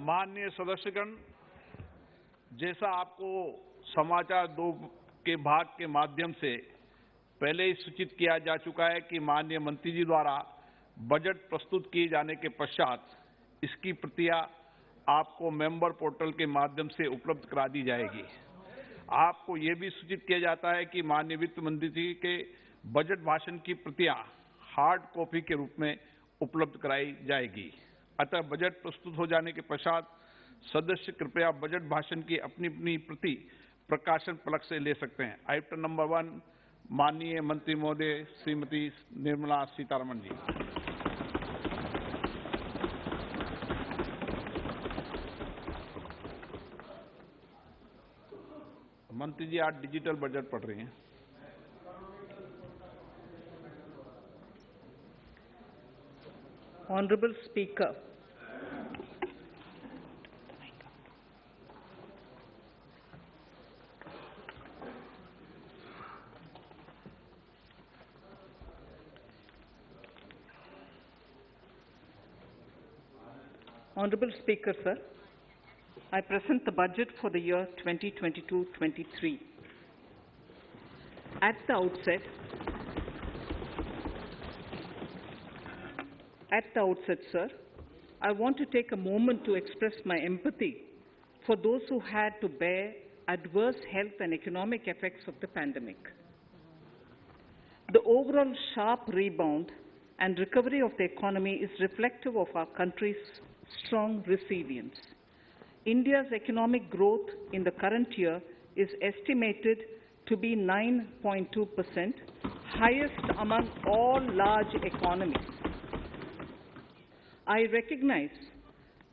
माननीय सदस्यगण, जैसा आपको समाचार 2 के भाग के माध्यम से पहले ही सूचित किया जा चुका है कि माननीय मंत्री जी द्वारा बजट प्रस्तुत किए जाने के पश्चात इसकी प्रतियां आपको मेंबर पोर्टल के माध्यम से उपलब्ध करा दी जाएगी। आपको यह भी सूचित किया जाता है कि माननीय वित्त मंत्री जी के बजट भाषण की प्रतियां हार्ड कॉपी के रूप में उपलब्ध कराई जाएगी। अतः बजट प्रस्तुत हो जाने के पश्चात सदस्य कृपया बजट भाषण की अपनी अपनी प्रति प्रकाशन फलक से ले सकते हैं। आइटम नंबर 1, माननीय मंत्री महोदय श्रीमती निर्मला सीतारमण जी। मंत्री जी आज डिजिटल बजट पढ़ रही हैं। Honorable Speaker, Honorable Speaker, sir, I present the budget for the year 2022-23. At the outset, sir, I want to take a moment to express my empathy for those who had to bear adverse health and economic effects of the pandemic. The overall sharp rebound and recovery of the economy is reflective of our country's strong resilience. India's economic growth in the current year is estimated to be 9.2%, highest among all large economies. I recognize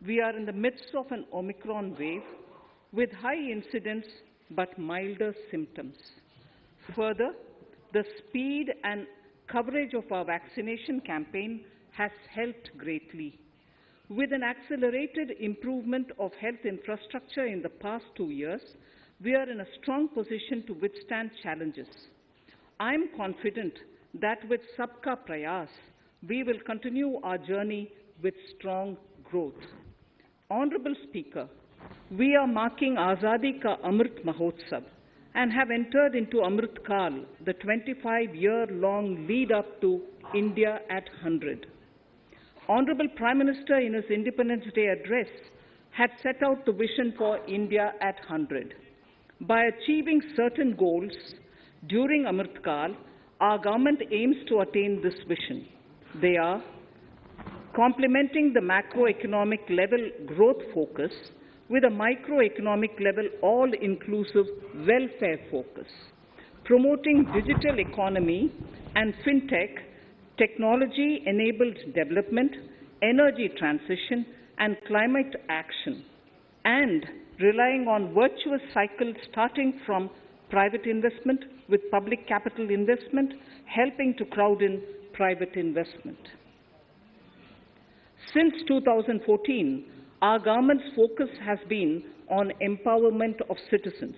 we are in the midst of an Omicron wave with high incidence but milder symptoms. Further, the speed and coverage of our vaccination campaign has helped greatly. With an accelerated improvement of health infrastructure in the past 2 years, we are in a strong position to withstand challenges. I am confident that with Sabka Prayas, we will continue our journey with strong growth. Honorable Speaker, we are marking Azadi Ka Amrit Mahotsav and have entered into Amrit Kal, the 25-year-long lead up to India at 100. Honorable Prime Minister in his Independence Day address had set out the vision for India at 100. By achieving certain goals during Amrit Kal, our government aims to attain this vision. They are complementing the macroeconomic level growth focus with a microeconomic level all-inclusive welfare focus, promoting digital economy and fintech, technology-enabled development, energy transition, and climate action, and relying on virtuous cycles starting from private investment with public capital investment, helping to crowd in private investment. Since 2014, our government's focus has been on empowerment of citizens,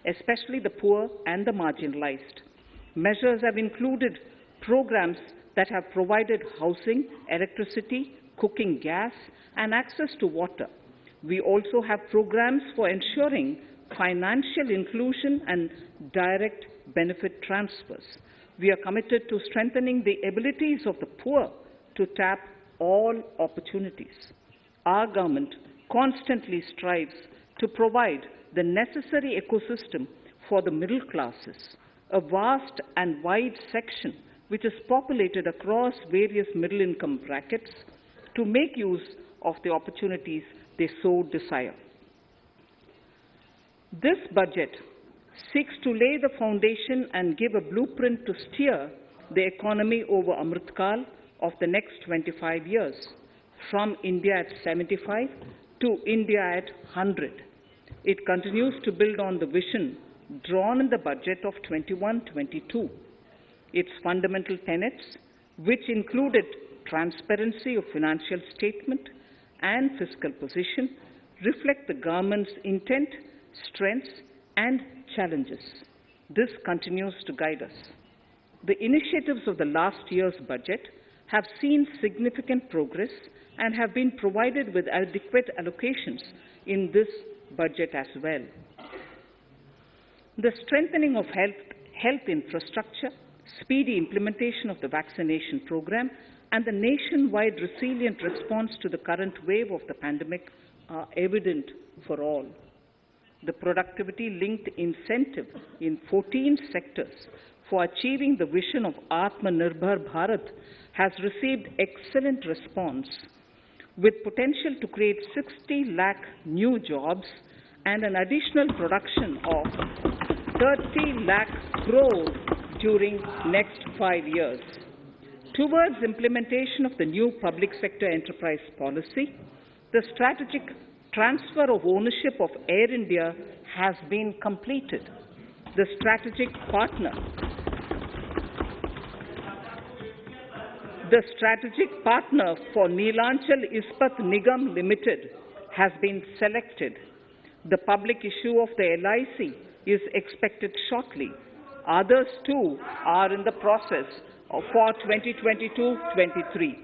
especially the poor and the marginalized. Measures have included programs that have provided housing, electricity, cooking gas, and access to water. We also have programs for ensuring financial inclusion and direct benefit transfers. We are committed to strengthening the abilities of the poor to tap all opportunities. Our government constantly strives to provide the necessary ecosystem for the middle classes, a vast and wide section which is populated across various middle income brackets, to make use of the opportunities they so desire. This budget seeks to lay the foundation and give a blueprint to steer the economy over Amrit Kal of the next 25 years, from India at 75 to India at 100. It continues to build on the vision drawn in the budget of 21-22. Its fundamental tenets, which included transparency of financial statement and fiscal position, reflect the government's intent, strengths, and challenges. This continues to guide us. The initiatives of the last year's budget have seen significant progress and have been provided with adequate allocations in this budget as well. The strengthening of health infrastructure, speedy implementation of the vaccination program, and the nationwide resilient response to the current wave of the pandemic are evident for all. The productivity-linked incentive in 14 sectors for achieving the vision of Atmanirbhar Bharat has received excellent response, with potential to create 60 lakh new jobs and an additional production of 30 lakh crore during next 5 years. Towards implementation of the new public sector enterprise policy, the strategic transfer of ownership of Air India has been completed. The strategic partner for Neelanchal Ispat Nigam Limited has been selected. The public issue of the LIC is expected shortly. Others too are in the process for 2022-23.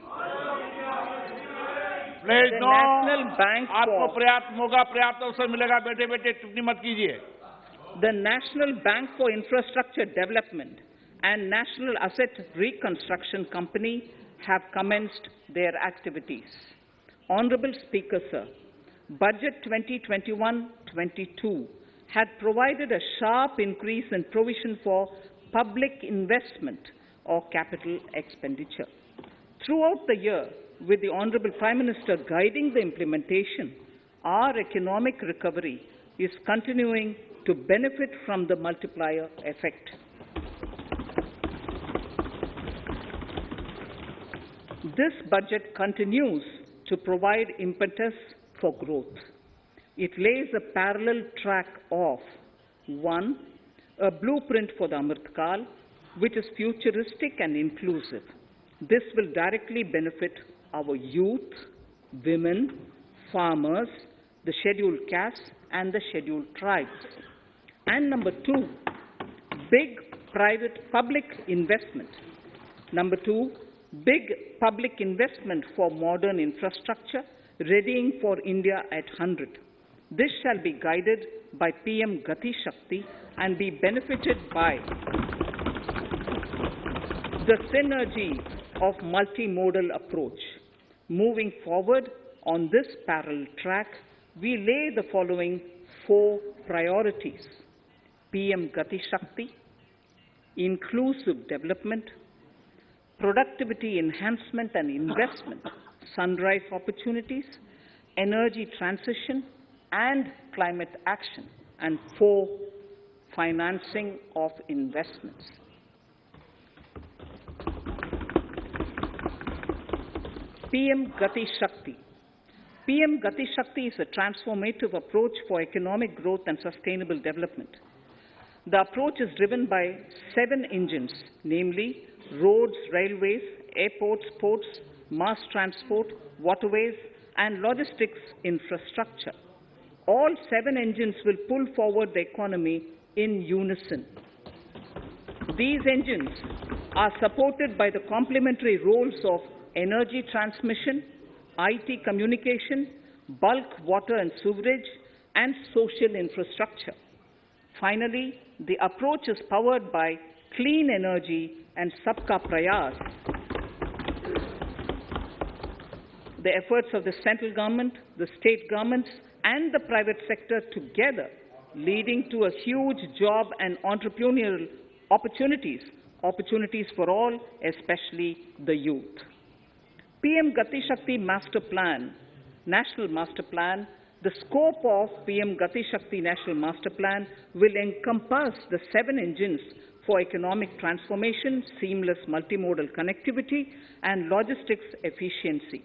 The National Bank आपको पर्याप्त मौका पर्याप्त अवसर मिलेगा बेटे बेटे टिप्पणी मत कीजिए. The National Bank for Infrastructure Development and National Asset Reconstruction Company have commenced their activities. Honorable Speaker, sir, Budget 2021-22 had provided a sharp increase in provision for public investment or capital expenditure. Throughout the year, with the Honorable Prime Minister guiding the implementation, our economic recovery is continuing to benefit from the multiplier effect. This budget continues to provide impetus for growth. It lays a parallel track of 1. A blueprint for the Amrit Kal, which is futuristic and inclusive. This will directly benefit our youth, women, farmers, the scheduled castes, and the scheduled tribes. And number 2, big public investment. Number 2, big public investment for modern infrastructure, readying for India at 100. This shall be guided by PM Gati Shakti and be benefited by the synergy of multimodal approach. Moving forward on this parallel track, we lay the following 4 priorities: PM Gati Shakti, inclusive development, productivity enhancement and investment, sunrise opportunities, energy transition, and climate action, and 4, financing of investments. PM Gati Shakti. PM Gati Shakti is a transformative approach for economic growth and sustainable development. The approach is driven by 7 engines, namely roads, railways, airports, ports, mass transport, waterways, and logistics infrastructure. All 7 engines will pull forward the economy in unison. These engines are supported by the complementary roles of energy transmission, IT communication, bulk water and sewerage, and social infrastructure. Finally, the approach is powered by clean energy and Sabka Prayas. The efforts of the central government, the state governments, and the private sector together, leading to a huge job and entrepreneurial opportunities for all, especially the youth. PM Gati Shakti Master Plan, National Master Plan, the scope of PM Gati Shakti National Master Plan will encompass the 7 engines for economic transformation, seamless multimodal connectivity, and logistics efficiency.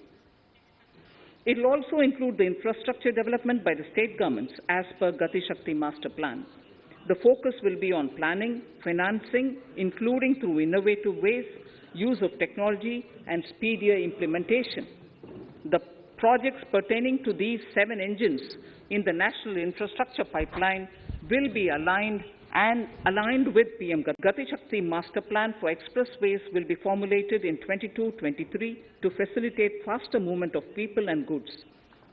It will also include the infrastructure development by the state governments as per Gati Shakti Master Plan. The focus will be on planning, financing, including through innovative ways, use of technology, and speedier implementation. The projects pertaining to these 7 engines in the national infrastructure pipeline will be aligned and aligned with PM Gati Shakti Master Plan for expressways will be formulated in 22-23 to facilitate faster movement of people and goods.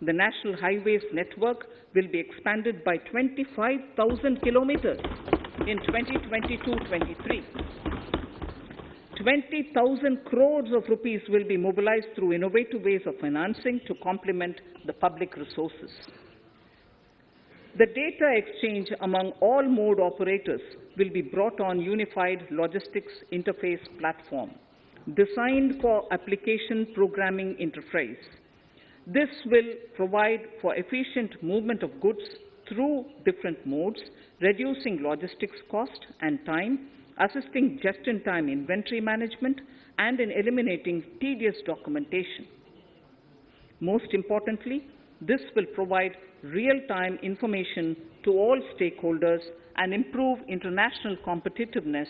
The National Highways network will be expanded by 25,000 kilometers in 2022-23. 20,000 crores of rupees will be mobilized through innovative ways of financing to complement the public resources. The data exchange among all mode operators will be brought on unified logistics interface platform, designed for application programming interface. This will provide for efficient movement of goods through different modes, reducing logistics cost and time, assisting just-in-time inventory management, and in eliminating tedious documentation. Most importantly, this will provide real-time information to all stakeholders and improve international competitiveness.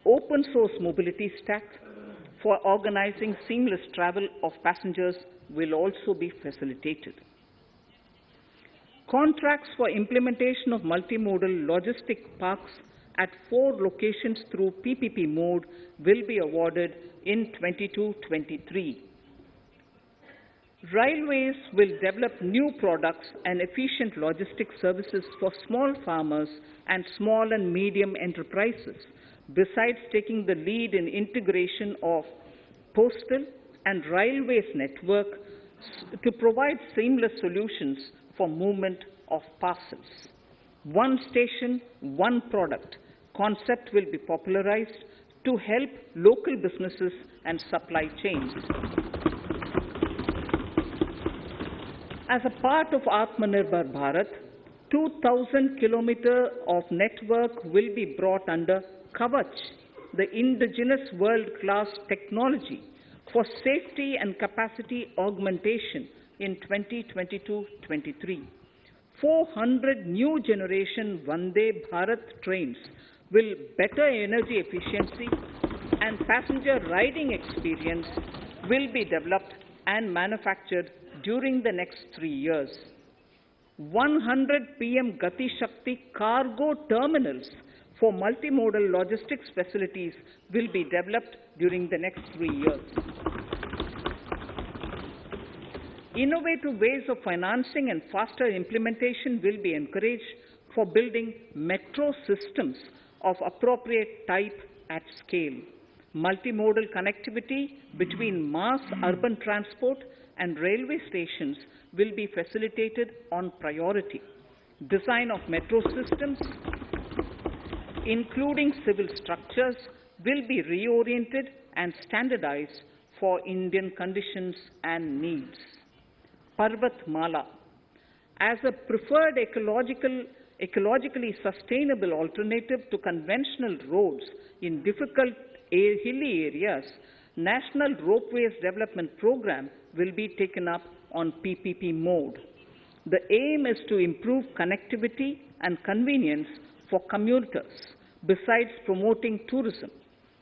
Open source mobility stack for organizing seamless travel of passengers will also be facilitated. Contracts for implementation of multimodal logistic parks at 4 locations through PPP mode will be awarded in 22-23. Railways will develop new products and efficient logistic services for small farmers and small and medium enterprises, besides taking the lead in integration of postal and railways network to provide seamless solutions for movement of parcels. One station, one product concept will be popularized to help local businesses and supply chains. As a part of Atmanirbhar Bharat, 2,000 kilometers of network will be brought under Kavach, the indigenous world-class technology for safety and capacity augmentation in 2022-23. 400 new generation Vande Bharat trains will better energy efficiency and passenger riding experience will be developed and manufactured during the next 3 years. 100 PM Gati Shakti cargo terminals for multimodal logistics facilities will be developed during the next 3 years. Innovative ways of financing and faster implementation will be encouraged for building metro systems of appropriate type at scale. Multimodal connectivity between mass urban transport and railway stations will be facilitated on priority. Design of metro systems, including civil structures, will be reoriented and standardized for Indian conditions and needs. Parvat Mala, as a preferred ecologically sustainable alternative to conventional roads in difficult hilly areas, National Ropeways Development Program will be taken up on PPP mode. The aim is to improve connectivity and convenience for commuters, besides promoting tourism.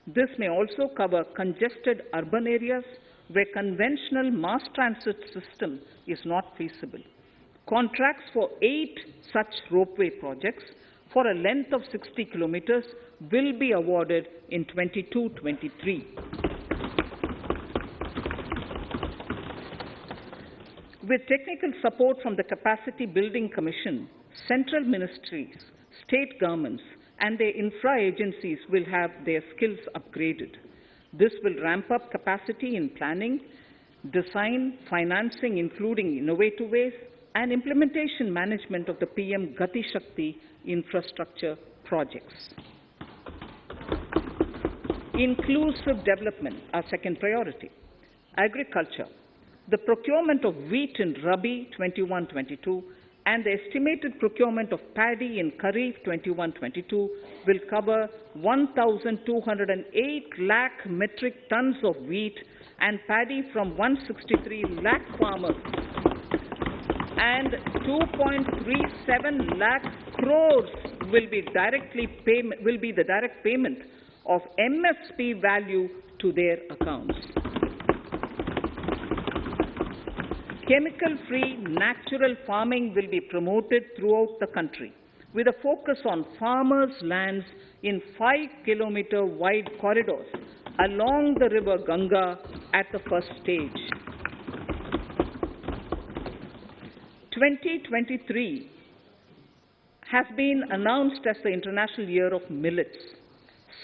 This may also cover congested urban areas where conventional mass transit system is not feasible. Contracts for 8 such ropeway projects for a length of 60 kilometers will be awarded in 22-23. With technical support from the Capacity Building Commission, central ministries, state governments, and their infra agencies will have their skills upgraded. This will ramp up capacity in planning, design, financing, including innovative ways, and implementation management of the PM Gati Shakti infrastructure projects. Inclusive development, our second priority. Agriculture. The procurement of wheat in Rabi 21-22 and the estimated procurement of paddy in Kharif 21-22 will cover 1,208 lakh metric tons of wheat and paddy from 163 lakh farmers, and 2.37 lakh crores will be the direct payment of MSP value to their accounts. Chemical-free natural farming will be promoted throughout the country, with a focus on farmers' lands in 5-kilometer wide corridors along the river Ganga at the first stage. 2023 has been announced as the International Year of Millets.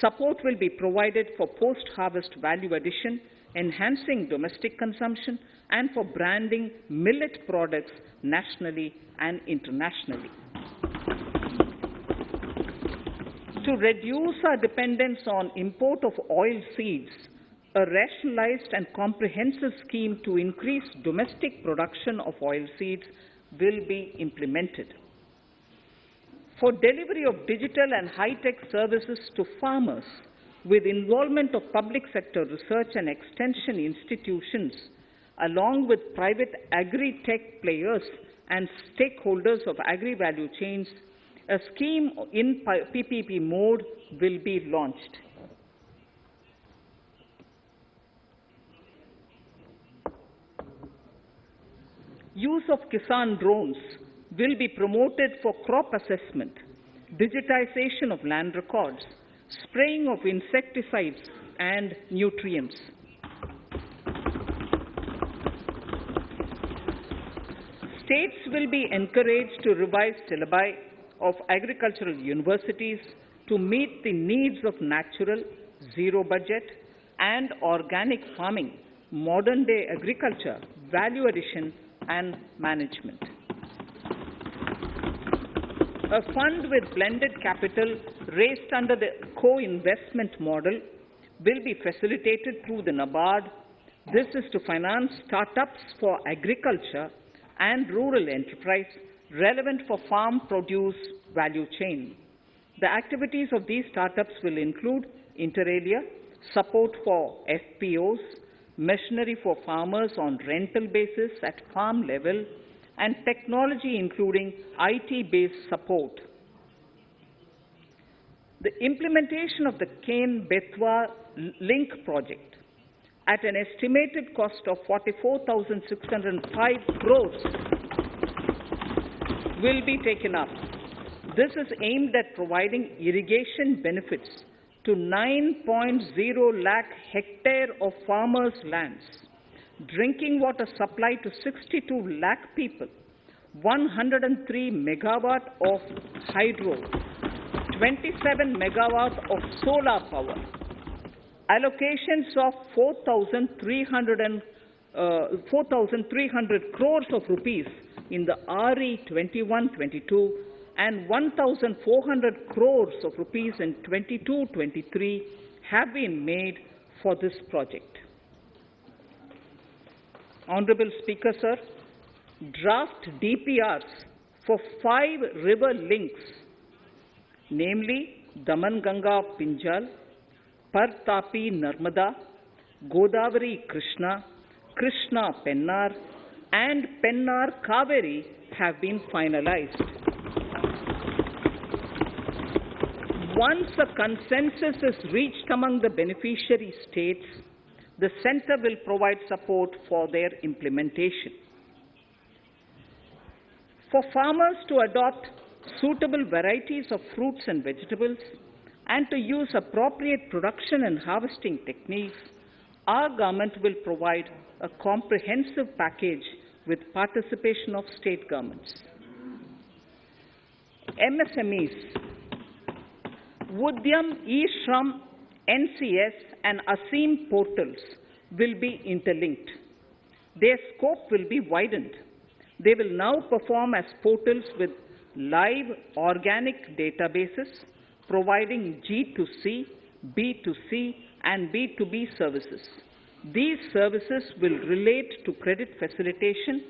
Support will be provided for post-harvest value addition, enhancing domestic consumption, and for branding millet products nationally and internationally. To reduce our dependence on import of oil seeds, a rationalized and comprehensive scheme to increase domestic production of oil seeds will be implemented. For delivery of digital and high-tech services to farmers, with involvement of public sector research and extension institutions, along with private agri-tech players and stakeholders of agri-value chains, a scheme in PPP mode will be launched. Use of Kisan drones will be promoted for crop assessment, digitization of land records, spraying of insecticides and nutrients. States will be encouraged to revise syllabi of agricultural universities to meet the needs of natural, zero budget, and organic farming, modern day agriculture, value addition, and management. A fund with blended capital raised under the co-investment model will be facilitated through the NABARD. This is to finance startups for agriculture and rural enterprise relevant for farm produce value chain. The activities of these startups will include inter alia, support for FPOs, machinery for farmers on rental basis at farm level, and technology including IT-based support. The implementation of the Ken-Betwa link project at an estimated cost of 44,605 crores will be taken up. This is aimed at providing irrigation benefits to 9.0 lakh hectare of farmers' lands, drinking water supply to 62 lakh people, 103 megawatt of hydro, 27 megawatt of solar power, allocations of 4,300 crores of rupees in the RE 21-22 and 1,400 crores of rupees in 22-23 have been made for this project. Honorable Speaker, sir, draft DPRs for 5 river links, namely Daman-Ganga Pinjal, Par-Tapi Narmada, Godavari Krishna, Krishna Pennar, and Pennar Kaveri have been finalized. Once a consensus is reached among the beneficiary states, the Centre will provide support for their implementation. For farmers to adopt suitable varieties of fruits and vegetables and to use appropriate production and harvesting techniques, our government will provide a comprehensive package with participation of state governments. MSMEs, Udyam, eShram, NCS, and ASEEM portals will be interlinked. Their scope will be widened. They will now perform as portals with live organic databases, providing G2C, B2C, and B2B services. These services will relate to credit facilitation,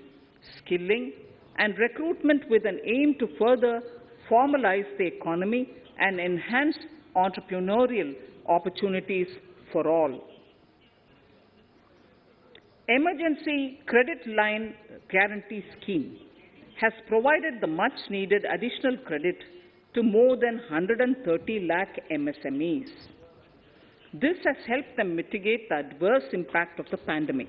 skilling, and recruitment with an aim to further formalize the economy and enhance entrepreneurial opportunities for all. Emergency Credit Line Guarantee Scheme has provided the much-needed additional credit to more than 130 lakh MSMEs. This has helped them mitigate the adverse impact of the pandemic.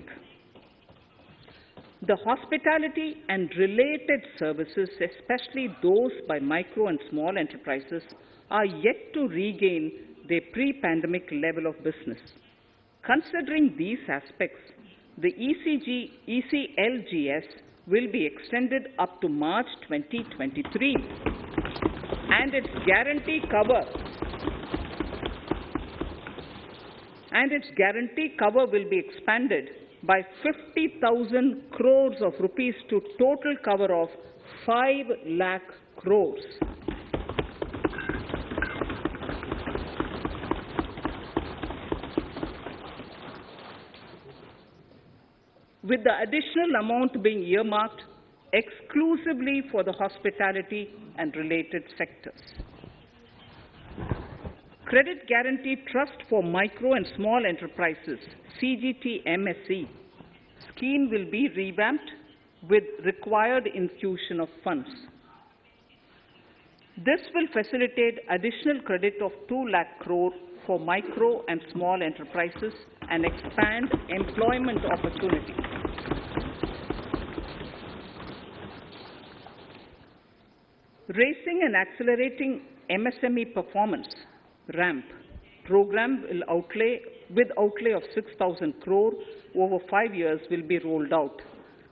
The hospitality and related services, especially those by micro and small enterprises, are yet to regain their pre-pandemic level of business. Considering these aspects, the ECLGS will be extended up to March 2023, and its guarantee cover will be expanded by 50,000 crores of rupees to total cover of 5 lakh crores. With the additional amount being earmarked exclusively for the hospitality and related sectors. Credit Guarantee Trust for Micro and Small Enterprises, CGT-MSE, scheme will be revamped with required infusion of funds. This will facilitate additional credit of 2 lakh crore for micro and small enterprises and expand employment opportunities. Raising and Accelerating MSME Performance, RAMP, program will outlay of 6,000 crore over 5 years will be rolled out.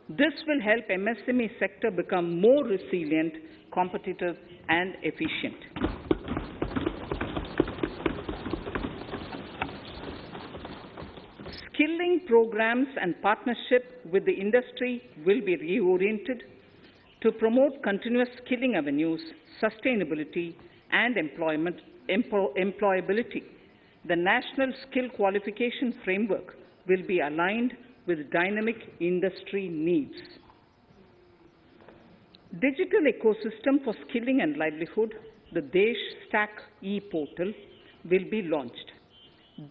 This will help MSME sector become more resilient, competitive and efficient. Skilling programs and partnership with the industry will be reoriented to promote continuous skilling avenues, sustainability and employability. The National Skill Qualification Framework will be aligned with dynamic industry needs. Digital ecosystem for skilling and livelihood, the Desh Stack e-portal, will be launched.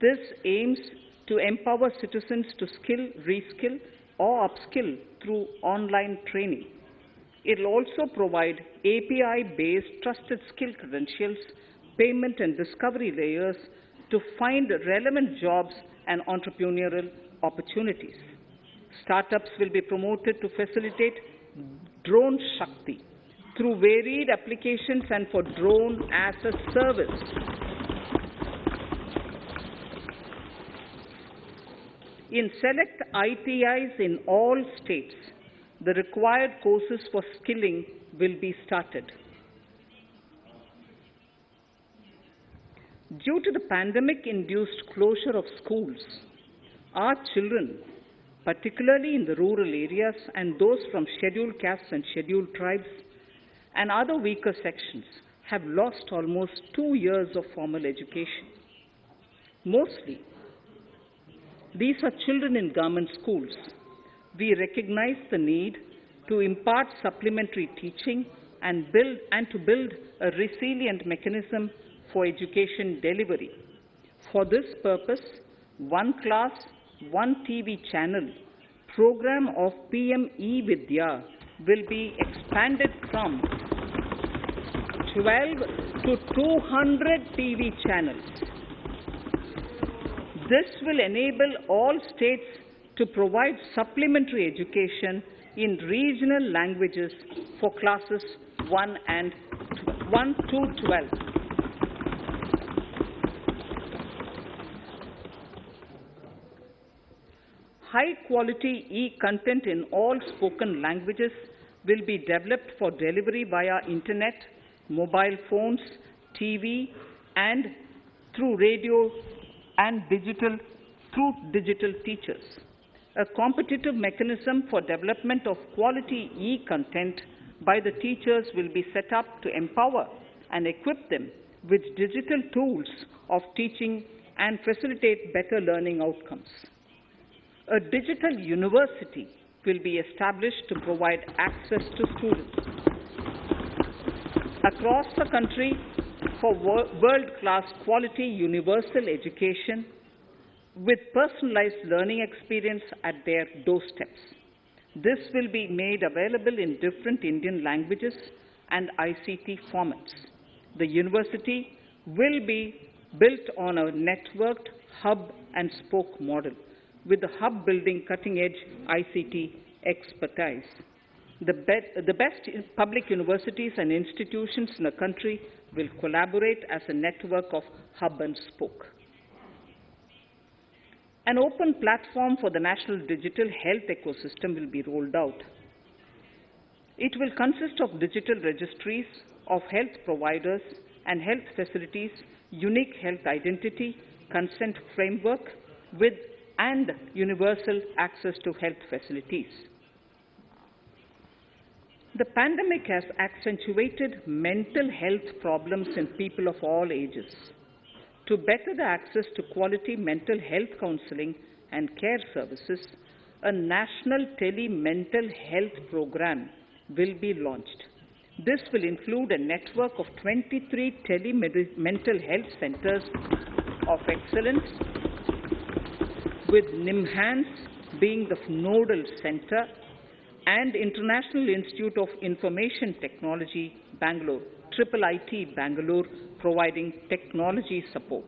This aims to empower citizens to skill, reskill, or upskill through online training. It will also provide API-based trusted skill credentials, payment and discovery layers to find relevant jobs and entrepreneurial opportunities. Startups will be promoted to facilitate Drone Shakti through varied applications and for drone as a service. In select ITIs in all states, the required courses for skilling will be started. Due to the pandemic-induced closure of schools, our children, particularly in the rural areas and those from scheduled castes and scheduled tribes and other weaker sections, have lost almost 2 years of formal education. Mostly, these are children in government schools. We recognize the need to impart supplementary teaching and to build a resilient mechanism for education delivery. For this purpose, One Class, One TV channel program of PM E-Vidya will be expanded from 12 to 200 TV channels. This will enable all states to provide supplementary education in regional languages for classes 1 to 12. High-quality e-content in all spoken languages will be developed for delivery via internet, mobile phones, TV, and through radio and through digital teachers. A competitive mechanism for development of quality e-content by the teachers will be set up to empower and equip them with digital tools of teaching and facilitate better learning outcomes. A digital university will be established to provide access to students across the country for world-class quality universal education with personalized learning experience at their doorsteps. This will be made available in different Indian languages and ICT formats. The university will be built on a networked hub and spoke model, with the hub building cutting-edge ICT expertise. The best public universities and institutions in the country will collaborate as a network of hub and spoke. An open platform for the national digital health ecosystem will be rolled out. It will consist of digital registries of health providers and health facilities, unique health identity, consent framework, and universal access to health facilities. The pandemic has accentuated mental health problems in people of all ages. To better the access to quality mental health counseling and care services, a national tele-mental health program will be launched. This will include a network of 23 tele-mental health centers of excellence, with NIMHANS being the nodal center, and International Institute of Information Technology, Bangalore, IIIT Bangalore, providing technology support.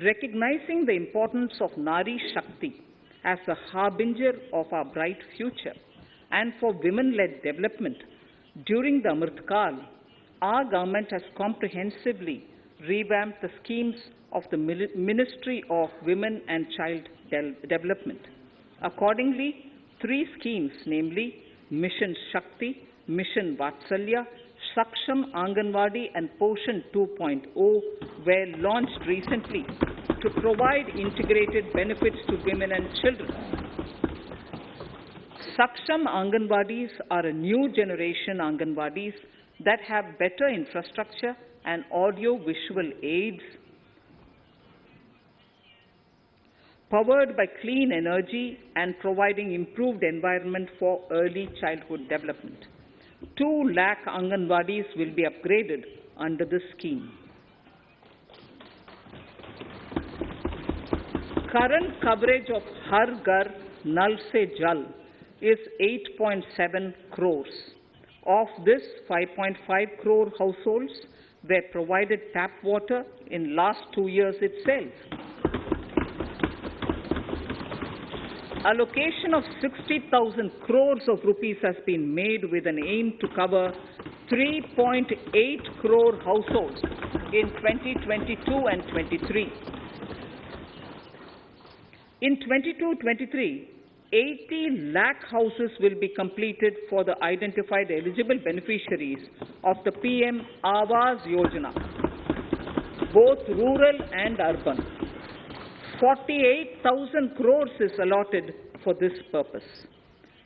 Recognizing the importance of Nari Shakti as a harbinger of our bright future and for women-led development, during the Amrit Kal, our government has comprehensively revamped the schemes of the Ministry of Women and Child Development. Accordingly, 3 schemes, namely Mission Shakti, Mission Vatsalya, Saksham Anganwadi and Poshan 2.0 were launched recently to provide integrated benefits to women and children. Saksham Anganwadis are a new generation Anganwadis that have better infrastructure and audio-visual aids, powered by clean energy and providing improved environment for early childhood development. 2 lakh Anganwadis will be upgraded under this scheme. Current coverage of Har Ghar Nal Se Jal is 8.7 crores. Of this, 5.5 crore households were provided tap water in last 2 years itself. Allocation of 60,000 crores of rupees has been made with an aim to cover 3.8 crore households in 2022 and 23. In 22-23, 80 lakh houses will be completed for the identified eligible beneficiaries of the PM Awas Yojana, both rural and urban. 48,000 crores is allotted for this purpose.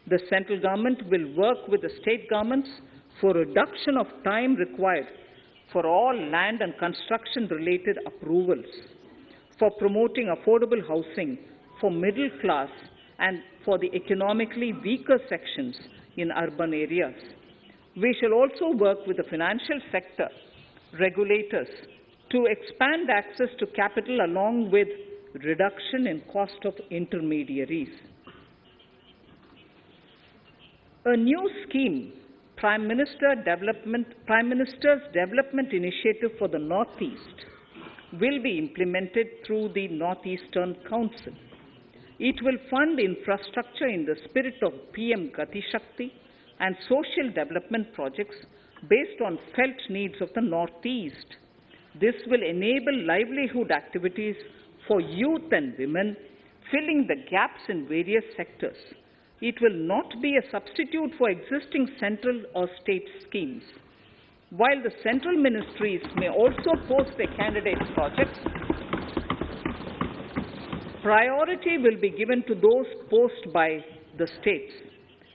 The central government will work with the state governments for reduction of time required for all land and construction-related approvals, for promoting affordable housing for middle class and for the economically weaker sections in urban areas. We shall also work with the financial sector, regulators, to expand access to capital along with reduction in cost of intermediaries. A new scheme, Prime Minister's Development Initiative for the Northeast, will be implemented through the Northeastern Council. It will fund infrastructure in the spirit of PM Gati Shakti and social development projects based on felt needs of the Northeast. This will enable livelihood activities for youth and women, filling the gaps in various sectors. It will not be a substitute for existing central or state schemes. While the central ministries may also post their candidate projects, priority will be given to those posted by the states.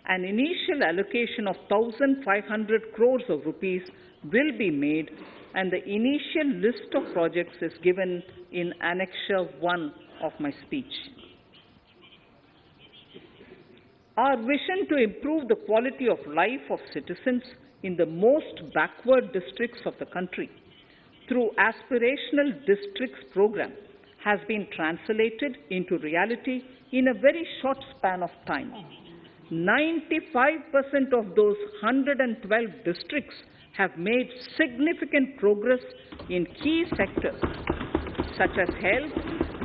An initial allocation of 1,500 crores of rupees will be made, and the initial list of projects is given in Annexure 1 of my speech. Our vision to improve the quality of life of citizens in the most backward districts of the country through Aspirational Districts program has been translated into reality in a very short span of time. 95% of those 112 districts have made significant progress in key sectors such as health,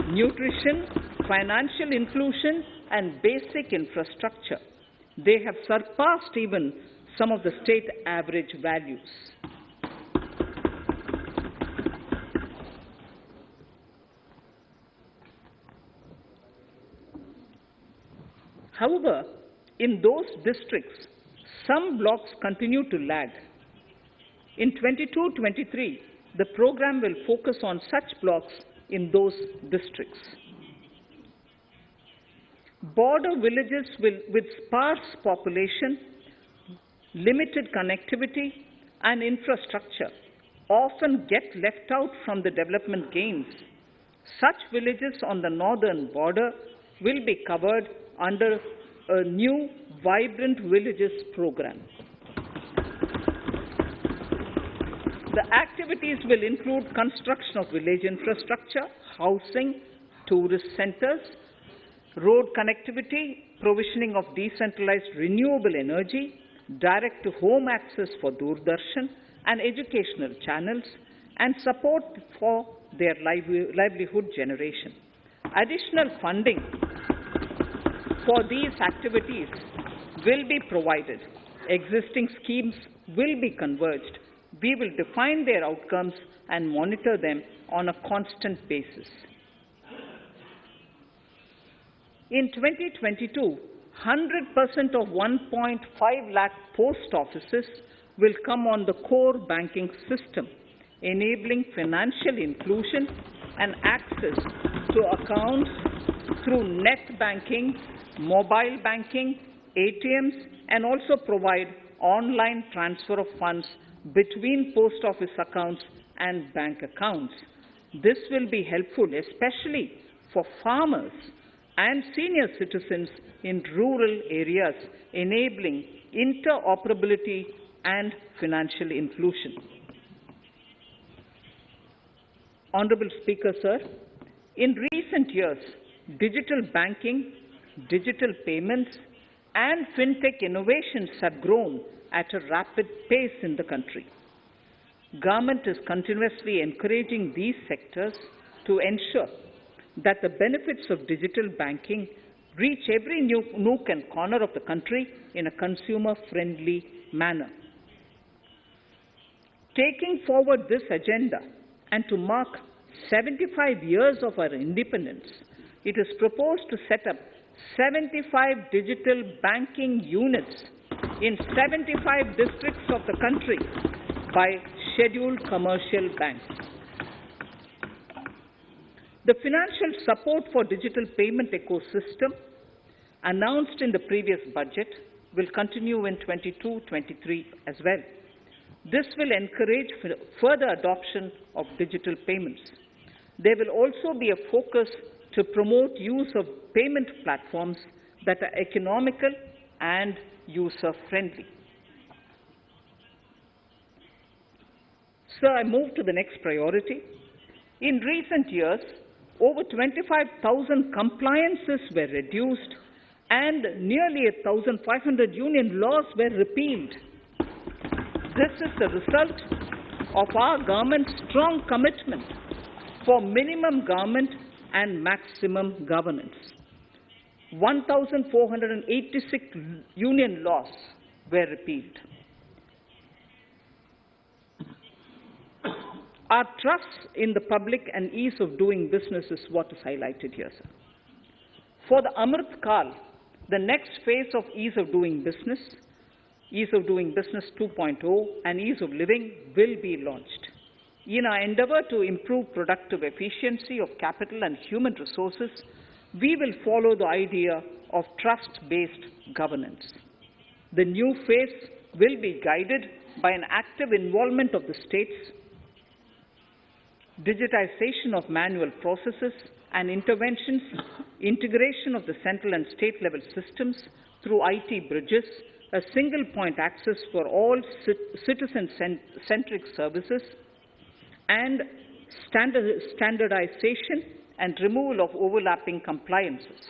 nutrition, financial inclusion and basic infrastructure. They have surpassed even some of the state average values. However, in those districts, some blocks continue to lag. In 22-23, the program will focus on such blocks in those districts. Border villages with sparse population, limited connectivity and infrastructure often get left out from the development gains. Such villages on the northern border will be covered under a new Vibrant Villages program. The activities will include construction of village infrastructure, housing, tourist centers, road connectivity, provisioning of decentralized renewable energy, direct-to-home access for Doordarshan and educational channels, and support for their livelihood generation. Additional funding for these activities will be provided. Existing schemes will be converged. We will define their outcomes and monitor them on a constant basis. In 2022, 100% of 1.5 lakh post offices will come on the core banking system, enabling financial inclusion and access to accounts through net banking, mobile banking, ATMs, and also provide online transfer of funds between post office accounts and bank accounts. This will be helpful, especially for farmers and senior citizens in rural areas, enabling interoperability and financial inclusion. Honorable Speaker, sir, in recent years, digital banking, digital payments, and fintech innovations have grown at a rapid pace in the country. Government is continuously encouraging these sectors to ensure that the benefits of digital banking reach every nook and corner of the country in a consumer-friendly manner. Taking forward this agenda and to mark 75 years of our independence, it is proposed to set up 75 digital banking units in 75 districts of the country by scheduled commercial banks. The financial support for digital payment ecosystem announced in the previous budget will continue in 22-23 as well. This will encourage further adoption of digital payments. There will also be a focus to promote use of payment platforms that are economical and user-friendly. Sir, I move to the next priority. In recent years, over 25,000 compliances were reduced and nearly 1,500 union laws were repealed. This is the result of our government's strong commitment for minimum government and maximum governance. 1,486 union laws were repealed. Our trust in the public and ease of doing business is what is highlighted here, sir. For the Amrit Kal, the next phase of ease of doing business 2.0 and ease of living will be launched. In our endeavor to improve productive efficiency of capital and human resources, we will follow the idea of trust-based governance. The new phase will be guided by an active involvement of the states, digitization of manual processes and interventions, integration of the central and state level systems through IT bridges, a single point access for all citizen-centric services, and standardization and removal of overlapping compliances.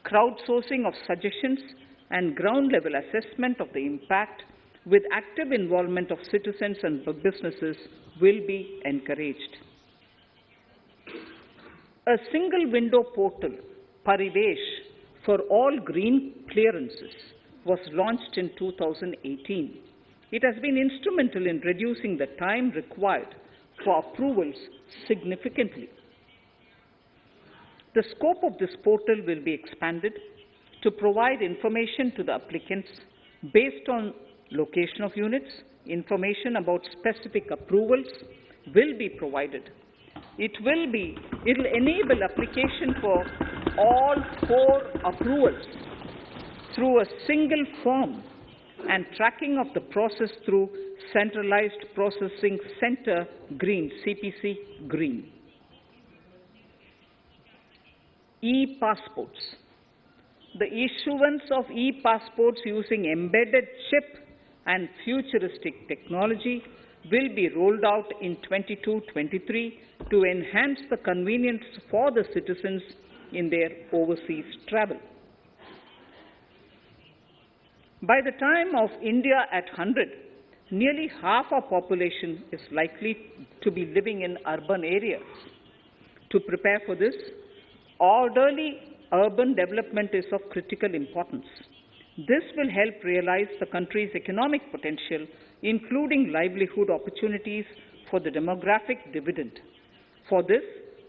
Crowdsourcing of suggestions and ground-level assessment of the impact with active involvement of citizens and businesses will be encouraged. A single window portal Parivesh for all green clearances was launched in 2018. It has been instrumental in reducing the time required for approvals significantly. The scope of this portal will be expanded to provide information to the applicants based on location of units. Information about specific approvals will be provided. It will enable application for all 4 approvals through a single form and tracking of the process through Centralized Processing Center Green, CPC Green. E-passports. The issuance of e-passports using embedded chip and futuristic technology will be rolled out in 22-23 to enhance the convenience for the citizens in their overseas travel. By the time of India at 100, nearly half our population is likely to be living in urban areas. To prepare for this, orderly urban development is of critical importance. This will help realize the country's economic potential, including livelihood opportunities for the demographic dividend. For this,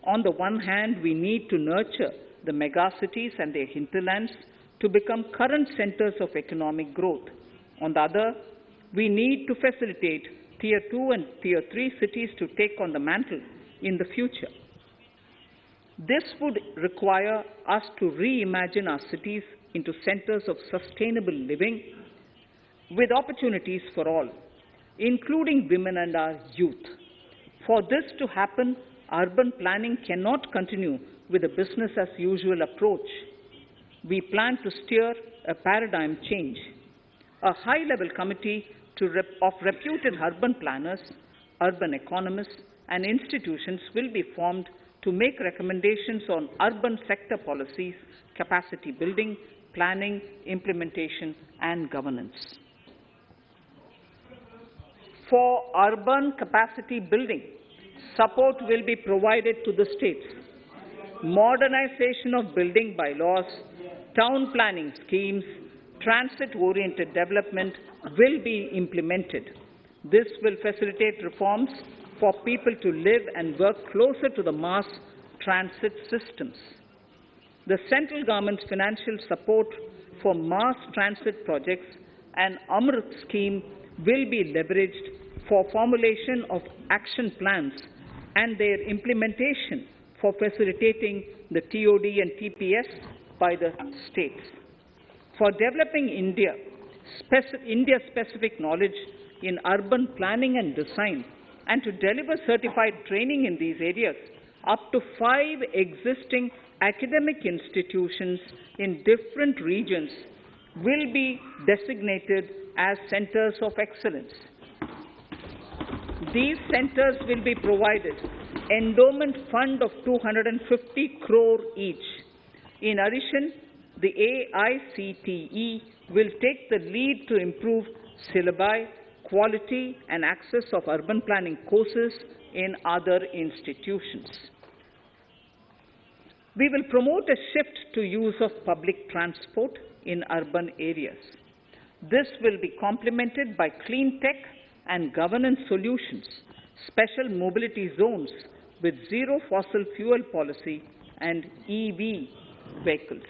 on the one hand, we need to nurture the megacities and their hinterlands to become current centers of economic growth. On the other, we need to facilitate Tier 2 and Tier 3 cities to take on the mantle in the future. This would require us to reimagine our cities into centers of sustainable living with opportunities for all, including women and our youth. For this to happen, urban planning cannot continue with a business-as-usual approach. We plan to steer a paradigm change. A high-level committee of reputed urban planners, urban economists, and institutions will be formed to make recommendations on urban sector policies, capacity building, planning, implementation, and governance. For urban capacity building, support will be provided to the states. Modernization of building bylaws, town planning schemes, transit-oriented development will be implemented. This will facilitate reforms for people to live and work closer to the mass transit systems. The central government's financial support for mass transit projects and Amrit scheme will be leveraged for formulation of action plans and their implementation for facilitating the TOD and TPS by the states. For developing India-specific knowledge in urban planning and design, and to deliver certified training in these areas, up to 5 existing academic institutions in different regions will be designated as centers of excellence. These centers will be provided endowment fund of 250 crore each. In addition, the AICTE will take the lead to improve syllabi, quality and access of urban planning courses in other institutions. We will promote a shift to use of public transport in urban areas. This will be complemented by clean tech and governance solutions, special mobility zones with zero fossil fuel policy and EV vehicles.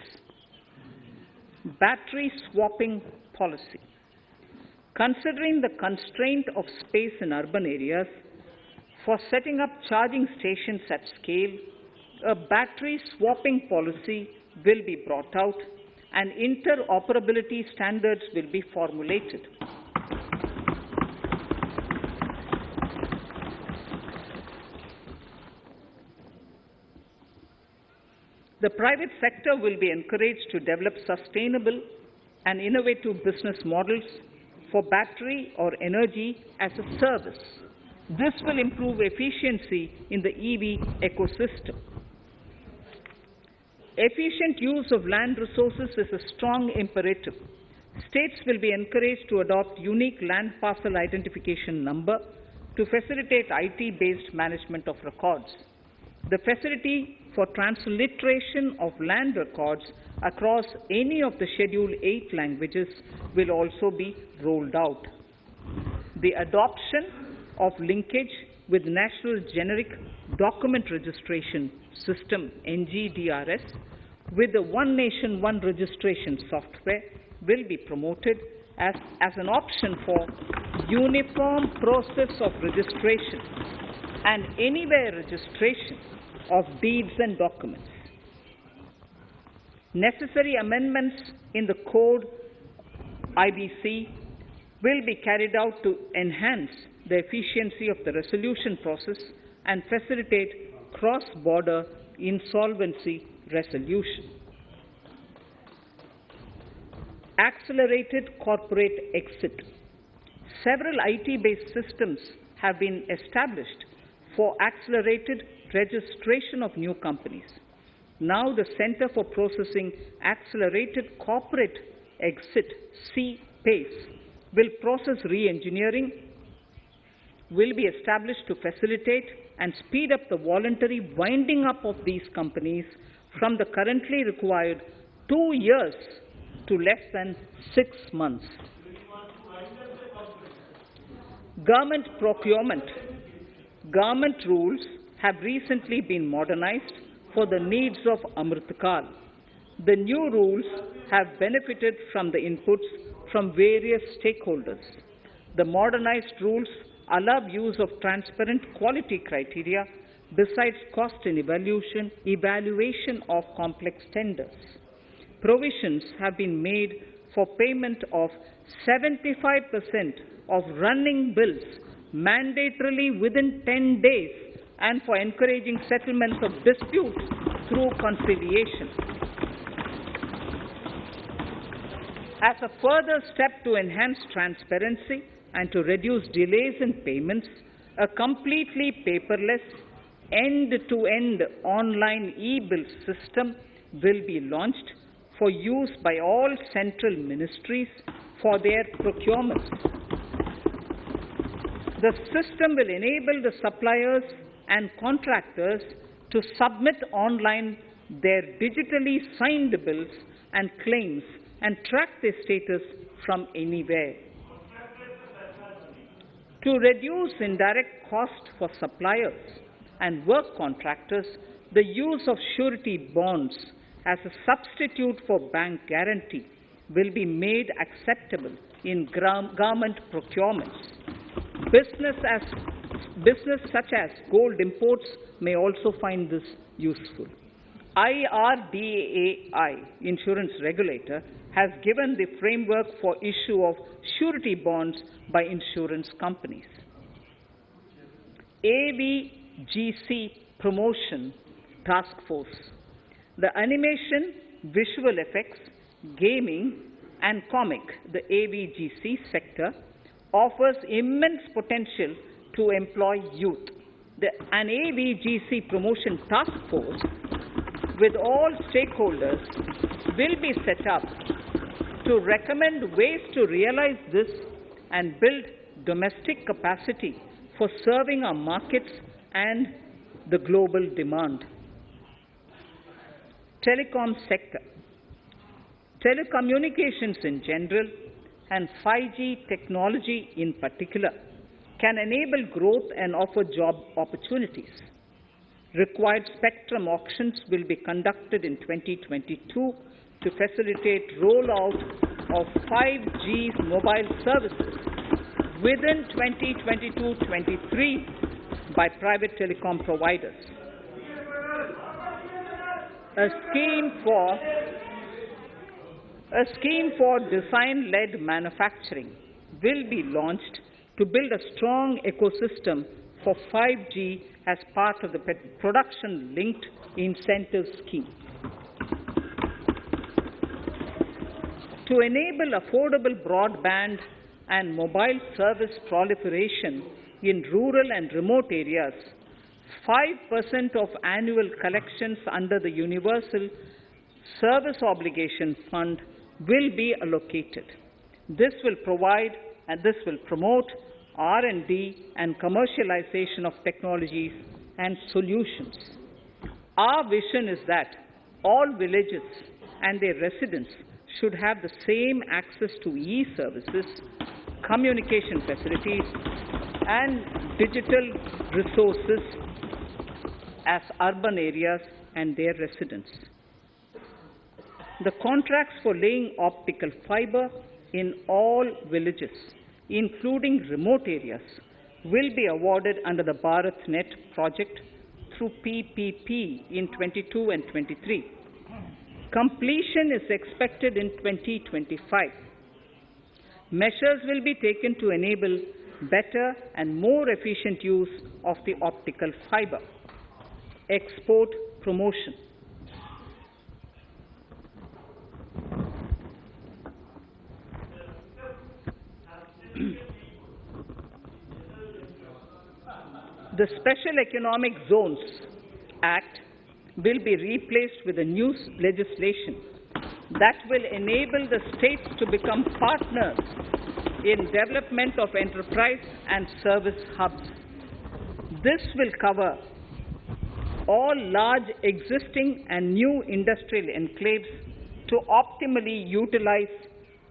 Battery swapping policy. Considering the constraint of space in urban areas, for setting up charging stations at scale, a battery swapping policy will be brought out and interoperability standards will be formulated. The private sector will be encouraged to develop sustainable and innovative business models for battery or energy as a service. This will improve efficiency in the EV ecosystem. Efficient use of land resources is a strong imperative. States will be encouraged to adopt unique land parcel identification number to facilitate IT-based management of records. The facility for transliteration of land records across any of the Schedule 8 languages will also be rolled out. The adoption of linkage with National Generic Document Registration System, NGDRS, with the One Nation, One Registration software will be promoted as an option for uniform process of registration and anywhere registration of deeds and documents. Necessary amendments in the code IBC will be carried out to enhance the efficiency of the resolution process and facilitate cross-border insolvency resolution. Accelerated corporate exit. Several IT-based systems have been established for accelerated registration of new companies. Now the Center for Processing Accelerated Corporate Exit, CPACE, will process re-engineering, will be established to facilitate and speed up the voluntary winding up of these companies from the currently required 2 years to less than 6 months. Government procurement. Government rules have recently been modernized for the needs of Amritkal. The new rules have benefited from the inputs from various stakeholders. The modernized rules allow use of transparent quality criteria besides cost and evaluation of complex tenders. Provisions have been made for payment of 75% of running bills mandatorily within 10 days and for encouraging settlements of disputes through conciliation. As a further step to enhance transparency and to reduce delays in payments, a completely paperless, end-to-end online e-bill system will be launched for use by all central ministries for their procurements. The system will enable the suppliers and contractors to submit online their digitally signed bills and claims and track their status from anywhere. To reduce indirect cost for suppliers and work contractors, the use of surety bonds as a substitute for bank guarantee will be made acceptable in government procurements. Business such as gold imports may also find this useful. IRDAI, insurance regulator, has given the framework for issue of surety bonds by insurance companies. AVGC Promotion Task Force. The animation, visual effects, gaming and comic, the AVGC sector, offers immense potential to employ youth. An AVGC Promotion Task Force with all stakeholders will be set up to recommend ways to realize this and build domestic capacity for serving our markets and the global demand. Telecom sector. Telecommunications in general and 5G technology in particular can enable growth and offer job opportunities. Required spectrum auctions will be conducted in 2022 to facilitate rollout of 5G mobile services within 2022-23 by private telecom providers. A scheme for design-led manufacturing will be launched to build a strong ecosystem for 5G as part of the production-linked incentive scheme. To enable affordable broadband and mobile service proliferation in rural and remote areas, 5% of annual collections under the Universal Service Obligation Fund will be allocated. This will provide and this will promote R&D and commercialization of technologies and solutions. Our vision is that all villages and their residents should have the same access to e-services, communication facilities, and digital resources as urban areas and their residents. The contracts for laying optical fiber in all villages, including remote areas, will be awarded under the BharatNet project through PPP in 22 and 23. Completion is expected in 2025. Measures will be taken to enable better and more efficient use of the optical fiber. Export promotion. The Special Economic Zones Act will be replaced with a new legislation that will enable the states to become partners in development of enterprise and service hubs. This will cover all large existing and new industrial enclaves to optimally utilize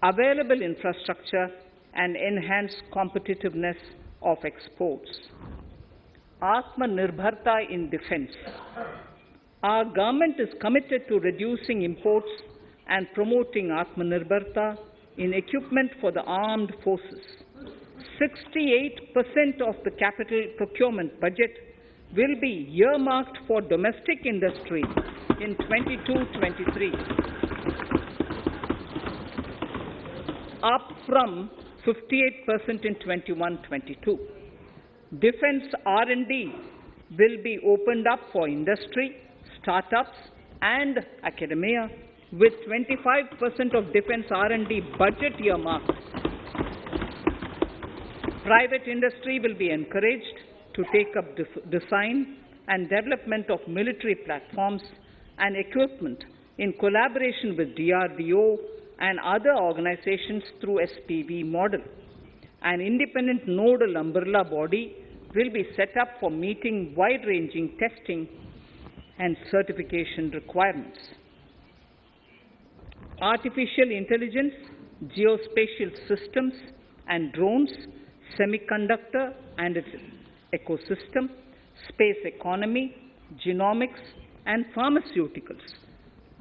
available infrastructure and enhance competitiveness of exports. Atmanirbharta in defense. Our government is committed to reducing imports and promoting Atmanirbharta in equipment for the armed forces. 68% of the capital procurement budget will be earmarked for domestic industry in 22-23, up from 58% in 21-22. Defense R&D will be opened up for industry, startups, and academia, with 25% of defense R&D budget earmarked. Private industry will be encouraged to take up design and development of military platforms and equipment in collaboration with DRDO and other organizations through SPV model. An independent nodal umbrella body will be set up for meeting wide-ranging testing and certification requirements. Artificial intelligence, geospatial systems and drones, semiconductor and its ecosystem, space economy, genomics and pharmaceuticals,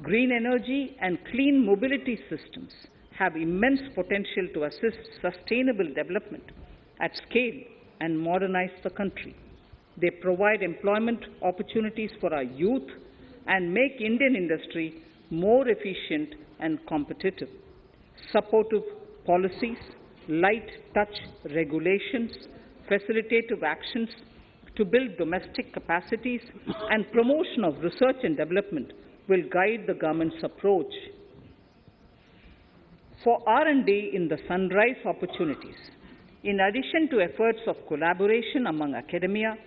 green energy and clean mobility systems have immense potential to assist sustainable development at scale and modernize the country. They provide employment opportunities for our youth and make Indian industry more efficient and competitive. Supportive policies, light touch regulations, facilitative actions to build domestic capacities and promotion of research and development will guide the government's approach. For R&D in the sunrise opportunities, in addition to efforts of collaboration among academia,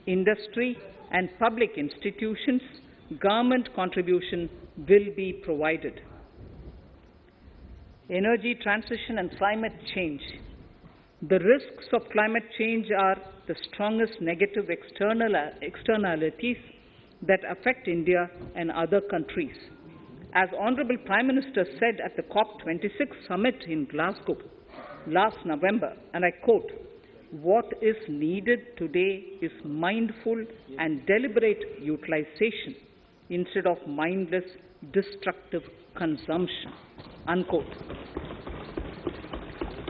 industry and public institutions, government contribution will be provided. Energy transition and climate change. The risks of climate change are the strongest negative externalities that affect India and other countries. As Honorable Prime Minister said at the COP26 summit in Glasgow last November, and I quote, "What is needed today is mindful and deliberate utilization instead of mindless, destructive consumption," unquote.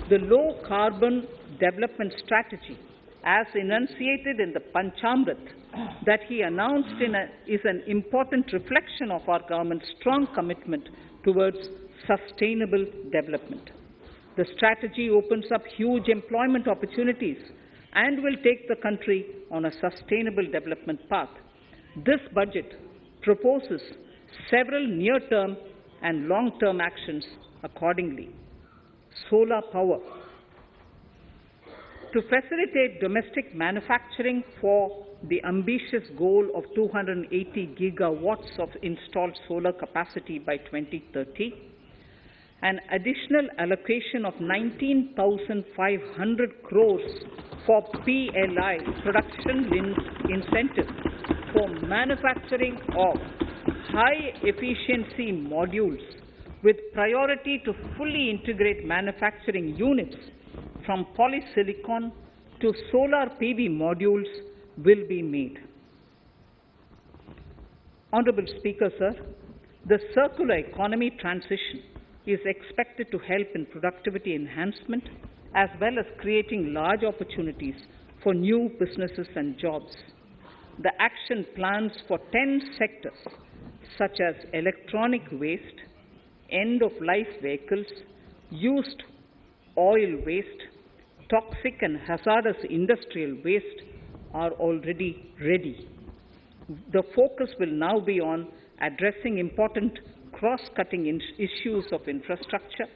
The low-carbon development strategy, as enunciated in the Panchamrit that he announced is an important reflection of our government's strong commitment towards sustainable development. The strategy opens up huge employment opportunities and will take the country on a sustainable development path. This budget proposes several near-term and long-term actions accordingly. Solar power. To facilitate domestic manufacturing for the ambitious goal of 280 gigawatts of installed solar capacity by 2030, an additional allocation of 19,500 crores for PLI, production linked incentives, for manufacturing of high-efficiency modules with priority to fully integrate manufacturing units from polysilicon to solar PV modules will be made. Honorable Speaker, sir, the circular economy transition is expected to help in productivity enhancement as well as creating large opportunities for new businesses and jobs. The action plans for 10 sectors such as electronic waste, end-of-life vehicles, used oil waste, toxic and hazardous industrial waste are already ready. The focus will now be on addressing important cross-cutting issues of infrastructure,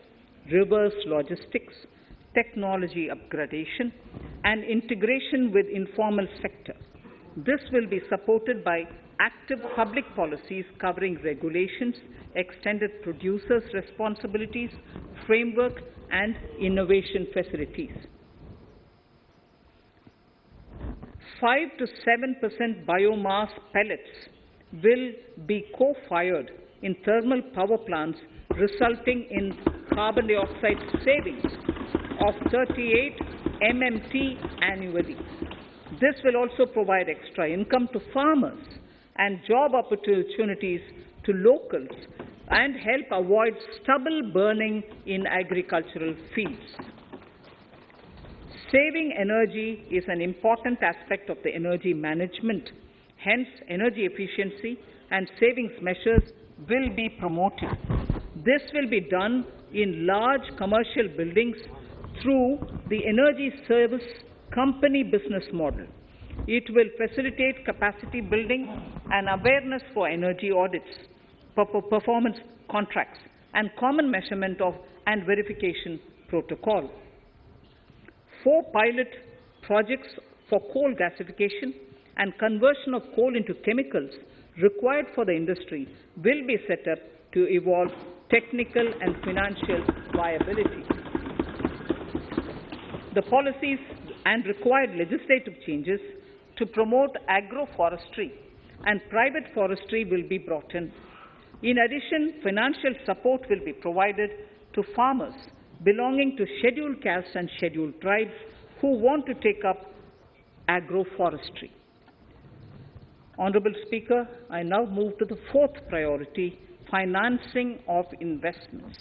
reverse logistics, technology upgradation, and integration with informal sector. This will be supported by active public policies covering regulations, extended producers' responsibilities, framework, and innovation facilities. 5 to 7% biomass pellets will be co-fired in thermal power plants, resulting in carbon dioxide savings of 38 MMT annually. This will also provide extra income to farmers and job opportunities to locals and help avoid stubble burning in agricultural fields. Saving energy is an important aspect of the energy management. Hence, energy efficiency and savings measures will be promoted. This will be done in large commercial buildings through the energy service company business model. It will facilitate capacity building and awareness for energy audits, performance contracts, and common measurement of and verification protocol. 4 pilot projects for coal gasification and conversion of coal into chemicals required for the industry will be set up to evolve technical and financial viability. The policies and required legislative changes to promote agroforestry and private forestry will be brought in. In addition, financial support will be provided to farmers belonging to scheduled castes and scheduled tribes who want to take up agroforestry. Honorable Speaker, I now move to the 4th priority, financing of investments.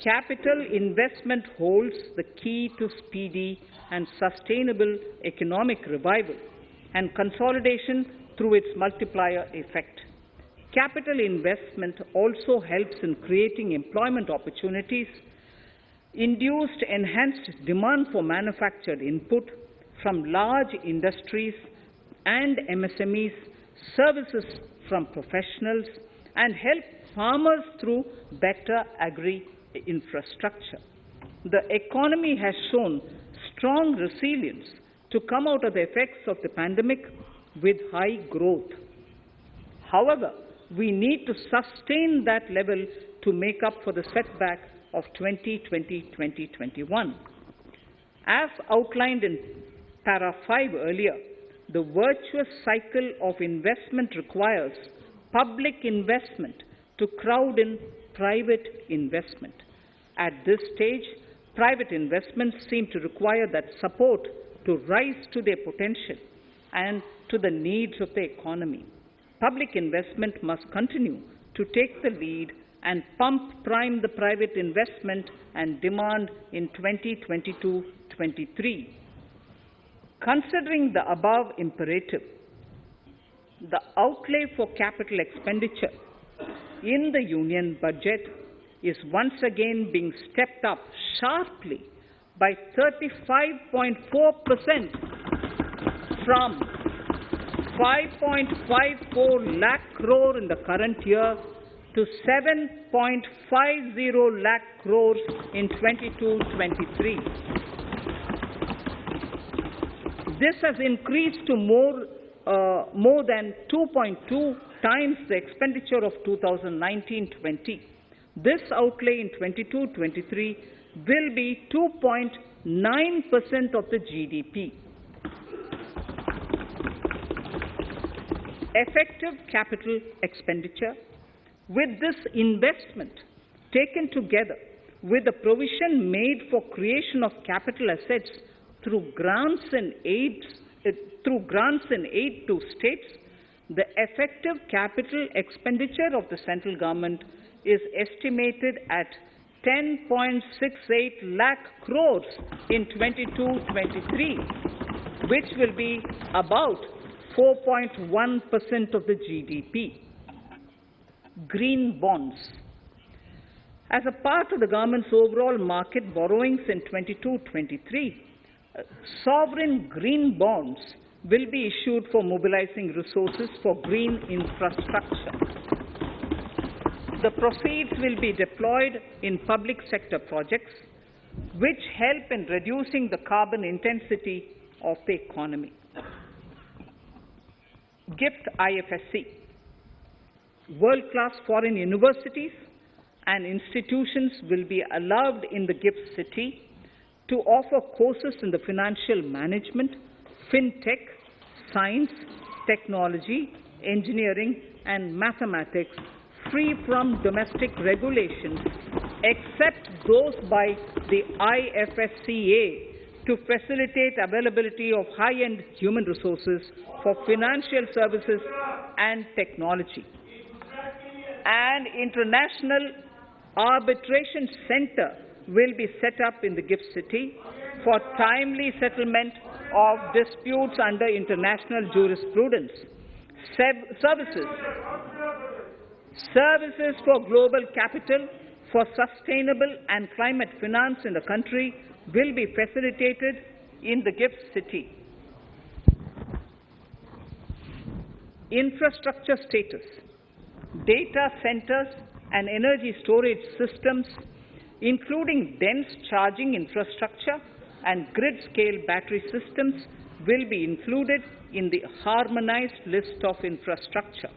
Capital investment holds the key to speedy and sustainable economic revival and consolidation through its multiplier effect. Capital investment also helps in creating employment opportunities, induced enhanced demand for manufactured input from large industries and MSMEs, services from professionals, and help farmers through better agri-infrastructure. The economy has shown strong resilience to come out of the effects of the pandemic with high growth. However, we need to sustain that level to make up for the setback of 2020-2021. As outlined in para 5 earlier, the virtuous cycle of investment requires public investment to crowd in private investment. At this stage, private investments seem to require that support to rise to their potential and to the needs of the economy. Public investment must continue to take the lead and prime the private investment and demand in 2022-23. Considering the above imperative, the outlay for capital expenditure in the Union budget is once again being stepped up sharply by 35.4% from 5.54 lakh crore in the current year to 7.50 lakh crores in 22-23. This has increased to more than 2.2 times the expenditure of 2019-20. This outlay in 22-23 will be 2.9% of the GDP. effective capital expenditure. With this investment taken together with the provision made for creation of capital assets through grants and aid to states, the effective capital expenditure of the central government is estimated at 10.68 lakh crores in 22-23, which will be about 4.1% of the GDP. Green bonds. As a part of the government's overall market borrowings in 22-23, sovereign green bonds will be issued for mobilizing resources for green infrastructure. The proceeds will be deployed in public sector projects which help in reducing the carbon intensity of the economy. GIFT IFSC. World-class foreign universities and institutions will be allowed in the GIFT city to offer courses in the financial management, fintech, science, technology, engineering, and mathematics free from domestic regulations, except those by the IFSCA to facilitate availability of high-end human resources for financial services and technology. An international arbitration center will be set up in the GIFT city for timely settlement of disputes under international jurisprudence. Services for global capital for sustainable and climate finance in the country will be facilitated in the GIFT city. Infrastructure status. Data centers and energy storage systems, including dense charging infrastructure and grid-scale battery systems, will be included in the harmonized list of infrastructure.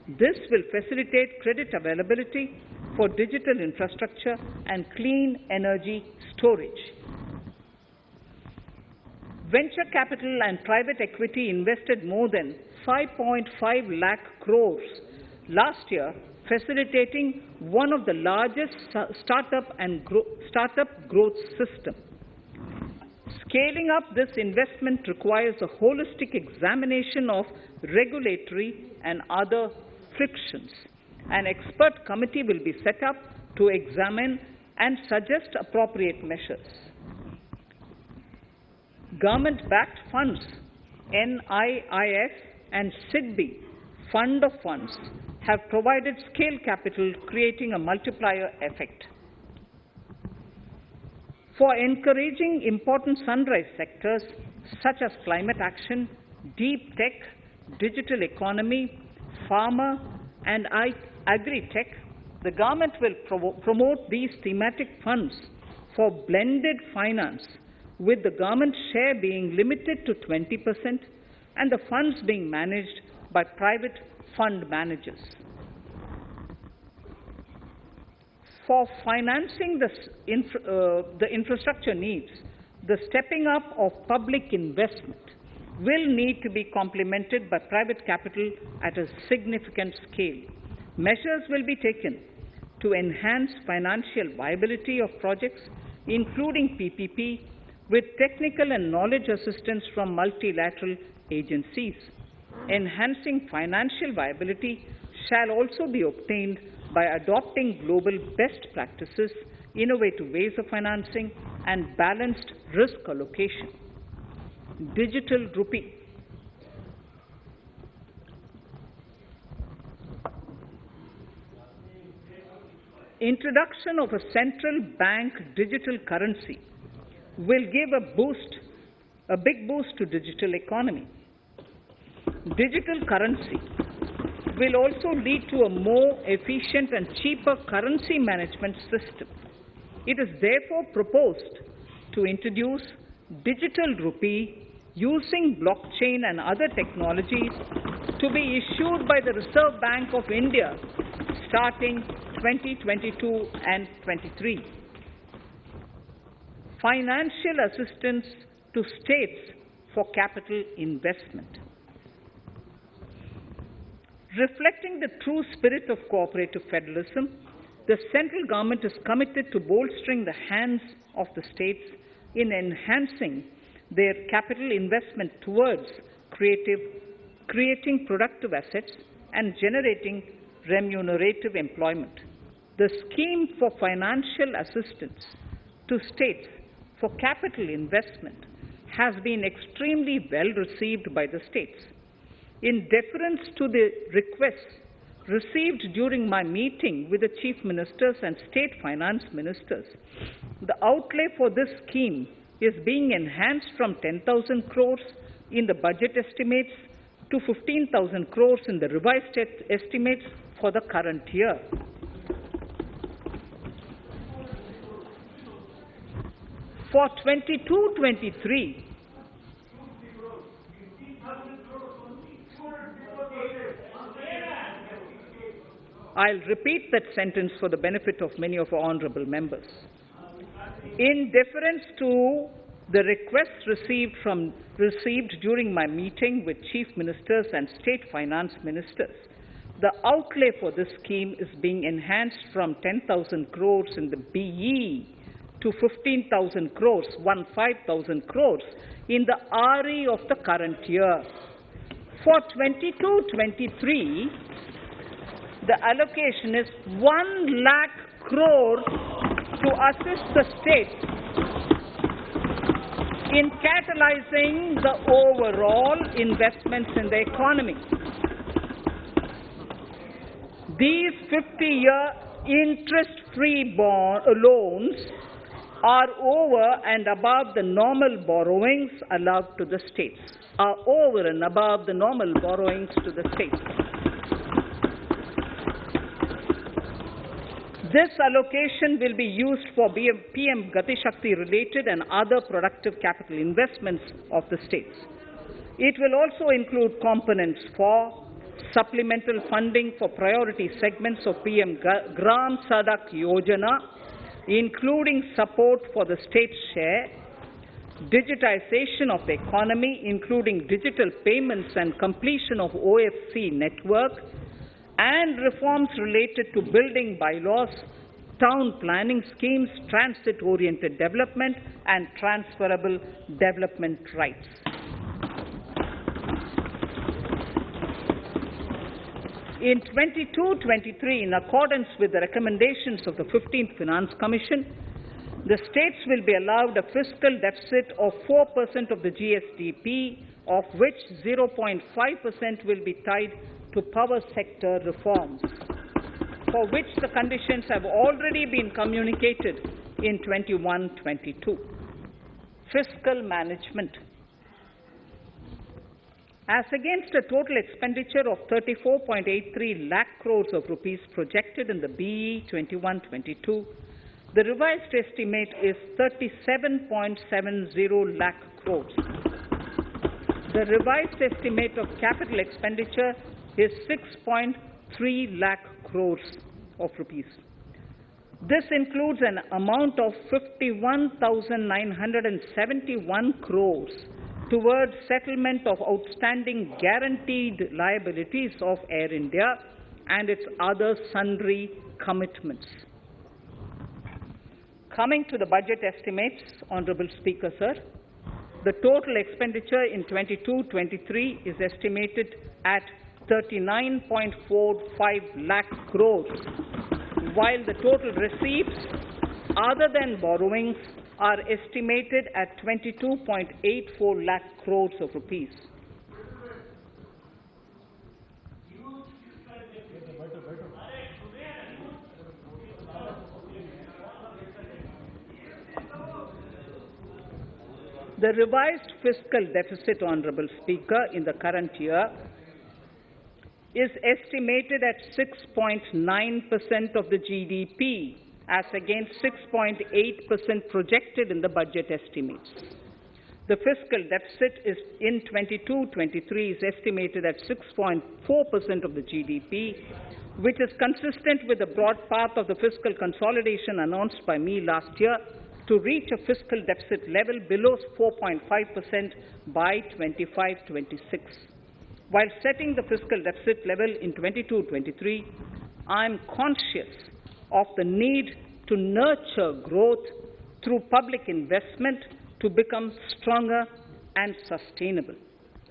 This will facilitate credit availability for digital infrastructure and clean energy storage. Venture capital and private equity invested more than 5.5 lakh crores last year, facilitating one of the largest startup growth systems. Scaling up this investment requires a holistic examination of regulatory and other frictions. An expert committee will be set up to examine and suggest appropriate measures. Government-backed funds, NIIF and SIDBI, Fund of Funds, have provided scale capital, creating a multiplier effect. For encouraging important sunrise sectors such as climate action, deep tech, digital economy, pharma, and agri-tech, the government will promote these thematic funds for blended finance, with the government share being limited to 20% and the funds being managed by private fund managers. For financing the infrastructure needs, the stepping up of public investment will need to be complemented by private capital at a significant scale. Measures will be taken to enhance financial viability of projects, including PPP, with technical and knowledge assistance from multilateral agencies. Enhancing financial viability shall also be obtained by adopting global best practices, innovative ways of financing, and balanced risk allocation. Digital rupee. Introduction of a central bank digital currency will give a big boost to digital economy. Digital currency will also lead to a more efficient and cheaper currency management system. It is therefore proposed to introduce digital rupee using blockchain and other technologies to be issued by the Reserve Bank of India starting 2022 and 23. Financial assistance to states for capital investment. Reflecting the true spirit of cooperative federalism, the central government is committed to bolstering the hands of the states in enhancing their capital investment towards creating productive assets and generating remunerative employment. The scheme for financial assistance to states for capital investment has been extremely well received by the states. In deference to the requests received during my meeting with the chief ministers and state finance ministers, the outlay for this scheme is being enhanced from 10,000 crores in the budget estimates to 15,000 crores in the revised estimates for the current year. For 22-23, I'll repeat that sentence for the benefit of many of our honourable members. In deference to the requests received during my meeting with chief ministers and state finance ministers, the outlay for this scheme is being enhanced from 10,000 crores in the BE to 15,000 crores, 15,000 crores in the RE of the current year. For 22-23, the allocation is 1 lakh crores to assist the states in catalyzing the overall investments in the economy. These 50-year interest-free loans are over and above the normal borrowings allowed to the states, This allocation will be used for PM Gati Shakti related and other productive capital investments of the states. It will also include components for supplemental funding for priority segments of PM Gram Sadak Yojana, including support for the state's share, digitization of the economy, including digital payments and completion of OFC network, and reforms related to building bylaws, town planning schemes, transit-oriented development, and transferable development rights. In 22-23, in accordance with the recommendations of the 15th Finance Commission, the states will be allowed a fiscal deficit of 4% of the GSDP, of which 0.5% will be tied to power sector reforms, for which the conditions have already been communicated in 21-22. Fiscal management. As against a total expenditure of 34.83 lakh crores of rupees projected in the BE 21-22, the revised estimate is 37.70 lakh crores. The revised estimate of capital expenditure is 6.3 lakh crores of rupees. This includes an amount of 51,971 crores towards settlement of outstanding guaranteed liabilities of Air India and its other sundry commitments. Coming to the budget estimates, Honourable Speaker, sir, the total expenditure in 22-23 is estimated at 39.45 lakh crores, while the total receipts other than borrowings are estimated at 22.84 lakh crores of rupees. The revised fiscal deficit, Honourable Speaker, in the current year is estimated at 6.9% of the GDP, as against 6.8% projected in the budget estimates. The fiscal deficit is in 22-23 is estimated at 6.4% of the GDP, which is consistent with the broad path of the fiscal consolidation announced by me last year to reach a fiscal deficit level below 4.5% by 25-26. while setting the fiscal deficit level in 22-23, I am conscious of the need to nurture growth through public investment to become stronger and sustainable.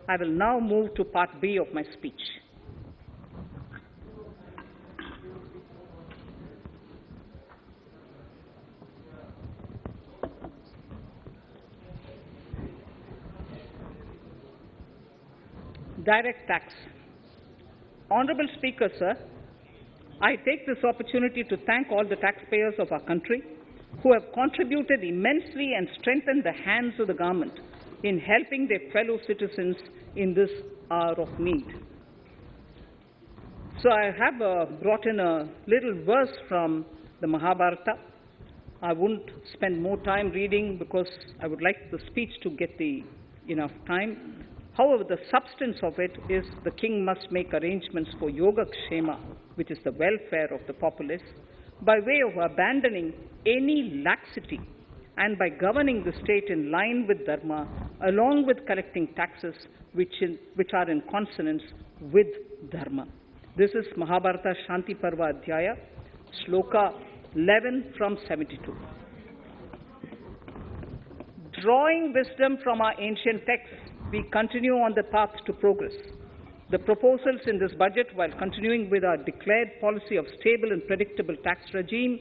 I will now move to part B of my speech. Direct tax. Honorable Speaker, sir, I take this opportunity to thank all the taxpayers of our country who have contributed immensely and strengthened the hands of the government in helping their fellow citizens in this hour of need. So I have brought in a little verse from the Mahabharata. I won't spend more time reading because I would like the speech to get enough time. However, the substance of it is the king must make arrangements for yoga kshema, which is the welfare of the populace, by way of abandoning any laxity and by governing the state in line with dharma, along with collecting taxes which are in consonance with dharma. This is Mahabharata Shanti Parva Adhyaya, Shloka 11 from 72. Drawing wisdom from our ancient texts, we continue on the path to progress. The proposals in this budget, while continuing with our declared policy of stable and predictable tax regime,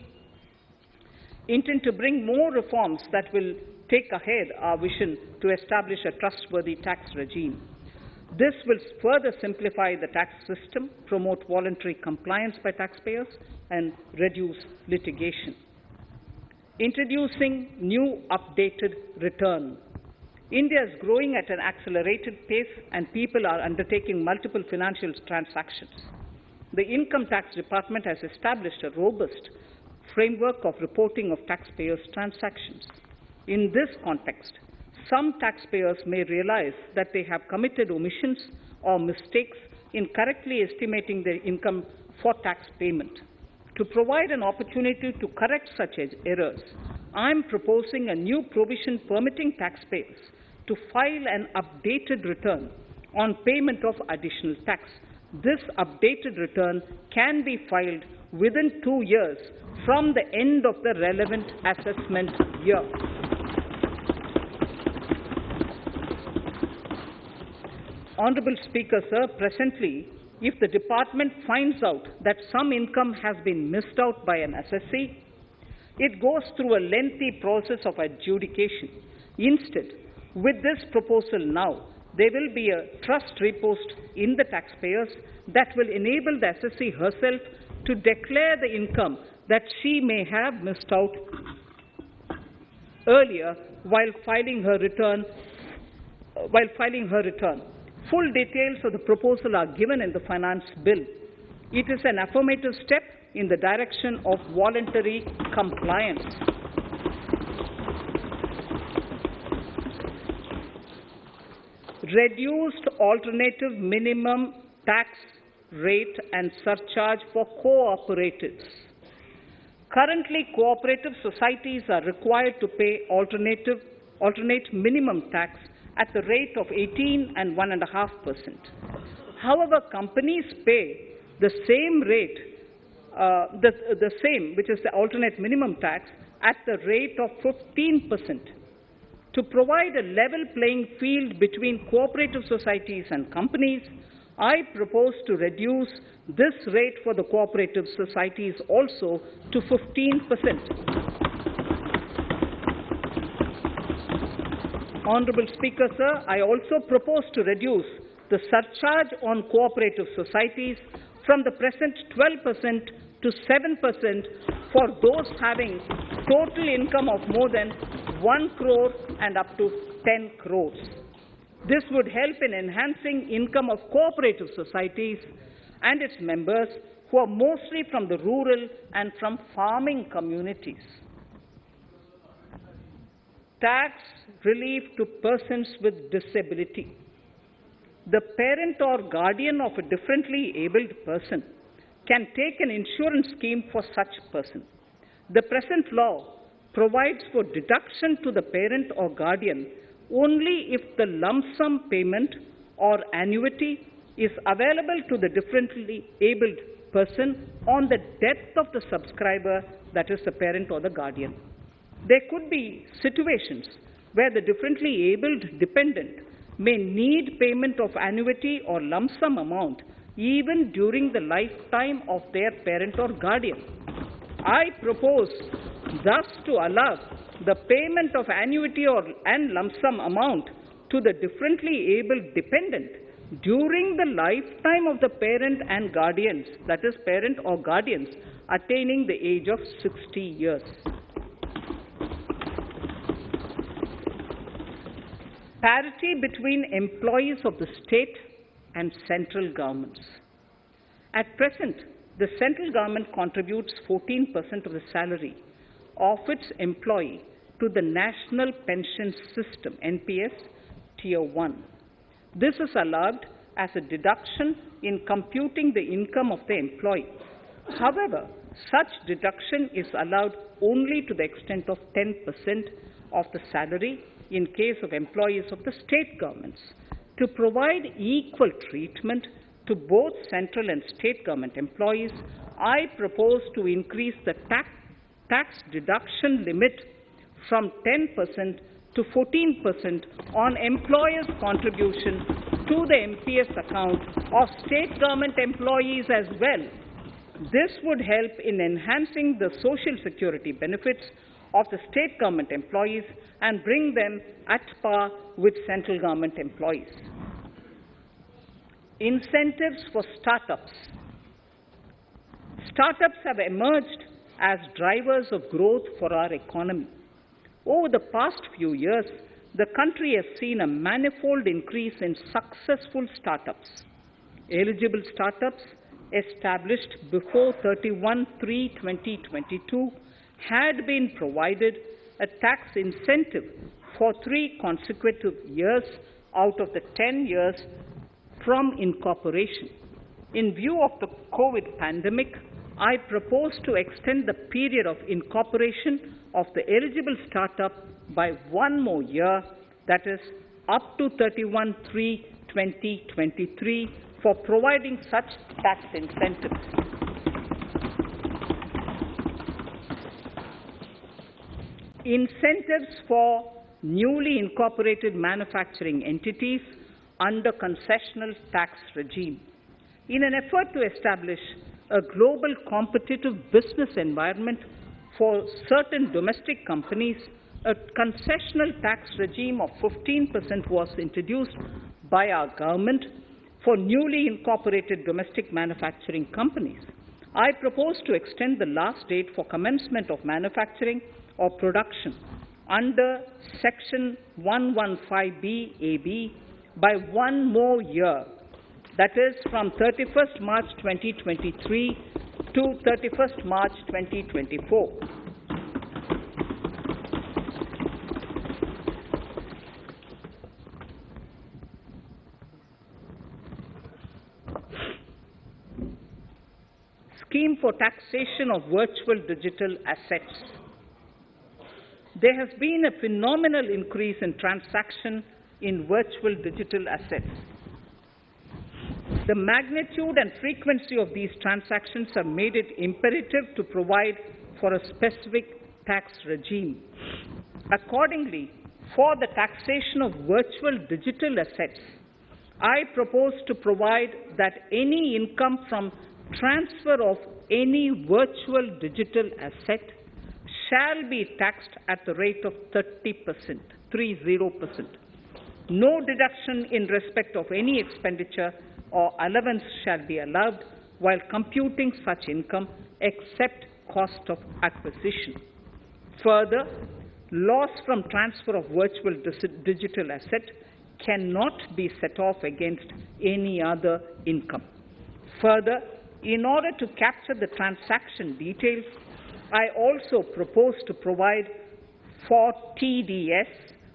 intend to bring more reforms that will take ahead our vision to establish a trustworthy tax regime. This will further simplify the tax system, promote voluntary compliance by taxpayers, and reduce litigation. Introducing new updated return. India is growing at an accelerated pace and people are undertaking multiple financial transactions. The Income Tax Department has established a robust framework of reporting of taxpayers' transactions. In this context, some taxpayers may realize that they have committed omissions or mistakes in correctly estimating their income for tax payment. To provide an opportunity to correct such errors, I am proposing a new provision permitting taxpayers to file an updated return on payment of additional tax. This updated return can be filed within 2 years from the end of the relevant assessment year. Honorable Speaker, sir, presently, if the department finds out that some income has been missed out by an assessee, it goes through a lengthy process of adjudication. Instead, with this proposal now, there will be a trust repost in the taxpayers that will enable the assessee herself to declare the income that she may have missed out earlier while filing her return. Full details of the proposal are given in the finance bill. It is an affirmative step in the direction of voluntary compliance. Reduced alternative minimum tax rate and surcharge for cooperatives. Currently, cooperative societies are required to pay alternate minimum tax at the rate of 18 and 1.5%. However, companies pay the same rate, the same, which is the alternate minimum tax, at the rate of 15%. To provide a level playing field between cooperative societies and companies, I propose to reduce this rate for the cooperative societies also to 15%. Honorable Speaker, sir, I also propose to reduce the surcharge on cooperative societies from the present 12% to 7% for those having total income of more than 1 crore and up to 10 crores. This would help in enhancing income of cooperative societies and its members who are mostly from the rural and from farming communities. Tax relief to persons with disability. The parent or guardian of a differently abled person can take an insurance scheme for such person. The present law provides for deduction to the parent or guardian only if the lump sum payment or annuity is available to the differently abled person on the death of the subscriber, that is the parent or the guardian. There could be situations where the differently abled dependent may need payment of annuity or lump sum amount even during the lifetime of their parent or guardian. I propose thus to allow the payment of annuity and lump sum amount to the differently abled dependent during the lifetime of the parent and guardians, that is parent or guardians, attaining the age of 60 years. Parity between employees of the state and central governments. At present, the central government contributes 14% of the salary of its employee to the National Pension System, NPS, Tier 1. This is allowed as a deduction in computing the income of the employee. However, such deduction is allowed only to the extent of 10% of the salary in case of employees of the state governments. To provide equal treatment to both central and state government employees, I propose to increase the tax deduction limit from 10% to 14% on employers' contribution to the MPS account of state government employees as well. This would help in enhancing the social security benefits of the state government employees and bring them at par with central government employees. Incentives for startups. Startups have emerged as drivers of growth for our economy. Over the past few years, the country has seen a manifold increase in successful startups. Eligible startups established before 31/3/2022 had been provided a tax incentive for 3 consecutive years out of the 10 years from incorporation. In view of the COVID pandemic, I propose to extend the period of incorporation of the eligible startup by 1 more year, that is, up to 31/3/2023, for providing such tax incentives. Incentives for newly incorporated manufacturing entities under concessional tax regime. In an effort to establish a global competitive business environment for certain domestic companies, a concessional tax regime of 15% was introduced by our government for newly incorporated domestic manufacturing companies. I propose to extend the last date for commencement of manufacturing or production under Section 115B AB by 1 more year, that is from 31st March 2023 to 31st March 2024. Scheme for taxation of virtual digital assets. There has been a phenomenal increase in transaction in virtual digital assets. The magnitude and frequency of these transactions have made it imperative to provide for a specific tax regime. Accordingly, for the taxation of virtual digital assets, I propose to provide that any income from transfer of any virtual digital asset shall be taxed at the rate of 30%, 30%. No deduction in respect of any expenditure or allowance shall be allowed while computing such income except cost of acquisition. Further, loss from transfer of virtual digital asset cannot be set off against any other income. Further, in order to capture the transaction details, I also propose to provide for TDS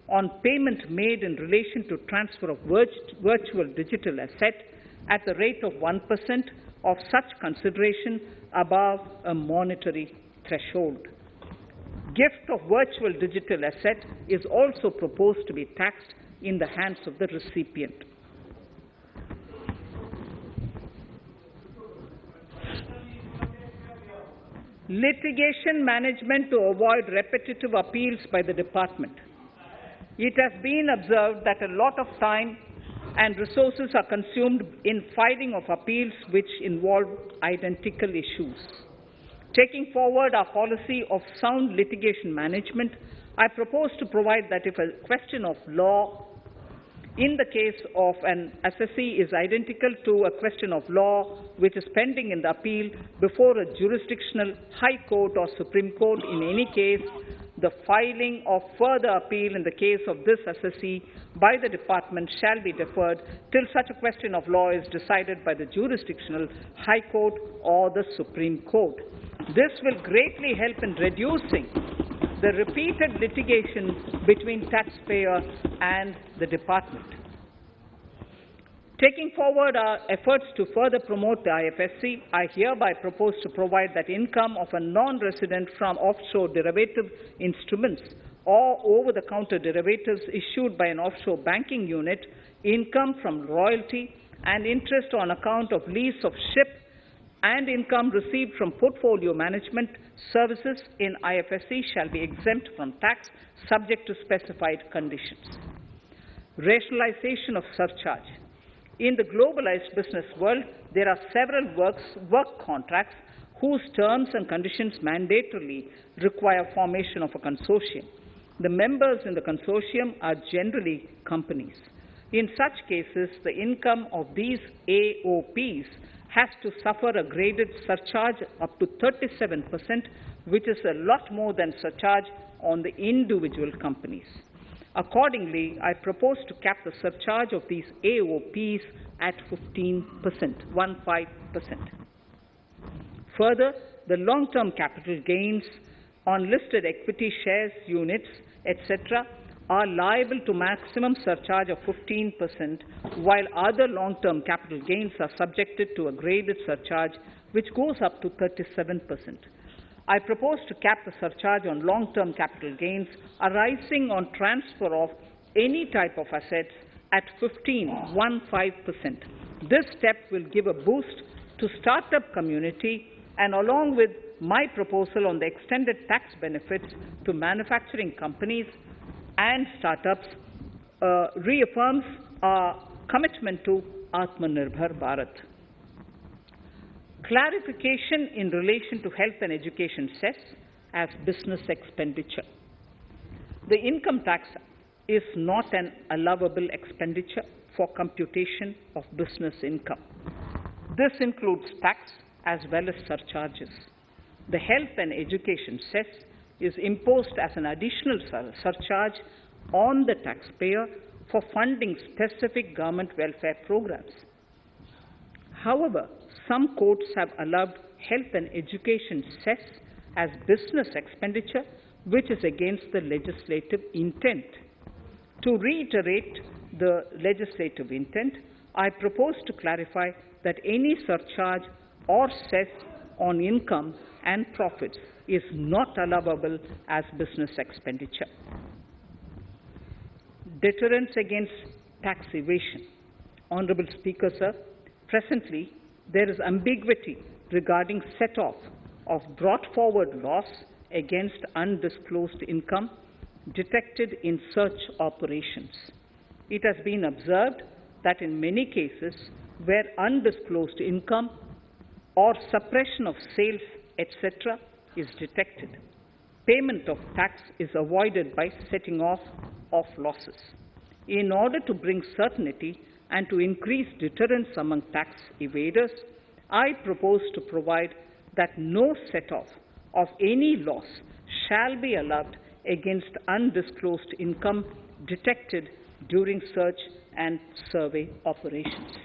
on payment made in relation to transfer of virtual digital asset at the rate of 1% of such consideration above a monetary threshold. Gift of virtual digital asset is also proposed to be taxed in the hands of the recipient. Litigation management to avoid repetitive appeals by the department. It has been observed that a lot of time and resources are consumed in filing of appeals which involve identical issues. Taking forward our policy of sound litigation management, I propose to provide that if a question of law in the case of an assessee is identical to a question of law which is pending in the appeal before a jurisdictional High Court or Supreme Court, in any case, the filing of further appeal in the case of this assessee by the department shall be deferred till such a question of law is decided by the jurisdictional High Court or the Supreme Court. This will greatly help in reducing the repeated litigation between taxpayer and the department. Taking forward our efforts to further promote the IFSC, I hereby propose to provide that income of a non-resident from offshore derivative instruments or over-the-counter derivatives issued by an offshore banking unit, income from royalty and interest on account of lease of ship, and income received from portfolio management services in IFSC shall be exempt from tax subject to specified conditions. Rationalization of surcharge. In the globalized business world, there are several work contracts whose terms and conditions mandatorily require formation of a consortium. The members in the consortium are generally companies. In such cases, the income of these AOPs has to suffer a graded surcharge up to 37%, which is a lot more than surcharge on the individual companies. Accordingly, I propose to cap the surcharge of these AOPs at 15%, 15%. Further, the long-term capital gains on listed equity shares, units, etc., are liable to maximum surcharge of 15%, while other long-term capital gains are subjected to a graded surcharge which goes up to 37%. I propose to cap the surcharge on long-term capital gains arising on transfer of any type of assets at 15%. This step will give a boost to startup community, and along with my proposal on the extended tax benefits to manufacturing companies and startups, reaffirms our commitment to Atmanirbhar Bharat. Clarification in relation to health and education cess as business expenditure. The income tax is not an allowable expenditure for computation of business income. This includes tax as well as surcharges. The health and education cess is imposed as an additional surcharge on the taxpayer for funding specific government welfare programs. However, some courts have allowed health and education cess as business expenditure, which is against the legislative intent. To reiterate the legislative intent, I propose to clarify that any surcharge or cess on income and profits is not allowable as business expenditure. Deterrence against tax evasion. Honourable Speaker, sir, presently there is ambiguity regarding set-off of brought forward loss against undisclosed income detected in search operations. It has been observed that in many cases where undisclosed income or suppression of sales, etc., is detected, payment of tax is avoided by setting off of losses. In order to bring certainty and to increase deterrence among tax evaders, I propose to provide that no set-off of any loss shall be allowed against undisclosed income detected during search and survey operations.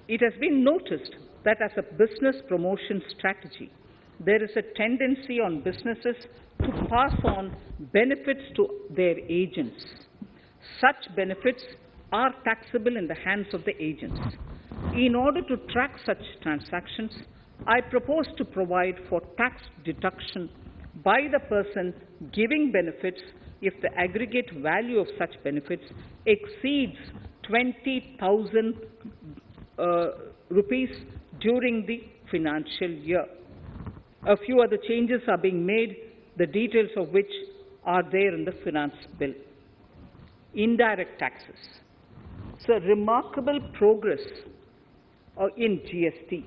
It has been noticed that as a business promotion strategy, there is a tendency on businesses to pass on benefits to their agents. Such benefits are taxable in the hands of the agents. In order to track such transactions, I propose to provide for tax deduction by the person giving benefits if the aggregate value of such benefits exceeds 20,000 rupees during the financial year. A few other changes are being made, the details of which are there in the finance bill. Indirect taxes. So remarkable progress in GST.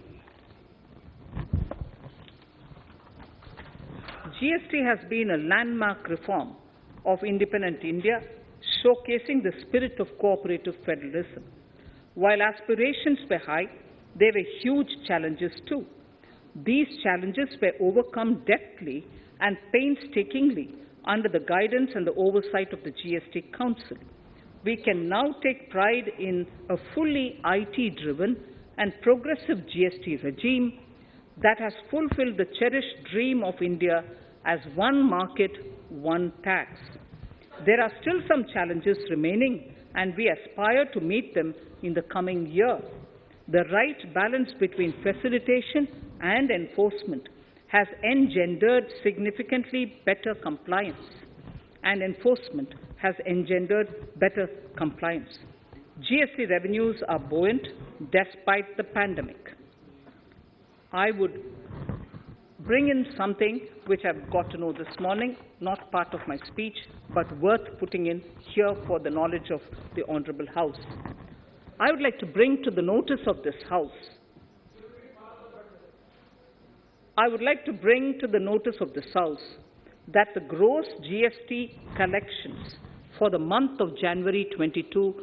GST has been a landmark reform of independent India, showcasing the spirit of cooperative federalism. While aspirations were high, there were huge challenges too. These challenges were overcome deftly and painstakingly under the guidance and the oversight of the GST Council. We can now take pride in a fully IT-driven and progressive GST regime that has fulfilled the cherished dream of India as one market, one tax. There are still some challenges remaining, and we aspire to meet them in the coming year. The right balance between facilitation and enforcement has engendered significantly better compliance, and enforcement has engendered better compliance. GST revenues are buoyant despite the pandemic. I would bring in something which I've got to know this morning, not part of my speech, but worth putting in here for the knowledge of the Honourable House. I would like to bring to the notice of this House that the gross GST collections for the month of January 22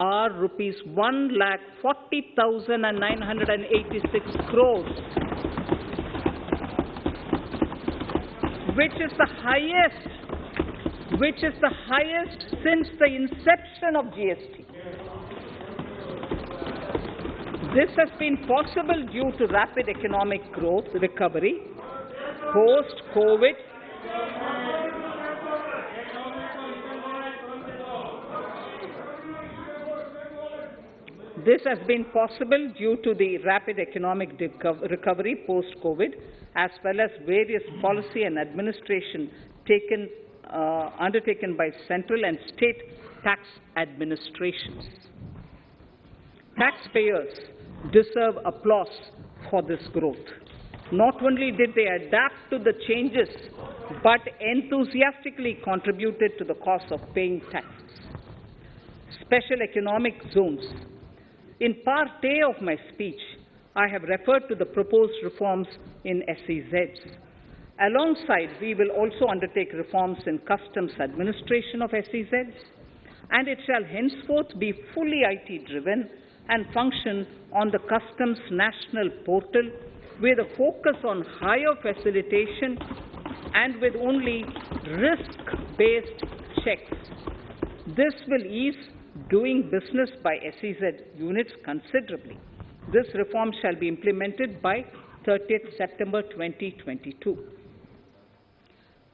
are rupees 1,40,986 crores, which is the highest since the inception of GST. This has been possible due to rapid economic growth, recovery, post-COVID, This has been possible due to the rapid economic recovery post-COVID, as well as various policy and administration undertaken by central and state tax administrations. Taxpayers deserve applause for this growth. Not only did they adapt to the changes, but enthusiastically contributed to the cost of paying taxes. Special economic zones. In part A of my speech, I have referred to the proposed reforms in SEZs. Alongside, we will also undertake reforms in customs administration of SEZs, and it shall henceforth be fully IT-driven and function on the customs national portal with a focus on higher facilitation and with only risk-based checks. This will ease doing business by SEZ units considerably. This reform shall be implemented by 30th September 2022.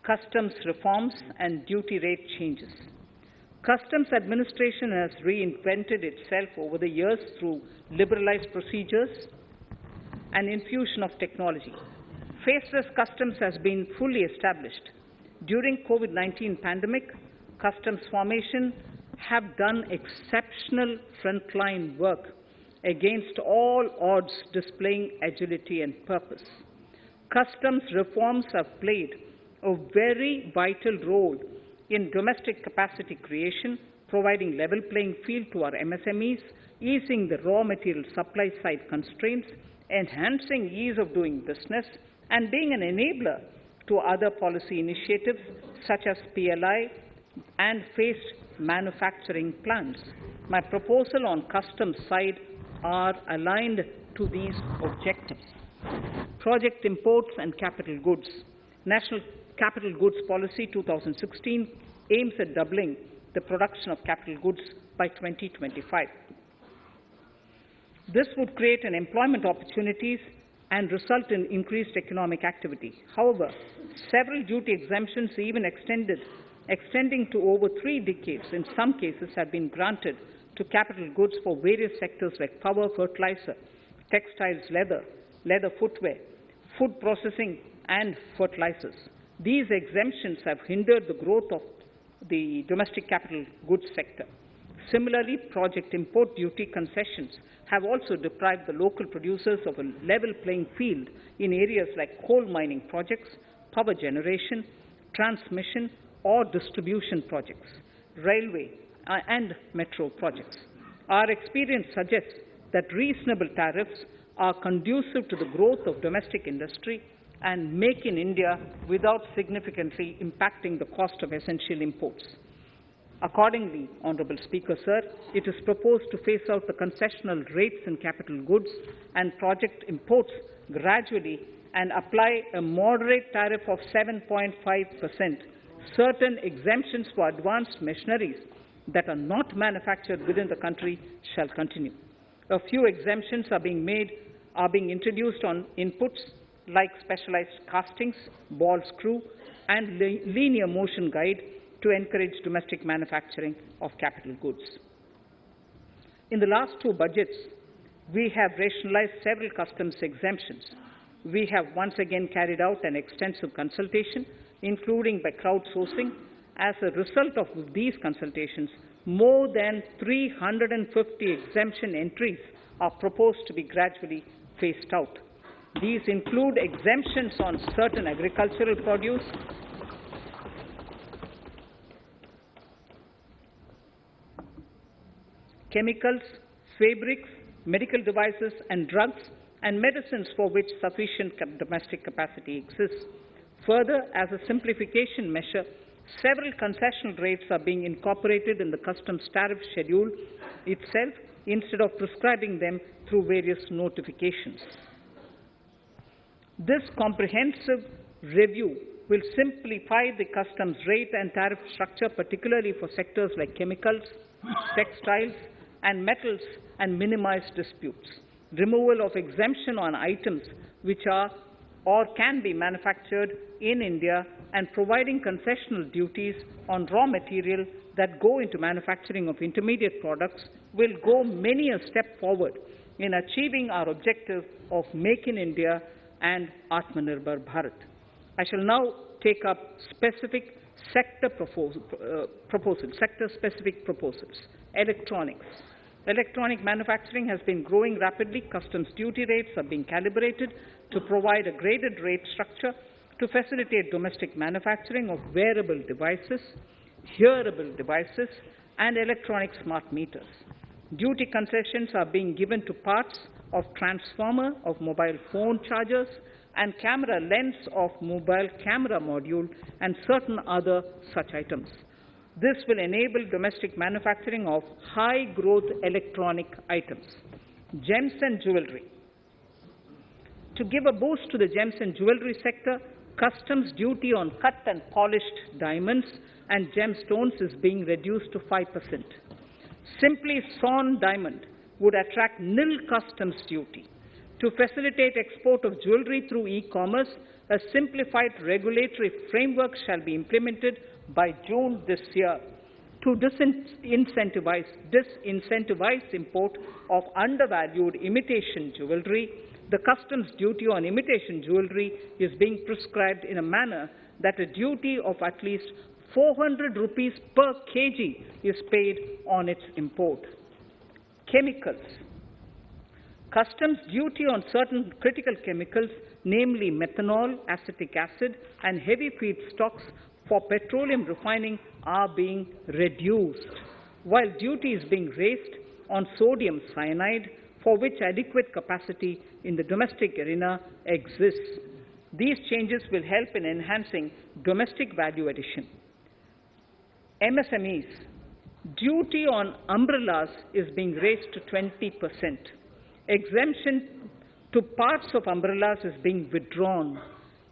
Customs reforms and duty rate changes. Customs administration has reinvented itself over the years through liberalized procedures and infusion of technology. Faceless customs has been fully established. During COVID-19 pandemic, customs formation have done exceptional frontline work against all odds, displaying agility and purpose. Customs reforms have played a very vital role in domestic capacity creation, providing level playing field to our MSMEs, easing the raw material supply side constraints, enhancing ease of doing business, and being an enabler to other policy initiatives such as PLI and phased manufacturing plans. My proposal on customs side are aligned to these objectives. Project imports and capital goods. National Capital Goods Policy 2016 aims at doubling the production of capital goods by 2025. This would create an employment opportunities and result in increased economic activity. However, several duty exemptions, even extending to over 3 decades, in some cases have been granted to capital goods for various sectors like power, fertilizer, textiles, leather footwear, food processing, and fertilizers. These exemptions have hindered the growth of the domestic capital goods sector. Similarly, project import duty concessions have also deprived the local producers of a level playing field in areas like coal mining projects, power generation, transmission or distribution projects, railway and metro projects. Our experience suggests that reasonable tariffs are conducive to the growth of domestic industry and make in India without significantly impacting the cost of essential imports. Accordingly, Honourable Speaker, Sir, it is proposed to phase out the concessional rates in capital goods and project imports gradually and apply a moderate tariff of 7.5%. Certain exemptions for advanced machineries that are not manufactured within the country shall continue. A few exemptions are being introduced on inputs like specialized castings, ball screw, and linear motion guide to encourage domestic manufacturing of capital goods. In the last two budgets, we have rationalized several customs exemptions. We have once again carried out an extensive consultation, including by crowdsourcing. As a result of these consultations, more than 350 exemption entries are proposed to be gradually phased out. These include exemptions on certain agricultural produce, chemicals, fabrics, medical devices and drugs, and medicines for which sufficient domestic capacity exists. Further, as a simplification measure, several concessional rates are being incorporated in the customs tariff schedule itself instead of prescribing them through various notifications. This comprehensive review will simplify the customs rate and tariff structure, particularly for sectors like chemicals, textiles, and metals, and minimize disputes. Removal of exemption on items which are or can be manufactured in India and providing concessional duties on raw material that go into manufacturing of intermediate products will go many a step forward in achieving our objective of Make in India and Atmanirbhar Bharat. I shall now take up specific sector-specific proposals. Electronics. Electronic manufacturing has been growing rapidly. Customs duty rates are being calibrated to provide a graded rate structure to facilitate domestic manufacturing of wearable devices, hearable devices, and electronic smart meters. Duty concessions are being given to parts of transformer of mobile phone chargers and camera lens of mobile camera module and certain other such items. This will enable domestic manufacturing of high-growth electronic items. Gems and jewelry. To give a boost to the gems and jewelry sector, customs duty on cut and polished diamonds and gemstones is being reduced to 5%. Simply sawn diamond would attract nil customs duty. To facilitate export of jewelry through e-commerce, a simplified regulatory framework shall be implemented by June this year. To disincentivize import of undervalued imitation jewelry, the customs duty on imitation jewelry is being prescribed in a manner that a duty of at least 400 rupees per kg is paid on its import. Chemicals. Customs duty on certain critical chemicals, namely methanol, acetic acid, and heavy feedstocks for petroleum refining are being reduced, while duty is being raised on sodium cyanide, for which adequate capacity in the domestic arena exists. These changes will help in enhancing domestic value addition. MSMEs. Duty on umbrellas is being raised to 20%. Exemption to parts of umbrellas is being withdrawn.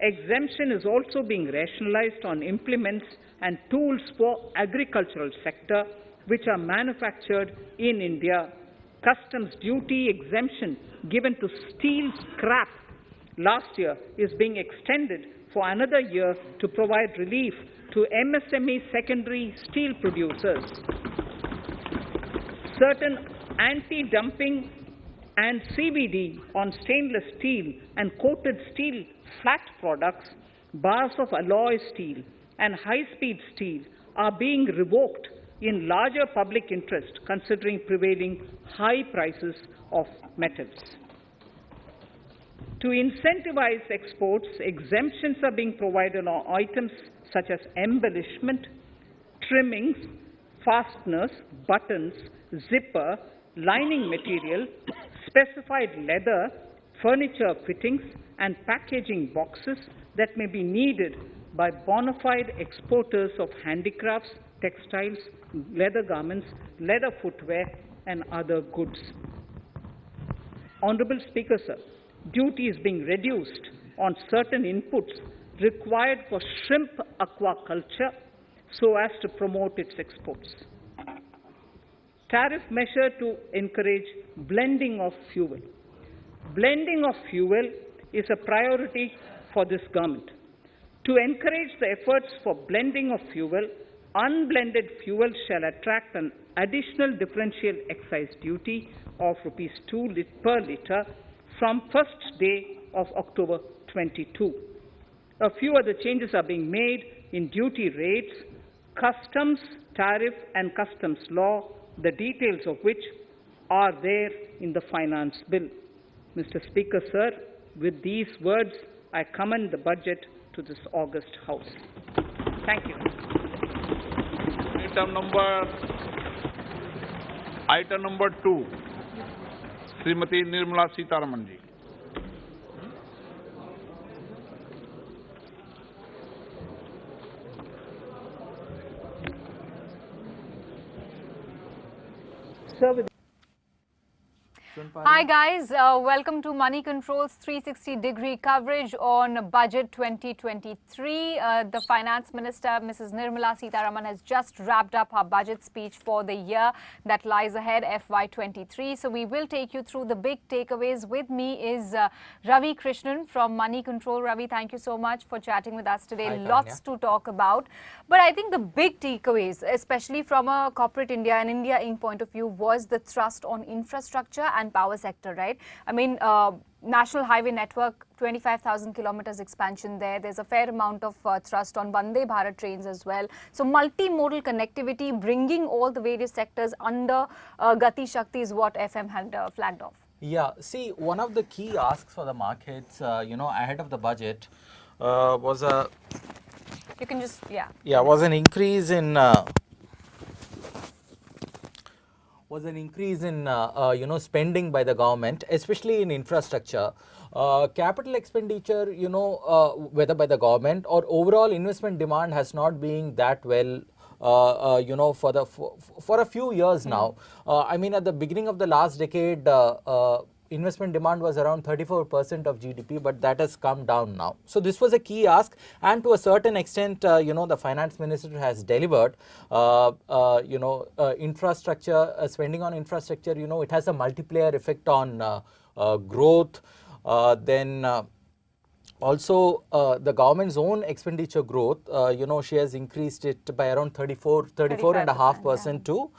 Exemption is also being rationalized on implements and tools for agricultural sector which are manufactured in India. Customs duty exemption given to steel scrap last year is being extended for another year to provide relief to MSME secondary steel producers. Certain anti-dumping and CVD on stainless steel and coated steel flat products, bars of alloy steel and high-speed steel are being revoked in larger public interest considering prevailing high prices of metals. To incentivize exports, exemptions are being provided on items such as embellishment, trimmings, fasteners, buttons, zipper, lining material, specified leather, furniture fittings, and packaging boxes that may be needed by bona fide exporters of handicrafts, textiles, leather garments, leather footwear, and other goods. Honorable Speaker, sir, duty is being reduced on certain inputs required for shrimp aquaculture so as to promote its exports. Tariff measure to encourage blending of fuel. Blending of fuel is a priority for this government. To encourage the efforts for blending of fuel, unblended fuel shall attract an additional differential excise duty of rupees 2 per litre from first day of October 22. A few other changes are being made in duty rates, customs, tariff and customs law, the details of which are there in the finance bill. Mr. Speaker, sir, with these words, I commend the budget to this august House. Thank you. Item number 2, Srimati Nirmala Sitharaman ji. Sir, with Hi guys, welcome to Moneycontrol's 360-degree coverage on Budget 2023. The Finance Minister, Mrs. Nirmala Sitharaman, has just wrapped up her budget speech for the year that lies ahead, FY23. So we will take you through the big takeaways. With me is Ravi Krishnan from Moneycontrol. Ravi, thank you so much for chatting with us today. Lots to talk about. But I think the big takeaways, especially from a corporate India and India Inc. point of view, was the thrust on infrastructure and power sector, right? I mean, National Highway Network, 25,000 kilometers expansion there. There's a fair amount of thrust on Vande Bharat trains as well. So multimodal connectivity, bringing all the various sectors under Gati Shakti is what FM had flagged off. Yeah, see, one of the key asks for the markets, ahead of the budget was a... You can just, was an increase in... spending by the government, especially in infrastructure. Capital expenditure, whether by the government or overall investment demand has not been that well, for a few years now. I mean, at the beginning of the last decade, investment demand was around 34% of GDP, but that has come down now. So this was a key ask, and to a certain extent, the finance minister has delivered. Infrastructure, spending on infrastructure, it has a multiplier effect on growth. Also, the government's own expenditure growth, she has increased it by around 34.5% to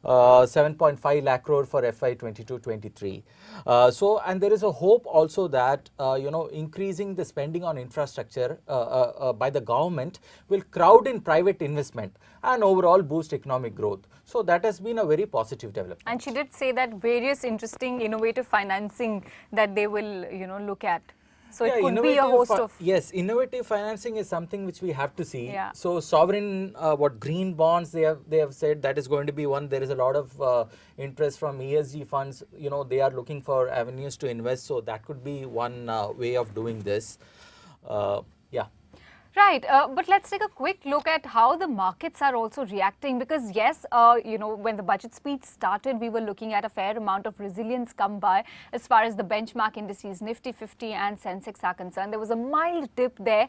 7.5 lakh crore for FY 22-23. And there is a hope also that, increasing the spending on infrastructure by the government will crowd in private investment and overall boost economic growth. So that has been a very positive development. And she did say that various interesting innovative financing that they will, look at. So it could be a host of... Yes, innovative financing is something which we have to see. Yeah. So sovereign, green bonds, they have said that is going to be one. There is a lot of interest from ESG funds. They are looking for avenues to invest. So that could be one way of doing this. Right, but let's take a quick look at how the markets are also reacting, because yes, when the budget speech started, we were looking at a fair amount of resilience come by as far as the benchmark indices Nifty 50 and Sensex are concerned. There was a mild dip there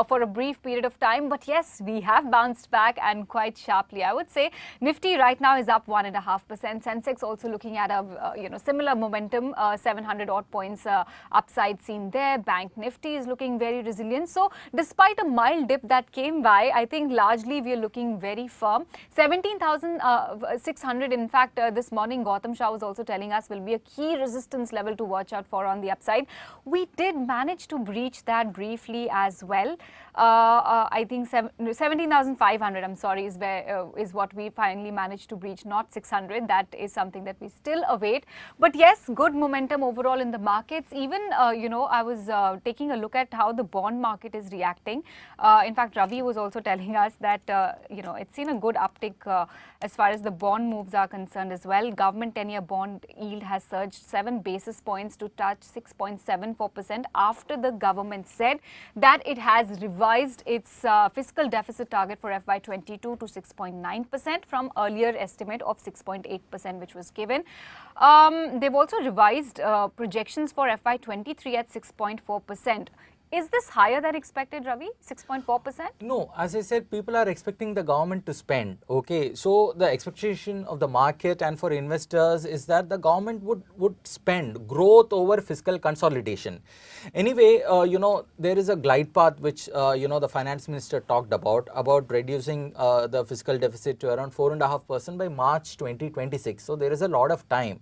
for a brief period of time, but yes, we have bounced back and quite sharply. I would say Nifty right now is up 1.5%. Sensex also looking at a similar momentum, 700 odd points upside seen there. Bank Nifty is looking very resilient. So despite a mild dip that came by, I think largely we are looking very firm. 17,600, in fact, this morning Gautam Shah was also telling us will be a key resistance level to watch out for on the upside. We did manage to breach that briefly as well. I think 17,500, I'm sorry, is what we finally managed to breach, not 600. That is something that we still await. But yes, good momentum overall in the markets. Even, I was taking a look at how the bond market is reacting. In fact, Ravi was also telling us that, it's seen a good uptick as far as the bond moves are concerned as well. Government 10-year bond yield has surged 7 basis points to touch 6.74% after the government said that it has revised its fiscal deficit target for FY22 to 6.9% from earlier estimate of 6.8% which was given. They've also revised projections for FY23 at 6.4%. Is this higher than expected, Ravi? 6.4%? No, as I said, people are expecting the government to spend. Okay, so the expectation of the market and for investors is that the government would spend, growth over fiscal consolidation. Anyway, there is a glide path which, the finance minister talked about reducing the fiscal deficit to around 4.5% by March 2026. So there is a lot of time.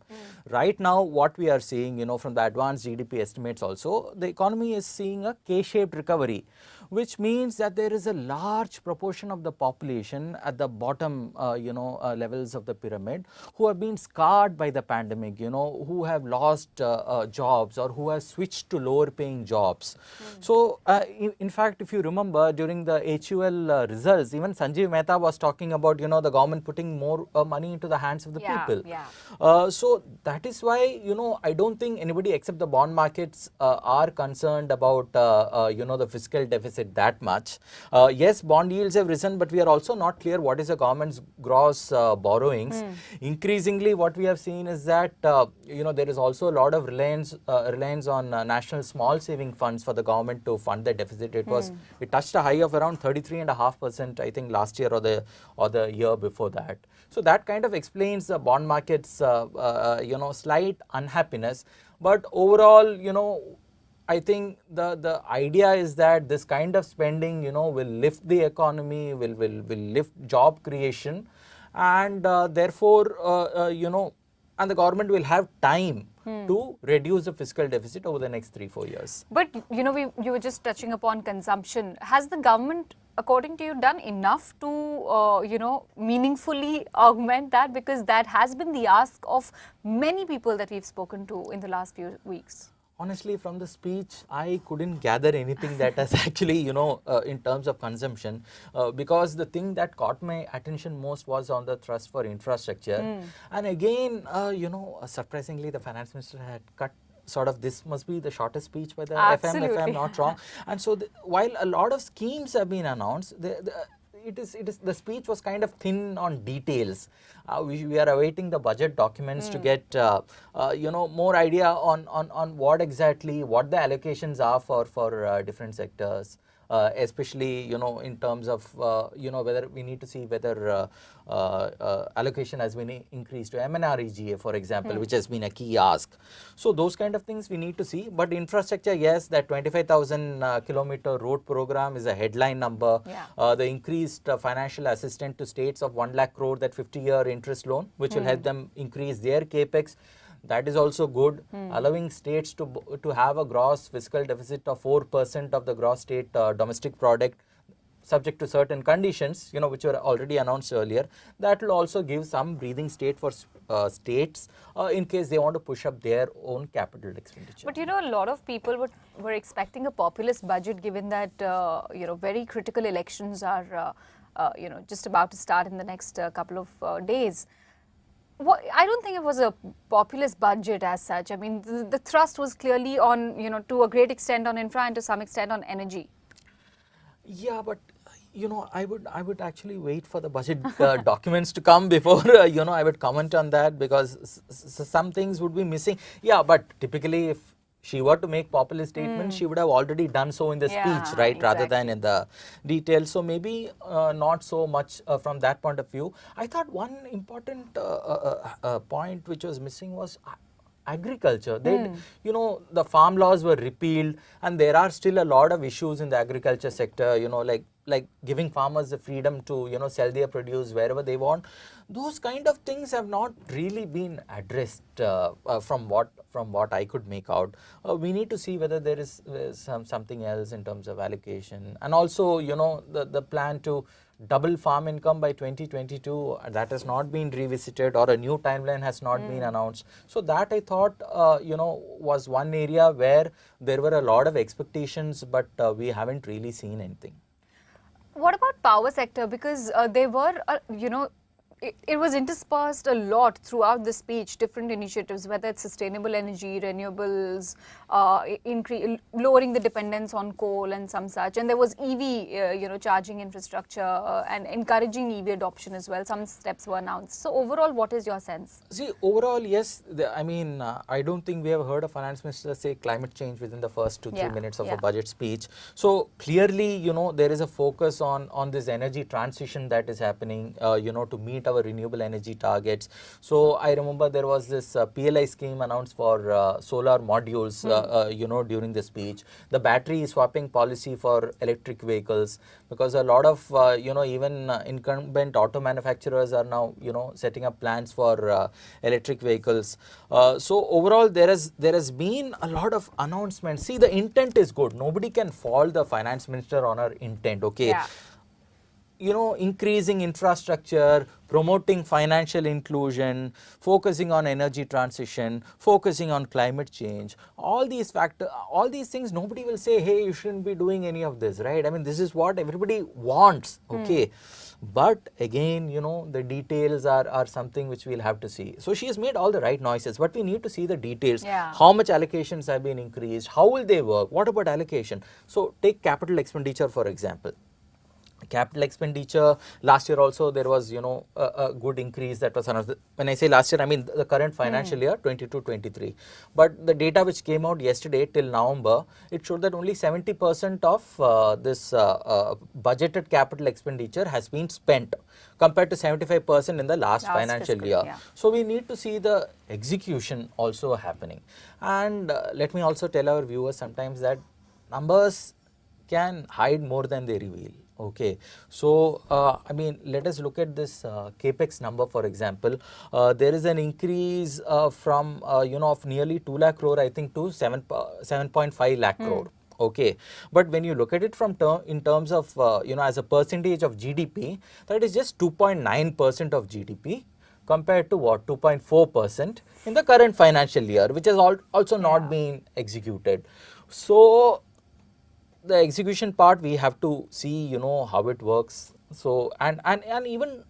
Right now, what we are seeing, from the advanced GDP estimates also, the economy is seeing a K-shaped recovery, which means that there is a large proportion of the population at the bottom, levels of the pyramid who have been scarred by the pandemic, who have lost jobs or who have switched to lower paying jobs. So, in fact, if you remember during the HUL results, even Sanjeev Mehta was talking about, the government putting more money into the hands of the people. So that is why, I don't think anybody except the bond markets are concerned about, the fiscal deficit that much. Yes, bond yields have risen, but we are also not clear what is the government's gross borrowings. Increasingly, what we have seen is that, there is also a lot of reliance on national small saving funds for the government to fund the deficit. It touched a high of around 33.5%, I think, last year or the year before that. So that kind of explains the bond market's, slight unhappiness. But overall, I think the idea is that this kind of spending, will lift the economy, will lift job creation, and therefore, and the government will have time to reduce the fiscal deficit over the next 3-4 years. But, you were just touching upon consumption. Has the government, according to you, done enough to, meaningfully augment that? Because that has been the ask of many people that we've spoken to in the last few weeks. Honestly, from the speech, I couldn't gather anything that has actually, in terms of consumption, because the thing that caught my attention most was on the thrust for infrastructure. And again, surprisingly, the finance minister had cut this must be the shortest speech by the FM, if I'm not wrong. And so, while a lot of schemes have been announced, the speech was kind of thin on details. We are awaiting the budget documents to get more idea on what the allocations are for different sectors. Especially, in terms of, whether we need to see whether allocation has been increased to MNREGA, for example, which has been a key ask. So those kind of things we need to see. But infrastructure, yes, that 25,000 kilometer road program is a headline number. The increased financial assistance to states of 1 lakh crore, that 50-year interest loan, which will help them increase their capex. That is also good, allowing states to have a gross fiscal deficit of 4% of the gross state domestic product, subject to certain conditions, which were already announced earlier. That will also give some breathing state for states in case they want to push up their own capital expenditure. But a lot of people were expecting a populist budget, given that very critical elections are just about to start in the next couple of days. I don't think it was a populist budget as such. I mean, the thrust was clearly on, to a great extent on infra and to some extent on energy. Yeah, but I would actually wait for the budget documents to come before I would comment on that, because some things would be missing. Yeah, but typically if she were to make populist statements, she would have already done so in the speech, right, rather than in the details. So maybe not so much from that point of view. I thought one important point which was missing was, agriculture. They, you know, the farm laws were repealed, and there are still a lot of issues in the agriculture sector, you know, like giving farmers the freedom to, you know, sell their produce wherever they want. Those kind of things have not really been addressed from what I could make out. We need to see whether there is something else in terms of allocation, and also, you know, the plan to double farm income by 2022, that has not been revisited, or a new timeline has not been announced. So that I thought, you know, was one area where there were a lot of expectations, but we haven't really seen anything. What about power sector? Because they were, you know, it was interspersed a lot throughout the speech, different initiatives, whether it's sustainable energy, renewables, lowering the dependence on coal and some such. And there was EV, you know, charging infrastructure and encouraging EV adoption as well. Some steps were announced. So overall, what is your sense? See, overall, yes. I mean, I don't think we have heard a finance minister say climate change within the first 2-3 minutes of a budget speech. So clearly, you know, there is a focus on this energy transition that is happening, you know, to meet our renewable energy targets. So I remember there was this PLI scheme announced for solar modules, you know, during the speech. The battery swapping policy for electric vehicles, because a lot of, you know, even incumbent auto manufacturers are now, you know, setting up plans for electric vehicles. So overall, there has been a lot of announcements. See, the intent is good. Nobody can fault the finance minister on her intent. Okay. Yeah. You know, increasing infrastructure, promoting financial inclusion, focusing on energy transition, focusing on climate change, all these factors, all these things, nobody will say, hey, you shouldn't be doing any of this, right? I mean, this is what everybody wants, okay? But again, you know, the details are something which we'll have to see. So she has made all the right noises, but we need to see the details. Yeah. How much allocations have been increased? How will they work? What about allocation? So take capital expenditure, for example. Capital expenditure, last year also there was, you know, a good increase that was another. When I say last year, I mean the current financial year, 22-23. But the data which came out yesterday till November, it showed that only 70% of this budgeted capital expenditure has been spent, compared to 75% in the last financial fiscal, year. yeah. So we need to see the execution also happening. And let me also tell our viewers sometimes that numbers can hide more than they reveal. Okay, so I mean, let us look at this capex number, for example. There is an increase from you know, of nearly 2 lakh crore, I think, to 7.5 lakh crore. Okay, but when you look at it from in terms of you know, as a percentage of GDP, that is just 2.9% of GDP, compared to what, 2.4% in the current financial year, which has also not been executed. So the execution part, we have to see, you know, how it works. So and even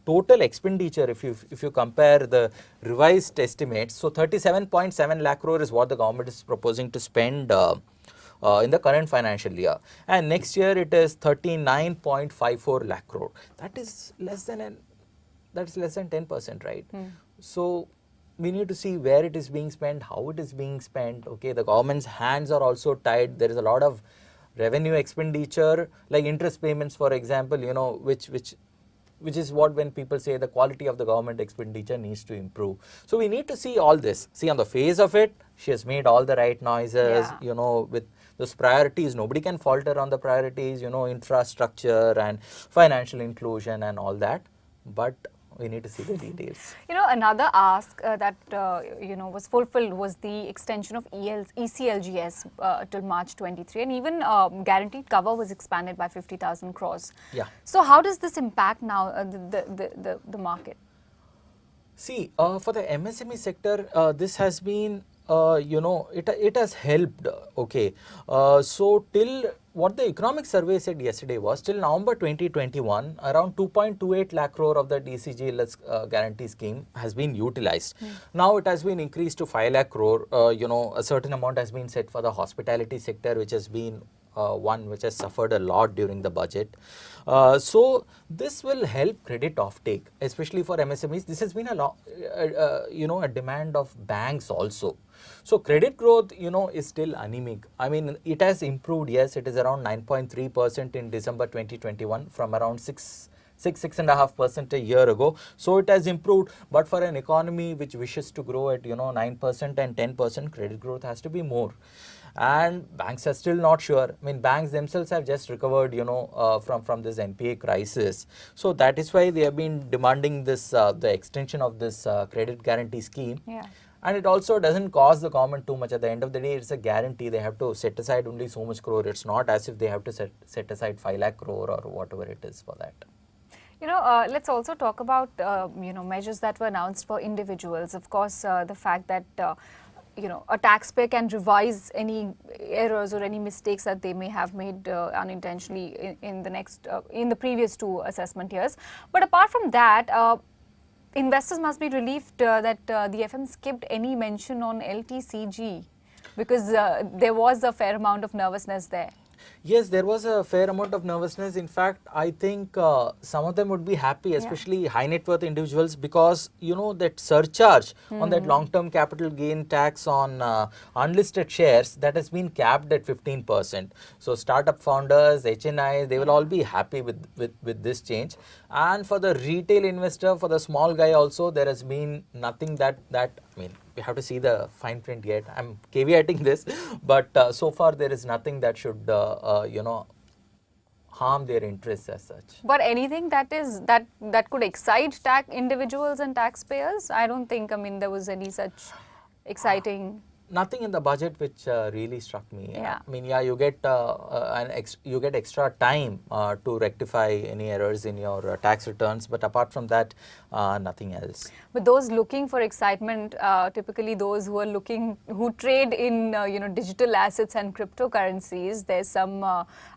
total expenditure, if you compare the revised estimates, so 37.7 lakh crore is what the government is proposing to spend in the current financial year, and next year it is 39.54 lakh crore. That is less than 10%, right? So we need to see where it is being spent, how it is being spent. Okay, the government's hands are also tied. There is a lot of revenue expenditure, like interest payments, for example, you know, which is what, when people say the quality of the government expenditure needs to improve. So we need to see all this. See, on the face of it, she has made all the right noises, you know, with those priorities. Nobody can falter on the priorities, you know, infrastructure and financial inclusion and all that. But we need to see the details. You know, another ask that, you know, was fulfilled was the extension of ECLGS till March 23, and even guaranteed cover was expanded by 50,000 crores. Yeah. So how does this impact now the market? See, for the MSME sector, this has been, you know, it has helped. Okay, so till what the economic survey said yesterday was, till November 2021, around 2.28 lakh crore of the ECLGS guarantee scheme has been utilized. Now it has been increased to 5 lakh crore. You know, a certain amount has been set for the hospitality sector, which has been one which has suffered a lot during the budget. So this will help credit offtake, especially for MSMEs. This has been a lot, you know, a demand of banks also. So credit growth, you know, is still anemic. I mean, it has improved. Yes, it is around 9.3% in December 2021 from around 6 6.5% a year ago. So it has improved. But for an economy which wishes to grow at 9% and 10%, credit growth has to be more. And banks are still not sure. I mean, banks themselves have just recovered, from this NPA crisis. So that is why they have been demanding this, the extension of this credit guarantee scheme. Yeah. And it also doesn't cost the government too much. At the end of the day, it's a guarantee. They have to set aside only so much crore. It's not as if they have to set aside 5 lakh crore or whatever it is for that. Let's also talk about, measures that were announced for individuals. Of course, the fact that, a taxpayer can revise any errors or any mistakes that they may have made unintentionally in the previous 2 assessment years. But apart from that, investors must be relieved that the FM skipped any mention on LTCG, because there was a fair amount of nervousness there. Yes, there was a fair amount of nervousness. In fact, I think some of them would be happy, especially high net worth individuals, because that surcharge on that long-term capital gain tax on unlisted shares, that has been capped at 15%. So startup founders, HNIs, they will all be happy with this change. And for the retail investor, for the small guy also, there has been nothing that we have to see the fine print yet. I'm caveating this, but so far there is nothing that should, harm their interests as such. But anything that could excite individuals and taxpayers? I don't think, there was any such exciting. Nothing in the budget which really struck me. Yeah. You get you get extra time to rectify any errors in your tax returns, but apart from that, nothing else. But those looking for excitement, typically those who trade in digital assets and cryptocurrencies, there's some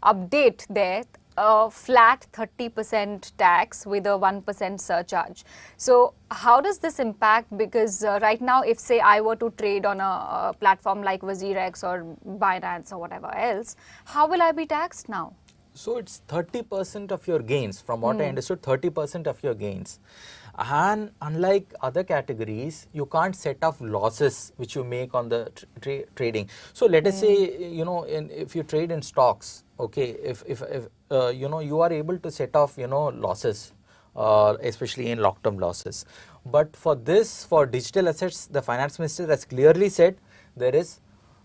update there. A flat 30% tax with a 1% surcharge. So how does this impact? Because right now, if say I were to trade on a platform like WazirX or Binance or whatever else, how will I be taxed now? So it's 30% of your gains. From what I understood, 30% of your gains. And unlike other categories, you can't set off losses which you make on the trading. So let us say, if you trade in stocks, okay, if you are able to set off, losses, especially in long-term losses. But for digital assets, the finance minister has clearly said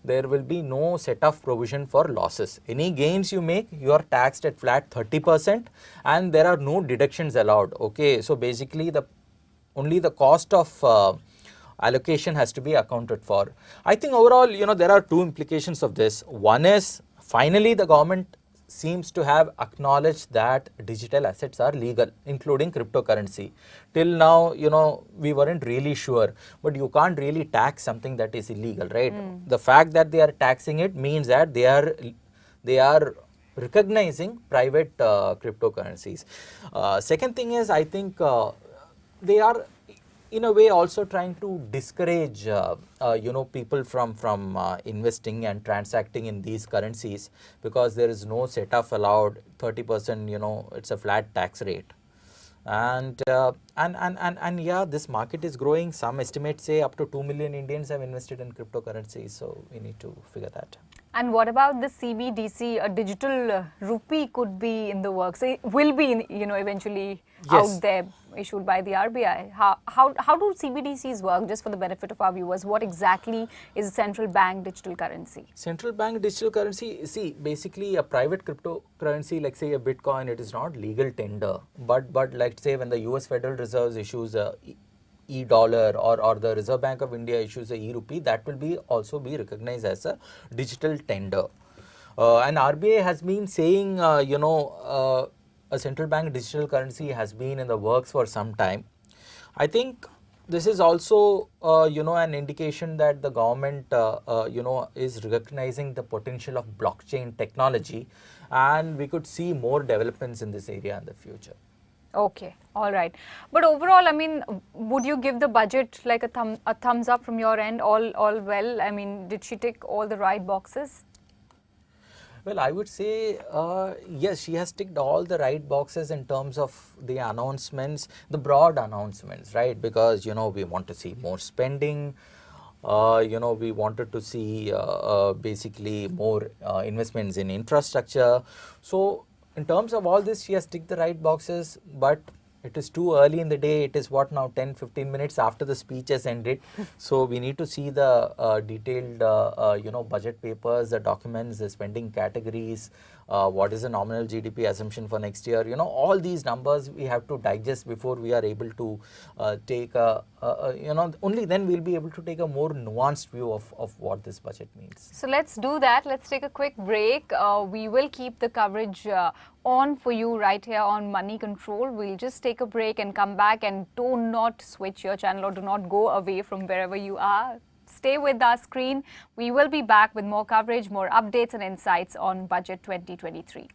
there will be no set-off provision for losses. Any gains you make, you are taxed at flat 30%, and there are no deductions allowed. Okay, so basically only the cost of allocation has to be accounted for. I think overall, there are 2 implications of this. One is, finally the government seems to have acknowledged that digital assets are legal, including cryptocurrency. Till now, we weren't really sure, but you can't really tax something that is illegal, right? The fact that they are taxing it means that they are recognizing private cryptocurrencies. Second thing is, I think they are in a way also trying to discourage people from investing and transacting in these currencies, because there is no set-off allowed. 30%, it's a flat tax rate. And yeah, this market is growing. Some estimates say up to 2 million Indians have invested in cryptocurrencies, so we need to figure that. And what about the CBDC? A digital rupee could be in the works. It will be, eventually out there, issued by the RBI. How do CBDCs work? Just for the benefit of our viewers, what exactly is a central bank digital currency? Central bank digital currency, see, basically a private cryptocurrency, like say a Bitcoin, it is not legal tender. But like say when the US Federal Reserve issues a e-dollar or the Reserve Bank of India issues a e-rupee, that will also be recognized as a digital tender. And RBI has been saying, a central bank digital currency has been in the works for some time. I think this is also, an indication that the government, is recognizing the potential of blockchain technology, and we could see more developments in this area in the future. Okay, all right. But overall, would you give the budget like a thumbs up from your end? All well? Did she tick all the right boxes? Well, I would say, yes, she has ticked all the right boxes in terms of the announcements, the broad announcements, right? Because, we want to see more spending, we wanted to see basically more investments in infrastructure. So in terms of all this, she has ticked the right boxes, but it is too early in the day. It is what now, 10-15 minutes after the speech has ended. So we need to see the detailed budget papers, the documents, the spending categories, what is the nominal GDP assumption for next year. All these numbers we have to digest before we are able to take only then we'll be able to take a more nuanced view of what this budget means. So let's do that. Let's take a quick break. We will keep the coverage on for you right here on Moneycontrol. We'll just take a break and come back, and do not switch your channel or do not go away from wherever you are. Stay with our screen. We will be back with more coverage, more updates and insights on Budget 2023.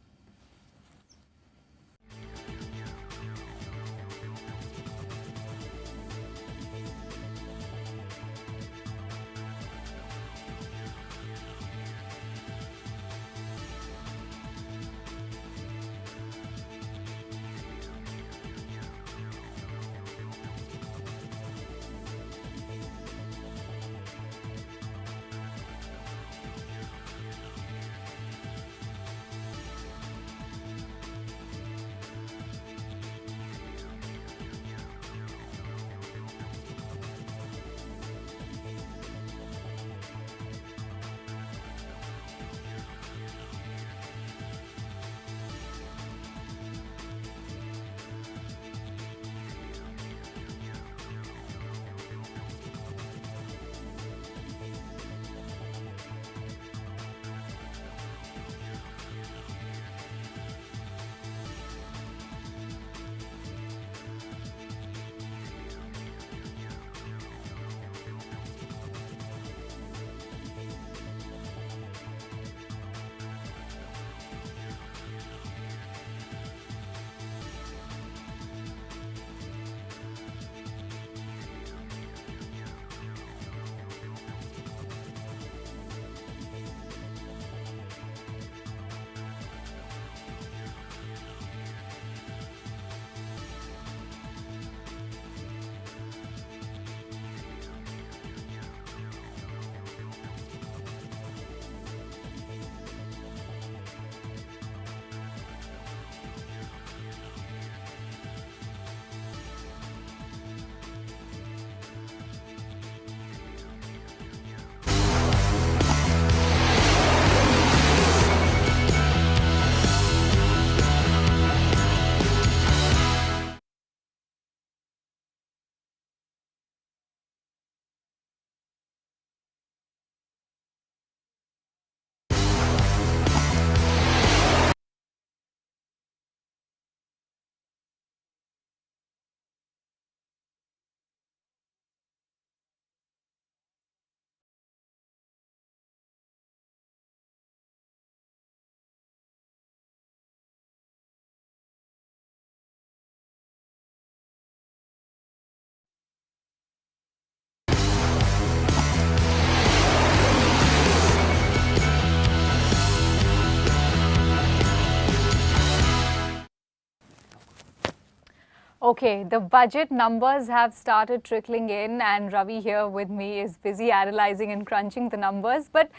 Okay, the budget numbers have started trickling in, and Ravi here with me is busy analyzing and crunching the numbers. But,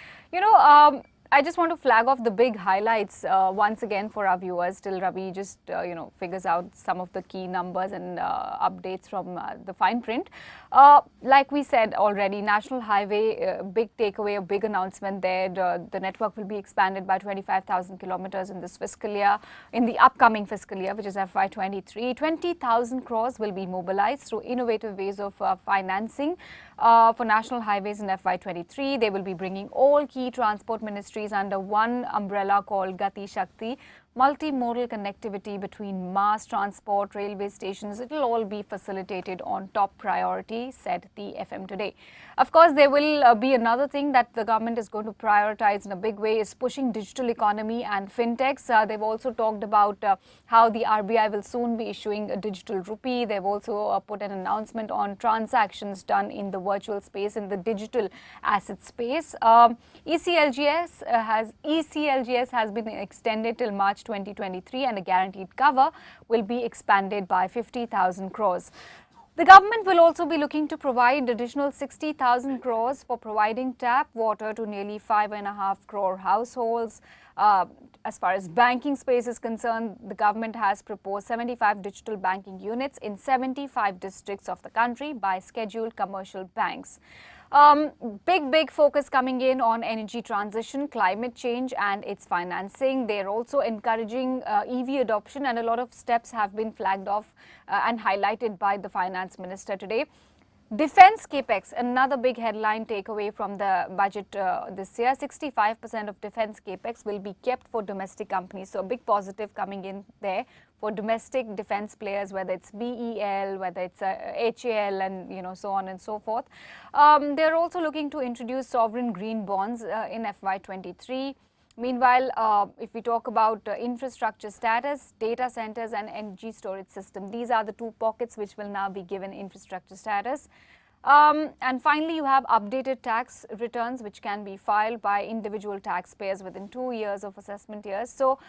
I just want to flag off the big highlights once again for our viewers till Ravi just, figures out some of the key numbers and updates from the fine print. Like we said already, National Highway, big takeaway, a big announcement there. The network will be expanded by 25,000 kilometers in this fiscal year, in the upcoming fiscal year, which is FY23. 20,000 crores will be mobilized through innovative ways of financing for national highways in FY23. They will be bringing all key transport ministries under one umbrella called Gati Shakti. Multimodal connectivity between mass transport, railway stations, it will all be facilitated on top priority, said the FM today. Of course, there will be another thing that the government is going to prioritize in a big way is pushing digital economy and fintechs. They've also talked about how the RBI will soon be issuing a digital rupee. They've also put an announcement on transactions done in the virtual space, in the digital asset space. ECLGS has been extended till March 2023, and a guaranteed cover will be expanded by 50,000 crores. The government will also be looking to provide additional 60,000 crores for providing tap water to nearly 5.5 crore households. As far as banking space is concerned, the government has proposed 75 digital banking units in 75 districts of the country by scheduled commercial banks. Big focus coming in on energy transition, climate change and its financing. They're also encouraging EV adoption, and a lot of steps have been flagged off and highlighted by the finance minister today. Defense capex, another big headline takeaway from the budget this year. 65% of defense capex will be kept for domestic companies. So a big positive coming in there for domestic defense players, whether it's BEL, whether it's HAL, and so on and so forth. They're also looking to introduce sovereign green bonds in FY23. Meanwhile, if we talk about infrastructure status, data centers and energy storage system, these are the two pockets which will now be given infrastructure status. And finally, you have updated tax returns which can be filed by individual taxpayers within 2 years of assessment years. So,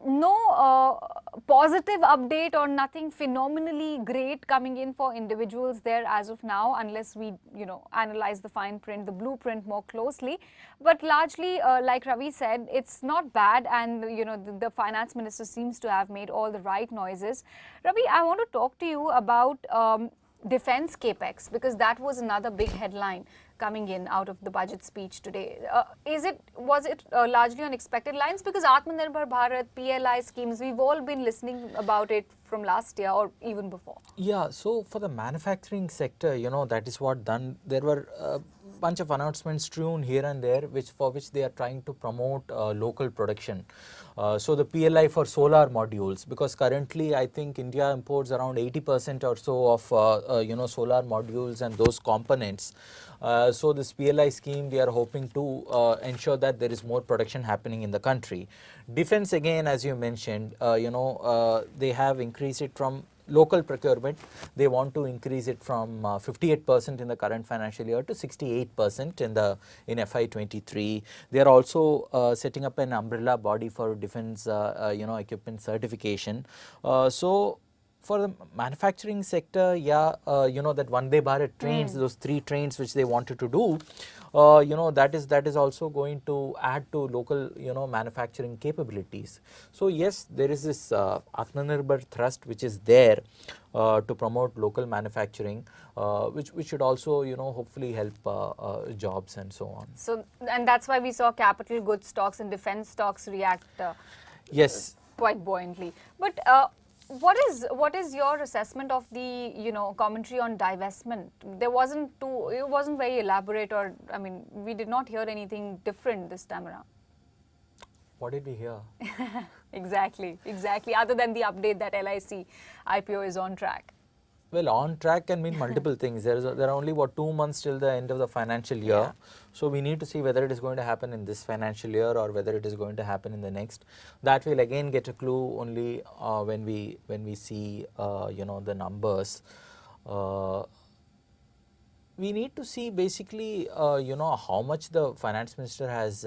no positive update or nothing phenomenally great coming in for individuals there as of now, unless we, analyze the fine print, the blueprint more closely. But largely, like Ravi said, it's not bad, and the finance minister seems to have made all the right noises. Ravi, I want to talk to you about defense capex, because that was another big headline coming in out of the budget speech today. Was it largely on expected lines? Because Atmanirbhar Bharat, PLI schemes, we've all been listening about it from last year or even before. Yeah, so for the manufacturing sector, that is what done. There were a bunch of announcements strewn here and there, for which they are trying to promote local production. So the PLI for solar modules, because currently I think India imports around 80% or so of solar modules and those components. So this PLI scheme, they are hoping to ensure that there is more production happening in the country. Defense, again, as you mentioned, they have increased it from local procurement. They want to increase it from 58% in the current financial year to 68% in FY23. They are also setting up an umbrella body for defense equipment certification. So for the manufacturing sector, that Vande Bharat trains, those 3 trains which they wanted to do, that is also going to add to local, manufacturing capabilities. So yes, there is this Atmanirbhar thrust which is there to promote local manufacturing, which should also, hopefully help jobs and so on. So, and that's why we saw capital goods stocks and defense stocks react yes, quite buoyantly. But what is your assessment of the commentary on divestment? It wasn't very elaborate, or we did not hear anything different this time around. What did we hear? Exactly. Other than the update that LIC IPO is on track. Well, on track can mean multiple things. There are only 2 months till the end of the financial year. Yeah. So we need to see whether it is going to happen in this financial year or whether it is going to happen in the next. That will again get a clue only when we see the numbers. We need to see basically how much the finance minister has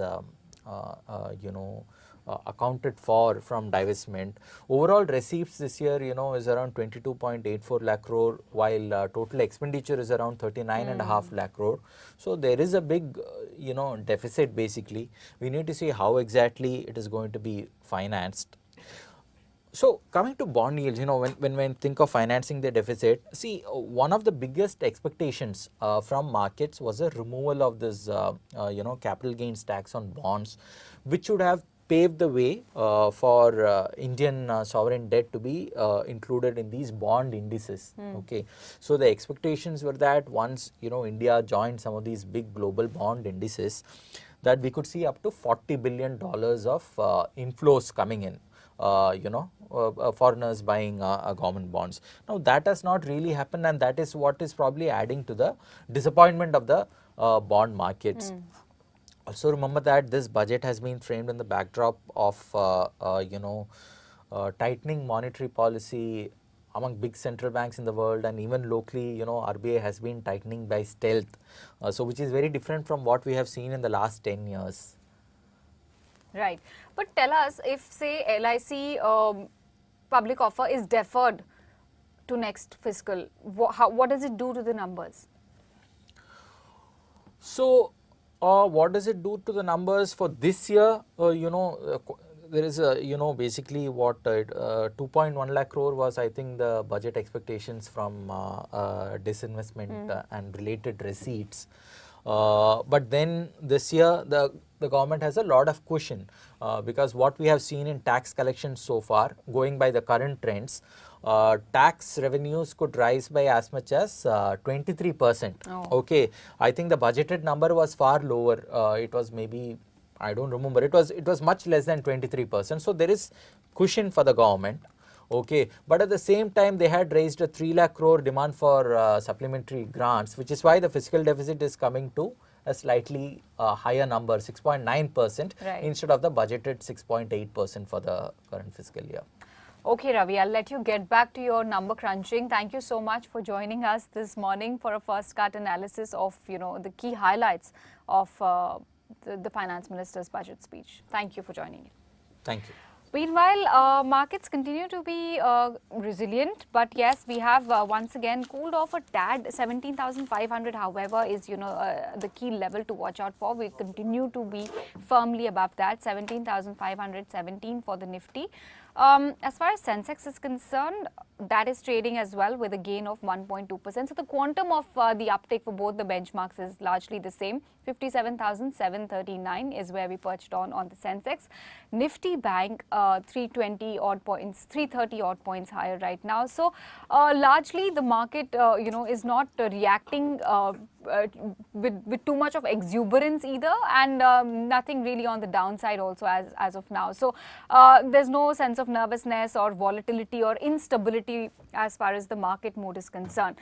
accounted for from divestment. Overall receipts this year, is around 22.84 lakh crore, while total expenditure is around 39.5 lakh crore. So there is a big, deficit basically. We need to see how exactly it is going to be financed. So coming to bond yields, when think of financing the deficit, see, one of the biggest expectations from markets was a removal of this, capital gains tax on bonds, which would have paved the way for Indian sovereign debt to be included in these bond indices. Okay, so the expectations were that once India joined some of these big global bond indices, that we could see up to $40 billion of inflows coming in. Foreigners buying government bonds. Now that has not really happened, and that is what is probably adding to the disappointment of the bond markets. Also remember that this budget has been framed in the backdrop of tightening monetary policy among big central banks in the world, and even locally, RBI has been tightening by stealth, so which is very different from what we have seen in the last 10 years. Right. But tell us, if say LIC public offer is deferred, to next fiscal? What does it do to the numbers? So, what does it do to the numbers for this year? There is a, basically what 2.1 lakh crore was, I think, the budget expectations from disinvestment and related receipts. But then this year, the government has a lot of cushion because what we have seen in tax collections so far, going by the current trends, tax revenues could rise by as much as 23%. Oh. Okay, I think the budgeted number was far lower. It was maybe, I don't remember, it was much less than 23%. So there is cushion for the government. Okay, but at the same time they had raised a 3 lakh crore demand for supplementary grants, which is why the fiscal deficit is coming to a slightly higher number, 6.9%, right, instead of the budgeted 6.8% for the current fiscal year. Okay, Ravi, I'll let you get back to your number crunching. Thank you so much for joining us this morning for a first cut analysis of, the key highlights of the Finance Minister's budget speech. Thank you for joining in. Thank you. Meanwhile, markets continue to be resilient, but yes, we have once again cooled off a tad. 17,500, however, is the key level to watch out for. We continue to be firmly above that. 17,517 for the Nifty. As far as Sensex is concerned, that is trading as well with a gain of 1.2%. So the quantum of the uptake for both the benchmarks is largely the same. 57,739 is where we perched on the Sensex. Nifty Bank 320 odd points, 330 odd points higher right now. So largely the market is not reacting with too much of exuberance either, and nothing really on the downside also as of now. So there's no sense of nervousness or volatility or instability as far as the market mood is concerned.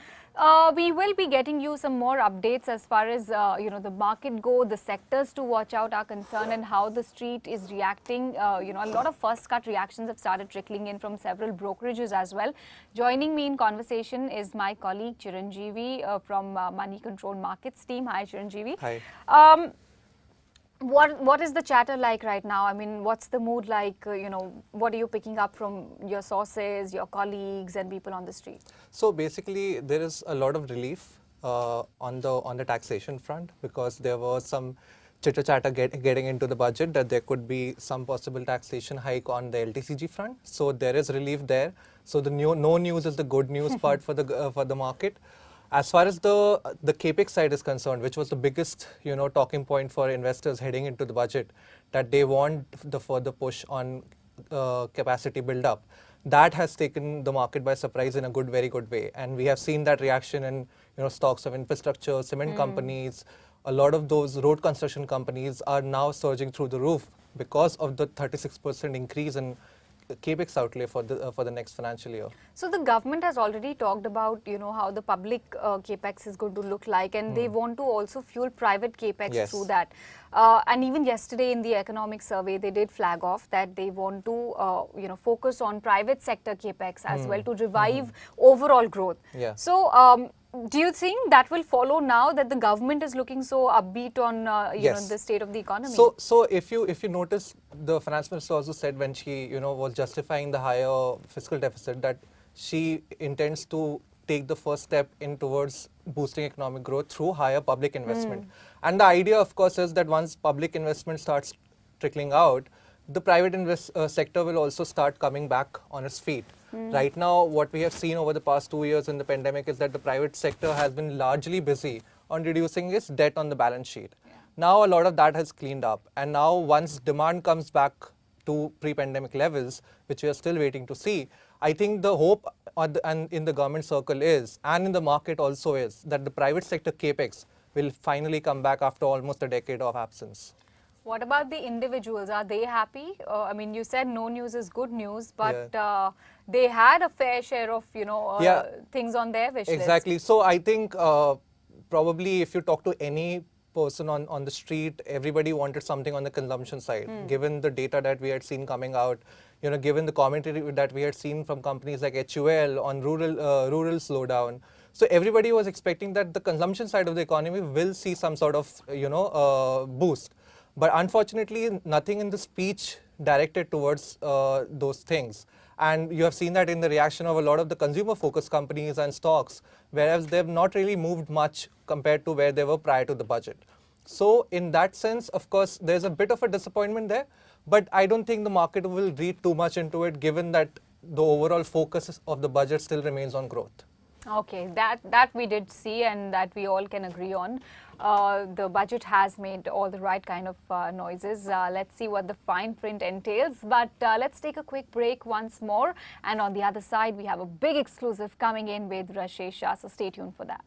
We will be getting you some more updates as far as the market go, the sectors to watch out are concerned, and how the street is reacting. A lot of first cut reactions have started trickling in from several brokerages as well. Joining me in conversation is my colleague Chiranjeevi from Moneycontrol Markets team. Hi, Chiranjeevi. Hi. What is the chatter like right now? I mean, what's the mood like? What are you picking up from your sources, your colleagues, and people on the street? So basically, there is a lot of relief on the taxation front, because there was some chitter chatter getting into the budget that there could be some possible taxation hike on the LTCG front. So there is relief there. So the no news is the good news part for the market. As far as the capex side is concerned, which was the biggest talking point for investors heading into the budget, that they want the further push on capacity build up, that has taken the market by surprise in a very good way. And we have seen that reaction in stocks of infrastructure, cement companies. A lot of those road construction companies are now surging through the roof because of the 36% increase in capex outlay for the next financial year. So the government has already talked about how the public capex is going to look like, and they want to also fuel private capex through that. And even yesterday in the economic survey, they did flag off that they want to focus on private sector capex as well to revive overall growth. Yeah. So do you think that will follow now that the government is looking so upbeat on the state of the economy? So if you notice, the finance minister also said when she was justifying the higher fiscal deficit that she intends to take the first step in towards boosting economic growth through higher public investment. And the idea, of course, is that once public investment starts trickling out, the private sector will also start coming back on its feet. Right now, what we have seen over the past 2 years in the pandemic is that the private sector has been largely busy on reducing its debt on the balance sheet. Now, a lot of that has cleaned up. And now, once demand comes back to pre-pandemic levels, which we are still waiting to see, I think the hope in the government circle is, and in the market also is, that the private sector capex will finally come back after almost a decade of absence. What about the individuals? Are they happy? I mean, you said no news is good news, but they had a fair share of, things on their wish list. Exactly. So I think probably if you talk to any person on the street, everybody wanted something on the consumption side. Given the data that we had seen coming out, given the commentary that we had seen from companies like HUL on rural slowdown. So everybody was expecting that the consumption side of the economy will see some sort of, boost. But unfortunately, nothing in the speech directed towards those things. And you have seen that in the reaction of a lot of the consumer-focused companies and stocks, whereas they've not really moved much compared to where they were prior to the budget. So in that sense, of course, there's a bit of a disappointment there, but I don't think the market will read too much into it, given that the overall focus of the budget still remains on growth. Okay, that we did see and that we all can agree on. The budget has made all the right kind of noises. Let's see what the fine print entails. But let's take a quick break once more. And on the other side, we have a big exclusive coming in with Rashesh Shah. So stay tuned for that.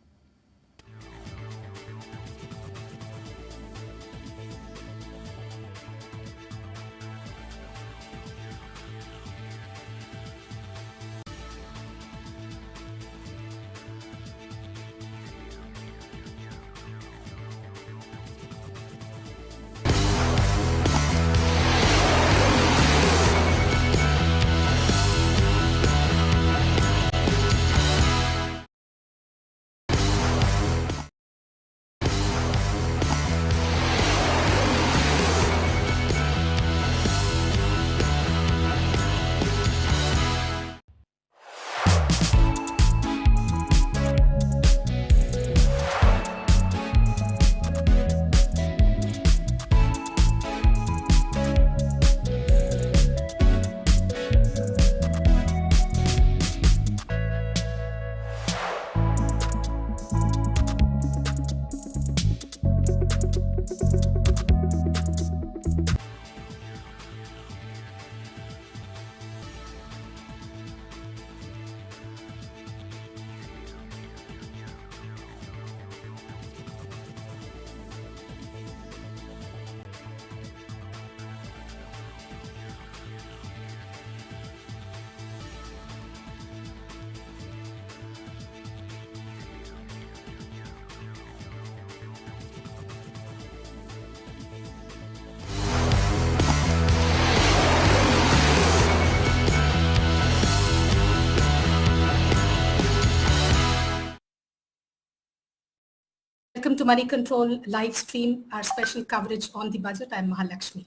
Welcome to Moneycontrol live stream, our special coverage on the budget. I'm Mahalakshmi.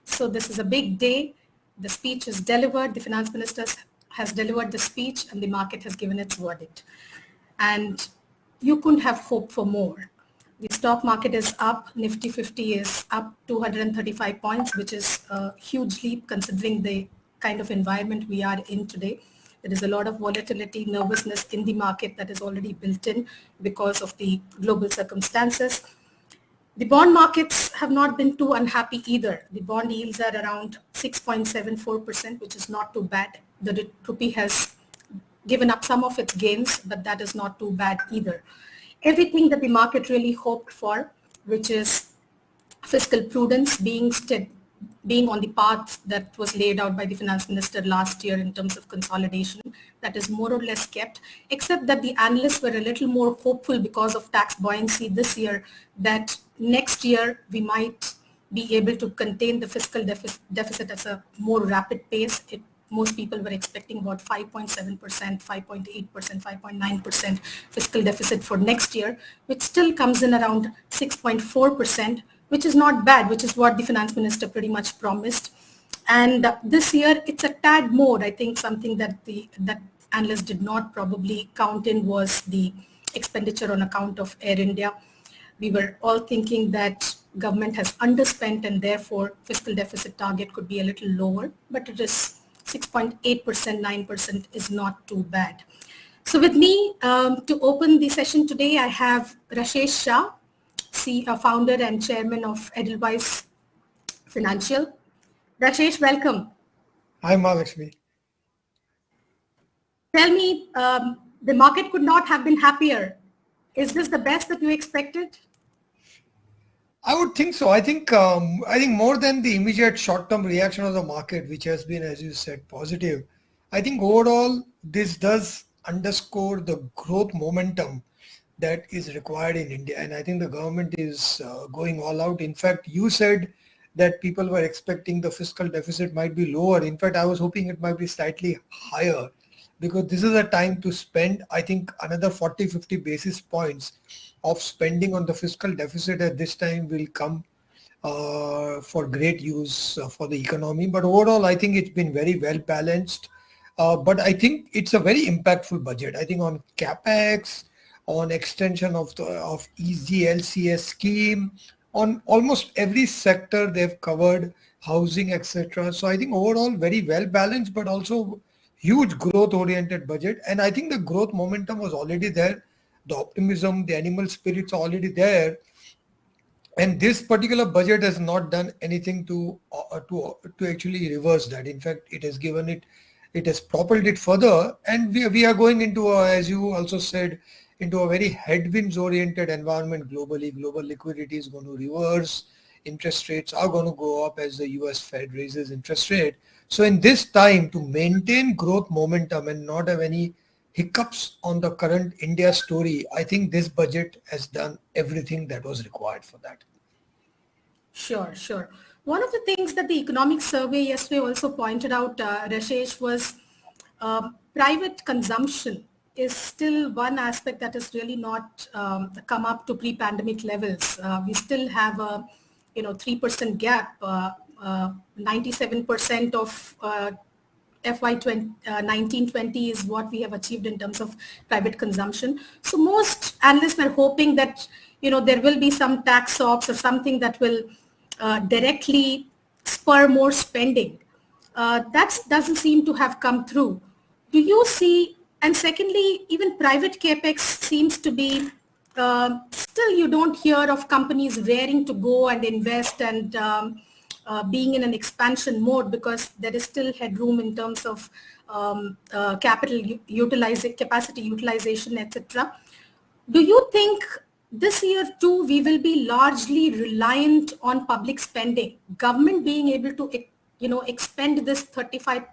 So this is a big day. The speech is delivered. The finance minister has delivered the speech and the market has given its verdict. And you couldn't have hoped for more. The stock market is up. Nifty 50 is up 235 points, which is a huge leap considering the kind of environment we are in today. There is a lot of volatility, nervousness in the market that is already built in because of the global circumstances. The bond markets have not been too unhappy either. The bond yields are around 6.74%, which is not too bad. The rupee has given up some of its gains, but that is not too bad either. Everything that the market really hoped for, which is fiscal prudence being on the path that was laid out by the finance minister last year in terms of consolidation, that is more or less kept, except that the analysts were a little more hopeful because of tax buoyancy this year that next year we might be able to contain the fiscal deficit at a more rapid pace. Most people were expecting about 5.7%, 5.8%, 5.9% fiscal deficit for next year, which still comes in around 6.4%, which is not bad, which is what the finance minister pretty much promised. And this year, it's a tad more. I think something that that analysts did not probably count in was the expenditure on account of Air India. We were all thinking that government has underspent and therefore fiscal deficit target could be a little lower, but it is 6.8%, 9% is not too bad. So with me to open the session today, I have Rashesh Shah, founder and chairman of Edelweiss Financial. Rashesh, welcome. Hi, Mahalakshmi. Tell me, the market could not have been happier. Is this the best that you expected? I would think so. I think more than the immediate short-term reaction of the market, which has been, as you said, positive, I think overall this does underscore the growth momentum that is required in India. And I think the government is going all out. In fact, you said that people were expecting the fiscal deficit might be lower. In fact, I was hoping it might be slightly higher because this is a time to spend, I think, another 40, 50 basis points of spending on the fiscal deficit at this time will come for great use for the economy. But overall, I think it's been very well balanced. But I think it's a very impactful budget. I think on capex, on extension of EGLCS scheme, on almost every sector they've covered, housing, etc. So I think overall very well balanced, but also huge growth oriented budget. And I think the growth momentum was already there. The optimism, the animal spirits are already there. And this particular budget has not done anything to actually reverse that. In fact, it has propelled it further, and we are going into as you also said, into a very headwinds oriented environment globally. Global liquidity is going to reverse. Interest rates are going to go up as the US Fed raises interest rate. So in this time, to maintain growth momentum and not have any hiccups on the current India story, I think this budget has done everything that was required for that. Sure, sure. One of the things that the economic survey yesterday also pointed out, Rashesh, was private consumption is still one aspect that has really not come up to pre-pandemic levels. We still have a 3% gap. 97% of FY 19-20 is what we have achieved in terms of private consumption. So most analysts were hoping that there will be some tax swaps or something that will directly spur more spending. That doesn't seem to have come through. Do you see? And secondly, even private capex seems to be still you don't hear of companies raring to go and invest and being in an expansion mode because there is still headroom in terms of capacity utilization, etc. Do you think this year too we will be largely reliant on public spending, government being able to expend this 35%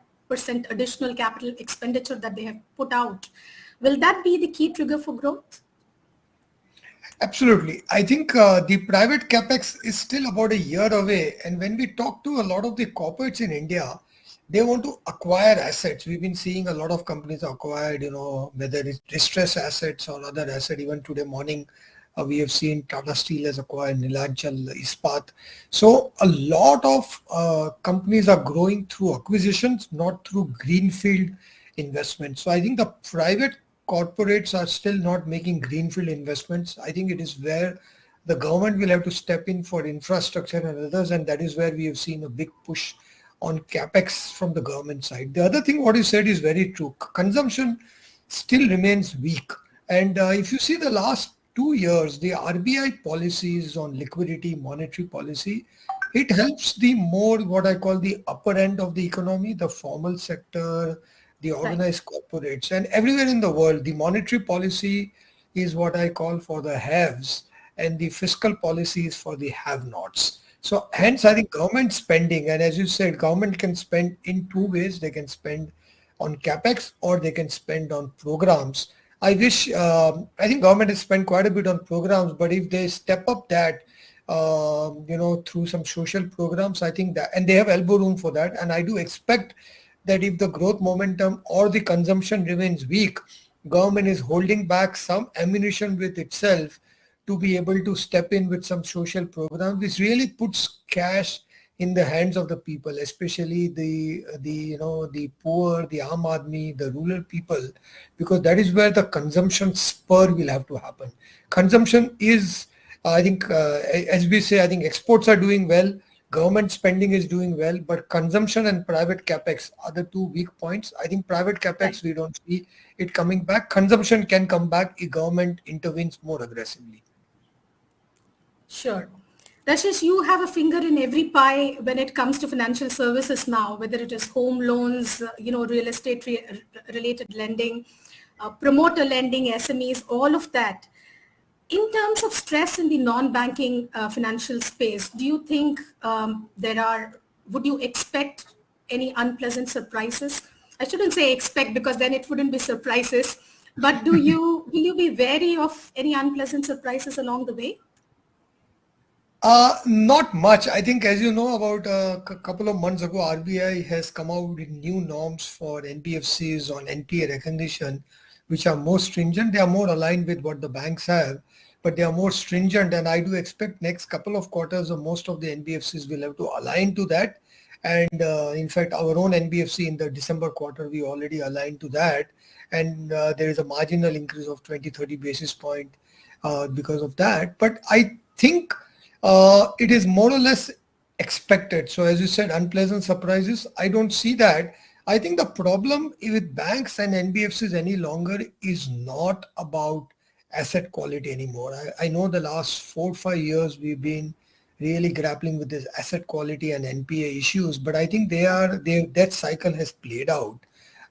additional capital expenditure that they have put out? Will that be the key trigger for growth? Absolutely. I think the private capex is still about a year away. And when we talk to a lot of the corporates in India, they want to acquire assets. We've been seeing a lot of companies acquired, whether it's distressed assets or other assets. Even today morning, we have seen Tata Steel has acquired Neelachal Ispat. So a lot of companies are growing through acquisitions, not through greenfield investments. So I think the private corporates are still not making greenfield investments. I think it is where the government will have to step in for infrastructure and others, and that is where we have seen a big push on capex from the government side. The other thing what you said is very true. Consumption still remains weak. And if you see the last 2 years, the RBI policies on liquidity, monetary policy, it helps the more what I call the upper end of the economy, the formal sector, the organized corporates, and everywhere in the world, the monetary policy is what I call for the haves and the fiscal policy is for the have-nots. So hence I think government spending, and as you said, government can spend in two ways. They can spend on capex or they can spend on programs. I think government has spent quite a bit on programs, but if they step up that, through some social programs, I think that, and they have elbow room for that. And I do expect that if the growth momentum or the consumption remains weak, government is holding back some ammunition with itself to be able to step in with some social programs, which really puts cash in the hands of the people, especially the poor, the Aam Aadmi, the rural people, because that is where the consumption spur will have to happen. Consumption is, I think, as we say, I think exports are doing well. Government spending is doing well, but consumption and private capex are the two weak points. I think private capex, we don't see it coming back. Consumption can come back if government intervenes more aggressively. Sure. Rashesh, you have a finger in every pie when it comes to financial services now, whether it is home loans, real estate related lending, promoter lending, SMEs, all of that. In terms of stress in the non-banking financial space, do you think would you expect any unpleasant surprises? I shouldn't say expect because then it wouldn't be surprises, but will you be wary of any unpleasant surprises along the way? Not much. I think, as you know, about a couple of months ago, RBI has come out with new norms for NBFCs on NPA recognition, which are more stringent. They are more aligned with what the banks have, but they are more stringent. And I do expect next couple of quarters, most of the NBFCs will have to align to that. And in fact, our own NBFC in the December quarter, we already aligned to that. And there is a marginal increase of 20-30 basis point because of that. But I think it is more or less expected. So as you said, unpleasant surprises, I don't see that. I think the problem with banks and NBFCs any longer is not about asset quality anymore. I know the last 4 or 5 years we've been really grappling with this asset quality and NPA issues, but I think that cycle has played out.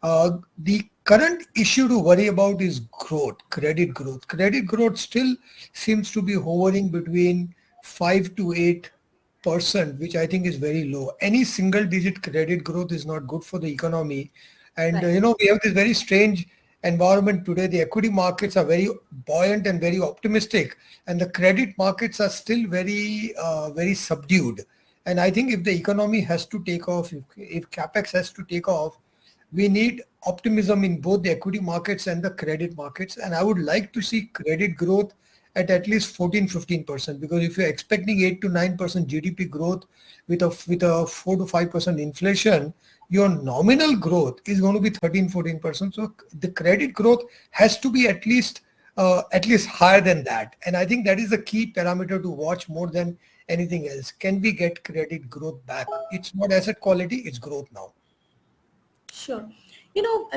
The current issue to worry about is growth, credit growth. Credit growth still seems to be hovering between 5 to 8%, which I think is very low. Any single digit credit growth is not good for the economy. And, we have this very strange environment today. The equity markets are very buoyant and very optimistic, and the credit markets are still very, very subdued. And I think if the economy has to take off, if capex has to take off, we need optimism in both the equity markets and the credit markets. And I would like to see credit growth at least 14-15%, because if you're expecting 8 to 9% GDP growth with a 4 to 5% inflation, your nominal growth is going to be 13-14%. So the credit growth has to be at least higher than that. And I think that is the key parameter to watch more than anything else. Can we get credit growth back? It's not asset quality, it's growth now. Sure.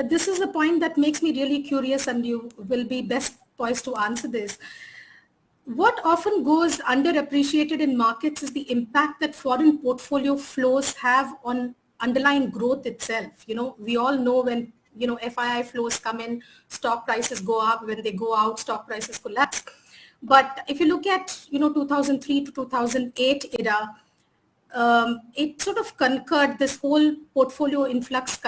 This is a point that makes me really curious, and you will be best poised to answer this. What often goes underappreciated in markets is the impact that foreign portfolio flows have on underlying growth itself. We all know when, FII flows come in, stock prices go up. When they go out, stock prices collapse. But if you look at, 2003 to 2008 era, it sort of concurred. This whole portfolio influx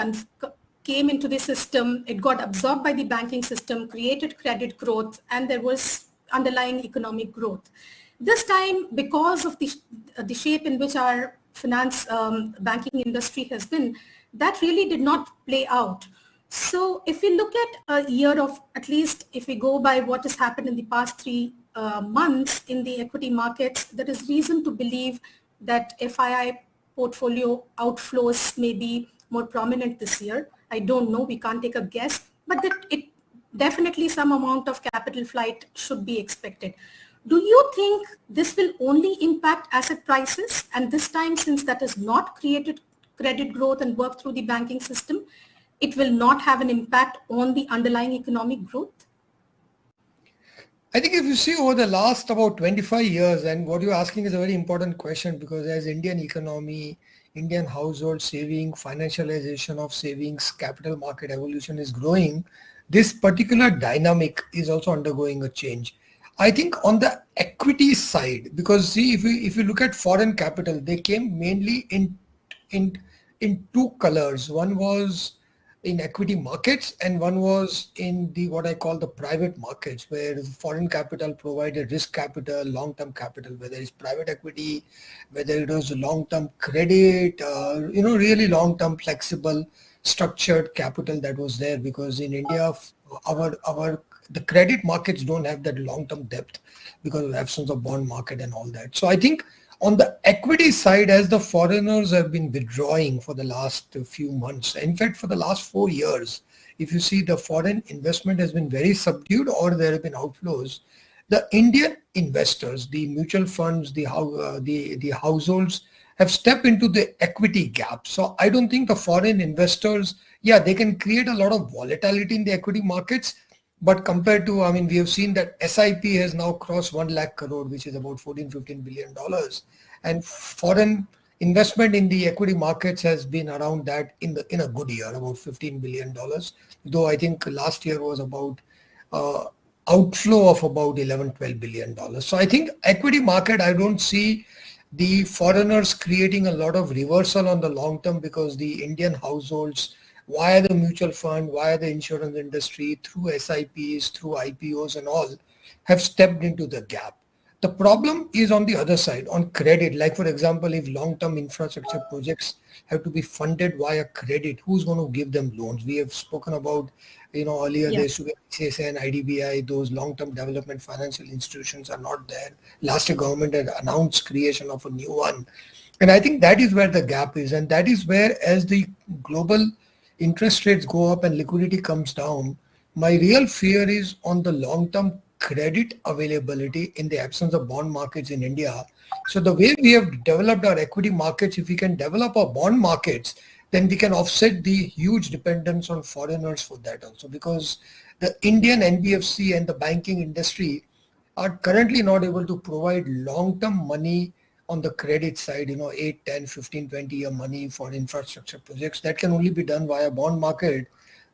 came into the system. It got absorbed by the banking system, created credit growth, and there was underlying economic growth. This time, because of the shape in which our finance banking industry has been, that really did not play out. So if we look at a year of, at least if we go by what has happened in the past 3 months in the equity markets, there is reason to believe that FII portfolio outflows may be more prominent this year. I don't know, we can't take a guess, but that it definitely some amount of capital flight should be expected. Do you think this will only impact asset prices? And this time, since that has not created credit growth and worked through the banking system, it will not have an impact on the underlying economic growth? I think if you see over the last about 25 years, and what you're asking is a very important question, because as Indian economy, Indian household saving, financialization of savings, capital market evolution is growing, this particular dynamic is also undergoing a change. I think on the equity side, because see, if you look at foreign capital, they came mainly in 2 colors. One was in equity markets, and one was in the what I call the private markets, where foreign capital provided risk capital, long-term capital, whether it's private equity, whether it was long-term credit, really long-term flexible structured capital that was there. Because in India, the credit markets don't have that long-term depth because of the absence of bond market and all that. So I think on the equity side, as the foreigners have been withdrawing for the last few months, in fact, for the last 4 years, if you see, the foreign investment has been very subdued, or there have been outflows. The Indian investors, the mutual funds, the households have stepped into the equity gap. So I don't think the foreign investors, they can create a lot of volatility in the equity markets. But compared to, we have seen that SIP has now crossed 1 lakh crore, which is about $14-15 billion. And foreign investment in the equity markets has been around that in a good year, about $15 billion. Though I think last year was about outflow of about $11-12 billion. So I think equity market, I don't see the foreigners creating a lot of reversal on the long term, because the Indian households, via the mutual fund, via the insurance industry, through SIPs, through IPOs and all, have stepped into the gap. The problem is on the other side, on credit. Like for example, if long-term infrastructure projects have to be funded via credit, who's going to give them loans? We have spoken about, earlier there used to be ICICI and IDBI, those long-term development financial institutions are not there. Last year government had announced creation of a new one. And I think that is where the gap is. And that is where, as the global interest rates go up and liquidity comes down, my real fear is on the long-term credit availability in the absence of bond markets in India. So the way we have developed our equity markets, if we can develop our bond markets, then we can offset the huge dependence on foreigners for that also, because the Indian NBFC and the banking industry are currently not able to provide long-term money on the credit side, 8, 10, 15, 20-year money for infrastructure projects. That can only be done via bond market,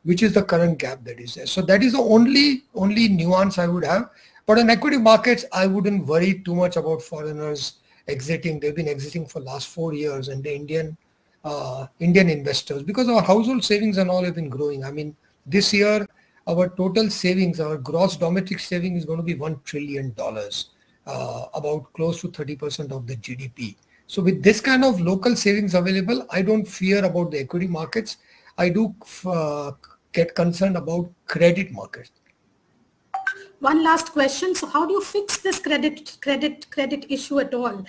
which is the current gap that is there. So that is the only nuance I would have. But in equity markets, I wouldn't worry too much about foreigners exiting. They've been exiting for last 4 years, and the Indian investors, because our household savings and all have been growing. I mean, this year, our total savings, our gross domestic saving is going to be $1 trillion, about close to 30% of the GDP. So with this kind of local savings available, I don't fear about the equity markets. I do get concerned about credit markets. One last question. So how do you fix this credit issue at all?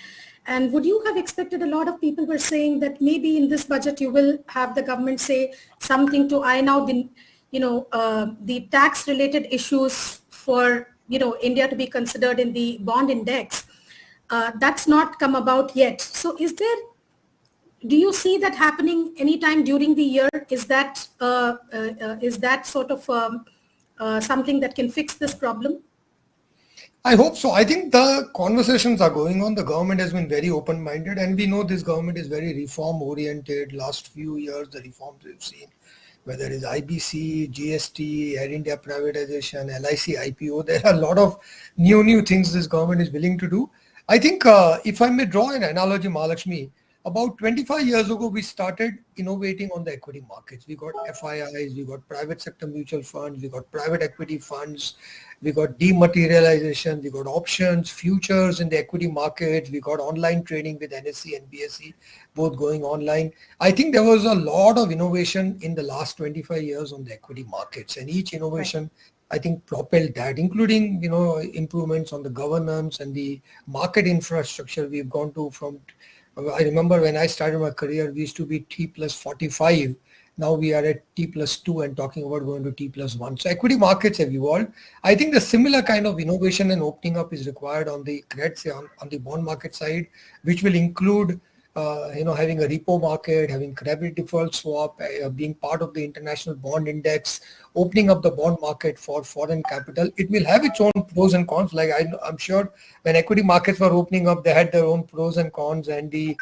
And would you have expected, a lot of people were saying that maybe in this budget you will have the government say something to iron out the tax related issues for India to be considered in the bond index. That's not come about yet. So do you see that happening anytime during the year? Is that sort of something that can fix this problem? I hope so. I think the conversations are going on. The government has been very open-minded, and we know this government is very reform-oriented. Last few years, the reforms we've seen, whether it is IBC, GST, Harendea privatization, LIC IPO, there are a lot of new things this government is willing to do. I think if I may draw an analogy, Mahalakshmi, about 25 years ago, we started innovating on the equity markets. We got FIIs, we got private sector mutual funds, we got private equity funds, we got dematerialization, we got options, futures in the equity markets, we got online trading with NSE and BSE, both going online. I think there was a lot of innovation in the last 25 years on the equity markets, and each innovation, I think, propelled that, including, improvements on the governance and the market infrastructure. We've gone to I remember when I started my career, we used to be T plus 45. Now we are at T plus 2 and talking about going to T plus 1. So equity markets have evolved. I think the similar kind of innovation and opening up is required on the on the bond market side, which will include having a repo market, having credit default swap, being part of the international bond index, opening up the bond market for foreign capital. It will have its own pros and cons. Like I'm sure when equity markets were opening up, they had their own pros and cons, and the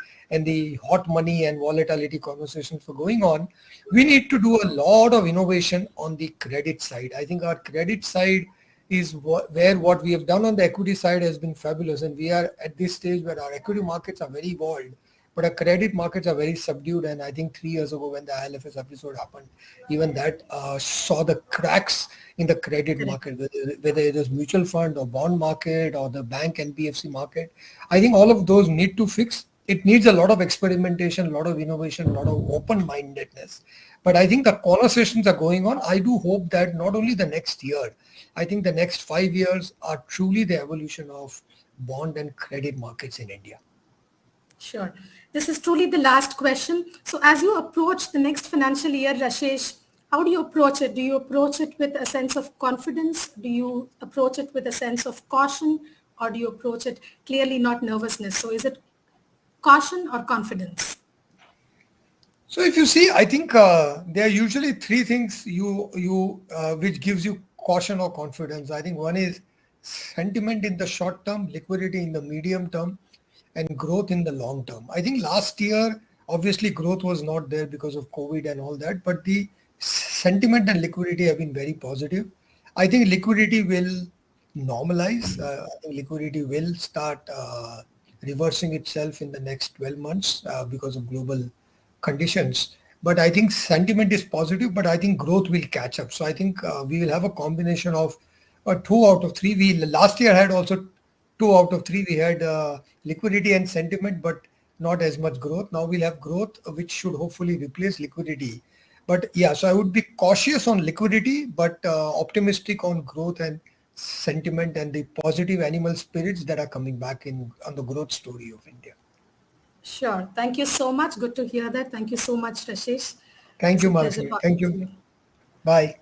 hot money and volatility conversations were going on. We need to do a lot of innovation on the credit side. I think our credit side is where what we have done on the equity side has been fabulous, and we are at this stage where our equity markets are very evolved, but our credit markets are very subdued. And I think 3 years ago when the ILFS episode happened, even that saw the cracks in the credit market, whether it is mutual fund or bond market or the bank NBFC market. I think all of those need to fix. It needs a lot of experimentation, a lot of innovation, a lot of open-mindedness. But I think the conversations are going on. I do hope that not only the next year, I think the next 5 years are truly the evolution of bond and credit markets in India. Sure. This is truly the last question. So as you approach the next financial year, Rashesh, how do you approach it? Do you approach it with a sense of confidence? Do you approach it with a sense of caution? Or do you approach it clearly not nervousness? So is it caution or confidence? So if you see, I think there are usually three things which gives you caution or confidence. I think one is sentiment in the short term, liquidity in the medium term, and growth in the long term. I think last year, obviously growth was not there because of COVID and all that, but the sentiment and liquidity have been very positive. I think liquidity will normalize. I think liquidity will start reversing itself in the next 12 months because of global conditions. But I think sentiment is positive, but I think growth will catch up. So I think we will have a combination of 2 out of 3. We last year had also 2 out of 3. We had liquidity and sentiment, but not as much growth. Now we'll have growth, which should hopefully replace liquidity. But yeah, so I would be cautious on liquidity, but optimistic on growth and sentiment and the positive animal spirits that are coming back on the growth story of India. Sure. Thank you so much. Good to hear that. Thank you so much, Rashesh. Thank It's you, a pleasure Malki. talking Thank to you. you. Bye.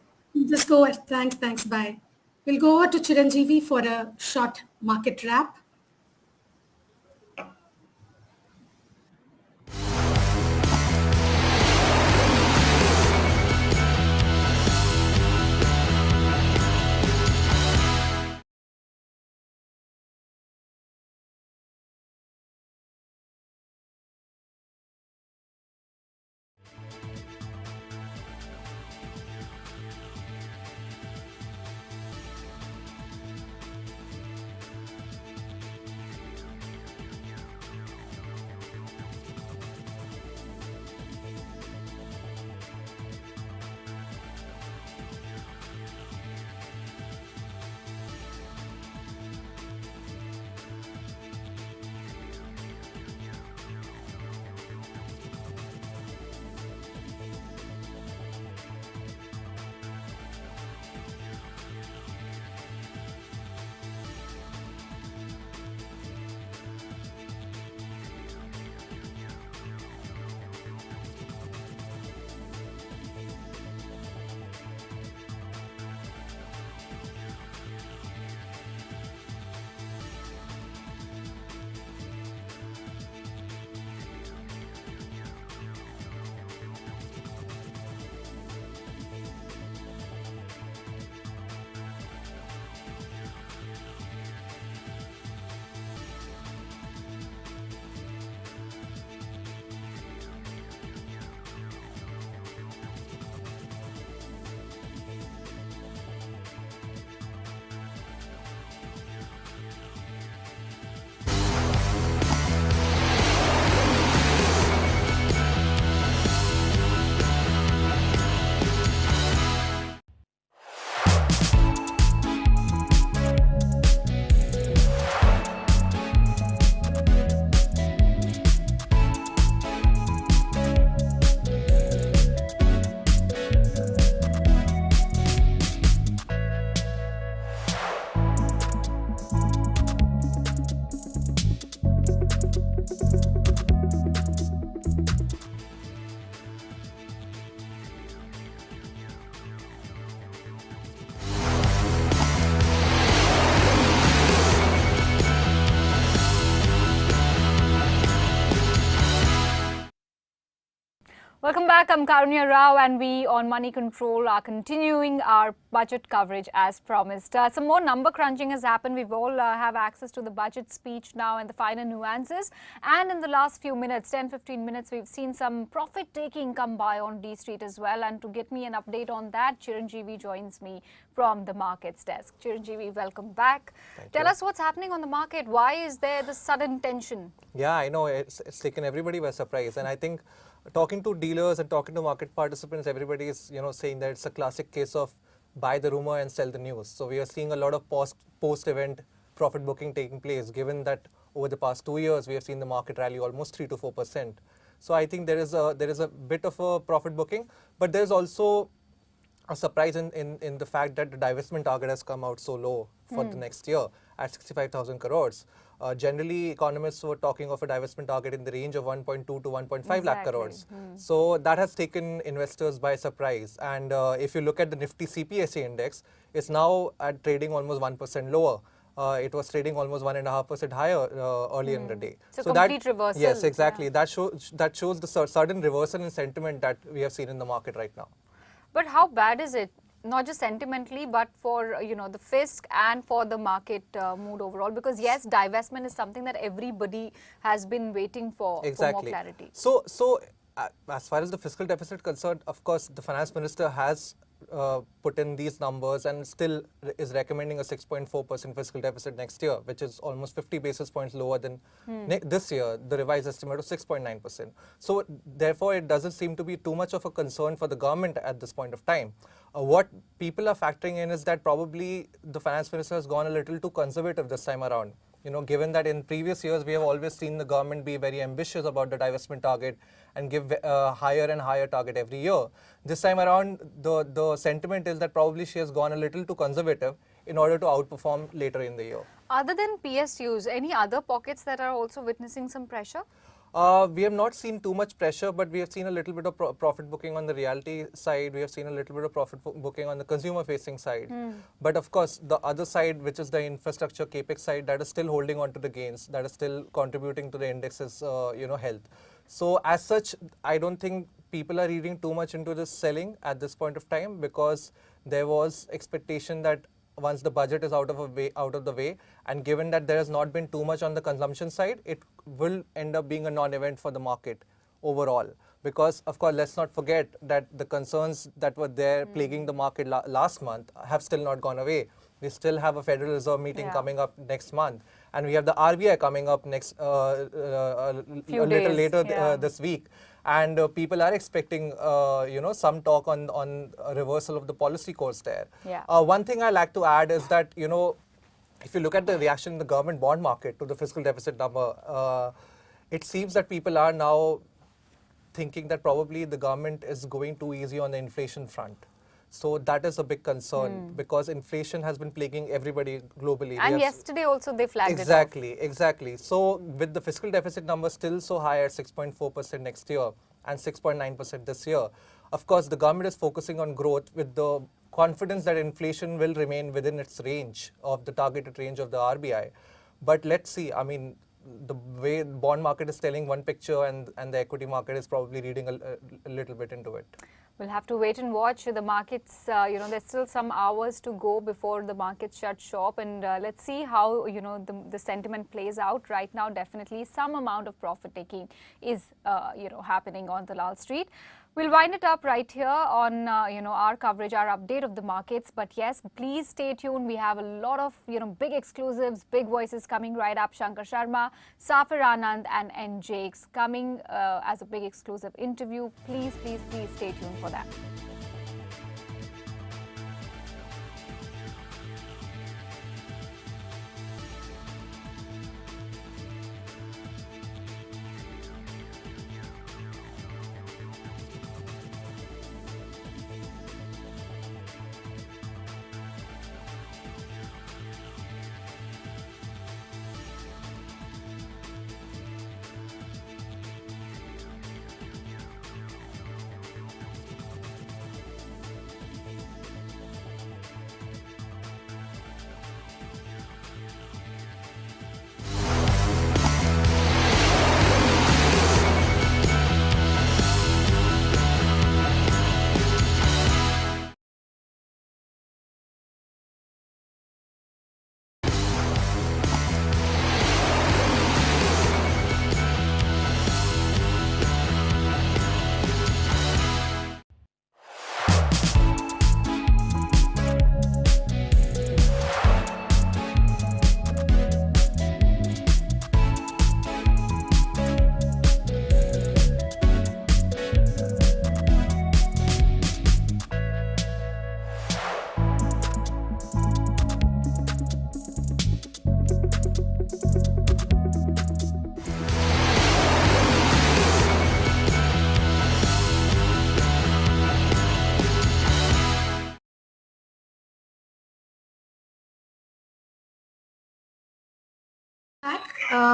Just go ahead. Thanks. Bye. We'll go over to Chiranjeevi for a short market wrap. Welcome back. I'm Karunya Rao, and we on Money Control are continuing our budget coverage as promised. Some more number crunching has happened. We've all have access to the budget speech now and the finer nuances. And in the last few minutes, 10-15 minutes, we've seen some profit taking come by on D Street as well. And to get me an update on that, Chiranjeevi joins me from the markets desk. Chiranjeevi, welcome back. Tell us what's happening on the market. Why is there this sudden tension? Yeah, I know it's taken everybody by surprise, and I think talking to dealers and talking to market participants, everybody is saying that it's a classic case of buy the rumor and sell the news. So we are seeing a lot of post-event profit booking taking place, given that over the past 2 years we have seen the market rally almost 3 to 4%. So I think there is a bit of a profit booking, but there is also a surprise in the fact that the divestment target has come out so low for the next year at 65,000 crores. Generally, economists were talking of a divestment target in the range of 1.2 to 1.5 lakh crores. So that has taken investors by surprise. And if you look at the Nifty CPSE index, it's now at trading almost 1% lower. It was trading almost 1.5% higher earlier in the day. So complete reversal. Yes, exactly. Yeah. That shows the sudden reversal in sentiment that we have seen in the market right now. But how bad is it? Not just sentimentally, but for the fisc and for the market mood overall. Because yes, divestment is something that everybody has been waiting for more clarity. So as far as the fiscal deficit concerned, of course, the finance minister has put in these numbers and still is recommending a 6.4% fiscal deficit next year, which is almost 50 basis points lower than this year, the revised estimate of 6.9%. So therefore, it doesn't seem to be too much of a concern for the government at this point of time. What people are factoring in is that probably the finance minister has gone a little too conservative this time around. Given that in previous years, we have always seen the government be very ambitious about the divestment target and give a higher and higher target every year. This time around, the sentiment is that probably she has gone a little too conservative in order to outperform later in the year. Other than PSUs, any other pockets that are also witnessing some pressure? We have not seen too much pressure, but we have seen a little bit of profit booking on the realty side. We have seen a little bit of profit booking on the consumer-facing side. But of course, the other side, which is the infrastructure capex side, that is still holding on to the gains. That is still contributing to the index's, health. So as such, I don't think people are reading too much into this selling at this point of time, because there was expectation that once the budget is out of the way, and given that there has not been too much on the consumption side, it will end up being a non-event for the market overall. Because of course, let's not forget that the concerns that were there plaguing the market last month have still not gone away. We still have a Federal Reserve meeting coming up next month, and we have the RBI coming up next a little later this week. And people are expecting, some talk on a reversal of the policy course there. One thing I like to add is that, if you look at the reaction in the government bond market to the fiscal deficit number, it seems that people are now thinking that probably the government is going too easy on the inflation front. So that is a big concern, because inflation has been plaguing everybody globally. And yesterday also they flagged it off. Exactly. So with the fiscal deficit number still so high at 6.4% next year and 6.9% this year, of course the government is focusing on growth with the confidence that inflation will remain within its range of the targeted range of the RBI. But let's see, I mean, the way the bond market is telling one picture and the equity market is probably reading a little bit into it. We'll have to wait and watch the markets. There's still some hours to go before the markets shut shop, and let's see how the sentiment plays out. Right now, definitely some amount of profit taking is happening on Dalal Street. We'll wind it up right here on our coverage, our update of the markets. But yes, please stay tuned. We have a lot of big exclusives, big voices coming right up. Shankar Sharma, Safir, Anand, and N. Jakes coming as a big exclusive interview. Please, please, please stay tuned for that.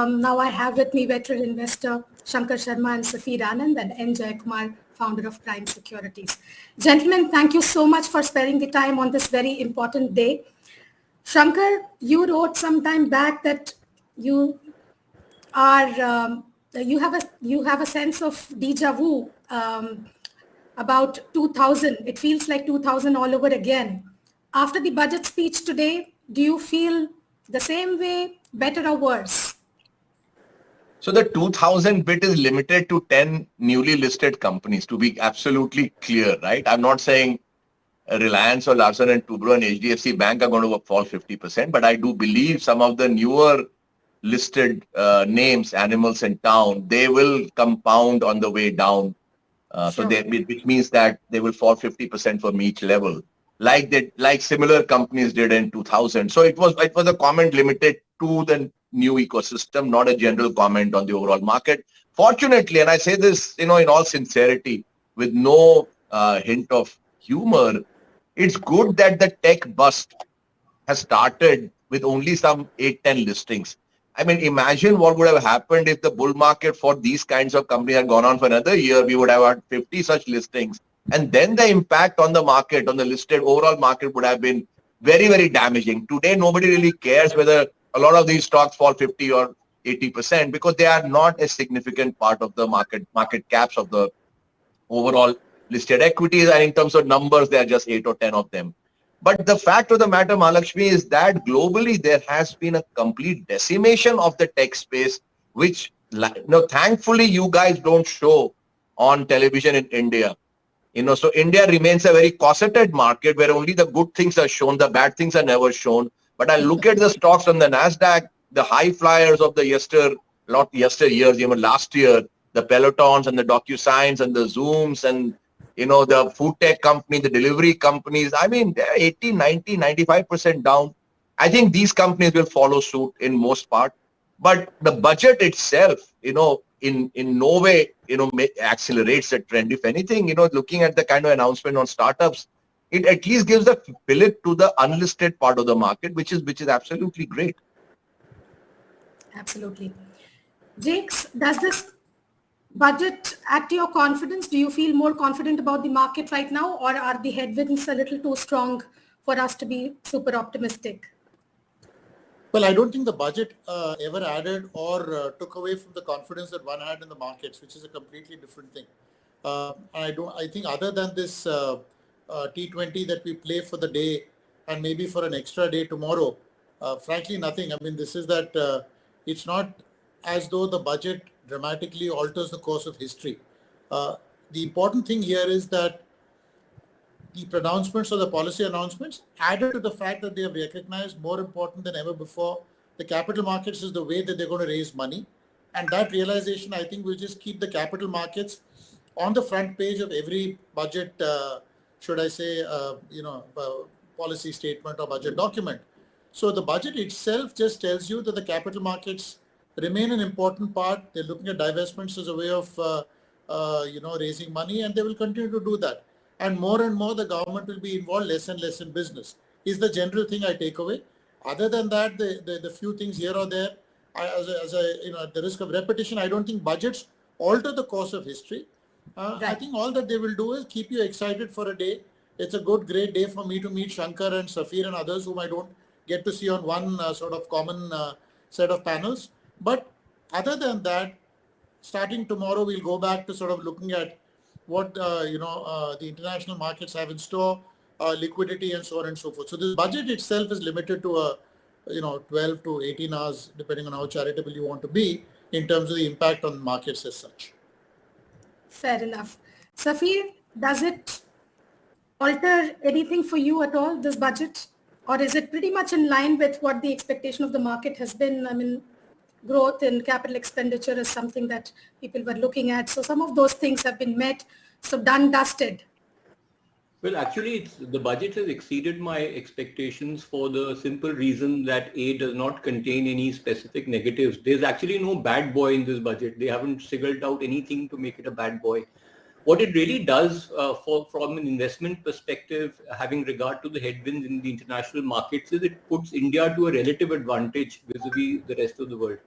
Now I have with me veteran investor Shankar Sharma and Safir Anand and N. Jayakumar, founder of Prime Securities. Gentlemen, thank you so much for sparing the time on this very important day. Shankar, you wrote some time back that you are you have a sense of deja vu about 2000. It feels like 2000 all over again. After the budget speech today, do you feel the same way, better or worse? So the 2000 bit is limited to 10 newly listed companies, to be absolutely clear, right? I'm not saying Reliance or Larsen and Toubro and HDFC Bank are going to fall 50%, but I do believe some of the newer listed names, Animals and Town, they will compound on the way down. Sure. Which means that they will fall 50% from each level, like similar companies did in 2000. So it was a comment limited to the new ecosystem, not a general comment on the overall market. Fortunately, and I say this, in all sincerity, with no hint of humor, it's good that the tech bust has started with only some 8-10 listings. I mean, imagine what would have happened if the bull market for these kinds of companies had gone on for another year. We would have had 50 such listings. And then the impact on the market, on the listed overall market would have been very, very damaging. Today, nobody really cares whether a lot of these stocks fall 50 or 80% because they are not a significant part of the market caps of the overall listed equities. And in terms of numbers, there are just 8 or 10 of them. But the fact of the matter, Mahalakshmi, is that globally there has been a complete decimation of the tech space, which, thankfully you guys don't show on television in India. So India remains a very cosseted market where only the good things are shown, the bad things are never shown. But I look at the stocks on the NASDAQ, the high flyers of the yesteryears, even last year, the Pelotons and the DocuSigns and the Zooms and, the food tech company, the delivery companies. I mean, they're 80, 90, 95% down. I think these companies will follow suit in most part. But the budget itself, in no way, accelerates the trend. If anything, looking at the kind of announcement on startups, it at least gives a fillip to the unlisted part of the market, which is absolutely great. Absolutely. Jakes, does this budget add to your confidence? Do you feel more confident about the market right now, or are the headwinds a little too strong for us to be super optimistic? Well, I don't think the budget ever added or took away from the confidence that one had in the markets, which is a completely different thing. I think other than this T20 that we play for the day and maybe for an extra day tomorrow, frankly, nothing. I mean, this is that it's not as though the budget dramatically alters the course of history. The important thing here is that the pronouncements or the policy announcements added to the fact that they have recognized, more important than ever before, the capital markets is the way that they're going to raise money. And that realization, I think, will just keep the capital markets on the front page of every budget, policy statement or budget document. So the budget itself just tells you that the capital markets remain an important part. They're looking at divestments as a way of, raising money, and they will continue to do that. And more the government will be involved less and less in business, is the general thing I take away. Other than that, the few things here or there, at the risk of repetition, I don't think budgets alter the course of history. Right. I think all that they will do is keep you excited for a day. It's a great day for me to meet Shankar and Safir and others whom I don't get to see on one sort of common set of panels. But other than that, starting tomorrow, we'll go back to sort of looking at what the international markets have in store, liquidity and so on and so forth. So this budget itself is limited to 12 to 18 hours, depending on how charitable you want to be in terms of the impact on markets as such. Fair enough. Safir, does it alter anything for you at all, this budget? Or is it pretty much in line with what the expectation of the market has been? I mean, growth in capital expenditure is something that people were looking at. So some of those things have been met. So done, dusted. Well, actually, the budget has exceeded my expectations for the simple reason that A, does not contain any specific negatives. There's actually no bad boy in this budget. They haven't singled out anything to make it a bad boy. What it really does from an investment perspective, having regard to the headwinds in the international markets, is it puts India to a relative advantage vis-a-vis the rest of the world.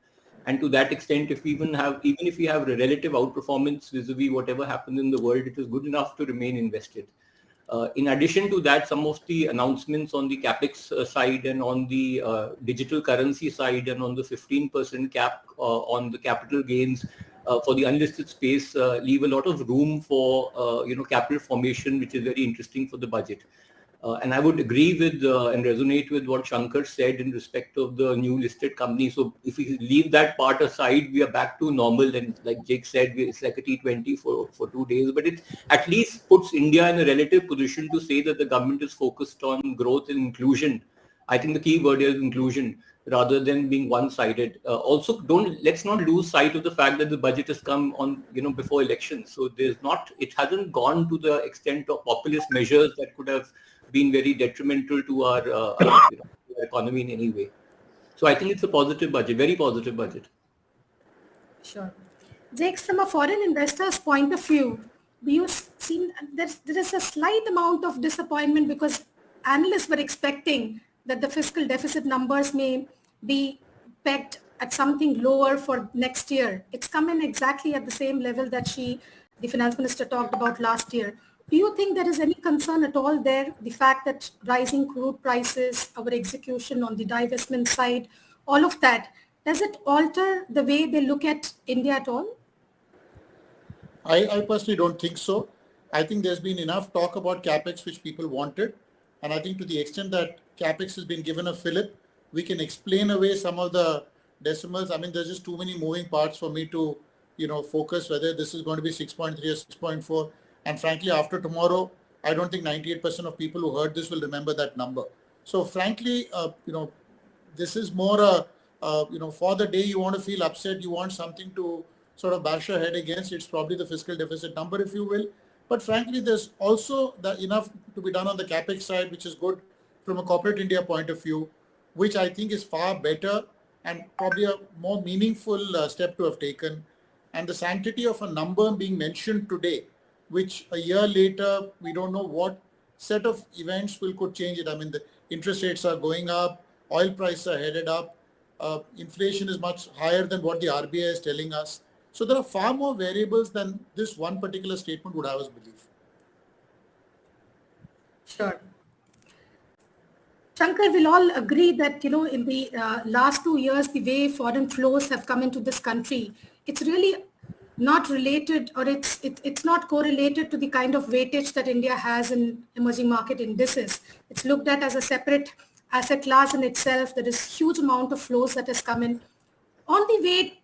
And to that extent, even if we have a relative outperformance vis-a-vis whatever happens in the world, it is good enough to remain invested. In addition to that, some of the announcements on the capex side and on the digital currency side and on the 15% cap on the capital gains for the unlisted space leave a lot of room for capital formation, which is very interesting for the budget. And I would agree with and resonate with what Shankar said in respect of the new listed company. So if we leave that part aside, we are back to normal. And like Jake said, it's like a T20 for 2 days. But it at least puts India in a relative position to say that the government is focused on growth and inclusion. I think the key word is inclusion rather than being one-sided. Also, let's not lose sight of the fact that the budget has come on, before elections. So it hasn't gone to the extent of populist measures that could have been very detrimental to our economy in any way. So I think it's a positive budget, very positive budget. Sure. Jake, from a foreign investor's point of view, do you see there is a slight amount of disappointment because analysts were expecting that the fiscal deficit numbers may be pegged at something lower for next year. It's come in exactly at the same level that the finance minister talked about last year. Do you think there is any concern at all there? The fact that rising crude prices, our execution on the divestment side, all of that, does it alter the way they look at India at all? I personally don't think so. I think there's been enough talk about capex which people wanted, and I think to the extent that capex has been given a fillip, we can explain away some of the decimals. I mean, there's just too many moving parts for me to, focus whether this is going to be 6.3 or 6.4. And frankly, after tomorrow, I don't think 98% of people who heard this will remember that number. So frankly, this is more for the day you want to feel upset, you want something to sort of bash your head against. It's probably the fiscal deficit number, if you will. But frankly, there's also enough to be done on the capex side, which is good from a corporate India point of view, which I think is far better and probably a more meaningful step to have taken. And the sanctity of a number being mentioned today, which a year later, we don't know what set of events could change it. I mean, the interest rates are going up, oil prices are headed up, inflation is much higher than what the RBI is telling us. So there are far more variables than this one particular statement would have us believe. Sure. Shankar, we'll all agree that, in the last 2 years, the way foreign flows have come into this country, it's really not related, or it's not correlated to the kind of weightage that India has in emerging market indices. It's looked at as a separate asset class in itself. There is huge amount of flows that has come in. On the way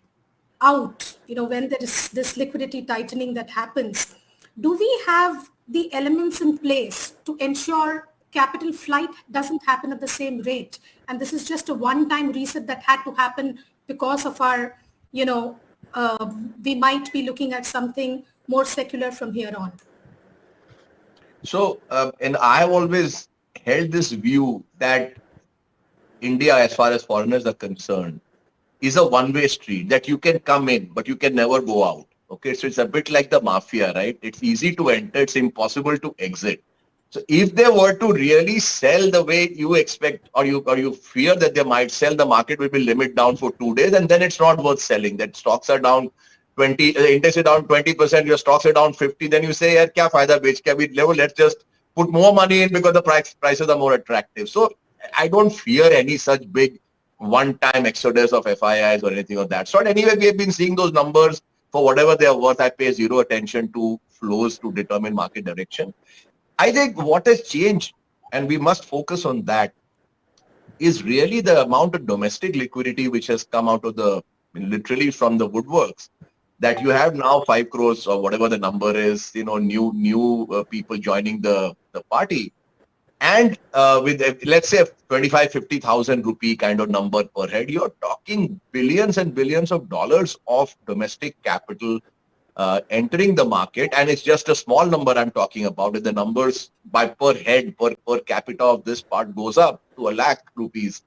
out, when there is this liquidity tightening that happens, do we have the elements in place to ensure capital flight doesn't happen at the same rate? And this is just a one-time reset that had to happen because of our, we might be looking at something more secular from here on. So, and I've always held this view that India, as far as foreigners are concerned, is a one-way street, that you can come in, but you can never go out. Okay, so it's a bit like the mafia, right? It's easy to enter, it's impossible to exit. So if they were to really sell the way you expect, or you fear that they might sell, the market will be limit down for 2 days, and then it's not worth selling. That stocks are down 20, index is down 20%, your stocks are down 50, then you say, kya fayda bech ke abhi level, let's just put more money in because the prices are more attractive. So I don't fear any such big one-time exodus of FIIs or anything of that sort. Anyway, we have been seeing those numbers for whatever they are worth. I pay zero attention to flows to determine market direction. I think what has changed, and we must focus on that, is really the amount of domestic liquidity which has come out of literally from the woodworks. That you have now 5 crores or whatever the number is, new people joining the party. And with, let's say, 25, 50,000 rupee kind of number per head, you're talking billions and billions of dollars of domestic capital entering the market. And it's just a small number I'm talking about. If the numbers by per head, per capita of this part goes up to 1 lakh rupees,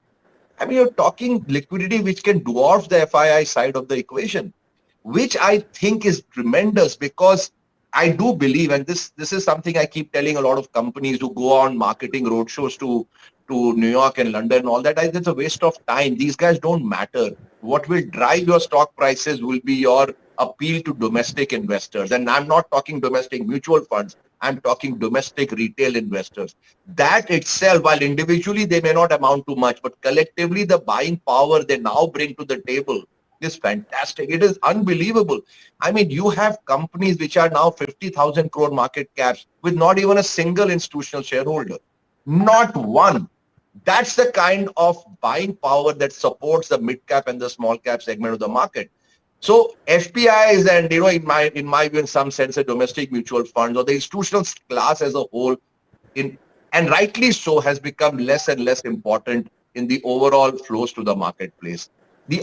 I mean, you're talking liquidity which can dwarf the FII side of the equation, which I think is tremendous, because I do believe, and this is something I keep telling a lot of companies who go on marketing roadshows to New York and London and all that, it's a waste of time. These guys don't matter. What will drive your stock prices will be your appeal to domestic investors. And I'm not talking domestic mutual funds. I'm talking domestic retail investors. That itself, while individually they may not amount to much, but collectively the buying power they now bring to the table is fantastic. It is unbelievable. I mean, you have companies which are now 50,000 crore market caps with not even a single institutional shareholder. Not one. That's the kind of buying power that supports the mid cap and the small cap segment of the market. So FPIs and, in my view, in some sense, a domestic mutual funds or the institutional class as a whole, and rightly so, has become less and less important in the overall flows to the marketplace. The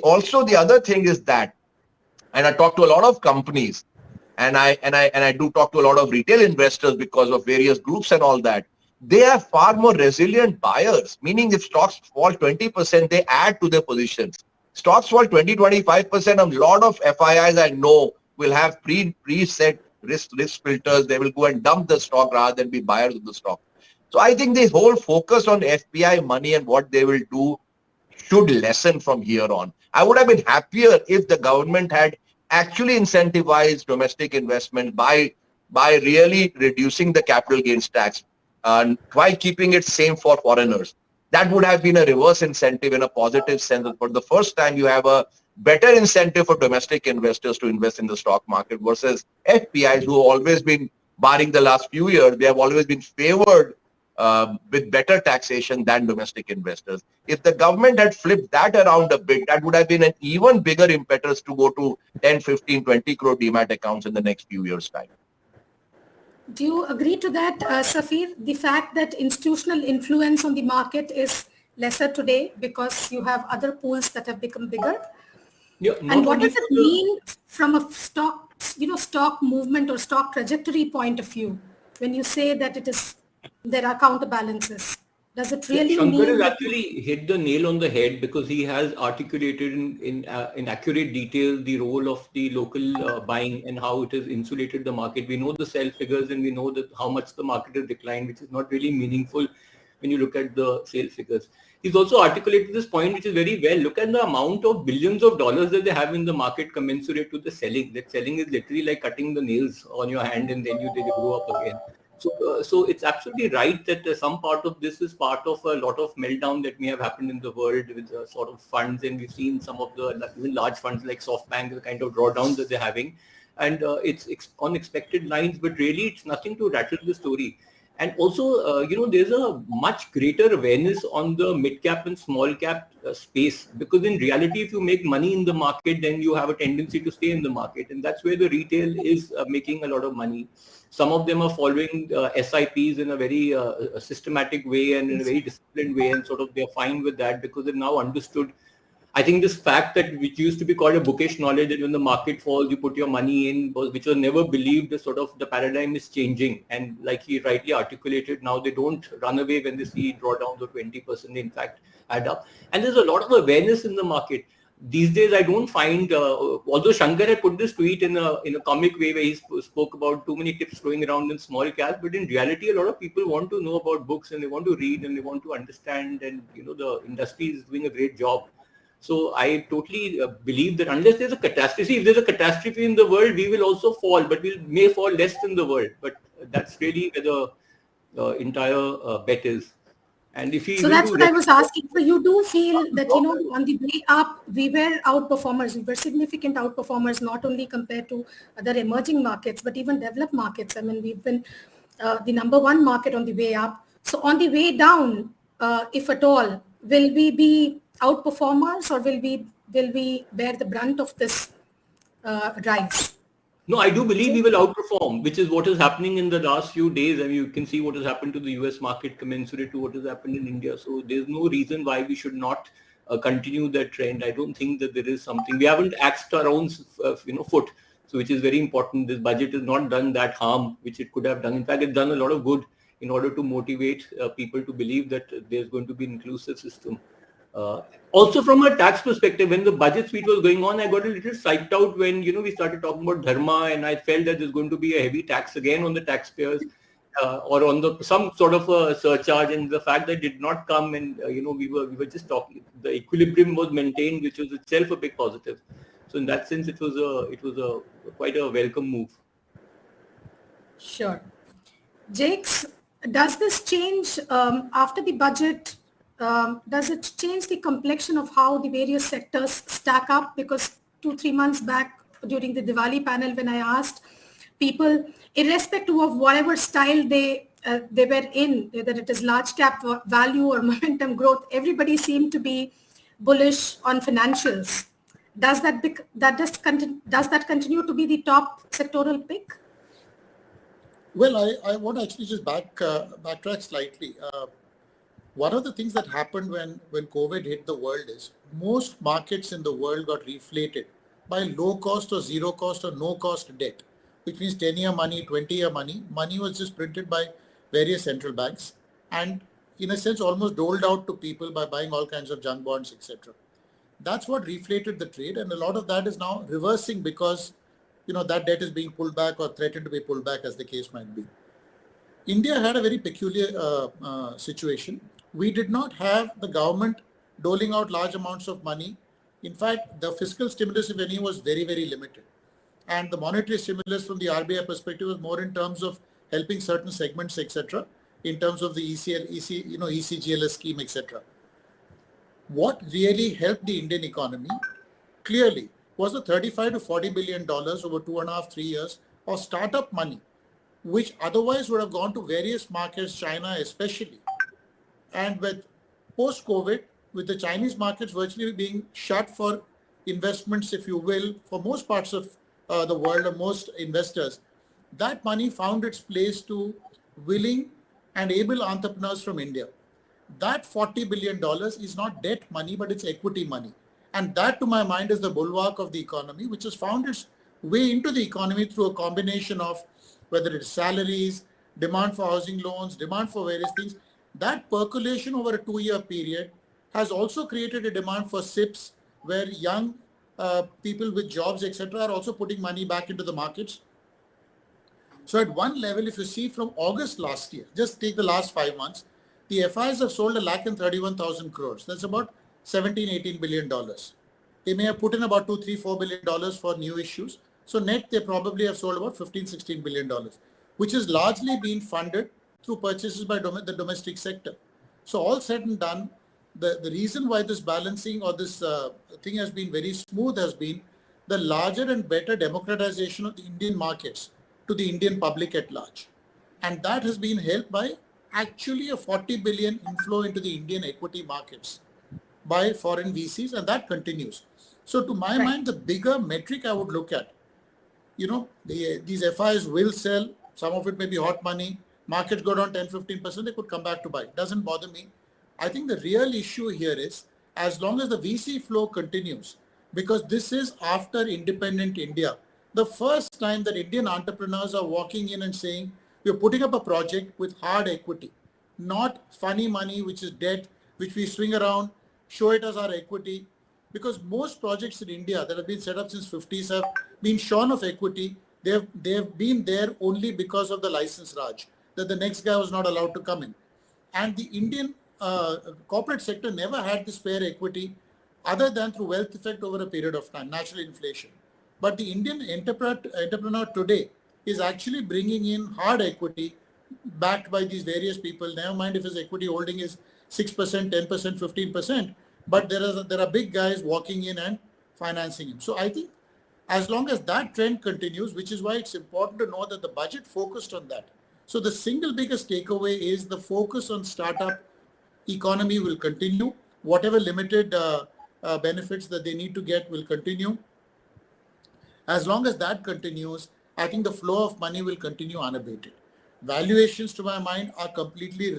other thing is that, and I talk to a lot of companies, and I do talk to a lot of retail investors because of various groups and all that. They are far more resilient buyers, meaning if stocks fall 20%, they add to their positions. Stocks fall 20, 25%. A lot of FIIs I know will have preset risk filters. They will go and dump the stock rather than be buyers of the stock. So I think the whole focus on FPI money and what they will do should lessen from here on. I would have been happier if the government had actually incentivized domestic investment by really reducing the capital gains tax and by keeping it same for foreigners. That would have been a reverse incentive in a positive sense. For the first time, you have a better incentive for domestic investors to invest in the stock market versus FPIs, who have always been, barring the last few years, they have always been favored with better taxation than domestic investors. If the government had flipped that around a bit, that would have been an even bigger impetus to go to 10, 15, 20 crore demat accounts in the next few years' time. Do you agree to that, Safir? The fact that institutional influence on the market is lesser today because you have other pools that have become bigger? Yeah, and what does it mean from a stock movement or stock trajectory point of view when you say that there are counterbalances? Does it really Shankar mean has actually hit the nail on the head because he has articulated in accurate detail the role of the local buying and how it has insulated the market. We know the sell figures and we know that how much the market has declined, which is not really meaningful when you look at the sales figures. He's also articulated this point, which is very well. Look at the amount of billions of dollars that they have in the market commensurate to the selling. That selling is literally like cutting the nails on your hand and then they grow up again. So it's absolutely right that some part of this is part of a lot of meltdown that may have happened in the world with sort of funds, and we've seen some of the even large funds like SoftBank, the kind of drawdowns that they're having, and it's on expected lines, but really it's nothing to rattle the story. And also, there's a much greater awareness on the mid-cap and small-cap space, because in reality, if you make money in the market, then you have a tendency to stay in the market. And that's where the retail is making a lot of money. Some of them are following SIPs in a very systematic way and in a very disciplined way, and sort of they're fine with that because they've now understood. I think this fact that which used to be called a bookish knowledge, that when the market falls, you put your money in, which was never believed, the sort of the paradigm is changing. And like he rightly articulated, now they don't run away when they see drawdowns of 20%, they in fact add up. And there's a lot of awareness in the market. These days, I don't find, although Shankar had put this tweet in a comic way where he spoke about too many tips flowing around in small caps, but in reality, a lot of people want to know about books and they want to read and they want to understand, and the industry is doing a great job. So I totally believe that unless there's a catastrophe, if there's a catastrophe in the world, we will also fall, but we may fall less than the world. But that's really where the entire bet is. And if so that's what I was asking. So you do feel that, on the way up, we were outperformers. We were significant outperformers, not only compared to other emerging markets, but even developed markets. I mean, we've been the number one market on the way up. So on the way down, if at all, will we be outperformers or will we bear the brunt of this rise? No, I do believe we will outperform, which is what is happening in the last few days. I mean, you can see what has happened to the US market commensurate to what has happened in India. So there's no reason why we should not continue that trend. I don't think that there is something. We haven't axed our own foot, so which is very important. This budget has not done that harm which it could have done. In fact, it's done a lot of good in order to motivate people to believe that there's going to be an inclusive system. Also from a tax perspective, when the budget speech was going on, I got a little psyched out when, we started talking about dharma, and I felt that there's going to be a heavy tax again on the taxpayers or on some sort of a surcharge, and the fact that it did not come, and, we were just talking, the equilibrium was maintained, which was itself a big positive. So in that sense, it was quite a welcome move. Sure. Jakes, does this change after the budget? Does it change the complexion of how the various sectors stack up? Because 2-3 months back during the Diwali panel, when I asked people, irrespective of whatever style they were in, whether it is large cap value or momentum growth, everybody seemed to be bullish on financials. Does that continue to be the top sectoral pick? Well, I want to actually just backtrack slightly. One of the things that happened when COVID hit the world is most markets in the world got reflated by low cost or zero cost or no cost debt, which means 10-year money, 20-year money. Money was just printed by various central banks and in a sense almost doled out to people by buying all kinds of junk bonds, etc. That's what reflated the trade, and a lot of that is now reversing because that debt is being pulled back or threatened to be pulled back, as the case might be. India had a very peculiar situation. We did not have the government doling out large amounts of money. In fact, the fiscal stimulus, if any, was very, very limited. And the monetary stimulus from the RBI perspective was more in terms of helping certain segments, etc., in terms of the ECGLS scheme, etc. What really helped the Indian economy clearly was the $35 to $40 billion over 2.5, 3 years of startup money, which otherwise would have gone to various markets, China especially. And with post-COVID, with the Chinese markets virtually being shut for investments, if you will, for most parts of the world or most investors, that money found its place to willing and able entrepreneurs from India. That $40 billion is not debt money, but it's equity money. And that, to my mind, is the bulwark of the economy, which has found its way into the economy through a combination of whether it's salaries, demand for housing loans, demand for various things. That percolation over a 2-year period has also created a demand for SIPs, where young people with jobs, etc., are also putting money back into the markets. So at one level, if you see from August last year, just take the last 5 months, the FIs have sold 1,31,000 crores. That's about $17-18 billion. They may have put in about $2-4 billion for new issues. So net, they probably have sold about $15-16 billion, which has largely been funded through purchases by the domestic sector. So all said and done, the reason why this balancing or this thing has been very smooth has been the larger and better democratization of the Indian markets to the Indian public at large. And that has been helped by actually a 40 billion inflow into the Indian equity markets by foreign VCs, and that continues. So to my mind, the bigger metric I would look at, these FIs will sell, some of it may be hot money, markets go down 10-15%, they could come back to buy. Doesn't bother me. I think the real issue here is, as long as the VC flow continues, because this is after independent India, the first time that Indian entrepreneurs are walking in and saying, we're putting up a project with hard equity, not funny money, which is debt, which we swing around, show it as our equity. Because most projects in India that have been set up since 50s have been shorn of equity. They have been there only because of the license Raj, that the next guy was not allowed to come in. And the Indian corporate sector never had this spare equity other than through wealth effect over a period of time, natural inflation. But the Indian entrepreneur today is actually bringing in hard equity backed by these various people. Never mind if his equity holding is 6%, 10%, 15%, but there are big guys walking in and financing him. So I think as long as that trend continues, which is why it's important to know that the budget focused on that. So the single biggest takeaway is the focus on startup economy will continue. Whatever limited benefits that they need to get will continue. As long as that continues, I think the flow of money will continue unabated. Valuations, to my mind, are completely,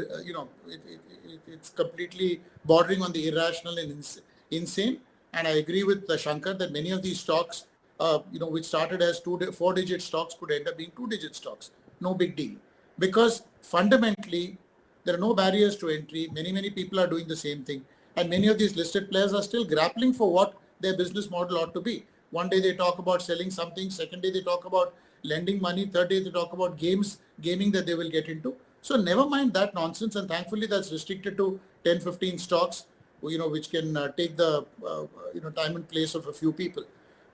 it's completely bordering on the irrational and insane. And I agree with Shankar that many of these stocks, which started as 4-digit stocks could end up being 2-digit stocks. No big deal. Because fundamentally, there are no barriers to entry. Many people are doing the same thing. And many of these listed players are still grappling for what their business model ought to be. One day they talk about selling something. Second day they talk about lending money. Third day they talk about gaming that they will get into. So never mind that nonsense. And thankfully that's restricted to 10-15 stocks, which can take the time and place of a few people.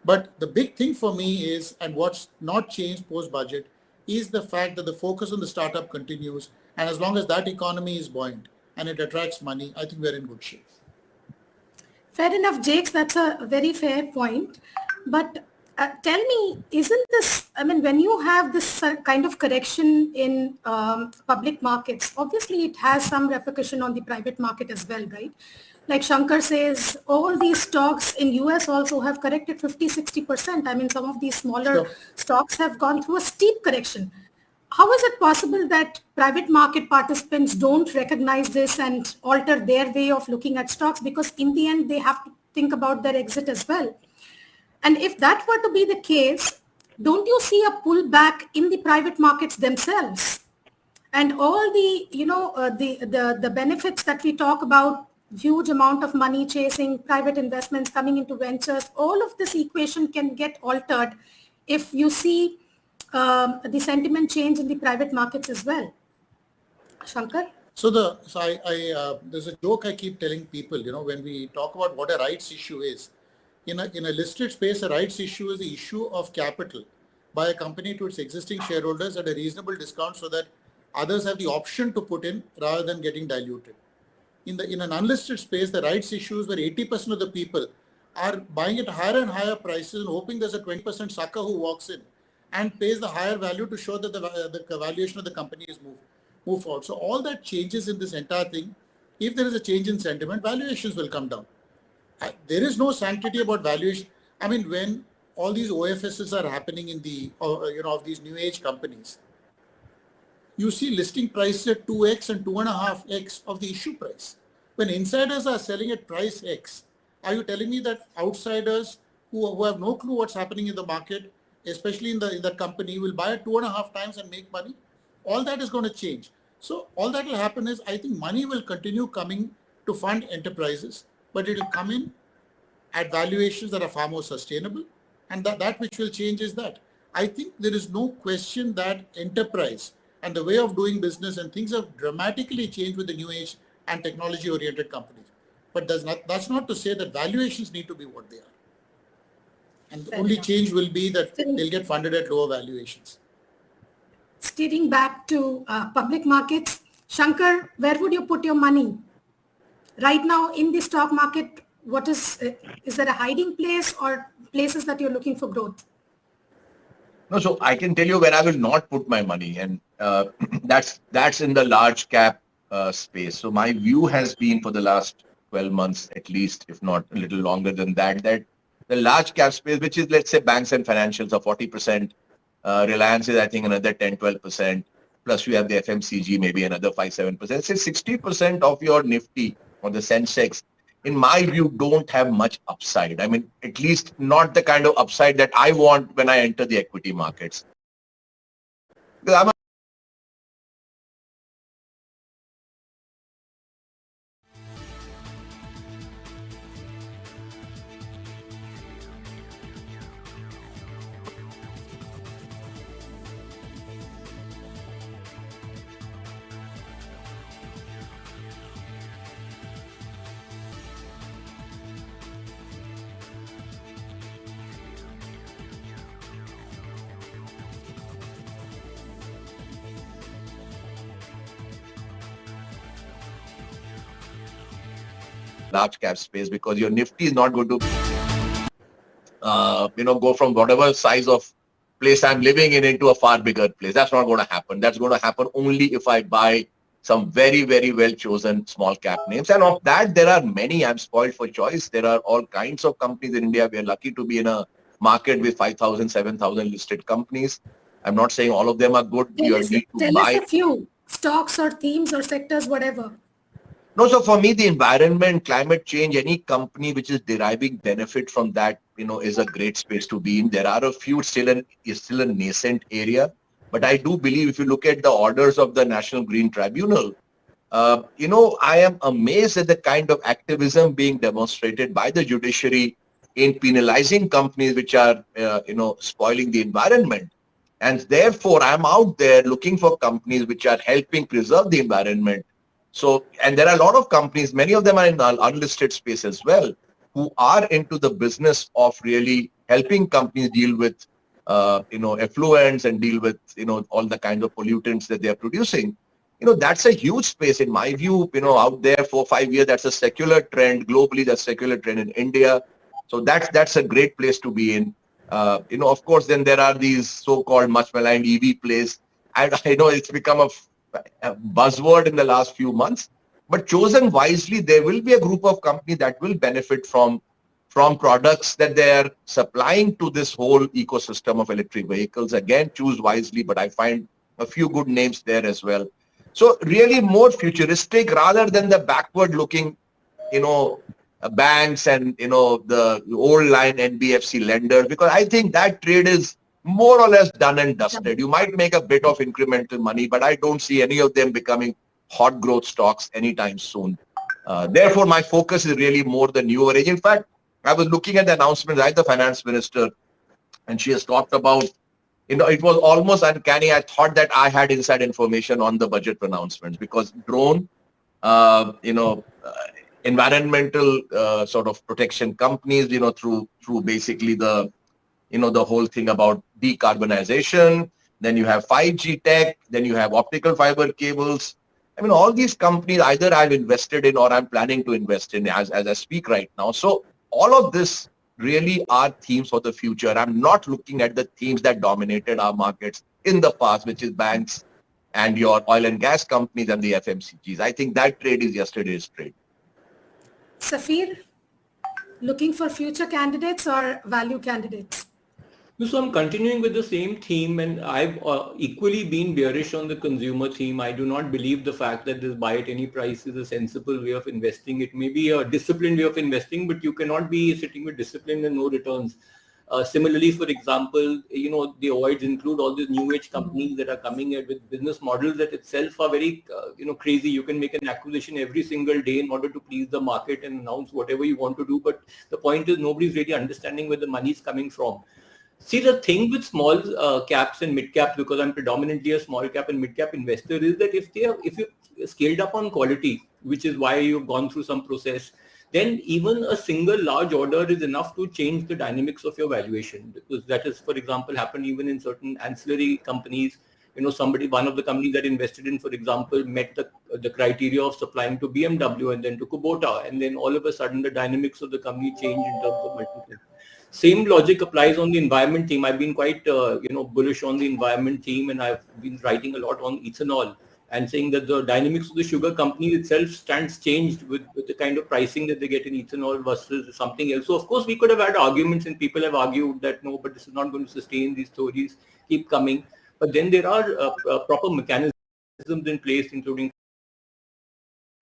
But the big thing for me is, and what's not changed post-budget, is the fact that the focus on the startup continues. And as long as that economy is buoyant and it attracts money, I think we're in good shape. Fair enough, Jakes. That's a very fair point. But tell me, isn't this, when you have this kind of correction in public markets, obviously it has some repercussion on the private market as well, right? Like Shankar says, all these stocks in US also have corrected 50-60%. Some of these smaller stocks have gone through a steep correction. How is it possible that private market participants don't recognize this and alter their way of looking at stocks? Because in the end, they have to think about their exit as well. And if that were to be the case, don't you see a pullback in the private markets themselves? And all the, the benefits that we talk about, huge amount of money chasing, private investments coming into ventures, all of this equation can get altered if you see the sentiment change in the private markets as well. Shankar? There's a joke I keep telling people, when we talk about what a rights issue is. In a listed space, a rights issue is the issue of capital by a company to its existing shareholders at a reasonable discount so that others have the option to put in rather than getting diluted. In an unlisted space, the rights issue is where 80% of the people are buying at higher and higher prices and hoping there's a 20% sucker who walks in and pays the higher value to show that the valuation of the company is move forward. So all that changes in this entire thing. If there is a change in sentiment, valuations will come down. There is no sanctity about valuation. I mean, when all these OFSs are happening in of these new age companies, you see listing prices at 2x and 2.5x of the issue price. When insiders are selling at price X, are you telling me that outsiders who have no clue what's happening in the market, especially in the company, will buy at 2.5 times and make money? All that is going to change. So all that will happen is, I think money will continue coming to fund enterprises, but it will come in at valuations that are far more sustainable. And that which will change is that. I think there is no question that enterprise and the way of doing business and things have dramatically changed with the new age and technology-oriented companies. But that's not to say that valuations need to be what they are. And the only change will be that they'll get funded at lower valuations. Steering back to public markets, Shankar, where would you put your money? Right now in the stock market, is there a hiding place or places that you're looking for growth? No, so I can tell you where I will not put my money, and that's in the large cap space. So my view has been for the last 12 months at least, if not a little longer than that, that the large cap space, which is, let's say, banks and financials, are 40%. Reliance is, I think, another 10-12%. Plus you have the FMCG, maybe another 5-7%. Say 60% of your Nifty or the Sensex, in my view, don't have much upside. I mean, at least not the kind of upside that I want when I enter the equity markets. Because I'm large cap space, because your Nifty is not going to, go from whatever size of place I'm living in into a far bigger place. That's not going to happen. That's going to happen only if I buy some very, very well chosen small cap names. And of that, there are many. I'm spoiled for choice. There are all kinds of companies in India. We are lucky to be in a market with 5,000, 7,000 listed companies. I'm not saying all of them are good. Tell us a few stocks or themes or sectors, whatever. No, so for me, the environment, climate change, any company which is deriving benefit from that, is a great space to be in. There are a few, still a nascent area. But I do believe if you look at the orders of the National Green Tribunal, I am amazed at the kind of activism being demonstrated by the judiciary in penalizing companies which are, spoiling the environment. And therefore, I'm out there looking for companies which are helping preserve the environment. So, and there are a lot of companies, many of them are in the unlisted space as well, who are into the business of really helping companies deal with, effluents and deal with, all the kinds of pollutants that they are producing. That's a huge space in my view, out there for 5 years. That's a secular trend globally. That's a secular trend in India. So that's a great place to be in. Of course, then there are these so-called much maligned EV plays. I know it's become a buzzword in the last few months, but chosen wisely, there will be a group of companies that will benefit from products that they are supplying to this whole ecosystem of electric vehicles. Again, choose wisely, but I find a few good names there as well. So really more futuristic rather than the backward looking, banks and, the old line NBFC lenders, because I think that trade is more or less done and dusted. You might make a bit of incremental money, but I don't see any of them becoming hot growth stocks anytime soon. Therefore, my focus is really more the newer age. In fact, I was looking at the announcement by the finance minister, and she has talked about, it was almost uncanny. I thought that I had inside information on the budget pronouncements because drone, environmental sort of protection companies, through basically the whole thing about decarbonization. Then you have 5G tech. Then you have optical fiber cables. I mean, all these companies either I've invested in or I'm planning to invest in as I speak right now. So all of this really are themes for the future. I'm not looking at the themes that dominated our markets in the past, which is banks and your oil and gas companies and the FMCGs. I think that trade is yesterday's trade. Safir, looking for future candidates or value candidates? So I'm continuing with the same theme, and I've equally been bearish on the consumer theme. I do not believe the fact that this buy at any price is a sensible way of investing. It may be a disciplined way of investing, but you cannot be sitting with discipline and no returns. Similarly, for example, the awards include all these new age companies that are coming in with business models that itself are very, crazy. You can make an acquisition every single day in order to please the market and announce whatever you want to do. But the point is nobody's really understanding where the money is coming from. See, the thing with small caps and mid caps, because I'm predominantly a small cap and mid cap investor, is that if you scaled up on quality, which is why you've gone through some process, then even a single large order is enough to change the dynamics of your valuation. Because that has, for example, happened even in certain ancillary companies. One of the companies that invested in, for example, met the criteria of supplying to BMW and then to Kubota, and then all of a sudden the dynamics of the company changed in terms of multiple. Same logic applies on the environment theme. I've been quite, bullish on the environment theme, and I've been writing a lot on ethanol and saying that the dynamics of the sugar company itself stands changed with the kind of pricing that they get in ethanol versus something else. So, of course, we could have had arguments, and people have argued that no, but this is not going to sustain. These stories keep coming. But then there are proper mechanisms in place, including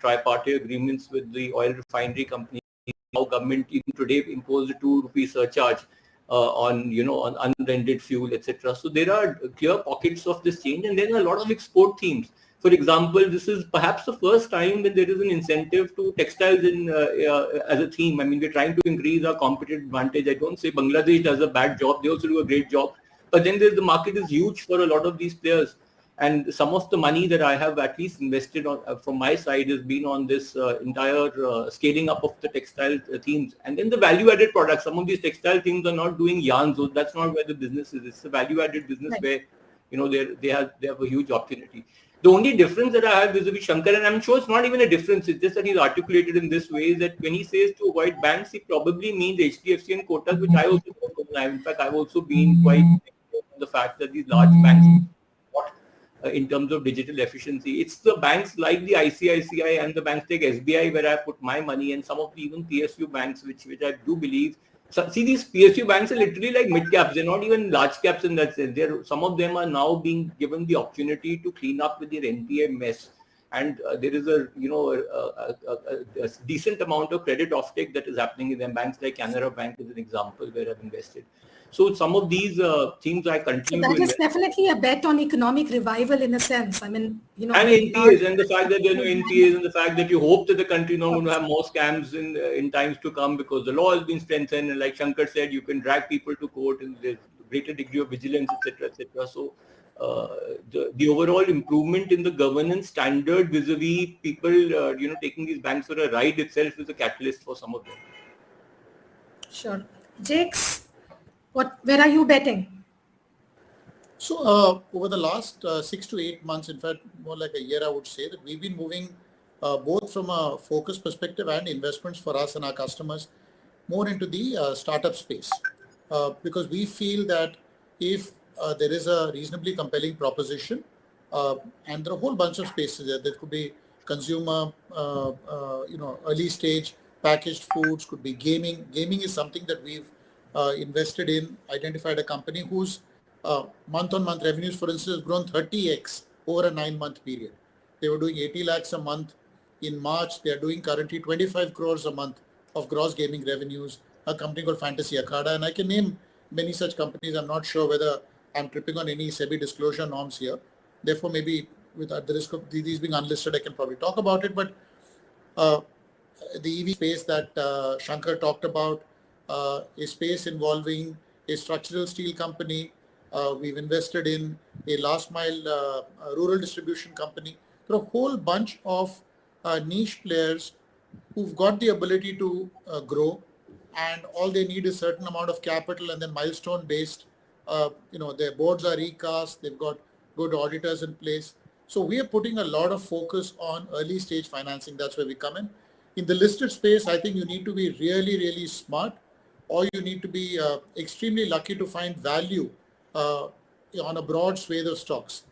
tripartite agreements with the oil refinery company. How government even today imposed a 2 rupee surcharge on unblended fuel, etc. So there are clear pockets of this change, and then a lot of export themes. For example, this is perhaps the first time when there is an incentive to textiles as a theme. I mean, we're trying to increase our competitive advantage. I don't say Bangladesh does a bad job; they also do a great job. But then the market is huge for a lot of these players. And some of the money that I have at least invested on from my side has been on this entire scaling up of the textile themes. And then the value-added products. Some of these textile themes are not doing yarns, so that's not where the business is. It's a value-added business where they have a huge opportunity. The only difference that I have vis-a-vis Shankar, and I'm sure it's not even a difference, it's just that he's articulated in this way, is that when he says to avoid banks, he probably means HDFC and Kotak, which I also don't know. In fact, I've also been quite on the fact that these large banks, in terms of digital efficiency, it's the banks like the ICICI and the banks like SBI where I put my money, and some of the even PSU banks, which I do believe. So, see, these PSU banks are literally like mid caps. They're not even large caps in that sense. Some of them are now being given the opportunity to clean up with their NPA mess, and there is a decent amount of credit offtake that is happening in them. Banks like Canara Bank is an example where I've invested. So some of these things I continue to invest. That is definitely a bet on economic revival in a sense. I mean, and NPAs, and the fact that there are no NPAs, and the fact that you hope that the country is not going to have more scams in times to come because the law has been strengthened, and like Shankar said, you can drag people to court, and there's greater degree of vigilance, etc., etc. So the overall improvement in the governance standard vis-a-vis people, taking these banks for a ride itself is a catalyst for some of them. Sure, Jakes. Where are you betting? So over the last 6 to 8 months, in fact, more like a year, I would say that we've been moving both from a focus perspective and investments for us and our customers more into the startup space because we feel that if there is a reasonably compelling proposition and there are a whole bunch of spaces there could be consumer, early stage packaged foods, could be gaming. Gaming is something that we've invested in, identified a company whose month-on-month revenues, for instance, has grown 30x over a 9-month period. They were doing 80 lakhs a month in March. They are doing currently 25 crores a month of gross gaming revenues, a company called Fantasy Akhada. And I can name many such companies. I'm not sure whether I'm tripping on any SEBI disclosure norms here. Therefore, maybe with the risk of these being unlisted, I can probably talk about it. But the EV space that Shankar talked about, a space involving a structural steel company, We've invested in a last mile rural distribution company. There are a whole bunch of niche players who've got the ability to grow, and all they need is certain amount of capital and then milestone based. Their boards are recast. They've got good auditors in place. So we are putting a lot of focus on early stage financing. That's where we come in. In the listed space, I think you need to be really, really smart, or you need to be extremely lucky to find value uh, on a broad swathe of stocks.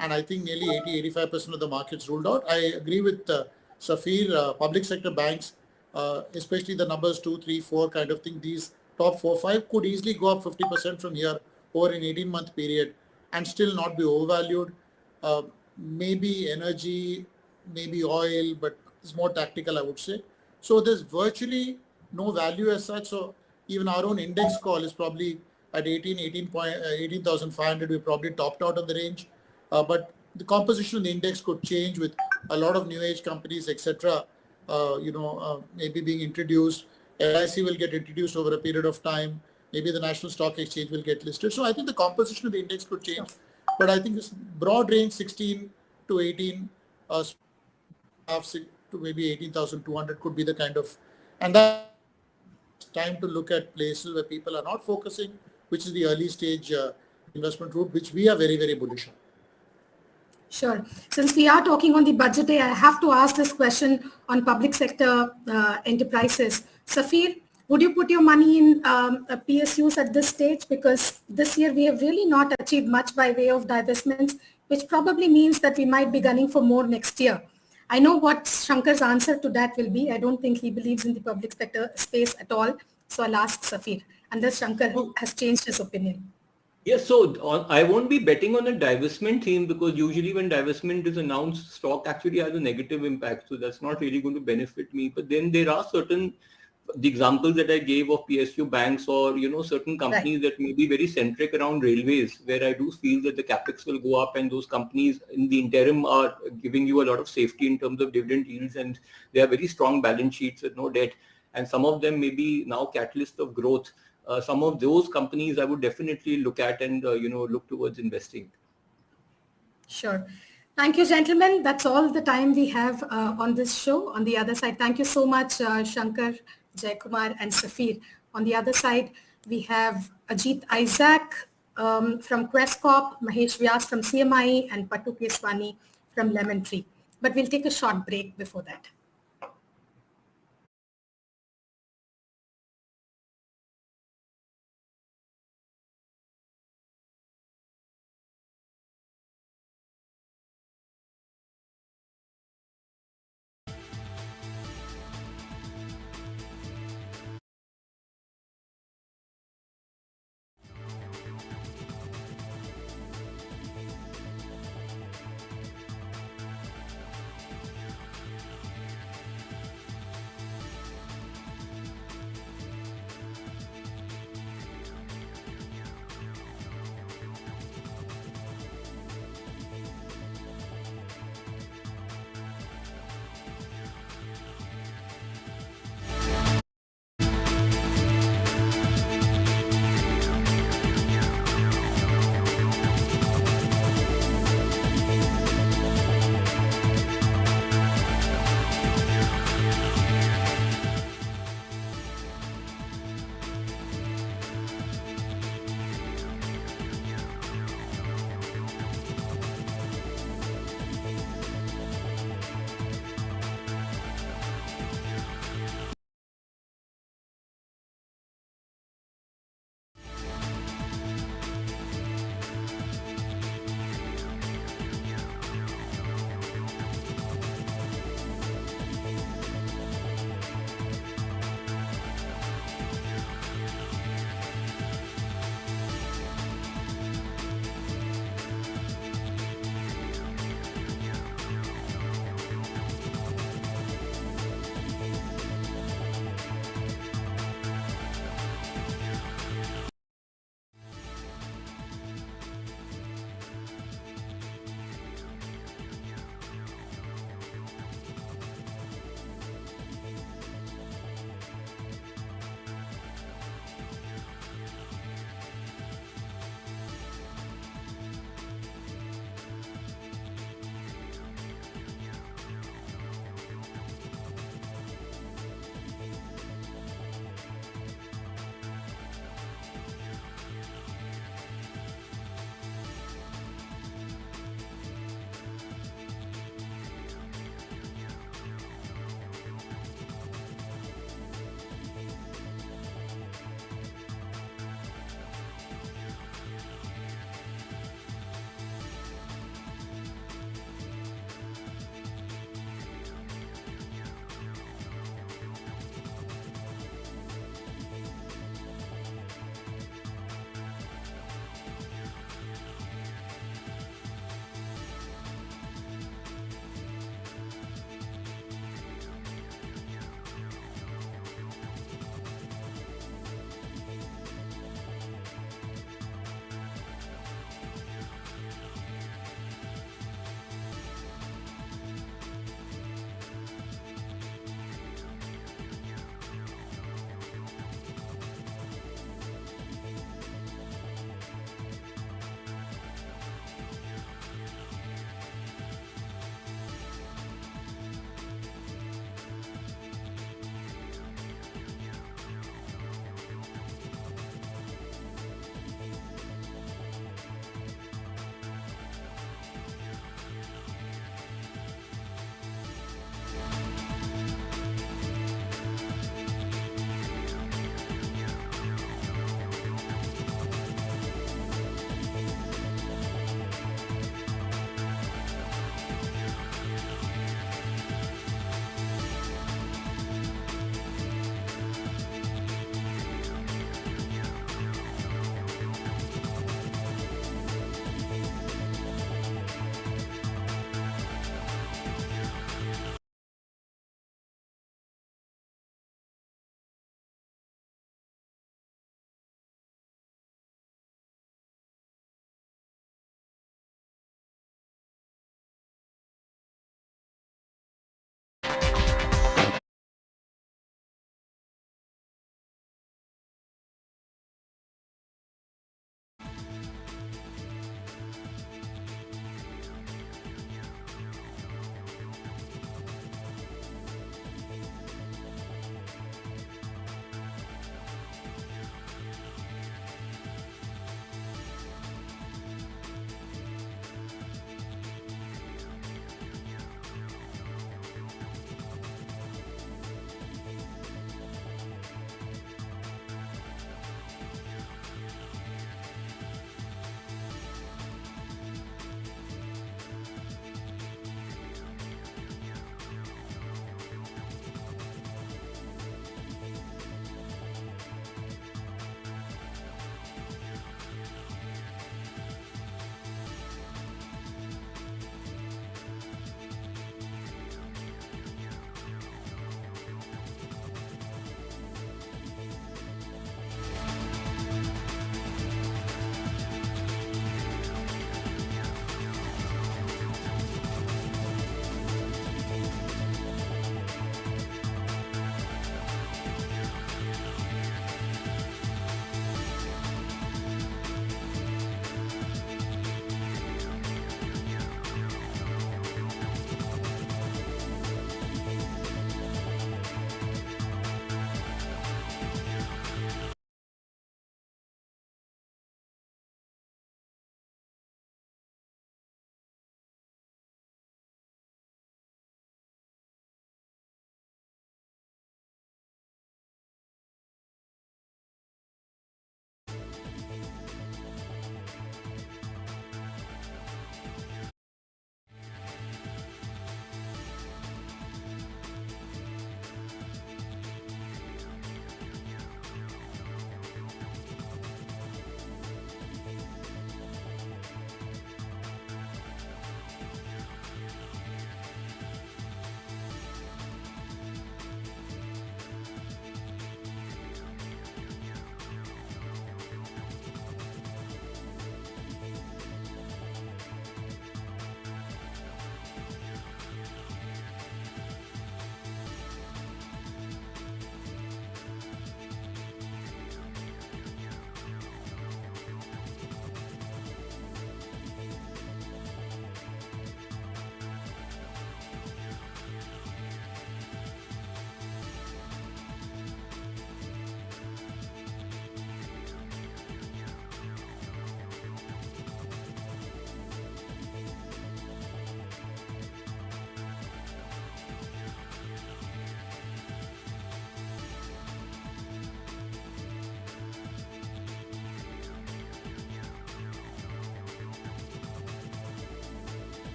And I think nearly 80-85% of the market's ruled out. I agree with Safir. Public sector banks, especially the numbers 2, 3, 4 kind of thing, these top 4, 5 could easily go up 50% from here over an 18-month period and still not be overvalued. Maybe energy, maybe oil, but it's more tactical, I would say. So there's virtually no value as such. So even our own index call is probably at 18,500. We probably topped out of the range. But the composition of the index could change with a lot of new age companies, etc. Maybe being introduced. LIC will get introduced over a period of time. Maybe the National Stock Exchange will get listed. So I think the composition of the index could change. But I think this broad range, 16 to 18, half to maybe 18,200 could be the kind of, and that time to look at places where people are not focusing, which is the early stage investment route, which we are very, very bullish on. Sure. Since we are talking on the budget day, I have to ask this question on public sector enterprises. Safir, would you put your money in PSUs at this stage? Because this year we have really not achieved much by way of divestments, which probably means that we might be gunning for more next year. I know what Shankar's answer to that will be. I don't think he believes in the public sector space at all. So I'll ask Safir, unless Shankar has changed his opinion. Yes, so I won't be betting on a divestment theme, because usually when divestment is announced, stock actually has a negative impact. So that's not really going to benefit me. But then there are the examples that I gave of PSU banks, or, certain companies that may be very centric around railways, where I do feel that the capex will go up, and those companies in the interim are giving you a lot of safety in terms of dividend yields, and they have very strong balance sheets with no debt. And some of them may be now catalyst of growth. Some of those companies I would definitely look at and, look towards investing. Sure. Thank you, gentlemen. That's all the time we have on this show. On the other side, thank you so much, Shankar, Jayakumar, and Safir. On the other side, we have Ajit Issac from Quest Corp, Mahesh Vyas from CMI, and Keshwani from Lemon Tree. But we'll take a short break before that.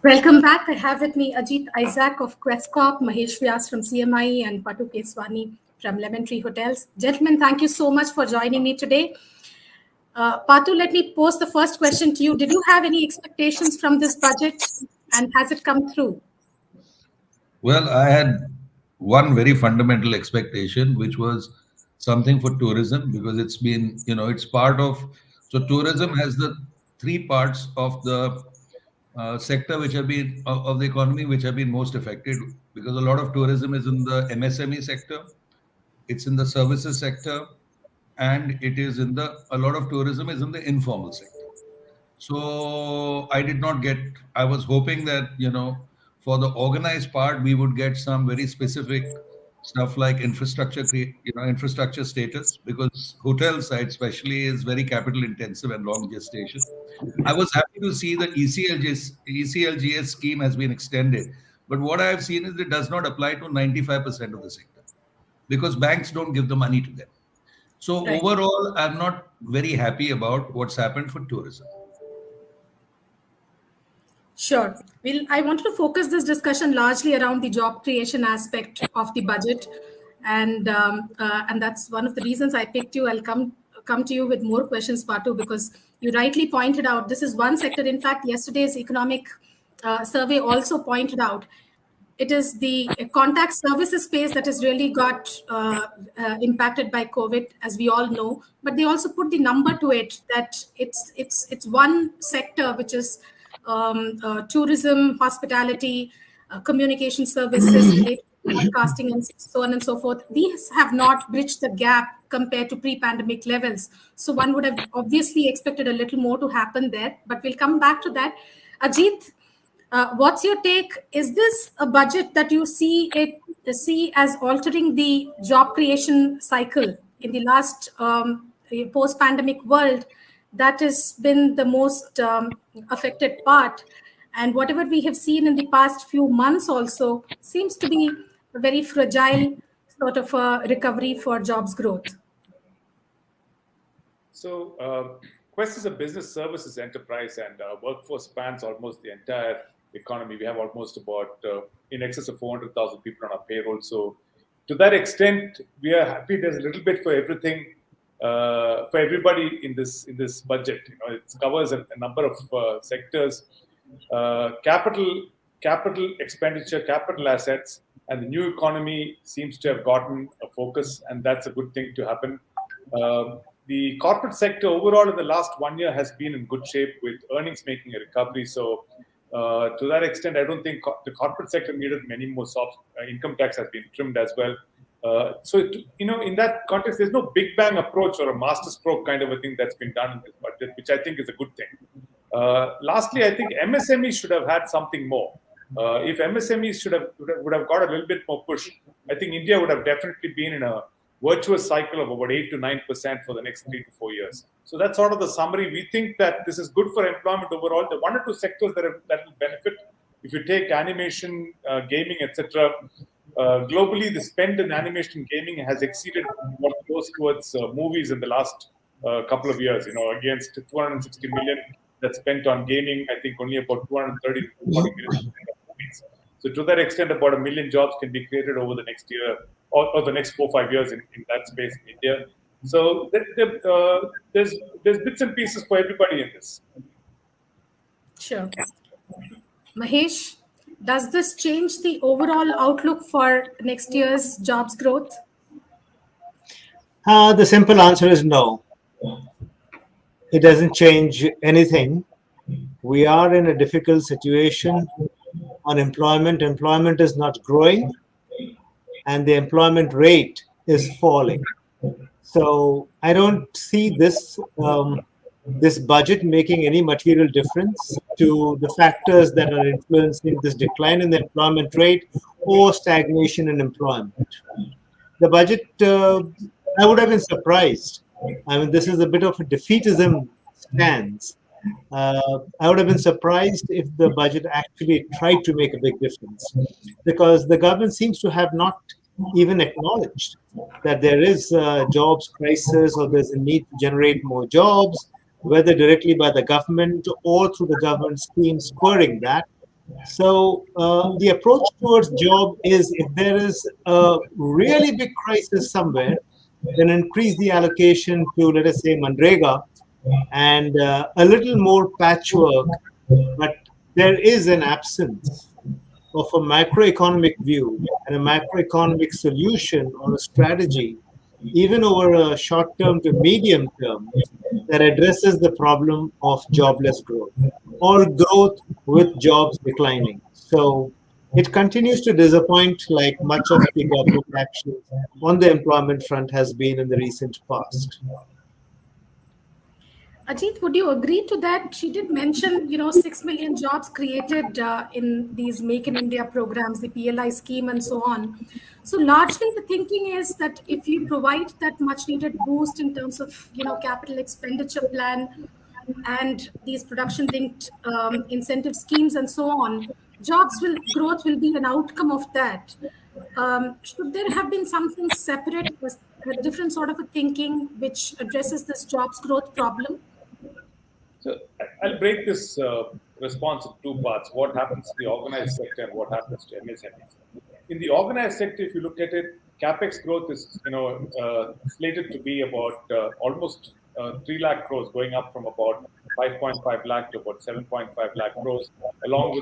Welcome back. I have with me Ajit Issac of Questcorp, Mahesh Vyas from CMI, and Keshwani from Lemon Tree Hotels. Gentlemen, thank you so much for joining me today. Patu, let me pose the first question to you. Did you have any expectations from this budget, and has it come through? Well, I had one very fundamental expectation, which was something for tourism, because it's been, it's part of, so tourism has the three parts of the sector which have been, of the economy, which have been most affected, because a lot of tourism is in the MSME sector, it's in the services sector, and a lot of tourism is in the informal sector. So I was hoping that, for the organized part, we would get some very specific stuff like infrastructure status, because hotel side especially is very capital intensive and long gestation. I was happy to see that ECLGS scheme has been extended. But what I have seen is it does not apply to 95% of the sector, because banks don't give the money to them. So Right. overall, I'm not very happy about what's happened for tourism. Sure. Well, I wanted to focus this discussion largely around the job creation aspect of the budget, and that's one of the reasons I picked you. I'll come to you with more questions, Patu, because you rightly pointed out this is one sector. In fact, yesterday's economic survey also pointed out it is the contact services space that has really got impacted by COVID, as we all know. But they also put the number to it that it's one sector which is tourism, hospitality, communication services related to broadcasting, and so on and so forth. These have not bridged the gap compared to pre-pandemic levels. So one would have obviously expected a little more to happen there, but we'll come back to that. Ajit, what's your take? Is this a budget that you see as altering the job creation cycle in the last post-pandemic world? That has been the most affected part. And whatever we have seen in the past few months also seems to be a very fragile sort of a recovery for jobs growth. So Quest is a business services enterprise, and workforce spans almost the entire economy. We have almost about in excess of 400,000 people on our payroll. So to that extent, we are happy there's a little bit for everything. For everybody in this budget, it covers a number of sectors, capital expenditure, capital assets, and the new economy seems to have gotten a focus, and that's a good thing to happen. The corporate sector overall in the last 1 year has been in good shape, with earnings making a recovery. So to that extent, I don't think the corporate sector needed many more soft income tax has been trimmed as well. In that context, there's no big bang approach or a master stroke kind of a thing that's been done in this budget, which I think is a good thing. Lastly, I think MSMEs should have had something more. If MSMEs would have got a little bit more push, I think India would have definitely been in a virtuous cycle of about 8 to 9% for the next 3 to 4 years. So that's sort of the summary. We think that this is good for employment overall. The one or two sectors that will benefit, if you take animation, gaming, etc., globally, the spend in animation gaming has exceeded what goes towards movies in the last couple of years. Against 260 million that's spent on gaming, I think only about 230 to 240 million spent on movies. So to that extent, about 1 million jobs can be created over the next year or the next 4 or 5 years in that space in India. So there's bits and pieces for everybody in this. Sure. Mahesh, does this change the overall outlook for next year's jobs growth? The simple answer is no. It doesn't change anything. We are in a difficult situation. Employment is not growing, and the employment rate is falling. So I don't see this budget making any material difference to the factors that are influencing this decline in the employment rate or stagnation in employment. The budget, I would have been surprised. I mean, this is a bit of a defeatism stance. I would have been surprised if the budget actually tried to make a big difference, because the government seems to have not even acknowledged that there is a jobs crisis or there's a need to generate more jobs, whether directly by the government or through the government scheme spurring that. So the approach towards job is, if there is a really big crisis somewhere, then increase the allocation to, let us say, Manrega, and a little more patchwork. But there is an absence of a macroeconomic view and a macroeconomic solution or a strategy, even over a short term to medium term, that addresses the problem of jobless growth or growth with jobs declining. So it continues to disappoint, like much of the government action on the employment front has been in the recent past. Ajit, would you agree to that? She did mention, 6 million jobs created in these Make in India programs, the PLI scheme and so on. So largely the thinking is that if you provide that much needed boost in terms of, capital expenditure plan and these production linked incentive schemes and so on, growth will be an outcome of that. Should there have been something separate, a different sort of a thinking which addresses this jobs growth problem? So I'll break this response in two parts: what happens to the organized sector and what happens to MSMEs. In the organized sector, if you look at it, capex growth is slated to be about almost 3 lakh crores, going up from about 5.5 lakh to about 7.5 lakh crores, along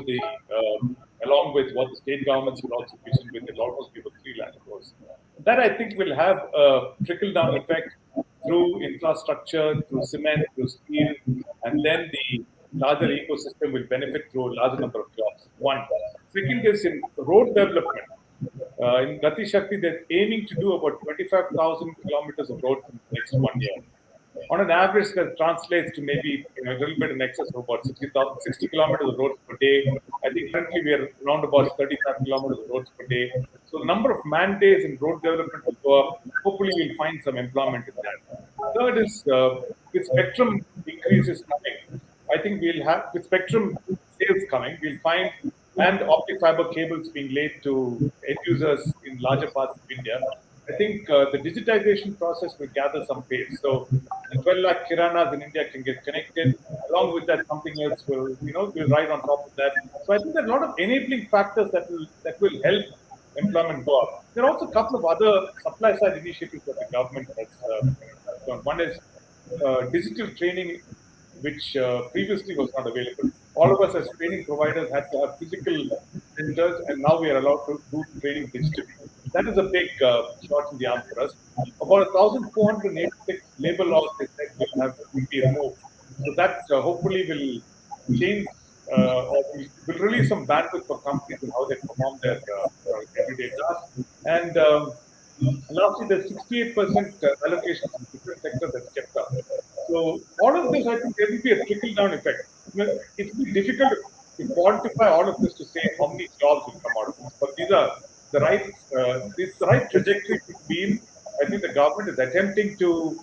with what the state governments will also pitch in with, it almost be about 3 lakh crores. That I think will have a trickle down effect through infrastructure, through cement, through steel, and then the larger ecosystem will benefit through a larger number of jobs. One. Second is in road development. In Gati Shakti, they're aiming to do about 25,000 kilometers of road in the next 1 year. On an average, that translates to maybe a little bit in excess of about 60 kilometers of roads per day. I think currently we are around about 35 kilometers of roads per day. So the number of man days in road development will go up. Hopefully, we'll find some employment in that. Third is with spectrum increases coming. I think we'll have, with spectrum sales coming, we'll find and optic fiber cables being laid to end users in larger parts of India. I think the digitization process will gather some pace. So the 12 lakh kiranas in India can get connected. Along with that, something else will ride on top of that. So I think there are a lot of enabling factors that will help employment go up. There are also a couple of other supply side initiatives that the government has done. One is digital training, which previously was not available. All of us as training providers had to have physical centers, and now we are allowed to do training digitally. That is a big shot in the arm for us. About 1,486 labor laws they said will be removed. So that hopefully will change or will release some bandwidth for companies in how they perform their everyday tasks. And lastly, there's 68% allocations in different sectors that's kept up. So all of this, I think there will be a trickle-down effect. It will be difficult to quantify all of this to say how many jobs will come out of this. But these are the right trajectory to be in. I think the government is attempting to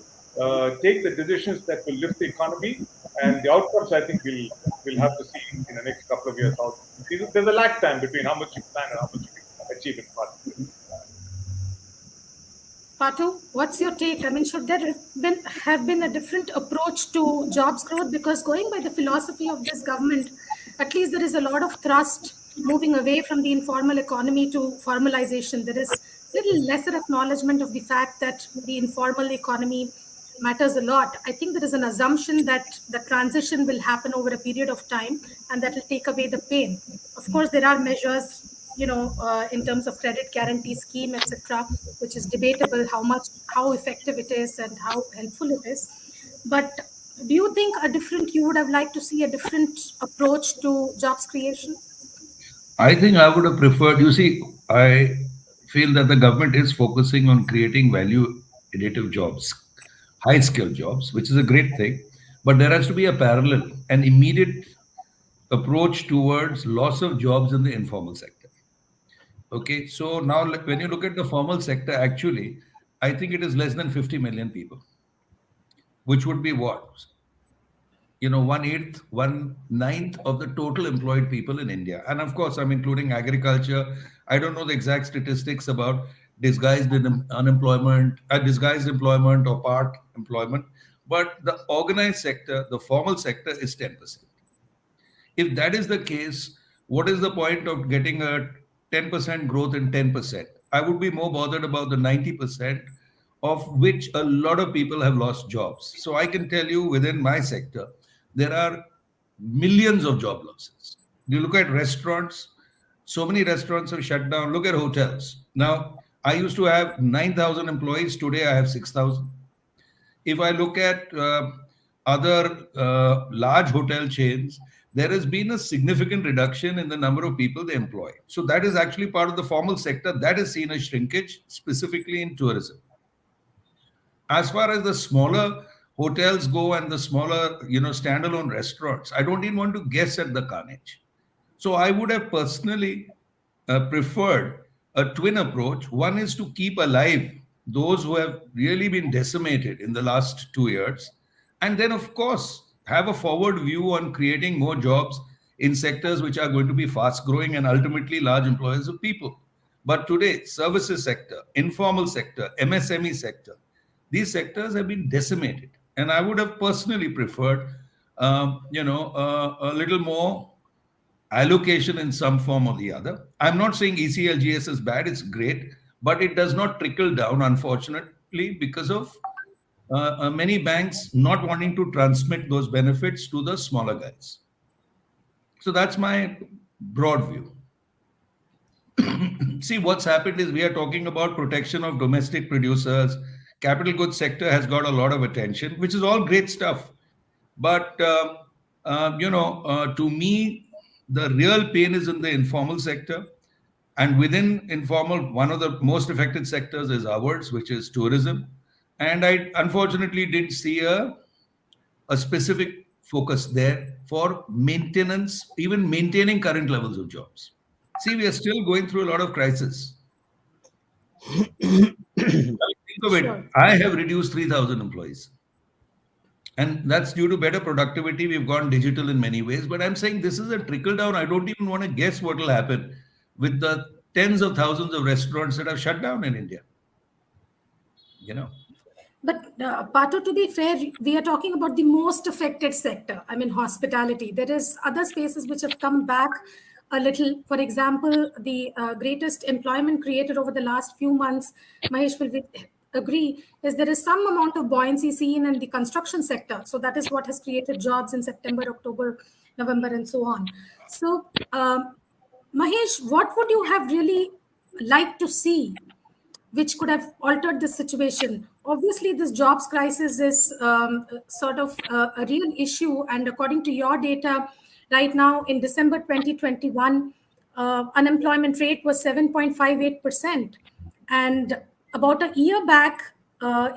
take the decisions that will lift the economy, and the outcomes I think we'll have to see in the next couple of years. There's a lag time between how much you plan and how much you achieve in part. Patu, what's your take? I mean, should there have been a different approach to jobs growth? Because going by the philosophy of this government, at least there is a lot of thrust moving away from the informal economy to formalization. There is little lesser acknowledgement of the fact that the informal economy matters a lot. I think there is an assumption that the transition will happen over a period of time and that will take away the pain. Of course, there are measures, in terms of credit guarantee scheme, etc., which is debatable how effective it is and how helpful it is. But do you think you would have liked to see a different approach to jobs creation? I think I would have preferred, you see, I feel that the government is focusing on creating value additive jobs, high skill jobs, which is a great thing. But there has to be a parallel, an immediate approach towards loss of jobs in the informal sector. Okay, so now when you look at the formal sector, actually, I think it is less than 50 million people, which would be what? 1/8, 1/9 of the total employed people in India. And of course, I'm including agriculture. I don't know the exact statistics about disguised unemployment, disguised employment or part employment, but the organized sector, the formal sector is 10%. If that is the case, what is the point of getting a 10% growth in 10%? I would be more bothered about the 90% of which a lot of people have lost jobs. So I can tell you within my sector, there are millions of job losses. You look at restaurants, so many restaurants have shut down. Look at hotels. Now, I used to have 9,000 employees. Today, I have 6,000. If I look at other large hotel chains, there has been a significant reduction in the number of people they employ. So that is actually part of the formal sector that has seen a shrinkage, specifically in tourism. As far as the smaller hotels go and the smaller, standalone restaurants, I don't even want to guess at the carnage. So I would have personally preferred a twin approach. One is to keep alive those who have really been decimated in the last 2 years. And then, of course, have a forward view on creating more jobs in sectors which are going to be fast growing and ultimately large employers of people. But today, services sector, informal sector, MSME sector, these sectors have been decimated. And I would have personally preferred, a little more allocation in some form or the other. I'm not saying ECLGS is bad, it's great, but it does not trickle down, unfortunately, because of many banks not wanting to transmit those benefits to the smaller guys. So that's my broad view. See, what's happened is we are talking about protection of domestic producers. Capital goods sector has got a lot of attention, which is all great stuff. But, to me, the real pain is in the informal sector. And within informal, one of the most affected sectors is ours, which is tourism. And I unfortunately didn't see a specific focus there for maintenance, even maintaining current levels of jobs. See, we are still going through a lot of crisis. Think of it, I have reduced 3,000 employees. And that's due to better productivity. We've gone digital in many ways. But I'm saying this is a trickle down. I don't even want to guess what will happen with the tens of thousands of restaurants that have shut down in India. But Pato, to be fair, we are talking about the most affected sector. I mean, hospitality. There is other spaces which have come back a little. For example, the greatest employment created over the last few months, Mahesh will agree, is there is some amount of buoyancy seen in the construction sector. So that is what has created jobs in September, October, November, and so on. So, Mahesh, what would you have really liked to see which could have altered this situation? Obviously, this jobs crisis is sort of a real issue. And according to your data, right now in December 2021, unemployment rate was 7.58%. And about a year back,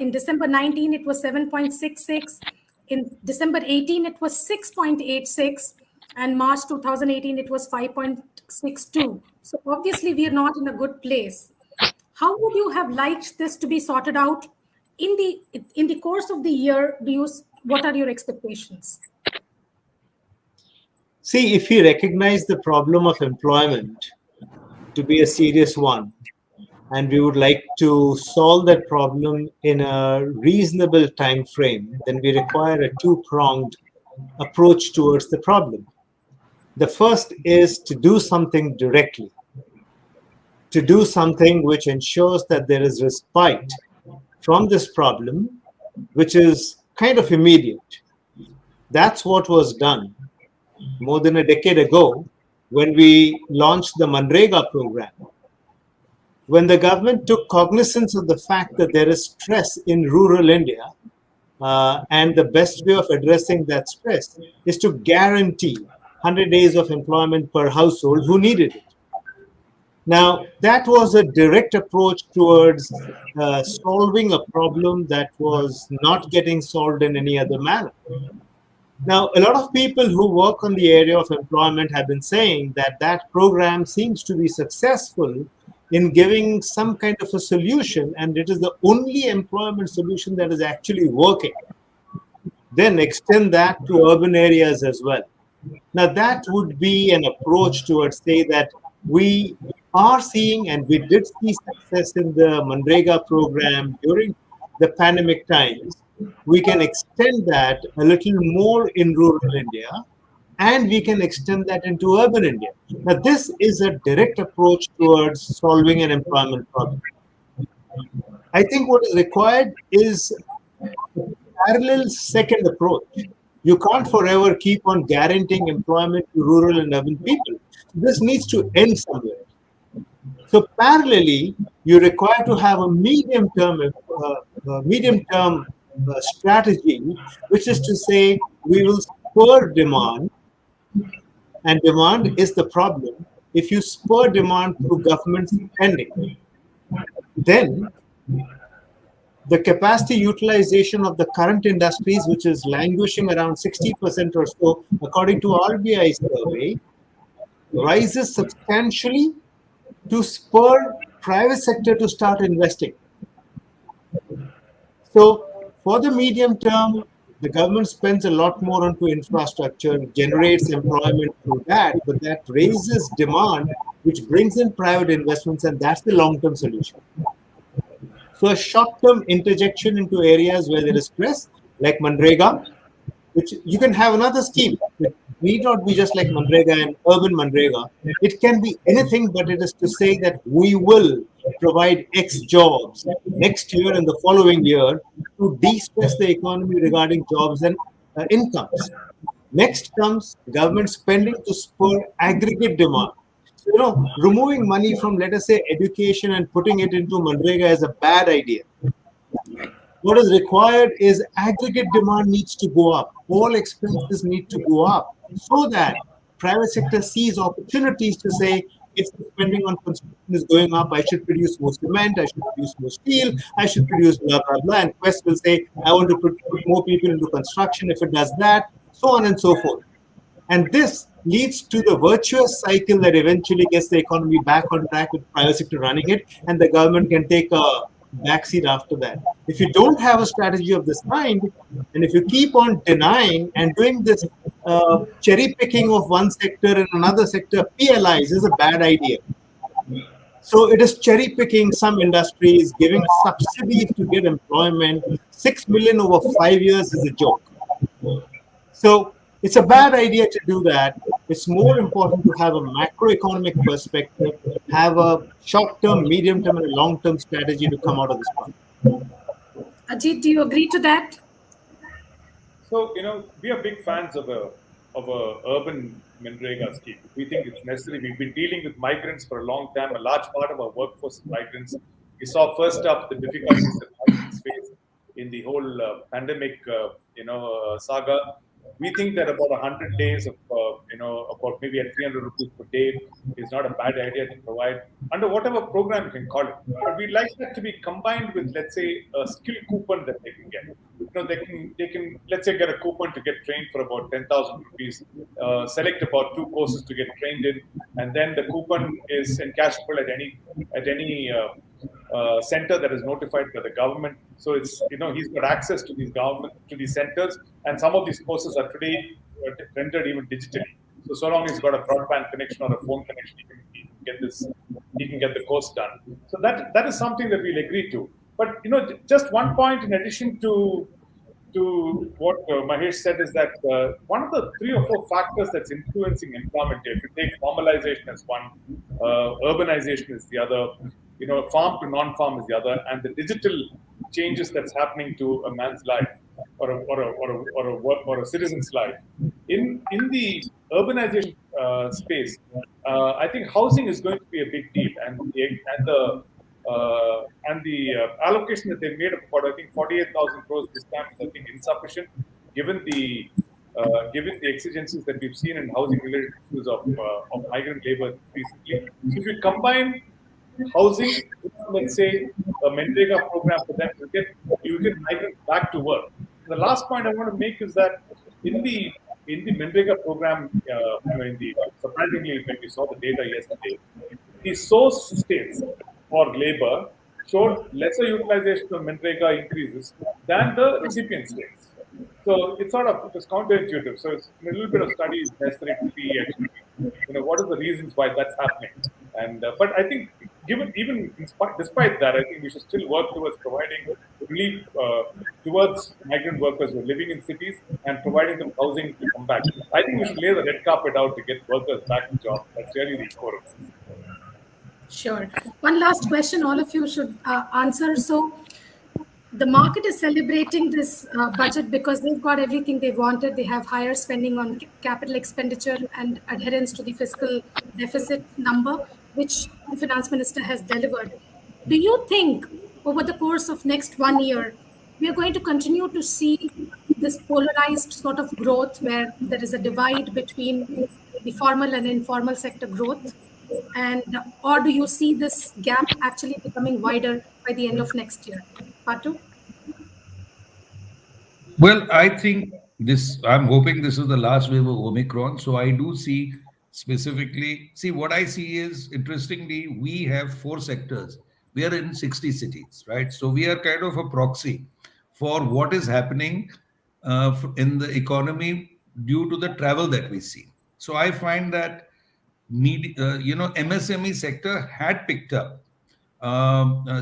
in December 19, it was 7.66. In December 18, it was 6.86. And March 2018, it was 5.62. So obviously, we are not in a good place. How would you have liked this to be sorted out in the course of the year? What are your expectations? See, if we recognize the problem of employment to be a serious one, and we would like to solve that problem in a reasonable time frame, then we require a two-pronged approach towards the problem. The first is to do something directly, to do something which ensures that there is respite from this problem, which is kind of immediate. That's what was done more than a decade ago when we launched the Manrega program. When the government took cognizance of the fact that there is stress in rural India, and the best way of addressing that stress is to guarantee 100 days of employment per household who needed it. Now, that was a direct approach towards solving a problem that was not getting solved in any other manner. Now, a lot of people who work on the area of employment have been saying that that program seems to be successful in giving some kind of a solution, and it is the only employment solution that is actually working. Then extend that to urban areas as well. Now, that would be an approach towards say that we are seeing, and we did see success in the Manrega program during the pandemic times. We can extend that a little more in rural India and we can extend that into urban India. Now, this is a direct approach towards solving an employment problem. I think what is required is a parallel second approach. You can't forever keep on guaranteeing employment to rural and urban people. This needs to end somewhere. So parallelly, you require to have a medium-term strategy, which is to say we will spur demand, and demand is the problem. If you spur demand through government spending, then the capacity utilization of the current industries, which is languishing around 60% or so, according to RBI survey, rises substantially to spur private sector to start investing. So for the medium term, the government spends a lot more onto infrastructure, generates employment through that, but that raises demand, which brings in private investments, and that's the long-term solution. So a short-term interjection into areas where there is stress, like Manrega, which you can have another scheme. It need not be just like Manrega and urban Manrega. It can be anything, but it is to say that we will provide X jobs next year and the following year to de-stress the economy regarding jobs and incomes. Next comes government spending to spur aggregate demand. So, removing money from, let us say, education and putting it into Manrega is a bad idea. What is required is aggregate demand needs to go up. All expenses need to go up so that private sector sees opportunities to say, if the spending on construction is going up, I should produce more cement, I should produce more steel, I should produce blah, blah, blah. And Quest will say, I want to put more people into construction if it does that, so on and so forth. And this leads to the virtuous cycle that eventually gets the economy back on track with private sector running it, and the government can take a backseat after that. If you don't have a strategy of this kind, and if you keep on denying and doing this cherry picking of one sector and another sector, PLIs is a bad idea. So it is cherry picking some industries, giving subsidies to get employment. 6 million over 5 years is a joke. So it's a bad idea to do that. It's more important to have a macroeconomic perspective, have a short-term, medium-term, and a long-term strategy to come out of this problem. Ajit, do you agree to that? So, we are big fans of a urban Manrega scheme. We think it's necessary. We've been dealing with migrants for a long time. A large part of our workforce is migrants. We saw first up the difficulties that migrants face in the whole pandemic, saga. We think that about 100 days of, about maybe at 300 rupees per day is not a bad idea to provide under whatever program you can call it. But we'd like that to be combined with, let's say, a skill coupon that they can get. They can, let's say, get a coupon to get trained for about 10,000 rupees, select about 2 courses to get trained in, and then the coupon is encashable at any center that is notified by the government. So it's, he's got access to these centers, and some of these courses are today rendered even digitally. So long as he's got a broadband connection or a phone connection, he can get the course done. So that is something that we'll agree to. But just one point in addition to what Mahesh said is that one of the 3 or 4 factors that's influencing employment, if you take formalization as one, urbanization is the other, farm to non-farm is the other, and the digital changes that's happening to a man's life or a citizen's life. In the urbanization space, I think housing is going to be a big deal, and the allocation that they made of about, I think, 48,000 crores this time is, I think, insufficient, given the exigencies that we've seen in housing-related issues of migrant labor recently. So if you combine housing, let's say, a Manrega program for them to get migrants back to work. The last point I want to make is that in the Manrega program, surprisingly, when we saw the data yesterday, the source states for labor showed lesser utilization of Manrega increases than the recipient states. So it was counterintuitive. So it's a little bit of study is necessary to see actually, what are the reasons why that's happening. And but I think despite that, I think we should still work towards providing relief towards migrant workers who are living in cities and providing them housing to come back. I think we should lay the red carpet out to get workers back to jobs. That's really the core of this. Sure. One last question all of you should answer. So the market is celebrating this budget because they've got everything they wanted. They have higher spending on capital expenditure and adherence to the fiscal deficit number, which the finance minister has delivered. Do you think over the course of next 1 year, we are going to continue to see this polarized sort of growth where there is a divide between the formal and informal sector growth? And or do you see this gap actually becoming wider by the end of next year? Patu? Well, I think I'm hoping this is the last wave of Omicron. So I do see specifically, what I see is, interestingly, we have 4 sectors. We are in 60 cities, right? So we are kind of a proxy for what is happening in the economy due to the travel that we see. So I find that MSME sector had picked up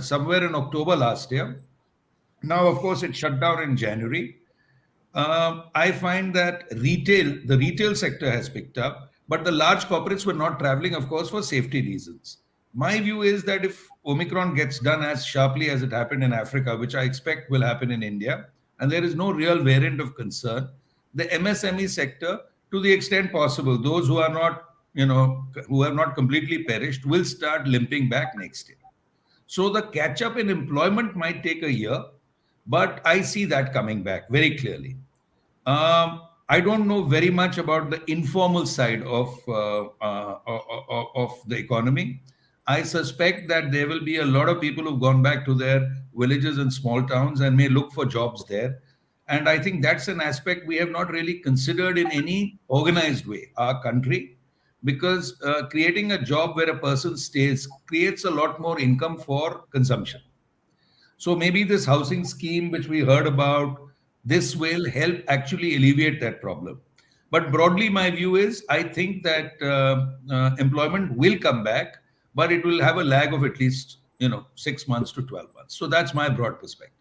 somewhere in October last year. Now, of course, it shut down in January. I find that the retail sector has picked up, but the large corporates were not traveling, of course, for safety reasons. My view is that if Omicron gets done as sharply as it happened in Africa, which I expect will happen in India, and there is no real variant of concern, the MSME sector, to the extent possible, those who are not, who have not completely perished, will start limping back next year. So the catch up in employment might take a year, but I see that coming back very clearly. I don't know very much about the informal side of the economy. I suspect that there will be a lot of people who've gone back to their villages and small towns and may look for jobs there. And I think that's an aspect we have not really considered in any organized way, our country, because creating a job where a person stays creates a lot more income for consumption. So maybe this housing scheme, which we heard about, this will help actually alleviate that problem. But broadly, my view is, I think that employment will come back, but it will have a lag of at least 6 months to 12 months. So that's my broad perspective.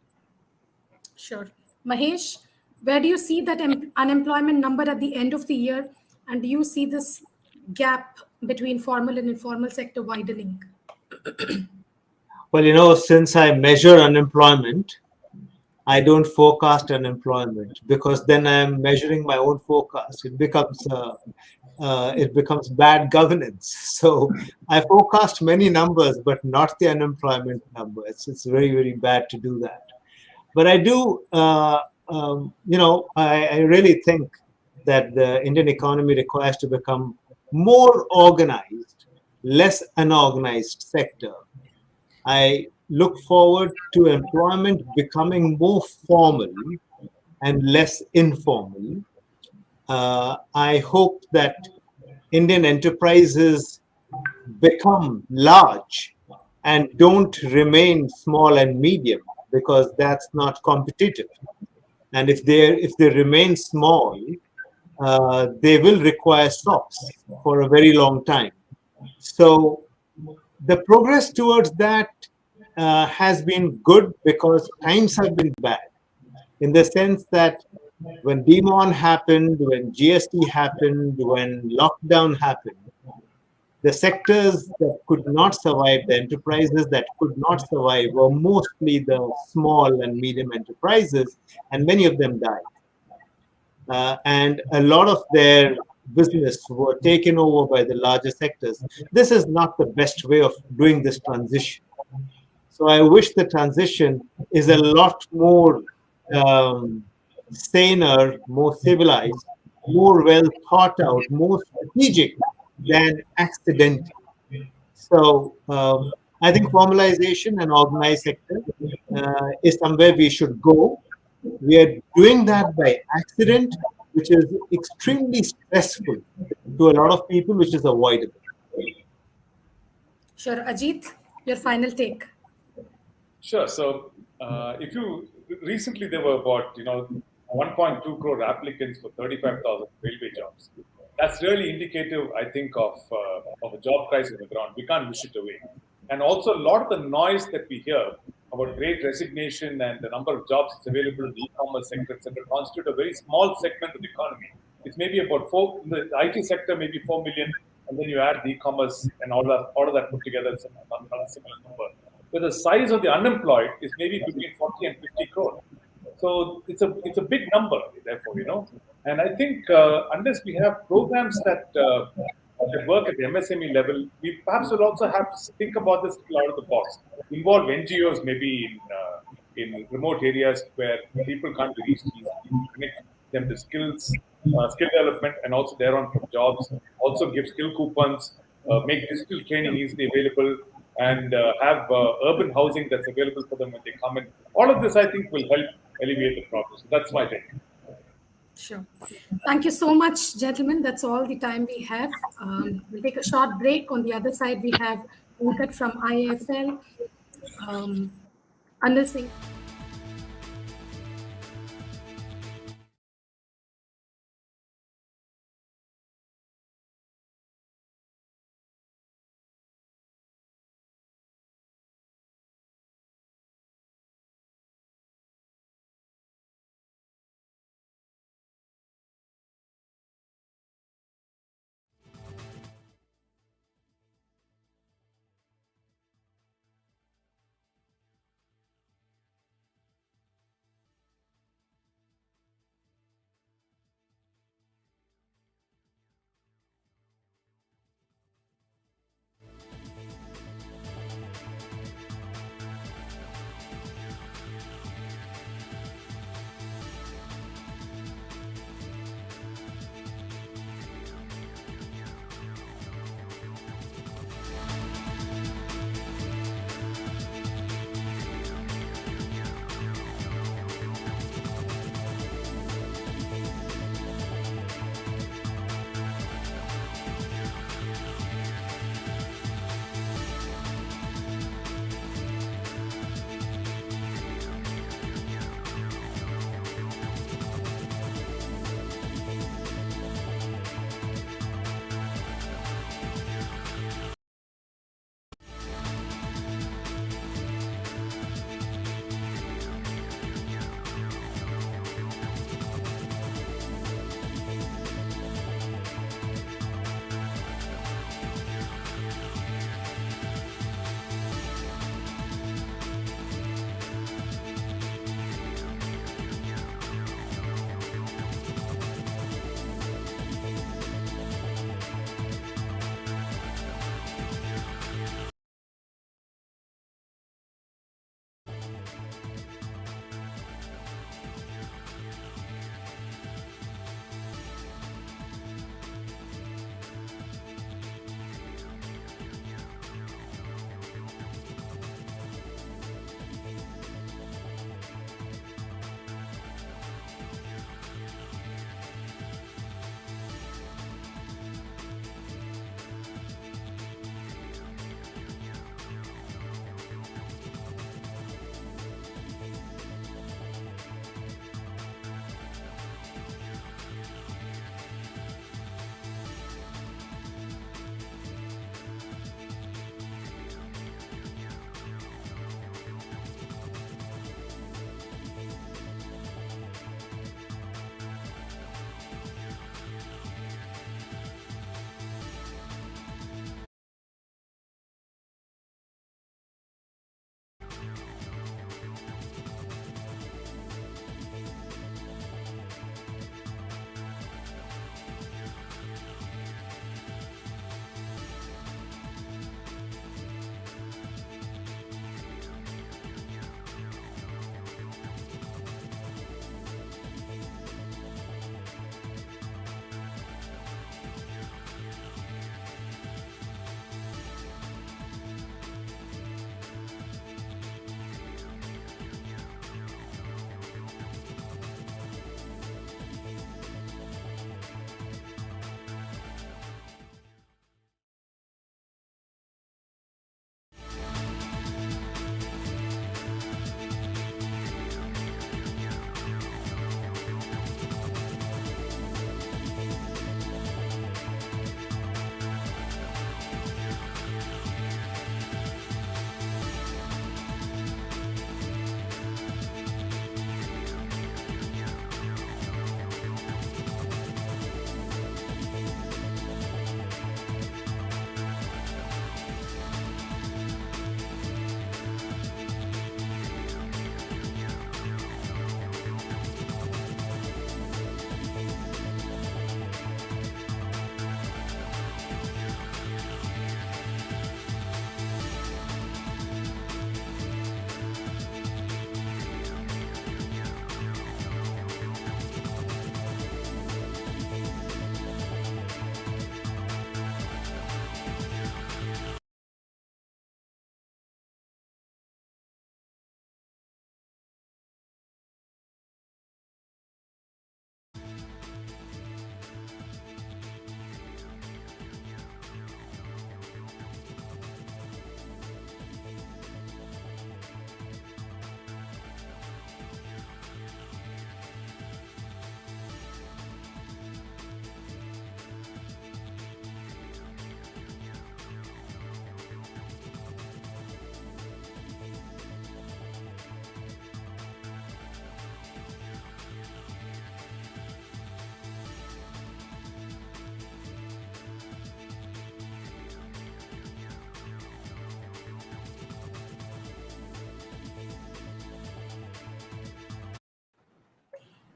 Sure. Mahesh, where do you see that unemployment number at the end of the year? And do you see this gap between formal and informal sector widening? Well, since I measure unemployment, I don't forecast unemployment, because then I'm measuring my own forecast. It becomes bad governance. So I forecast many numbers, but not the unemployment number. It's very, very bad to do that. But I do, I really think that the Indian economy requires to become more organized, less unorganized sector. I look forward to employment becoming more formal and less informal. I hope that Indian enterprises become large and don't remain small and medium, because that's not competitive. And if they remain small, they will require stops for a very long time. So the progress towards that has been good, because times have been bad, in the sense that when Demon happened, when GST happened, when lockdown happened, the sectors that could not survive, the enterprises that could not survive, were mostly the small and medium enterprises, and many of them died. And a lot of their business were taken over by the larger sectors. This is not the best way of doing this transition. So I wish the transition is a lot more saner, more civilized, more well thought out, more strategic than accidental. So I think formalization and organized sector is somewhere we should go. We are doing that by accident, which is extremely stressful to a lot of people, which is avoidable. Sure. Ajit, your final take. Sure. So recently there were about 1.2 crore applicants for 35,000 railway jobs. That's really indicative, I think, of a job crisis on the ground. We can't wish it away. And also a lot of the noise that we hear about great resignation and the number of jobs that's available in the e-commerce sector, etc., constitute a very small segment of the economy. It's maybe about in the IT sector, maybe 4 million, and then you add the e-commerce and all of that put together, it's another similar number. But the size of the unemployed is maybe between 40 and 50 crore. So it's a big number, therefore, And I think unless we have programs that work at the MSME level, we perhaps will also have to think about this out of the box. Involve NGOs maybe in remote areas where people can't be reached easily. Connect them to skill development, and also thereon from jobs. Also give skill coupons, make digital training easily available, and have urban housing that's available for them when they come in. All of this, I think, will help alleviate the problem. So that's my take. Sure. Thank you so much, gentlemen. That's all the time we have. We'll take a short break. On the other side, we have Venkat from IIFL, Anil Singh.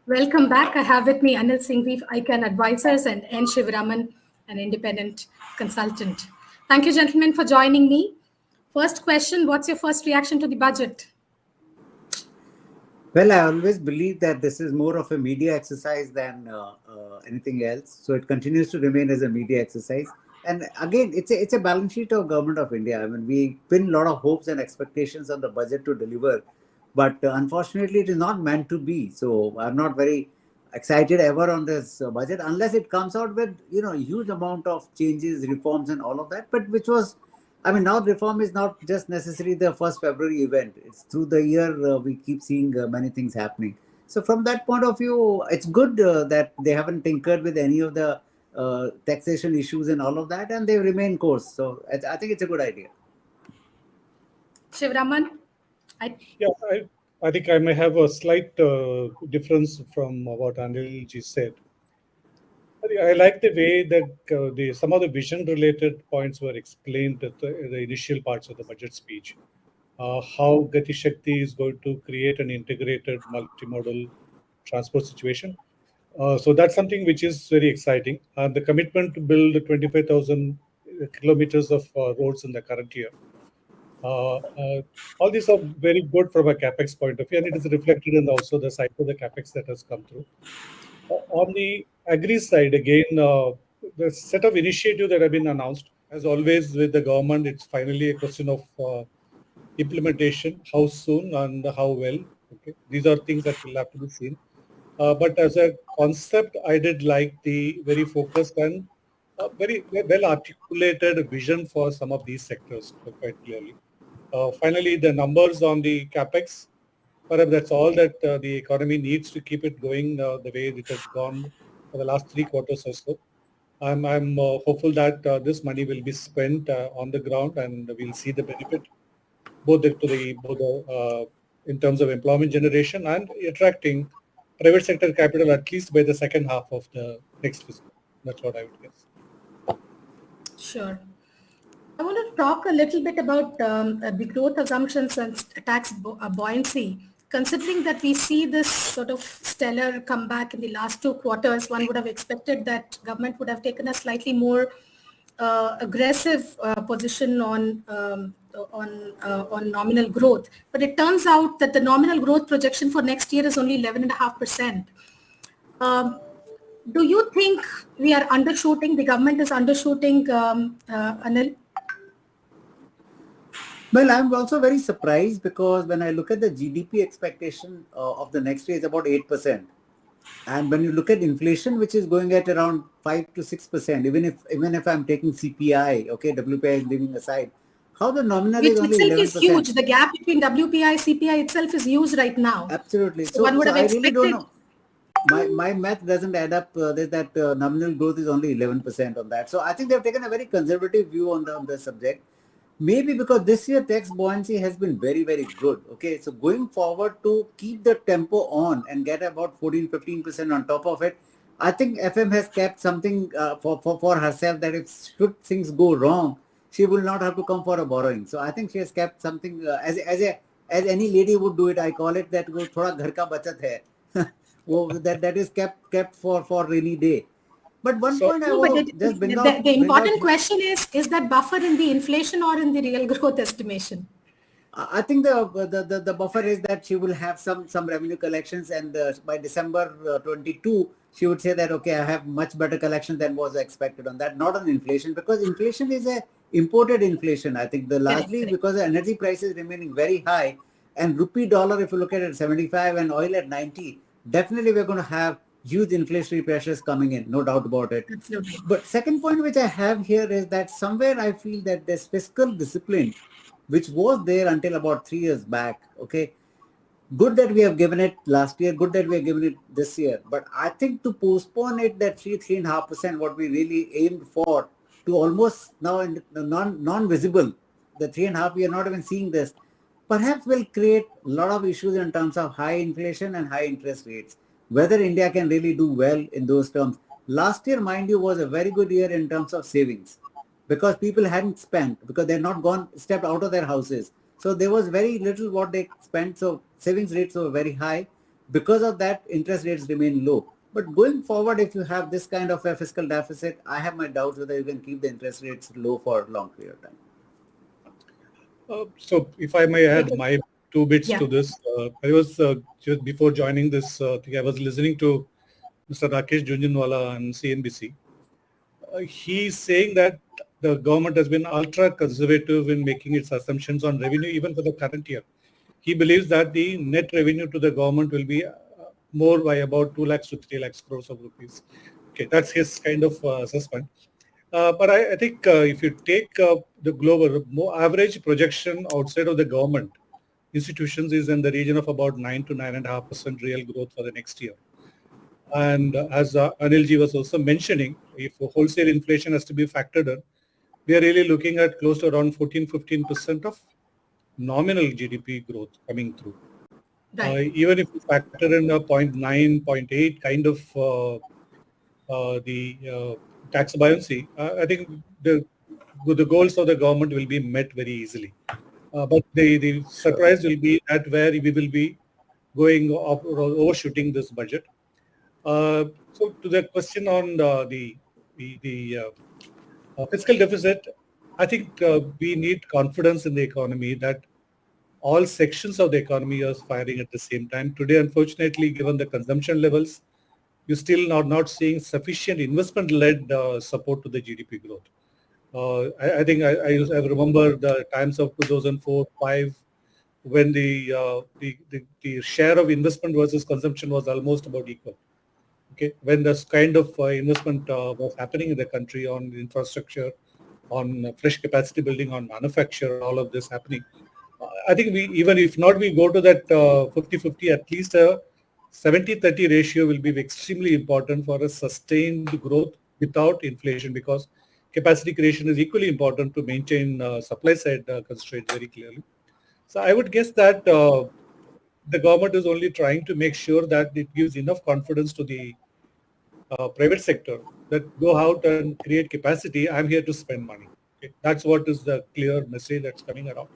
Welcome back. I have with me Anil Singhvi, ICANN Advisors, and N. Sivaraman, an independent consultant. Thank you, gentlemen, for joining me. First question, what's your first reaction to the budget? Well, I always believe that this is more of a media exercise than anything else. So it continues to remain as a media exercise. And again, it's a balance sheet of Government of India. I mean, we pin a lot of hopes and expectations on the budget to deliver, but unfortunately, it is not meant to be. So I'm not very excited ever on this budget unless it comes out with huge amount of changes, reforms, and all of that. But which was I mean, now reform is not just necessarily the 1st February event. It's through the year we keep seeing many things happening. So from that point of view, it's good that they haven't tinkered with any of the taxation issues and all of that, and they remain course. So I think it's a good idea. Sivaraman? I think I may have a slight difference from what Anil ji said. I like the way that some of the vision-related points were explained at the initial parts of the budget speech. How Gati Shakti is going to create an integrated multimodal transport situation. So that's something which is very exciting. And the commitment to build 25,000 kilometers of roads in the current year. All these are very good from a capex point of view, and it is reflected in also the size of the capex that has come through. On the agri side, again, the set of initiatives that have been announced, as always with the government, it's finally a question of implementation, how soon and how well. Okay, these are things that will have to be seen. But as a concept, I did like the very focused and very well articulated vision for some of these sectors quite clearly. Finally, the numbers on the capex, perhaps that's all that the economy needs to keep it going the way it has gone for the last 3 quarters or so. I'm hopeful that this money will be spent on the ground and we'll see the benefit both in terms of employment generation and attracting private sector capital at least by the second half of the next fiscal. That's what I would guess. Sure. I want to talk a little bit about the growth assumptions and tax buoyancy. Considering that we see this sort of stellar comeback in the last 2 quarters, one would have expected that government would have taken a slightly more aggressive position on nominal growth. But it turns out that the nominal growth projection for next year is only 11.5%. Do you think we are undershooting? The government is undershooting, Anil? Well, I'm also very surprised because when I look at the GDP expectation of the next year is about 8%. And when you look at inflation, which is going at around 5 to 6%, even if I'm taking CPI, okay, WPI is leaving aside, how the nominal Which is only itself 11%. Is huge. The gap between WPI, CPI itself is huge right now. Absolutely. So one would have I really don't expected. know. My math doesn't add up. There's that nominal growth is only 11% on that. So I think they've taken a very conservative view on the subject. Maybe because this year tax buoyancy has been very, very good. Okay, so going forward to keep the tempo on and get about 14-15% on top of it, I think FM has kept something for herself that if should things go wrong, she will not have to come for a borrowing. So I think she has kept something as any lady would do it. I call it that wo thoda ghar ka bachat hai. that is kept for rainy day. But one point I want to just bring out. The important question is that buffer in the inflation or in the real growth estimation? I think the buffer is that she will have some revenue collections, and by December 22, she would say that, okay, I have much better collection than was expected on that, not on inflation, because inflation is a imported inflation. I think largely because the energy prices remaining very high, and rupee dollar, if you look at it, 75 and oil at 90, definitely we're going to have huge inflationary pressures coming in, no doubt about it. Absolutely. But second point which I have here is that somewhere I feel that this fiscal discipline, which was there until about 3 years back, okay, good that we have given it last year, good that we have given it this year, but I think to postpone it, that 3.5%, what we really aimed for, to almost now non-visible, the 3.5%, we are not even seeing this, perhaps will create a lot of issues in terms of high inflation and high interest rates. Whether India can really do well in those terms. Last year, mind you, was a very good year in terms of savings because people hadn't spent, because they had not stepped out of their houses. So there was very little what they spent. So savings rates were very high. because of that, interest rates remain low. But going forward, if you have this kind of a fiscal deficit, I have my doubts whether you can keep the interest rates low for a long period of time. So if I may add my two bits Yeah. to this, I was just before joining this thing, I was listening to Mr. Rakesh Junjunwala on CNBC. He's saying that the government has been ultra conservative in making its assumptions on revenue even for the current year. He believes that the net revenue to the government will be more by about 2 lakhs to 3 lakhs crores of rupees. Okay, that's his kind of assessment. But I think if you take the global average projection outside of the government institutions is in the region of about 9 to 9.5% real growth for the next year. And as Anil ji was also mentioning, if wholesale inflation has to be factored in, we are really looking at close to around 14-15% of nominal GDP growth coming through. Right. Even if we factor in a 0.9, 0.8 kind of the tax buoyancy, I think the goals of the government will be met very easily. But the surprise will be that where we will be going up or overshooting this budget. So to the question on the fiscal deficit, I think we need confidence in the economy that all sections of the economy are firing at the same time. Today, unfortunately, given the consumption levels, you still are not seeing sufficient investment-led support to the GDP growth. I think I remember the times of 2004-5 when the share of investment versus consumption was almost about equal. Okay, when this kind of investment was happening in the country on infrastructure, on fresh capacity building, on manufacture, all of this happening. I think we, even if not we go to that 50-50, at least a 70-30 ratio will be extremely important for a sustained growth without inflation, because capacity creation is equally important to maintain supply side constraints very clearly. So I would guess that the government is only trying to make sure that it gives enough confidence to the private sector that go out and create capacity. I'm here to spend money. Okay? That's what is the clear message that's coming around.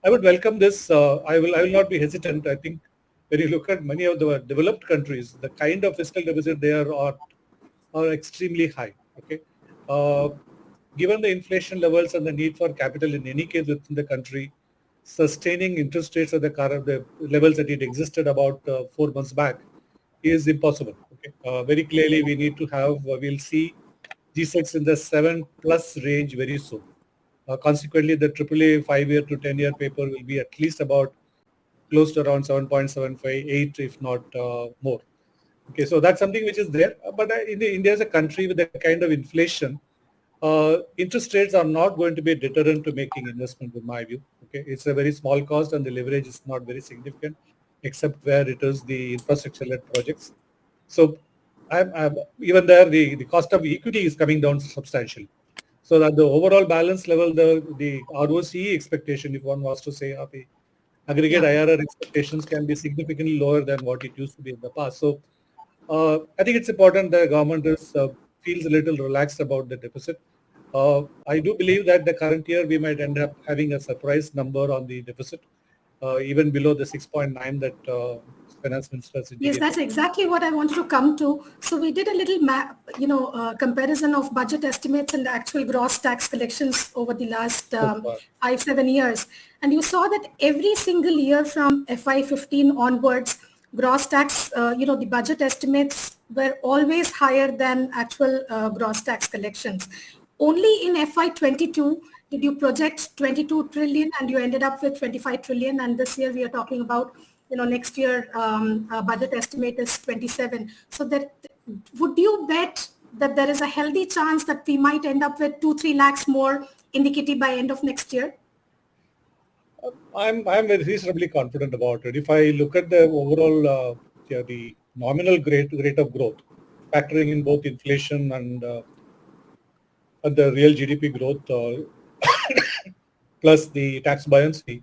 I would welcome this. I will not be hesitant. I think when you look at many of the developed countries, the kind of fiscal deficit there are extremely high. Okay, given the inflation levels and the need for capital in any case within the country, sustaining interest rates at the levels that it existed about 4 months back is impossible. Okay, very clearly we need to have. We'll see G6 in the 7+ range very soon. Consequently, the AAA 5-year to 10-year paper will be at least about close to around 7.75, 8, if not more. Okay, so that's something which is there. But India is a country with a kind of inflation. Interest rates are not going to be a deterrent to making investment, in my view. Okay, it's a very small cost and the leverage is not very significant, except where it is the infrastructure-led projects. So even there, the cost of equity is coming down substantially. So that the overall balance level, the ROCE expectation, if one was to say, the aggregate IRR expectations can be significantly lower than what it used to be in the past. So I think it's important the government feels a little relaxed about the deficit. I do believe that the current year we might end up having a surprise number on the deficit, even below the 6.9 that finance minister has indicated. Yes, that's exactly what I wanted to come to. So we did a little comparison of budget estimates and the actual gross tax collections over the last 5-7 years. And you saw that every single year from FY15 onwards, gross tax, the budget estimates were always higher than actual gross tax collections. Only in FY22 did you project 22 trillion and you ended up with 25 trillion. And this year we are talking about, next year budget estimate is 27. So that would you bet that there is a healthy chance that we might end up with 2-3 lakhs more in the kitty by end of next year? I'm very reasonably confident about it. If I look at the overall the nominal rate of growth, factoring in both inflation and the real GDP growth plus the tax buoyancy,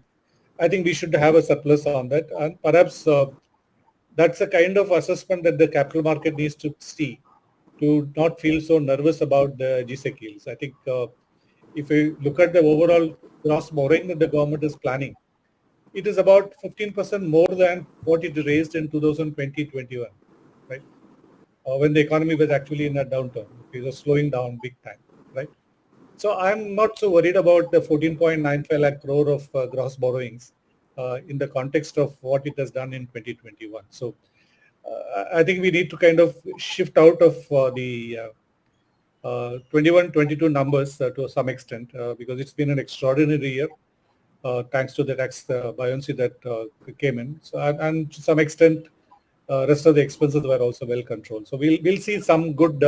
I think we should have a surplus on that. And perhaps that's a kind of assessment that the capital market needs to see to not feel so nervous about the G-Sec yields. I think if we look at the overall gross borrowing that the government is planning, it is about 15% more than what it raised in 2020-21, right? When the economy was actually in a downturn. It was slowing down big time, right? So I'm not so worried about the 14.95 lakh crore of gross borrowings in the context of what it has done in 2021. So I think we need to kind of shift out of the 21-22 numbers to some extent because it's been an extraordinary year thanks to the tax buoyancy that came in. So and to some extent, rest of the expenses were also well controlled. So we'll see some good.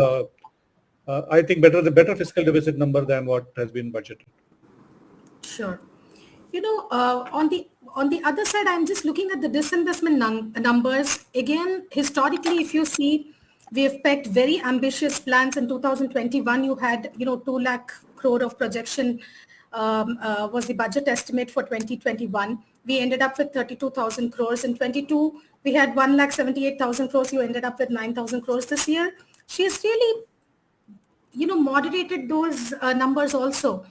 I think the better fiscal deficit number than what has been budgeted. Sure. On the other side, I'm just looking at the disinvestment numbers. Again, historically, if you see, we have pegged very ambitious plans. In 2021, you had, 2 lakh crore of projection was the budget estimate for 2021. We ended up with 32,000 crores. In 22, we had 1,78,000 crores. You ended up with 9,000 crores this year. She's really, moderated those numbers also.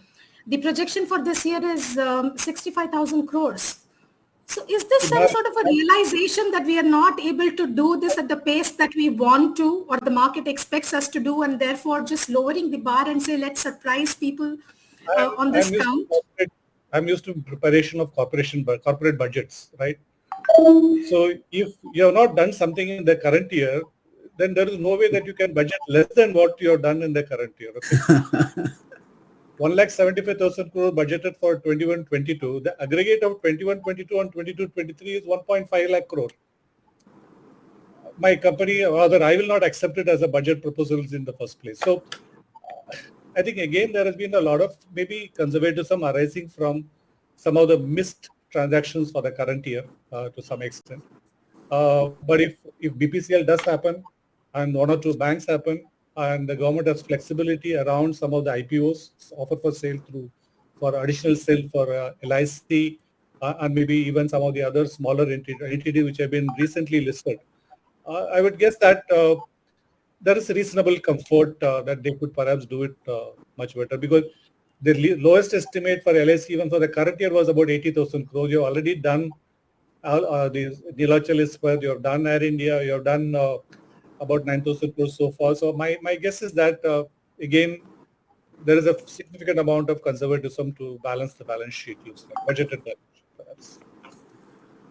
The projection for this year is 65,000 crores. So is this some sort of a realization that we are not able to do this at the pace that we want to, or the market expects us to do, and therefore just lowering the bar and say, let's surprise people on this count? I'm used to preparation of corporate budgets, right? So if you have not done something in the current year, then there is no way that you can budget less than what you have done in the current year. Okay? 1,75,000 crore budgeted for 21-22. The aggregate of 21-22 and 22-23 is 1.5 lakh crore. My company, rather, I will not accept it as a budget proposal in the first place. So I think again there has been a lot of maybe conservatism arising from some of the missed transactions for the current year to some extent. But if BPCL does happen and one or two banks happen, and the government has flexibility around some of the IPOs offer for sale for additional sale for LIC and maybe even some of the other smaller entities which have been recently listed. I would guess that there is reasonable comfort that they could perhaps do it much better, because the lowest estimate for LIC even for the current year was about 80,000 crores. You've already done the Neelachal Ispat, you have done Harendea, you have done about 9,000 crores so far. So my guess is that again there is a significant amount of conservatism to balance the balance sheet, budgeted balance sheet, perhaps.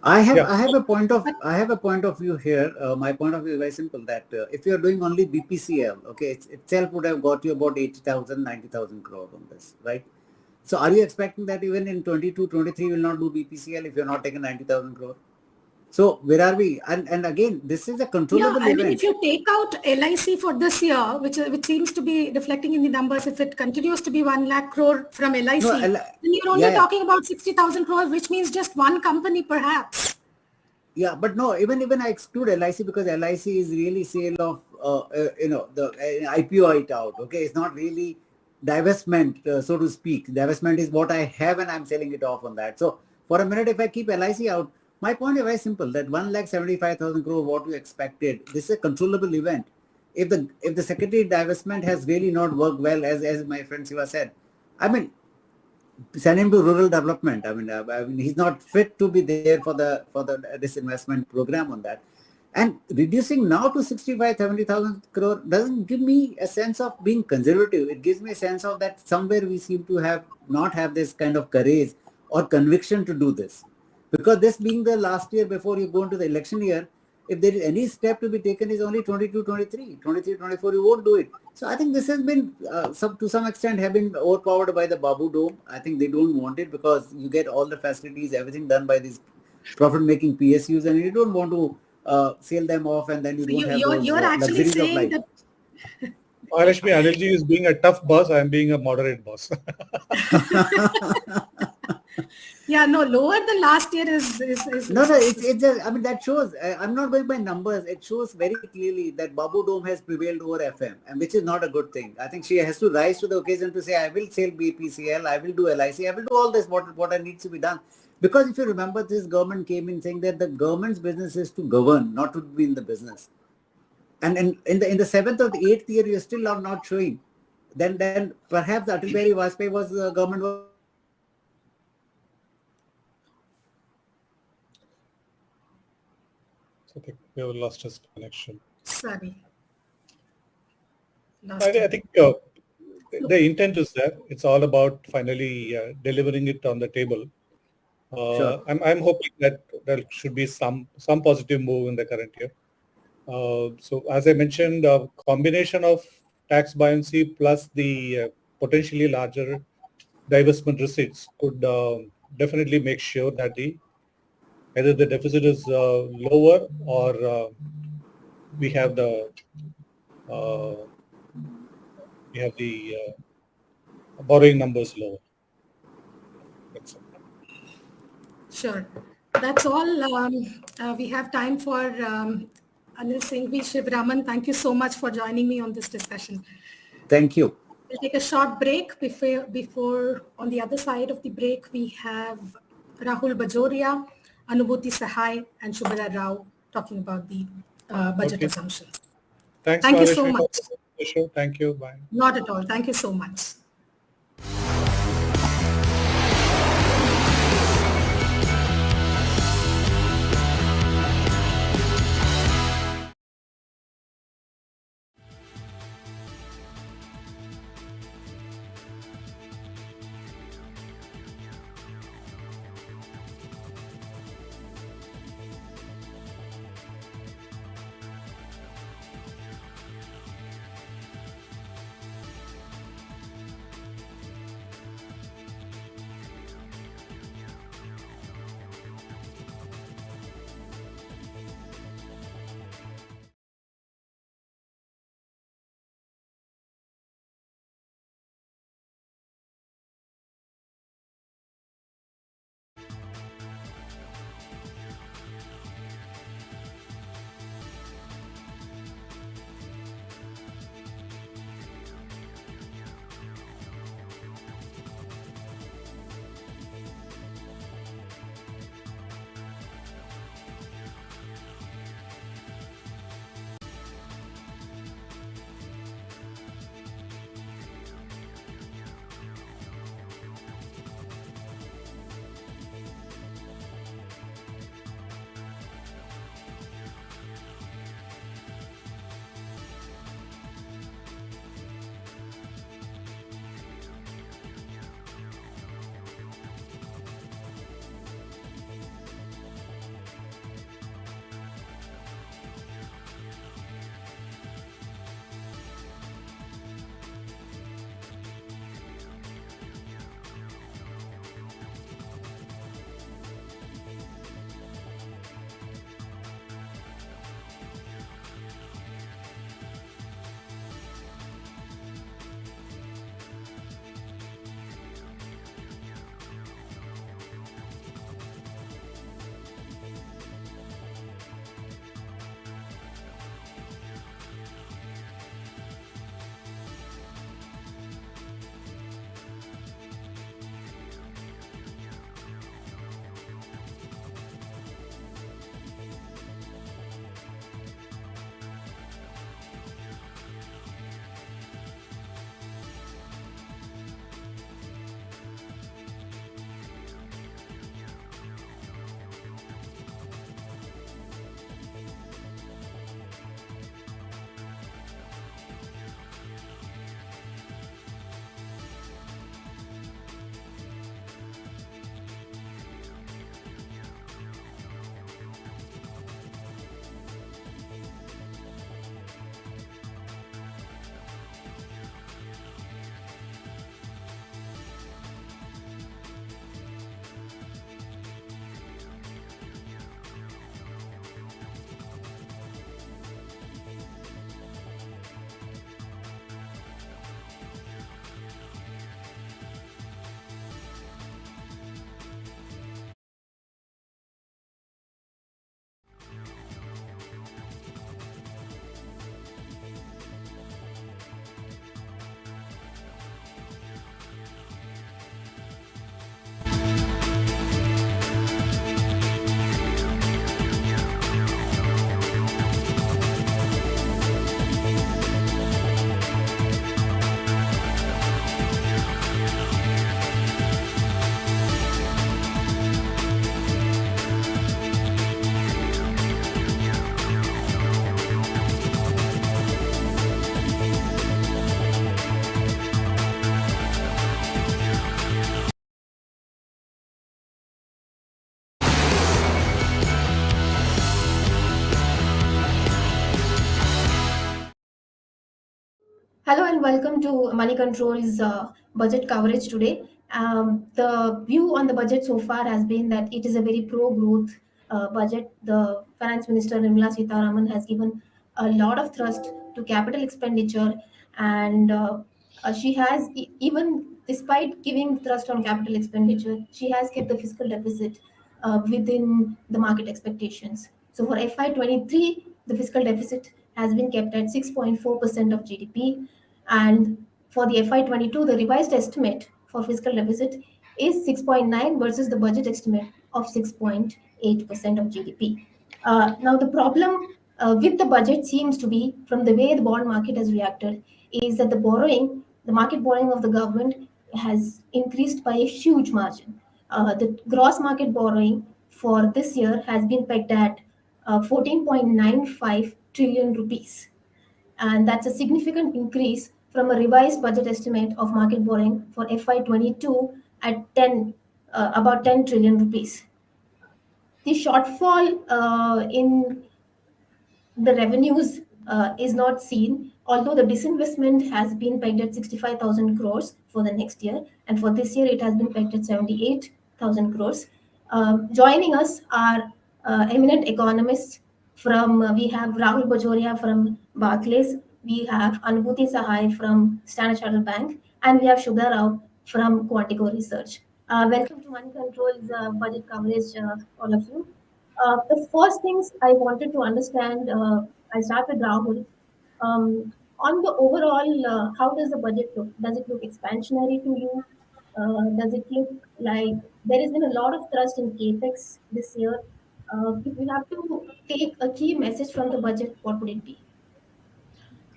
I have a point of view here. My point of view is very simple, that if you are doing only BPCL, okay, it itself would have got you about 80,000, 90,000 crores on this, right? So are you expecting that even in 22-23 will not do BPCL if you're not taking 90,000 crores? So where are we? And again, this is a controllable event. I mean, if you take out LIC for this year, which seems to be reflecting in the numbers, if it continues to be 1 lakh crore from LIC, then you're only talking about 60,000 crores, which means just one company perhaps. Yeah, but no, even I exclude LIC because LIC is really sale of, the IPO it out. Okay, it's not really divestment, so to speak. Divestment is what I have and I'm selling it off on that. So for a minute, if I keep LIC out, my point is very simple, that 1,75,000 crore, what you expected, this is a controllable event. If the secondary divestment has really not worked well, as my friend Siva said, I mean, send him to rural development. I mean, he's not fit to be there for the disinvestment program on that. And reducing now to 65,000-70,000 crore doesn't give me a sense of being conservative. It gives me a sense of that somewhere we seem to not have this kind of courage or conviction to do this. Because this being the last year before you go into the election year, if there is any step to be taken is only 22-23, 23-24, you won't do it. So I think this has been, to some extent, have been overpowered by the Babu Dome. I think they don't want it because you get all the facilities, everything done by these profit-making PSUs, and you don't want to sell them off, and then you don't have those luxuries of life. Mahalakshmi, Anilji is being a tough boss. I am being a moderate boss. Yeah, no, lower than last year is No, it's just, I mean, that shows, I'm not going by numbers, it shows very clearly that Babu Dome has prevailed over FM, and which is not a good thing. I think she has to rise to the occasion to say, I will sell BPCL, I will do LIC, I will do all this, what needs to be done. Because if you remember, this government came in saying that the government's business is to govern, not to be in the business. And in the 7th or the 8th year, you're still not showing. Then perhaps Atal Bihari Vajpayee was government was I think we have lost his connection. Sorry. I think the intent is there. It's all about finally delivering it on the table. Sure. I'm hoping that there should be some positive move in the current year. So as I mentioned, a combination of tax buoyancy plus the potentially larger divestment receipts could definitely make sure that either the deficit is lower or we have the borrowing numbers lower. That's it. Sure. That's all. We have time for Anil Singhvi, Sivaraman. Thank you so much for joining me on this discussion. Thank you. We'll take a short break. Before on the other side of the break, we have Rahul Bajoria, Anubhuti, Sahay, and Shubhada Rao talking about the budget assumptions. Thanks, Thank you Mahesh, so for much. the show. Thank you. Bye. Not at all. Thank you so much. Hello and welcome to Moneycontrol's budget coverage today. The view on the budget so far has been that it is a very pro-growth budget. The Finance Minister Nirmala Sitharaman has given a lot of thrust to capital expenditure, and she has, even despite giving thrust on capital expenditure, she has kept the fiscal deficit within the market expectations. So for FY23, the fiscal deficit has been kept at 6.4% of GDP, and for the FY22, the revised estimate for fiscal deficit is 6.9 versus the budget estimate of 6.8% of GDP. Now, the problem with the budget seems to be, from the way the bond market has reacted, is that the market borrowing of the government has increased by a huge margin. The gross market borrowing for this year has been pegged at 14.95 trillion rupees, and that's a significant increase from a revised budget estimate of market borrowing for FY22 at about 10 trillion rupees. The shortfall in the revenues is not seen, although the disinvestment has been pegged at 65,000 crores for the next year, and for this year it has been pegged at 78,000 crores. Joining us are eminent economists from, we have Rahul Bajoria from Barclays, we have Anubhuti Sahay from Standard Chartered Bank, and we have Shubhada from Quantico Research. Welcome to Moneycontrol's budget coverage, all of you. The first things I wanted to understand, I start with Rahul. On the overall, how does the budget look? Does it look expansionary to you? Does it look like there has been a lot of thrust in capex this year? If you have to take a key message from the budget, what would it be?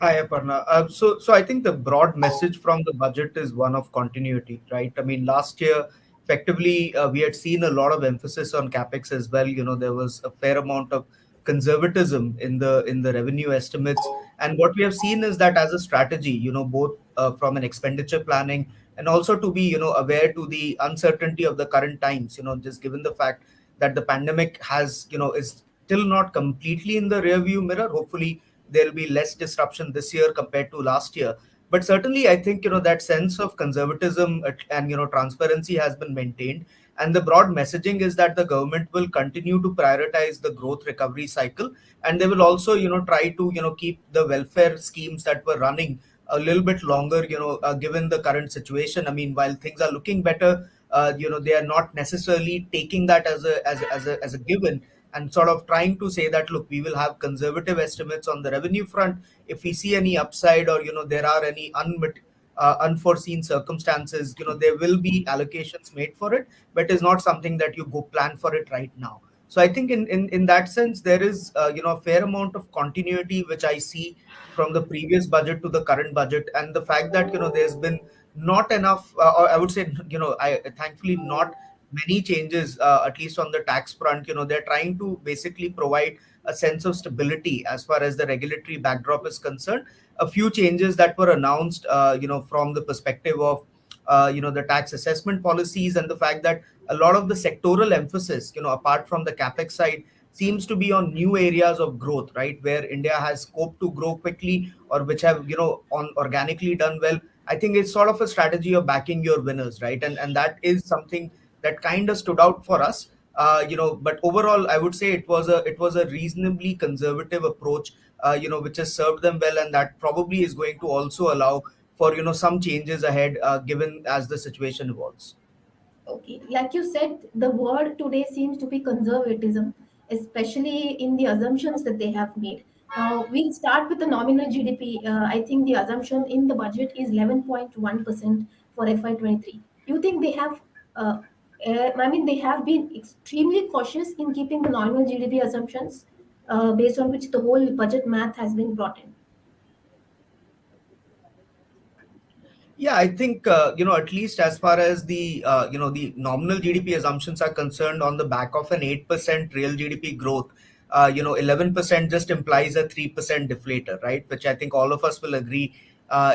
Hi, Aparna. So I think the broad message from the budget is one of continuity, right? I mean, last year, effectively, we had seen a lot of emphasis on capex as well. You know, there was a fair amount of conservatism in the revenue estimates, and what we have seen is that as a strategy, you know, both from an expenditure planning and also to be, you know, aware to the uncertainty of the current times. You know, just given the fact that the pandemic has, you know, is still not completely in the rear view mirror. Hopefully there'll be less disruption this year compared to last year, but certainly I think, you know, that sense of conservatism and, you know, transparency has been maintained, and the broad messaging is that the government will continue to prioritize the growth recovery cycle, and they will also, you know, try to, you know, keep the welfare schemes that were running a little bit longer, you know, given the current situation. I mean, while things are looking better, you know, they are not necessarily taking that as a given, and sort of trying to say that, look, we will have conservative estimates on the revenue front. If we see any upside, or, you know, there are any unforeseen circumstances, you know, there will be allocations made for it, but it's not something that you go plan for it right now. So I think in that sense, there is, you know, a fair amount of continuity, which I see from the previous budget to the current budget, and the fact that, you know, there's been not enough, or I would say, you know, thankfully not many changes, at least on the tax front. You know, they're trying to basically provide a sense of stability as far as the regulatory backdrop is concerned. A few changes that were announced, you know, from the perspective of, you know, the tax assessment policies, and the fact that a lot of the sectoral emphasis, you know, apart from the capex side, seems to be on new areas of growth, right, where India has scope to grow quickly, or which have, you know, organically done well. I think it's sort of a strategy of backing your winners, right, and that is something that kind of stood out for us. You know, but overall, I would say it was a reasonably conservative approach, you know, which has served them well, and that probably is going to also allow for, you know, some changes ahead, given as the situation evolves. Okay, like you said, the word today seems to be conservatism, especially in the assumptions that they have made. Now, we'll start with the nominal GDP. I think the assumption in the budget is 11.1% for FY23. You think they have, I mean, they have been extremely cautious in keeping the nominal GDP assumptions based on which the whole budget math has been brought in? Yeah, I think, you know, at least as far as the, you know, the nominal GDP assumptions are concerned, on the back of an 8% real GDP growth, you know, 11% just implies a 3% deflator, right? Which I think all of us will agree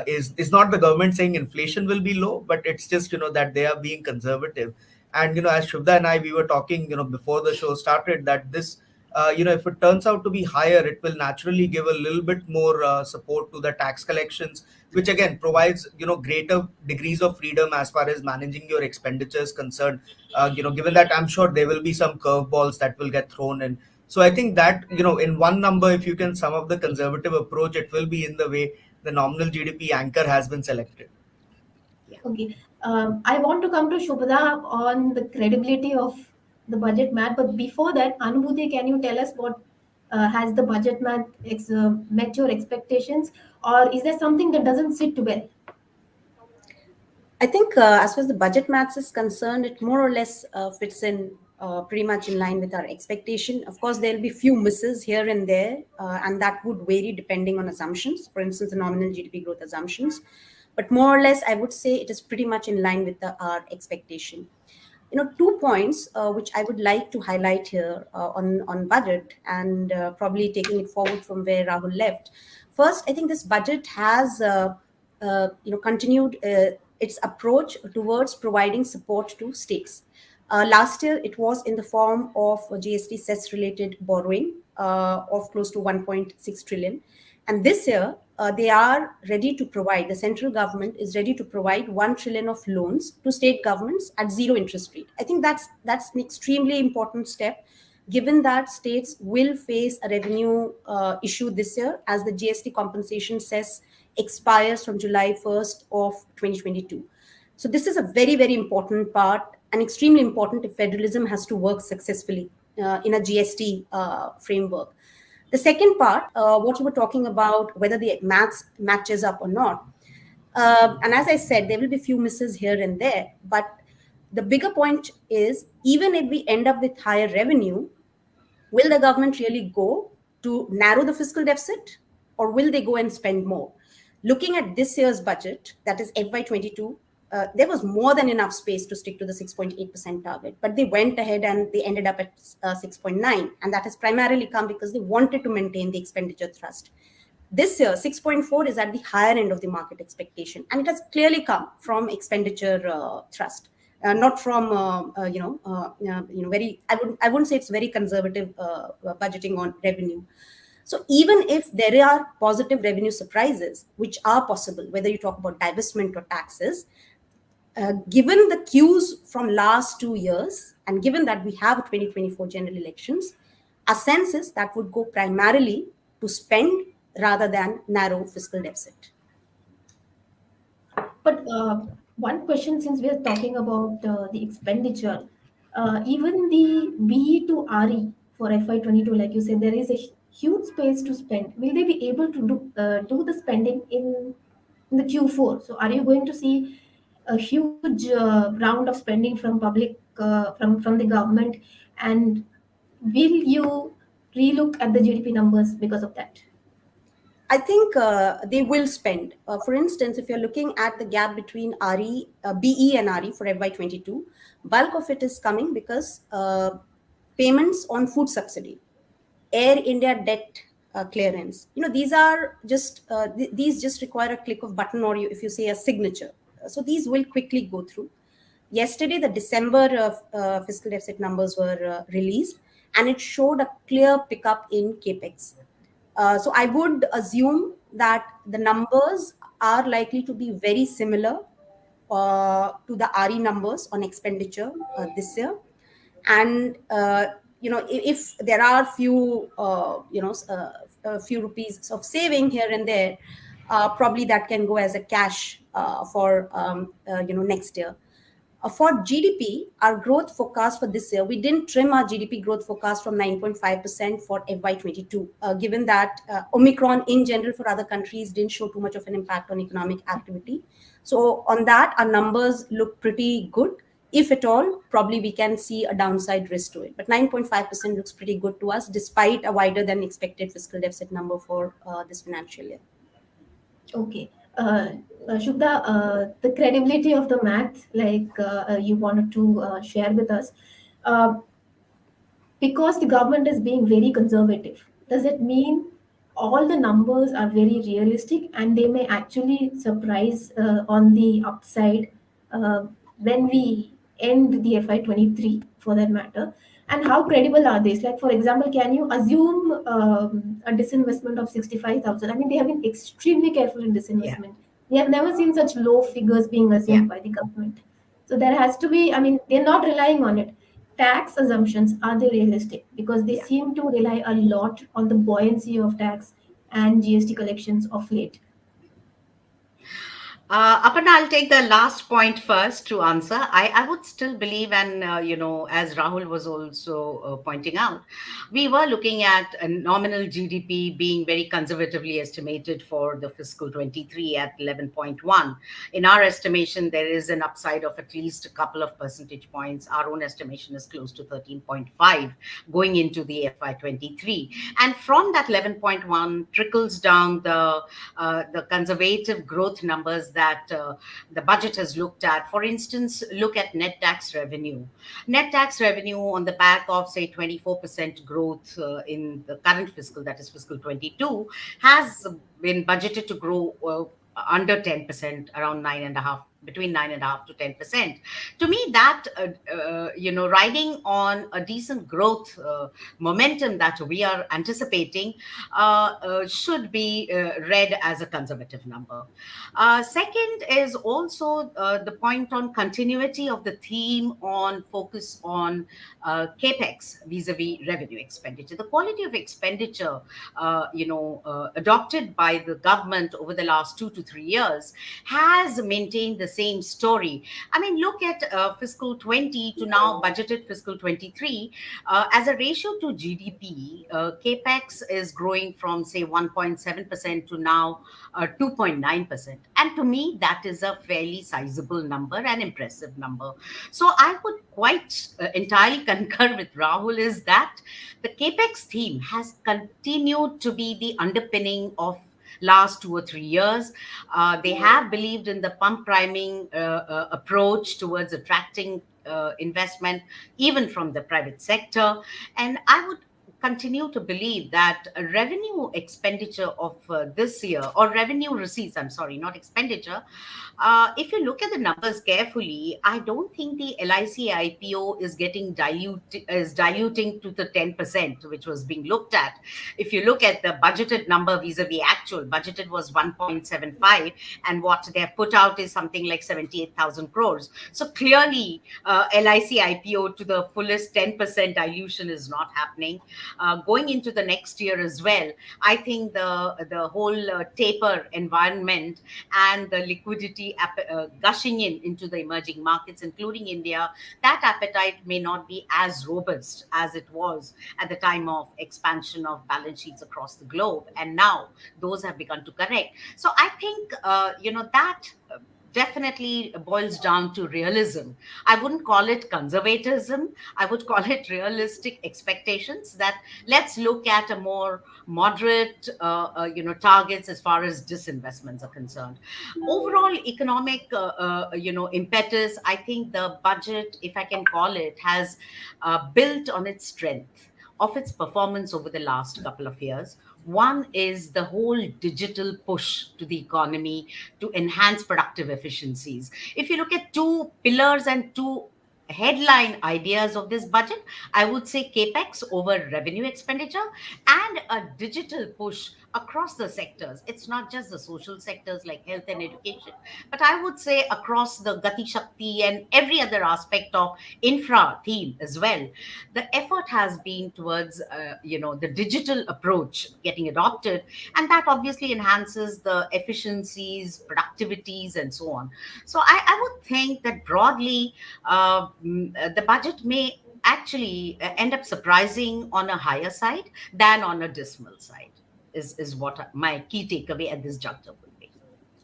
is not the government saying inflation will be low, but it's just, you know, that they are being conservative. And, you know, as Shubhada and I, we were talking, you know, before the show started, that this if it turns out to be higher, it will naturally give a little bit more support to the tax collections, which again provides, greater degrees of freedom as far as managing your expenditure is concerned. Given that I'm sure there will be some curveballs that will get thrown in. So I think that, in one number, if you can sum up the conservative approach, it will be in the way the nominal GDP anchor has been selected. Okay. I want to come to Shubhada on the credibility of the budget math, but before that, Anubhuti, can you tell us what has the budget math met your expectations, or is there something that doesn't sit well? I think as far as the budget maths is concerned, it more or less fits in pretty much in line with our expectation. Of course, there will be few misses here and there, and that would vary depending on assumptions. For instance, the nominal GDP growth assumptions. But more or less, I would say it is pretty much in line with our expectation. 2 points which I would like to highlight here on budget, and probably taking it forward from where Rahul left. First, I think this budget has continued its approach towards providing support to states. Last year, it was in the form of GST cess-related borrowing of close to 1.6 trillion. And this year, they are ready to provide, the central government is ready to provide 1 trillion of loans to state governments at zero interest rate. I think that's an extremely important step, given that states will face a revenue issue this year as the GST compensation cess expires from July 1st of 2022. So this is a very, very important part, and extremely important if federalism has to work successfully in a GST framework. The second part, what you were talking about, whether the maths matches up or not. And as I said, there will be few misses here and there, but the bigger point is, even if we end up with higher revenue, will the government really go to narrow the fiscal deficit, or will they go and spend more? Looking at this year's budget, that is FY22, there was more than enough space to stick to the 6.8% target, but they went ahead and they ended up at 6.9%, and that has primarily come because they wanted to maintain the expenditure thrust. This year, 6.4 is at the higher end of the market expectation, and it has clearly come from expenditure thrust, not from very. I wouldn't say it's very conservative budgeting on revenue. So even if there are positive revenue surprises, which are possible, whether you talk about divestment or taxes, given the cues from last 2 years, and given that we have 2024 general elections, our sense is that would go primarily to spend rather than narrow fiscal deficit. But one question, since we are talking about the expenditure, even the BE to RE for FY22, like you said, there is a huge space to spend. Will they be able to do the spending in the Q4? So are you going to see a huge round of spending from public, from the government, and will you relook at the GDP numbers because of that? I think they will spend. For instance, if you're looking at the gap between BE and RE for FY22, bulk of it is coming because payments on food subsidy, Air India debt clearance. These are just these just require a click of button, or if you say a signature. So these will quickly go through. Yesterday, the December fiscal deficit numbers were released, and it showed a clear pickup in capex. So I would assume that the numbers are likely to be very similar to the RE numbers on expenditure this year. And if there are few few rupees of saving here and there, probably that can go as a cash for next year. For GDP, our growth forecast for this year, we didn't trim our GDP growth forecast from 9.5% for FY22, given that Omicron in general for other countries didn't show too much of an impact on economic activity. So on that, our numbers look pretty good. If at all, probably we can see a downside risk to it. But 9.5% looks pretty good to us, despite a wider than expected fiscal deficit number for this financial year. Okay. Shubhada, the credibility of the math, like you wanted to share with us, because the government is being very conservative, does it mean all the numbers are very realistic and they may actually surprise on the upside when we end the FY23 for that matter? And how credible are these? Like, for example, can you assume a disinvestment of 65,000? I mean, they have been extremely careful in disinvestment. We have never seen such low figures being assumed by the government. So there has to be, I mean, they're not relying on it. Tax assumptions, are they realistic? Because they seem to rely a lot on the buoyancy of tax and GST collections of late. Aparna, I'll take the last point first to answer. I would still believe, and as Rahul was also pointing out, we were looking at a nominal GDP being very conservatively estimated for the fiscal 23 at 11.1. In our estimation, there is an upside of at least a couple of percentage points. Our own estimation is close to 13.5 going into the FY23. And from that 11.1 trickles down the conservative growth numbers that the budget has looked at. For instance, look at net tax revenue. Net tax revenue on the back of, say, 24% growth in the current fiscal, that is fiscal 22, has been budgeted to grow under 10%, around 9.5%. Between 9.5% to 10%. To me, that riding on a decent growth momentum that we are anticipating should be read as a conservative number. Second is also the point on continuity of the theme on focus on capex vis-a-vis revenue expenditure. The quality of expenditure, adopted by the government over the last 2 to 3 years has maintained the same story. I mean, look at fiscal 20 to now budgeted fiscal 23. As a ratio to GDP, capex is growing from, say, 1.7% to now 2.9%. And to me, that is a fairly sizable number and impressive number. So I would quite entirely concur with Rahul is that the capex theme has continued to be the underpinning of last 2 or 3 years. They have believed in the pump priming approach towards attracting investment, even from the private sector. And I would continue to believe that revenue expenditure of this year, or revenue receipts, I'm sorry, not expenditure, if you look at the numbers carefully, I don't think the LIC IPO is diluting to the 10%, which was being looked at. If you look at the budgeted number vis-a-vis actual, budgeted was 1.75, and what they have put out is something like 78,000 crores. So clearly, LIC IPO to the fullest 10% dilution is not happening. Going into the next year as well, I think the whole taper environment and the liquidity gushing into the emerging markets, including India, that appetite may not be as robust as it was at the time of expansion of balance sheets across the globe. And now those have begun to correct. So I think, that definitely boils down to realism. I wouldn't call it conservatism. I would call it realistic expectations that let's look at a more moderate, targets as far as disinvestments are concerned. Overall economic, impetus, I think the budget, if I can call it, has built on its strength of its performance over the last couple of years. One is the whole digital push to the economy to enhance productive efficiencies. If you look at two pillars and two headline ideas of this budget, I would say capex over revenue expenditure and a digital push across the sectors. It's not just the social sectors like health and education, but I would say across the Gati Shakti and every other aspect of infra theme as well. The effort has been towards, the digital approach getting adopted, and that obviously enhances the efficiencies, productivities, and so on. So I would think that broadly, the budget may actually end up surprising on a higher side than on a dismal side, is what my key takeaway at this juncture would be.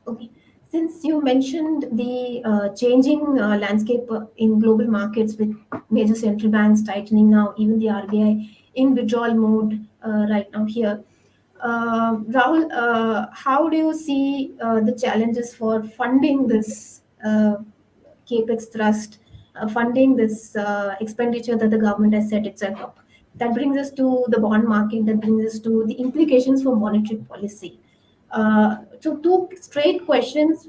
Okay. Since you mentioned the changing landscape in global markets with major central banks tightening now, even the RBI in withdrawal mode right now here, Rahul, how do you see the challenges for funding this capex thrust, funding this expenditure that the government has set itself up? That brings us to the bond market, that brings us to the implications for monetary policy. So two straight questions: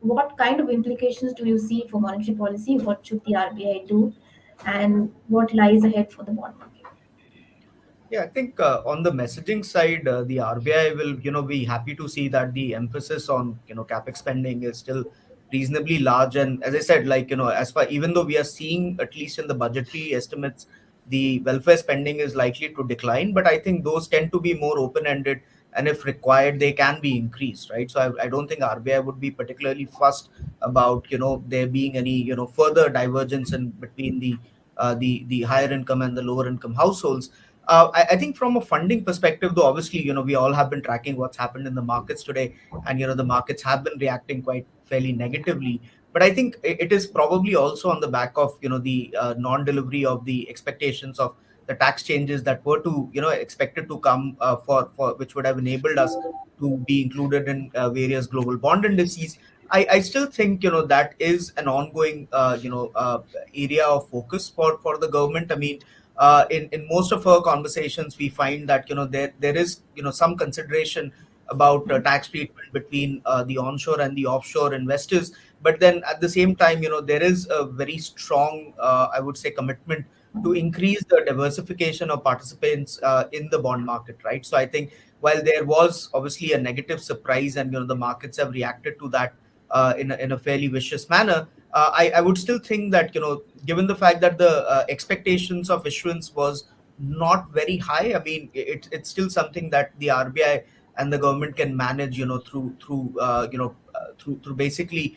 what kind of implications do you see for monetary policy? What should the RBI do? and what lies ahead for the bond market? Yeah, I think on the messaging side, the RBI will, be happy to see that the emphasis on, capex spending is still reasonably large. And as I said, as far, even though we are seeing, at least in the budgetary estimates, the welfare spending is likely to decline, but I think those tend to be more open-ended, and if required, they can be increased, right? So I don't think RBI would be particularly fussed about, there being any, further divergence in between the higher income and the lower income households. I think from a funding perspective, though, obviously, we all have been tracking what's happened in the markets today, and the markets have been reacting quite fairly negatively. But I think it is probably also on the back of the non-delivery of the expectations of the tax changes that were to expected to come for which would have enabled us to be included in various global bond indices. I still think that is an ongoing area of focus for the government. I mean, in most of our conversations, we find that there is some consideration about tax treatment between the onshore and the offshore investors, but then at the same time there is a very strong I would say commitment to increase the diversification of participants in the bond market, right? So I think while there was obviously a negative surprise, and the markets have reacted to that in a fairly vicious manner, I would still think that given the fact that the expectations of issuance was not very high, I mean it's still something that the RBI and the government can manage through basically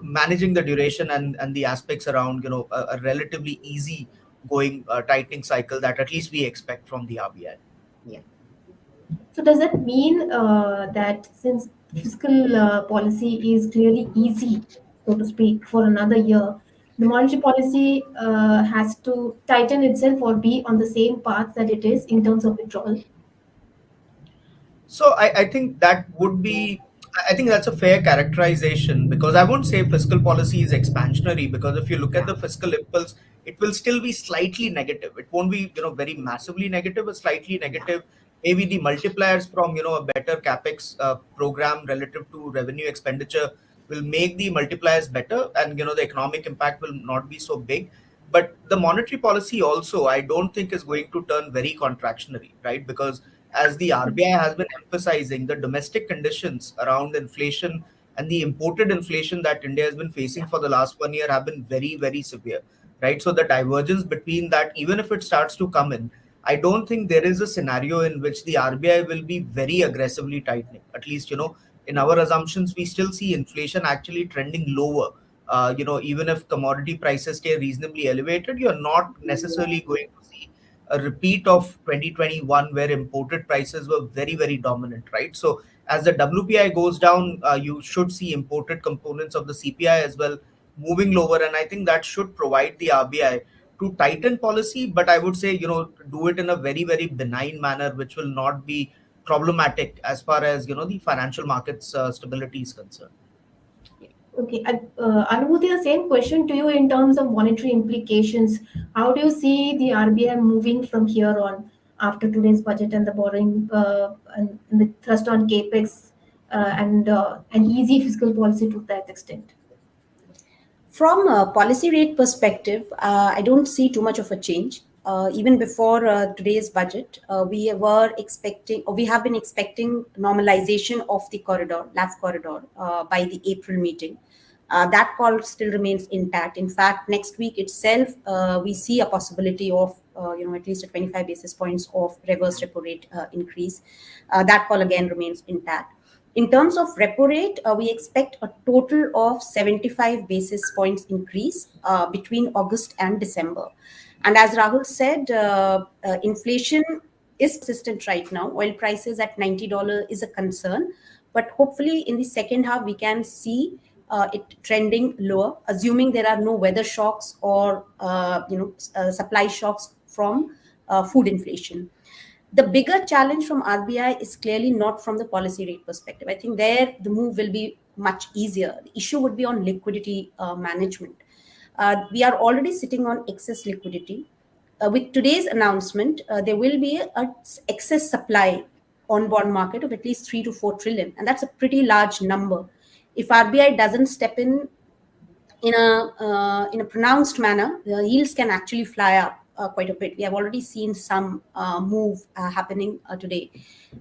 managing the duration and the aspects around a relatively easy going tightening cycle that at least we expect from the RBI. Yeah. So does that mean that since fiscal policy is clearly easy, so to speak, for another year, the monetary policy has to tighten itself or be on the same path that it is in terms of withdrawal? So I think that would be, I think that's a fair characterization, because I won't say fiscal policy is expansionary, because if you look at the fiscal impulse, it will still be slightly negative. It won't be, very massively negative, but slightly negative. Maybe the multipliers from, a better capex program relative to revenue expenditure will make the multipliers better, and, the economic impact will not be so big. But the monetary policy also, I don't think is going to turn very contractionary, right? Because as the RBI has been emphasizing, the domestic conditions around inflation and the imported inflation that India has been facing for the last 1 year have been very, very severe, right? So the divergence between that, even if it starts to come in, I don't think there is a scenario in which the RBI will be very aggressively tightening. At least, in our assumptions, we still see inflation actually trending lower. Even if commodity prices stay reasonably elevated, you're not necessarily going to see a repeat of 2021 where imported prices were very, very dominant, right? So as the WPI goes down, you should see imported components of the CPI as well moving lower, and I think that should provide the RBI to tighten policy, but I would say do it in a very, very benign manner, which will not be problematic as far as the financial markets stability is concerned. Okay, Anubhuti, the same question to you in terms of monetary implications. How do you see the RBI moving from here on after today's budget and the borrowing and the thrust on capex and an easy fiscal policy to that extent? From a policy rate perspective, I don't see too much of a change. Even before today's budget, we were expecting, or we have been expecting normalization of the corridor, LAF corridor, by the April meeting. That call still remains intact. In fact, next week itself, we see a possibility of, at least a 25 basis points of reverse repo rate increase. That call again remains intact. In terms of repo rate, we expect a total of 75 basis points increase between August and December. And as Rahul said, inflation is persistent right now. Oil prices at $90 is a concern, but hopefully in the second half, we can see it trending lower, assuming there are no weather shocks or supply shocks from food inflation. The bigger challenge from RBI is clearly not from the policy rate perspective. I think there the move will be much easier. The issue would be on liquidity management. We are already sitting on excess liquidity. With today's announcement, there will be an excess supply on bond market of at least 3 to 4 trillion, and that's a pretty large number. If RBI doesn't step in in a pronounced manner, the yields can actually fly up quite a bit. We have already seen some move happening today.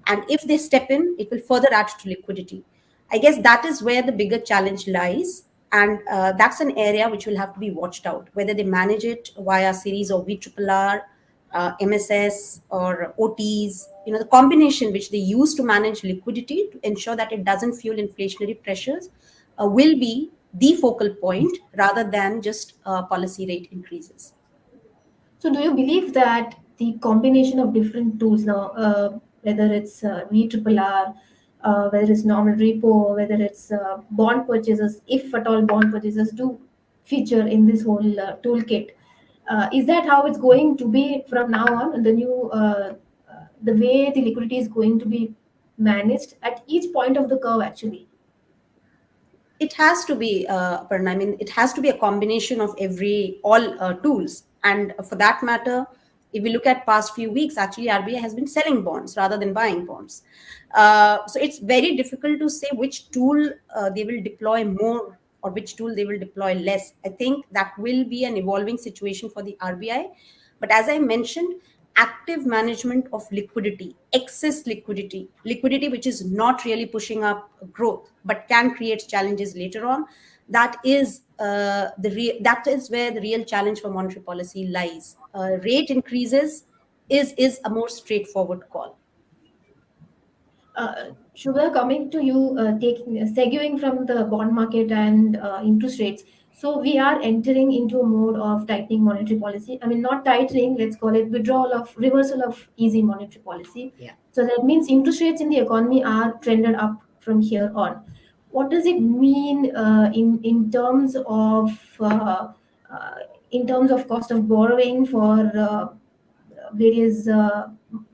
And if they step in, it will further add to liquidity. I guess that is where the bigger challenge lies. And that's an area which will have to be watched out, whether they manage it via a series of VRRR, MSS or OTs, the combination which they use to manage liquidity to ensure that it doesn't fuel inflationary pressures will be the focal point rather than just policy rate increases. So do you believe that the combination of different tools now, whether it's VRRR, whether it's normal repo, whether it's bond purchases, if at all bond purchases do feature in this whole toolkit, is that how it's going to be from now on? The new, the way the liquidity is going to be managed at each point of the curve, actually. It has to be, Aparna. I mean, it has to be a combination of all tools. And for that matter, if we look at past few weeks, actually RBI has been selling bonds rather than buying bonds. So it's very difficult to say which tool they will deploy more or which tool they will deploy less. I think that will be an evolving situation for the RBI. But as I mentioned, active management of liquidity, excess liquidity which is not really pushing up growth but can create challenges later on, that is that is where the real challenge for monetary policy lies. Rate increases is a more straightforward call. Shubhada, coming to you, segueing from the bond market and interest rates. So we are entering into a mode of tightening monetary policy. I mean, not tightening, let's call it reversal of easy monetary policy. Yeah. So that means interest rates in the economy are trended up from here on. What does it mean in terms of cost of borrowing for various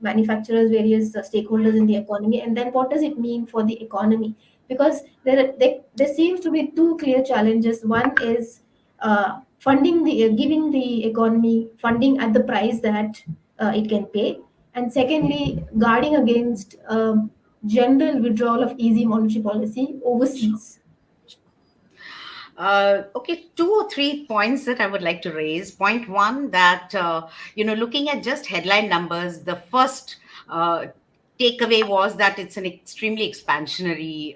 manufacturers, various stakeholders in the economy, and then what does it mean for the economy? Because there seems to be two clear challenges. One is giving the economy funding at the price that it can pay, and secondly, guarding against general withdrawal of easy monetary policy overseas. Okay, 2 or 3 points that I would like to raise. Point one, that, looking at just headline numbers, the first takeaway was that it's an extremely expansionary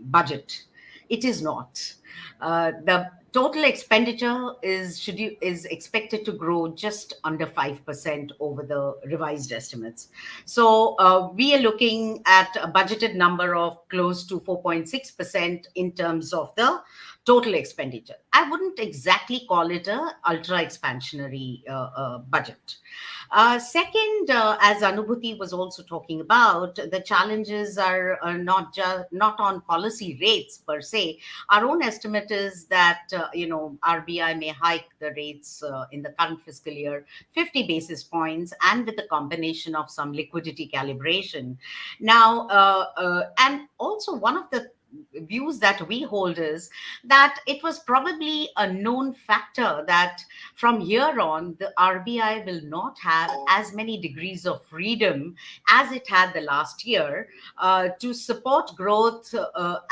budget. It is not. The total expenditure is expected to grow just under 5% over the revised estimates. So we are looking at a budgeted number of close to 4.6% in terms of the total expenditure. I wouldn't exactly call it a ultra expansionary budget. Second, as Anubhuti was also talking about, the challenges are not on policy rates per se. Our own estimate is that RBI may hike the rates in the current fiscal year 50 basis points, and with a combination of some liquidity calibration. Now, and also one of the views that we hold is that it was probably a known factor that from here on the RBI will not have as many degrees of freedom as it had the last year to support growth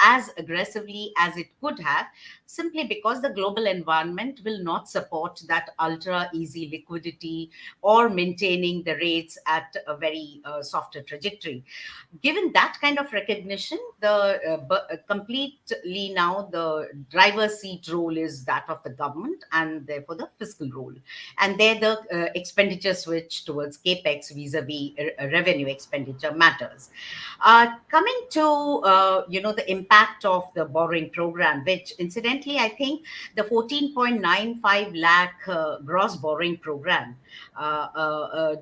as aggressively as it could have, simply because the global environment will not support that ultra easy liquidity or maintaining the rates at a very softer trajectory. Given that kind of recognition, completely now the driver's seat role is that of the government, and therefore the fiscal role. And there the expenditure switch towards capex vis-a-vis revenue expenditure matters. Coming to the impact of the borrowing program, which incidentally I think the 14.95 lakh gross borrowing program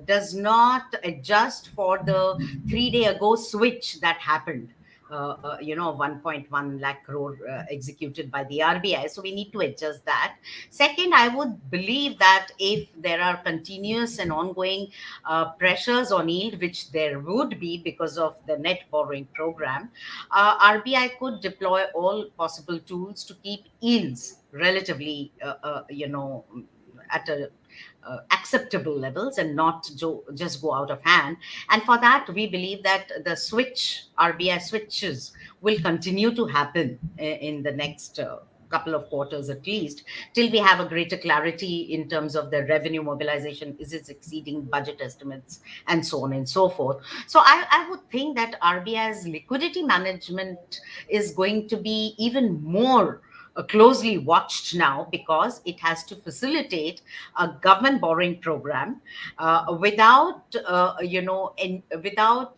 does not adjust for the 3-day ago switch that happened. 1.1 lakh crore executed by the RBI. So we need to adjust that. Second, I would believe that if there are continuous and ongoing pressures on yield, which there would be because of the net borrowing program, RBI could deploy all possible tools to keep yields relatively, at a acceptable levels and not just go out of hand. And for that, we believe that the RBI switches will continue to happen in the next couple of quarters at least, till we have a greater clarity in terms of the revenue mobilization. Is it exceeding budget estimates, and so on and so forth. So I would think that RBI's liquidity management is going to be even more closely watched now, because it has to facilitate a government borrowing program without, without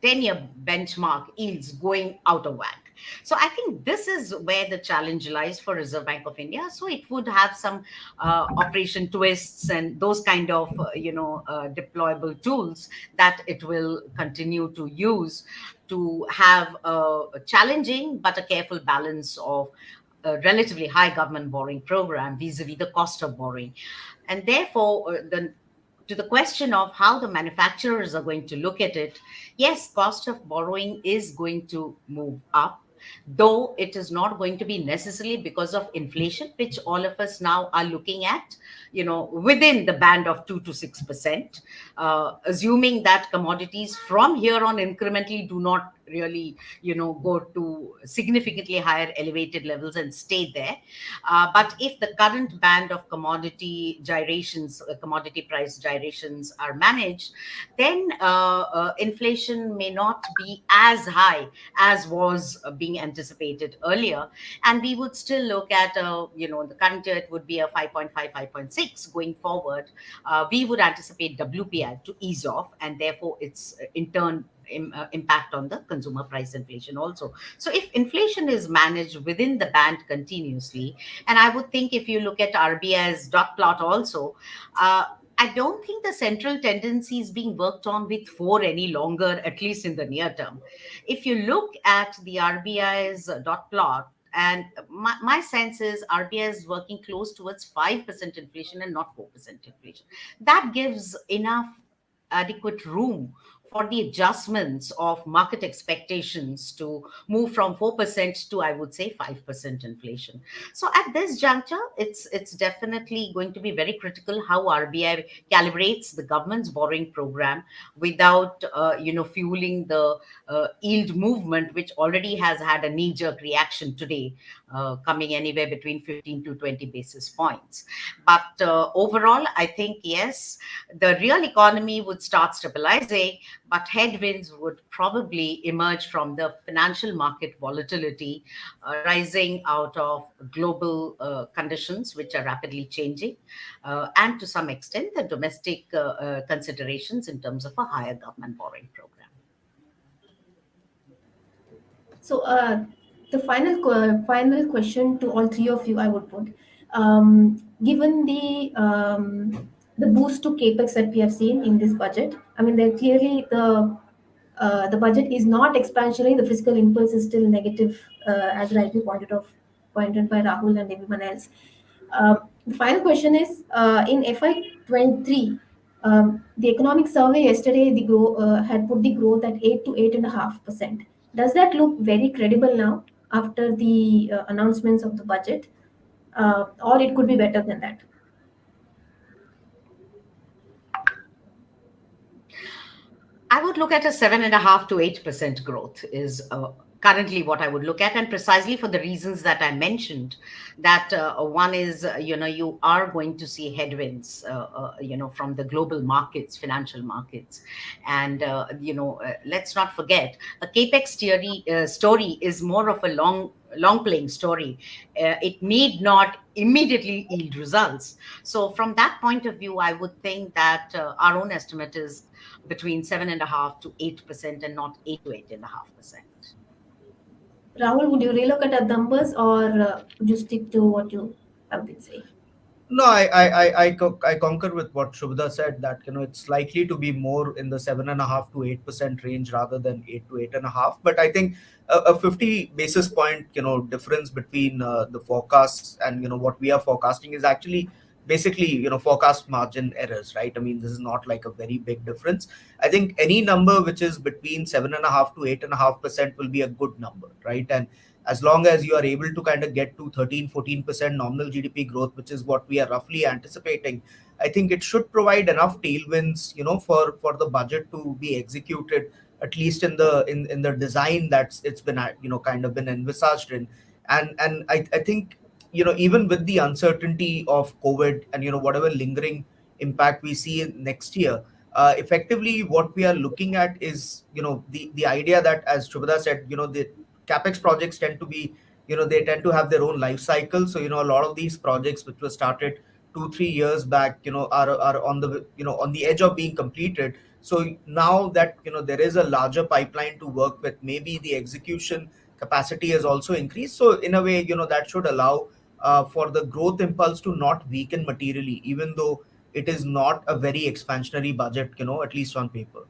10-year benchmark yields going out of whack. So I think this is where the challenge lies for Reserve Bank of India. So it would have some operation twists and those kind of, deployable tools that it will continue to use to have a challenging but a careful balance of a relatively high government borrowing program vis-a-vis the cost of borrowing. And therefore, to the question of how the manufacturers are going to look at it, yes, cost of borrowing is going to move up, though it is not going to be necessarily because of inflation, which all of us now are looking at, within the band of 2 to 6%, assuming that commodities from here on incrementally do not really, go to significantly higher elevated levels and stay there. But if the current band of commodity gyrations, commodity price gyrations are managed, then inflation may not be as high as was being anticipated earlier. And we would still look at, the current year, it would be a 5.5, 5.6 going forward. We would anticipate WPI to ease off, and therefore it's in turn impact on the consumer price inflation also. So if inflation is managed within the band continuously, and I would think if you look at RBI's dot plot also, I don't think the central tendency is being worked on with 4 any longer, at least in the near term. If you look at the RBI's dot plot, and my sense is RBI is working close towards 5% inflation and not 4% inflation. That gives enough adequate room for the adjustments of market expectations to move from 4% to, I would say, 5% inflation. So at this juncture, it's definitely going to be very critical how RBI calibrates the government's borrowing program without, fueling the yield movement, which already has had a knee-jerk reaction today, coming anywhere between 15 to 20 basis points. But overall, I think, yes, the real economy would start stabilizing, but headwinds would probably emerge from the financial market volatility rising out of global conditions, which are rapidly changing, and to some extent, the domestic considerations in terms of a higher government borrowing program. So the final question to all three of you, I would put, given the boost to capex that we have seen in this budget, I mean, there clearly the budget is not expansionary. The fiscal impulse is still negative, as rightly pointed by Rahul and everyone else. The final question is, in FY23, the economic survey yesterday had put the growth at 8 to 8.5%. Does that look very credible now after the announcements of the budget, or it could be better than that? I would look at a 7.5 to 8% growth is currently what I would look at, and precisely for the reasons that I mentioned. That one is, you are going to see headwinds, from the global markets, financial markets, and let's not forget, a capex story is more of a long playing story. It need not immediately yield results. So from that point of view, I would think that our own estimate is between 7.5 to 8% and not 8 to 8.5%. Rahul, would you relook at the numbers, or would you stick to what you have been saying? No, I concur with what Shubhada said, that it's likely to be more in the 7.5 to 8% range rather than 8 to 8.5. But I think a 50 basis point difference between the forecasts and what we are forecasting is actually basically forecast margin errors, right? I mean, this is not like a very big difference. I think any number which is between 7.5 to 8.5% will be a good number, right? And as long as you are able to kind of get to 13-14% nominal GDP growth, which is what we are roughly anticipating, I think it should provide enough tailwinds, for the budget to be executed, at least in the design that's it's been kind of been envisaged in. And I think, even with the uncertainty of COVID and, whatever lingering impact we see in next year, effectively what we are looking at is, the idea that, as Shubhada said, the capex projects tend to be, they tend to have their own life cycle. So, a lot of these projects which were started 2-3 years back, are on the, on the edge of being completed. So now that, there is a larger pipeline to work with, maybe the execution capacity has also increased. So in a way, that should allow for the growth impulse to not weaken materially, even though it is not a very expansionary budget, at least on paper.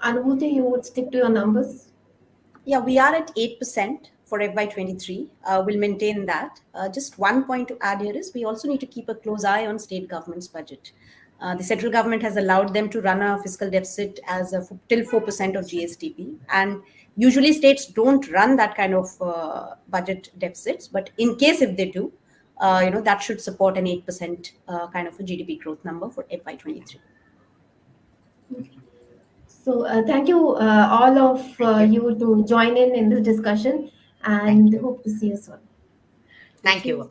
Anubhuti, you would stick to your numbers? Yeah, we are at 8% for FY23. We'll maintain that. Just one point to add here is we also need to keep a close eye on state government's budget. The central government has allowed them to run a fiscal deficit as till 4% of GSTP. And usually states don't run that kind of budget deficits. But in case if they do, that should support an 8% kind of a GDP growth number for FY23. So thank you all of you to join in this discussion, and hope to see you soon. Thank you.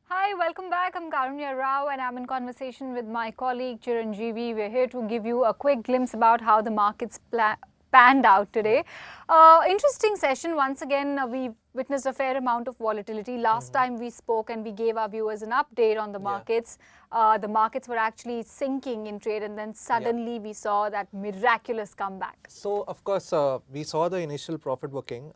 Hi, welcome back. I'm Karunya Rao and I'm in conversation with my colleague Chiranjeevi. We're here to give you a quick glimpse about how the markets panned out today. Interesting session. Once again, we witnessed a fair amount of volatility. Last time we spoke and we gave our viewers an update on the markets. The markets were actually sinking in trade, and then suddenly we saw that miraculous comeback. So, of course, we saw the initial profit booking.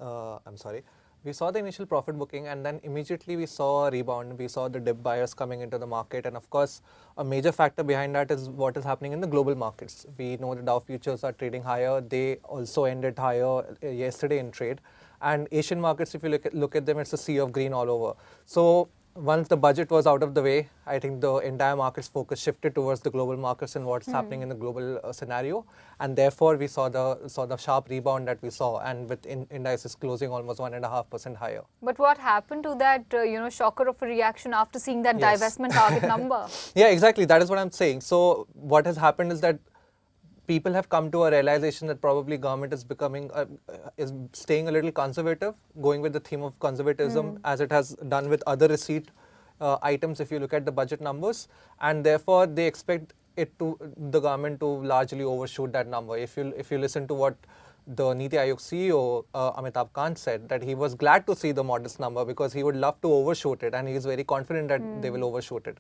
We saw the initial profit booking, and then immediately we saw a rebound. We saw the dip buyers coming into the market, and of course, a major factor behind that is what is happening in the global markets. We know the Dow futures are trading higher. They also ended higher yesterday in trade. And Asian markets, if you look at them, it's a sea of green all over. So once the budget was out of the way, I think the entire market's focus shifted towards the global markets and what's happening in the global scenario, and therefore we saw the sharp rebound that we saw, and with indices closing almost 1.5% higher. But what happened to that shocker of a reaction after seeing that divestment target number? Yeah, exactly. That is what I'm saying. So what has happened is that people have come to a realization that probably government is is staying a little conservative, going with the theme of conservatism as it has done with other receipt items if you look at the budget numbers, and therefore they expect the government to largely overshoot that number. If you listen to what the Niti Aayog CEO Amitabh Kant said, that he was glad to see the modest number because he would love to overshoot it, and he is very confident that they will overshoot it.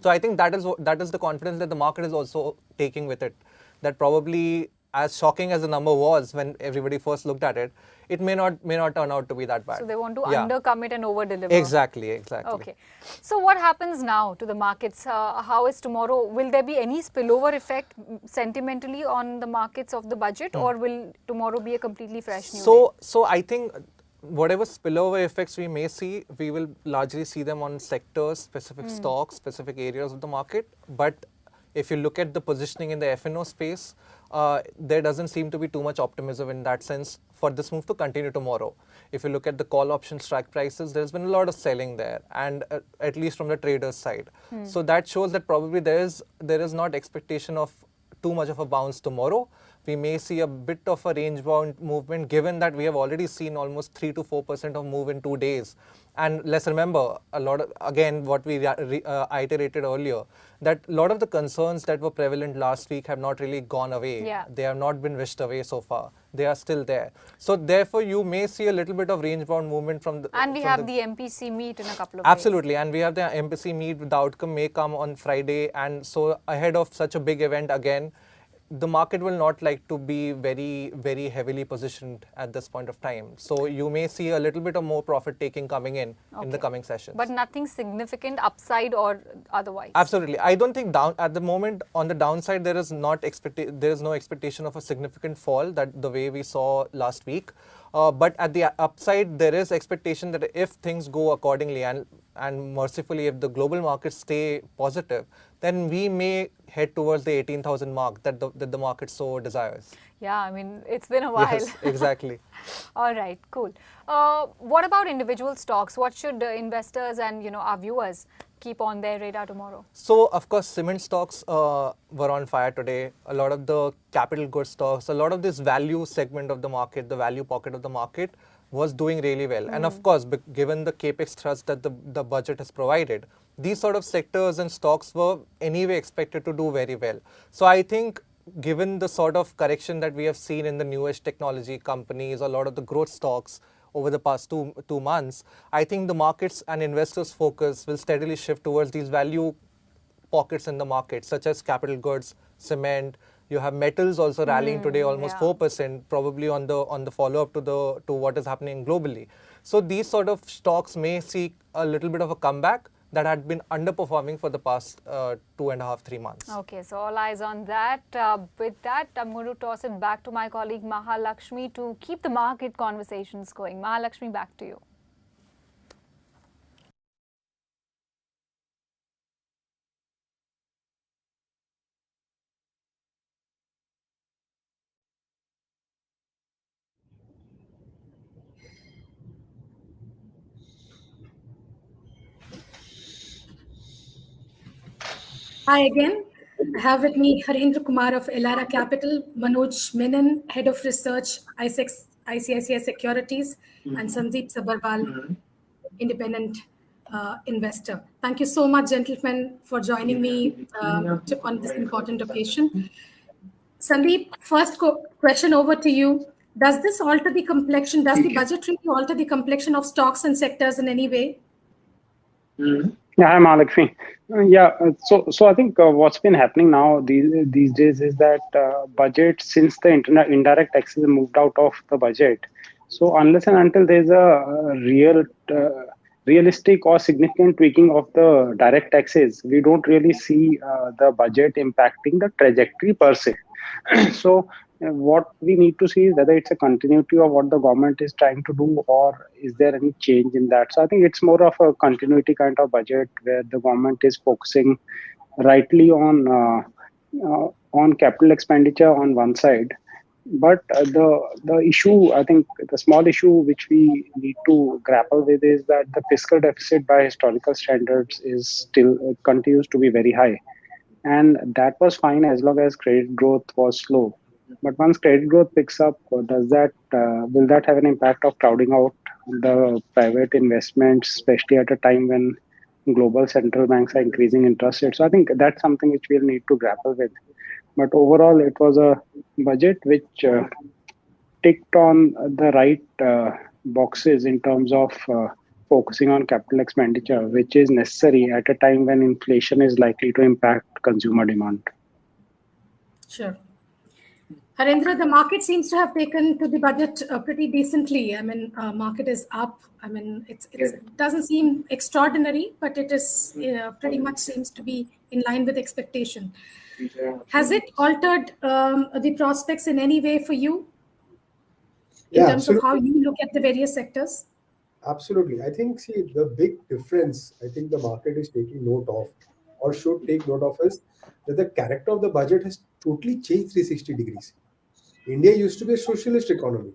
So I think that is the confidence that the market is also taking with it. That probably, as shocking as the number was when everybody first looked at it, it may not turn out to be that bad. So they want to undercommit and over-deliver. Exactly. Okay. So what happens now to the markets? How is tomorrow? Will there be any spillover effect sentimentally on the markets of the budget, or will tomorrow be a completely fresh new day? So I think whatever spillover effects we may see, we will largely see them on sectors, specific stocks, specific areas of the market. But if you look at the positioning in the F&O space, there doesn't seem to be too much optimism in that sense for this move to continue tomorrow. If you look at the call option strike prices, there's been a lot of selling there, and at least from the traders' side. So that shows that probably there is not expectation of too much of a bounce tomorrow. We may see a bit of a range-bound movement, given that we have already seen almost 3 to 4% of move in 2 days. And let's remember, again, what we iterated earlier, that a lot of the concerns that were prevalent last week have not really gone away. Yeah. They have not been wished away so far. They are still there. So therefore, you may see a little bit of range-bound movement from the... And we have the MPC meet in a couple of Absolutely. And we have the MPC meet. The outcome may come on Friday. And so ahead of such a big event again, the market will not like to be very, very heavily positioned at this point of time. So you may see a little bit of more profit taking coming in the coming sessions. But nothing significant upside or otherwise? Absolutely. I don't think at the moment on the downside there is no expectation of a significant fall that the way we saw last week. But at the upside, there is expectation that if things go accordingly and mercifully, if the global markets stay positive, then we may head towards the 18,000 mark that the market so desires. Yeah, I mean, it's been a while. Yes, exactly. All right, cool. What about individual stocks? What should investors and our viewers keep on their radar tomorrow? So, of course, cement stocks were on fire today. A lot of the capital goods stocks, a lot of this value segment of the market, the value pocket of the market was doing really well. And of course, given the capex thrust that the budget has provided, these sort of sectors and stocks were anyway expected to do very well. So I think given the sort of correction that we have seen in the newest technology companies, a lot of the growth stocks over the past two months, I think the markets and investors' focus will steadily shift towards these value pockets in the market, such as capital goods, cement. You have metals also rallying today almost 4%, probably on the follow-up to what is happening globally. So these sort of stocks may see a little bit of a comeback that had been underperforming for the past 2.5, 3 months. Okay, so all eyes on that. With that, I'm going to toss it back to my colleague Mahalakshmi to keep the market conversations going. Mahalakshmi, back to you. Hi again. I have with me Harendea Kumar of Elara Capital, Manoj, Menon, Head of Research, ICICI Securities, and Sandip Sabharwal, Independent Investor. Thank you so much, gentlemen, for joining me on this important occasion. Sandeep, first question over to you. Does this alter the complexion, does the budget really alter the complexion of stocks and sectors in any way? Yeah, hi Mahalakshmi. So I think what's been happening now these days is that budget, since the indirect taxes moved out of the budget, so unless and until there's a realistic or significant tweaking of the direct taxes, we don't really see the budget impacting the trajectory per se. So what we need to see is whether it's a continuity of what the government is trying to do, or is there any change in that. So I think it's more of a continuity kind of budget where the government is focusing rightly on capital expenditure on one side. But the issue, I think the small issue which we need to grapple with is that the fiscal deficit by historical standards is still continues to be very high. And that was fine as long as credit growth was slow. But once credit growth picks up, will that have an impact of crowding out the private investments, especially at a time when global central banks are increasing interest rates? So I think that's something which we'll need to grapple with. But overall, it was a budget which ticked on the right boxes in terms of focusing on capital expenditure, which is necessary at a time when inflation is likely to impact consumer demand. Sure. Harendra, the market seems to have taken to the budget pretty decently. I mean, market is up. I mean, it doesn't seem extraordinary, but it is pretty much seems to be in line with expectation. Has it altered the prospects in any way for you in terms of how you look at the various sectors? Absolutely. I think, see, the big difference I think the market is taking note of, or should take note of, is that the character of the budget has totally changed 360 degrees. India used to be a socialist economy.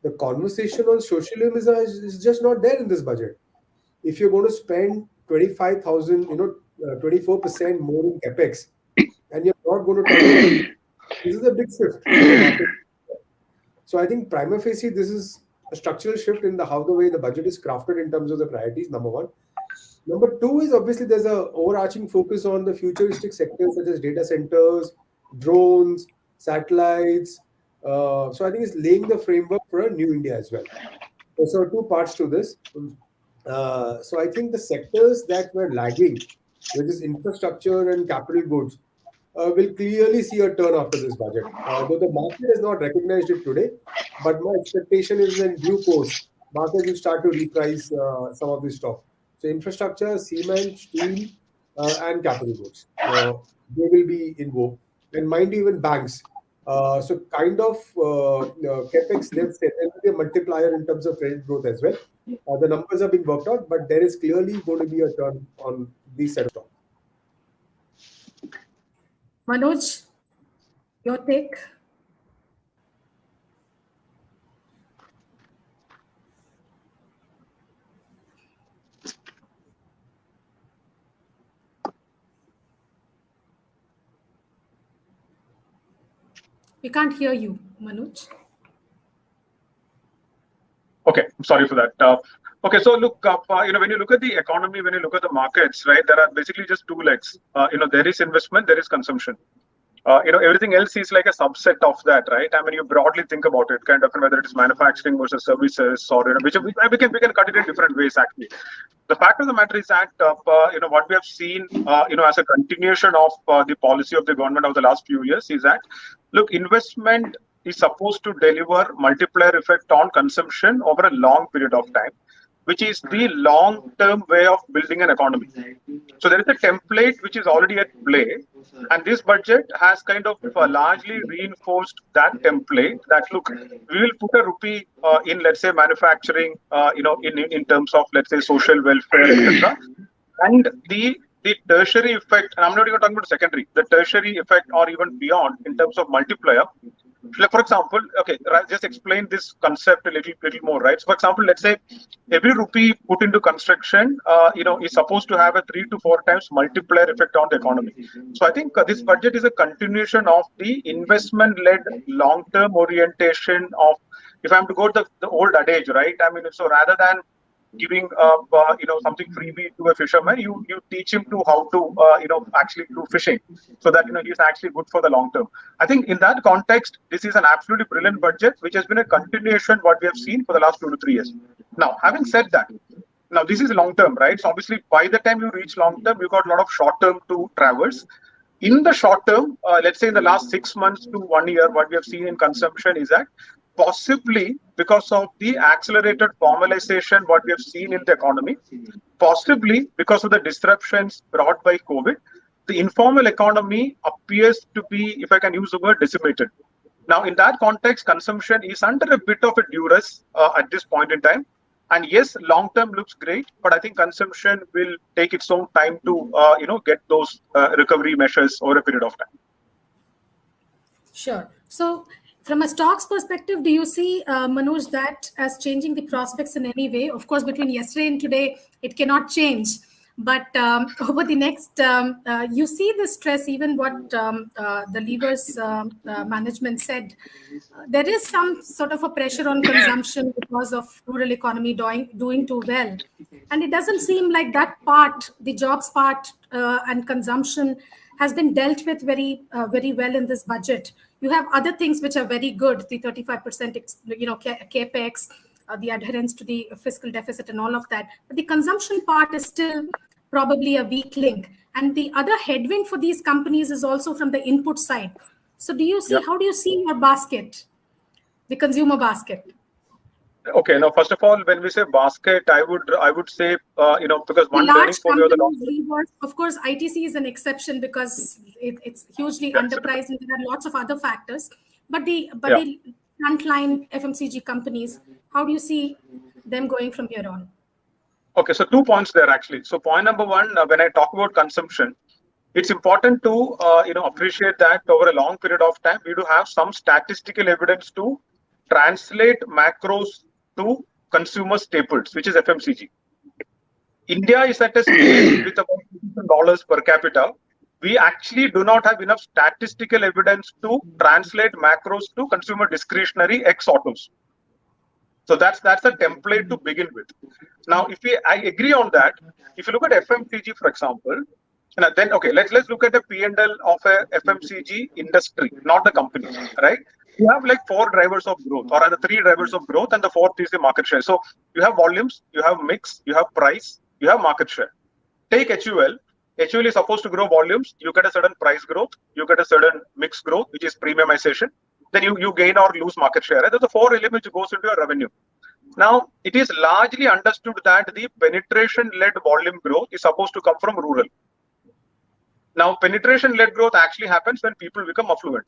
The conversation on socialism is just not there in this budget. If you're going to spend 25,000, 24% more in capex, and you're not going to talk about this is a big shift in the market. So I think prima facie, this is a structural shift in how the way the budget is crafted in terms of the priorities, number one. Number two is obviously there's an overarching focus on the futuristic sectors such as data centers, drones, satellites. So I think it's laying the framework for a new India as well. So two parts to this. So I think the sectors that were lagging, which is infrastructure and capital goods, will clearly see a turn after this budget. Though the market has not recognized it today, but my expectation is in due course, market will start to reprice some of this stock. So infrastructure, cement, steel, and capital goods, they will be in vogue. And mind you, even banks. So kind of capex, there's definitely a multiplier in terms of credit growth as well. The numbers are being worked out, but there is clearly going to be a turn on these set of stocks. Manoj, your take? We can't hear you, Manoj. Okay, sorry for that. Okay, so look, when you look at the economy, when you look at the markets, right, there are basically just two legs. There is investment, there is consumption. Everything else is like a subset of that, right? I mean, you broadly think about it, kind of whether it is manufacturing versus services, or which we can cut it in different ways. Actually, the fact of the matter is that what we have seen, as a continuation of the policy of the government of the last few years is that, look, investment is supposed to deliver multiplier effect on consumption over a long period of time, which is the long-term way of building an economy. So there is a template which is already at play, and this budget has kind of largely reinforced that template. That look, we will put a rupee in, let's say, manufacturing, in terms of, let's say, social welfare, etc. And the tertiary effect, and I'm not even talking about secondary, the tertiary effect or even beyond in terms of multiplier. For example, okay, just explain this concept a little more, right? So for example, let's say every rupee put into construction, is supposed to have a 3 to 4 times multiplier effect on the economy. So I think this budget is a continuation of the investment-led long-term orientation of, if I'm to go to the old adage, right? I mean, so rather than giving something freebie to a fisherman, you teach him to how to actually do fishing, so that he's actually good for the long term. I think in that context, this is an absolutely brilliant budget, which has been a continuation what we have seen for the last 2 to 3 years. Now, having said that, now this is long term, right? So obviously, by the time you reach long term, you got a lot of short term to traverse. In the short term, let's say in the last 6 months to 1 year, what we have seen in consumption is that possibly because of the accelerated formalization what we have seen in the economy, possibly because of the disruptions brought by COVID, the informal economy appears to be, if I can use the word, decimated. Now, in that context, consumption is under a bit of a duress at this point in time. And yes, long term looks great, but I think consumption will take its own time to, get those recovery measures over a period of time. Sure. So, from a stocks perspective, do you see, Manoj, that as changing the prospects in any way? Of course, between yesterday and today, it cannot change. But over the next, you see the stress, even what the levers management said. There is some sort of a pressure on consumption because of rural economy doing too well. And it doesn't seem like that part, the jobs part and consumption, has been dealt with very well in this budget. You have other things which are very good, the 35%, capex, the adherence to the fiscal deficit and all of that. But the consumption part is still probably a weak link. And the other headwind for these companies is also from the input side. So do you see, how do you see your basket, the consumer basket? Okay, now first of all, when we say basket, I would say because one learning for the of course, ITC is an exception because it's hugely underpriced and there are lots of other factors. But the frontline FMCG companies, how do you see them going from here on? Okay, so 2 points there actually. So point number one, when I talk about consumption, it's important to appreciate that over a long period of time, we do have some statistical evidence to translate macros to consumer staples, which is FMCG. India is at a stage with about $2,000 per capita. We actually do not have enough statistical evidence to translate macros to consumer discretionary ex autos. So that's a template to begin with. Now, I agree on that. If you look at FMCG, for example, then okay, let's look at the P&L of a FMCG industry, not the company, right? You have like 4 drivers of growth, or rather 3 drivers of growth, and the 4th is the market share. So you have volumes, you have mix, you have price, you have market share. Take HUL. HUL is supposed to grow volumes. You get a certain price growth, you get a certain mix growth, which is premiumization. Then you gain or lose market share. Right? There's the 4 elements which goes into your revenue. Now, it is largely understood that the penetration-led volume growth is supposed to come from rural. Now, penetration-led growth actually happens when people become affluent.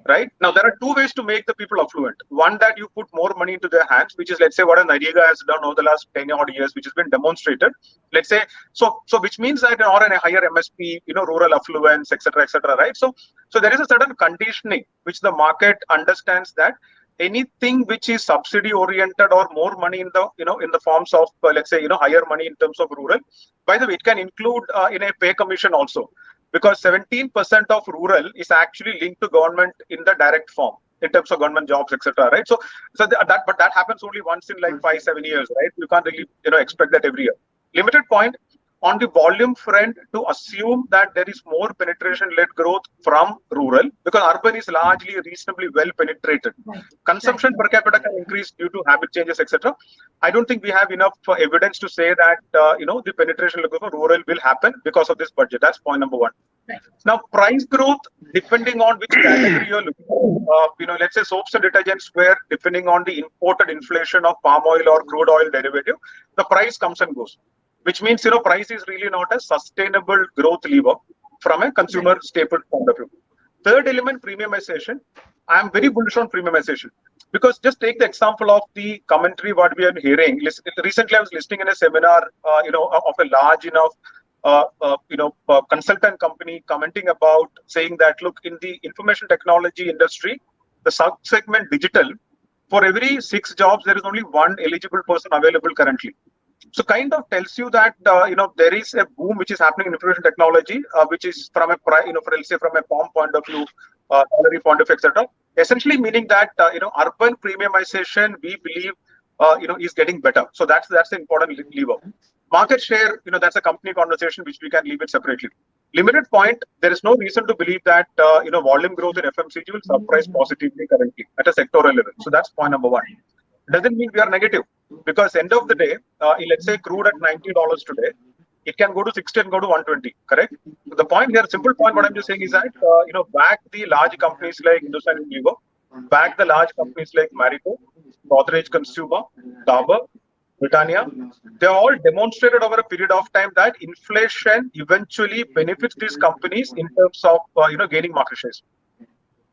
Right? Now, there are 2 ways to make the people affluent. One, that you put more money into their hands, which is, let's say, what a Nariga has done over the last 10 odd years, which has been demonstrated. Let's say, so which means that, or a higher MSP, rural affluence, etc., right? So there is a certain conditioning which the market understands that anything which is subsidy oriented or more money in the, in the forms of, let's say, higher money in terms of rural. By the way, it can include in a pay commission also. because 17% of rural is actually linked to government in the direct form in terms of government jobs, etc. Right? But that happens only once in like 5-7 years, right? You can't really expect that every year. Limited point on the volume front to assume that there is more penetration-led growth from rural, because urban is largely reasonably well penetrated. Right. Consumption per capita can increase due to habit changes, etc. I don't think we have enough evidence to say that the penetration growth of rural will happen because of this budget. That's point number one. Right. Now, price growth, depending on which category you're looking at, let's say soaps and detergents, where depending on the imported inflation of palm oil or crude oil derivative, the price comes and goes. Which means, price is really not a sustainable growth lever from a consumer staple point of view. Third element, premiumization. I am very bullish on premiumization, because just take the example of the commentary what we are hearing. Recently, I was listening in a seminar, of a large enough, consultant company commenting about saying that, look, in the information technology industry, the sub-segment digital, for every 6 jobs, there is only 1 eligible person available currently. So kind of tells you that there is a boom which is happening in information technology, which is from a from a POM point of view, salary point of view, etc. Essentially meaning that urban premiumization, we believe is getting better. So that's the important lever. Market share, that's a company conversation which we can leave it separately. Limited point, there is no reason to believe that volume growth in FMCG will surprise positively currently at a sectoral level. So that's point number one. Doesn't mean we are negative, because end of the day, let's say crude at $90 today, it can go to 60 and go to 120, correct? So the point here, simple point, what I'm just saying is that, back the large companies like Hindustan Unilever, back the large companies like Marico, Godrej Consumer, Dabur, Britannia, they all demonstrated over a period of time that inflation eventually benefits these companies in terms of, gaining market shares.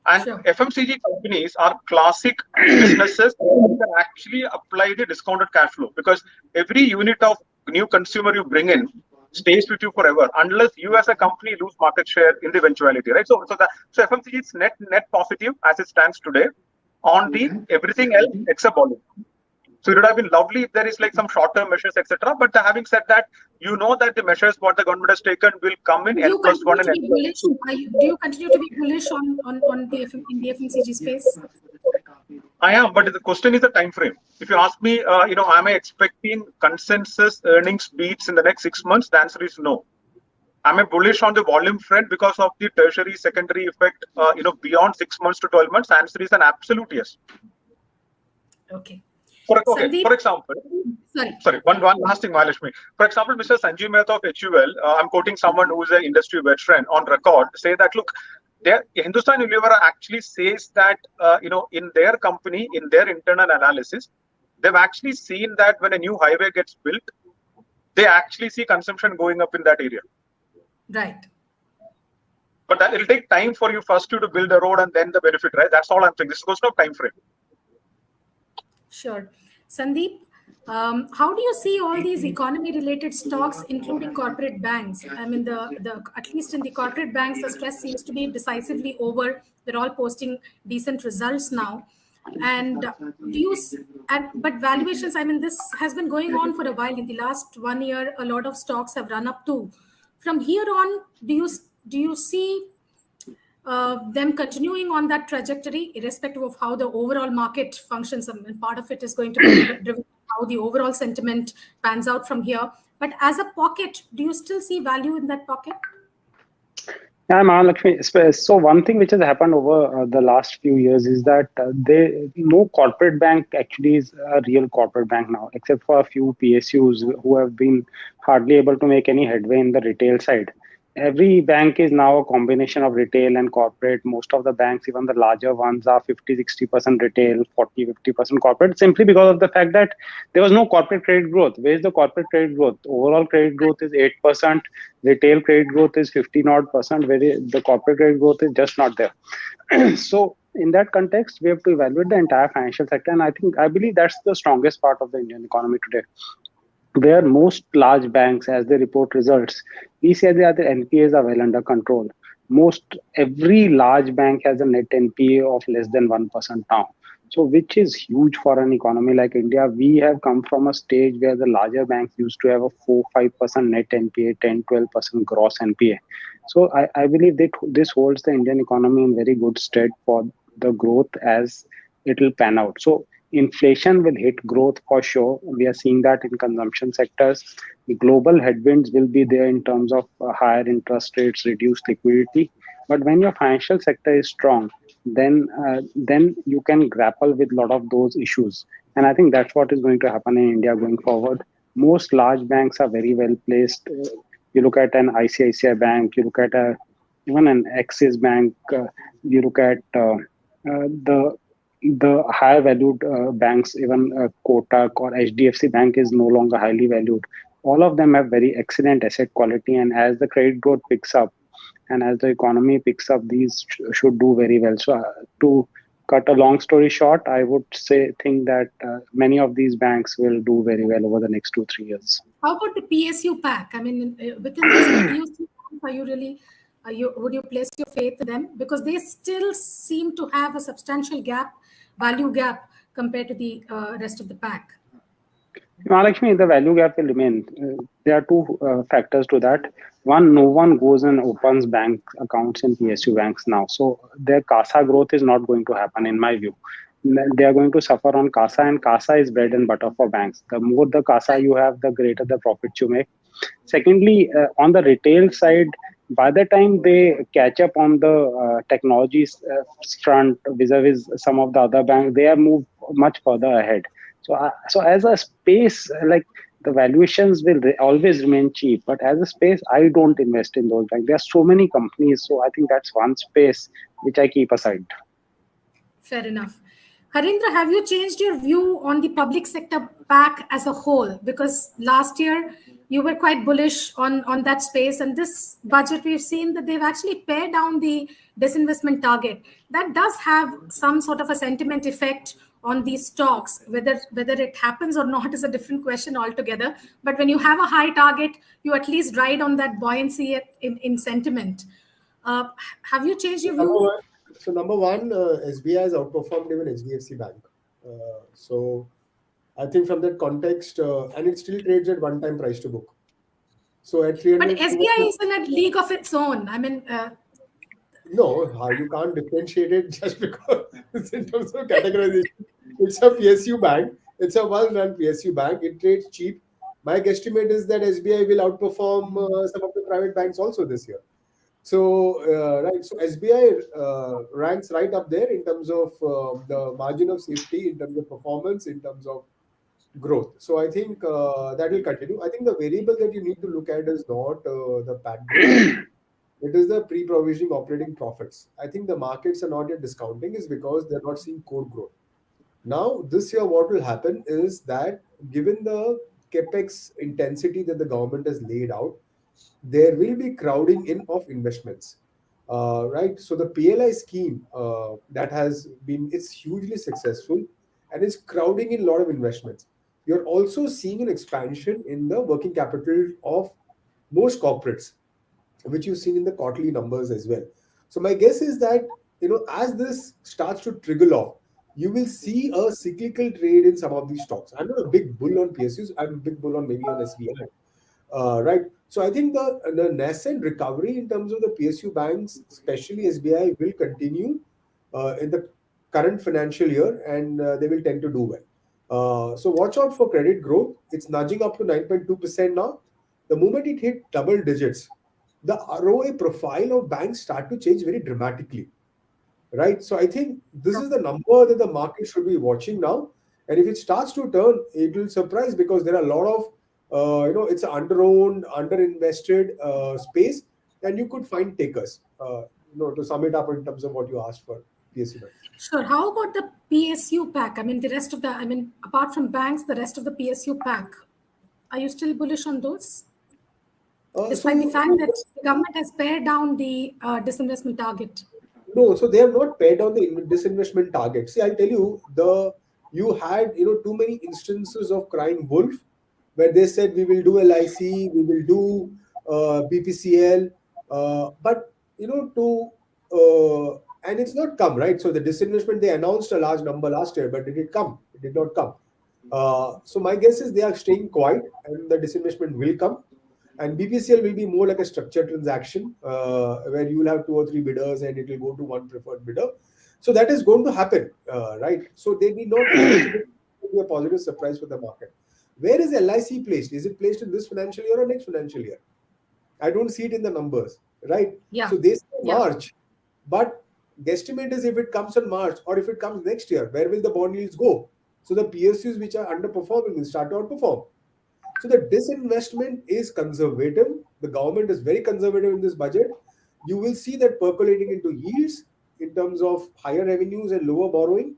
And FMCG companies are classic businesses that can actually apply the discounted cash flow, because every unit of new consumer you bring in stays with you forever, unless you as a company lose market share in the eventuality, right? So FMCG is net positive as it stands today on the everything else except volume. So it would have been lovely if there is like some short-term measures, etc. But having said that, that the measures what the government has taken will come in N+1 and N+2. Do you continue to be bullish in the FMCG space? I am, but the question is the time frame. If you ask me, am I expecting consensus earnings beats in the next 6 months? The answer is no. Am I bullish on the volume front because of the tertiary, secondary effect, beyond 6 months to 12 months? The answer is an absolute yes. Okay. For example, one last thing, Mahalakshmi. For example, Mr. Sanjeev Mehta of HUL, I'm quoting someone who is an industry veteran on record, say that, look, Hindustan Unilever actually says that, in their company, in their internal analysis, they've actually seen that when a new highway gets built, they actually see consumption going up in that area. Right. But that it'll take time for you first to build a road and then the benefit, right? That's all I'm saying. This is a question of time frame. Sure. Sandip, how do you see all these economy-related stocks, including corporate banks? I mean, at least in the corporate banks, the stress seems to be decisively over. They're all posting decent results now. And but valuations, I mean, this has been going on for a while. In the last 1 year, a lot of stocks have run up too. From here on, do you see them continuing on that trajectory, irrespective of how the overall market functions? And part of it is going to be driven by how the overall sentiment pans out from here. But as a pocket, do you still see value in that pocket? Yeah, Mahalakshmi. So one thing which has happened over the last few years is that no corporate bank actually is a real corporate bank now, except for a few PSUs who have been hardly able to make any headway in the retail side. Every bank is now a combination of retail and corporate. Most of the banks, even the larger ones, are 50-60% retail, 40-50% corporate, simply because of the fact that there was no corporate credit growth. Where is the corporate credit growth? Overall credit growth is 8%, retail credit growth is 50-odd%, where the corporate credit growth is just not there. So in that context, we have to evaluate the entire financial sector, and I believe that's the strongest part of the Indian economy today, where most large banks, as they report results, we say that the NPAs are well under control. Every large bank has a net NPA of less than 1% now. So, which is huge for an economy like India. We have come from a stage where the larger banks used to have a 4-5% net NPA, 10-12% gross NPA. So, I believe that this holds the Indian economy in very good stead for the growth as it will pan out. So, inflation will hit growth for sure. We are seeing that in consumption sectors. Global headwinds will be there in terms of higher interest rates, reduced liquidity. But when your financial sector is strong, then you can grapple with a lot of those issues. And I think that's what is going to happen in India going forward. Most large banks are very well placed. You look at an ICICI bank, you look at even an Axis bank, you look at the higher valued banks, even Kotak or HDFC Bank is no longer highly valued. All of them have very excellent asset quality, and as the credit growth picks up, and as the economy picks up, these should do very well. So, to cut a long story short, I would think that many of these banks will do very well over the next 2-3 years. How about the PSU pack? I mean, within this PSU pack, are you really, would you place your faith in them? Because they still seem to have a substantial value gap compared to the rest of the pack. Mahalakshmi, the value gap will remain. There are two factors to that. One, no one goes and opens bank accounts in PSU banks now. So their CASA growth is not going to happen, in my view. They are going to suffer on CASA, and CASA is bread and butter for banks. The more the CASA you have, the greater the profits you make. Secondly, on the retail side, by the time they catch up on the technology front vis-a-vis some of the other banks, they have moved much further ahead. So as a space, like the valuations will always remain cheap, but as a space, I don't invest in those banks. There are so many companies, so I think that's one space which I keep aside. Fair enough. Harendra, have you changed your view on the public sector pack as a whole? Because last year you were quite bullish on that space, and this budget we've seen that they've actually pared down the disinvestment target. That does have some sort of a sentiment effect on these stocks. Whether it happens or not is a different question altogether. But when you have a high target, you at least ride on that buoyancy in sentiment. Have you changed your view? So number one, SBI has outperformed even HDFC Bank. So I think from that context, and it still trades at one-time price to book. So at 300. But SBI is in a league of its own. I mean, no, you can't differentiate it just because it's in terms of categorization. It's a PSU bank. It's a well-run PSU bank. It trades cheap. My guesstimate is that SBI will outperform some of the private banks also this year. So so SBI ranks right up there in terms of the margin of safety, in terms of performance, in terms of growth. So I think that will continue. I think the variable that you need to look at is not the PAT growth. It is the pre-provisioning operating profits. I think the markets are not yet discounting is because they're not seeing core growth. Now, this year, what will happen is that given the capex intensity that the government has laid out, there will be crowding in of investments, right? So the PLI scheme that has been, it's hugely successful and it's crowding in a lot of investments. You're also seeing an expansion in the working capital of most corporates, which you've seen in the quarterly numbers as well. So my guess is that, as this starts to trickle off, you will see a cyclical trade in some of these stocks. I'm not a big bull on PSUs. I'm a big bull on maybe on SBI, right? So I think the nascent recovery in terms of the PSU banks, especially SBI, will continue in the current financial year, and they will tend to do well. So watch out for credit growth. It's nudging up to 9.2% now. The moment it hit double digits, the ROA profile of banks start to change very dramatically, right? So I think this is the number that the market should be watching now. And if it starts to turn, it will surprise because there are a lot of, it's an under-owned, under-invested space, and you could find takers, to sum it up in terms of what you asked for PSU banks. Sure. How about the PSU pack? I mean, apart from banks, the rest of the PSU pack, are you still bullish on those? Despite the fact that the government has pared down the disinvestment target. No, so they have not pared down the disinvestment target. See, I'll tell you, you had too many instances of crying wolf, where they said we will do LIC, we will do BPCL, but and it's not come, right? So the disinvestment, they announced a large number last year, but did it come? It did not come. So my guess is they are staying quiet, and the disinvestment will come. And BPCL will be more like a structured transaction where you will have 2 or 3 bidders and it will go to one preferred bidder. So that is going to happen, right? So they need not be a positive surprise for the market. Where is LIC placed? Is it placed in this financial year or next financial year? I don't see it in the numbers, right? Yeah. So they say March, but guesstimate is if it comes in March or if it comes next year, where will the bond yields go? So the PSUs which are underperforming will start to outperform. So the disinvestment is conservative. The government is very conservative in this budget. You will see that percolating into yields in terms of higher revenues and lower borrowing,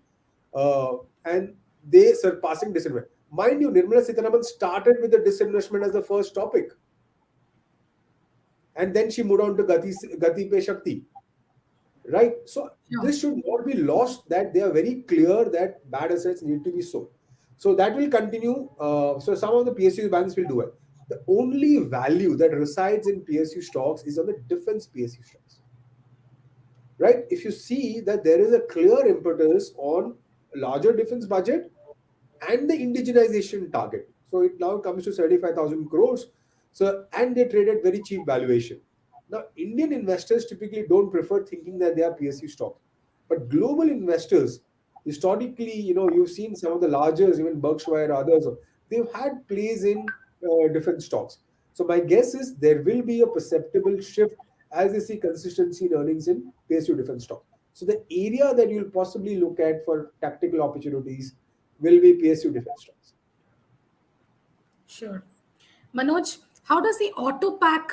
and they surpassing disinvestment. Mind you, Nirmala Sitharaman started with the disinvestment as the first topic. And then she moved on to Gati Pe Shakti. Right? So this should not be lost, that they are very clear that bad assets need to be sold. So that will continue. So some of the PSU banks will do it. The only value that resides in PSU stocks is on the defense PSU stocks. Right? If you see that there is a clear impetus on larger defense budget and the indigenization target. So it now comes to 75,000 crores. So, and they traded very cheap valuation. Now, Indian investors typically don't prefer thinking that they are PSU stocks. But global investors, historically, you've seen some of the largest, even Berkshire or others, they've had plays in different stocks. So my guess is there will be a perceptible shift as they see consistency in earnings in PSU defense stock. So the area that you'll possibly look at for tactical opportunities will be PSU defense stocks. Sure. Manoj, how does the auto pack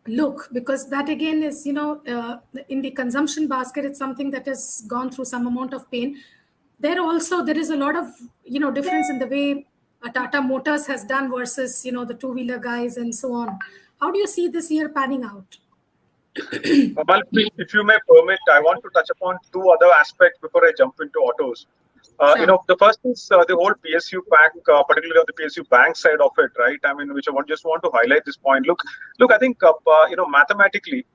look? Because that again is, in the consumption basket, it's something that has gone through some amount of pain. There is a lot of, difference in the way Tata Motors has done versus, the two-wheeler guys and so on. How do you see this year panning out? Well, if you may permit, I want to touch upon 2 other aspects before I jump into autos. Sure. The first is the whole PSU pack, particularly on the PSU bank side of it, right? I mean, which I just want to highlight this point. Look, I think, mathematically,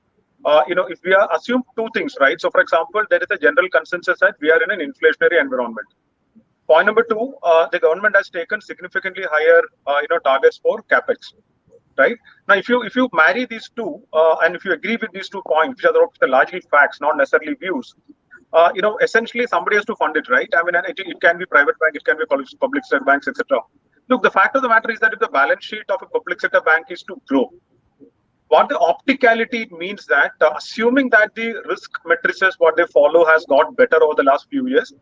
if we assume 2 things, right? So, for example, there is a general consensus that we are in an inflationary environment. Point number 2, the government has taken significantly higher, targets for capex, right? Now, if you marry these 2, and if you agree with these 2 points, which are largely facts, not necessarily views, essentially somebody has to fund it, right? I mean, it can be private bank, it can be public sector banks, etc. Look, the fact of the matter is that if the balance sheet of a public sector bank is to grow, what the opticality means that assuming that the risk matrices, what they follow, has got better over the last few years,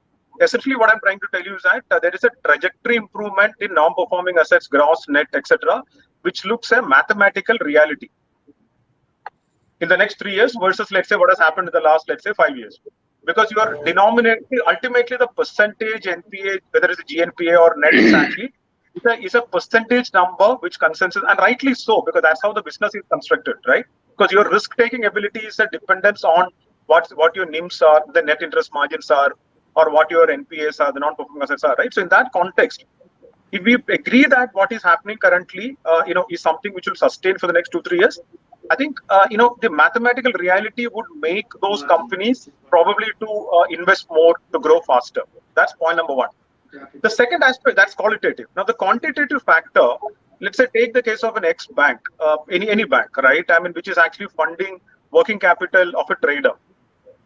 essentially what I'm trying to tell you is that there is a trajectory improvement in non-performing assets, gross, net, etc., which looks a mathematical reality in the next 3 years versus, let's say, what has happened in the last, let's say, 5 years. Because you are denominating, ultimately the percentage NPA, whether it's a GNPA or net, is actually is a percentage number which consensus, and rightly so, because that's how the business is constructed, right? Because your risk-taking ability is a dependence on what your NIMs are, the net interest margins are, or what your NPAs are, the non-performing assets are, right? So in that context, if we agree that what is happening currently, is something which will sustain for the next 2-3 years, I think, the mathematical reality would make those companies probably to invest more to grow faster. That's point number 1. The second aspect, that's qualitative. Now, the quantitative factor, let's say take the case of an ex-bank, any bank, right? I mean, which is actually funding working capital of a trader.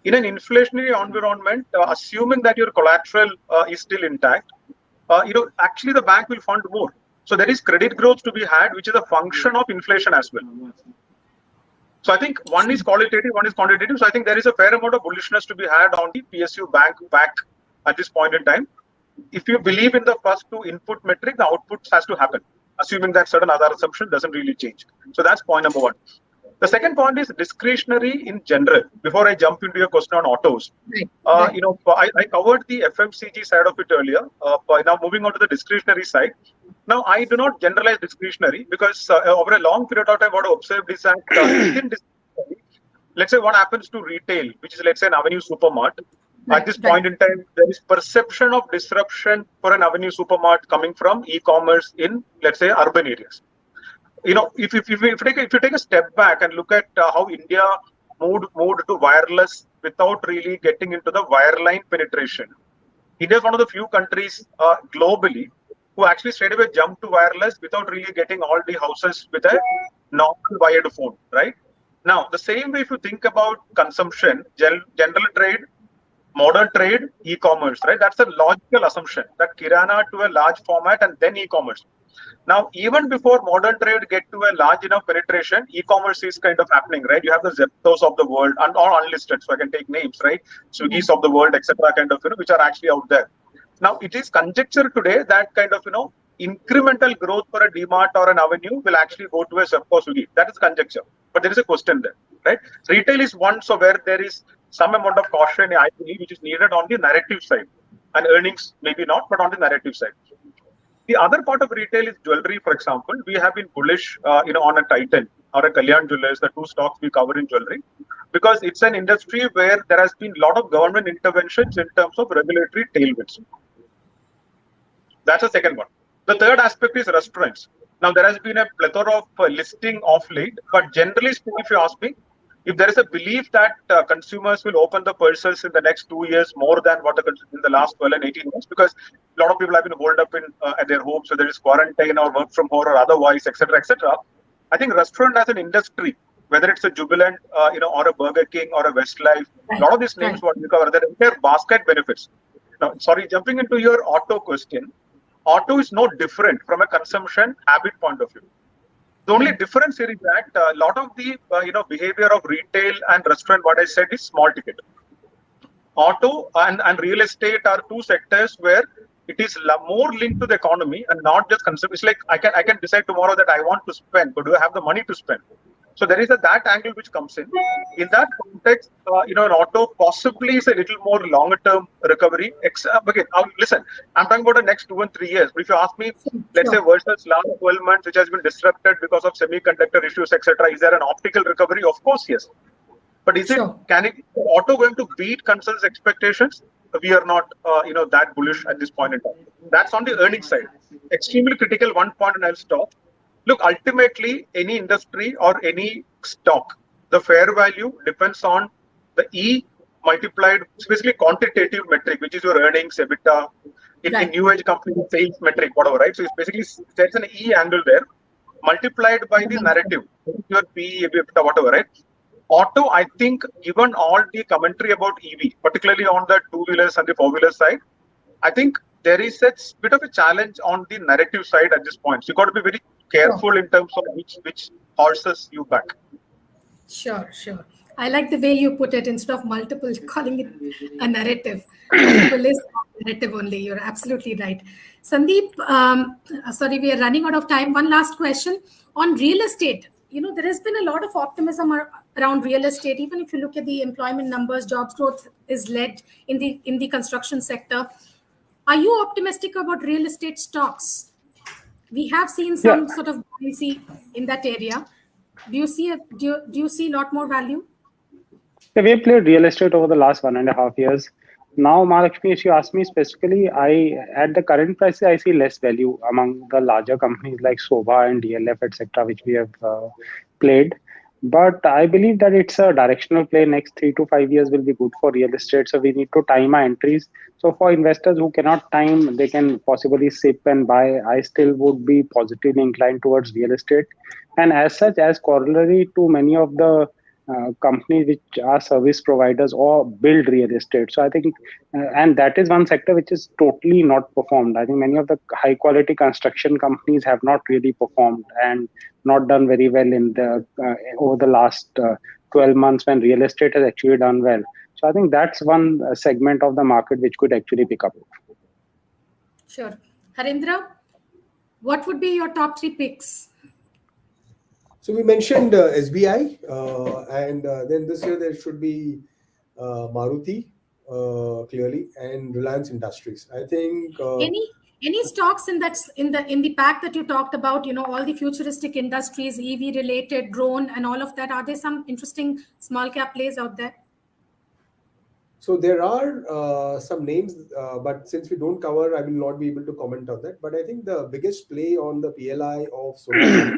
In an inflationary environment, assuming that your collateral is still intact, actually the bank will fund more. So there is credit growth to be had, which is a function of inflation as well. So I think one is qualitative, one is quantitative. So I think there is a fair amount of bullishness to be had on the PSU bank back at this point in time. If you believe in the first 2 input metric, the outputs has to happen, assuming that certain other assumption doesn't really change. So that's point number 1. The second point is discretionary in general. Before I jump into your question on autos, I covered the FMCG side of it earlier. Now moving on to the discretionary side. Now, I do not generalize discretionary because over a long period of time, what I observed is that within discretionary, let's say what happens to retail, which is, let's say, an Avenue Supermart. At this point in time, there is perception of disruption for an Avenue Supermart coming from e-commerce in, let's say, urban areas. If you take a step back and look at how India moved to wireless without really getting into the wireline penetration. India is one of the few countries globally who actually straight away jumped to wireless without really getting all the houses with a normal wired phone, right? Now, the same way if you think about consumption, general trade, modern trade, e-commerce, right? That's a logical assumption that Kirana to a large format and then e-commerce. Now, even before modern trade get to a large enough penetration, e-commerce is kind of happening, right? You have the Zeptos of the world and all unlisted, so I can take names, right? Swiggies of the world, etc., kind of, which are actually out there. Now, it is conjecture today that kind of, incremental growth for a DMart or an Avenue will actually go to a Zepto Swiggy. That is conjecture, but there is a question there, right? Retail is one, so where there is some amount of caution, I believe, which is needed on the narrative side, and earnings maybe not, but on the narrative side. The other part of retail is jewelry, for example. We have been bullish, on a Titan or a Kalyan Jewellers, the two stocks we cover in jewelry, because it's an industry where there has been a lot of government interventions in terms of regulatory tailwinds. That's the second one. The third aspect is restaurants. Now, there has been a plethora of listing of late, but generally speaking, if you ask me, if there is a belief that consumers will open the purses in the next 2 years more than what in the last 12 and 18 months, because a lot of people have been holed up at their homes, so there is quarantine or work from home or otherwise, etc., etc. I think restaurant as an industry, whether it's a Jubilant, or a Burger King or a Westlife, a lot of these names what we cover, their entire basket benefits. Now, sorry, jumping into your auto question, auto is no different from a consumption habit point of view. The only difference here is that a lot of the behavior of retail and restaurant, what I said, is small ticket. Auto and real estate are two sectors where it is more linked to the economy and not just consumption. It's like I can decide tomorrow that I want to spend, but do I have the money to spend? So there is that angle which comes in. In that context, an auto possibly is a little more longer term recovery. Okay, listen, I'm talking about the next 2 and 3 years. But if you ask me, let's say versus last 12 months, which has been disrupted because of semiconductor issues, etc., is there an optical recovery? Of course, yes. But is auto going to beat consensus expectations? We are not, that bullish at this point in time. That's on the earnings side. Extremely critical one point, and I'll stop. Look, ultimately, any industry or any stock, the fair value depends on the E multiplied, basically quantitative metric, which is your earnings, EBITDA, in new age company, sales metric, whatever, right? So it's basically, there's an E angle there, multiplied by the narrative, your PE, EBITDA, whatever, right? Auto, I think, given all the commentary about EV, particularly on the two-wheelers and the four-wheeler side, I think there is a bit of a challenge on the narrative side at this point. So you've got to be very careful in terms of which horses you back. Sure. I like the way you put it, instead of multiple, calling it a narrative. Multiple is narrative only. You're absolutely right. Sandeep, sorry, we are running out of time. One last question on real estate. There has been a lot of optimism around real estate. Even if you look at the employment numbers, jobs growth is led in the construction sector. Are you optimistic about real estate stocks? We have seen some sort of buoyancy in that area. Do you see a lot more value? Yeah, we have played real estate over the last 1.5 years. Now, Mahalakshmi, if you ask me specifically, at the current prices, I see less value among the larger companies like Sobha and DLF, etc., which we have played. But I believe that it's a directional play. Next 3 to 5 years will be good for real estate. So we need to time our entries. So for investors who cannot time, they can possibly sip and buy. I still would be positively inclined towards real estate. And as such, as corollary to many of the companies which are service providers or build real estate. So I think, and that is one sector which is totally not performed. I think many of the high quality construction companies have not really performed and not done very well in the over the last 12 months when real estate has actually done well. So I think that's one segment of the market which could actually pick up. Sure. Harendra, what would be your top 3 picks? So we mentioned SBI, and then this year there should be Maruti, clearly, and Reliance Industries. I think any stocks in the pack that you talked about, all the futuristic industries, EV related, drone, and all of that. Are there some interesting small cap plays out there? So there are some names, but since we don't cover, I will not be able to comment on that. But I think the biggest play on the PLI of solar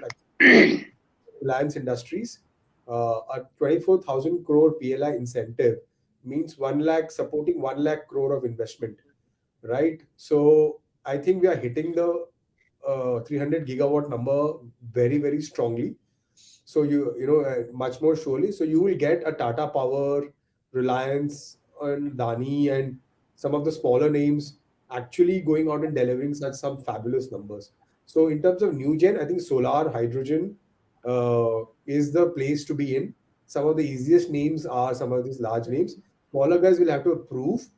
Reliance Industries, a 24,000 crore PLI incentive means 1 lakh supporting 1 lakh crore of investment, right? So I think we are hitting the 300 gigawatt number very, very strongly. So much more surely. So you will get a Tata Power, Reliance, and Dani, and some of the smaller names actually going out and delivering such some fabulous numbers. So in terms of new gen, I think solar, hydrogen is the place to be in. Some of the easiest names are some of these large names. Smaller guys will have to prove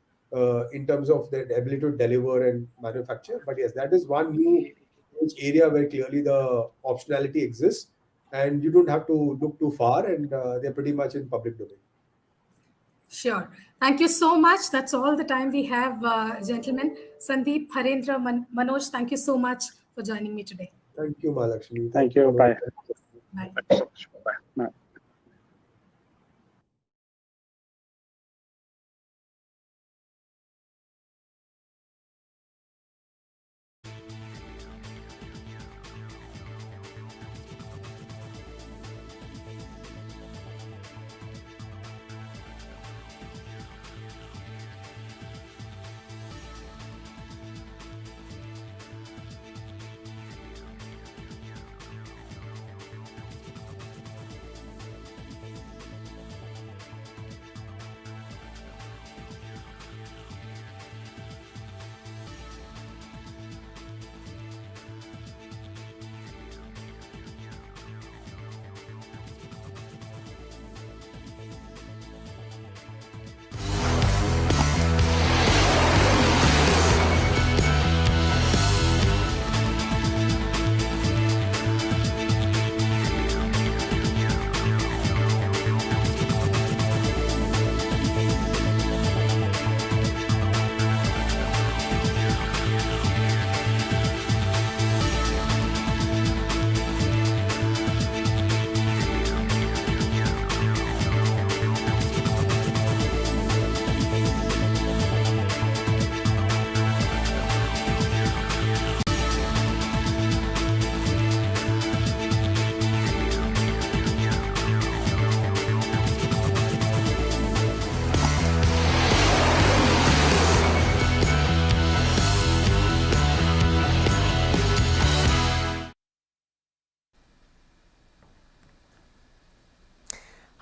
in terms of their ability to deliver and manufacture. But yes, that is one new area where clearly the optionality exists, and you don't have to look too far, and they're pretty much in public domain. Sure. Thank you so much. That's all the time we have, gentlemen. Sandip, Harendra, Manoj, thank you so much for joining me today. Thank you, Mahalakshmi. Thank you. Bye. Bye. Bye.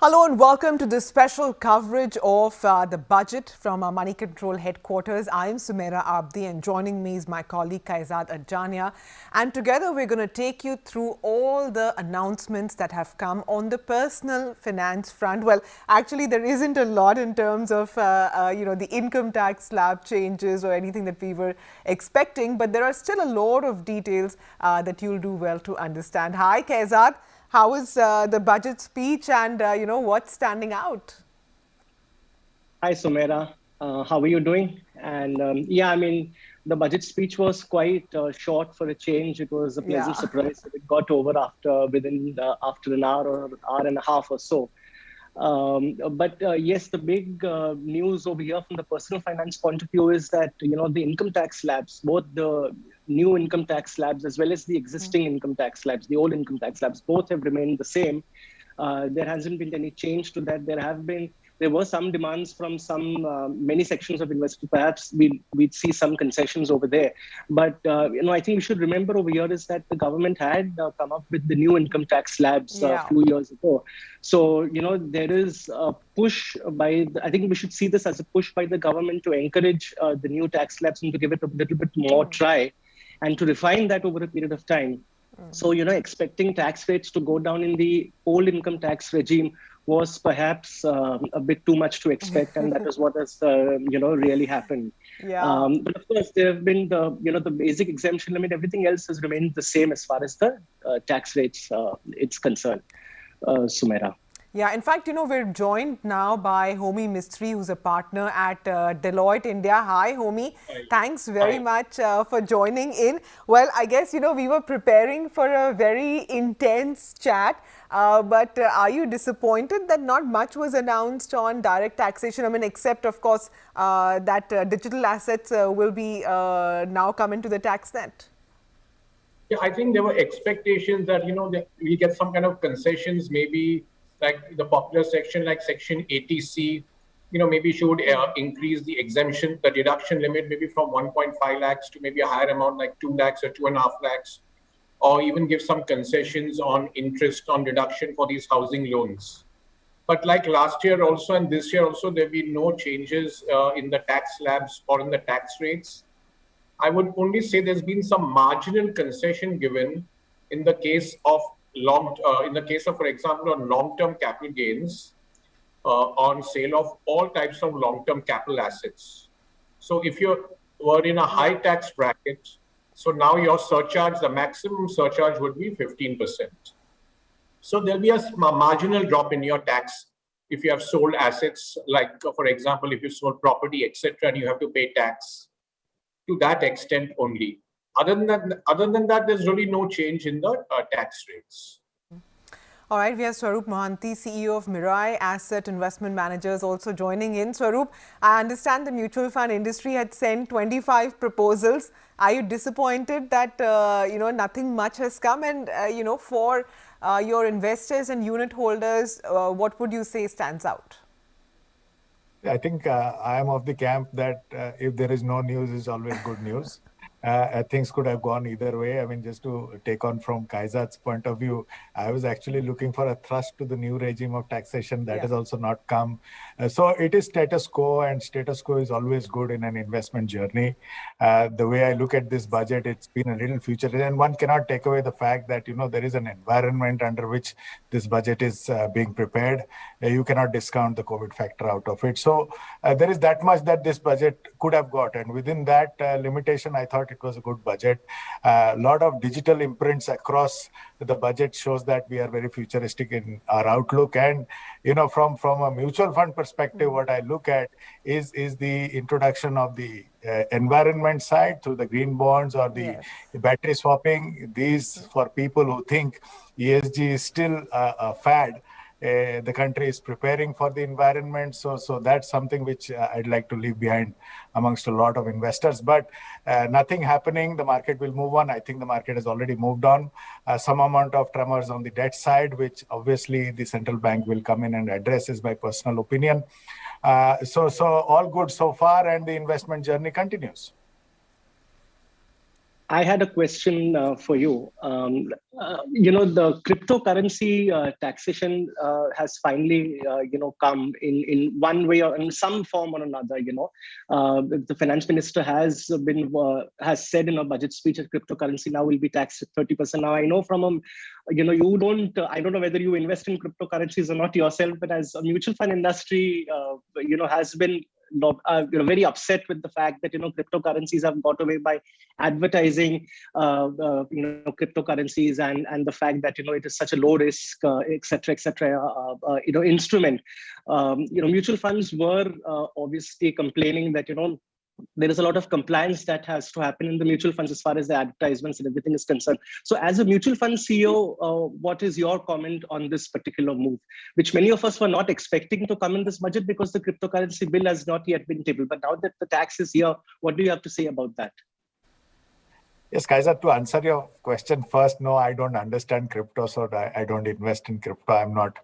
Hello and welcome to this special coverage of the budget from our Moneycontrol headquarters. I am Sumaira Abdi and joining me is my colleague Kaizad Adjania. And together we're going to take you through all the announcements that have come on the personal finance front. Well, actually there isn't a lot in terms of, the income tax slab changes or anything that we were expecting, but there are still a lot of details that you'll do well to understand. Hi Kaizad. How is the budget speech and, what's standing out? Hi, Sumaira. How are you doing? And the budget speech was quite short for a change. It was a pleasant surprise that it got over after an hour or hour and a half or so. Yes, the big news over here from the personal finance point of view is that, the income tax slabs, both the new income tax slabs as well as the existing income tax slabs, the old income tax slabs, both have remained the same. There hasn't been any change to that. There were some demands from many sections of investors. Perhaps we'd see some concessions over there. But, I think we should remember over here is that the government had come up with the new income tax slabs a few years ago. So, there is a push I think we should see this as a push by the government to encourage the new tax slabs and to give it a little bit more try and to refine that over a period of time. So, expecting tax rates to go down in the old income tax regime was perhaps a bit too much to expect, and that is what has, really happened. Yeah. But of course, there have been the basic exemption limit. Everything else has remained the same as far as the tax rates it's concerned, Sumaira. Yeah, in fact, we're joined now by Homi Mistry, who's a partner at Deloitte India. Hi, Homi. Thanks very much for joining in. Well, I guess, we were preparing for a very intense chat, but are you disappointed that not much was announced on direct taxation? I mean, except, of course, that digital assets will be now come into the tax net. Yeah, I think there were expectations that, we get some kind of concessions, maybe like the popular section, like section 80C, maybe should increase the exemption, the deduction limit, maybe from 1.5 lakhs to maybe a higher amount like 2 lakhs or 2.5 lakhs, or even give some concessions on interest on deduction for these housing loans. But like last year also and this year also, there have been no changes in the tax slabs or in the tax rates. I would only say there's been some marginal concession given in the case of for example, on long-term capital gains, on sale of all types of long-term capital assets. So if you were in a high tax bracket, so now your surcharge, the maximum surcharge would be 15%. So there'll be a marginal drop in your tax if you have sold assets, like for example, if you sold property, etc., and you have to pay tax to that extent only. Other than that, there's really no change in the tax rates. All right, we have Swaroop Mohanty, CEO of Mirai Asset Investment Managers, also joining in. Swaroop, I understand the mutual fund industry had sent 25 proposals. Are you disappointed that nothing much has come? And for your investors and unit holders, what would you say stands out? I think I am of the camp that if there is no news, it's always good news. Things could have gone either way. I mean, just to take on from Kaizad's point of view, I was actually looking for a thrust to the new regime of taxation. That has also not come. So it is status quo, and status quo is always good in an investment journey. The way I look at this budget, it's been a little future, and one cannot take away the fact that, there is an environment under which this budget is being prepared. You cannot discount the COVID factor out of it. So there is that much that this budget could have got, and within that limitation, I thought it was a good budget. A lot of digital imprints across the budget shows that we are very futuristic in our outlook. And from a mutual fund perspective, what I look at is the introduction of the environment side through the green bonds or the battery swapping. These, for people who think ESG is still a fad, the country is preparing for the environment. So that's something which I'd like to leave behind amongst a lot of investors. But nothing happening. The market will move on. I think the market has already moved on. Some amount of tremors on the debt side, which obviously the central bank will come in and address, is my personal opinion. So all good so far, and the investment journey continues. I had a question for you. The cryptocurrency taxation has finally, come in one way or in some form or another. The finance minister has said in a budget speech that cryptocurrency now will be taxed at 30%. Now I know from you don't. I don't know whether you invest in cryptocurrencies or not yourself, but as a mutual fund industry, has been very upset with the fact that cryptocurrencies have got away by advertising cryptocurrencies and the fact that it is such a low risk etc instrument. Mutual funds were obviously complaining that there is a lot of compliance that has to happen in the mutual funds as far as the advertisements and everything is concerned. So as a mutual fund CEO, what is your comment on this particular move, which many of us were not expecting to come in this budget because the cryptocurrency bill has not yet been tabled? But now that the tax is here, what do you have to say about that? Yes, Kaizad, to answer your question first, no, I don't understand crypto, so I don't invest in crypto. I'm not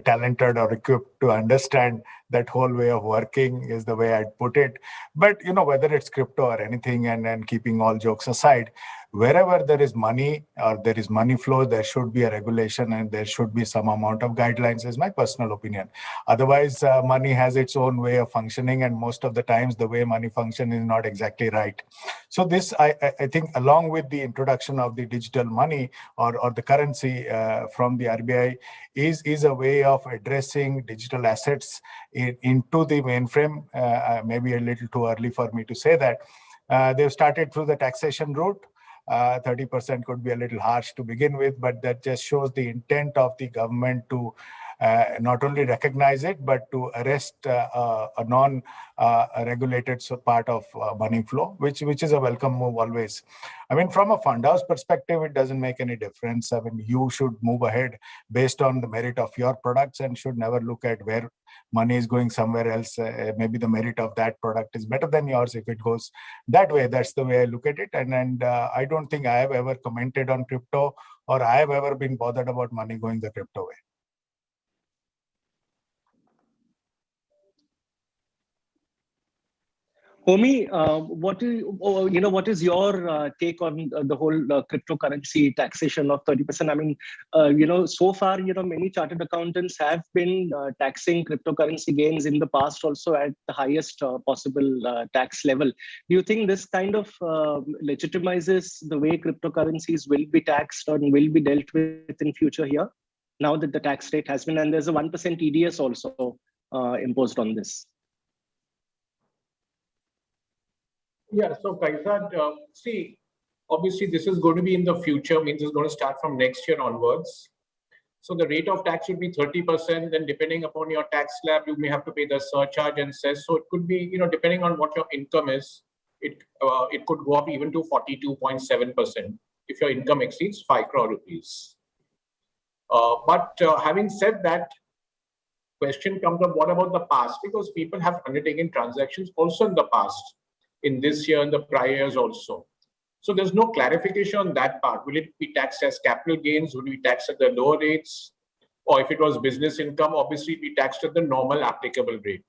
talented or equipped to understand that whole way of working, is the way I'd put it. But, whether it's crypto or anything, and keeping all jokes aside, wherever there is money or there is money flow, there should be a regulation and there should be some amount of guidelines, is my personal opinion. Otherwise, money has its own way of functioning, and most of the times the way money functions is not exactly right. So this, I think, along with the introduction of the digital money or the currency from the RBI, is a way of addressing digital assets into the mainframe. Maybe a little too early for me to say that. They've started through the taxation route. 30% could be a little harsh to begin with, but that just shows the intent of the government to not only recognize it, but to arrest a non-regulated part of money flow, which is a welcome move always. I mean, from a fund house perspective, it doesn't make any difference. I mean, you should move ahead based on the merit of your products and should never look at where money is going somewhere else. Maybe the merit of that product is better than yours if it goes that way. That's the way I look at it. And I don't think I have ever commented on crypto, or I have ever been bothered about money going the crypto way. Homi, what is your take on the whole cryptocurrency taxation of 30%? I mean, so far, many chartered accountants have been taxing cryptocurrency gains in the past also at the highest possible tax level. Do you think this kind of legitimizes the way cryptocurrencies will be taxed or will be dealt with in future here? Now that the tax rate has been, and there's a 1% TDS also imposed on this. Yeah, so Kaizad, see, obviously this is going to be in the future, means it's going to start from next year onwards. So the rate of tax would be 30%, then depending upon your tax slab, you may have to pay the surcharge and cess. So it could be, depending on what your income is, it could go up even to 42.7% if your income exceeds 5 crore rupees. But having said that, question comes up, what about the past? Because people have undertaken transactions also in the past, in this year and the prior years also. So there's no clarification on that part. Will it be taxed as capital gains? Will it be taxed at the lower rates? Or if it was business income, obviously it will be taxed at the normal applicable rate.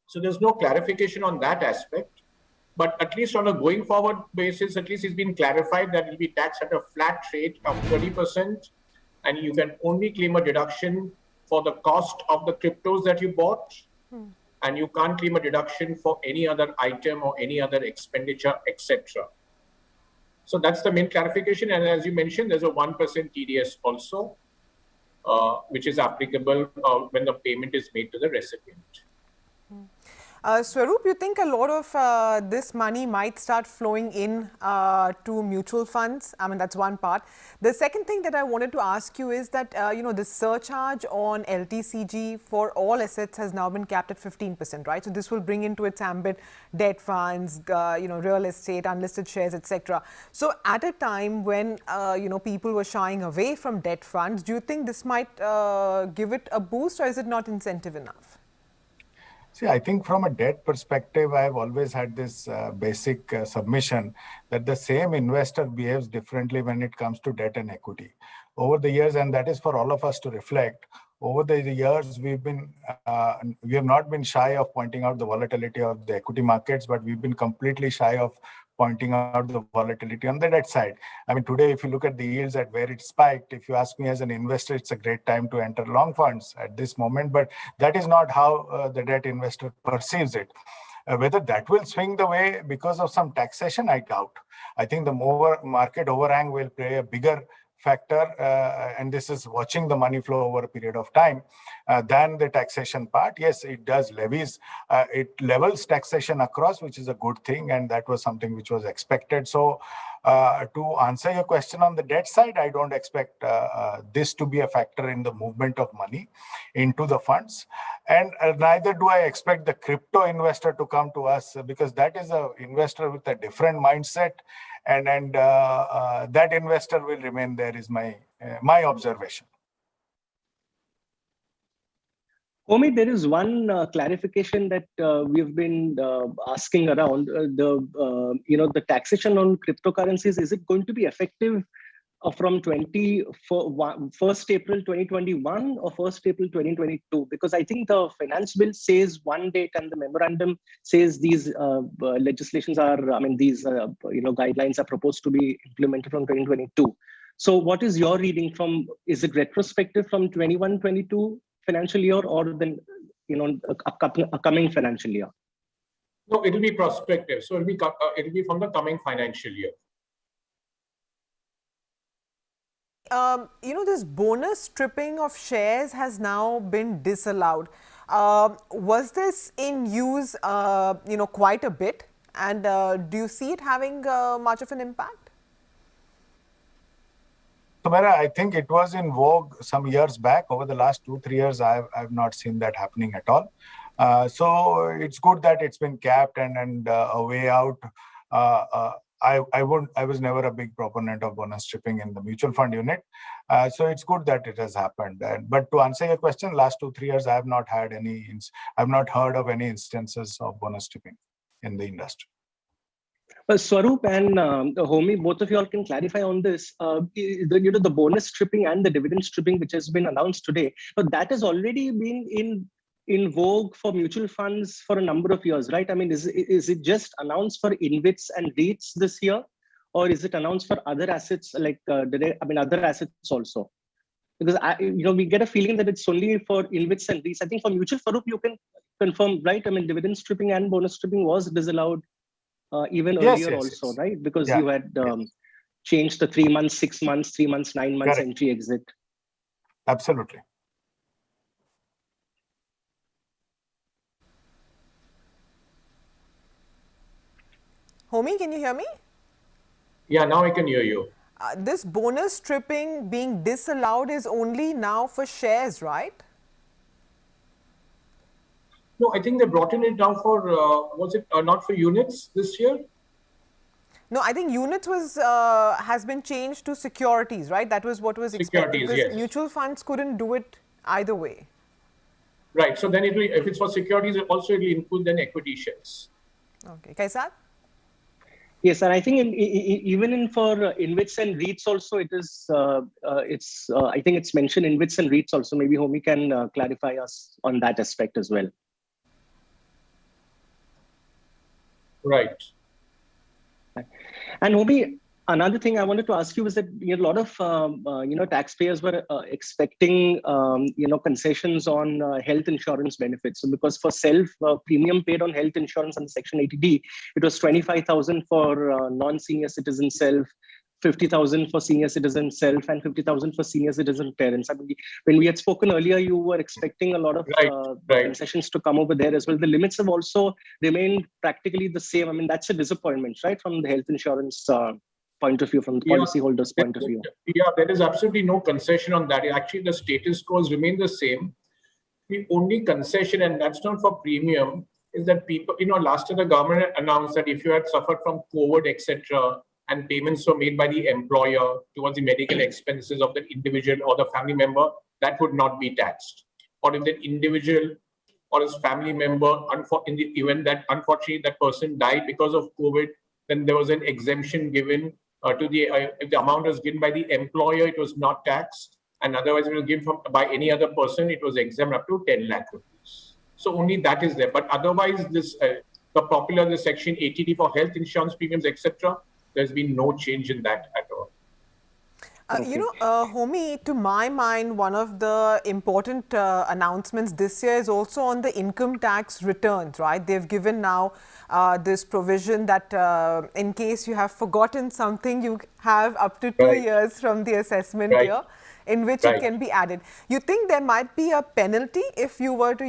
So there's no clarification on that aspect. But at least on a going forward basis, at least it's been clarified that it will be taxed at a flat rate of 30%. And you can only claim a deduction for the cost of the cryptos that you bought. And you can't claim a deduction for any other item or any other expenditure, etc. So that's the main clarification. And as you mentioned, there's a 1% TDS also, which is applicable when the payment is made to the recipient. Swaroop, you think a lot of this money might start flowing in to mutual funds? I mean, that's one part. The second thing that I wanted to ask you is that, the surcharge on LTCG for all assets has now been capped at 15%, right? So this will bring into its ambit debt funds, real estate, unlisted shares, etc. So at a time when, people were shying away from debt funds, do you think this might give it a boost, or is it not incentive enough? See, I think from a debt perspective, I've always had this basic submission that the same investor behaves differently when it comes to debt and equity. Over the years, and that is for all of us to reflect, over the years, we have not been shy of pointing out the volatility of the equity markets, but we've been completely shy of pointing out the volatility on the debt side. I mean, today, if you look at the yields at where it spiked, if you ask me as an investor, it's a great time to enter long funds at this moment, but that is not how the debt investor perceives it. Whether that will swing the way because of some taxation, I doubt. I think the market overhang will play a bigger factor, and this is watching the money flow over a period of time, than the taxation part. Yes, it does levies. It levels taxation across, which is a good thing, and that was something which was expected. So to answer your question on the debt side, I don't expect this to be a factor in the movement of money into the funds. And neither do I expect the crypto investor to come to us, because that is an investor with a different mindset. And that investor will remain there, is my observation. Homi, there is one clarification that we've been asking around the taxation on cryptocurrencies. Is it going to be effective from 1st April 2021 or 1st April 2022? Because I think the finance bill says one date and the memorandum says these legislations are, these guidelines are proposed to be implemented from 2022. So what is your reading from, is it retrospective from 21-22 financial year, or then, upcoming financial year? No, it will be prospective. So it will be from the coming financial year. This bonus stripping of shares has now been disallowed. Was this in use, quite a bit? And do you see it having much of an impact? Sumera, I think it was in vogue some years back. Over the last 2-3 years, I've not seen that happening at all. So it's good that it's been capped and a way out. I was never a big proponent of bonus stripping in the mutual fund unit. So it's good that it has happened. But to answer your question, last 2-3 years, I've not heard of any instances of bonus stripping in the industry. Swaroop and Homi, both of you all can clarify on this. The bonus stripping and the dividend stripping, which has been announced today, but that has already been in in vogue for mutual funds for a number of years, right? I mean, is it just announced for InvITs and REITs this year, or is it announced for other assets like other assets also? Because we get a feeling that it's only for InvITs and REITs. I think for mutual Farouk, you can confirm, right? I mean, dividend stripping and bonus stripping was disallowed even earlier also, right? Because you had changed the 3 months, 6 months, 3 months, 9 months entry exit. Absolutely. Homi, can you hear me? Yeah, now I can hear you. This bonus stripping being disallowed is only now for shares, right? No, I think they brought in it down for, was it not for units this year? No, I think units has been changed to securities, right? That was what was expected, because yes. mutual funds couldn't do it either way. Right. So then if it's for securities, also it will include then equity shares. Okay. Kaisad? Yes, and I think even for InvITs and REITs also, it is. I think it's mentioned InvITs and REITs also. Maybe Homi can clarify us on that aspect as well. Right. And Homi, another thing I wanted to ask you was that a lot of taxpayers were expecting concessions on health insurance benefits. So because for self premium paid on health insurance under Section 80D, it was 25,000 for non-senior citizen self, 50,000 for senior citizen self, and 50,000 for senior citizen parents. I mean, when we had spoken earlier, you were expecting a lot of concessions to come over there as well. The limits have also remained practically the same. I mean, that's a disappointment, right, from the health insurance point of view, from the policyholders' point of view. Yeah, there is absolutely no concession on that. Actually, the status quo has remained the same. The only concession, and that's not for premium, is that people, last year the government announced that if you had suffered from COVID, etc., and payments were made by the employer towards the medical expenses of the individual or the family member, that would not be taxed. Or if the individual or his family member, in the event that unfortunately that person died because of COVID, then there was an exemption given to the, if the amount was given by the employer, it was not taxed. And otherwise it was given by any other person, it was exempt up to 10 lakh rupees. So only that is there. But otherwise, this the Section 80D for health insurance premiums, etc., there's been no change in that at all. Homi, to my mind, one of the important announcements this year is also on the income tax returns, right? They've given now this provision that in case you have forgotten something, you have up to 2 years from the assessment year in which it can be added. You think there might be a penalty if you were to,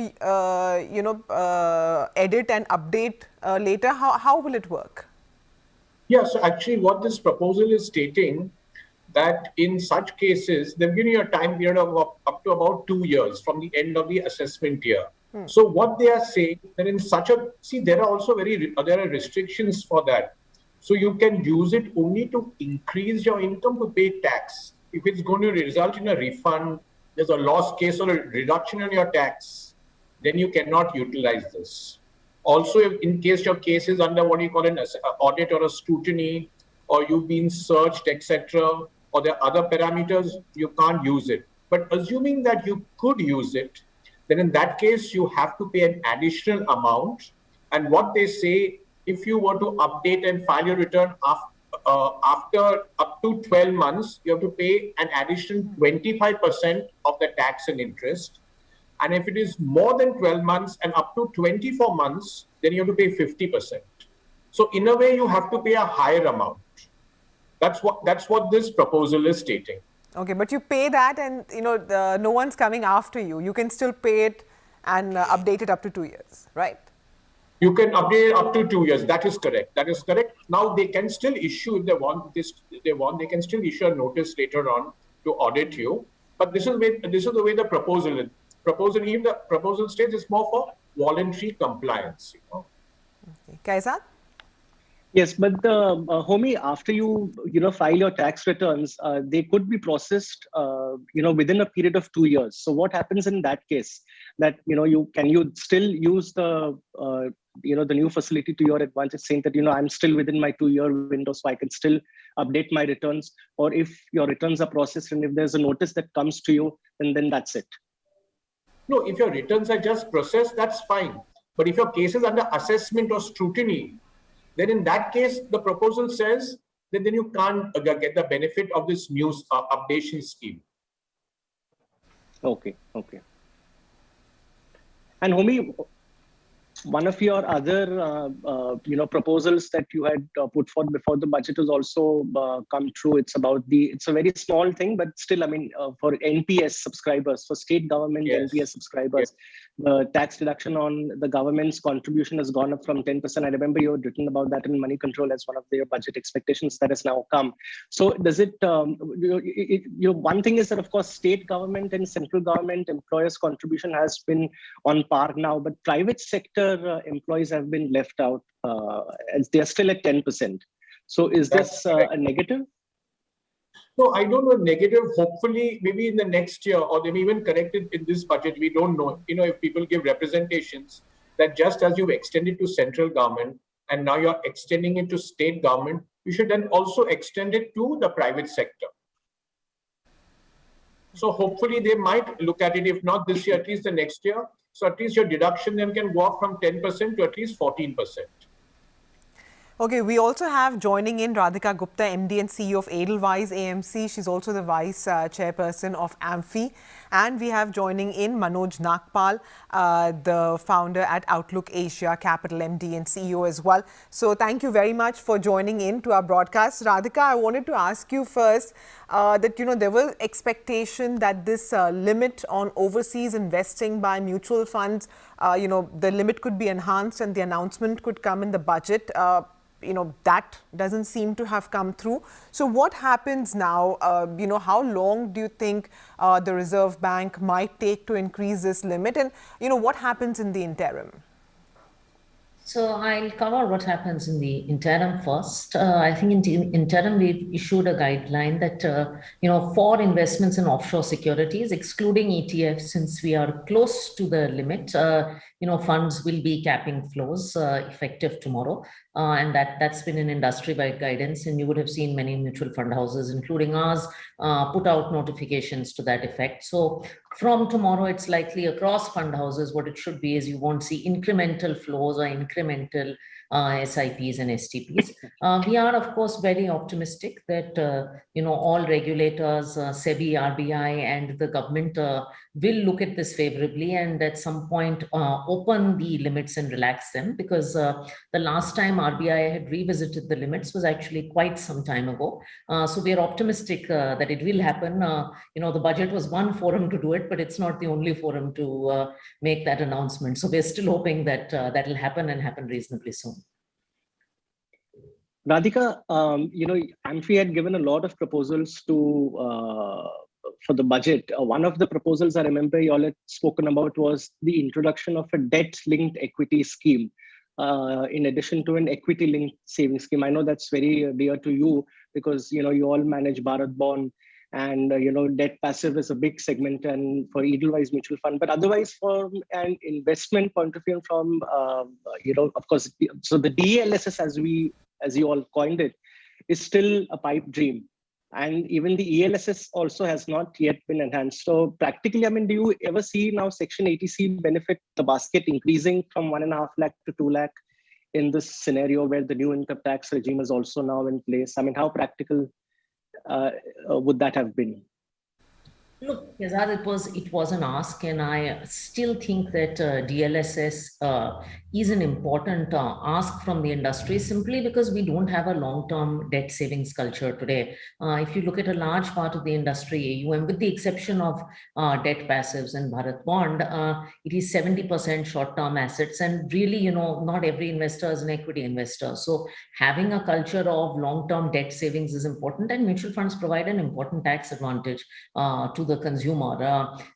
edit and update later? How will it work? Yeah, so actually what this proposal is stating that in such cases, they've given you a time period of up to about 2 years from the end of the assessment year. So what they are saying that in such there are also there are restrictions for that. So you can use it only to increase your income to pay tax. If it's going to result in a refund, there's a loss case or a reduction in your tax, then you cannot utilize this. Also, if in case your case is under what you call an audit or a scrutiny, or you've been searched, etc., or there are other parameters, you can't use it. But assuming that you could use it, then in that case, you have to pay an additional amount. And what they say, if you were to update and file your return after up to 12 months, you have to pay an additional 25% of the tax and interest. And if it is more than 12 months and up to 24 months, then you have to pay 50%. So in a way, you have to pay a higher amount. That's what this proposal is stating. Okay, but you pay that and, no one's coming after you. You can still pay it and update it up to 2 years, right? You can update it up to 2 years. That is correct. That is correct. Now, they can still issue, if they want, they can still issue a notice later on to audit you. But this is the way the proposal is. Even the proposal states is more for voluntary compliance. Okay. Kaisad? Yes, but Homi, after you file your tax returns, they could be processed within a period of 2 years. So what happens in that case? That can you still use the new facility to your advantage, saying that I'm still within my 2-year window, so I can still update my returns. Or if your returns are processed and if there's a notice that comes to you, then that's it. No, if your returns are just processed, that's fine. But if your case is under assessment or scrutiny, then in that case, the proposal says that then you can't get the benefit of this new updation scheme. Okay. And Homi, one of your other, proposals that you had put forth before the budget has also come true. It's a very small thing, but still, I mean, for NPS subscribers, for state government NPS subscribers, the tax deduction on the government's contribution has gone up from 10%. I remember you had written about that in Moneycontrol as one of their budget expectations that has now come. So does it, one thing is that, of course, state government and central government employers' contribution has been on par now, but private sector employees have been left out as they are still at 10%. So is this a negative? No, I don't know negative. Hopefully, maybe in the next year, or they may even correct it in this budget. We don't know. If people give representations that just as you've extended to central government and now you're extending it to state government, you should then also extend it to the private sector. So hopefully they might look at it, if not this year, at least the next year. So at least your deduction then can go up from 10% to at least 14%. Okay, we also have joining in Radhika Gupta, MD and CEO of Edelweiss AMC. She's also the Vice Chairperson of Amphi. And we have joining in Manoj Nagpal, the founder at Outlook Asia Capital, MD and CEO as well. So thank you very much for joining in to our broadcast. Radhika, I wanted to ask you first that, there was expectation that this limit on overseas investing by mutual funds, the limit could be enhanced and the announcement could come in the budget. That doesn't seem to have come through. So what happens now? How long do you think the Reserve Bank might take to increase this limit? And, what happens in the interim? So I'll cover what happens in the interim first. I think in the interim, we've issued a guideline that, for investments in offshore securities, excluding ETFs, since we are close to the limit, funds will be capping flows effective tomorrow. And that's been an industry-wide guidance. And you would have seen many mutual fund houses, including ours, put out notifications to that effect. So from tomorrow, it's likely across fund houses, what it should be is you won't see incremental flows or incremental SIPs and STPs. We are, of course, very optimistic that, all regulators, SEBI, RBI, and the government will look at this favorably and at some point open the limits and relax them, because the last time RBI had revisited the limits was actually quite some time ago. So we are optimistic that it will happen. The budget was one forum to do it, but it's not the only forum to make that announcement. So we're still hoping that that will happen and happen reasonably soon. Radhika, Amphi had given a lot of proposals for the budget. One of the proposals I remember you all had spoken about was the introduction of a debt-linked equity scheme, in addition to an equity-linked savings scheme. I know that's very dear to you because, you all manage Bharat Bond and, debt passive is a big segment and for Edelweiss Mutual Fund. But otherwise, from an investment point of view, from, of course, so the DLSS, as you all coined it, is still a pipe dream. And even the ELSS also has not yet been enhanced. So practically, do you ever see now Section 80C benefit the basket increasing from 1.5 lakh to 2 lakh in this scenario where the new income tax regime is also now in place? How practical would that have been? Look, Keshwani, it was an ask, and I still think that DLSS is an important ask from the industry, simply because we don't have a long-term debt savings culture today. If you look at a large part of the industry, AUM, with the exception of debt passives and Bharat Bond, it is 70% short-term assets, and really, not every investor is an equity investor. So having a culture of long-term debt savings is important, and mutual funds provide an important tax advantage to the consumer.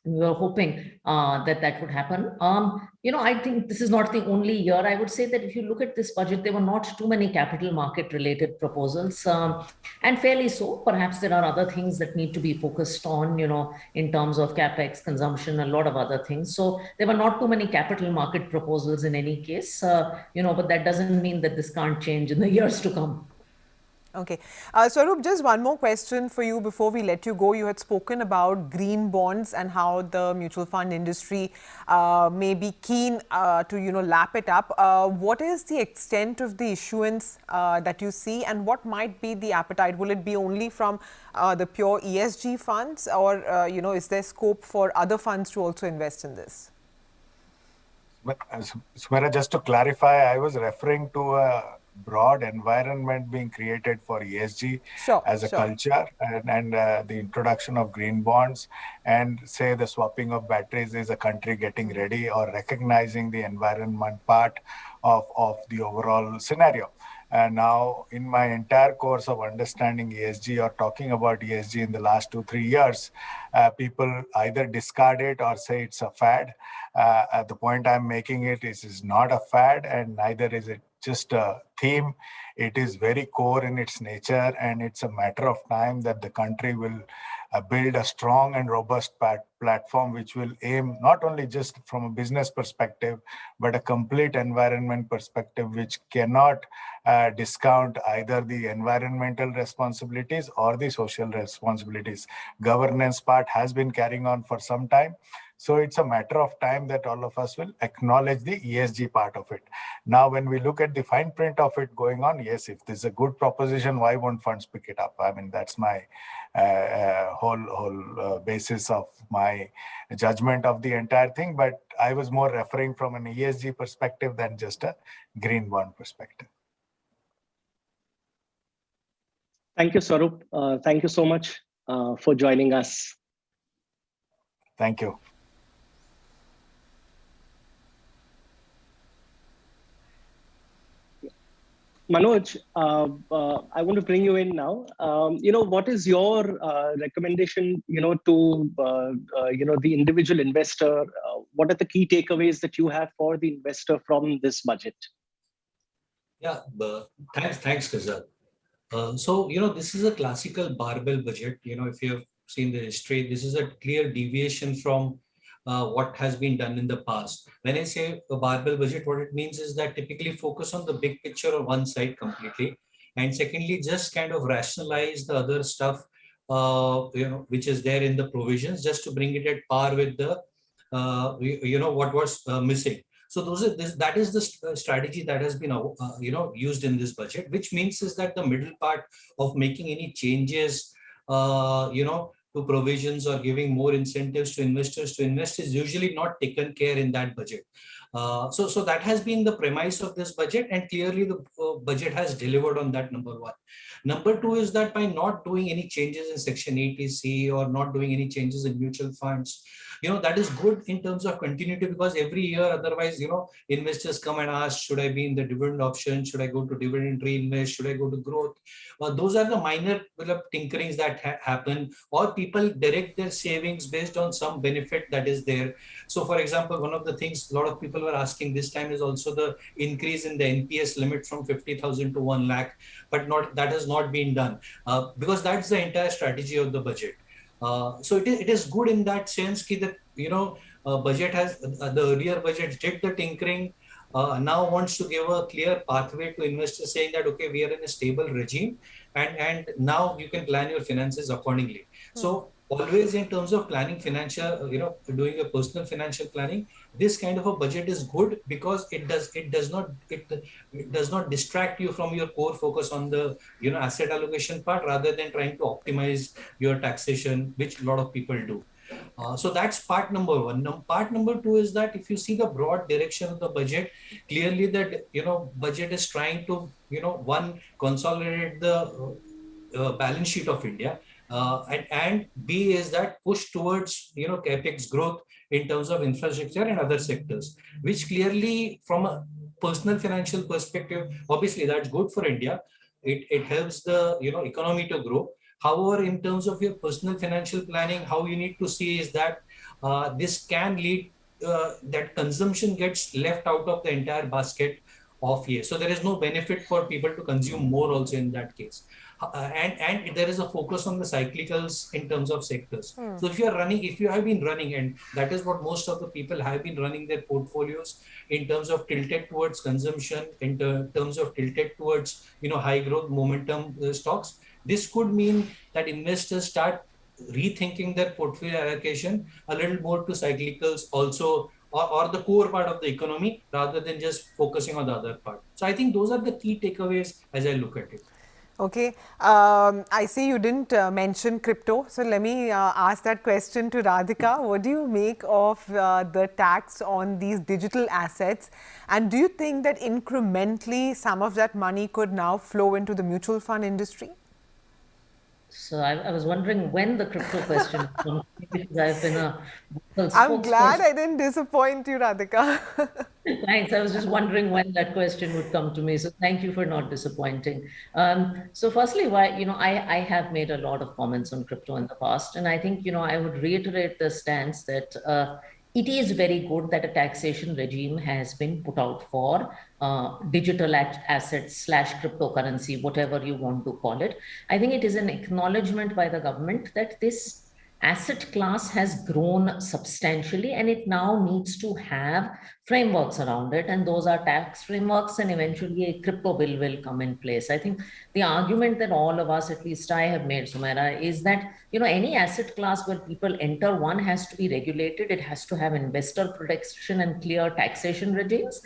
And we were hoping that would happen. I think this is not the only year. I would say that if you look at this budget, there were not too many capital market related proposals, and fairly so. Perhaps there are other things that need to be focused on, in terms of capex, consumption, a lot of other things. So there were not too many capital market proposals in any case, but that doesn't mean that this can't change in the years to come. Okay. Swaroop, just one more question for you before we let you go. You had spoken about green bonds and how the mutual fund industry may be keen to, lap it up. What is the extent of the issuance that you see, and what might be the appetite? Will it be only from the pure ESG funds, or, is there scope for other funds to also invest in this? Sumera, just to clarify, I was referring to a broad environment being created for ESG as a culture, and the introduction of green bonds, and say the swapping of batteries is a country getting ready or recognizing the environment part of the overall scenario. And now, in my entire course of understanding ESG or talking about ESG in the last 2-3 years, people either discard it or say it's a fad. At the point I'm making is not a fad, and neither is it just a theme. It is very core in its nature, and it's a matter of time that the country will build a strong and robust platform which will aim not only just from a business perspective, but a complete environment perspective, which cannot discount either the environmental responsibilities or the social responsibilities. Governance part has been carrying on for some time. So it's a matter of time that all of us will acknowledge the ESG part of it. Now, when we look at the fine print of it going on, yes, if this is a good proposition, why won't funds pick it up? I mean, that's my whole basis of my judgment of the entire thing. But I was more referring from an ESG perspective than just a green bond perspective. Thank you, Swaroop. Thank you so much for joining us. Thank you. Manoj, I want to bring you in now. What is your recommendation, to, the individual investor? What are the key takeaways that you have for the investor from this budget? Yeah, thanks, Kazal. So, this is a classical barbell budget. If you have seen the history, this is a clear deviation from what has been done in the past. When I say a barbell budget, what it means is that typically focus on the big picture on one side completely, and secondly, just kind of rationalize the other stuff, which is there in the provisions, just to bring it at par with the, what was missing. So that is the strategy that has been, used in this budget, which means is that the middle part of making any changes, to provisions or giving more incentives to investors to invest is usually not taken care in that budget. So that has been the premise of this budget, and clearly the budget has delivered on that, number one. Number two is that by not doing any changes in Section 80C or not doing any changes in mutual funds, that is good in terms of continuity, because every year otherwise, investors come and ask, should I be in the dividend option? Should I go to dividend reinvest? Should I go to growth? Those are the minor tinkerings that happen, or people direct their savings based on some benefit that is there. So for example, one of the things a lot of people were asking this time is also the increase in the NPS limit from 50,000 to 1 lakh, but that has not been done, because that's the entire strategy of the budget. So it is good in that sense that budget has the earlier budget did the tinkering, now wants to give a clear pathway to investors, saying that okay, we are in a stable regime, and now you can plan your finances accordingly. So always in terms of planning financial, doing a personal financial planning, this kind of a budget is good, because it does not distract you from your core focus on the asset allocation part, rather than trying to optimize your taxation, which a lot of people do. So that's part number one. Now, part number two is that if you see the broad direction of the budget, clearly that budget is trying to one, consolidate the balance sheet of India, and B is that push towards capex growth in terms of infrastructure and other sectors, which clearly from a personal financial perspective, obviously that's good for India. It helps the economy to grow. However, in terms of your personal financial planning, how you need to see is that this can lead that consumption gets left out of the entire basket of year. So there is no benefit for people to consume more also in that case. and there is a focus on the cyclicals in terms of sectors. So if you have been running, and that is what most of the people have been running their portfolios in terms of tilted towards consumption, in terms of tilted towards high growth momentum stocks, this could mean that investors start rethinking their portfolio allocation a little more to cyclicals also, or the core part of the economy, rather than just focusing on the other part. So I think those are the key takeaways as I look at it. Okay, I see you didn't mention crypto, so let me ask that question to Radhika. What do you make of the tax on these digital assets, and do you think that incrementally some of that money could now flow into the mutual fund industry? So I was wondering when the crypto question comes, because I've been a I'm glad I didn't disappoint you, Radhika. Thanks. I was just wondering when that question would come to me. So thank you for not disappointing. So firstly, I have made a lot of comments on crypto in the past, and I think, I would reiterate the stance that it is very good that a taxation regime has been put out for digital assets / cryptocurrency, whatever you want to call it. I think it is an acknowledgement by the government that this asset class has grown substantially, and it now needs to have frameworks around it, and those are tax frameworks, and eventually a crypto bill will come in place. I think the argument that all of us, at least I have made, Sumaira, is that any asset class where people enter, one, has to be regulated, it has to have investor protection and clear taxation regimes,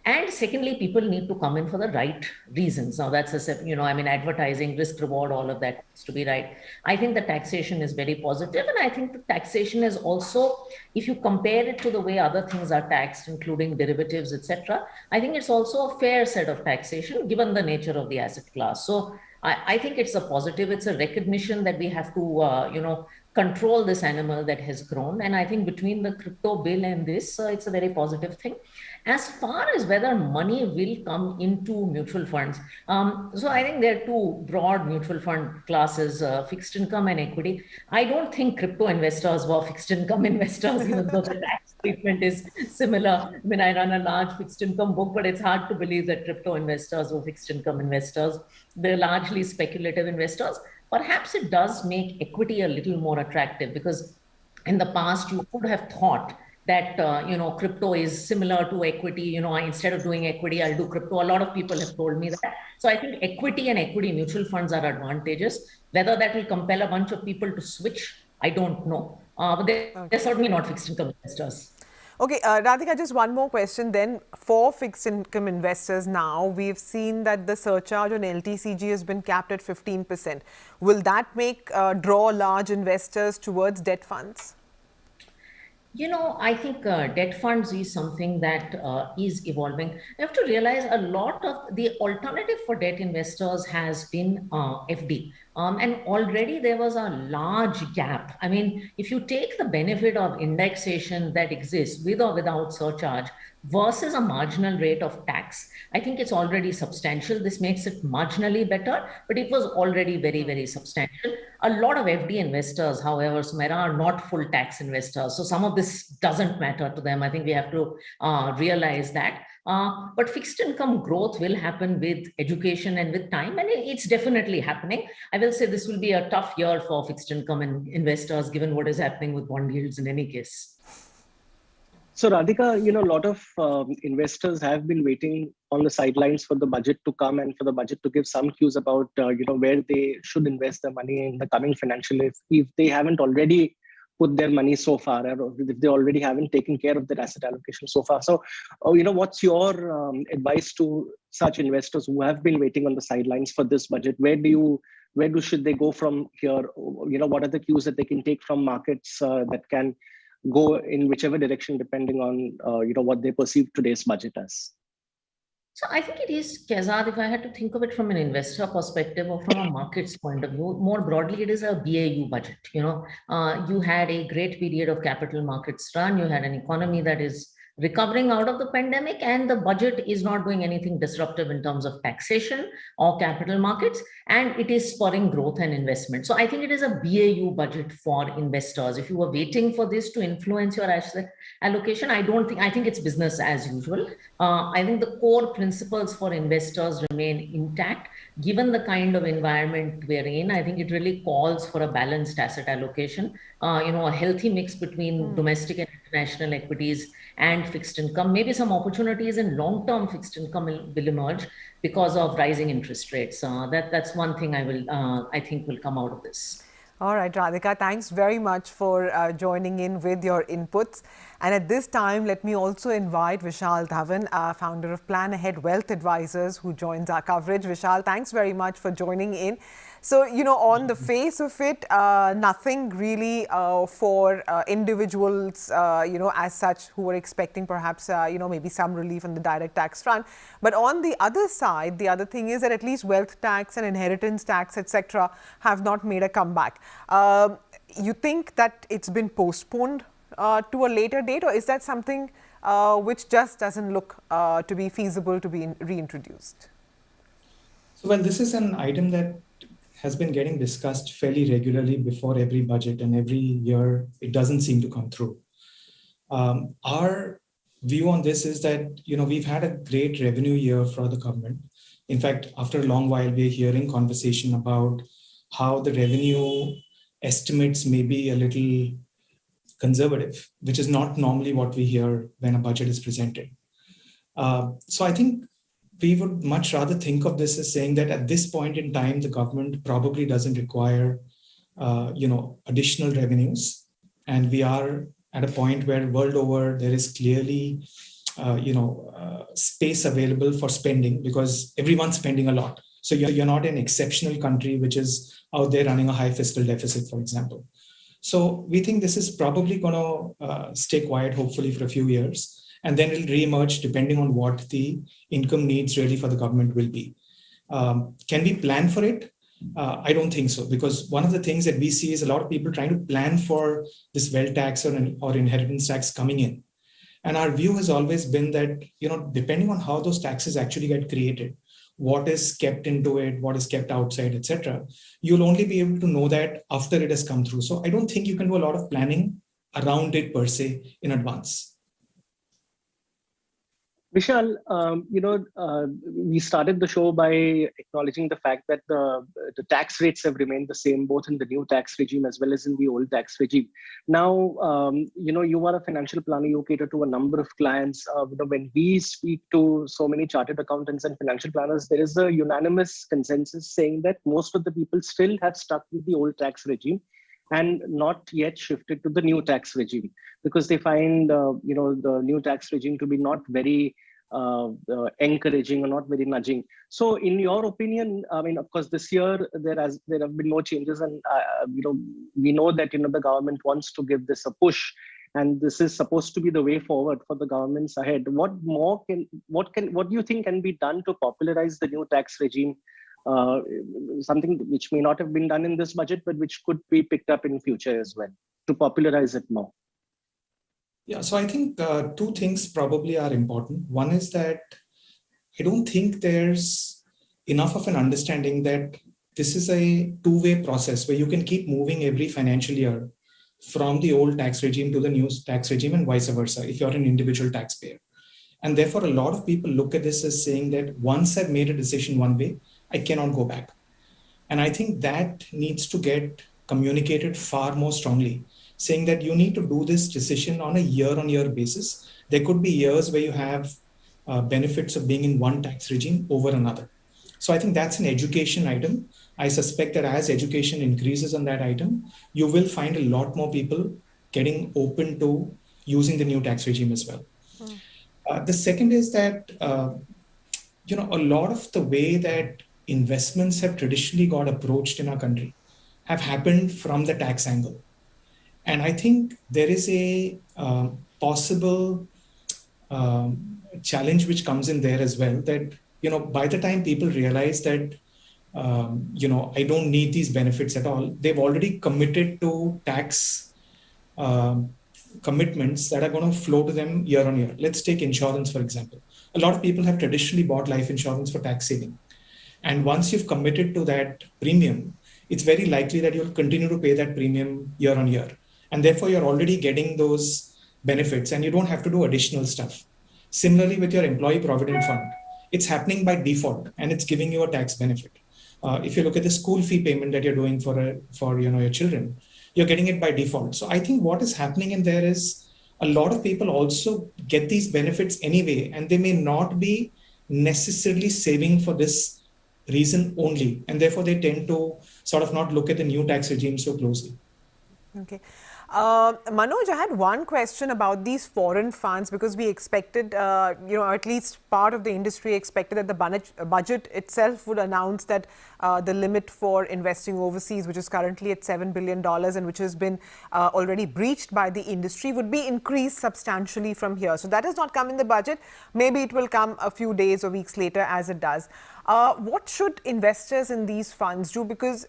and secondly, people need to come in for the right reasons. Now that's advertising, risk reward, all of that has to be right. I think the taxation is very positive, and I think the taxation is also, if you compare it to the way other things are taxed, including derivatives, etc., I think it's also a fair set of taxation given the nature of the asset class. So I think it's a positive. It's a recognition that we have to control this animal that has grown, and I think between the crypto bill and this, it's a very positive thing. As far as whether money will come into mutual funds, so I think there are two broad mutual fund classes, fixed income and equity. I don't think crypto investors were fixed income investors, even though the tax treatment is similar. I mean, I run a large fixed income book, but it's hard to believe that crypto investors were fixed income investors. They're largely speculative investors. Perhaps it does make equity a little more attractive, because in the past you could have thought that crypto is similar to equity. Instead of doing equity, I'll do crypto. A lot of people have told me that. So I think equity and equity mutual funds are advantageous. Whether that will compel a bunch of people to switch, I don't know. But they're certainly not fixed income investors. Okay, Radhika, just one more question then. For fixed income investors now, we've seen that the surcharge on LTCG has been capped at 15%. Will that draw large investors towards debt funds? I think debt funds is something that is evolving. You have to realize a lot of the alternative for debt investors has been FD. And already there was a large gap. I mean, if you take the benefit of indexation that exists with or without surcharge versus a marginal rate of tax, I think it's already substantial. This makes it marginally better, but it was already very, very substantial. A lot of FD investors, however, Sumaira, are not full tax investors. So some of this doesn't matter to them. I think we have to realize that. But fixed income growth will happen with education and with time, and it's definitely happening. I will say this will be a tough year for fixed income investors, given what is happening with bond yields in any case. So Radhika, a lot of investors have been waiting on the sidelines for the budget to come and for the budget to give some cues about, where they should invest their money in the coming financial year if they haven't already put their money so far, or if they already haven't taken care of their asset allocation so far. So, what's your advice to such investors who have been waiting on the sidelines for this budget? Should they go from here? What are the cues that they can take from markets that can go in whichever direction, depending on what they perceive today's budget as? So I think it is, Kezad, if I had to think of it from an investor perspective or from a market's point of view, more broadly, it is a BAU budget. You had a great period of capital markets run. You had an economy that is recovering out of the pandemic, and the budget is not doing anything disruptive in terms of taxation or capital markets, and it is spurring growth and investment. So I think it is a BAU budget for investors. If you were waiting for this to influence your asset allocation, I think it's business as usual. I think the core principles for investors remain intact. Given the kind of environment we're in, I think it really calls for a balanced asset allocation, a healthy mix between domestic and international equities and fixed income. Maybe some opportunities in long-term fixed income will emerge because of rising interest rates. That's one thing I think will come out of this. All right, Radhika, thanks very much for joining in with your inputs. And at this time, let me also invite Vishal Dhawan, founder of Plan Ahead Wealth Advisors, who joins our coverage. Vishal, thanks very much for joining in. So, on the face of it, nothing really for individuals, as such, who were expecting perhaps, maybe some relief on the direct tax front. But on the other side, the other thing is that at least wealth tax and inheritance tax, etc., have not made a comeback. You think that it's been postponed to a later date, or is that something which just doesn't look to be feasible to be reintroduced? So, well, this is an item that has been getting discussed fairly regularly before every budget, and every year it doesn't seem to come through. Our view on this is that, we've had a great revenue year for the government. In fact, after a long while, we're hearing conversation about how the revenue estimates may be a little conservative, which is not normally what we hear when a budget is presented. So I think we would much rather think of this as saying that at this point in time, the government probably doesn't require, additional revenues. And we are at a point where world over, there is clearly, space available for spending, because everyone's spending a lot. So you're not an exceptional country, which is out there running a high fiscal deficit, for example. So we think this is probably going to stay quiet, hopefully, for a few years. And then it'll re-emerge depending on what the income needs really for the government will be. Can we plan for it? I don't think so, because one of the things that we see is a lot of people trying to plan for this wealth tax or inheritance tax coming in. And our view has always been that, depending on how those taxes actually get created, what is kept into it, what is kept outside, etc., you'll only be able to know that after it has come through. So I don't think you can do a lot of planning around it per se in advance. Vishal, we started the show by acknowledging the fact that the tax rates have remained the same, both in the new tax regime as well as in the old tax regime. Now, you are a financial planner, you cater to a number of clients. When we speak to so many chartered accountants and financial planners, there is a unanimous consensus saying that most of the people still have stuck with the old tax regime and not yet shifted to the new tax regime, because they find the new tax regime to be not very encouraging or not very nudging. So in your opinion, of course, this year there have been no changes, and we know that the government wants to give this a push, and this is supposed to be the way forward for the governments ahead. What do you think can be done to popularize the new tax regime? Something which may not have been done in this budget, but which could be picked up in future as well, to popularize it more. Yeah, so I think two things probably are important. One is that I don't think there's enough of an understanding that this is a two-way process where you can keep moving every financial year from the old tax regime to the new tax regime and vice versa if you're an individual taxpayer. And therefore, a lot of people look at this as saying that once I've made a decision one way, I cannot go back. And I think that needs to get communicated far more strongly, saying that you need to do this decision on a year-on-year basis. There could be years where you have benefits of being in one tax regime over another. So I think that's an education item. I suspect that as education increases on that item, you will find a lot more people getting open to using the new tax regime as well. The second is that, a lot of the way that investments have traditionally got approached in our country have happened from the tax angle. And I think there is a possible challenge which comes in there as well, that, by the time people realize that, I don't need these benefits at all, they've already committed to tax commitments that are going to flow to them year on year. Let's take insurance, for example. A lot of people have traditionally bought life insurance for tax saving. And once you've committed to that premium, it's very likely that you'll continue to pay that premium year on year. And therefore, you're already getting those benefits and you don't have to do additional stuff. Similarly, with your employee provident fund, it's happening by default and it's giving you a tax benefit. If you look at the school fee payment that you're doing for your children, you're getting it by default. So I think what is happening in there is a lot of people also get these benefits anyway, and they may not be necessarily saving for this reason only. And therefore, they tend to sort of not look at the new tax regime so closely. Okay. Manoj, I had one question about these foreign funds because we expected, at least part of the industry expected that the budget itself would announce that the limit for investing overseas, which is currently at $7 billion and which has been already breached by the industry, would be increased substantially from here. So that has not come in the budget. Maybe it will come a few days or weeks later as it does. What should investors in these funds do? Because,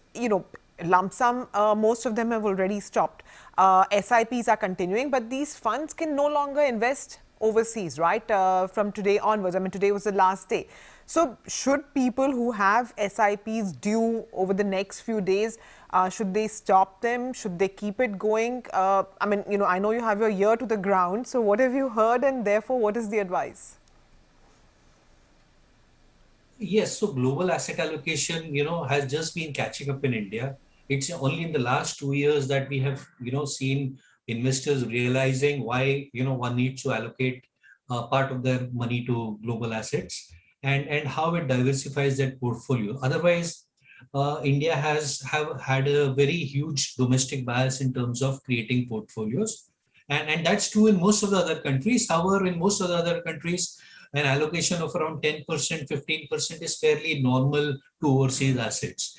lump sum, most of them have already stopped. SIPs are continuing, but these funds can no longer invest overseas, right? From today onwards. I mean, today was the last day. So should people who have SIPs due over the next few days, should they stop them? Should they keep it going? I know you have your ear to the ground. So what have you heard, and therefore what is the advice? Yes, so global asset allocation, has just been catching up in India. It's only in the last 2 years that we have, seen investors realizing why, one needs to allocate part of their money to global assets and how it diversifies that portfolio. Otherwise, India have had a very huge domestic bias in terms of creating portfolios. And that's true in most of the other countries. However, in most of the other countries, an allocation of around 10%, 15% is fairly normal to overseas assets.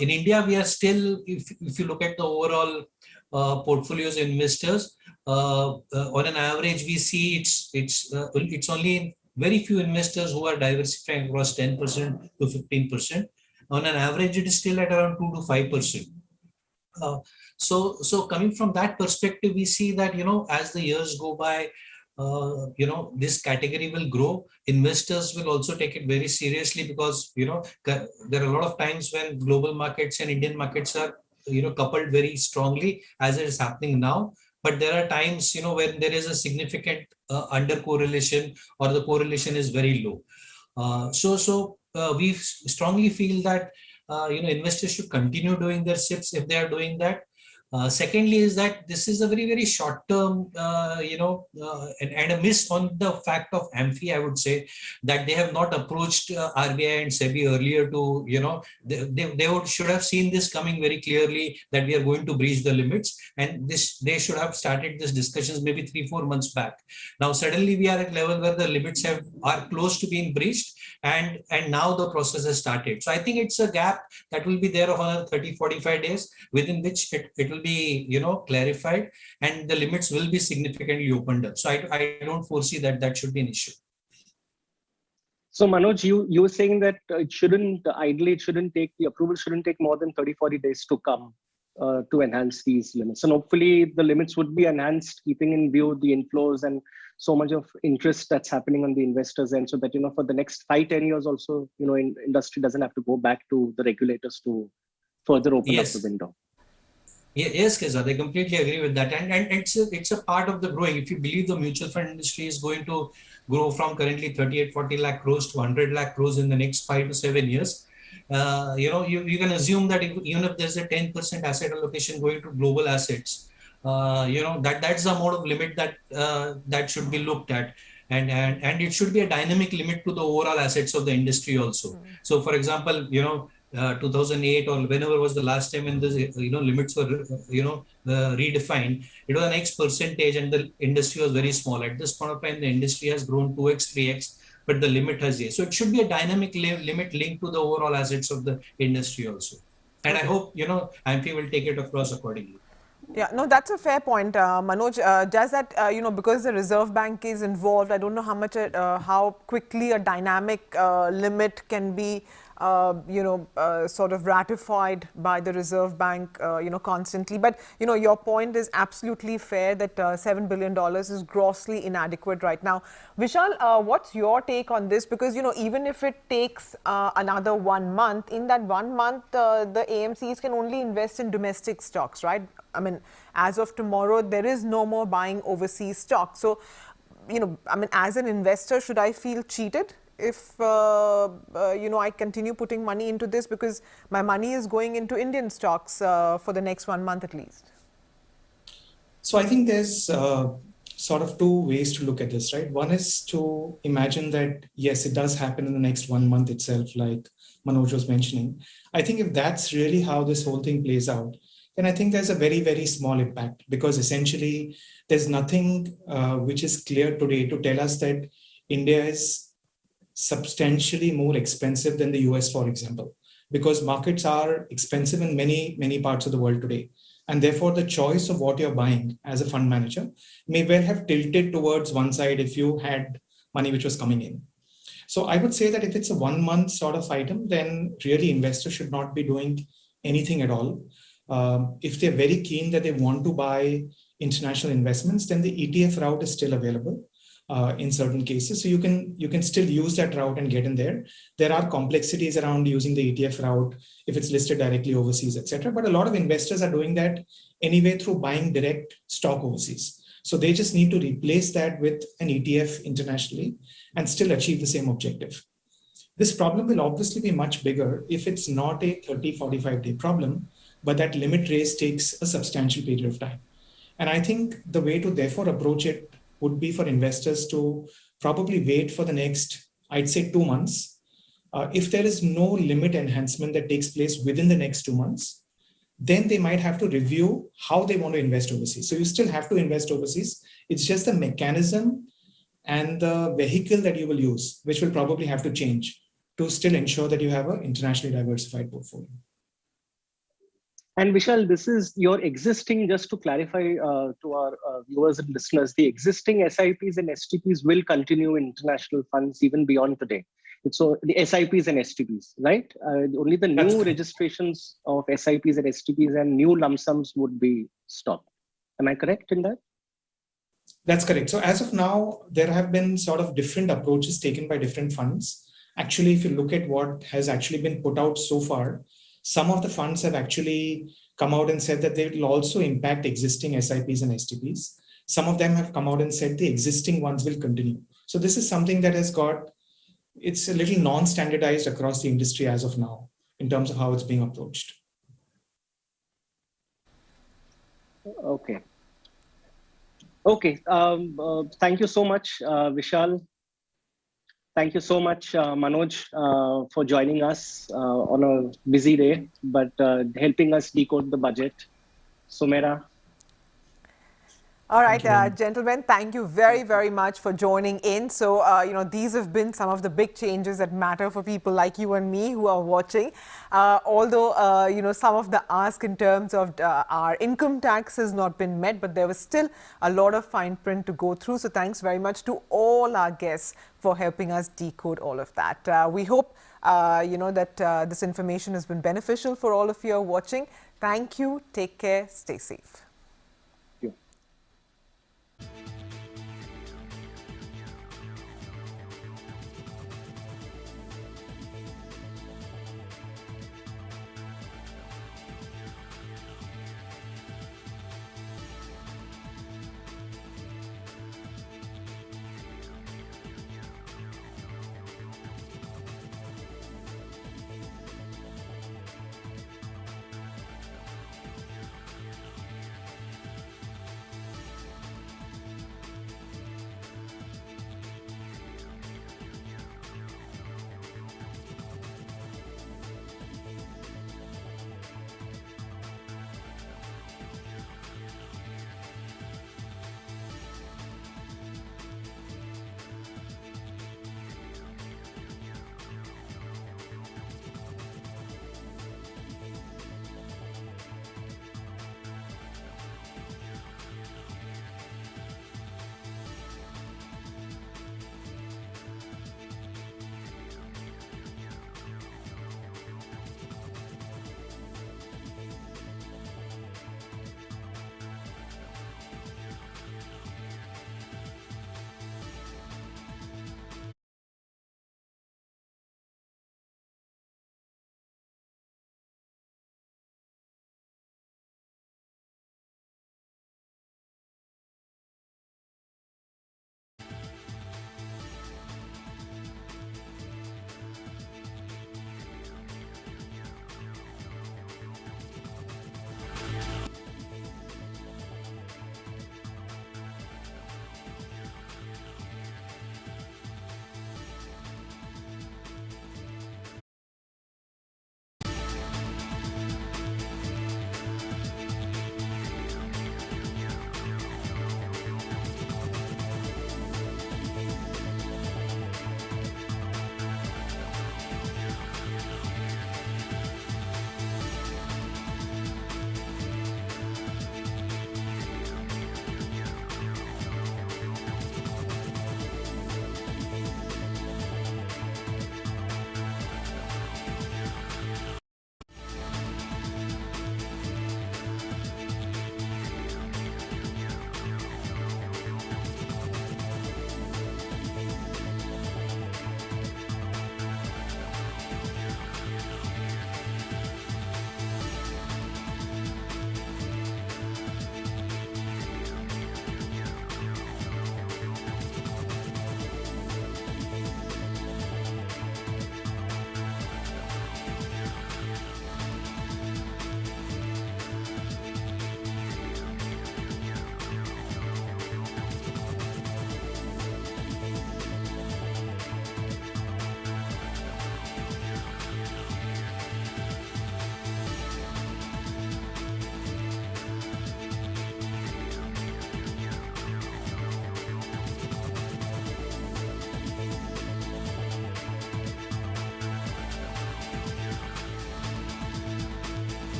In India, we are still, if you look at the overall portfolios investors, on an average, we see it's only very few investors who are diversifying across 10% to 15%. On an average, it is still at around 2 to 5%. So coming from that perspective, we see that, as the years go by, this category will grow. Investors will also take it very seriously because, there are a lot of times when global markets and Indian markets are, coupled very strongly as it is happening now. But there are times, when there is a significant under correlation or the correlation is very low. So we strongly feel that, investors should continue doing their SIPs if they are doing that. Secondly is that this is a very, very short term, and a miss on the fact of AMFI, I would say, that they have not approached RBI and SEBI earlier to, they should have seen this coming very clearly that we are going to breach the limits. And they should have started these discussions maybe 3-4 months back. Now, suddenly we are at level where the limits are close to being breached and now the process has started. So I think it's a gap that will be there of another 30-45 days within which it will be clarified and the limits will be significantly opened up. So I don't foresee that should be an issue. So Manoj, you were saying that the approval shouldn't take more than 30-40 days to come to enhance these limits. And hopefully the limits would be enhanced, keeping in view the inflows and so much of interest that's happening on the investors' end, so that, for the next 5-10 years also, industry doesn't have to go back to the regulators to further open up the window. Yes, Keza, I completely agree with that. And it's a part of the growing. If you believe the mutual fund industry is going to grow from currently 38-40 lakh crores to 100 lakh crores in the next 5 to 7 years, you can assume that even if there's a 10% asset allocation going to global assets, that's the amount of limit that should be looked at. And it should be a dynamic limit to the overall assets of the industry also. So, for example, 2008 or whenever was the last time when the limits were redefined, it was an X percentage and the industry was very small. At this point of time, the industry has grown 2x, 3x, but the limit has zero. So it should be a dynamic limit linked to the overall assets of the industry also. And I hope AMFI will take it across accordingly. Yeah, no, that's a fair point, Manoj. Does that, because the Reserve Bank is involved, I don't know how quickly a dynamic limit can be sort of ratified by the Reserve Bank, constantly. But, your point is absolutely fair that $7 billion is grossly inadequate right now. Vishal, what's your take on this? Because, even if it takes another 1 month, in that 1 month, the AMCs can only invest in domestic stocks, right? I mean, as of tomorrow, there is no more buying overseas stocks. So, as an investor, should I feel cheated if, I continue putting money into this because my money is going into Indian stocks for the next 1 month at least? So I think there's sort of two ways to look at this, right? One is to imagine that, yes, it does happen in the next 1 month itself, like Manoj was mentioning. I think if that's really how this whole thing plays out, then I think there's a very, very small impact, because essentially there's nothing which is clear today to tell us that India is substantially more expensive than the US, for example, because markets are expensive in many, many parts of the world today. And therefore, the choice of what you're buying as a fund manager may well have tilted towards one side if you had money which was coming in. So I would say that if it's a 1 month sort of item, then really investors should not be doing anything at all. If they're very keen that they want to buy international investments, then the ETF route is still available in certain cases. So you can still use that route and get in there. There are complexities around using the ETF route if it's listed directly overseas, etc. But a lot of investors are doing that anyway through buying direct stock overseas. So they just need to replace that with an ETF internationally and still achieve the same objective. This problem will obviously be much bigger if it's not a 30, 45-day problem, but that limit raise takes a substantial period of time. And I think the way to therefore approach it would be for investors to probably wait for the next, I'd say, 2 months. If there is no limit enhancement that takes place within the next 2 months, then they might have to review how they want to invest overseas. So you still have to invest overseas. It's just the mechanism and the vehicle that you will use, which will probably have to change to still ensure that you have an internationally diversified portfolio. And Vishal, this is your existing, just to clarify to our viewers and listeners, the existing SIPs and STPs will continue in international funds even beyond today. So the SIPs and STPs, right? Only the new registrations of SIPs and STPs and new lump sums would be stopped. Am I correct in that? That's correct. So as of now, there have been sort of different approaches taken by different funds. Actually, if you look at what has actually been put out so far, some of the funds have actually come out and said that they will also impact existing SIPs and STPs. Some of them have come out and said the existing ones will continue. So this is something that has got, it's a little non-standardized across the industry as of now in terms of how it's being approached. Okay. Okay. Thank you so much, Vishal. Thank you so much, Manoj, for joining us on a busy day, but helping us decode the budget. Sumera. All right, gentlemen, thank you very, very much for joining in. So, these have been some of the big changes that matter for people like you and me who are watching. Although, some of the ask in terms of our income tax has not been met, but there was still a lot of fine print to go through. So, thanks very much to all our guests for helping us decode all of that. We hope, that this information has been beneficial for all of you who are watching. Thank you. Take care. Stay safe.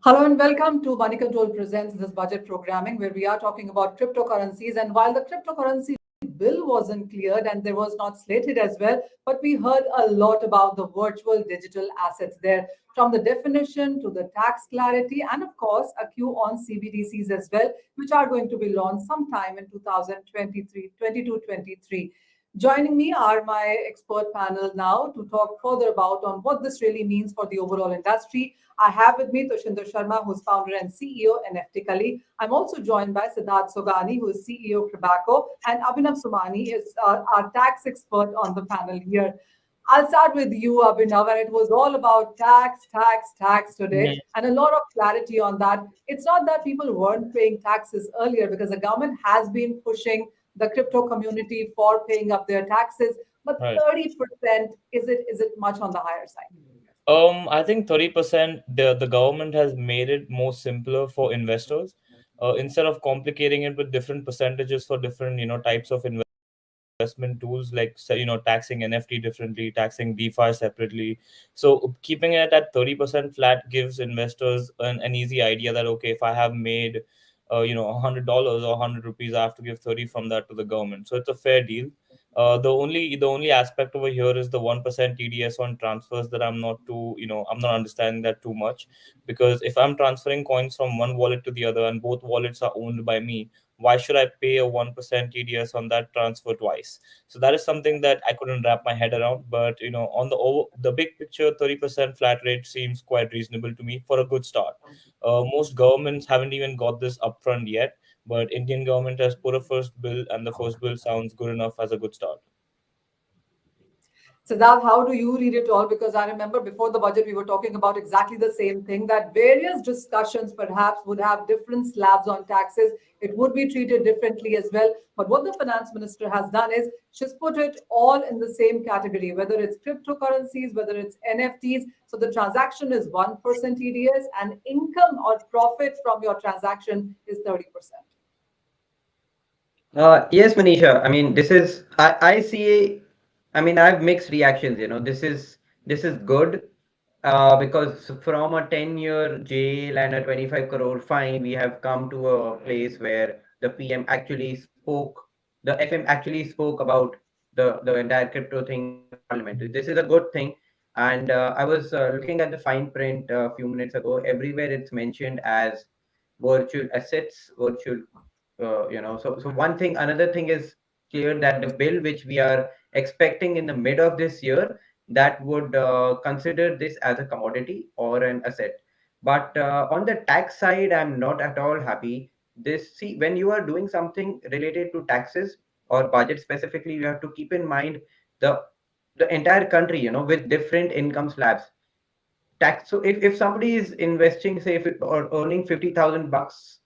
Hello and welcome to Moneycontrol Presents this budget programming where we are talking about cryptocurrencies. And while the cryptocurrency bill wasn't cleared and there was not slated as well, but we heard a lot about the virtual digital assets there, from the definition to the tax clarity, and of course, a queue on CBDCs as well, which are going to be launched sometime in 2023, 22-23. Joining me are my expert panel now to talk further about on what this really means for the overall industry. I have with me Toshinder Sharma, who's founder and CEO NFT Kali. I'm also joined by Siddharth Sogani, who is CEO of Tobacco, and Abhinav Sumani is our tax expert on the panel here. I'll start with you, Abhinav, and it was all about tax today, and a lot of clarity on that. It's not that people weren't paying taxes earlier because the government has been pushing the crypto community for paying up their taxes, but 30%, is it much on the higher side? I think 30%, the government has made it more simpler for investors. Instead of complicating it with different percentages for different, types of investment tools, like, taxing NFT differently, taxing DeFi separately. So keeping it at 30% flat gives investors an easy idea that, okay, if I have made, $100 or 100 rupees, I have to give 30 from that to the government. So it's a fair deal. The only aspect over here is the 1% TDS on transfers that I'm not understanding that too much, because if I'm transferring coins from one wallet to the other and both wallets are owned by me, why should I pay a 1% TDS on that transfer twice? So that is something that I couldn't wrap my head around. But on the big picture, 30% flat rate seems quite reasonable to me for a good start. Most governments haven't even got this upfront yet, but Indian government has put a first bill, and the first bill sounds good enough as a good start. Siddharth, how do you read it all? Because I remember before the budget, we were talking about exactly the same thing, that various discussions perhaps would have different slabs on taxes. It would be treated differently as well. But what the finance minister has done is she's put it all in the same category, whether it's cryptocurrencies, whether it's NFTs. So the transaction is 1% TDS and income or profit from your transaction is 30%. Yes, Manisha. I mean, I see. I mean, I have mixed reactions. This is good because from a 10-year jail and a 25 crore fine, we have come to a place where the PM actually spoke, the FM actually spoke about the entire crypto thing in the parliament. This is a good thing. And I was looking at the fine print a few minutes ago. Everywhere it's mentioned as virtual assets, virtual so one thing, another thing is clear that the bill which we are expecting in the mid of this year, that would consider this as a commodity or an asset. But on the tax side, I'm not at all happy. When you are doing something related to taxes or budget specifically, you have to keep in mind the the entire country, with different income slabs. Tax. So if somebody is investing, say, or earning 50,000 bucks,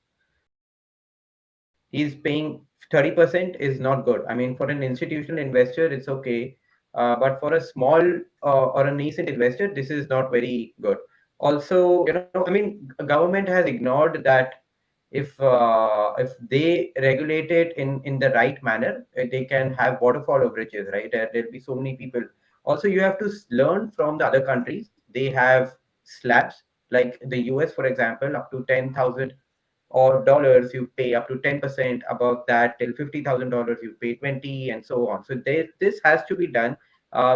he's paying 30% is not good. I mean, for an institutional investor, it's okay. But for a small or a nascent investor, this is not very good. Also, I mean, government has ignored that if they regulate it in the right manner, they can have waterfall of riches, right? There'll be so many people. Also, you have to learn from the other countries. They have slabs, like the US, for example, up to 10,000 or dollars you pay up to 10%, above that till $50,000 you pay 20, and so on. So this has to be done.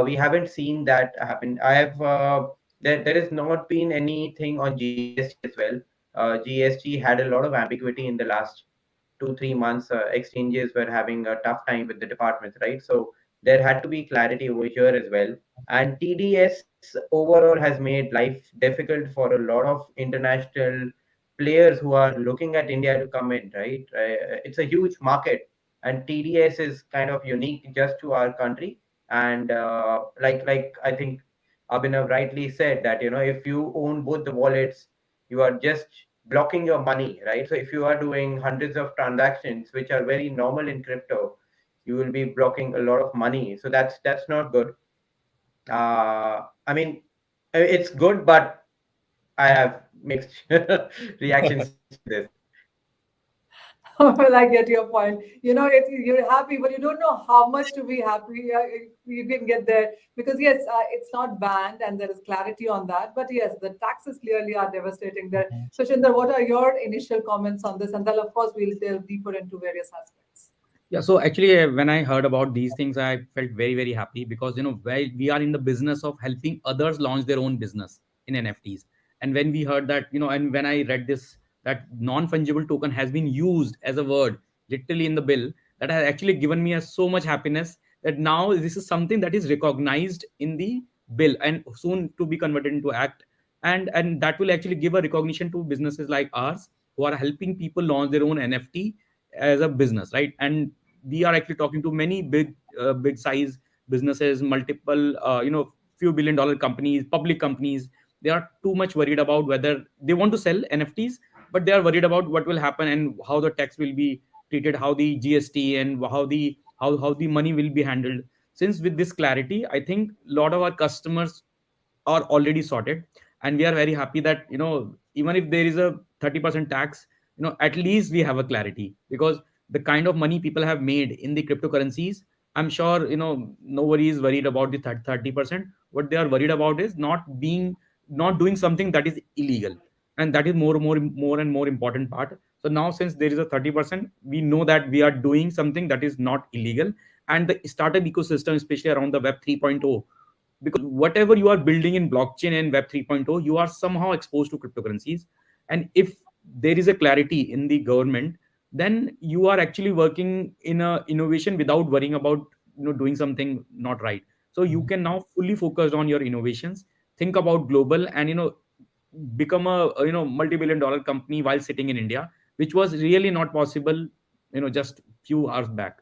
We haven't seen that happen. There has not been anything on GST as well. GST had a lot of ambiguity in the last 2-3 months. Exchanges were having a tough time with the departments, right? So there had to be clarity over here as well. And TDS overall has made life difficult for a lot of international players who are looking at India to come in, right? It's a huge market, and TDS is kind of unique just to our country. And like I think Abhinav rightly said that if you own both the wallets, you are just blocking your money, right? So if you are doing hundreds of transactions, which are very normal in crypto, you will be blocking a lot of money. So that's not good. I mean, it's good, but I have mixed reactions to this. Well, I get your point. You're happy, but you don't know how much to be happy. You can get there because yes, it's not banned, and there is clarity on that. But yes, the taxes clearly are devastating there. So, Shinder, what are your initial comments on this? And then, of course, we'll delve deeper into various aspects. Yeah, so actually, when I heard about these things, I felt very, very happy because while we are in the business of helping others launch their own business in NFTs, and when we heard that, and when I read this, that non-fungible token has been used as a word literally in the bill, that has actually given me so much happiness that now this is something that is recognized in the bill and soon to be converted into act, and that will actually give a recognition to businesses like ours who are helping people launch their own NFT as a business, right? And we are actually talking to many big size businesses, multiple few $1 billion companies, public companies. They are too much worried about whether they want to sell NFTs, but they are worried about what will happen and how the tax will be treated, how the GST and how the money will be handled. Since with this clarity, I think a lot of our customers are already sorted, and we are very happy that even if there is a 30% tax, at least we have a clarity, because the kind of money people have made in the cryptocurrencies, I'm sure nobody is worried about the 30%. What they are worried about is not doing something that is illegal, and that is more and more important part. So now, since there is a 30%, we know that we are doing something that is not illegal. And the startup ecosystem, especially around the web 3.0, because whatever you are building in blockchain and web 3.0, you are somehow exposed to cryptocurrencies. And if there is a clarity in the government, then you are actually working in a innovation without worrying about doing something not right. So you can now fully focus on your innovations, think about global, and become a multi-billion dollar company while sitting in India, which was really not possible just few hours back.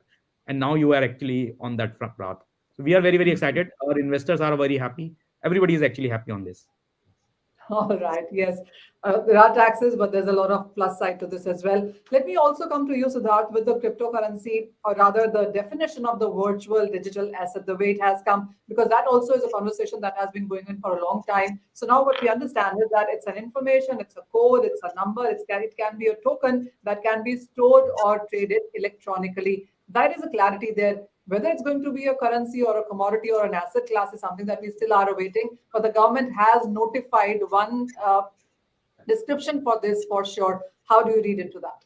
And now you are actually on that path. So we are very, very excited. Our investors are very happy. Everybody is actually happy on this. All right. Yes, there are taxes, but there's a lot of plus side to this as well. Let me also come to you, Siddharth, with the cryptocurrency, or rather the definition of the virtual digital asset, the way it has come, because that also is a conversation that has been going on for a long time. So now what we understand is that it's an information, it's a code, it's a number, it can be a token that can be stored or traded electronically. That is a clarity there. Whether it's going to be a currency or a commodity or an asset class is something that we still are awaiting. But the government has notified one description for this for sure. How do you read into that?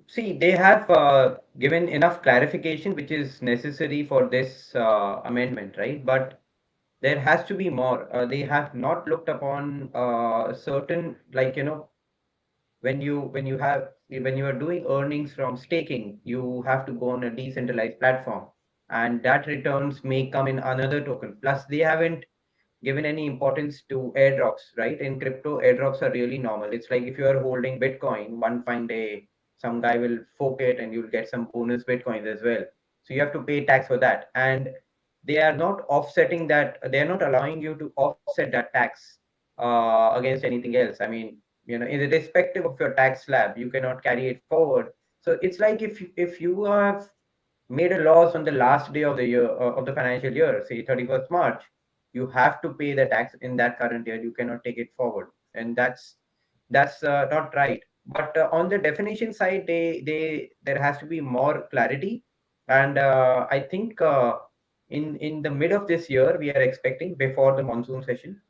See, they have given enough clarification which is necessary for this amendment, right? But there has to be more. They have not looked upon certain, like, when you are doing earnings from staking, you have to go on a decentralized platform, and that returns may come in another token. Plus, they haven't given any importance to airdrops, right? In crypto, airdrops are really normal. It's like if you are holding Bitcoin, one fine day, some guy will fork it and you'll get some bonus Bitcoins as well. So you have to pay tax for that. And they are not offsetting that. They are not allowing you to offset that tax against anything else. I mean, irrespective of your tax slab, you cannot carry it forward. So it's like if you have made a loss on the last day of the year of the financial year, say 31st March, you have to pay the tax in that current year. You cannot take it forward, and that's not right. But on the definition side, there has to be more clarity, and I think in the mid of this year, we are expecting before the monsoon session,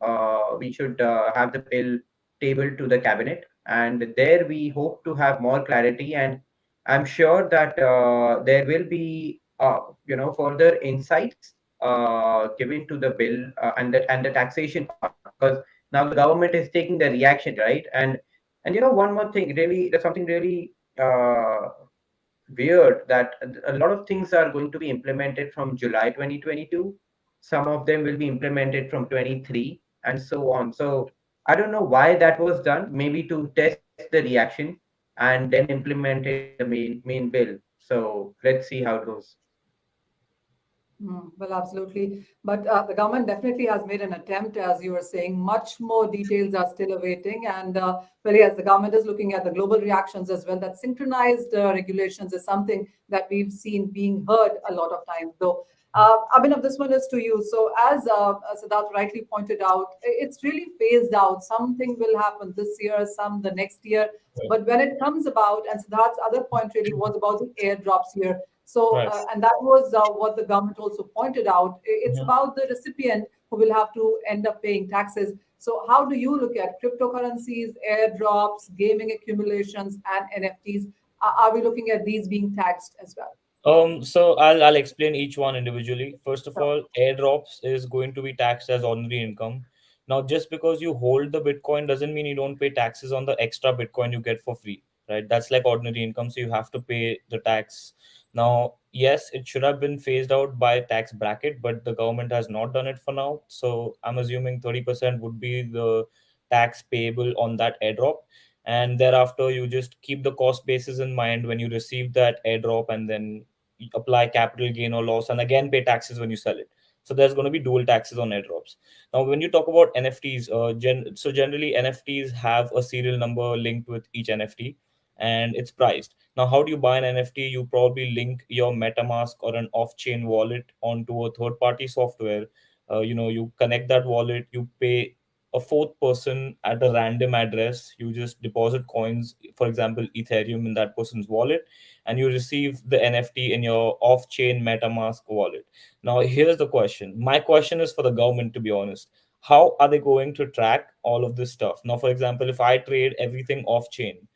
we should have the bill tabled to the cabinet, and there we hope to have more clarity. And I'm sure that there will be further insights given to the bill and the taxation part, because now the government is taking the reaction, right? And one more thing, really, there's something really weird, that a lot of things are going to be implemented from July 2022. Some of them will be implemented from 23 and so on. So I don't know why that was done, maybe to test the reaction and then implement it in the main bill. So let's see how it goes. Well, absolutely. But the government definitely has made an attempt, as you were saying. Much more details are still awaiting. And well, yes, the government is looking at the global reactions as well. That synchronized regulations is something that we've seen being heard a lot of times, though. Abhinav, this one is to you. So, as Siddharth rightly pointed out, it's really phased out. Something will happen this year, some the next year. But when it comes about, and Siddharth's other point really was about the airdrops here. So, Right. and that was what the government also pointed out. It's Mhm. about the recipient who will have to end up paying taxes. So, how do you look at cryptocurrencies, airdrops, gaming accumulations, and NFTs? Are we looking at these being taxed as well? So I'll explain each one individually. First of Sure. all, airdrops is going to be taxed as ordinary income. Now, just because you hold the Bitcoin doesn't mean you don't pay taxes on the extra Bitcoin you get for free, right? That's like ordinary income, so you have to pay the tax. Now, yes, it should have been phased out by tax bracket, but the government has not done it for now. So I'm assuming 30% would be the tax payable on that airdrop, and thereafter you just keep the cost basis in mind when you receive that airdrop, and then you apply capital gain or loss and again pay taxes when you sell it. So there's going to be dual taxes on airdrops. Now when you talk about NFTs, so generally NFTs have a serial number linked with each NFT, and it's priced. Now how do you buy an NFT? You probably link your MetaMask or an off-chain wallet onto a third-party software. You connect that wallet, you pay a fourth person at a random address. You just deposit coins, for example Ethereum, in that person's wallet, and you receive the NFT in your off-chain MetaMask wallet. Now here's the question, my question is for the government, to be honest. How are they going to track all of this stuff? Now for example, if I trade everything off-chain,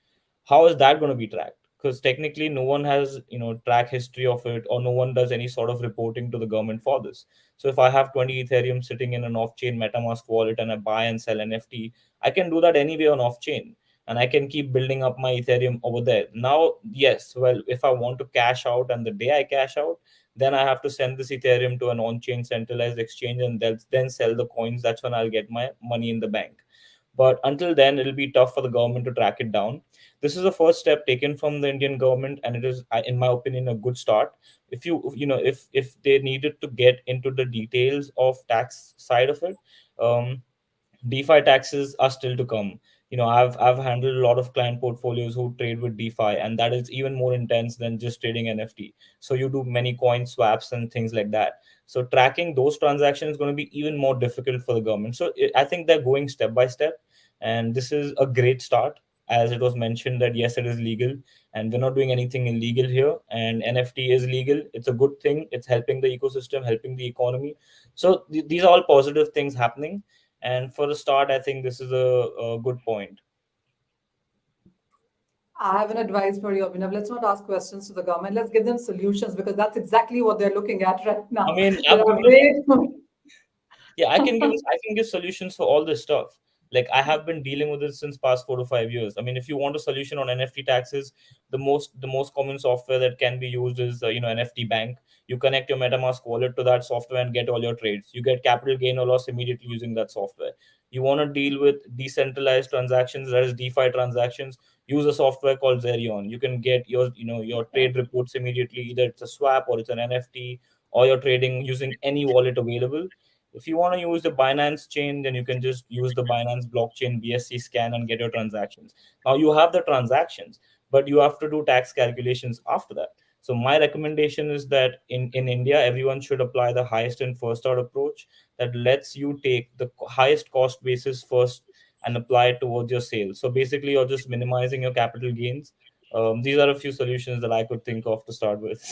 how is that going to be tracked? Because technically no one has track history of it, or no one does any sort of reporting to the government for this. So if I have 20 Ethereum sitting in an off-chain MetaMask wallet and I buy and sell NFT, I can do that anyway on off-chain, and I can keep building up my Ethereum over there. Now, yes, well, if I want to cash out, and the day I cash out, then I have to send this Ethereum to an on-chain centralized exchange and then sell the coins. That's when I'll get my money in the bank. But until then, it'll be tough for the government to track it down. This is the first step taken from the Indian government, and it is, in my opinion, a good start. If they needed to get into the details of tax side of it, um, DeFi taxes are still to come. I've handled a lot of client portfolios who trade with DeFi, and that is even more intense than just trading NFT. So you do many coin swaps and things like that. So tracking those transactions is going to be even more difficult for the government. So I think they're going step by step, and this is a great start. As it was mentioned that yes, it is legal, and we're not doing anything illegal here. And NFT is legal. It's a good thing. It's helping the ecosystem, helping the economy. So these are all positive things happening, and for a start, I think this is a good point. I have an advice for you, Abhinav. Let's not ask questions to the government. Let's give them solutions, because that's exactly what they're looking at right I now. mean, There are way yeah, I can give solutions for all this stuff. Like I have been dealing with it since past 4 to 5 years. I mean, if you want a solution on NFT taxes, the most common software that can be used is NFT Bank. You connect your MetaMask wallet to that software and get all your trades. You get capital gain or loss immediately using that software. You want to deal with decentralized transactions, that is DeFi transactions, use a software called Zerion. You can get your trade reports immediately. Either it's a swap or it's an NFT, or you're trading using any wallet available. If you want to use the Binance chain, then you can just use the Binance blockchain BSC scan and get your transactions. Now you have the transactions, but you have to do tax calculations after that. So my recommendation is that in India, everyone should apply the highest and first out approach that lets you take the highest cost basis first and apply it towards your sales. So basically, you're just minimizing your capital gains. These are a few solutions that I could think of to start with.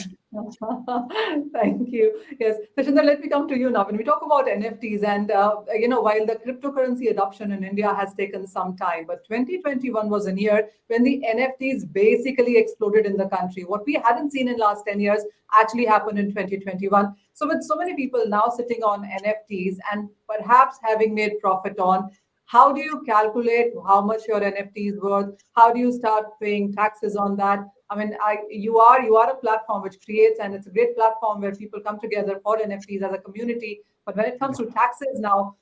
Thank you. Yes, Tashinder, let me come to you now. When we talk about NFTs, and while the cryptocurrency adoption in India has taken some time, but 2021 was a year when the NFTs basically exploded in the country. What we hadn't seen in last 10 years actually happened in 2021. So with so many people now sitting on NFTs and perhaps having made profit on, how do you calculate how much your NFT is worth? How do you start paying taxes on that? I mean, you are a platform which creates, and it's a great platform where people come together for NFTs as a community. But when it comes to taxes now,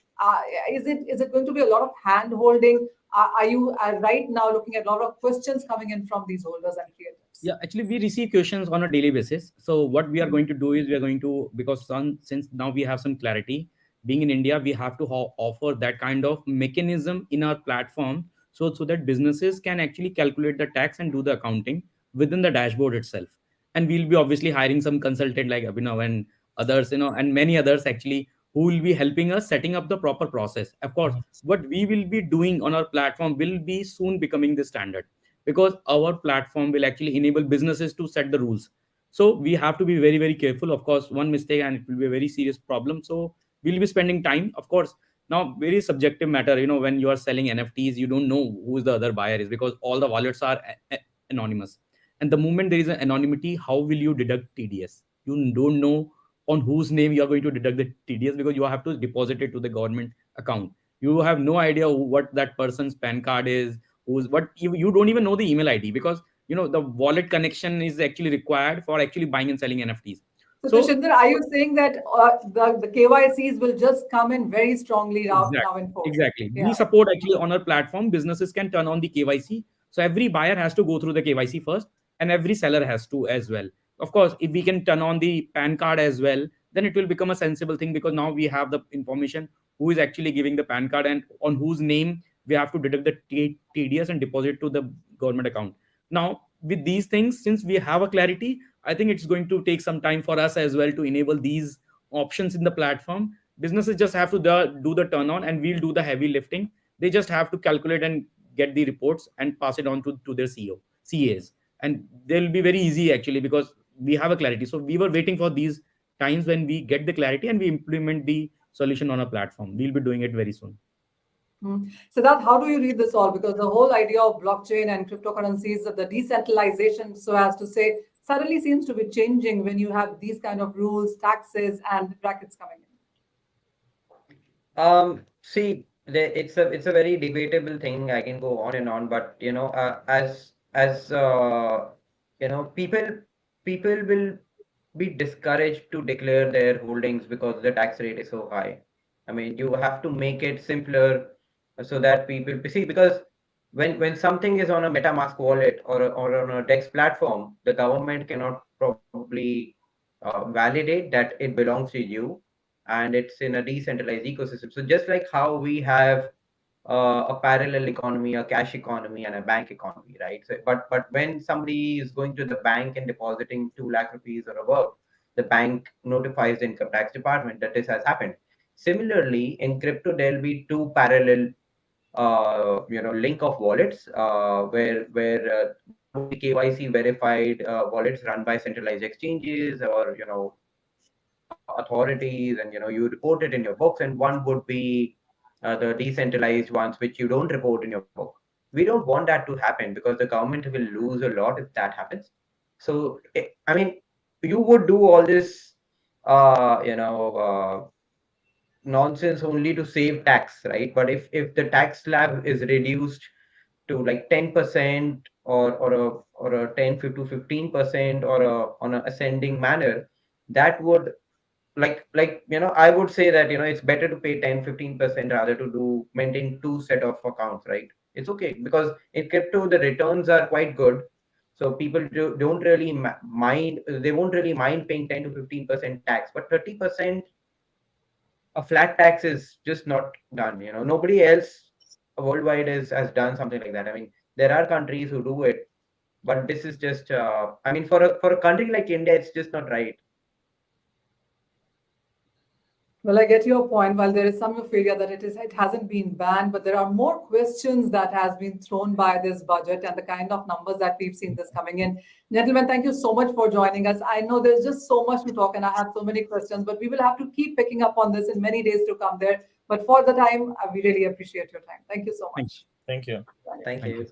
is it going to be a lot of hand holding? Are you right now looking at a lot of questions coming in from these holders and creators? Yeah, actually, we receive questions on a daily basis. So what we are going to do is we are going to, because since now we have some clarity, being in India, we have to offer that kind of mechanism in our platform, so that businesses can actually calculate the tax and do the accounting within the dashboard itself. And we'll be obviously hiring some consultant like Abhinav and others, and many others actually, who will be helping us setting up the proper process. Of course, what we will be doing on our platform will be soon becoming the standard, because our platform will actually enable businesses to set the rules. So we have to be very, very careful. Of course, one mistake and it will be a very serious problem. So we'll be spending time. Of course, now very subjective matter. When you are selling NFTs, you don't know who is the other buyer is, because all the wallets are anonymous. And the moment there is an anonymity, how will you deduct TDS? You don't know on whose name you are going to deduct the TDS, because you have to deposit it to the government account. You have no idea what that person's PAN card is, you don't even know the email ID, because the wallet connection is actually required for actually buying and selling NFTs. So Tushindar, are you saying that the KYCs will just come in very strongly now and forth? Exactly. Yeah. We support actually on our platform, businesses can turn on the KYC. So every buyer has to go through the KYC first, and every seller has to as well. Of course, if we can turn on the PAN card as well, then it will become a sensible thing, because now we have the information who is actually giving the PAN card and on whose name we have to deduct the TDS and deposit to the government account. Now, with these things, since we have a clarity, I think it's going to take some time for us as well to enable these options in the platform. Businesses just have to do the turn on, and we'll do the heavy lifting. They just have to calculate and get the reports and pass it on to their CAs. And they'll be very easy actually, because we have a clarity. So we were waiting for these times when we get the clarity and we implement the solution on a platform. We'll be doing it very soon. So how do you read this all? Because the whole idea of blockchain and cryptocurrencies, the decentralization, so as to say, suddenly seems to be changing when you have these kind of rules, taxes, and brackets coming in. See, it's a very debatable thing. I can go on and on, but people will be discouraged to declare their holdings because the tax rate is so high. I mean, you have to make it simpler so that people see, because when something is on a MetaMask wallet or on a DEX platform, the government cannot probably validate that it belongs to you, and it's in a decentralized ecosystem. So just like how we have a parallel economy, a cash economy, and a bank economy, right? So, but when somebody is going to the bank and depositing 2 lakh rupees or above, the bank notifies the income tax department that this has happened. Similarly, in crypto, there'll be 2 parallel link of wallets where one would be KYC verified wallets run by centralized exchanges or authorities, and you report it in your books, and one would be the decentralized ones which you don't report in your book. We don't want that to happen, because the government will lose a lot if that happens. So I mean, you would do all this nonsense only to save tax, right? But if the tax slab is reduced to like 10% or a 10 to 15% or on an ascending manner, that would I would say that it's better to pay 10-15% rather to maintain 2 set of accounts, right? It's okay, because in crypto the returns are quite good, so people don't really mind. They won't really mind paying 10 to 15% tax, but 30% a flat tax is just not done. Nobody else worldwide has done something like that. I mean, there are countries who do it, but this is just I mean, for a country like India, it's just not right. Well, I get your point. While there is some failure that it hasn't been banned, but there are more questions that has been thrown by this budget and the kind of numbers that we've seen this coming in. Gentlemen, thank you so much for joining us. I know there's just so much to talk and I have so many questions, but we will have to keep picking up on this in many days to come there. But for the time, we really appreciate your time. Thank you so much. Thank you. Thank you.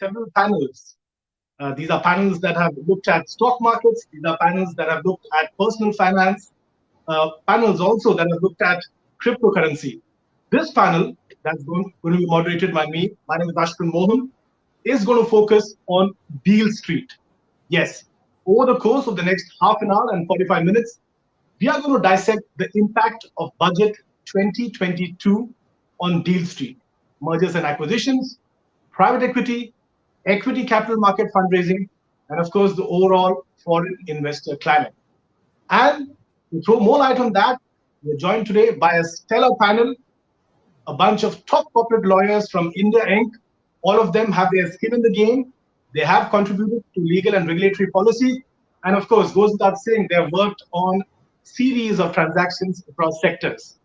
several panels. These are panels that have looked at stock markets. These are panels that have looked at personal finance. Panels also that have looked at cryptocurrency. This panel that's going to be moderated by me, my name is Ashwin Mohan, is going to focus on Beale Street. Yes, over the course of the next half an hour and 45 minutes, we are going to dissect the impact of Budget 2022 on Beale Street, mergers and acquisitions, private equity, equity capital market fundraising, and of course, the overall foreign investor climate. And to throw more light on that, we're joined today by a stellar panel, a bunch of top corporate lawyers from India Inc. All of them have their skin in the game. They have contributed to legal and regulatory policy. And of course, goes without saying, they have worked on series of transactions across sectors.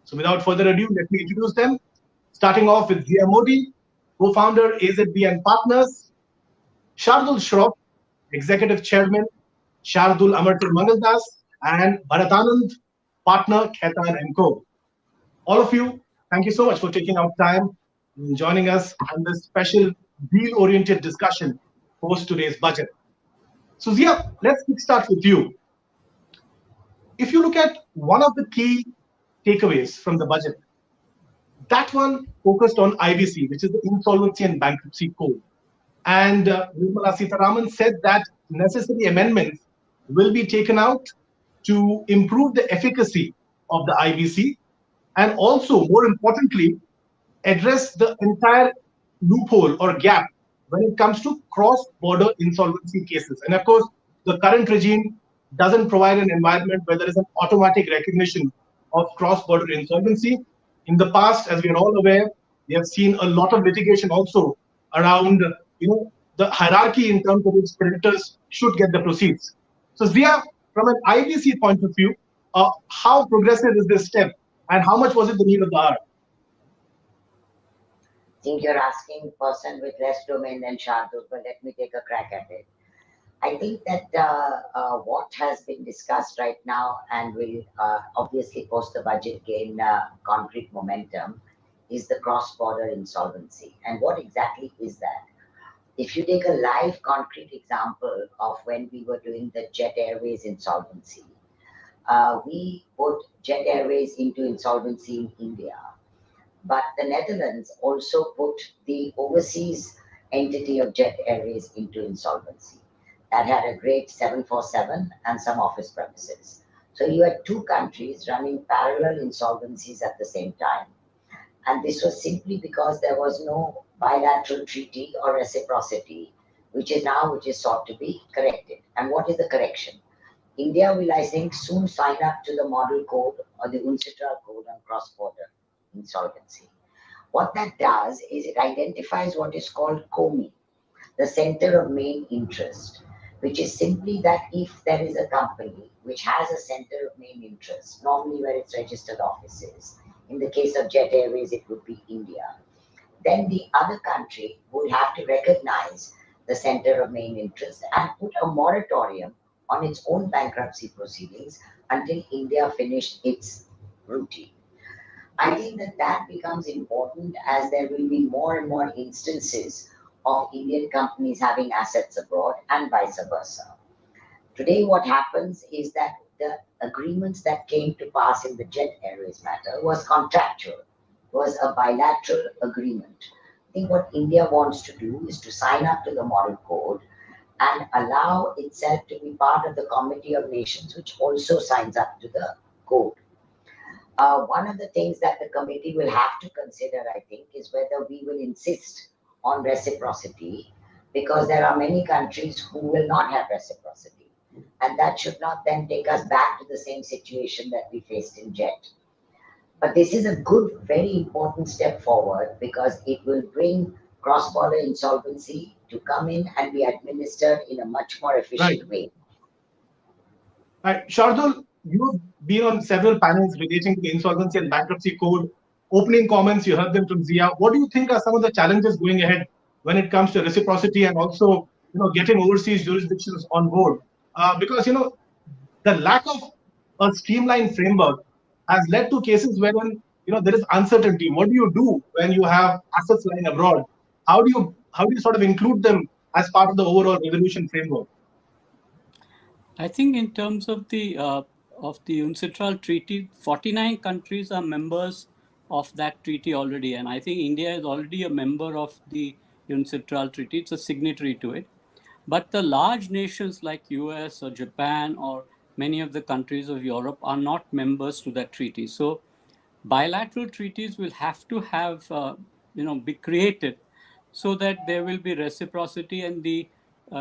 So without further ado, let me introduce them. Starting off with Zia Modi, co-founder AZB and Partners, Shardul Shroff, Executive Chairman, Shardul Amartil Mangaldas, and Anand, partner, Khaitan & Co. All of you, thank you so much for taking out time and joining us on this special deal-oriented discussion post today's budget. So Zia, let's start with you. If you look at one of the key takeaways from the budget, that one focused on IBC, which is the Insolvency and Bankruptcy Code. And Nirmala Sitharaman said that necessary amendments will be taken out to improve the efficacy of the IBC and also, more importantly, address the entire loophole or gap when it comes to cross-border insolvency cases. And of course, the current regime doesn't provide an environment where there is an automatic recognition of cross-border insolvency. In the past, as we are all aware, we have seen a lot of litigation also around the hierarchy in terms of which creditors should get the proceeds. So Zia, from an IBC point of view, how progressive is this step and how much was it the need of the hour? I think you're asking a person with less domain than Shardul, but let me take a crack at it. I think that what has been discussed right now and will obviously post the budget gain concrete momentum is the cross-border insolvency. And what exactly is that? If you take a live concrete example of when we were doing the Jet Airways insolvency, we put Jet Airways into insolvency in India. But the Netherlands also put the overseas entity of Jet Airways into insolvency. That had a great 747 and some office premises. So you had two countries running parallel insolvencies at the same time. And this was simply because there was no bilateral treaty or reciprocity, which is sought to be corrected. And what is the correction? India will, I think, soon sign up to the model code or the UNCITRAL code on cross-border insolvency. What that does is it identifies what is called COMI, the center of main interest, which is simply that if there is a company which has a center of main interest, normally where its registered offices, in the case of Jet Airways, it would be India, then the other country would have to recognize the center of main interest and put a moratorium on its own bankruptcy proceedings until India finished its routine. I think that that becomes important as there will be more and more instances of Indian companies having assets abroad and vice versa. Today, what happens is that the agreements that came to pass in the Jet Airways matter was contractual, was a bilateral agreement. I think what India wants to do is to sign up to the model code and allow itself to be part of the Committee of Nations, which also signs up to the code. One of the things that the committee will have to consider, I think, is whether we will insist on reciprocity, because there are many countries who will not have reciprocity. And that should not then take us back to the same situation that we faced in Jet. But this is a good, very important step forward because it will bring cross-border insolvency to come in and be administered in a much more efficient way. Right. Shardul, you've been on several panels relating to the Insolvency and Bankruptcy Code. Opening comments, you heard them from Zia. What do you think are some of the challenges going ahead when it comes to reciprocity and also, getting overseas jurisdictions on board? Because, the lack of a streamlined framework has led to cases wherein, there is uncertainty. What do you do when you have assets lying abroad? How do you how do you sort of include them as part of the overall resolution framework? I think in terms of the UNCITRAL treaty, 49 countries are members of that treaty already, and I think India is already a member of the UNCITRAL treaty. It's a signatory to it. But the large nations like US or Japan or many of the countries of Europe are not members to that treaty. So bilateral treaties will have to have, be created so that there will be reciprocity and the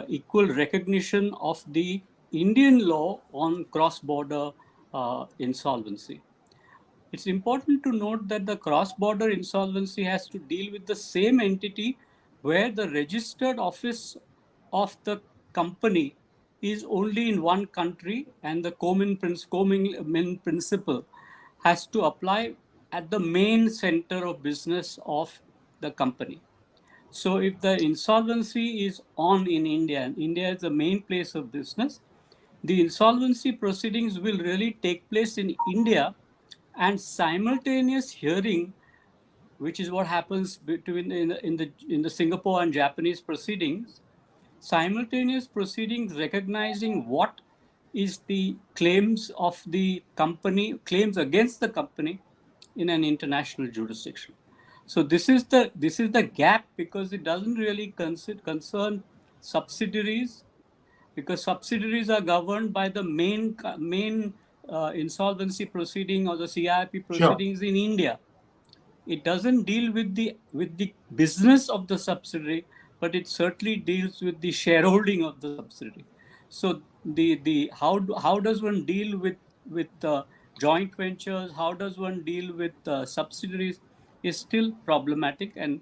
equal recognition of the Indian law on cross-border insolvency. It's important to note that the cross-border insolvency has to deal with the same entity where the registered office of the company is only in one country, and the common principle has to apply at the main center of business of the company. So if the insolvency is on in India, and India is the main place of business, the insolvency proceedings will really take place in India, and simultaneous hearing, which is what happens between in the Singapore and Japanese proceedings, simultaneous proceedings recognizing what is the claims of the company, claims against the company in an international jurisdiction. So this is the gap, because it doesn't really concern subsidiaries, because subsidiaries are governed by the main insolvency proceeding or the CIP proceedings in India. It doesn't deal with the business of the subsidiary, but it certainly deals with the shareholding of the subsidiary. So how does one deal with joint ventures? How does one deal with subsidiaries? Is still problematic, and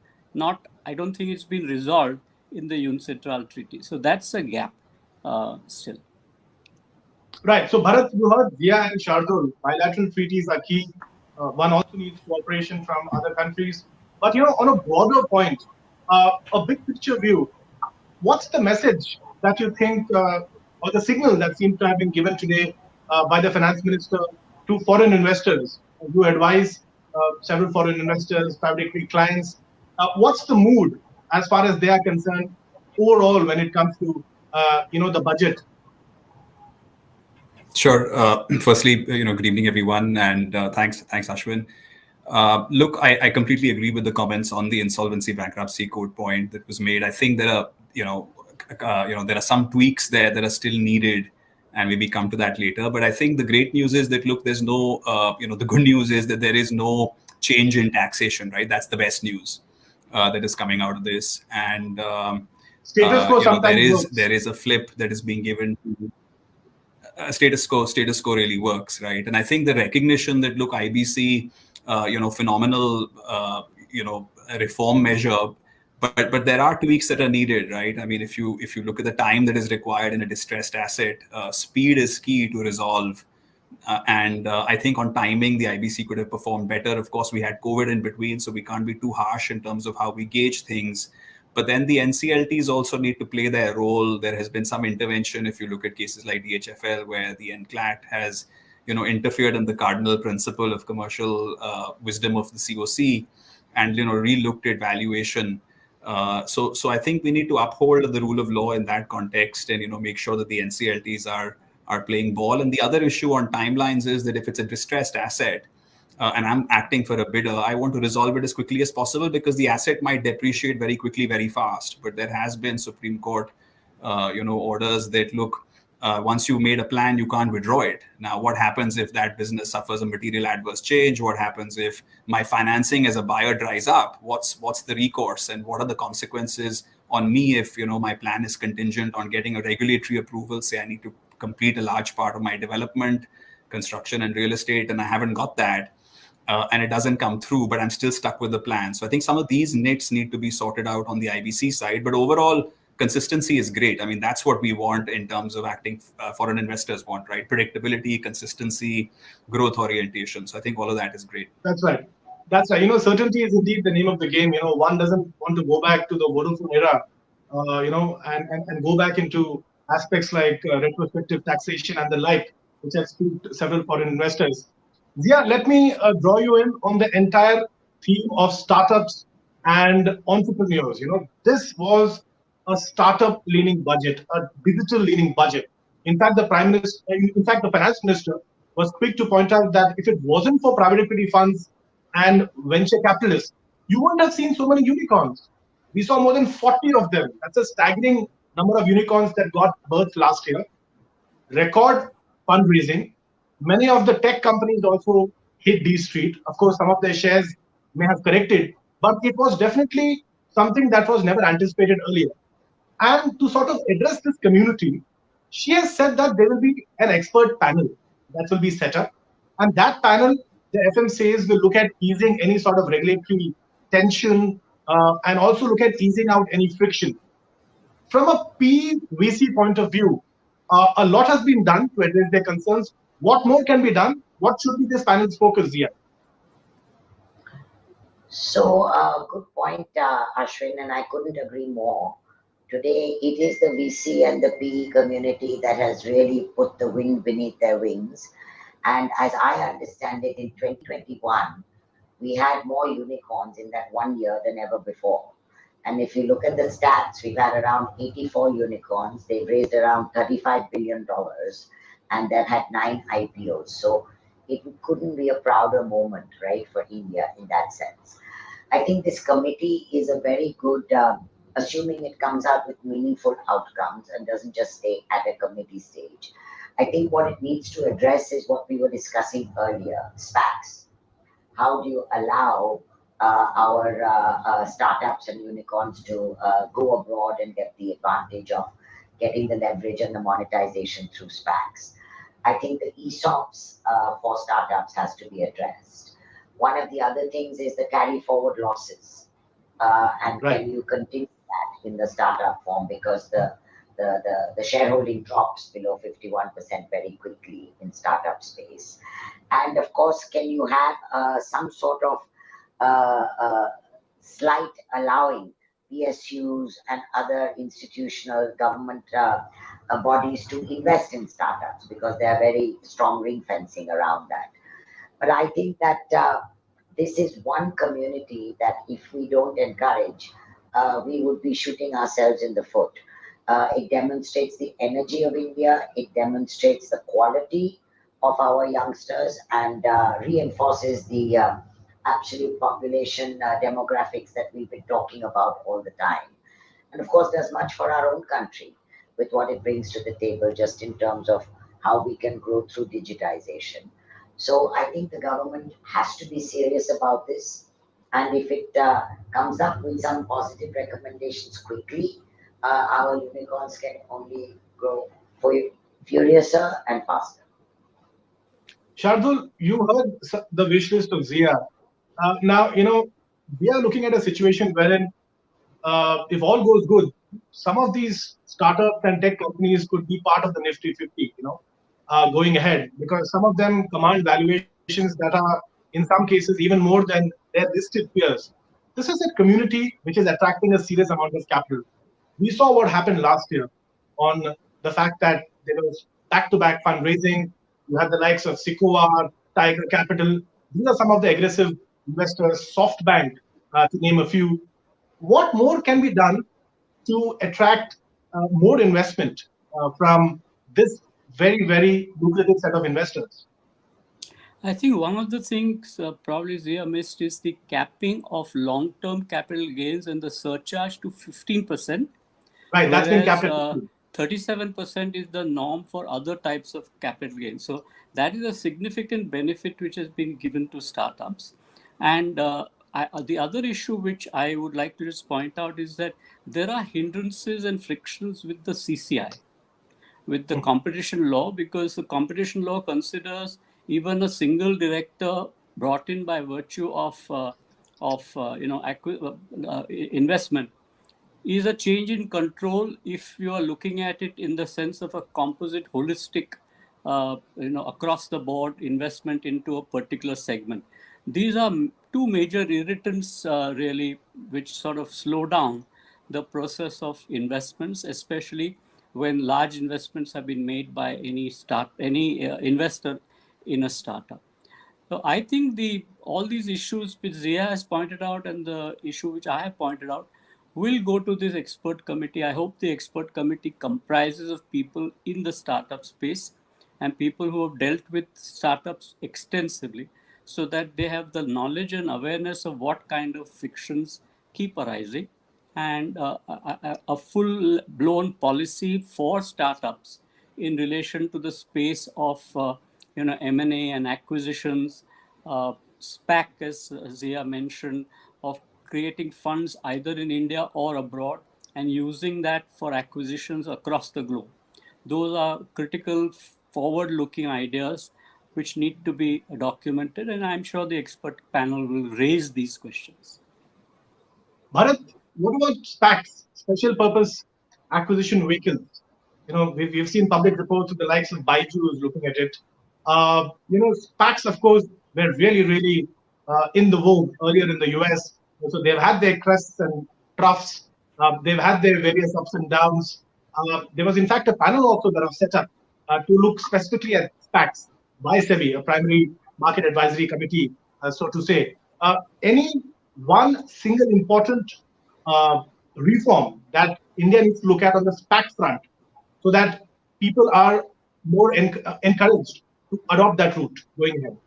I don't think it's been resolved in the UNCITRAL treaty. So that's a gap still. Right. So, Bharat, you heard Via and Shardul. Bilateral treaties are key. One also needs cooperation from other countries. But, on a broader point, a big picture view, what's the message that you think, or the signal that seems to have been given today by the finance minister to foreign investors who advise several foreign investors, private equity clients? What's the mood as far as they are concerned overall when it comes to, the budget? Sure. Firstly, good evening, everyone, and thanks, Ashwin. Look, I completely agree with the comments on the insolvency bankruptcy code point that was made. I think there are, there are some tweaks there that are still needed, and maybe come to that later. But I think the great news is that, look, there's no, the good news is that there is no change in taxation, right? That's the best news that is coming out of this. And status quo sometimes there is a flip that is being given to status quo really works, right? And I think the recognition that, look, IBC, phenomenal, reform measure, but there are tweaks that are needed, right? I mean, if you look at the time that is required in a distressed asset, speed is key to resolve. And I think on timing, the IBC could have performed better. Of course, we had COVID in between, so we can't be too harsh in terms of how we gauge things. But then the NCLTs also need to play their role. There has been some intervention, if you look at cases like DHFL, where the NCLAT has, interfered in the cardinal principle of commercial wisdom of the COC, and re-looked at valuation. So I think we need to uphold the rule of law in that context, and make sure that the NCLTs are playing ball. And the other issue on timelines is that if it's a distressed asset, and I'm acting for a bidder, I want to resolve it as quickly as possible, because the asset might depreciate very quickly, very fast. But there has been Supreme Court, orders that, look, once you made a plan, you can't withdraw it. Now, what happens if that business suffers a material adverse change? What happens if my financing as a buyer dries up? What's the recourse, and what are the consequences on me if my plan is contingent on getting a regulatory approval? Say I need to complete a large part of my development, construction, and real estate, and I haven't got that. And it doesn't come through, but I'm still stuck with the plan. So I think some of these nits need to be sorted out on the IBC side. But overall, consistency is great. I mean, that's what we want in terms of acting. Foreign investors want, right? Predictability, consistency, growth orientation. So I think all of that is great. That's right. Certainty is indeed the name of the game. One doesn't want to go back to the Vodafone era, and go back into aspects like retrospective taxation and the like, which has spooked several foreign investors. Zia, let me draw you in on the entire theme of startups and entrepreneurs. This was a startup leaning budget, a digital leaning budget. In fact, the finance minister was quick to point out that if it wasn't for private equity funds and venture capitalists, you wouldn't have seen so many unicorns. We saw more than 40 of them. That's a staggering number of unicorns that got birth last year. Record fundraising. Many of the tech companies also hit D Street. Of course, some of their shares may have corrected, but it was definitely something that was never anticipated earlier. And to sort of address this community, she has said that there will be an expert panel that will be set up. And that panel, the FM says, will look at easing any sort of regulatory tension and also look at easing out any friction. From a PVC point of view, a lot has been done to address their concerns. What more can be done? What should be this panel's focus here? So, good point, Ashwin, and I couldn't agree more. Today, it is the VC and the PE community that has really put the wind beneath their wings. And as I understand it, in 2021, we had more unicorns in that 1 year than ever before. And if you look at the stats, we've had around 84 unicorns. They've raised around $35 billion and they've had 9 IPOs. So it couldn't be a prouder moment, right, for India in that sense. I think this committee is a very good, assuming it comes out with meaningful outcomes and doesn't just stay at a committee stage. I think what it needs to address is what we were discussing earlier, SPACs. How do you allow our startups and unicorns to go abroad and get the advantage of getting the leverage and the monetization through SPACs? I think the ESOPs for startups has to be addressed. One of the other things is the carry forward losses. And can you continue that in the startup form, because the shareholding drops below 51% very quickly in startup space. And of course, can you have some sort of slight allowing PSUs and other institutional government bodies to invest in startups, because there are very strong ring fencing around that. But I think that this is one community that if we don't encourage, we would be shooting ourselves in the foot. It demonstrates the energy of India, it demonstrates the quality of our youngsters, and reinforces the absolute population demographics that we've been talking about all the time. And of course, does much for our own country with what it brings to the table, just in terms of how we can grow through digitization. So I think the government has to be serious about this. And if it comes up with some positive recommendations quickly, our unicorns can only grow furiouser and faster. Shardul, you heard the wish list of Zia. Now, we are looking at a situation wherein, if all goes good, some of these startups and tech companies could be part of the Nifty 50, going ahead, because some of them command valuations that are, in some cases, even more than their listed peers. This is a community which is attracting a serious amount of capital. We saw what happened last year on the fact that there was back-to-back fundraising. You had the likes of Sycowar, Tiger Capital. These are some of the aggressive investors, SoftBank, to name a few. What more can be done to attract more investment from this very, very lucrative set of investors? I think one of the things probably Zia missed is the capping of long-term capital gains and the surcharge to 15%. Right, that's been capped. 37% is the norm for other types of capital gains. So that is a significant benefit which has been given to startups. And the other issue which I would like to just point out is that there are hindrances and frictions with the CCI, with the competition law, because the competition law considers even a single director brought in by virtue of investment is a change in control if you are looking at it in the sense of a composite, holistic, across the board investment into a particular segment. These are two major irritants really, which sort of slow down the process of investments, especially when large investments have been made by any investor in a startup. So I think all these issues which Zia has pointed out and the issue which I have pointed out will go to this expert committee. I hope the expert committee comprises of people in the startup space and people who have dealt with startups extensively, so that they have the knowledge and awareness of what kind of fictions keep arising, and a full-blown policy for startups in relation to the space of M&A and acquisitions, SPAC, as Zia mentioned, of creating funds either in India or abroad and using that for acquisitions across the globe. Those are critical forward-looking ideas which need to be documented, and I'm sure the expert panel will raise these questions. Bharat, what about SPACs, special purpose acquisition vehicles? We've seen public reports of the likes of Byju's looking at it. SPACs, of course, were really, really in the vogue earlier in the US. So they've had their crests and troughs. They've had their various ups and downs. There was, in fact, a panel also that was set up to look specifically at SPACs by SEBI, a primary market advisory committee, so to say. Any one single important reform that India needs to look at on the SPAC front so that people are more encouraged to adopt that route going ahead?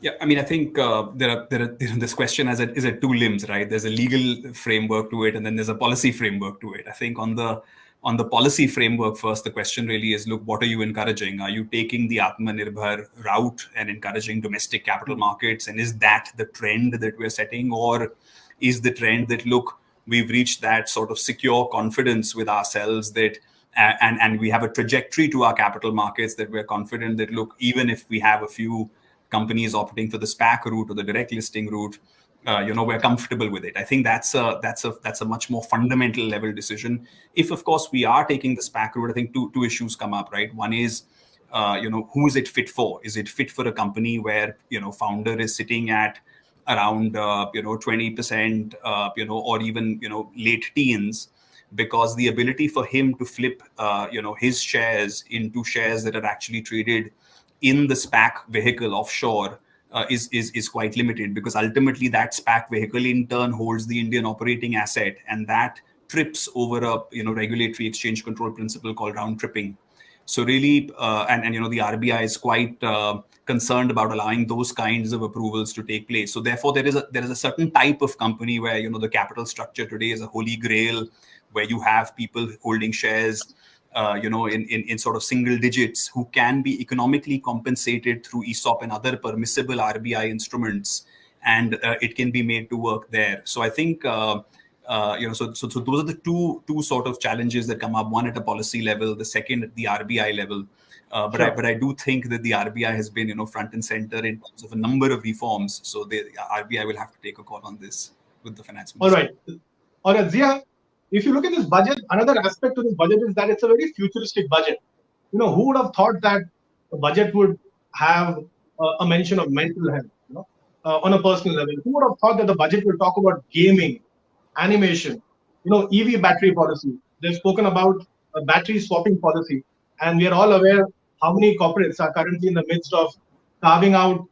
Yeah, I mean, I think this question is at two limbs, right? There's a legal framework to it, and then there's a policy framework to it. I think on the policy framework first, the question really is, look, what are you encouraging? Are you taking the Atmanirbhar route and encouraging domestic capital markets? And is that the trend that we're setting? Or is the trend that, look, we've reached that sort of secure confidence with ourselves that, and we have a trajectory to our capital markets that we're confident that, look, even if we have a few companies opting for the SPAC route or the direct listing route, we're comfortable with it. I think that's a much more fundamental level decision. If, of course, we are taking the SPAC route, I think two issues come up, right? One is, who is it fit for? Is it fit for a company where, founder is sitting at around, 20%, or even, late teens, because the ability for him to flip, his shares into shares that are actually traded in the SPAC vehicle offshore is quite limited, because ultimately that SPAC vehicle in turn holds the Indian operating asset, and that trips over a regulatory exchange control principle called round tripping. So really, and the RBI is quite concerned about allowing those kinds of approvals to take place. So therefore, there is a certain type of company where the capital structure today is a holy grail, where you have people holding shares in sort of single digits, who can be economically compensated through ESOP and other permissible RBI instruments, and it can be made to work there. So I think, so those are the two sort of challenges that come up, one at a policy level, the second at the RBI level. But I do think that the RBI has been, front and center in terms of a number of reforms. So the RBI will have to take a call on this with the finance minister. All right, Zia, if you look at this budget, another aspect to this budget is that it's a very futuristic budget. Who would have thought that the budget would have a mention of mental health, on a personal level? Who would have thought that the budget will talk about gaming, animation, EV battery policy? They've spoken about a battery swapping policy, and we are all aware how many corporates are currently in the midst of carving out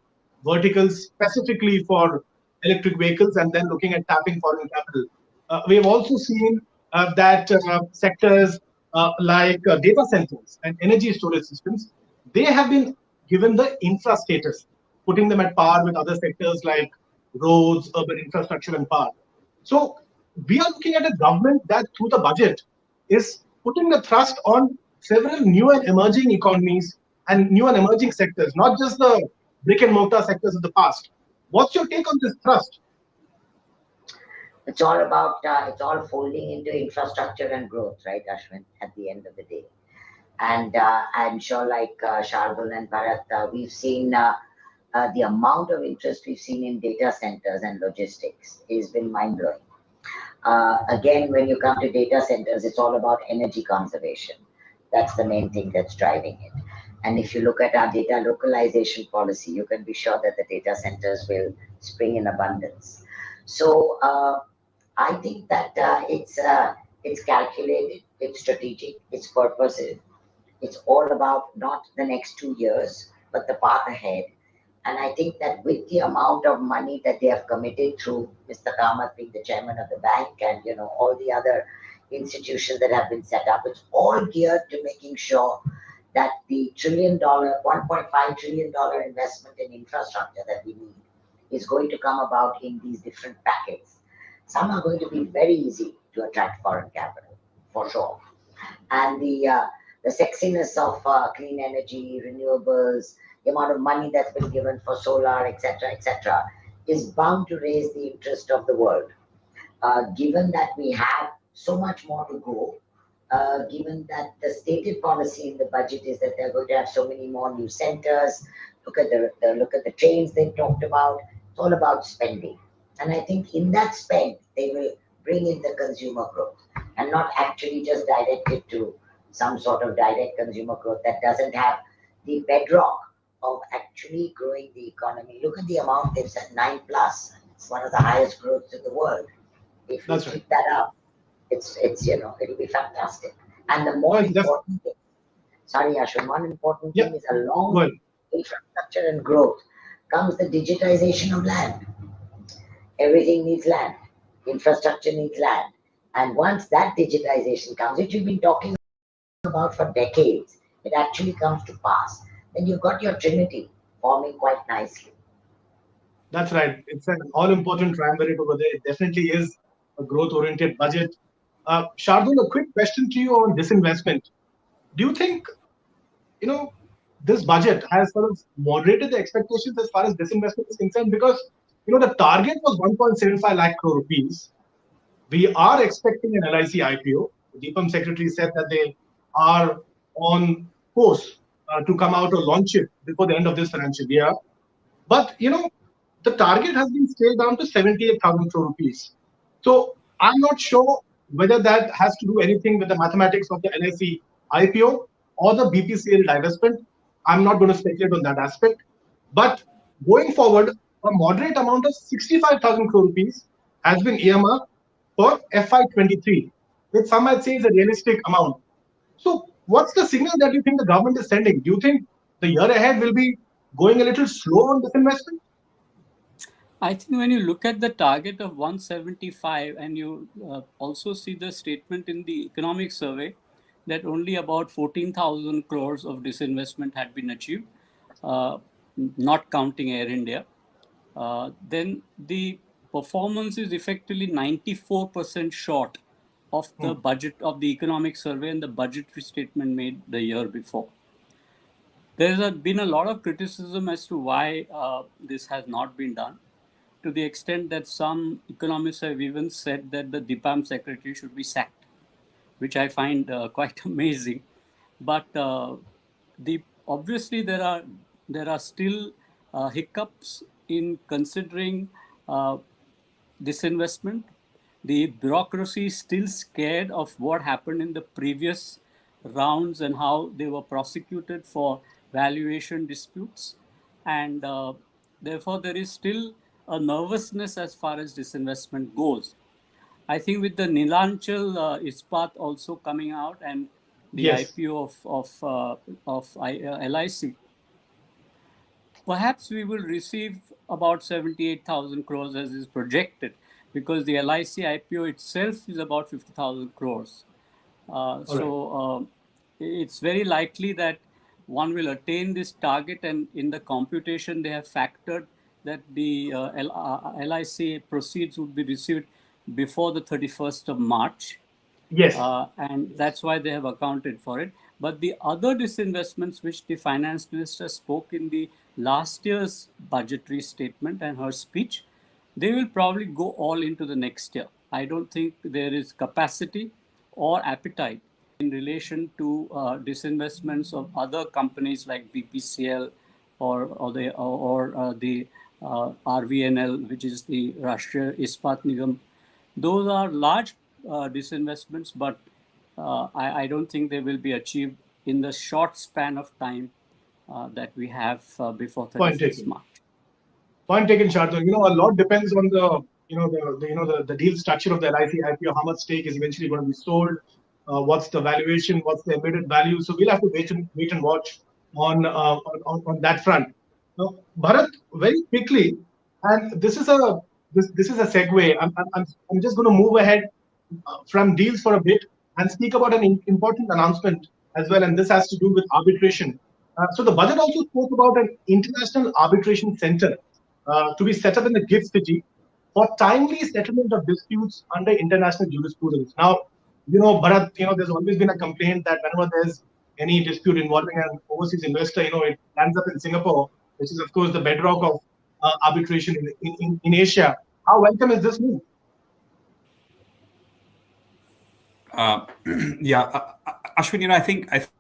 verticals specifically for electric vehicles and then looking at tapping foreign capital. We have also seen that sectors like data centers and energy storage systems, they have been given the infra status, putting them at par with other sectors like roads, urban infrastructure, and power. So we are looking at a government that through the budget is putting the thrust on several new and emerging economies and new and emerging sectors, not just the brick and mortar sectors of the past. What's your take on this thrust? It's all about, it's all folding into infrastructure and growth, right, Ashwin, at the end of the day. And I'm sure, like Shardul and Bharat, we've seen the amount of interest we've seen in data centers and logistics has been mind-blowing. Again, when you come to data centers, it's all about energy conservation. That's the main thing that's driving it. And if you look at our data localization policy, you can be sure that the data centers will spring in abundance. So I think that it's calculated, it's strategic, it's purposive. It's all about not the next 2 years, but the path ahead. And I think that with the amount of money that they have committed through Mr. Kamath being the chairman of the bank and, all the other institutions that have been set up, it's all geared to making sure that the $1.5 trillion investment in infrastructure that we need is going to come about in these different packets. Some are going to be very easy to attract foreign capital, for sure. And the sexiness of clean energy, renewables, the amount of money that's been given for solar, etc., is bound to raise the interest of the world. Given that we have so much more to go, given that the stated policy in the budget is that they're going to have so many more new centers, look at the trains they talked about. It's all about spending, and I think in that spend they will bring in the consumer growth and not actually just direct it to some sort of direct consumer growth that doesn't have the bedrock of actually growing the economy. Look at the amount they've said, 9+. It's one of the highest growths in the world. If we keep that up, it's it'll be fantastic. And the more important thing, sorry Ashwin, one important thing is along with infrastructure and growth comes the digitization of land. Everything needs land. Infrastructure needs land. And once that digitization comes, which we've been talking about for decades, it actually comes to pass. Then you've got your trinity forming quite nicely. That's right. It's an all-important triumvirate over there. It definitely is a growth-oriented budget. Shardul, a quick question to you on disinvestment. Do you think, this budget has sort of moderated the expectations as far as disinvestment is concerned? Because, the target was 1.75 lakh crore rupees. We are expecting an LIC IPO. The DIPAM secretary said that they are on course to come out or launch it before the end of this financial year. But, the target has been scaled down to 78,000 crore rupees. So I'm not sure whether that has to do anything with the mathematics of the LIC IPO or the BPCL divestment. I'm not going to speculate on that aspect. But going forward, a moderate amount of 65,000 crore rupees has been earmarked for FY23, which some might say is a realistic amount. So what's the signal that you think the government is sending? Do you think the year ahead will be going a little slow on disinvestment? I think when you look at the target of 175 and you also see the statement in the economic survey that only about 14,000 crores of disinvestment had been achieved, not counting Air India, then the performance is effectively 94% short of the budget of the economic survey and the budgetary statement made the year before. There has been a lot of criticism as to why this has not been done, to the extent that some economists have even said that the DIPAM secretary should be sacked, which I find quite amazing. But obviously there are still hiccups in considering disinvestment. The bureaucracy is still scared of what happened in the previous rounds and how they were prosecuted for valuation disputes. And therefore, there is still a nervousness as far as disinvestment goes. I think with the Neelachal Ispat also coming out and the IPO of LIC, perhaps we will receive about 78,000 crores as is projected, because the LIC IPO itself is about 50,000 crores. It's very likely that one will attain this target, and in the computation they have factored that the LIC proceeds would be received before the 31st of March. Yes. And that's why they have accounted for it. But the other disinvestments which the finance minister spoke in the last year's budgetary statement and her speech, they will probably go all into the next year. I don't think there is capacity or appetite in relation to disinvestments of other companies like BPCL or the RVNL, which is the Rashtriya Ispat Nigam. Those are large disinvestments, but I don't think they will be achieved in the short span of time that we have before 31st March. Point taken, Shardul. A lot depends on the deal structure of the LIC IPO. How much stake is eventually going to be sold? What's the valuation? What's the embedded value? So we'll have to wait and watch. on that front. Now, Bharat, very quickly, and this is a segue. I'm just going to move ahead from deals for a bit and speak about an important announcement as well, and this has to do with arbitration. So the budget also spoke about an international arbitration center to be set up in the GIFT city for timely settlement of disputes under international jurisprudence. Now, Bharat, there's always been a complaint that whenever there's any dispute involving an overseas investor, it lands up in Singapore, which is, of course, the bedrock of arbitration in Asia. How welcome is this move? Ashwin, I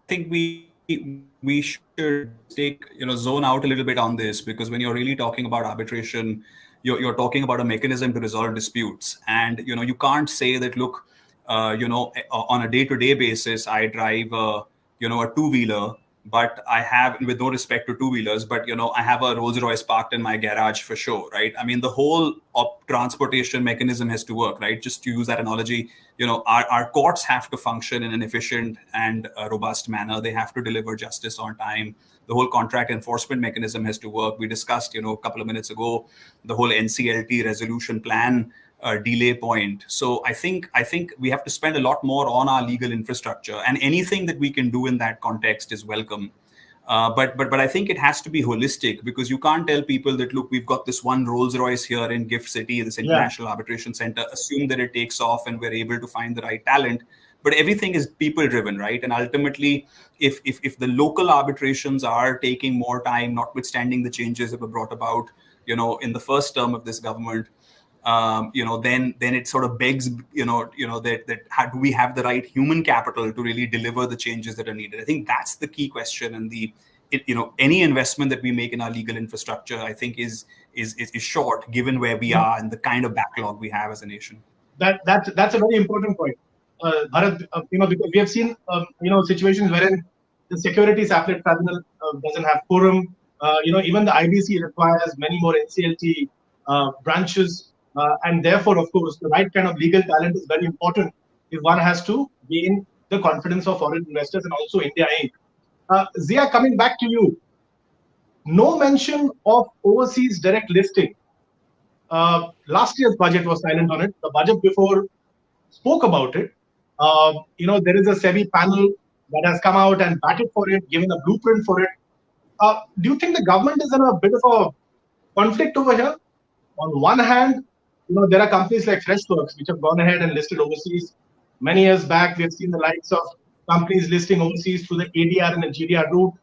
think we should take zone out a little bit on this, because when you're really talking about arbitration, you're talking about a mechanism to resolve disputes, and you can't say that, look, on a day-to-day basis, I drive a two-wheeler, but I have, with no respect to two-wheelers, but I have a Rolls Royce parked in my garage for sure, right? I mean, the whole transportation mechanism has to work, right? Just to use that analogy, our courts have to function in an efficient and robust manner. They have to deliver justice on time. The whole contract enforcement mechanism has to work. We discussed, a couple of minutes ago, the whole NCLT resolution plan delay point. So I think we have to spend a lot more on our legal infrastructure, and anything that we can do in that context is welcome. But I think it has to be holistic, because you can't tell people that, look, we've got this one Rolls Royce here in GIFT City, this international arbitration center, assume that it takes off and we're able to find the right talent. But everything is people driven, right? And ultimately, if the local arbitrations are taking more time, notwithstanding the changes that were brought about, in the first term of this government, then it sort of begs, that how do we have the right human capital to really deliver the changes that are needed? I think that's the key question, and any investment that we make in our legal infrastructure, I think is short, given where we are and the kind of backlog we have as a nation. That's a very important point, Bharat. Because we have seen situations wherein the Securities Appellate Tribunal doesn't have quorum. Even the IBC requires many more NCLT branches. And therefore, of course, the right kind of legal talent is very important if one has to gain the confidence of foreign investors and also India Inc. Zia, coming back to you, no mention of overseas direct listing. Last year's budget was silent on it. The budget before spoke about it. There is a SEBI panel that has come out and batted for it, given a blueprint for it. Do you think the government is in a bit of a conflict over here? On one hand, there are companies like Freshworks which have gone ahead and listed overseas. Many years back, we have seen the likes of companies listing overseas through the ADR and the GDR route.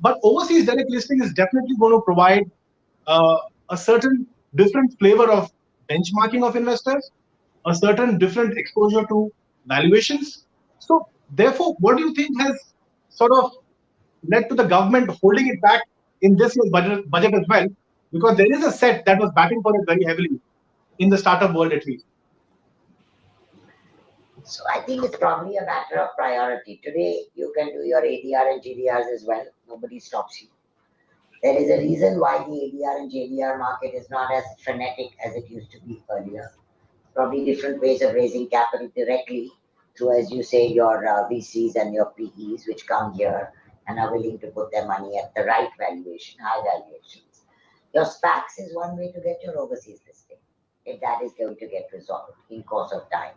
But overseas direct listing is definitely going to provide a certain different flavor of benchmarking of investors, a certain different exposure to valuations. So therefore, what do you think has sort of led to the government holding it back in this year's budget as well? Because there is a set that was batting for it very heavily in the startup world, at least. So I think it's probably a matter of priority. Today, you can do your ADR and GDRs as well. Nobody stops you. There is a reason why the ADR and JDR market is not as frenetic as it used to be earlier. Probably different ways of raising capital directly through, as you say, your VCs and your PEs, which come here and are willing to put their money at the right valuation, high valuations. Your SPACs is one way to get your overseas listing, if that is going to get resolved in course of time.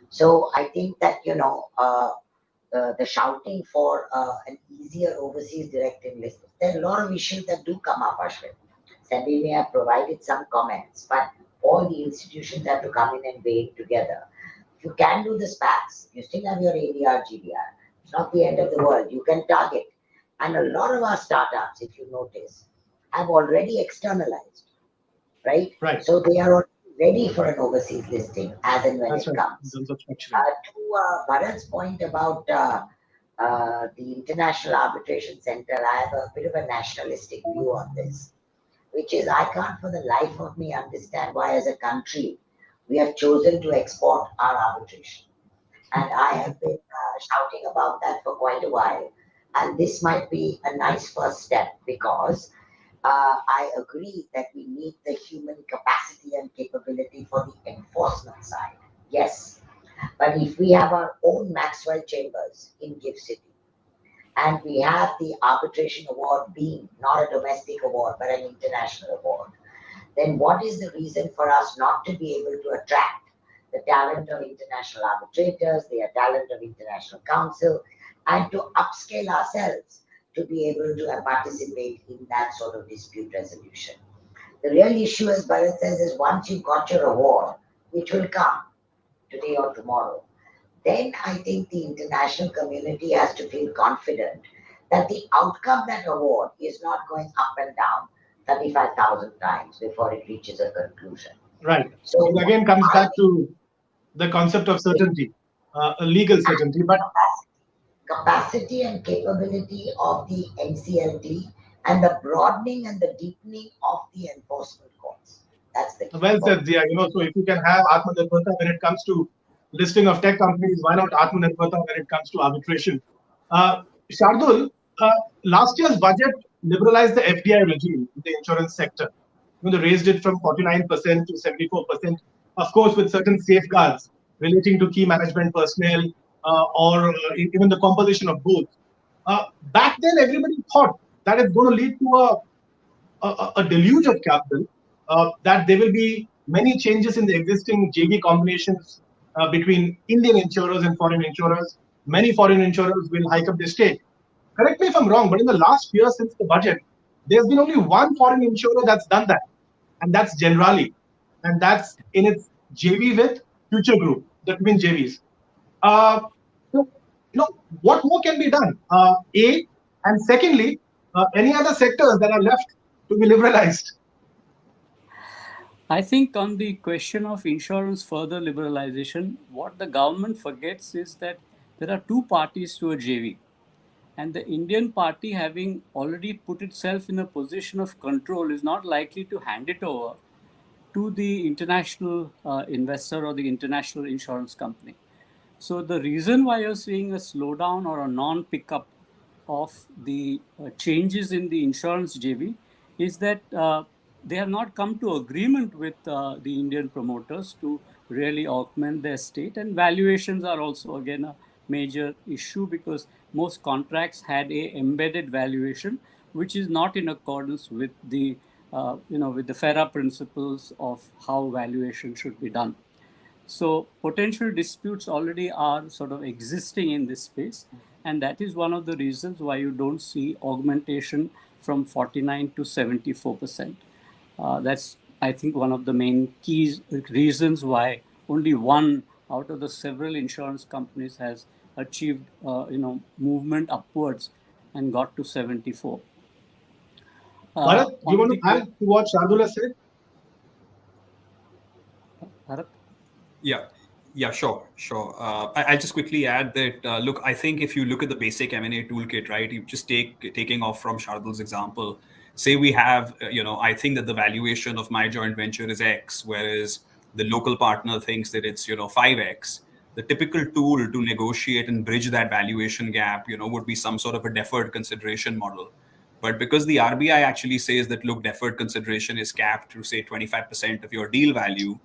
So I think that, the shouting for an easier overseas directed listing, there are a lot of issues that do come up, Ashwin. SEBI may have provided some comments, but all the institutions have to come in and weigh together. If you can do the SPACs, you still have your ADR, GDR. It's not the end of the world. You can target. And a lot of our startups, if you notice, have already externalized, right? So they are ready for an overseas listing as and when it comes. To Bharat's point about the International Arbitration Center, I have a bit of a nationalistic view on this, which is I can't for the life of me understand why as a country we have chosen to export our arbitration. And I have been shouting about that for quite a while. And this might be a nice first step, because I agree that we need the human capacity and capability for the enforcement side. Yes. But if we have our own Maxwell chambers in GIFT City, And we have the arbitration award being not a domestic award, but an international award, then what is the reason for us not to be able to attract the talent of international arbitrators, the talent of international counsel, and to upscale ourselves to be able to participate in that sort of dispute resolution? The real issue, as Bharat says, is once you've got your award, which will come today or tomorrow, then I think the international community has to feel confident that the outcome, that award, is not going up and down 35,000 times before it reaches a conclusion. Right. So it again comes back to the concept of certainty, a legal certainty. But capacity and capability of the NCLT and the broadening and the deepening of the enforcement courts. That's the key. Well said, Zia. So if you can have Atmanirbharta when it comes to listing of tech companies, why not Atmanirbharta when it comes to arbitration? Shardul, last year's budget liberalized the FDI regime in the insurance sector. They raised it from 49% to 74%, of course, with certain safeguards relating to key management personnel or even the composition of both. Back then, everybody thought that it's going to lead to a deluge of capital, that there will be many changes in the existing JV combinations between Indian insurers and foreign insurers. Many foreign insurers will hike up their stake. Correct me if I'm wrong, but in the last year since the budget, there's been only one foreign insurer that's done that, and that's Generali, and that's in its JV with Future Group, the twin JVs. What more can be done? And secondly, any other sectors that are left to be liberalized? I think on the question of insurance further liberalization, what the government forgets is that there are two parties to a JV. And the Indian party, having already put itself in a position of control, is not likely to hand it over to the international investor or the international insurance company. So the reason why you're seeing a slowdown or a non-pickup of the changes in the insurance JV is that they have not come to agreement with the Indian promoters to really augment their state, and valuations are also again a major issue because most contracts had a embedded valuation which is not in accordance with the with the FERA principles of how valuation should be done. So potential disputes already are sort of existing in this space, and that is one of the reasons why you don't see augmentation from 49 to 74%. That's, I think, one of the main key reasons why only one out of the several insurance companies has achieved movement upwards and got to 74. Bharat, do you want to add to what Shardul said? Bharat? Yeah, sure. I'll just quickly add that, look, I think if you look at the basic M&A toolkit, right, you just taking off from Shardul's example, say we have, I think that the valuation of my joint venture is X, whereas the local partner thinks that it's, 5X. The typical tool to negotiate and bridge that valuation gap, would be some sort of a deferred consideration model. But because the RBI actually says that, look, deferred consideration is capped to, say, 25% of your deal value,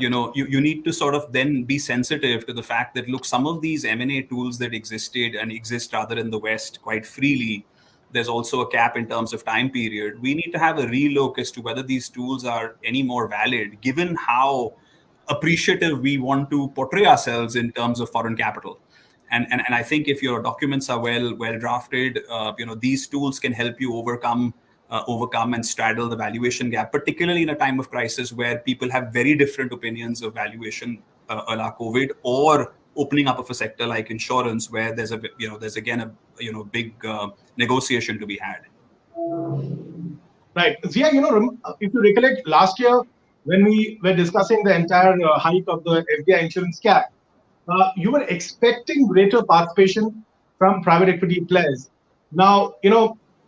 you need to sort of then be sensitive to the fact that, look, some of these M&A tools that existed and exist rather in the West quite freely, there's also a cap in terms of time period. We need to have a relook as to whether these tools are any more valid, given how appreciative we want to portray ourselves in terms of foreign capital. And I think if your documents are well drafted, these tools can help you overcome and straddle the valuation gap, particularly in a time of crisis where people have very different opinions of valuation, a la COVID, or opening up of a sector like insurance, where there's again a big negotiation to be had. Right, Zia. If you recollect last year when we were discussing the entire hike of the FDI insurance cap, you were expecting greater participation from private equity players. Now,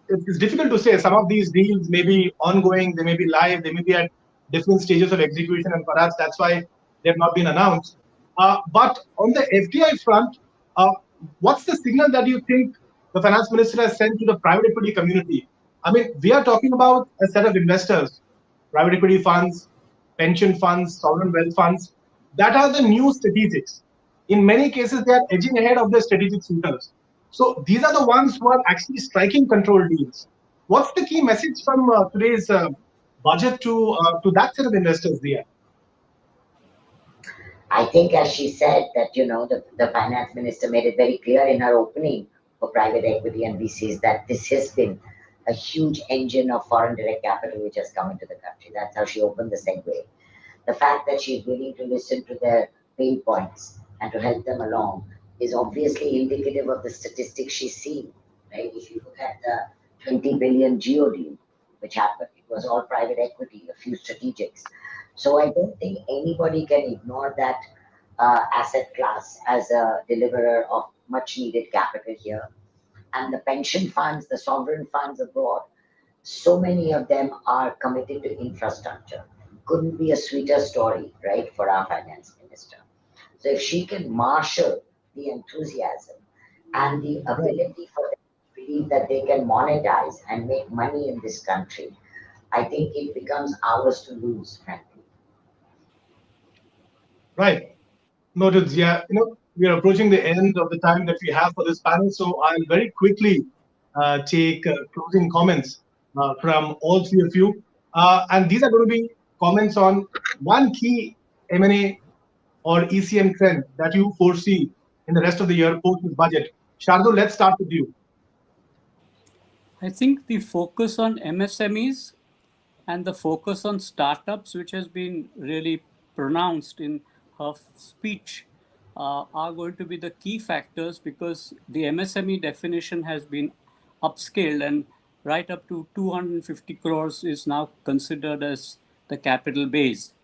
it's difficult to say. Some of these deals may be ongoing, they may be live, they may be at different stages of execution, and perhaps that's why they have not been announced. But on the FDI front, what's the signal that you think the finance minister has sent to the private equity community? I mean, we are talking about a set of investors, private equity funds, pension funds, sovereign wealth funds, that are the new strategics. In many cases, they are edging ahead of their strategic suitors. So these are the ones who are actually striking control deals. What's the key message from today's budget to that set of investors, Dia? I think, as she said, that the finance minister made it very clear in her opening for private equity and VCs that this has been a huge engine of foreign direct capital which has come into the country. That's how she opened the segue. The fact that she's willing to listen to their pain points and to help them along is obviously indicative of the statistics she's seeing. Right? If you look at the 20 billion Geo deal, which happened, it was all private equity, a few strategics. So I don't think anybody can ignore that asset class as a deliverer of much needed capital here. And the pension funds, the sovereign funds abroad, so many of them are committed to infrastructure. Couldn't be a sweeter story, right, for our finance minister. So if she can marshal the enthusiasm and the ability for them to believe that they can monetize and make money in this country, I think it becomes ours to lose, frankly. Right. Noted, Zia. We are approaching the end of the time that we have for this panel, so I'll very quickly take closing comments from all three of you. And these are going to be comments on one key M&A or ECM trend that you foresee in the rest of the year post this budget. Shardul, let's start with you. I think the focus on MSMEs and the focus on startups, which has been really pronounced in her speech, are going to be the key factors, because the MSME definition has been upscaled, and right up to 250 crores is now considered as the capital base.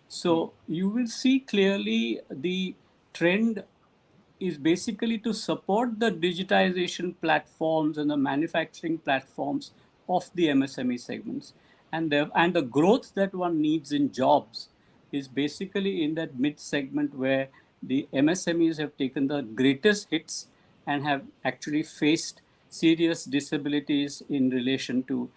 So you will see clearly the trend is basically to support the digitization platforms and the manufacturing platforms of the MSME segments. And the growth that one needs in jobs is basically in that mid segment where the MSMEs have taken the greatest hits and have actually faced serious disabilities in relation to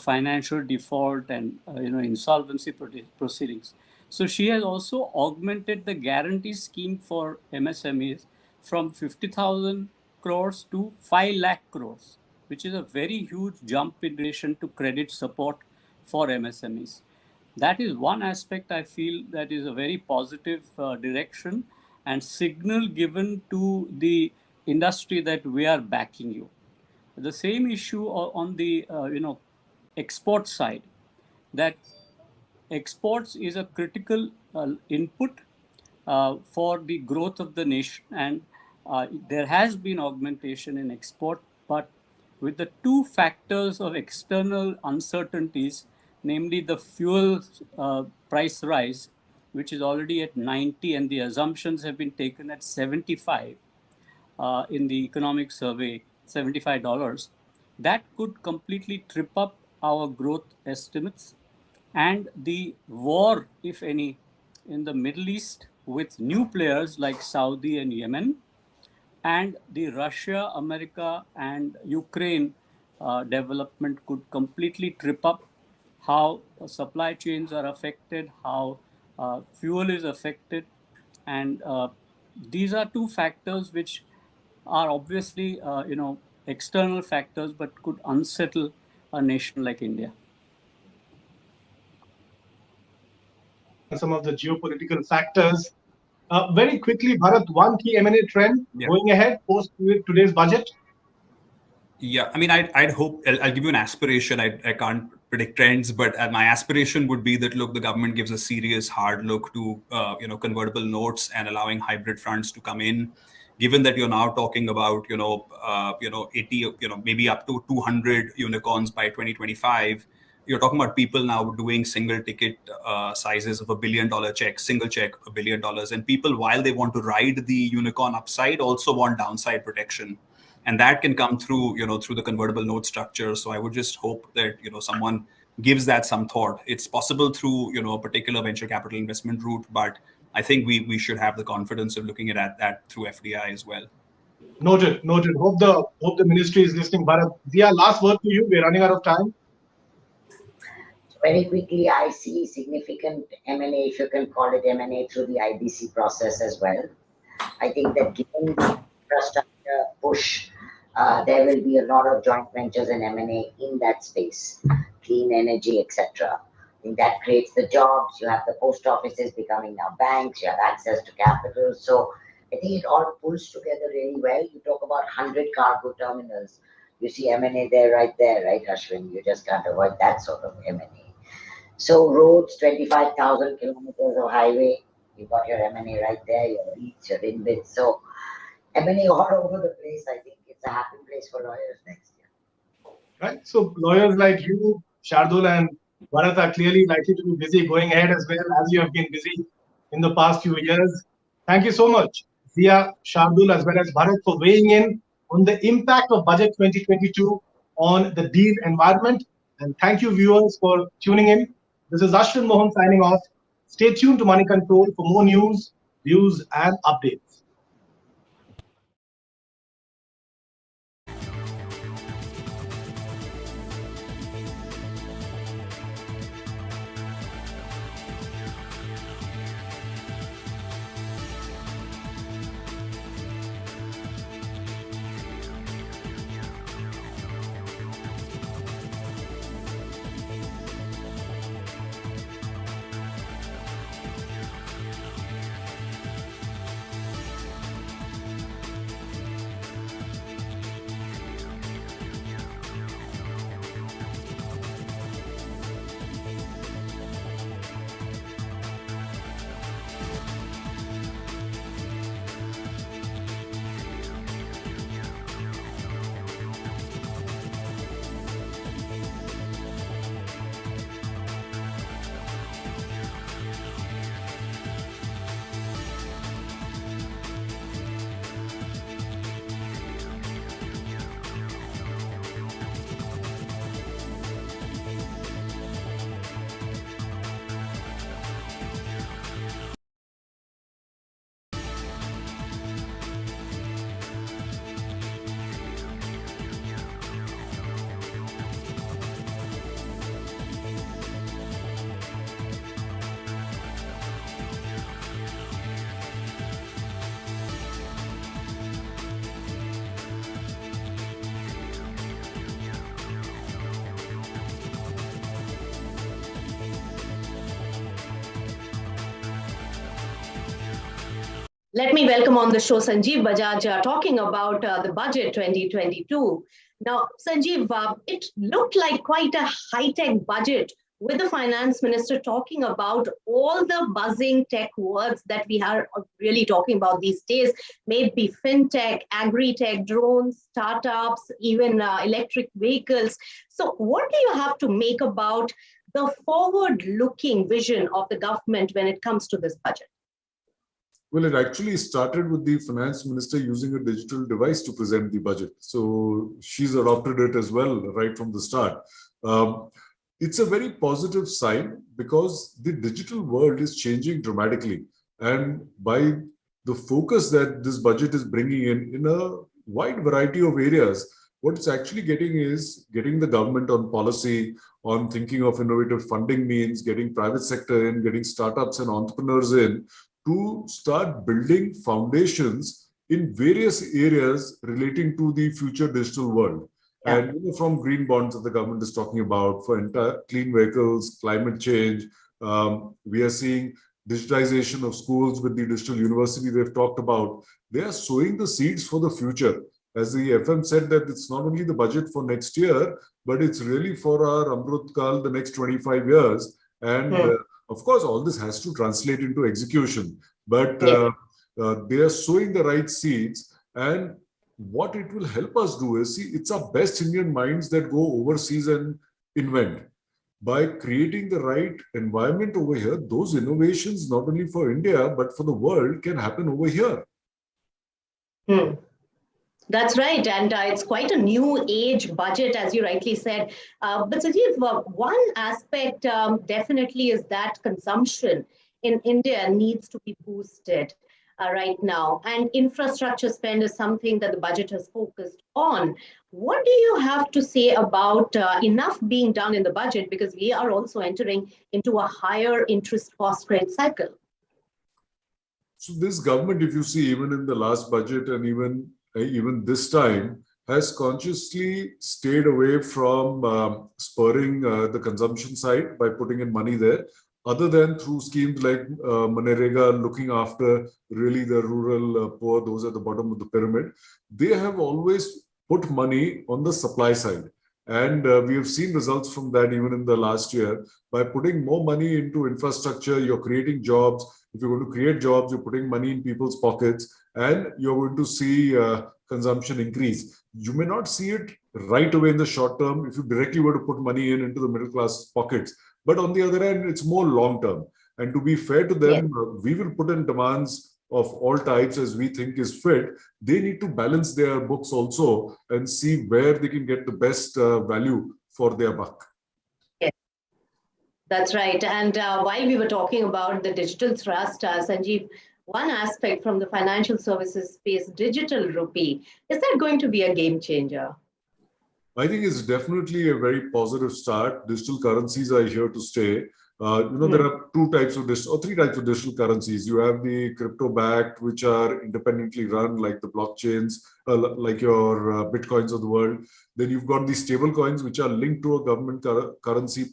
financial default and insolvency proceedings. So she has also augmented the guarantee scheme for MSMEs from 50,000 crores to 5 lakh crores, which is a very huge jump in relation to credit support for MSMEs. That is one aspect I feel that is a very positive direction and signal given to the industry that we are backing you. The same issue on the export side, that exports is a critical input for the growth of the nation, and there has been augmentation in export, but with the two factors of external uncertainties, namely the fuel price rise, which is already at 90, and the assumptions have been taken at 75 in the economic survey, $75, that could completely trip up our growth estimates. And the war, if any, in the Middle East with new players like Saudi and Yemen, and the Russia, America, and Ukraine development could completely trip up how supply chains are affected, how fuel is affected. And these are two factors which are obviously, external factors, but could unsettle a nation like India. Some of the geopolitical factors. Very quickly, Bharat, one key M&A trend going ahead post today's budget. Yeah, I mean, I'd hope, I'll give you an aspiration. I can't predict trends, but my aspiration would be that, look, the government gives a serious hard look to, convertible notes and allowing hybrid funds to come in. Given that you're now talking about, 80, maybe up to 200 unicorns by 2025, you're talking about people now doing single ticket sizes of $1 billion checks, single check $1 billion. And people, while they want to ride the unicorn upside, also want downside protection. And that can come through, through the convertible note structure. So I would just hope that, someone gives that some thought. It's possible through, a particular venture capital investment route, but I think we should have the confidence of looking at that through FDI as well. Noted. Hope the ministry is listening. Bharat, Zia, last word to you. We're running out of time. Very quickly, I see significant M&A, if you can call it M&A, through the IBC process as well. I think that given the infrastructure push There will be a lot of joint ventures and M&A in that space, clean energy, etc. I think that creates the jobs. You have the post offices becoming now banks. You have access to capital. So I think it all pulls together really well. You talk about 100 cargo terminals. You see M&A there, right, Ashwin? You just can't avoid that sort of M&A. So roads, 25,000 kilometers of highway. You got your M&A right there, your REITs, your InvITs. So M&A all over the place. I think it's a happy place for lawyers next year. Right. So lawyers like you, Shardul and Bharat are clearly likely to be busy going ahead as well as you have been busy in the past few years. Thank you so much, Zia, Shardul, as well as Bharat, for weighing in on the impact of Budget 2022 on the deal environment. And thank you, viewers, for tuning in. This is Ashwin Mohan signing off. Stay tuned to Money Control for more news, views, and updates. Let me welcome on the show Sanjeev Bajaj talking about the budget 2022. Now, Sanjeev, it looked like quite a high-tech budget with the finance minister talking about all the buzzing tech words that we are really talking about these days, maybe fintech, agri-tech, drones, startups, even electric vehicles. So what do you have to make about the forward-looking vision of the government when it comes to this budget? Well, it actually started with the finance minister using a digital device to present the budget. So she's adopted it as well right from the start. It's a very positive sign because the digital world is changing dramatically. And by the focus that this budget is bringing in a wide variety of areas, what it's actually getting is getting the government on policy, on thinking of innovative funding means, getting private sector in, getting startups and entrepreneurs in, to start building foundations in various areas relating to the future digital world. Yeah. And from green bonds that the government is talking about, for entire clean vehicles, climate change, we are seeing digitization of schools with the digital university they've talked about. They are sowing the seeds for the future. As the FM said, that it's not only the budget for next year, but it's really for our Amrut Kal, the next 25 years. And of course, all this has to translate into execution, but they are sowing the right seeds. And what it will help us do is, see, it's our best Indian minds that go overseas and invent. By creating the right environment over here, those innovations, not only for India, but for the world, can happen over here. That's right. And it's quite a new age budget, as you rightly said. But Sanjeev, one aspect definitely is that consumption in India needs to be boosted right now. And infrastructure spend is something that the budget has focused on. What do you have to say about enough being done in the budget? Because we are also entering into a higher interest cost rate cycle. So this government, if you see, even in the last budget and even this time, has consciously stayed away from spurring the consumption side by putting in money there, other than through schemes like Manrega, looking after really the rural poor, those at the bottom of the pyramid. They have always put money on the supply side. And we have seen results from that even in the last year. By putting more money into infrastructure, you're creating jobs. If you're going to create jobs, you're putting money in people's pockets, and you're going to see consumption increase. You may not see it right away in the short term if you directly were to put money into the middle class pockets. But on the other hand, it's more long term. And to be fair to them, we will put in demands of all types as we think is fit. They need to balance their books also and see where they can get the best value for their buck. Yes, that's right. And while we were talking about the digital thrust, Sanjeev, one aspect from the financial services space, digital rupee, is that going to be a game changer? I think it's definitely a very positive start. Digital currencies are here to stay. There are three types of digital currencies. You have the crypto-backed, which are independently run, like the blockchains, like your bitcoins of the world. Then you've got the stable coins, which are linked to a government currency,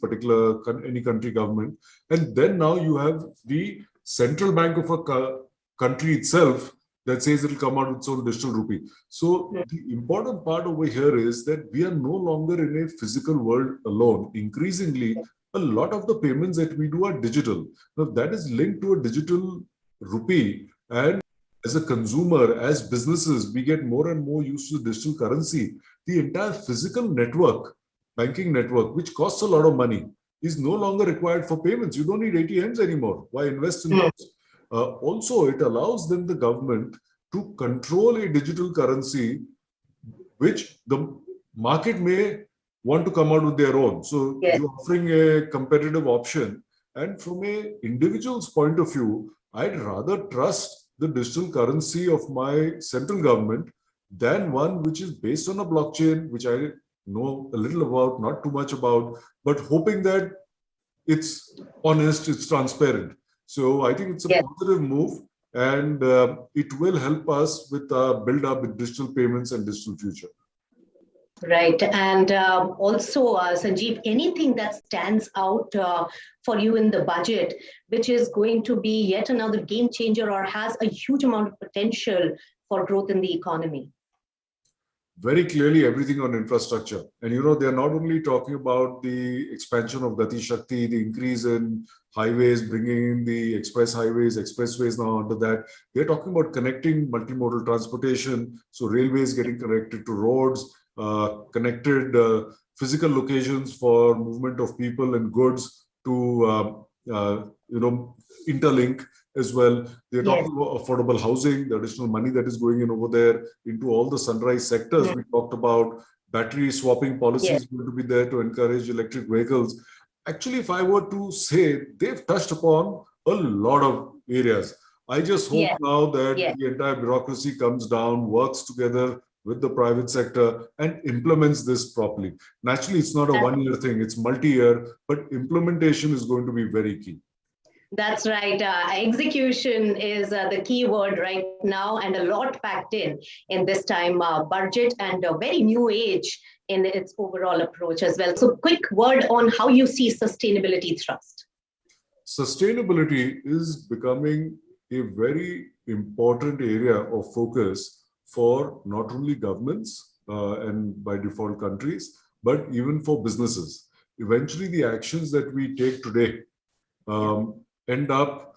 any country government. And then now you have the central bank of a country itself that says it'll come out with its own digital rupee. So the important part over here is that we are no longer in a physical world alone. Increasingly, a lot of the payments that we do are digital. Now that is linked to a digital rupee. And as a consumer, as businesses, we get more and more used to digital currency. The entire physical network, banking network, which costs a lot of money, is no longer required for payments. You don't need ATMs anymore. Why invest in those? Also, it allows then the government to control a digital currency, which the market may want to come out with their own. So you're offering a competitive option. And from an individual's point of view, I'd rather trust the digital currency of my central government than one which is based on a blockchain, which I know a little about, not too much about, but hoping that it's honest, it's transparent. So I think it's a positive move, and it will help us with build up with digital payments and digital future. Right. And also, Sanjeev, anything that stands out for you in the budget, which is going to be yet another game changer or has a huge amount of potential for growth in the economy? Very clearly, everything on infrastructure. And they're not only talking about the expansion of Gati Shakti, the increase in highways, bringing in the express highways, expressways now under that. They're talking about connecting multimodal transportation. So railways getting connected to roads, connected physical locations for movement of people and goods to, interlink as well. They're talking about affordable housing, the additional money that is going in over there into all the sunrise sectors. We talked about battery swapping policies going to be there to encourage electric vehicles. Actually, if I were to say, they've touched upon a lot of areas. I just hope now that the entire bureaucracy comes down, works together with the private sector and implements this properly. Naturally, it's not a one-year thing, it's multi-year, but implementation is going to be very key. That's right. Execution is the key word right now, and a lot packed in this time budget, and a very new age in its overall approach as well. So quick word on how you see sustainability thrust. Sustainability is becoming a very important area of focus for not only governments and by default countries, but even for businesses. Eventually, the actions that we take today end up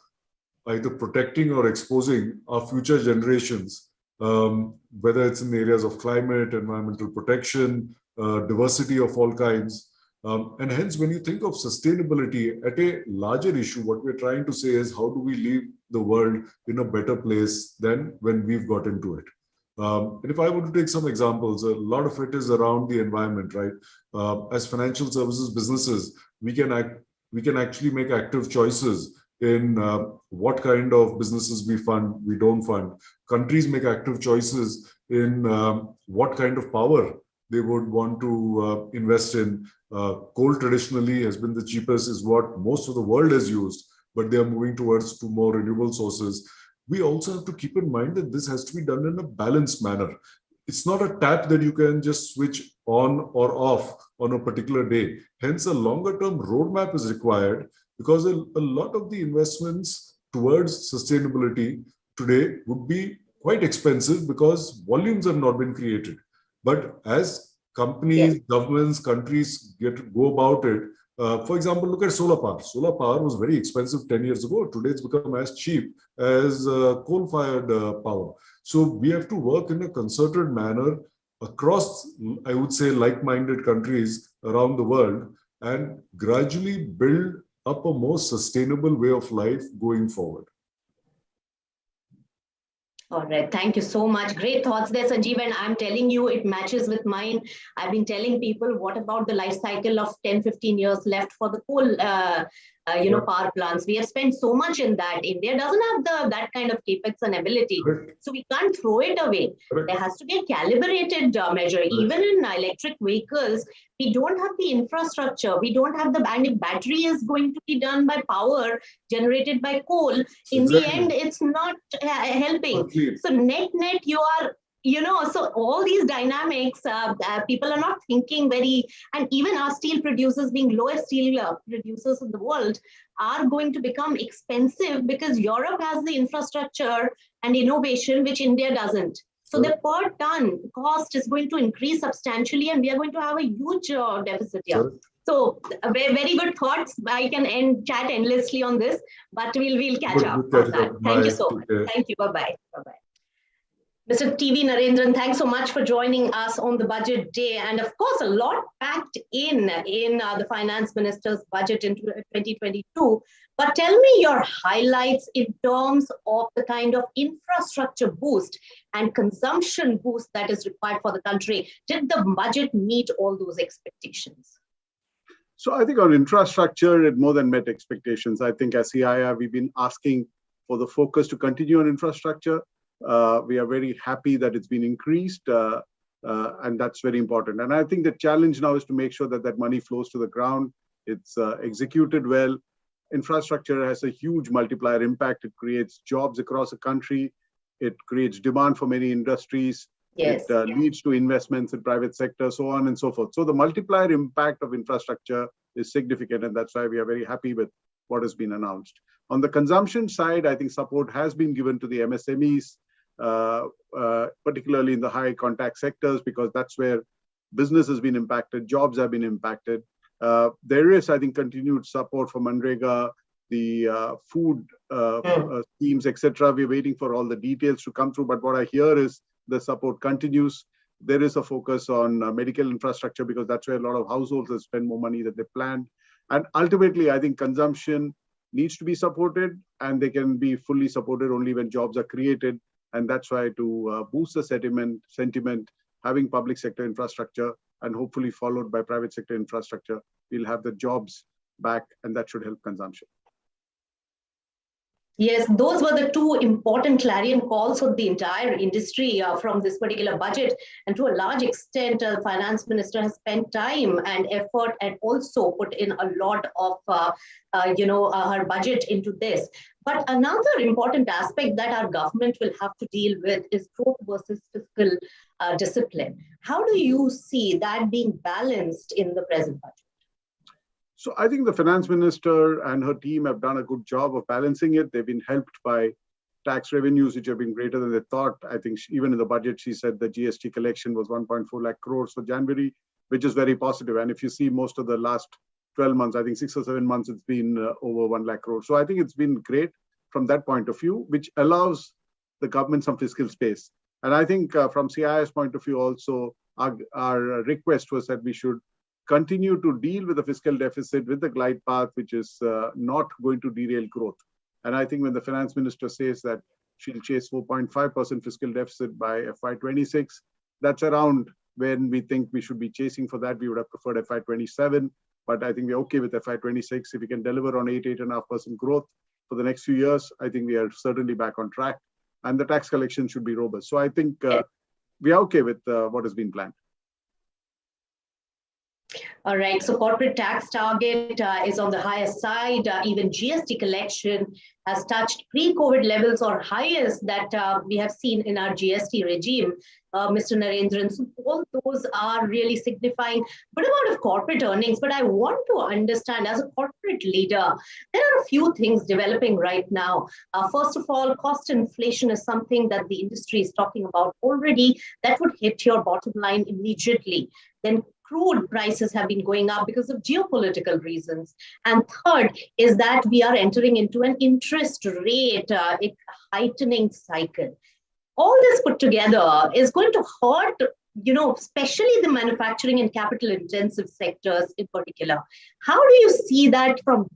either protecting or exposing our future generations, whether it's in the areas of climate, environmental protection, diversity of all kinds. And hence, when you think of sustainability at a larger issue, what we're trying to say is how do we leave the world in a better place than when we've got into it? And if I were to take some examples, a lot of it is around the environment, right? As financial services businesses, we can actually make active choices in what kind of businesses we fund, we don't fund. Countries make active choices in what kind of power they would want to invest in. Coal traditionally has been the cheapest, is what most of the world has used, but they are moving towards to more renewable sources. We also have to keep in mind that this has to be done in a balanced manner. it's not a tap that you can just switch on or off on a particular day. Hence, a longer term roadmap is required, because a lot of the investments towards sustainability today would be quite expensive because volumes have not been created. But as companies, governments, countries go about it, for example, look at solar power. Solar power was very expensive 10 years ago. Today, it's become as cheap as coal-fired power. So we have to work in a concerted manner across, I would say, like-minded countries around the world, and gradually build up a more sustainable way of life going forward. All right. Thank you so much. Great thoughts there, Sanjeev. And I'm telling you, it matches with mine. I've been telling people, what about the life cycle of 10, 15 years left for the coal, power plants? We have spent so much in that. India doesn't have that kind of capex and ability. Correct. So we can't throw it away. Correct. There has to be a calibrated measure. Correct. Even in electric vehicles, we don't have the infrastructure. We don't have and if battery is going to be done by power generated by coal, in the end, it's not helping. Complete. So net, you are, so all these dynamics, people are not thinking and even our steel producers, being lowest steel producers in the world, are going to become expensive because Europe has the infrastructure and innovation, which India doesn't. So the per ton cost is going to increase substantially, and we are going to have a huge deficit here. So very, very good thoughts. I can chat endlessly on this, but we'll catch up on that. Thank you so much. Thank you. Bye-bye. Bye-bye. Mr. TV Narendran, thanks so much for joining us on the budget day. And of course, a lot packed in the finance minister's budget in 2022. But tell me your highlights in terms of the kind of infrastructure boost and consumption boost that is required for the country. Did the budget meet all those expectations? So I think on infrastructure, it more than met expectations. I think as CII, we've been asking for the focus to continue on infrastructure. We are very happy that it's been increased, and that's very important. And I think the challenge now is to make sure that that money flows to the ground. It's executed well. Infrastructure has a huge multiplier impact. It creates jobs across the country. It creates demand for many industries. It leads to investments in private sector, so on and so forth. So the multiplier impact of infrastructure is significant, and that's why we are very happy with what has been announced. On the consumption side, I think support has been given to the MSMEs, particularly in the high contact sectors, because that's where business has been impacted, jobs have been impacted. There is, I think, continued support for Manrega, the food schemes, etc. We're waiting for all the details to come through, but what I hear is the support continues. There is a focus on medical infrastructure because that's where a lot of households have spent more money than they planned. And ultimately, I think consumption needs to be supported, and they can be fully supported only when jobs are created. And that's why to boost the sentiment, having public sector infrastructure and hopefully followed by private sector infrastructure, we'll have the jobs back, and that should help consumption. Yes, those were the two important clarion calls for the entire industry from this particular budget. And to a large extent, the finance minister has spent time and effort and also put in a lot of, her budget into this. But another important aspect that our government will have to deal with is growth versus fiscal discipline. How do you see that being balanced in the present budget? So I think the finance minister and her team have done a good job of balancing it. They've been helped by tax revenues, which have been greater than they thought. I think even in the budget, she said the GST collection was 1.4 lakh crores for January, which is very positive. And if you see most of the last 12 months, I think 6 or 7 months, it's been over 1 lakh crores. So I think it's been great from that point of view, which allows the government some fiscal space. And I think from CII's point of view also, our request was that we should continue to deal with the fiscal deficit with the glide path, which is not going to derail growth. And I think when the finance minister says that she'll chase 4.5% fiscal deficit by FY26, that's around when we think we should be chasing for that. We would have preferred FY27, but I think we're okay with FY26. If we can deliver on 8.5% growth for the next few years, I think we are certainly back on track, and the tax collection should be robust. So I think we are okay with what has been planned. All right, so corporate tax target is on the higher side. Even GST collection has touched pre-COVID levels or highest that we have seen in our GST regime, Mr. Narendran. So all those are really signifying good amount of corporate earnings. But I want to understand, as a corporate leader, there are a few things developing right now. First of all, cost inflation is something that the industry is talking about already that would hit your bottom line immediately. Then crude prices have been going up because of geopolitical reasons. And third is that we are entering into an interest rate heightening cycle. All this put together is going to hurt, especially the manufacturing and capital intensive sectors in particular. How do you see that from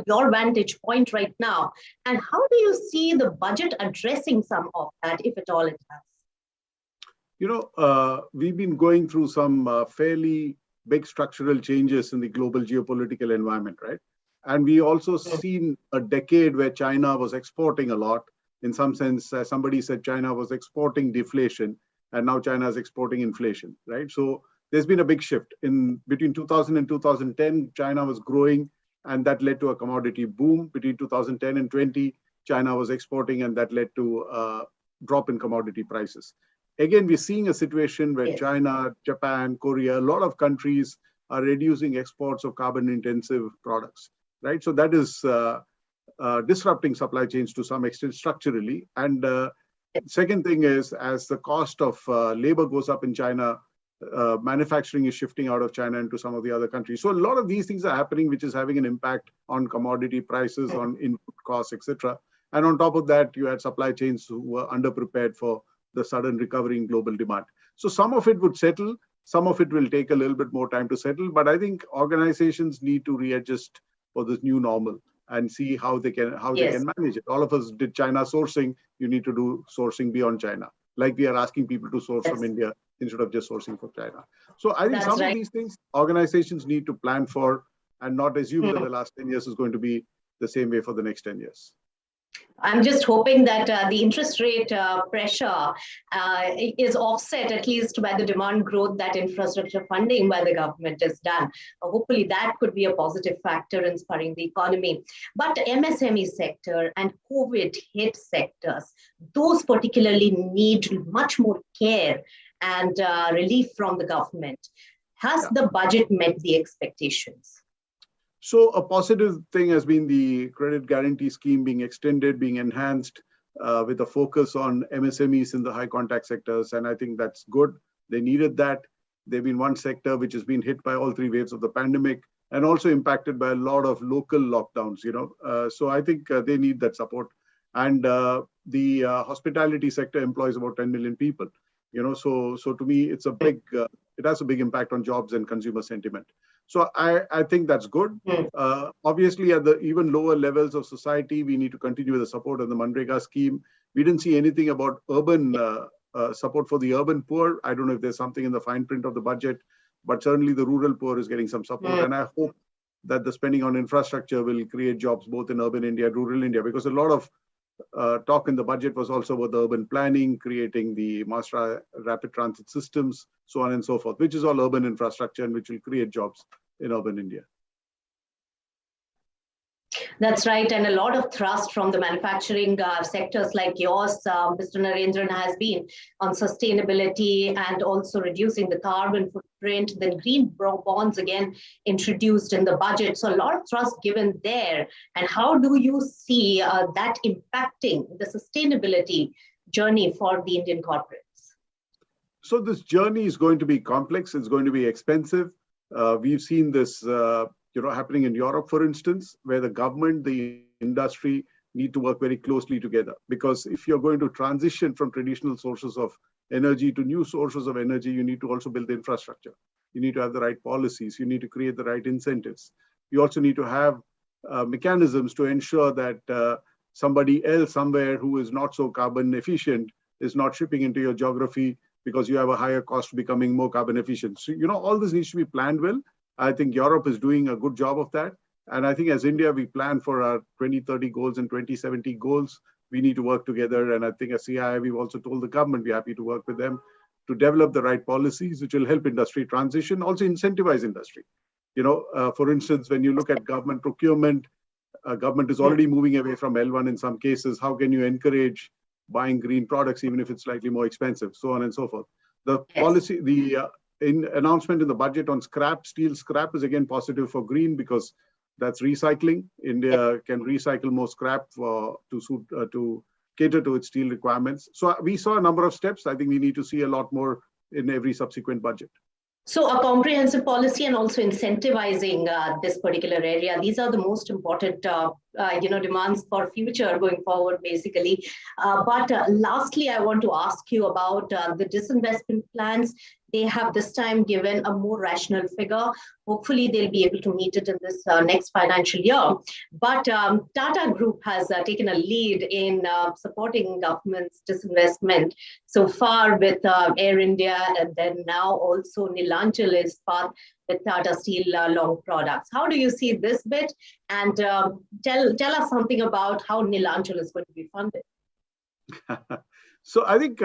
your vantage point right now? And how do you see the budget addressing some of that, if at all it has? We've been going through some fairly big structural changes in the global geopolitical environment, right? And we also seen a decade where China was exporting a lot. In some sense, somebody said China was exporting deflation, and now China is exporting inflation, right? So there's been a big shift. Between 2000 and 2010, China was growing, and that led to a commodity boom. Between 2010 and 20, China was exporting, and that led to a drop in commodity prices. Again, we're seeing a situation where China, Japan, Korea, a lot of countries are reducing exports of carbon-intensive products, right? So that is disrupting supply chains to some extent structurally. And second thing is, as the cost of labor goes up in China, manufacturing is shifting out of China into some of the other countries. So a lot of these things are happening, which is having an impact on commodity prices, on input costs, etc. And on top of that, you had supply chains who were underprepared for the sudden recovery in global demand. So some of it would settle, some of it will take a little bit more time to settle, but I think organizations need to readjust for this new normal and see how they can manage it. All of us did China sourcing. You need to do sourcing beyond China. Like we are asking people to source from India instead of just sourcing from China. So I think some of these things organizations need to plan for and not assume that the last 10 years is going to be the same way for the next 10 years. I'm just hoping that the interest rate pressure is offset at least by the demand growth that infrastructure funding by the government is done. Hopefully that could be a positive factor in spurring the economy. But MSME sector and COVID hit sectors, those particularly need much more care and relief from the government. Has the budget met the expectations? So a positive thing has been the credit guarantee scheme being extended, being enhanced with a focus on MSMEs in the high contact sectors. And I think that's good. They needed that. They've been one sector which has been hit by all three waves of the pandemic and also impacted by a lot of local lockdowns, So I think they need that support. And the hospitality sector employs about 10 million people, So to me, it's it has a big impact on jobs and consumer sentiment. So I think that's good. Obviously, at the even lower levels of society, we need to continue with the support of the Manrega scheme. We didn't see anything about urban support for the urban poor. I don't know if there's something in the fine print of the budget, but certainly the rural poor is getting some support. And I hope that the spending on infrastructure will create jobs both in urban India and rural India, because a lot of talk in the budget was also about the urban planning, creating the mass rapid transit systems, so on and so forth, which is all urban infrastructure and which will create jobs in urban India. That's right. And a lot of thrust from the manufacturing sectors like yours, Mr. Narendran, has been on sustainability and also reducing the carbon footprint. Then green bonds again introduced in the budget. So a lot of thrust given there. And how do you see that impacting the sustainability journey for the Indian corporates? So this journey is going to be complex. It's going to be expensive. We've seen this happening in Europe, for instance, where the government, the industry need to work very closely together. Because if you're going to transition from traditional sources of energy to new sources of energy, you need to also build the infrastructure. You need to have the right policies. You need to create the right incentives. You also need to have mechanisms to ensure that somebody else somewhere who is not so carbon efficient is not shipping into your geography because you have a higher cost becoming more carbon efficient. So, all this needs to be planned well. I think Europe is doing a good job of that. And I think as India, we plan for our 2030 goals and 2070 goals. We need to work together. And I think as CII, we've also told the government we're happy to work with them to develop the right policies which will help industry transition, also incentivize industry. For instance, when you look at government procurement, government is already moving away from L1 in some cases. How can you encourage buying green products, even if it's slightly more expensive, so on and so forth. The policy, announcement in the budget on steel scrap is again positive for green because that's recycling. India can recycle more scrap to cater to its steel requirements. So we saw a number of steps. I think we need to see a lot more in every subsequent budget. So a comprehensive policy and also incentivizing this particular area. These are the most important, demands for future going forward, basically. But lastly, I want to ask you about the disinvestment plans. They have this time given a more rational figure. Hopefully, they'll be able to meet it in this next financial year. But Tata Group has taken a lead in supporting government's disinvestment so far with Air India, and then now also Neelanchal is part with Tata Steel Long Products. How do you see this bit? And tell us something about how Neelanchal is going to be funded. So I think,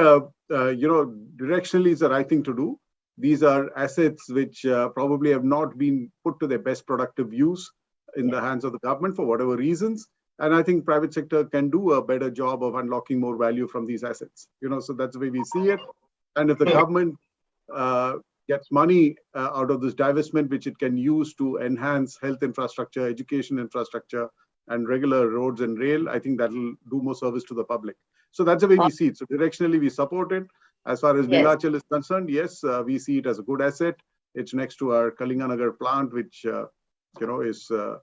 directionally is the right thing to do. These are assets which probably have not been put to their best productive use in the hands of the government for whatever reasons. And I think private sector can do a better job of unlocking more value from these assets. So that's the way we see it. And if the government gets money out of this divestment, which it can use to enhance health infrastructure, education infrastructure, and regular roads and rail, I think that will do more service to the public. So that's the way we see it. So directionally, we support it. As far as Neelachal is concerned, yes, we see it as a good asset. It's next to our Kalinganagar plant, which is a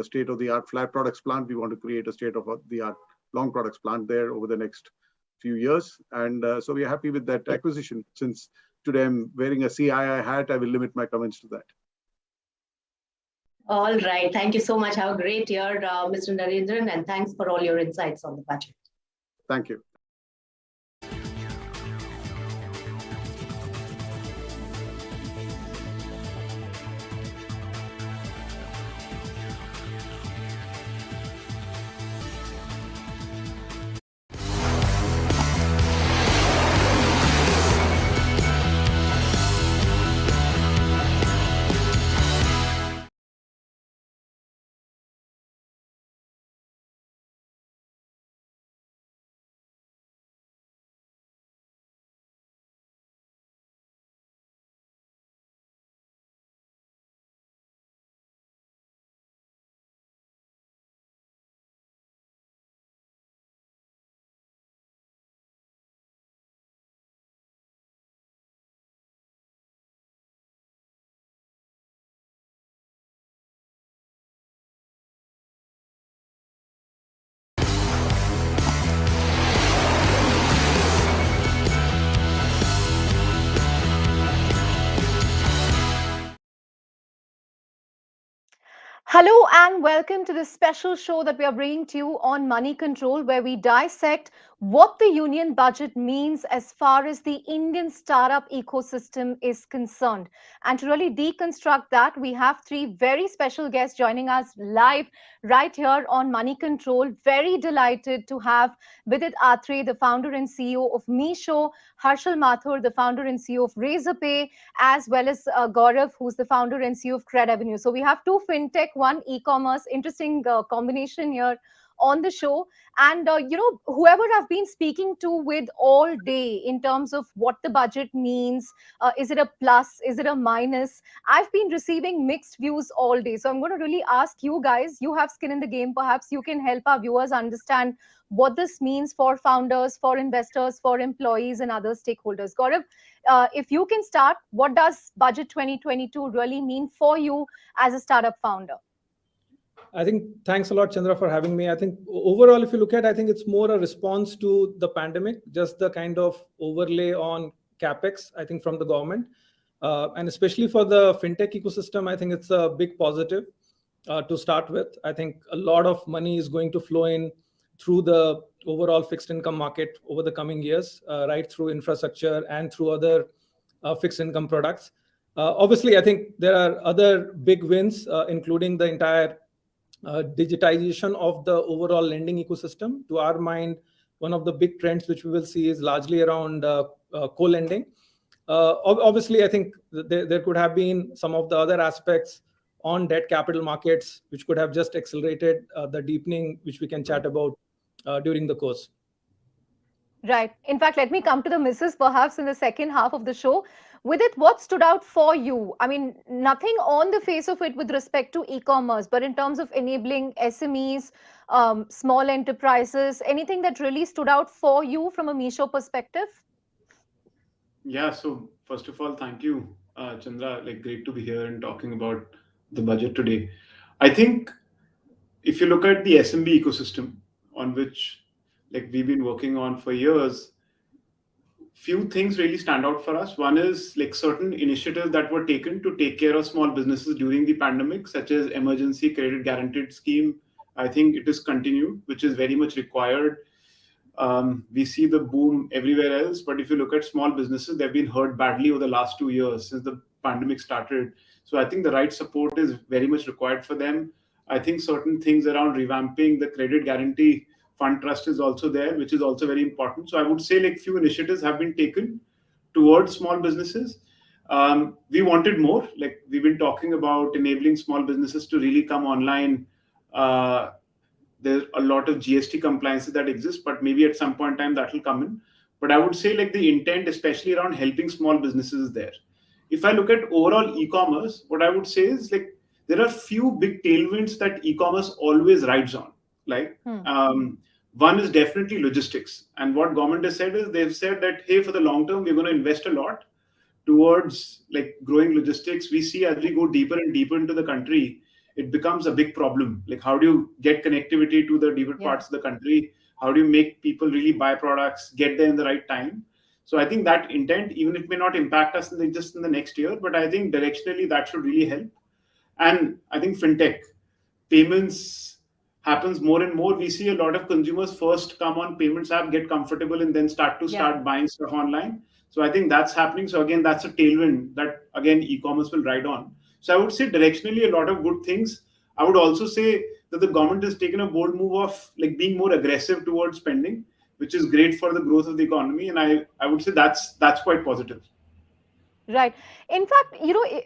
state-of-the-art flat products plant. We want to create a state-of-the-art long products plant there over the next few years. And so we're happy with that acquisition. Since today I'm wearing a CII hat, I will limit my comments to that. All right. Thank you so much. Have a great year, Mr. Narendran, and thanks for all your insights on the budget. Thank you. Hello and welcome to this special show that we are bringing to you on Moneycontrol, where we dissect what the union budget means as far as the Indian startup ecosystem is concerned. And to really deconstruct that, we have three very special guests joining us live right here on Moneycontrol. Very delighted to have Vidit Atre, the founder and CEO of Meesho, Harshal Mathur, the founder and CEO of Razorpay, as well as Gaurav, who's the founder and CEO of Cred Avenue. So we have two fintech, one e-commerce. Interesting combination here on the show. And whoever I've been speaking to with all day in terms of what the budget means, is it a plus, is it a minus, I've been receiving mixed views all day. So I'm going to really ask you guys, you have skin in the game, perhaps you can help our viewers understand what this means for founders, for investors, for employees and other stakeholders. Gaurav, if you can start, what does budget 2022 really mean for you as a startup founder? I think thanks a lot, Chandra, for having me. I think overall, if you look at, I think it's more a response to the pandemic, just the kind of overlay on capex, I think, from the government. And especially for the fintech ecosystem, I think it's a big positive to start with. I think a lot of money is going to flow in through the overall fixed income market over the coming years, right through infrastructure and through other fixed income products. Obviously, I think there are other big wins, including the entire digitization of the overall lending ecosystem. To our mind, one of the big trends which we will see is largely around co-lending. Obviously, I think there could have been some of the other aspects on debt capital markets, which could have just accelerated the deepening, which we can chat about during the course. Right. In fact, let me come to the misses perhaps in the second half of the show. With it, what stood out for you? I mean, nothing on the face of it with respect to e-commerce, but in terms of enabling SMEs, small enterprises, anything that really stood out for you from a Meesho perspective? Yeah, so first of all, thank you, Chandra. Like, great to be here and talking about the budget today. I think if you look at the SMB ecosystem on which like we've been working on for years, few things really stand out for us. One is like certain initiatives that were taken to take care of small businesses during the pandemic, such as emergency credit guaranteed scheme. I think it is continued, which is very much required. We see the boom everywhere else, but if you look at small businesses, they've been hurt badly over the last 2 years since the pandemic started. So I think the right support is very much required for them. I think certain things around revamping the credit guarantee fund trust is also there, which is also very important. So I would say like few initiatives have been taken towards small businesses. We wanted more. Like we've been talking about enabling small businesses to really come online. There's a lot of GST compliances that exist, but maybe at some point in time that will come in. But I would say like the intent, especially around helping small businesses, is there. If I look at overall e-commerce, what I would say is like there are few big tailwinds that e-commerce always rides on. Like one is definitely logistics, and what government has said is they've said that hey, for the long term we're going to invest a lot towards like growing logistics. We see as we go deeper and deeper into the country, it becomes a big problem. Like how do you get connectivity to the deeper parts of the country? How do you make people really buy products, get there in the right time? So I think that intent, even if it may not impact us just in the next year, but I think directionally that should really help. And I think fintech payments happens more and more. We see a lot of consumers first come on payments app, get comfortable, and then start buying stuff online. So I think that's happening. So again, that's a tailwind that again e-commerce will ride on. So I would say directionally a lot of good things. I would also say that the government has taken a bold move of like being more aggressive towards spending, which is great for the growth of the economy. And I would say that's quite positive. Right. In fact,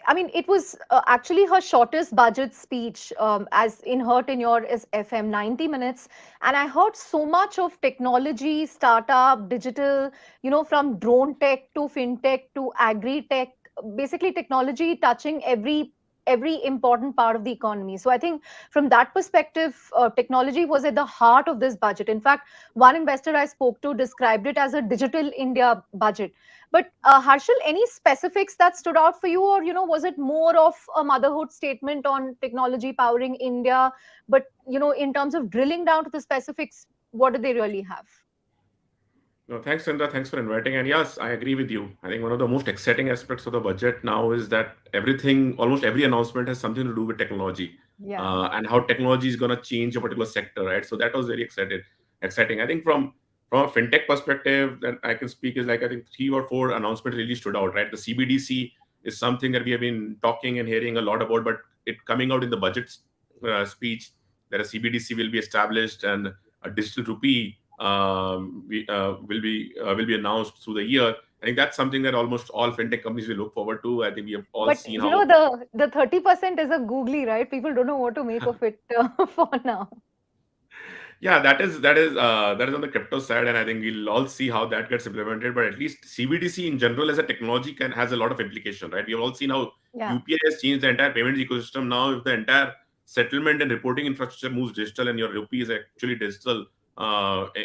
I mean, it was actually her shortest budget speech, as in her tenure is FM, 90 minutes. And I heard so much of technology, startup, digital, from drone tech to fintech to agri-tech, basically technology touching every important part of the economy. So I think from that perspective, technology was at the heart of this budget. In fact, one investor I spoke to described it as a digital India budget. But Harshal, any specifics that stood out for you, or was it more of a motherhood statement on technology powering India? But in terms of drilling down to the specifics, what do they really have? No, thanks, Chandra. Thanks for inviting. And yes, I agree with you. I think one of the most exciting aspects of the budget now is that almost every announcement has something to do with technology, and how technology is going to change a particular sector, right? So that was very exciting. I think from a fintech perspective that I can speak is like, I think 3 or 4 announcements really stood out, right? The CBDC is something that we have been talking and hearing a lot about, but it coming out in the budget speech that a CBDC will be established and a digital rupee will be announced through the year. I think that's something that almost all fintech companies will look forward to. I think we have all seen how the 30% is a googly, right? People don't know what to make of it for now. Yeah, that is on the crypto side, and I think we'll all see how that gets implemented. But at least CBDC in general as a technology has a lot of implication, right? We have all seen how UPI has changed the entire payments ecosystem. Now, if the entire settlement and reporting infrastructure moves digital and your rupee is actually digital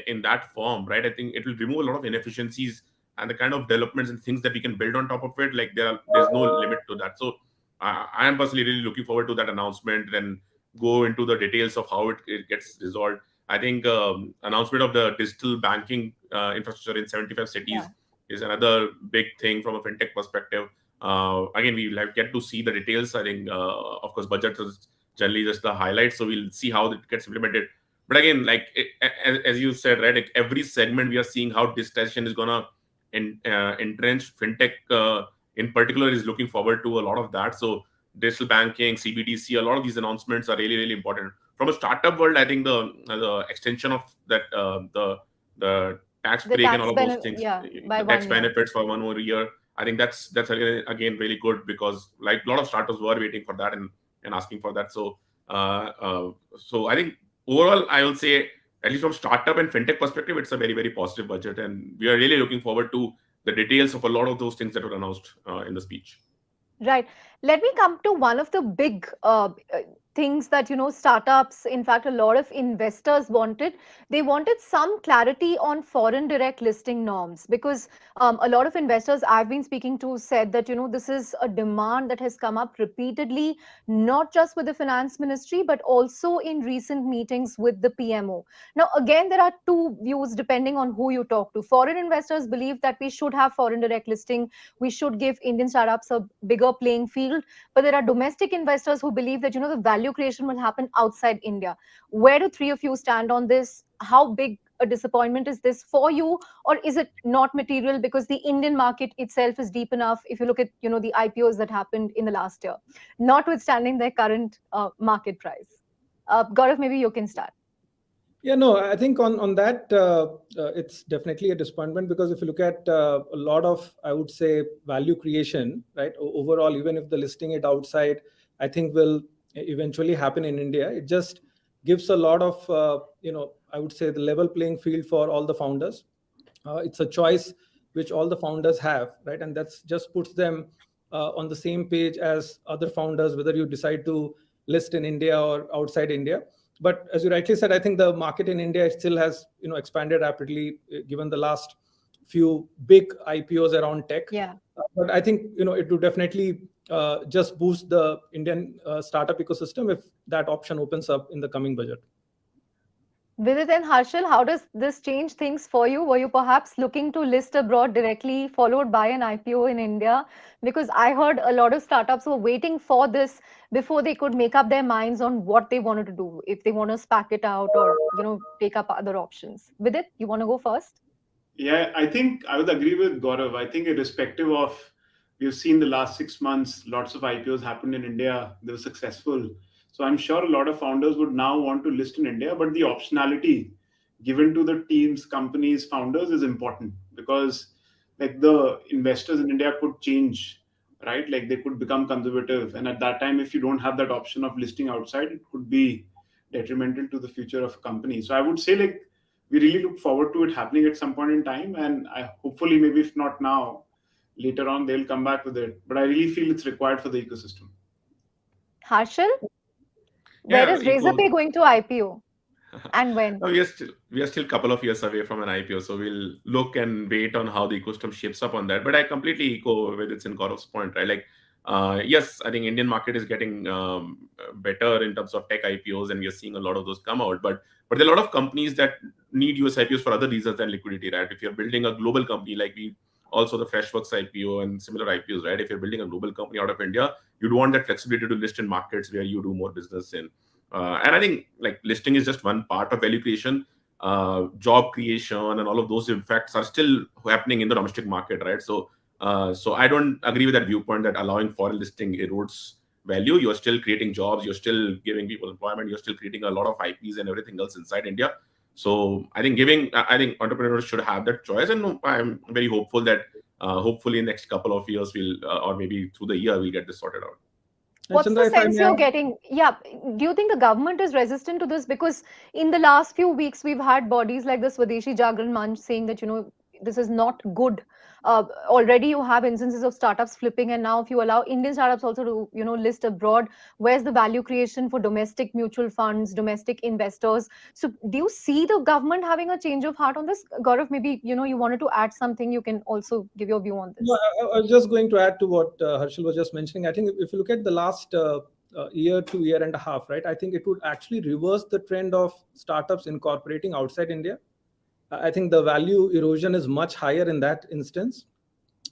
in that form, right? I think it will remove a lot of inefficiencies and the kind of developments and things that we can build on top of it. Like there's no limit to that. So I am personally really looking forward to that announcement and go into the details of how it gets resolved. I think announcement of the digital banking infrastructure in 75 cities is another big thing from a fintech perspective. Again, we will get to see the details. I think, of course, budget is generally just the highlights, so we'll see how it gets implemented. But again, like as you said, right, like every segment we are seeing how digitization is gonna entrench. Fintech in particular is looking forward to a lot of that. So digital banking, CBDC, a lot of these announcements are really, really important. From a startup world, I think the extension of that the tax The break and tax all of those things, yeah, by the tax 1 year. benefits for 1 more year. I think that's again really good, because like a lot of startups were waiting for that and asking for that. So so I think overall I will say, at least from startup and fintech perspective, it's a very, very positive budget, and we are really looking forward to the details of a lot of those things that were announced in the speech. Right. Let me come to one of the big things that, startups, in fact, a lot of investors wanted. They wanted some clarity on foreign direct listing norms, because a lot of investors I've been speaking to said that, this is a demand that has come up repeatedly, not just with the finance ministry, but also in recent meetings with the PMO. Now, again, there are two views depending on who you talk to. Foreign investors believe that we should have foreign direct listing. We should give Indian startups a bigger playing field. But there are domestic investors who believe that, the value creation will happen outside India. Where do three of you stand on this? How big a disappointment is this for you? Or is it not material because the Indian market itself is deep enough? If you look at, the IPOs that happened in the last year, notwithstanding their current market price. Gaurav, maybe you can start. Yeah, no, I think on that, it's definitely a disappointment, because if you look at a lot of, I would say, value creation, right, overall, even if the listing it outside, I think will eventually happen in India. It just gives a lot of, I would say, the level playing field for all the founders. It's a choice which all the founders have, right, and that's just puts them on the same page as other founders, whether you decide to list in India or outside India. But as you rightly said, I think the market in India still has, expanded rapidly, given the last few big IPOs around tech. Yeah. But I think, it would definitely just boost the Indian startup ecosystem if that option opens up in the coming budget. Vidit and Harshal, how does this change things for you? Were you perhaps looking to list abroad directly, followed by an IPO in India? Because I heard a lot of startups were waiting for this before they could make up their minds on what they wanted to do, if they want to SPAC it out or, take up other options. Vidit, you want to go first? Yeah, I think I would agree with Gaurav. I think irrespective of, we've seen the last 6 months, lots of IPOs happened in India. They were successful. So I'm sure a lot of founders would now want to list in India, but the optionality given to the teams, companies, founders is important, because like the investors in India could change, right? Like they could become conservative. And at that time, if you don't have that option of listing outside, it could be detrimental to the future of a company. So I would say like we really look forward to it happening at some point in time. And I hopefully, maybe if not now, later on, they'll come back with it. But I really feel it's required for the ecosystem. Harshal? Where is Razorpay going to IPO? And when? No, we are still a couple of years away from an IPO, so we'll look and wait on how the ecosystem shapes up on that. But I completely echo with it's in Gaurav's point, right? Like, yes, I think Indian market is getting better in terms of tech IPOs, and we are seeing a lot of those come out. But there are a lot of companies that need US IPOs for other reasons than liquidity, right? If you're building a global company, like we also the Freshworks IPO and similar IPOs, right? If you're building a global company out of India, you'd want that flexibility to list in markets where you do more business in. And I think like listing is just one part of value creation. Job creation and all of those effects are still happening in the domestic market, right? So I don't agree with that viewpoint that allowing foreign listing erodes value. You're still creating jobs, you're still giving people employment, you're still creating a lot of IPs and everything else inside India. So I think entrepreneurs should have that choice, and I'm very hopeful that hopefully in the next couple of years we'll or maybe through the year we'll get this sorted out. What's the sense you're getting? Yeah. Do you think the government is resistant to this? Because in the last few weeks, we've had bodies like the Swadeshi Jagran Manch saying that, this is not good. Already you have instances of startups flipping, and now if you allow Indian startups also to, list abroad, where's the value creation for domestic mutual funds, domestic investors? So do you see the government having a change of heart on this? Gaurav, maybe, you wanted to add something. You can also give your view on this. No, I was just going to add to what Harshal was just mentioning. I think if you look at the last year to year and a half, right, I think it would actually reverse the trend of startups incorporating outside India. I think the value erosion is much higher in that instance,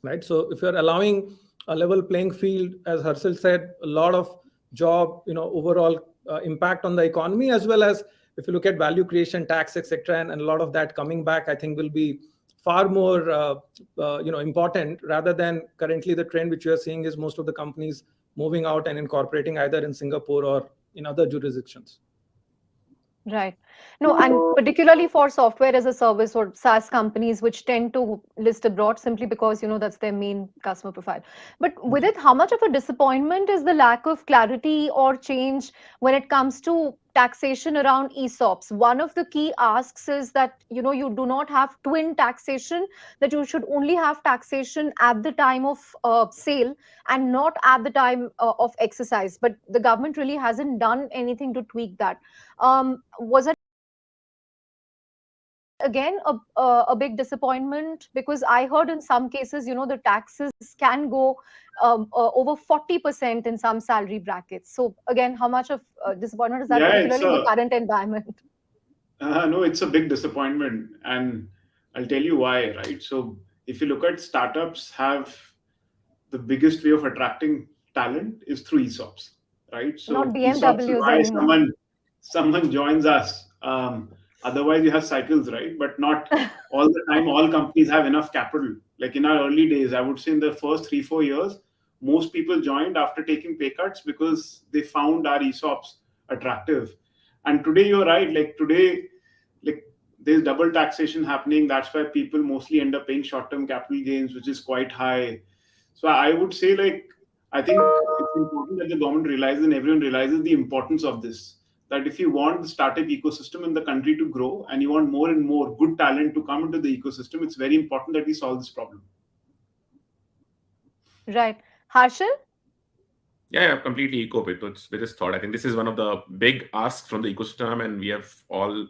right? So if you're allowing a level playing field, as Harshal said, a lot of job, overall impact on the economy, as well as if you look at value creation, tax, etc., and a lot of that coming back, I think will be far more, important rather than currently the trend which we are seeing is most of the companies moving out and incorporating either in Singapore or in other jurisdictions. Right. No, and particularly for software as a service or SaaS companies, which tend to list abroad simply because, that's their main customer profile. But with it, how much of a disappointment is the lack of clarity or change when it comes to taxation around ESOPs? One of the key asks is that, you do not have twin taxation, that you should only have taxation at the time of sale and not at the time of exercise. But the government really hasn't done anything to tweak that. Was it again a big disappointment? Because I heard in some cases, the taxes can go over 40% in some salary brackets. So again, how much of disappointment is that, Yeah, it's particularly in the current environment? no, it's a big disappointment, and I'll tell you why. Right. So if you look at startups, have the biggest way of attracting talent is through ESOPs, right? Not So ESOPs is BMWs why anymore. someone joins us. Otherwise, you have cycles, right? But not all the time. All companies have enough capital. Like in our early days, I would say in the first 3-4 years, most people joined after taking pay cuts because they found our ESOPs attractive. And today, you're right. Like today, like there's double taxation happening. That's why people mostly end up paying short-term capital gains, which is quite high. So I would say, like, I think it's important that the government realizes and everyone realizes the importance of this. That if you want the startup ecosystem in the country to grow and you want more and more good talent to come into the ecosystem, it's very important that we solve this problem. Right. Harshal? Yeah, completely echo with this thought. I think this is one of the big asks from the ecosystem, and we have all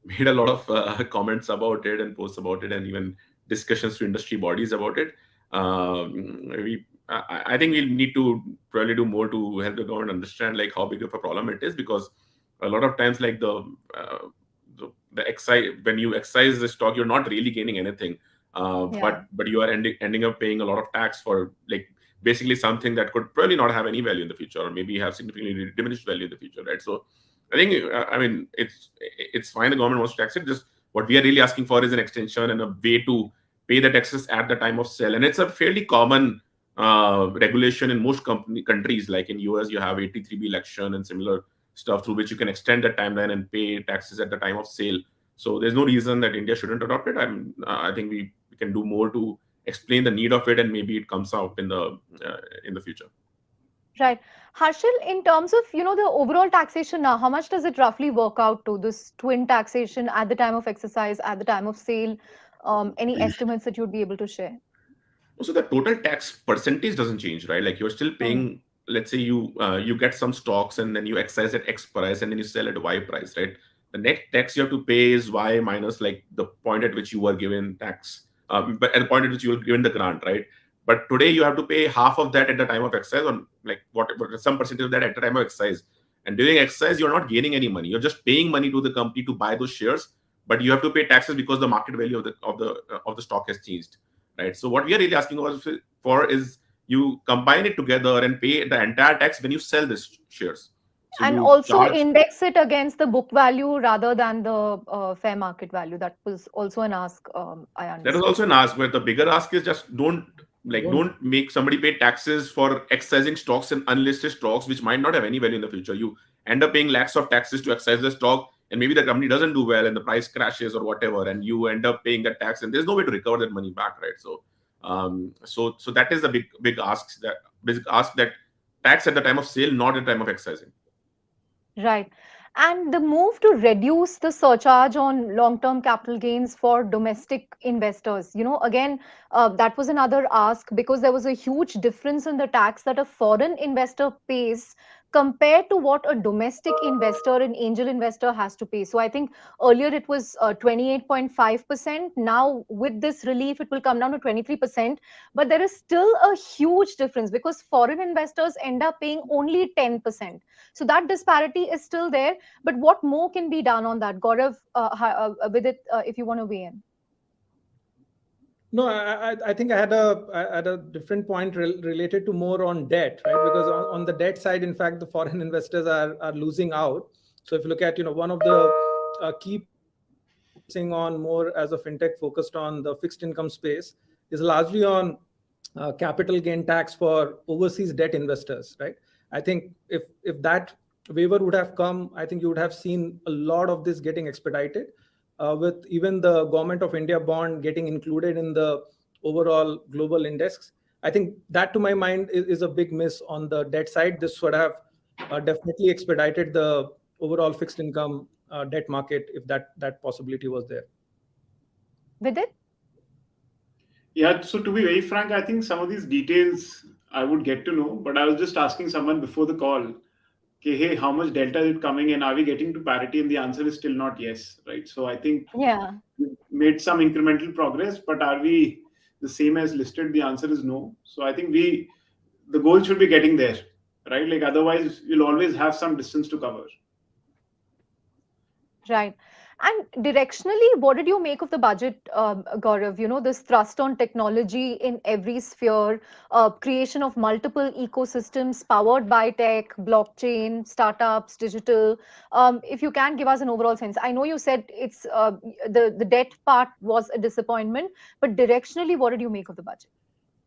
made a lot of comments about it and posts about it, and even discussions to industry bodies about it. I think we need to probably do more to help the government understand like how big of a problem it is, because a lot of times like the excise, when you excise the stock, you're not really gaining anything, but you are ending up paying a lot of tax for like basically something that could probably not have any value in the future, or maybe have significantly diminished value in the future, right? So I think I mean it's fine the government wants to tax it. Just what we are really asking for is an extension and a way to pay the taxes at the time of sale, and it's a fairly common regulation in most countries. Like in US, you have 83B election and similar stuff through which you can extend the timeline and pay taxes at the time of sale. So there's no reason that India shouldn't adopt it. I think we can do more to explain the need of it, and maybe it comes out in the future. Right. Harshal, in terms of, the overall taxation now, how much does it roughly work out to, this twin taxation at the time of exercise, at the time of sale? Any estimates that you'd be able to share? So the total tax percentage doesn't change, right? Like you're still paying, let's say you get some stocks and then you excise at X price and then you sell at Y price, right? The net tax you have to pay is Y minus like the point at which you were given tax, but at the point at which you were given the grant, right? But today you have to pay half of that at the time of exercise, or like what some percentage of that at the time of exercise. And during exercise, you're not gaining any money. You're just paying money to the company to buy those shares, but you have to pay taxes because the market value of the stock has changed, right? So what we are really asking for is you combine it together and pay the entire tax when you sell these shares. So and also index it against the book value rather than the fair market value. That was also an ask, I understand. That is also an ask, but the bigger ask is just don't make somebody pay taxes for excising stocks and unlisted stocks, which might not have any value in the future. You end up paying lakhs of taxes to excise the stock, and maybe the company doesn't do well and the price crashes or whatever, and you end up paying that tax, and there's no way to recover that money back, right? So, so that is the big ask that tax at the time of sale, not at the time of excising. Right. And the move to reduce the surcharge on long-term capital gains for domestic investors, again, that was another ask, because there was a huge difference in the tax that a foreign investor pays compared to what a domestic investor, an angel investor, has to pay. So I think earlier it was 28.5%. Now with this relief, it will come down to 23%. But there is still a huge difference because foreign investors end up paying only 10%. So that disparity is still there. But what more can be done on that? Gaurav, with it, if you want to weigh in. No, I think I had a different point related to more on debt, right? Because on the debt side, in fact, the foreign investors are losing out. So if you look at, one of the key thing on more as a fintech focused on the fixed income space is largely on capital gain tax for overseas debt investors, right? I think if that waiver would have come, I think you would have seen a lot of this getting expedited, with even the Government of India bond getting included in the overall global index. I think that, to my mind, is a big miss on the debt side. This would have definitely expedited the overall fixed income debt market if that possibility was there. Vidit? Yeah, so to be very frank, I think some of these details I would get to know, but I was just asking someone before the call, okay, hey, how much delta is coming in? Are we getting to parity? And the answer is still not yes, right? So I think Yeah. we've made some incremental progress, but are we the same as listed? The answer is no. So I think the goal should be getting there, right? Like otherwise, you'll always have some distance to cover. Right. And directionally, what did you make of the budget, Gaurav? You know, this thrust on technology in every sphere, creation of multiple ecosystems powered by tech, blockchain, startups, digital. If you can give us an overall sense, I know you said it's the debt part was a disappointment, but directionally, what did you make of the budget?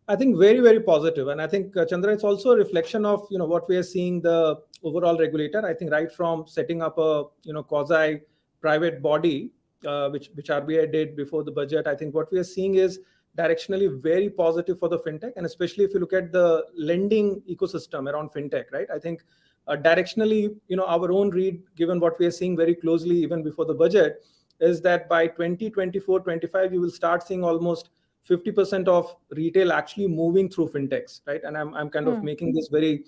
I think very, very positive. And I think, Chandra, it's also a reflection of, what we are seeing the overall regulator. I think right from setting up a, quasi private body, which RBI did before the budget, I think what we are seeing is directionally very positive for the fintech. And especially if you look at the lending ecosystem around fintech, right? I think directionally, our own read, given what we are seeing very closely even before the budget, is that by 2024-25, you will start seeing almost 50% of retail actually moving through fintechs, right? And I'm kind of making this very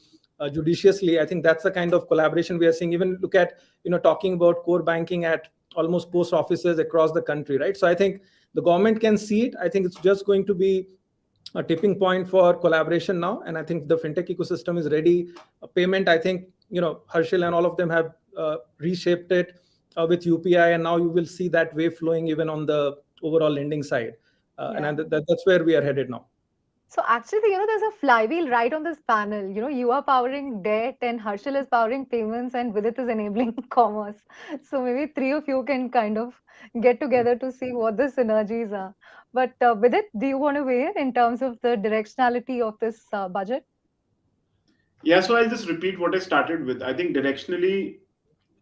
judiciously. I think that's the kind of collaboration we are seeing. Even look at, talking about core banking at almost post offices across the country, right? So I think the government can see it. I think it's just going to be a tipping point for collaboration now. And I think the fintech ecosystem is ready. Payment, I think, Harshil and all of them have reshaped it with UPI. And now you will see that wave flowing even on the overall lending side. And that's where we are headed now. So actually, there's a flywheel right on this panel. You are powering debt and Harshil is powering payments and Vidit is enabling commerce. So maybe three of you can kind of get together to see what the synergies are. But Vidit, do you want to weigh in terms of the directionality of this budget? Yeah, so I'll just repeat what I started with. I think directionally,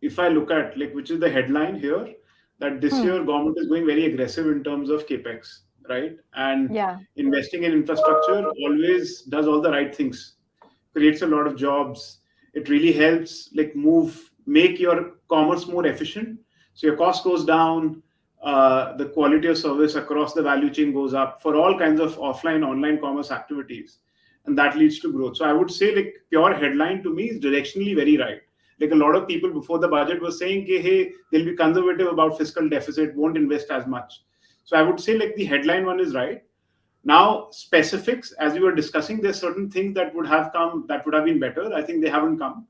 if I look at which is the headline here, that this year government is going very aggressive in terms of capex, right? And investing in infrastructure always does all the right things, creates a lot of jobs. It really helps make your commerce more efficient. So your cost goes down, the quality of service across the value chain goes up for all kinds of offline, online commerce activities. And that leads to growth. So I would say pure headline to me is directionally very right. A lot of people before the budget were saying, hey, they'll be conservative about fiscal deficit, won't invest as much. So I would say the headline one is right. Now, specifics, as we were discussing, there's certain things that would have come that would have been better. I think they haven't come.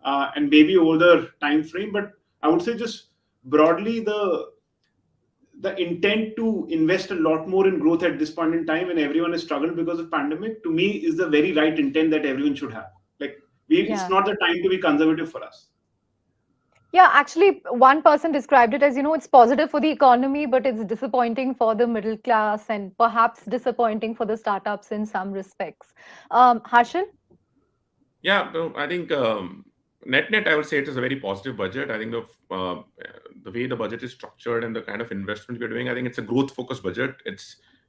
And maybe over the time frame, but I would say just broadly the intent to invest a lot more in growth at this point in time when everyone has struggled because of pandemic, to me, is the very right intent that everyone should have. It's not the time to be conservative for us. Yeah, actually, one person described it as, it's positive for the economy, but it's disappointing for the middle class and perhaps disappointing for the startups in some respects. Harshil? Yeah, no, I think net, I would say it is a very positive budget. I think the way the budget is structured and the kind of investment we're doing, I think it's a growth-focused budget.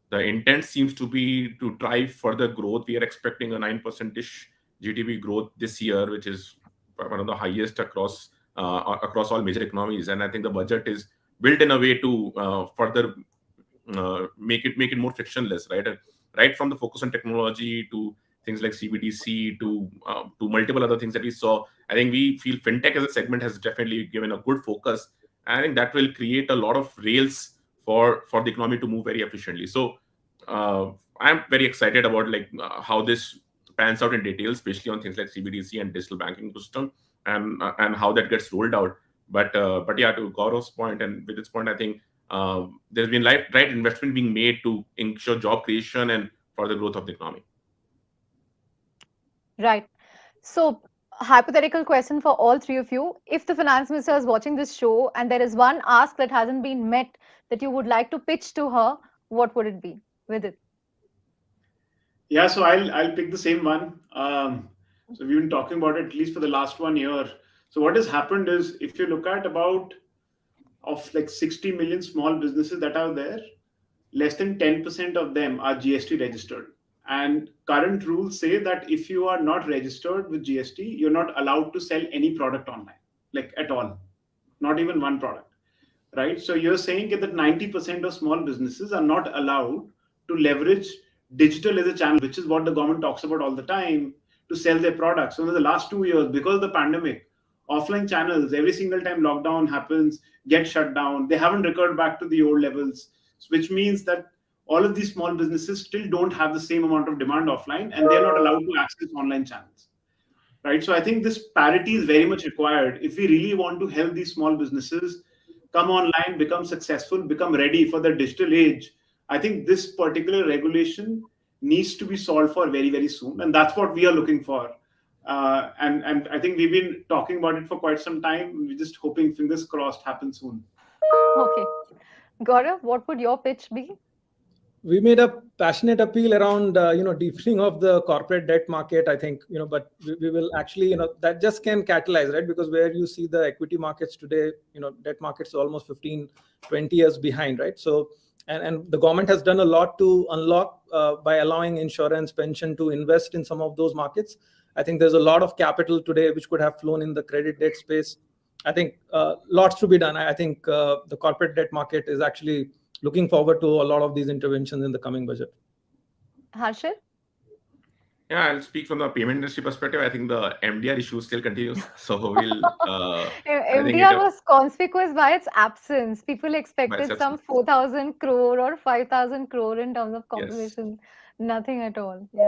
The intent seems to be to drive further growth. We are expecting a 9%-ish GDP growth this year, which is one of the highest across all major economies. And I think the budget is built in a way to further make it more frictionless, right? And right from the focus on technology to things like CBDC to multiple other things that we saw. I think we feel fintech as a segment has definitely given a good focus. And I think that will create a lot of rails for the economy to move very efficiently. So I'm very excited about how this pans out in detail, especially on things like CBDC and digital banking ecosystem and how that gets rolled out. But yeah, to Gaurav's point and with its point, I think there's been right investment being made to ensure job creation and further growth of the economy. Right. So, hypothetical question for all three of you. If the finance minister is watching this show and there is one ask that hasn't been met that you would like to pitch to her, what would it be? Vidit? Yeah, so I'll pick the same one. So we've been talking about it at least for the last 1 year. So what has happened is, if you look at about of like 60 million small businesses that are there, less than 10% of them are GST registered. And current rules say that if you are not registered with GST, you're not allowed to sell any product online, like at all, not even one product, right? So you're saying that 90% of small businesses are not allowed to leverage digital as a channel, which is what the government talks about all the time, to sell their products. So in the last 2 years, because of the pandemic, offline channels, every single time lockdown happens, get shut down. They haven't recovered back to the old levels, which means that all of these small businesses still don't have the same amount of demand offline, and they're not allowed to access online channels, right? So I think this parity is very much required if we really want to help these small businesses come online, become successful, become ready for the digital age. I think this particular regulation needs to be solved for very, very soon, and that's what we are looking for. And I think we've been talking about it for quite some time. We're just hoping, fingers crossed, happens soon. Okay. Gaurav, what would your pitch be? We made a passionate appeal around, deepening of the corporate debt market, I think, but we will actually, that just can catalyze, right? Because where you see the equity markets today, debt markets are almost 15, 20 years behind, right? So, and the government has done a lot to unlock by allowing insurance, pension to invest in some of those markets. I think there's a lot of capital today which could have flown in the credit debt space. I think lots to be done. I think the corporate debt market is actually looking forward to a lot of these interventions in the coming budget. Harshit? Yeah, I'll speak from the payment industry perspective. I think the MDR issue still continues. So we'll. MDR was conspicuous by its absence. People expected some 4,000 crore or 5,000 crore in terms of composition. Yes. Nothing at all. Yeah.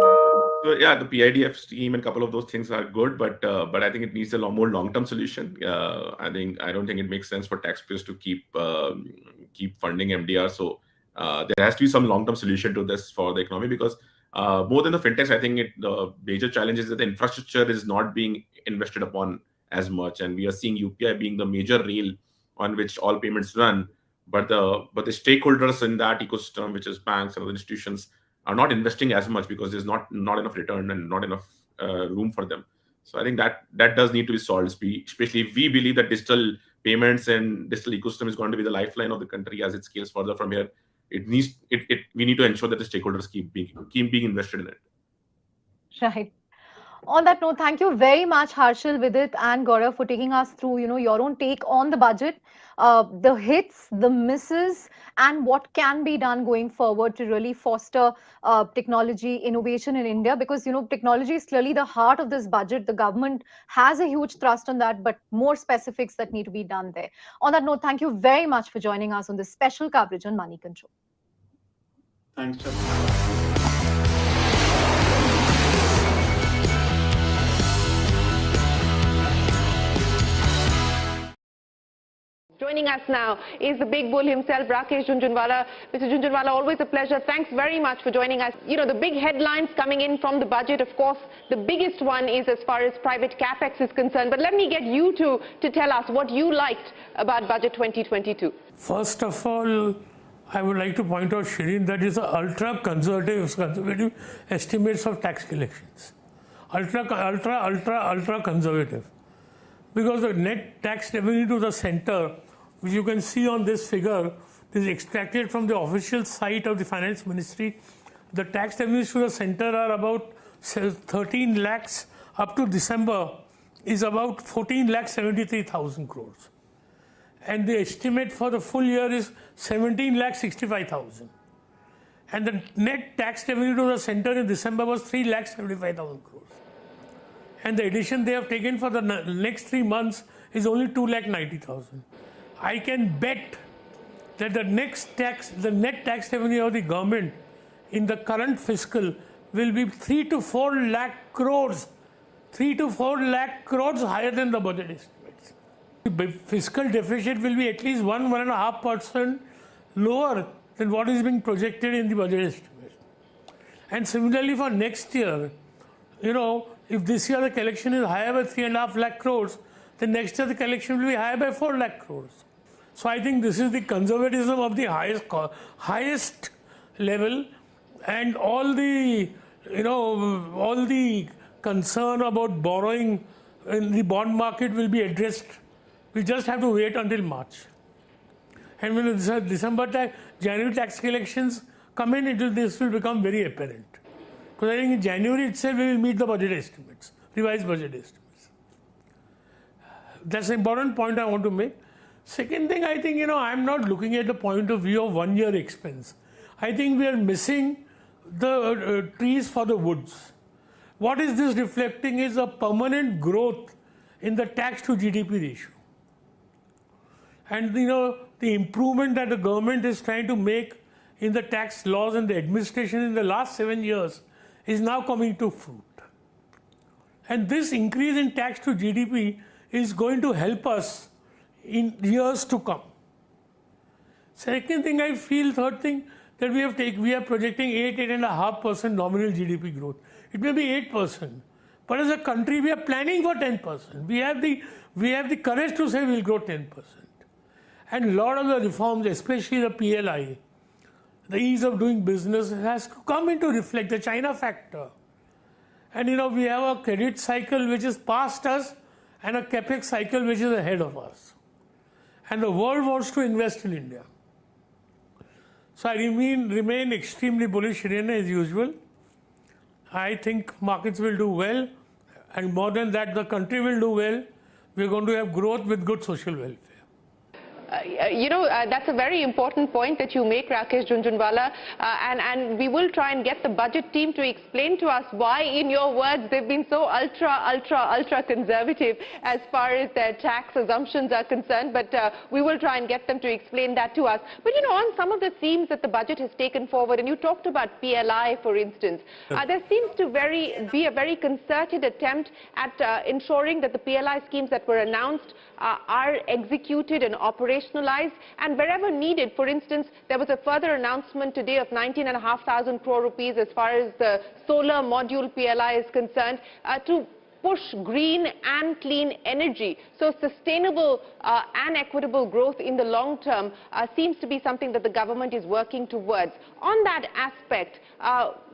So yeah, the PIDF scheme and a couple of those things are good, but I think it needs a lot more long-term solution. I don't think it makes sense for taxpayers to keep funding MDR. So there has to be some long-term solution to this for the economy, because more than the fintechs, I think the major challenge is that the infrastructure is not being invested upon as much, and we are seeing UPI being the major rail on which all payments run. But the stakeholders in that ecosystem, which is banks and other institutions, are not investing as much because there's not enough return and not enough room for them. So I think that does need to be solved, especially if we believe that digital payments and digital ecosystem is going to be the lifeline of the country as it scales further from here. We need to ensure that the stakeholders keep being invested in it. Right. On that note, thank you very much, Harshil, Vidit, and Gaurav, for taking us through, your own take on the budget, the hits, the misses, and what can be done going forward to really foster technology innovation in India. Because, technology is clearly the heart of this budget. The government has a huge thrust on that, but more specifics that need to be done there. On that note, thank you very much for joining us on this special coverage on Moneycontrol. Thanks, Shah. Joining us now is the big bull himself, Rakesh Jhunjhunwala. Mr. Jhunjhunwala, always a pleasure. Thanks very much for joining us. The big headlines coming in from the budget, of course, the biggest one is as far as private capex is concerned. But let me get you to tell us what you liked about budget 2022. First of all, I would like to point out, Shireen, that is ultra conservative estimates of tax collections. Ultra conservative. Because the net tax revenue to the center, which you can see on this figure, is extracted from the official site of the Finance Ministry. The tax revenues to the center are about 13 lakhs. Up to December is about 14 lakhs 73,000 crores. And the estimate for the full year is 17 lakhs 65,000. And the net tax revenue to the center in December was 3 lakhs 75,000 crores. And the addition they have taken for the next 3 months is only 2 lakh 90,000. I can bet that the net tax revenue of the government in the current fiscal will be 3 to 4 lakh crores. 3 to 4 lakh crores higher than the budget estimates. The fiscal deficit will be at least 1.5% lower than what is being projected in the budget estimate. And similarly for next year, if this year the collection is higher by 3.5 lakh crores, then next year the collection will be higher by 4 lakh crores. So I think this is the conservatism of the highest level, and all the concern about borrowing in the bond market will be addressed. We just have to wait until March. And when the December January tax collections come in, this will become very apparent. Because I think in January itself we will meet the budget estimates, revised budget estimates. That's an important point I want to make. Second thing, I think, I'm not looking at the point of view of 1 year expense. I think we are missing the trees for the woods. What is this reflecting is a permanent growth in the tax to GDP ratio. And the improvement that the government is trying to make in the tax laws and the administration in the last 7 years is now coming to fruit. And this increase in tax to GDP is going to help us in years to come. Second thing I feel, third thing, that we are projecting 8.5% nominal GDP growth. It may be 8%, but as a country we are planning for 10%. We have the courage to say we'll grow 10%. And a lot of the reforms, especially the PLI, the ease of doing business, has come in to reflect the China factor. And we have a credit cycle which is past us and a capex cycle which is ahead of us. And the world wants to invest in India. So I remain extremely bullish again as usual. I think markets will do well, and more than that, the country will do well. We're going to have growth with good social welfare. That's a very important point that you make, Rakesh Jhunjhunwala, and we will try and get the budget team to explain to us why, in your words, they've been so ultra conservative as far as their tax assumptions are concerned, but we will try and get them to explain that to us. But on some of the themes that the budget has taken forward, and you talked about PLI, for instance, there seems to be a very concerted attempt at ensuring that the PLI schemes that were announced are executed and operationalized, and wherever needed. For instance, there was a further announcement today of 19,500 crore rupees as far as the solar module PLI is concerned, to push green and clean energy. So sustainable and equitable growth in the long term seems to be something that the government is working towards. On that aspect,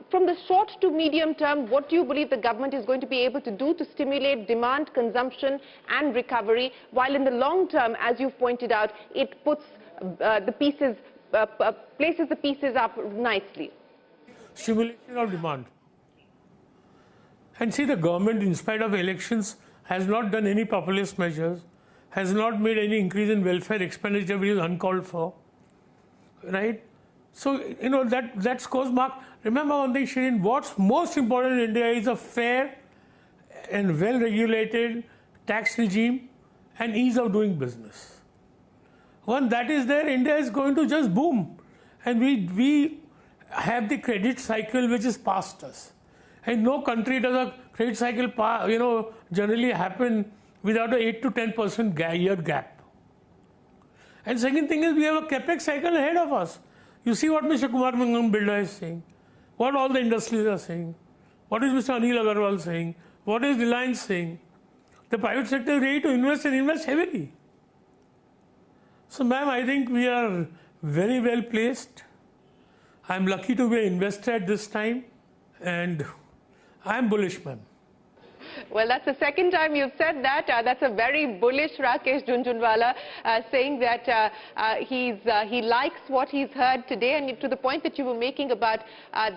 from the short to medium term, what do you believe the government is going to be able to do to stimulate demand, consumption and recovery, while in the long term, as you've pointed out, it puts places the pieces up nicely? Stimulation of demand. And see, the government, in spite of elections, has not done any populist measures, has not made any increase in welfare expenditure which is uncalled for, right? So, that scores mark. Remember one thing, Shirin, what's most important in India is a fair and well-regulated tax regime and ease of doing business. When that is there, India is going to just boom. And we have the credit cycle which is past us. And no country does a credit cycle, generally happen without an 8 to 10% year gap. And second thing is, we have a capex cycle ahead of us. You see what Mr. Kumar Builder is saying, what all the industries are saying, what is Mr. Anil Agarwal saying, what is Reliance saying. The private sector is ready to invest and invest heavily. So, ma'am, I think we are very well placed. I'm lucky to be an investor at this time, and I'm bullish, ma'am. Well, that's the second time you've said that. That's a very bullish Rakesh Jhunjhunwala, saying that he likes what he's heard today. And to the point that you were making about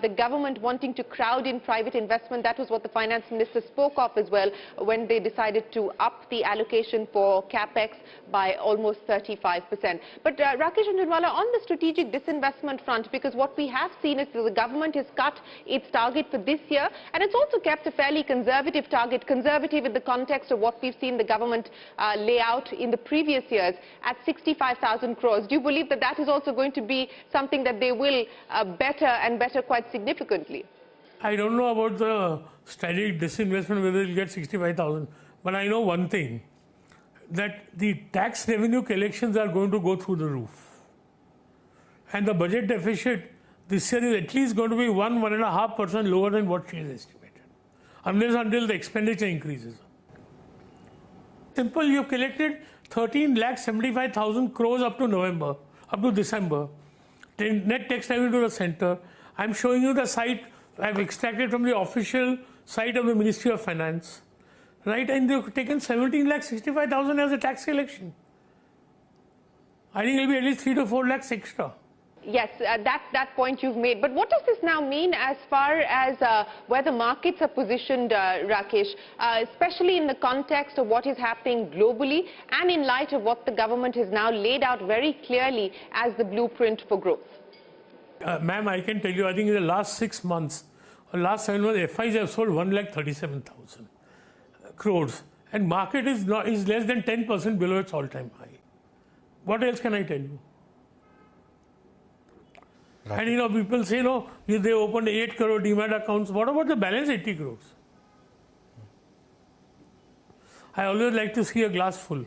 the government wanting to crowd in private investment, that was what the finance minister spoke of as well when they decided to up the allocation for capex by almost 35%. But Rakesh Jhunjhunwala, on the strategic disinvestment front, because what we have seen is that the government has cut its target for this year, and it's also kept a fairly conservative target, conservative in the context of what we've seen the government lay out in the previous years at 65,000 crores. Do you believe that that is also going to be something that they will better quite significantly? I don't know about the strategic disinvestment, whether it'll get 65,000, but I know one thing, that the tax revenue collections are going to go through the roof. And the budget deficit this year is at least going to be 1.5% lower than what she has estimated, until the expenditure increases. Simple, you have collected 13,75,000 crores up to December. Net tax revenue to the center. I'm showing you the site I've extracted from the official site of the Ministry of Finance. right? And they've taken 17,65,000 as a tax collection. I think it'll be at least 3 to 4 lakhs extra. Yes, that point you've made. But what does this now mean as far as where the markets are positioned, Rakesh, especially in the context of what is happening globally and in light of what the government has now laid out very clearly as the blueprint for growth? Ma'am, I can tell you, I think in the last 6 months, or last 7 months, FIs have sold 1,37,000 crores. And market is less than 10% below its all-time high. What else can I tell you? Right. And people say, they opened 8 crore demat accounts. What about the balance 80 crores? I always like to see a glass full.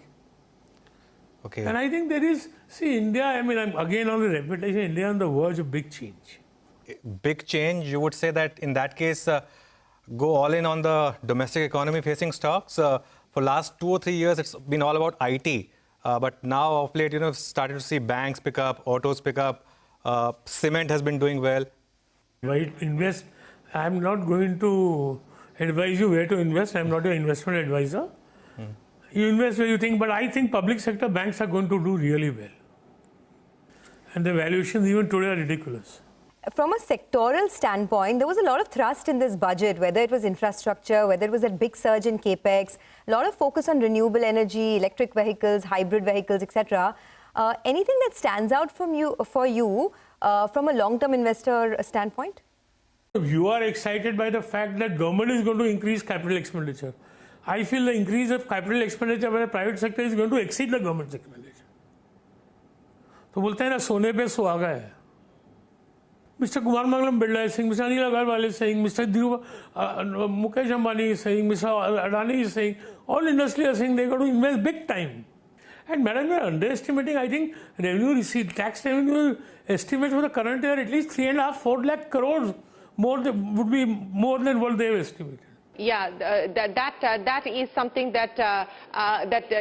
Okay. And I think there is, India, I'm again on the reputation, India on the verge of big change. Big change, you would say that in that case, go all in on the domestic economy facing stocks. For last 2 or 3 years, it's been all about IT. But now of late, started to see banks pick up, autos pick up. Cement has been doing well. Right, invest. I'm not going to advise you where to invest. I'm not an investment advisor. You invest where you think, but I think public sector banks are going to do really well. And the valuations even today are ridiculous. From a sectoral standpoint, there was a lot of thrust in this budget, whether it was infrastructure, whether it was a big surge in capex, a lot of focus on renewable energy, electric vehicles, hybrid vehicles, etc. Anything that stands out for you from a long-term investor standpoint? You are excited by the fact that government is going to increase capital expenditure. I feel the increase of capital expenditure by the private sector is going to exceed the government's expenditure. तो बोलते हैं ना सोने पे सुहागा है. Mr. Kumar Mangalam Birla is saying, Mr. Anil Agarwal is saying, Mr. Mukesh Ambani is saying, Mr. Adani is saying, all industry are saying they're going to invest big time. And madam, you're underestimating, I think, revenue receipt, tax revenue estimates for the current year at least 3.5–4 lakh crores would be more than what they have estimated. Yeah, that is something that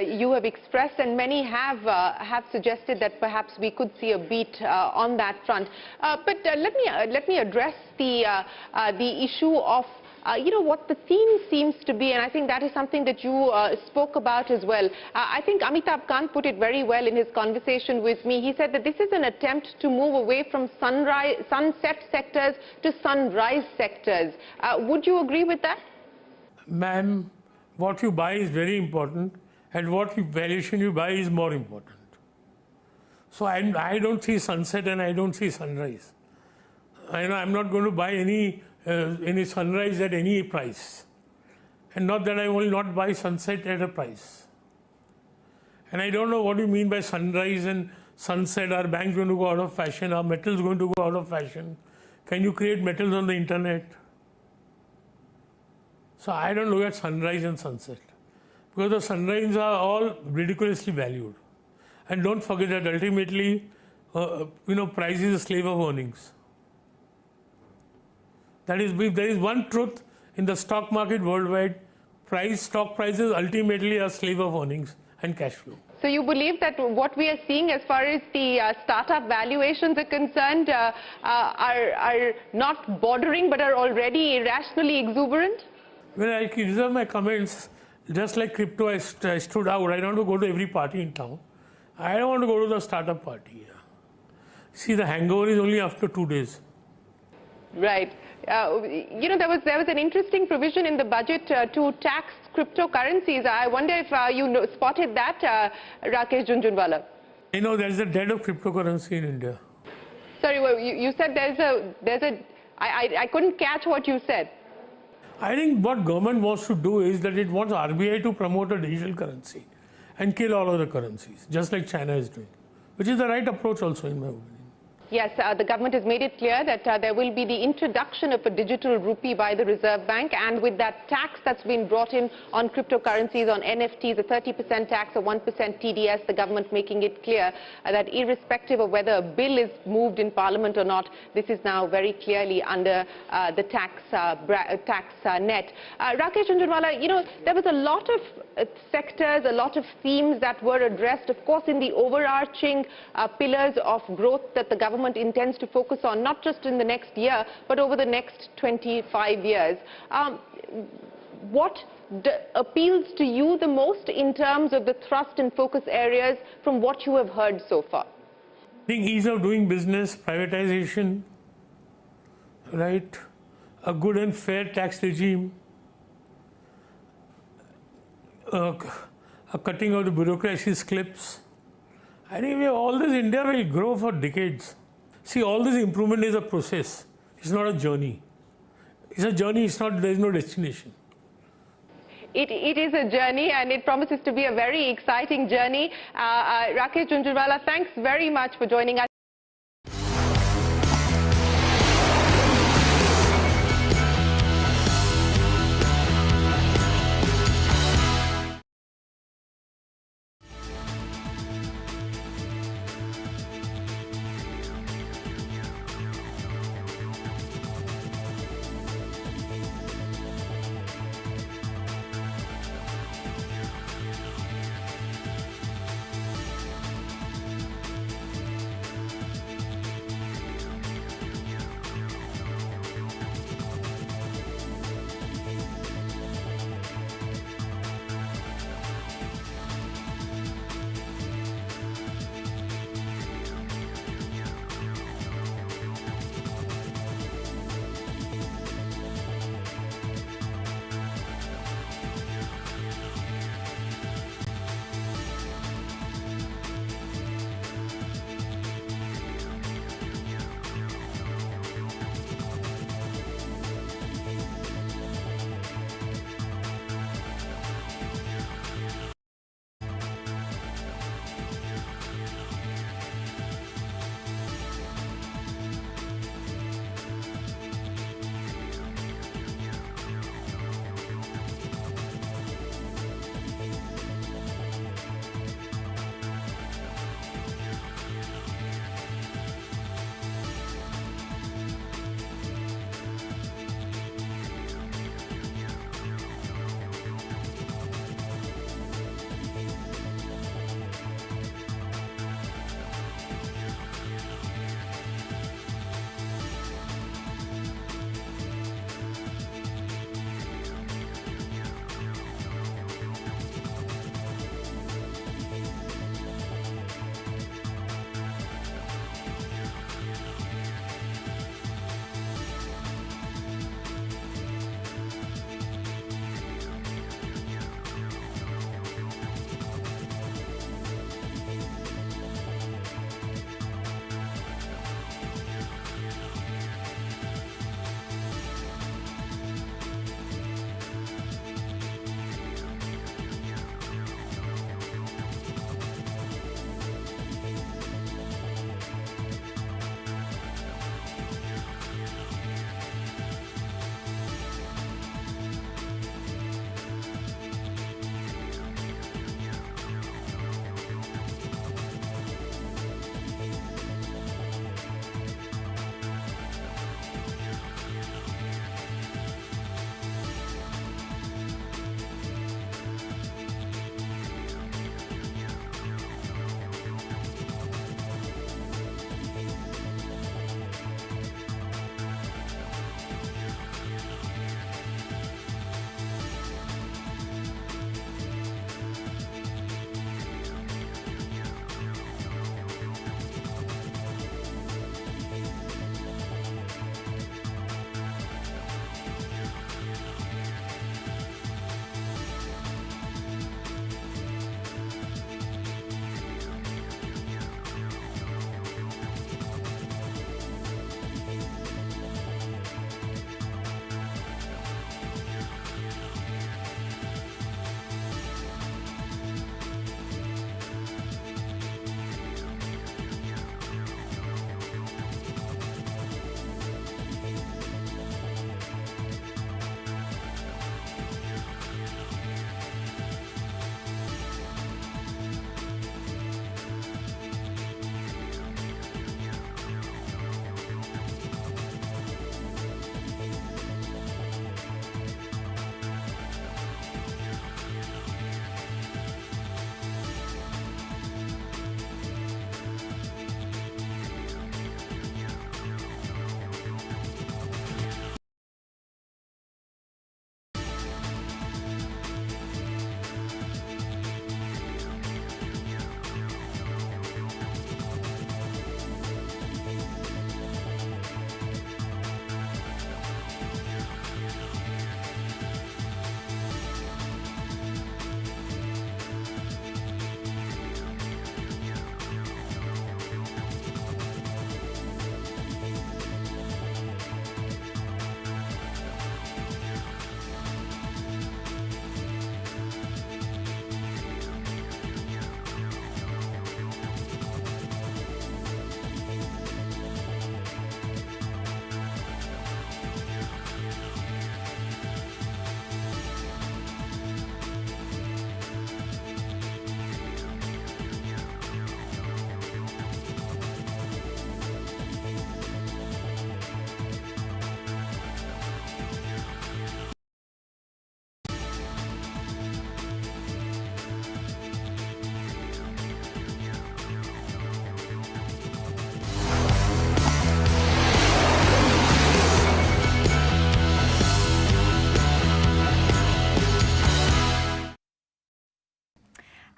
you have expressed, and many have suggested that perhaps we could see a beat on that front. But let me address the issue of what the theme seems to be, and I think that is something that you spoke about as well. I think Amitabh Kant put it very well in his conversation with me. He said that this is an attempt to move away from sunset sectors to sunrise sectors. Would you agree with that? Ma'am, what you buy is very important, and what valuation you buy is more important. So I don't see sunset and I don't see sunrise. I'm not going to buy any sunrise at any price, and not that I will not buy sunset at a price. And I don't know what you mean by sunrise and sunset. Are banks going to go out of fashion? Are metals going to go out of fashion? Can you create metals on the internet? So I don't look at sunrise and sunset, because the sunrise are all ridiculously valued. And don't forget that ultimately, price is a slave of earnings. That is, if there is one truth in the stock market worldwide, stock prices ultimately are slave of earnings and cash flow. So you believe that what we are seeing as far as the startup valuations are concerned are not bordering but are already irrationally exuberant? Well, I reserve my comments. Just like crypto, I stood out. I don't want to go to every party in town. I don't want to go to the startup party. See, the hangover is only after 2 days. Right. There was an interesting provision in the budget to tax cryptocurrencies. I wonder if you spotted that, Rakesh Jhunjhunwala. There's a debt of cryptocurrency in India. Sorry, well, you said I couldn't catch what you said. I think what government wants to do is that it wants RBI to promote a digital currency and kill all other currencies, just like China is doing, which is the right approach also in my opinion. Yes, the government has made it clear that there will be the introduction of a digital rupee by the Reserve Bank, and with that tax that's been brought in on cryptocurrencies, on NFTs, a 30% tax, a 1% TDS, the government making it clear that irrespective of whether a bill is moved in Parliament or not, this is now very clearly under the tax net. Rakesh Jhunjhunwala, there was a lot of sectors, a lot of themes that were addressed, of course, in the overarching pillars of growth that the government intends to focus on, not just in the next year, but over the next 25 years. What appeals to you the most in terms of the thrust and focus areas from what you have heard so far? I think ease of doing business, privatization, right? A good and fair tax regime, a cutting of the bureaucracy's clips. I think all this India will grow for decades. See, all this improvement is a process. It's not a journey. It's a journey. There is no destination. It is a journey, and it promises to be a very exciting journey. Rakesh Jhunjhunwala, thanks very much for joining us.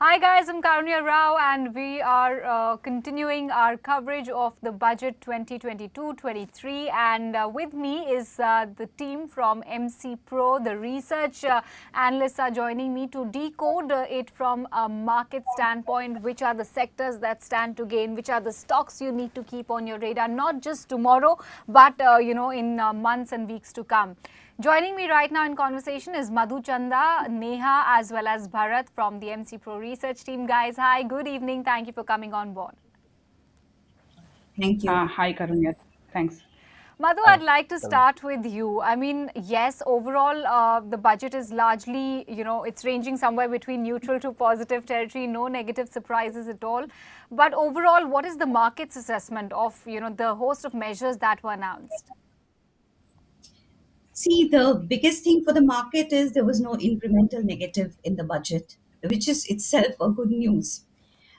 Hi guys, I'm Karunya Rao and we are continuing our coverage of the budget 2022-23 and with me is the team from MC Pro. The research analysts are joining me to decode it from a market standpoint. Which are the sectors that stand to gain, which are the stocks you need to keep on your radar, not just tomorrow but in months and weeks to come. Joining me right now in conversation is Madhu Chanda, Neha as well as Bharat from the MC Pro research team. Guys, hi, good evening. Thank you for coming on board. Thank you. Hi, Karunya. Thanks. Madhu, I'd like to start with you. I mean, yes, overall, the budget is largely, it's ranging somewhere between neutral to positive territory, no negative surprises at all. But overall, what is the market's assessment of, the host of measures that were announced? See, the biggest thing for the market is there was no incremental negative in the budget, which is itself a good news.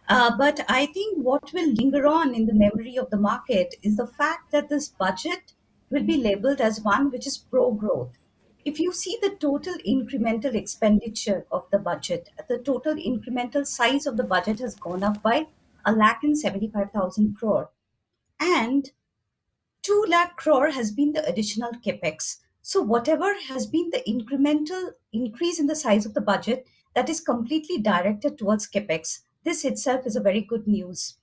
But I think what will linger on in the memory of the market is the fact that this budget will be labeled as one which is pro-growth. If you see the total incremental expenditure of the budget, the total incremental size of the budget has gone up by 1,75,000 crore. And 2 lakh crore has been the additional capex. So whatever has been the incremental increase in the size of the budget, that is completely directed towards capex. This itself is a very good news.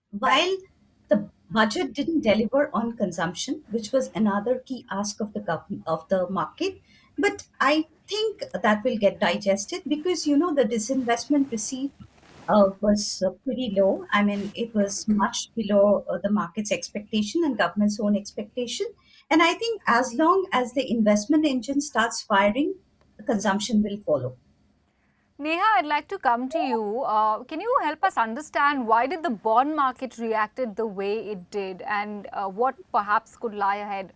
While the budget didn't deliver on consumption, which was another key ask of the government, of the market, but I think that will get digested because the disinvestment received was pretty low. I mean, it was much below the market's expectation and government's own expectation. And I think as long as the investment engine starts firing, the consumption will follow. Neha, I'd like to come to you. Can you help us understand why did the bond market reacted the way it did and what perhaps could lie ahead?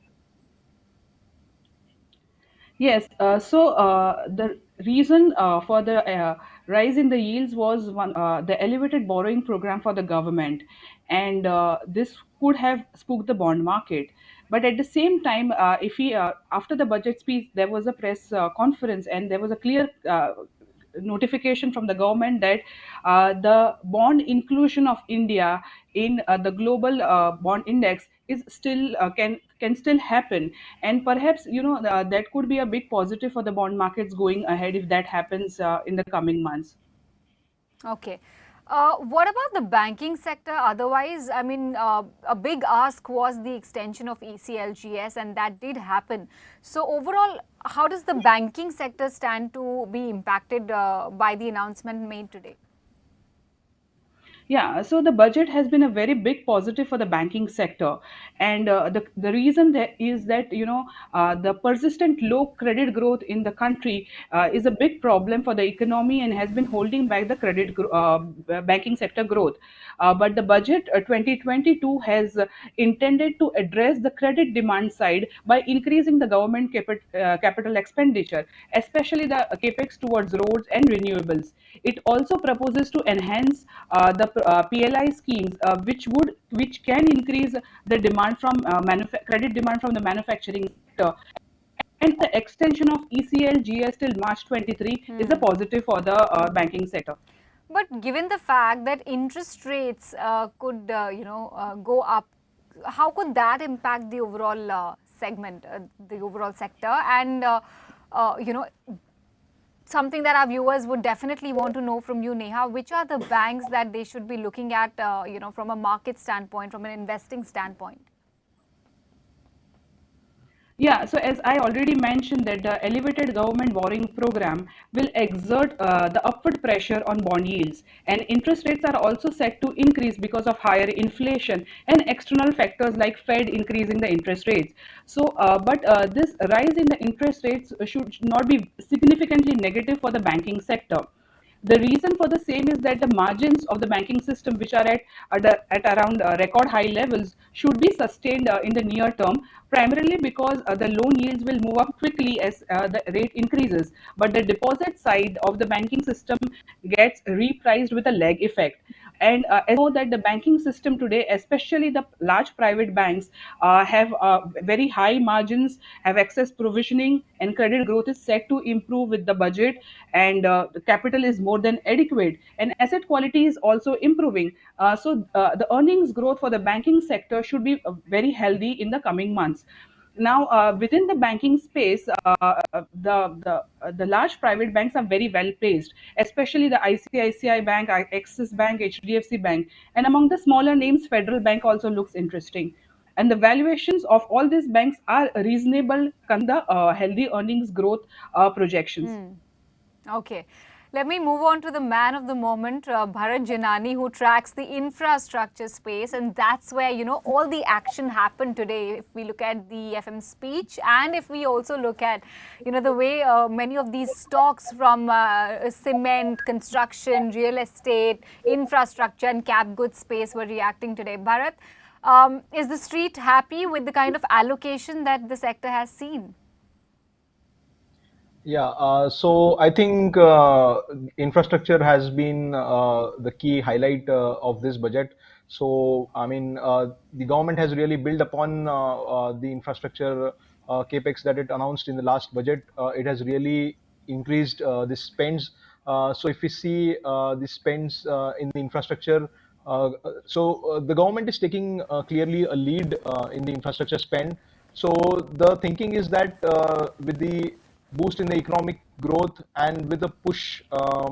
Yes, the reason for the rise in the yields was the elevated borrowing program for the government, and this could have spooked the bond market. But at the same time, if we after the budget speech, there was a press conference, and there was a clear notification from the government that the bond inclusion of India in the global bond index is still can still happen, and perhaps that could be a big positive for the bond markets going ahead if that happens in the coming months. Okay. What about the banking sector? Otherwise, I mean, a big ask was the extension of ECLGS and that did happen. So overall, how does the banking sector stand to be impacted by the announcement made today? Yeah, so the budget has been a very big positive for the banking sector, and the reason that is that the persistent low credit growth in the country is a big problem for the economy and has been holding back the banking sector growth. But the budget 2022 has intended to address the credit demand side by increasing the government capital expenditure, especially the capex towards roads and renewables. It also proposes to enhance the PLI schemes, which can increase the demand from credit demand from the manufacturing sector. And the extension of ECLGS till March 23 is a positive for the banking sector. But given the fact that interest rates could, go up, how could that impact the overall segment, the overall sector? And, something that our viewers would definitely want to know from you, Neha, which are the banks that they should be looking at, from a market standpoint, from an investing standpoint? Yeah, so as I already mentioned that the elevated government borrowing program will exert the upward pressure on bond yields, and interest rates are also set to increase because of higher inflation and external factors like Fed increasing the interest rates. So, but this rise in the interest rates should not be significantly negative for the banking sector. The reason for the same is that the margins of the banking system, which are at around record high levels, should be sustained in the near term, primarily because the loan yields will move up quickly as the rate increases. But the deposit side of the banking system gets repriced with a lag effect. And as you know that the banking system today, especially the large private banks, have very high margins, have excess provisioning, and credit growth is set to improve with the budget, and the capital is more more than adequate, and asset quality is also improving. The earnings growth for the banking sector should be very healthy in the coming months. Now, within the banking space, the large private banks are very well placed, especially the ICICI Bank, Axis Bank, HDFC Bank, and among the smaller names, Federal Bank also looks interesting. And the valuations of all these banks are reasonable, the healthy earnings growth projections. Okay. Let me move on to the man of the moment, Bharat Janani, who tracks the infrastructure space. And that's where, all the action happened today. If we look at the FM speech, and if we also look at, the way many of these stocks from cement, construction, real estate, infrastructure and cap goods space were reacting today. Bharat, is the street happy with the kind of allocation that the sector has seen? Yeah, so I think infrastructure has been the key highlight of this budget. So, I mean, the government has really built upon the infrastructure capex that it announced in the last budget. It has really increased the spends. So, if we see the spends in the infrastructure, the government is taking clearly a lead in the infrastructure spend. So, the thinking is that with the boost in the economic growth and with the push,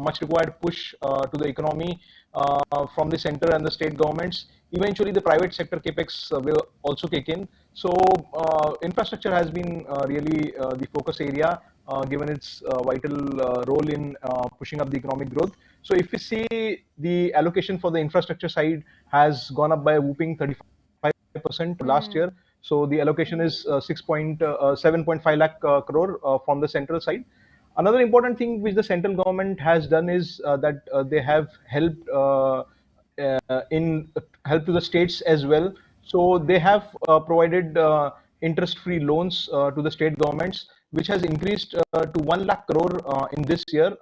much required push to the economy from the center and the state governments, eventually the private sector capex will also kick in. So infrastructure has been really the focus area given its vital role in pushing up the economic growth. So if we see the allocation for the infrastructure side has gone up by a whooping 35% last year. So the allocation is 7.5 lakh crore from the central side. Another important thing which the central government has done is that they have helped help to the states as well. So they have provided interest-free loans to the state governments, which has increased to 1 lakh crore in this year.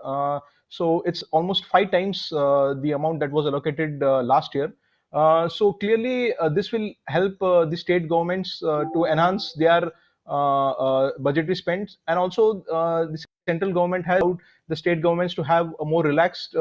So it's almost 5 times the amount that was allocated last year. So clearly, this will help the state governments to enhance their budgetary spends, and also the central government has allowed the state governments to have a more relaxed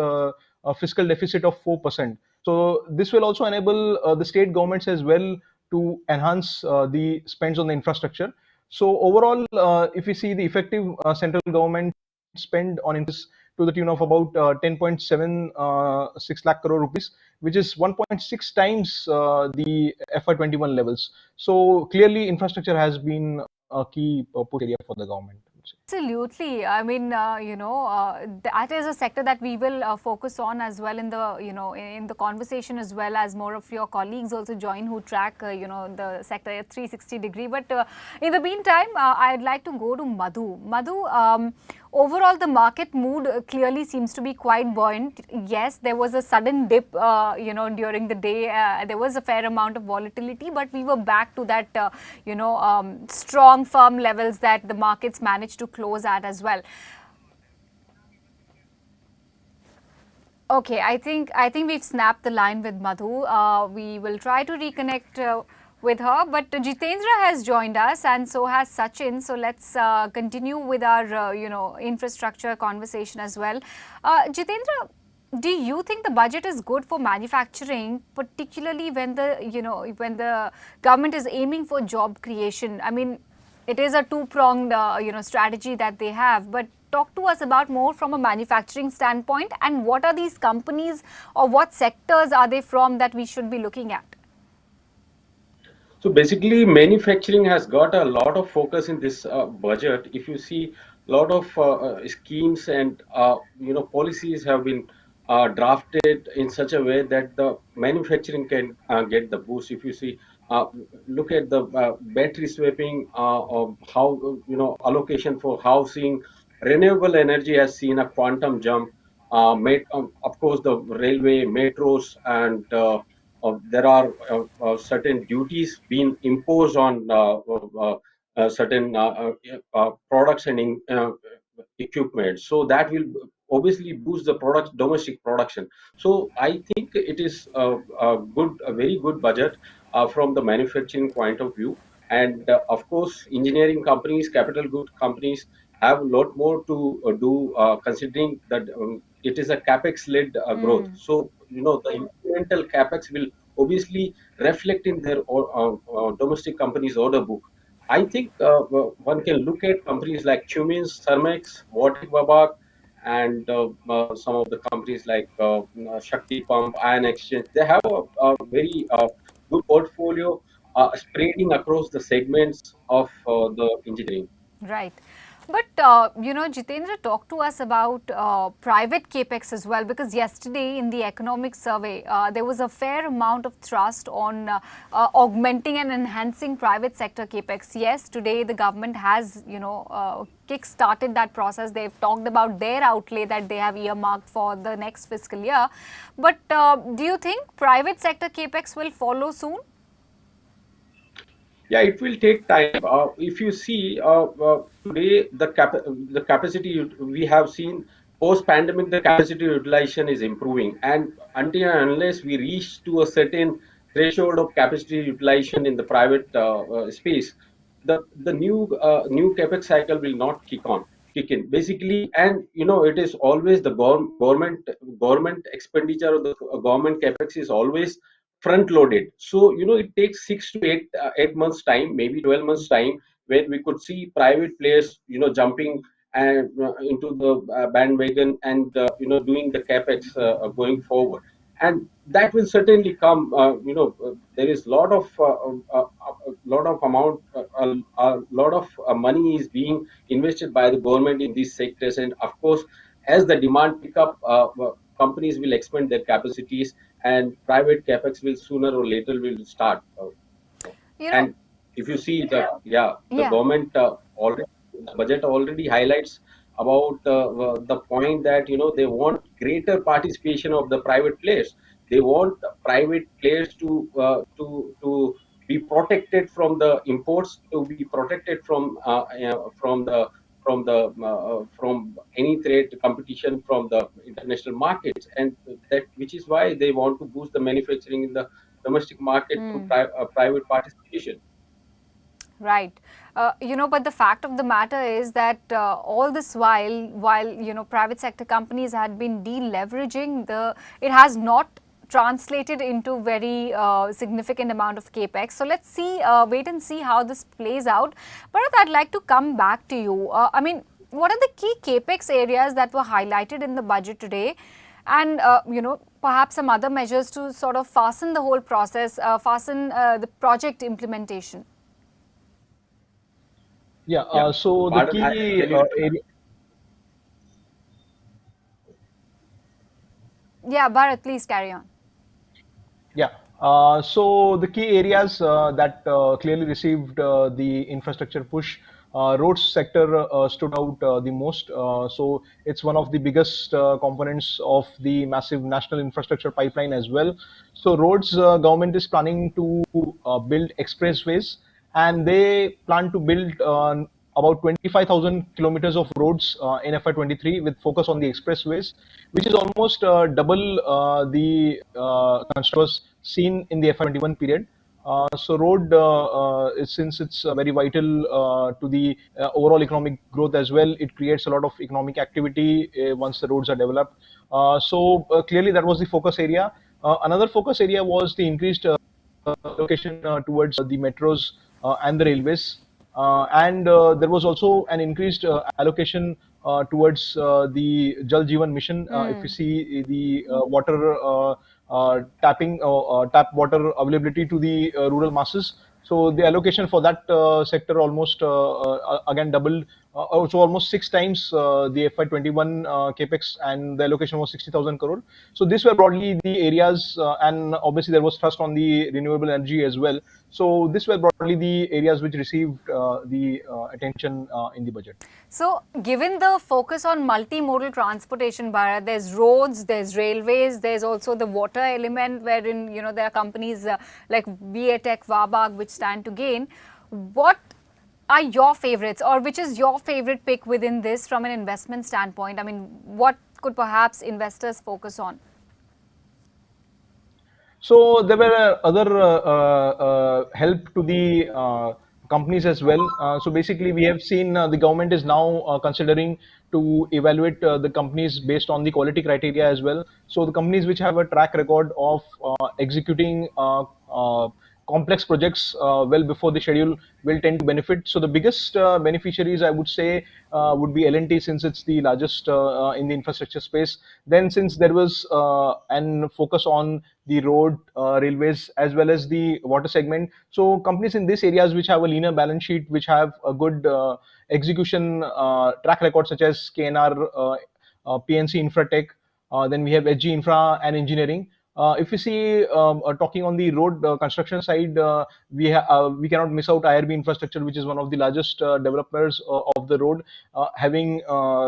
fiscal deficit of 4%. So this will also enable the state governments as well to enhance the spends on the infrastructure. So overall, if we see the effective central government spend on interest to the tune of about 10.76 lakh crore rupees, which is 1.6 times the FY21 levels. So clearly, infrastructure has been a key push area for the government. Absolutely. I mean, that is a sector that we will focus on as well in the, in the conversation, as well as more of your colleagues also join who track, the sector at 360 degree. But in the meantime, I'd like to go to Madhu. Madhu, overall, the market mood clearly seems to be quite buoyant. Yes, there was a sudden dip, during the day. There was a fair amount of volatility, but we were back to that, strong, firm levels that the markets managed to close at as well. Okay, I think we've snapped the line with Madhu. We will try to reconnect with her, but Jitendra has joined us, and so has Sachin. So let's continue with our infrastructure conversation as well. Jitendra, do you think the budget is good for manufacturing, particularly when the government is aiming for job creation? I mean, it is a two-pronged strategy that they have, but talk to us about more from a manufacturing standpoint, and what are these companies or what sectors are they from that we should be looking at? So basically, manufacturing has got a lot of focus in this budget. If you see, a lot of schemes and policies have been drafted in such a way that the manufacturing can get the boost. If you see, look at the battery swapping, how allocation for housing, renewable energy has seen a quantum jump. Of course, the railway, metros, and there are certain duties being imposed on certain products and equipment. So that will obviously boost the domestic production. So I think it is a very good budget from the manufacturing point of view. And of course, engineering companies, capital good companies have a lot more to do, considering that it is a capex-led growth. So the incremental capex will obviously reflect in their domestic companies' order book. I think one can look at companies like Cummins, Thermex, Vortec Babak, and some of the companies like Shakti Pump, Iron Exchange. They have a very good portfolio spreading across the segments of the engineering. Right. But, Jitendra, talk to us about private capex as well, because yesterday in the economic survey, there was a fair amount of thrust on augmenting and enhancing private sector capex. Yes, today the government has, kick-started that process. They've talked about their outlay that they have earmarked for the next fiscal year. But do you think private sector capex will follow soon? Yeah, it will take time. If you see today, the capacity we have seen post-pandemic, the capacity utilization is improving, and until and unless we reach to a certain threshold of capacity utilization in the private space, the new capex cycle will not kick in basically. And it is always the government expenditure, or the government capex is always front loaded. So it takes 6 to 8 months time, maybe 12 months time, where we could see private players jumping and into the bandwagon, and doing the capex going forward. And that will certainly come. There is lot of amount, a lot of money is being invested by the government in these sectors, and of course, as the demand pick up, companies will expand their capacities, and private capex will sooner or later will start. And if you see the government already, the budget already highlights about the point that they want greater participation of the private players. They want private players to be protected from the imports, to be protected from any trade competition from the international markets, and that which is why they want to boost the manufacturing in the domestic market through private participation. Right. But the fact of the matter is that all this while private sector companies had been deleveraging, it has not translated into very significant amount of capex. So let's see, wait and see how this plays out. But I'd like to come back to you. What are the key capex areas that were highlighted in the budget today? And, perhaps some other measures to sort of fasten the whole process, fasten the project implementation. Yeah, so the key area. Yeah, Bharat, please carry on. Yeah, so the key areas that clearly received the infrastructure push, roads sector stood out the most. So it's one of the biggest components of the massive national infrastructure pipeline as well. So roads, government is planning to build expressways, and they plan to build about 25,000 kilometers of roads in FY23 with focus on the expressways, which is almost double the construction seen in the FY21 period. So road, since it's very vital to the overall economic growth as well, it creates a lot of economic activity once the roads are developed. So clearly that was the focus area. Another focus area was the increased allocation towards the metros and the railways. And there was also an increased allocation towards the Jal Jeevan Mission. If you see the water tap water availability to the rural masses, so the allocation for that sector almost again doubled. So almost 6 times the FY21 capex, and the allocation was 60,000 crore. So these were broadly the areas, and obviously there was thrust on the renewable energy as well. So these were broadly the areas which received the attention in the budget. So given the focus on multimodal transportation, Bharat, there's roads, there's railways, there's also the water element, wherein there are companies like Viatech, Vabag, which stand to gain. What are your favorites, or which is your favorite pick within this from an investment standpoint? What could perhaps investors focus on? So there were other help to the companies as well. So basically, we have seen the government is now considering to evaluate the companies based on the quality criteria as well. So the companies which have a track record of executing complex projects well before the schedule will tend to benefit. So the biggest beneficiaries, I would say, would be L&T, since it's the largest in the infrastructure space. Then, since there was an focus on the road, railways, as well as the water segment, so companies in these areas which have a leaner balance sheet, which have a good execution track record, such as KNR, PNC Infratech, then we have HG Infra and Engineering. If you see, talking on the road construction side, we cannot miss out IRB Infrastructure, which is one of the largest developers of the road, having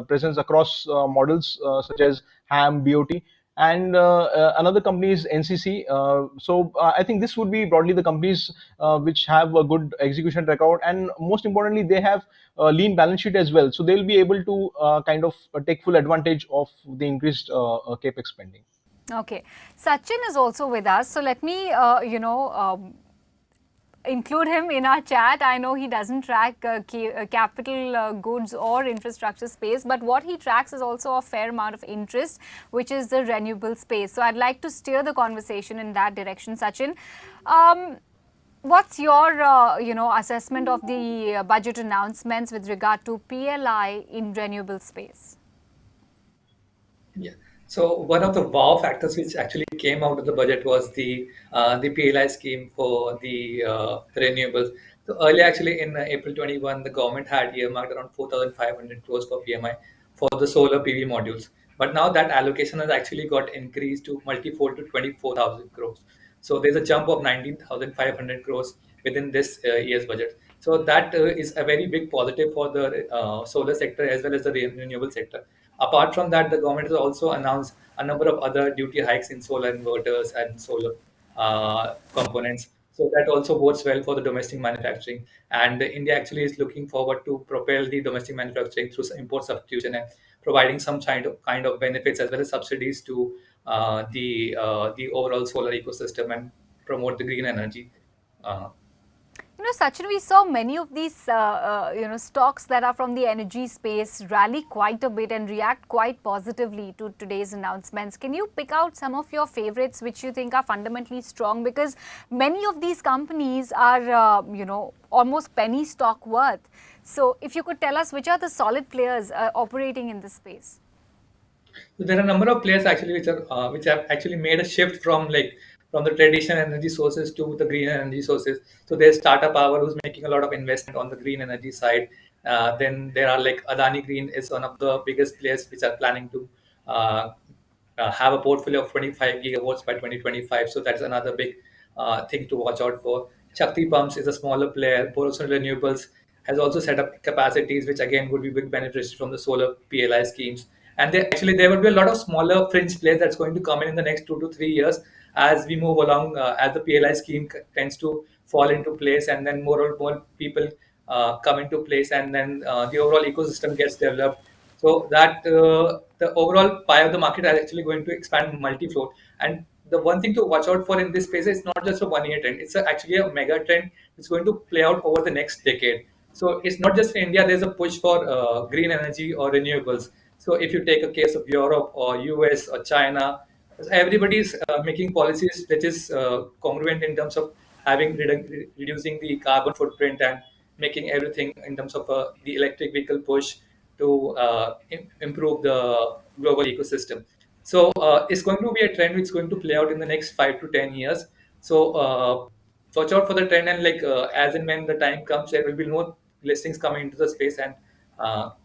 presence across models such as HAM, BOT, and another company is NCC. So I think this would be broadly the companies which have a good execution record, and most importantly, they have a lean balance sheet as well. So they'll be able to kind of take full advantage of the increased capex spending. Okay, Sachin is also with us, so let me, include him in our chat. I know he doesn't track capital goods or infrastructure space, but what he tracks is also a fair amount of interest, which is the renewable space. So I'd like to steer the conversation in that direction, Sachin. What's your, assessment of the budget announcements with regard to PLI in renewable space? Yeah. So one of the wow factors which actually came out of the budget was the PLI scheme for the renewables. So earlier, actually in April 21, the government had earmarked around 4,500 crores for PMI for the solar PV modules. But now that allocation has actually got increased to multi-fold to 24,000 crores. So there's a jump of 19,500 crores within this year's budget. So that is a very big positive for the solar sector as well as the renewable sector. Apart from that, the government has also announced a number of other duty hikes in solar inverters and solar components. So that also bodes well for the domestic manufacturing. And India actually is looking forward to propel the domestic manufacturing through import substitution and providing some kind of benefits as well as subsidies to the overall solar ecosystem and promote the green energy. Sachin, we saw many of these, stocks that are from the energy space rally quite a bit and react quite positively to today's announcements. Can you pick out some of your favorites which you think are fundamentally strong? Because many of these companies are, almost penny stock worth. So if you could tell us which are the solid players operating in this space. So there are a number of players actually which have actually made a shift from the traditional energy sources to the green energy sources. So there's Tata Power, who's making a lot of investment on the green energy side. Then there are Adani Green is one of the biggest players which are planning to have a portfolio of 25 gigawatts by 2025. So that's another big thing to watch out for. Shakti Pumps is a smaller player. Borosil Renewables has also set up capacities, which again would be big beneficiaries from the solar PLI schemes. And there will be a lot of smaller fringe players that's going to come in the next 2 to 3 years as we move along, as the PLI scheme tends to fall into place, and then more and more people come into place, and then the overall ecosystem gets developed. So that the overall pie of the market is actually going to expand multi-float. And the one thing to watch out for in this space is not just a one-year trend; it's actually a mega trend. It's going to play out over the next decade. So it's not just in India. There's a push for green energy or renewables. So if you take a case of Europe or US or China, everybody is making policies which is congruent in terms of reducing the carbon footprint and making everything in terms of the electric vehicle push to improve the global ecosystem. So it's going to be a trend which is going to play out in the next 5 to 10 years. So watch out for the trend, and as and when the time comes, there will be more listings coming into the space and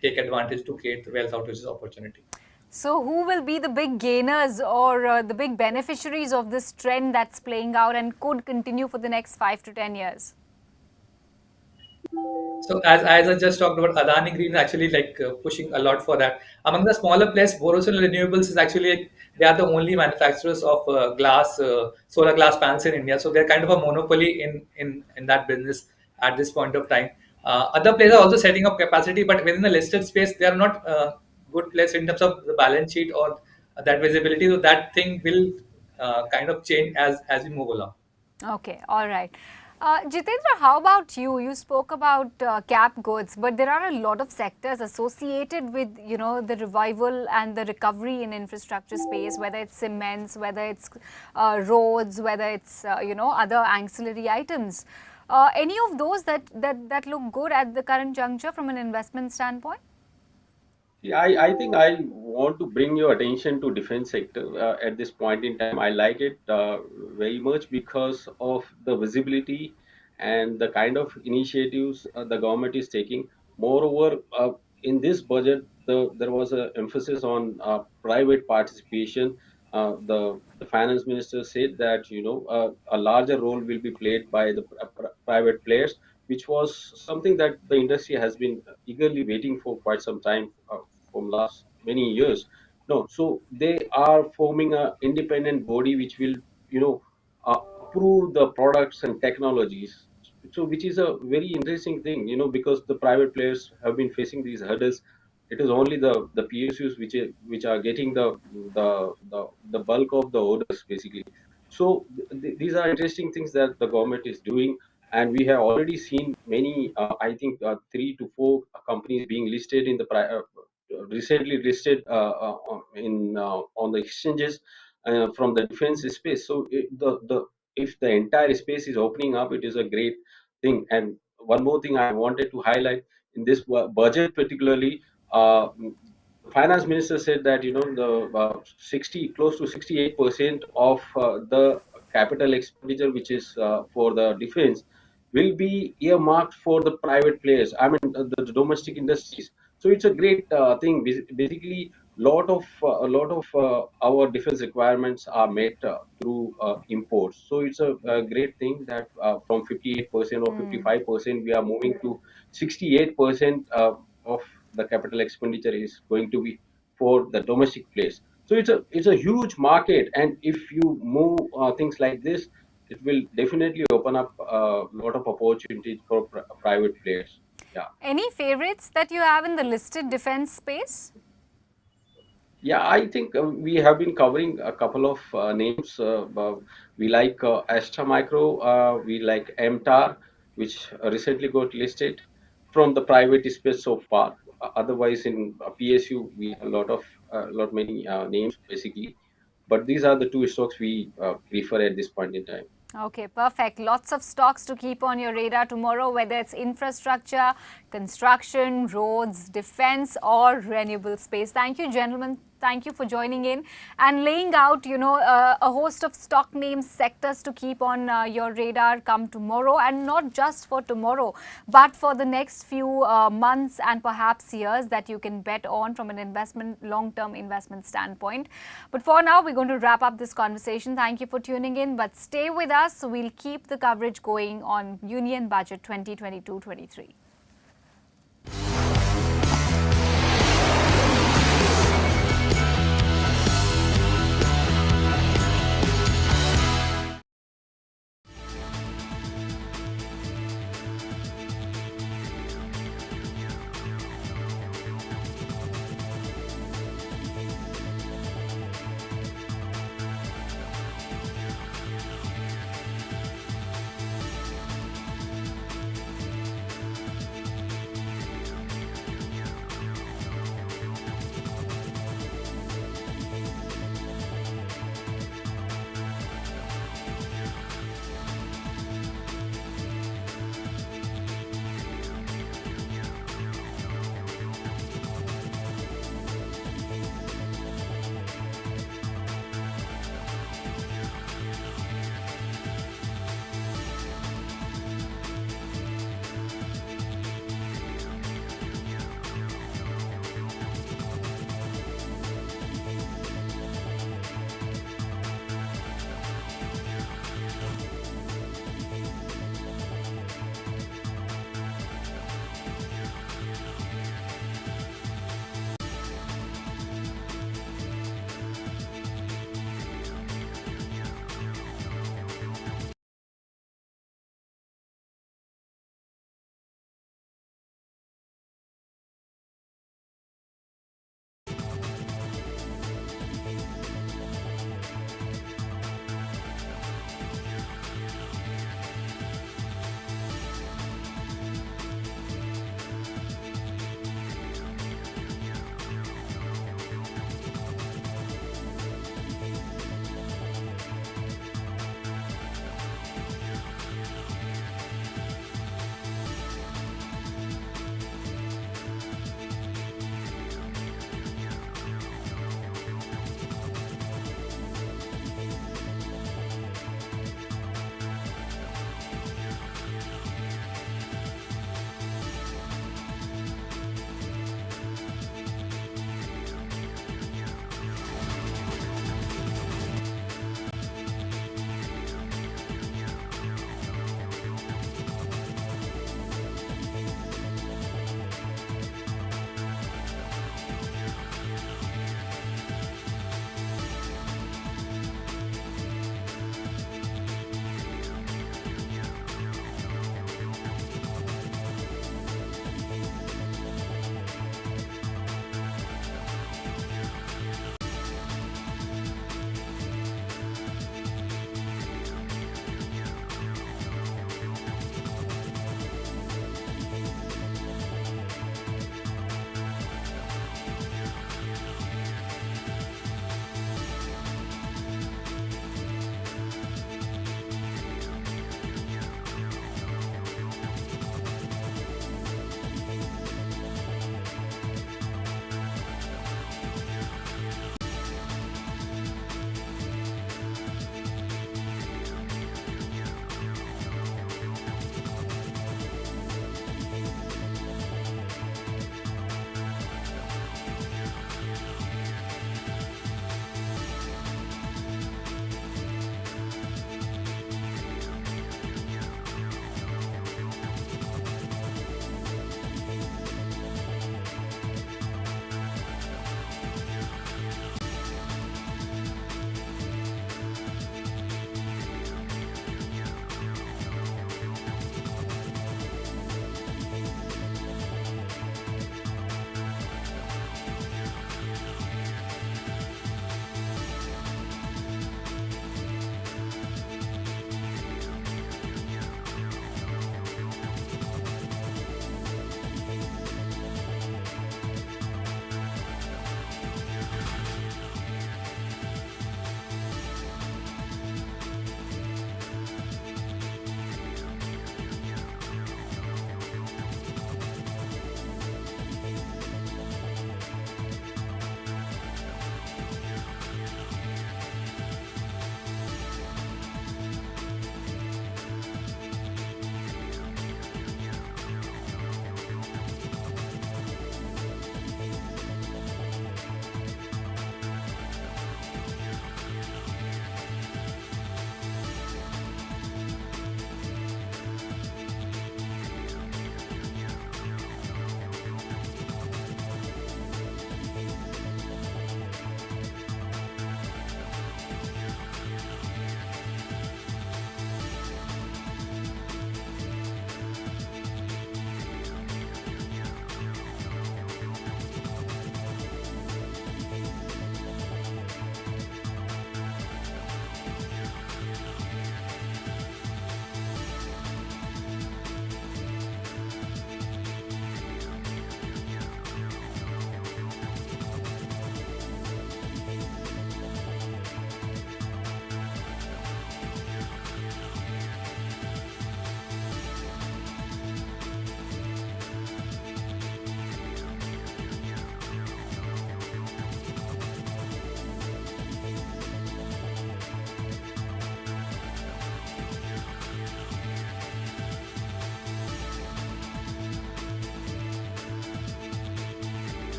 take advantage to create the wealth out of this opportunity. So who will be the big gainers or the big beneficiaries of this trend that's playing out and could continue for the next 5 to 10 years? So as I just talked about, Adani Green is actually pushing a lot for that. Among the smaller players, Borosil Renewables is actually, they are the only manufacturers of solar glass panels in India. So they're kind of a monopoly in that business at this point of time. Other players are also setting up capacity, but within the listed space, they are not good players in terms of the balance sheet or that visibility. So that thing will kind of change as we move along. Okay, all right. Jitendra, how about you? You spoke about cap goods, but there are a lot of sectors associated with, the revival and the recovery in infrastructure space, whether it's cements, whether it's roads, whether it's, other ancillary items. Any of those that look good at the current juncture from an investment standpoint? Yeah, I think I want to bring your attention to defense sector at this point in time. I like it very much because of the visibility and the kind of initiatives the government is taking. Moreover, in this budget, there was an emphasis on private participation. The finance minister said that a larger role will be played by the private players, which was something that the industry has been eagerly waiting for quite some time. From last many years. No, so they are forming a independent body which will, approve the products and technologies. So, which is a very interesting thing, because the private players have been facing these hurdles. It is only the PSUs which are getting the bulk of the orders basically. So these are interesting things that the government is doing, and we have already seen many. I think 3 to 4 companies being listed in the recently listed in on the exchanges from the defense space. So the if the entire space is opening up, it is a great thing. And one more thing I wanted to highlight in this budget, particularly, the finance minister said that the 60 close to 68% of the capital expenditure, which is for the defense, will be earmarked for the private players. I mean, the domestic industries. So it's a great thing. Basically, a lot of our defense requirements are met through imports. So it's a great thing that from 58% or 55% we are moving to 68% of the capital expenditure is going to be for the domestic players. So it's a huge market, and if you move things like this, it will definitely open up a lot of opportunities for private players. Yeah. Any favorites that you have in the listed defense space? Yeah, I think we have been covering a couple of names. We like Astra Micro, we like MTAR, which recently got listed from the private space so far. Otherwise, in PSU, we have lot many names basically. But these are the two stocks we prefer at this point in time. Okay, perfect. Lots of stocks to keep on your radar tomorrow, whether it's infrastructure, construction, roads, defense, or renewable space. Thank you, gentlemen. Thank you for joining in and laying out, a host of stock names, sectors to keep on your radar come tomorrow, and not just for tomorrow, but for the next few months and perhaps years that you can bet on from an long-term investment standpoint. But for now, we're going to wrap up this conversation. Thank you for tuning in, but stay with us. We'll keep the coverage going on Union Budget 2022-23.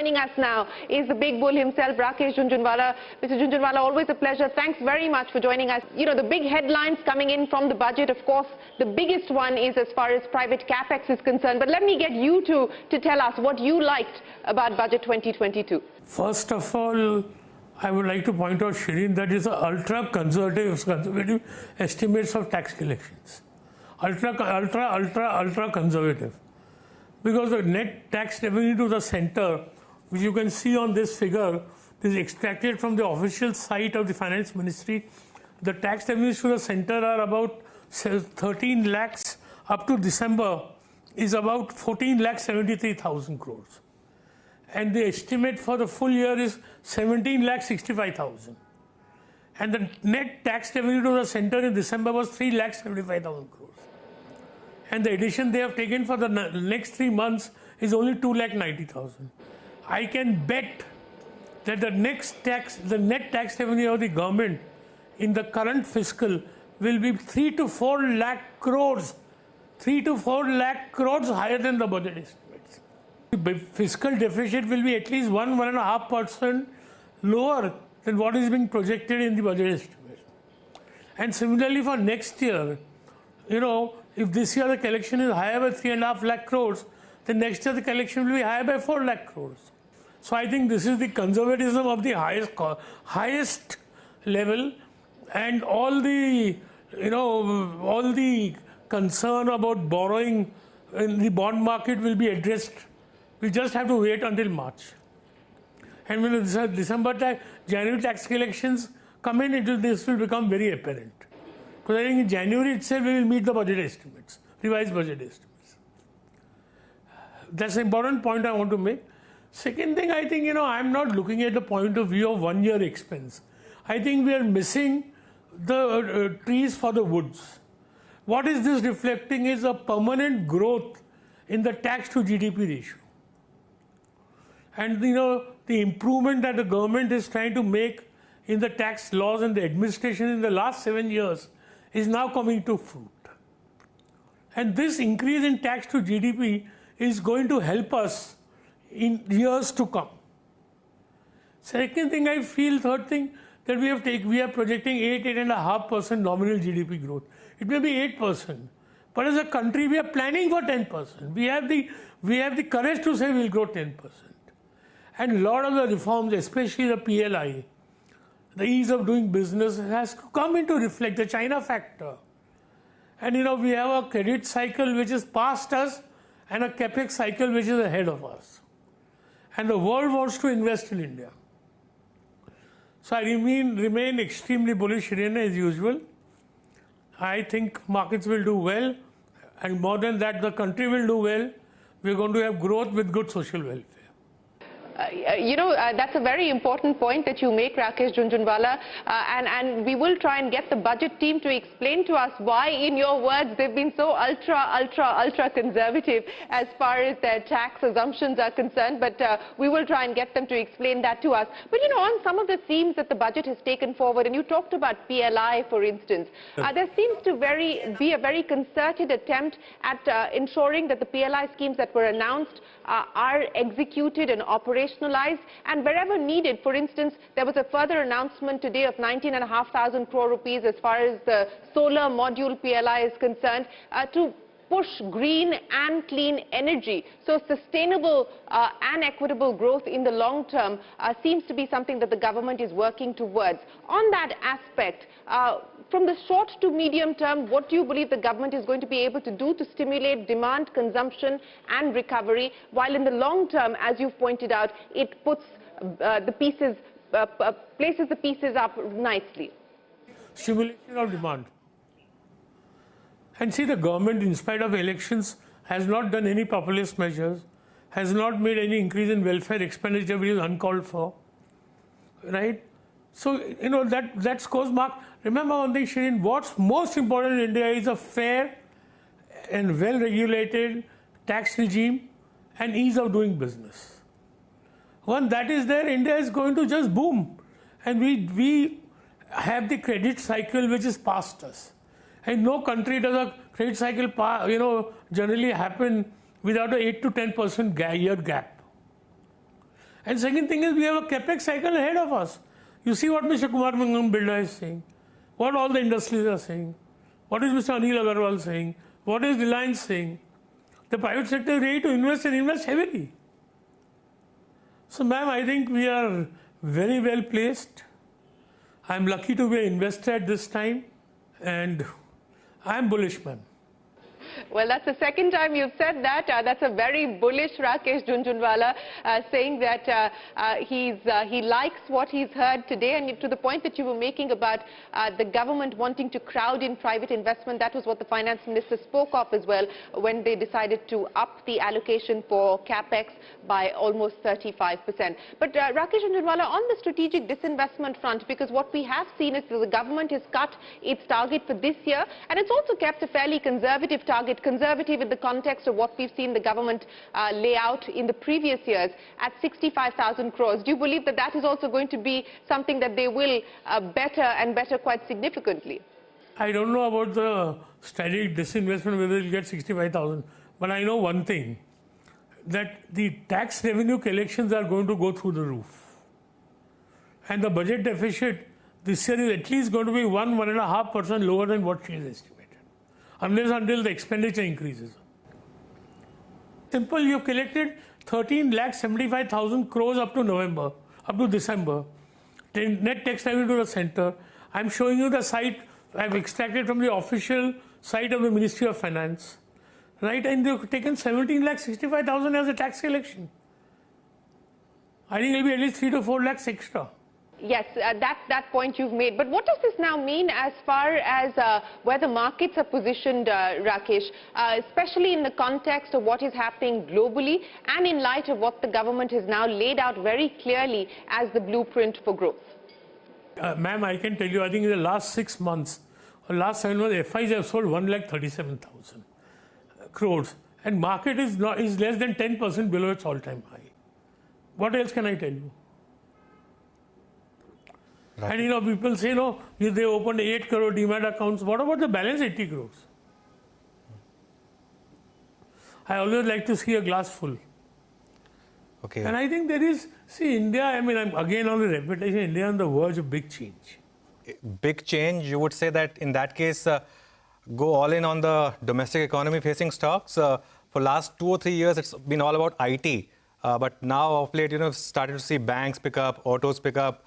Joining us now is the big bull himself, Rakesh Jhunjhunwala. Mr. Jhunjhunwala, always a pleasure. Thanks very much for joining us. You know, the big headlines coming in from the budget, of course, the biggest one is as far as private capex is concerned. But let me get you to tell us what you liked about budget 2022. First of all, I would like to point out, Shireen, that is ultra conservative estimates of tax collections. Ultra conservative. Because the net tax revenue to the center, which you can see on this figure, is extracted from the official site of the Finance Ministry. The tax revenues to the center are about 13 lakhs, up to December is about 14,73,000 crores. And the estimate for the full year is 17,65,000. And the net tax revenue to the center in December was 3,75,000 crores. And the addition they have taken for the next 3 months is only 2,90,000. I can bet that the net tax revenue of the government in the current fiscal will be 3 to 4 lakh crores. 3 to 4 lakh crores higher than the budget estimates. The fiscal deficit will be at least 1.5% lower than what is being projected in the budget estimate. And similarly for next year, you know, if this year the collection is higher by 3.5 lakh crores, then next year the collection will be higher by 4 lakh crores. So I think this is the conservatism of the highest level, and all the, you know, all the concern about borrowing in the bond market will be addressed. We just have to wait until March. And when the January tax collections come in, this will become very apparent. Because I think in January itself we will meet the budget estimates, revised budget estimates. That's an important point I want to make. Second thing, I think, you know, I'm not looking at the point of view of 1 year expense. I think we are missing the trees for the woods. What is this reflecting is a permanent growth in the tax to GDP ratio. And, you know, the improvement that the government is trying to make in the tax laws and the administration in the last 7 years is now coming to fruit. And this increase in tax to GDP is going to help us in years to come. Second thing I feel, third thing, that we are projecting 8.5% nominal GDP growth. It may be 8%, but as a country we are planning for 10%. We have the courage to say we'll grow 10%. And a lot of the reforms, especially the PLI, the ease of doing business, has come into reflect the China factor. And you know, we have a credit cycle which is past us and a capex cycle which is ahead of us. And the world wants to invest in India. So I remain extremely bullish, Irene, as usual. I think markets will do well, and more than that, the country will do well. We're going to have growth with good social welfare. You know, that's a very important point that you make, Rakesh Jhunjhunwala, and we will try and get the budget team to explain to us why, in your words, they've been so ultra conservative as far as their tax assumptions are concerned, but we will try and get them to explain that to us. But, you know, on some of the themes that the budget has taken forward, and you talked about PLI, for instance, there seems to be a very concerted attempt at ensuring that the PLI schemes that were announced are executed and operationalized, and wherever needed. For instance, there was a further announcement today of 19,500 crore rupees as far as the solar module PLI is concerned, to push green and clean energy. So sustainable and equitable growth in the long term seems to be something that the government is working towards. On that aspect, from the short to medium term, what do you believe the government is going to be able to do to stimulate demand, consumption and recovery, while in the long term, as you've pointed out, it puts places the pieces up nicely? Stimulation of demand. And see, the government, in spite of elections, has not done any populist measures, has not made any increase in welfare expenditure which is uncalled for, right? So, you know, that scores mark. Remember one thing, Shireen, what's most important in India is a fair and well-regulated tax regime and ease of doing business. When that is there, India is going to just boom. And we have the credit cycle which is past us. And no country does a credit cycle, you know, generally happen without an 8 to 10% year gap. And second thing is we have a capex cycle ahead of us. You see what Mr. Kumar Birla is saying, what all the industries are saying, what is Mr. Anil Agarwal saying, what is Reliance saying. The private sector is ready to invest and invest heavily. So, ma'am, I think we are very well placed. I'm lucky to be an investor at this time, and I'm bullish, ma'am. Well, that's the second time you've said that. That's a very bullish Rakesh Jhunjhunwala saying that he likes what he's heard today, and to the point that you were making about the government wanting to crowd in private investment. That was what the finance minister spoke of as well when they decided to up the allocation for capex by almost 35%. But Rakesh Jhunjhunwala, on the strategic disinvestment front, because what we have seen is that the government has cut its target for this year, and it's also kept a fairly conservative target, conservative in the context of what we've seen the government lay out in the previous years at 65,000 crores. Do you believe that that is also going to be something that they will better and better quite significantly? I don't know about the strategic disinvestment, whether you'll get 65,000, but I know one thing, that the tax revenue collections are going to go through the roof. And the budget deficit this year is at least going to be 1–1.5% lower than what she has estimated. Unless until the expenditure increases. Simple, you have collected 13,75,000 crores up to December. Net tax revenue to the center. I'm showing you the site I've extracted from the official site of the Ministry of Finance. Right, and they've taken 17,65,000 as a tax collection. I think it'll be at least 3 to 4 lakhs extra. Yes, that's that point you've made. But what does this now mean as far as where the markets are positioned, Rakesh, especially in the context of what is happening globally and in light of what the government has now laid out very clearly as the blueprint for growth? Ma'am, I can tell you, I think in the last 6 months, or last 7 months, FIs have sold 1,37,000 crores. And market is less than 10% below its all-time high. What else can I tell you? Right. And people say, no, they opened 8 crore demat accounts. What about the balance 80 crores? I always like to see a glass full. Okay. And I think there is, see, India, I mean, I'm again on the reputation, India on the verge of big change. Big change, you would say that in that case, go all in on the domestic economy facing stocks. For last 2 or 3 years, it's been all about IT. But now of late, started to see banks pick up, autos pick up.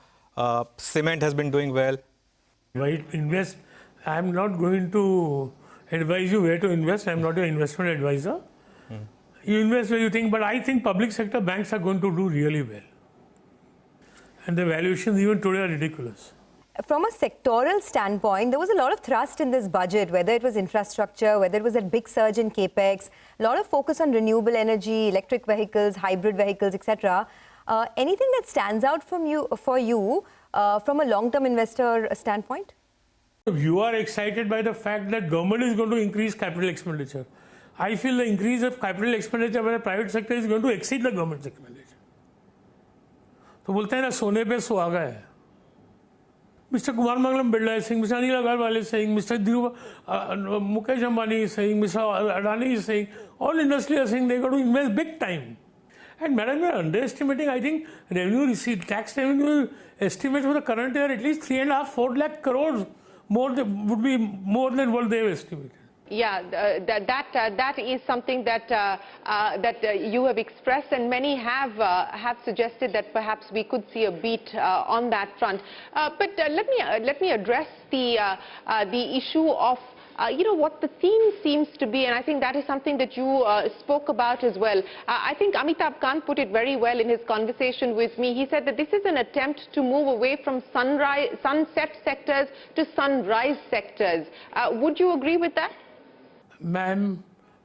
Cement has been doing well. Why invest? I'm not going to advise you where to invest. I'm not an investment advisor. You invest where you think, but I think public sector banks are going to do really well. And the valuations even today are ridiculous. From a sectoral standpoint, there was a lot of thrust in this budget, whether it was infrastructure, whether it was a big surge in capex, a lot of focus on renewable energy, electric vehicles, hybrid vehicles, etc. Anything that stands out for you from a long-term investor standpoint? You are excited by the fact that government is going to increase capital expenditure. I feel the increase of capital expenditure by the private sector is going to exceed the government's expenditure. तो बोलते हैं ना सोने पे सुहागा है. Mr. Kumar Birla is saying, Mr. Anil Agarwal is saying, Mr. Mukesh Ambani is saying, Mr. Adani is saying, all industry are saying they're going to invest big time. And madam, you are underestimating, I think, revenue receipt, tax revenue estimates for the current year at least 3.5–4 lakh crores would be more than what they have estimated. Yeah, that is something that you have expressed, and many have suggested that perhaps we could see a beat on that front. But let me address the issue of what the theme seems to be, and I think that is something that you spoke about as well. I think Amitabh Kant put it very well in his conversation with me. He said that this is an attempt to move away from sunset sectors to sunrise sectors. Would you agree with that? Ma'am,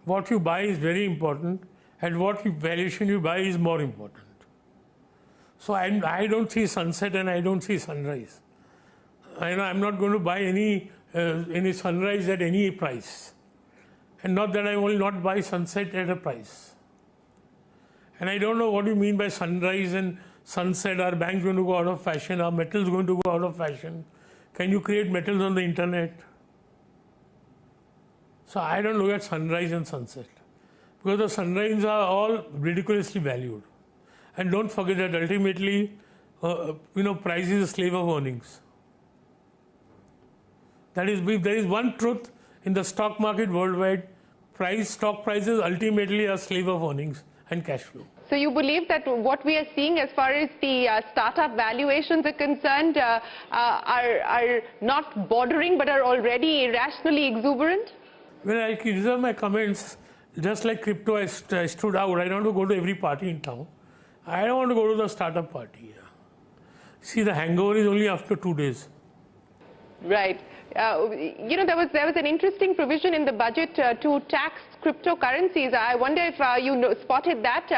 what you buy is very important, and what valuation you buy is more important. So I don't see sunset and I don't see sunrise. I'm not going to buy any sunrise at any price, and not that I will not buy sunset at a price. And I don't know what you mean by sunrise and sunset. Are banks going to go out of fashion? Are metals going to go out of fashion? Can you create metals on the internet? So I don't look at sunrise and sunset, because the sunrise are all ridiculously valued. And don't forget that ultimately, price is a slave of earnings. That is, if there is one truth in the stock market worldwide, stock prices ultimately are slave of earnings and cash flow. So you believe that what we are seeing as far as the startup valuations are concerned are not bordering but are already irrationally exuberant? Well, I can reserve my comments. Just like crypto, I stood out. I don't want to go to every party in town. I don't want to go to the startup party. See, the hangover is only after 2 days. Right. There was an interesting provision in the budget to tax cryptocurrencies. I wonder if you spotted that,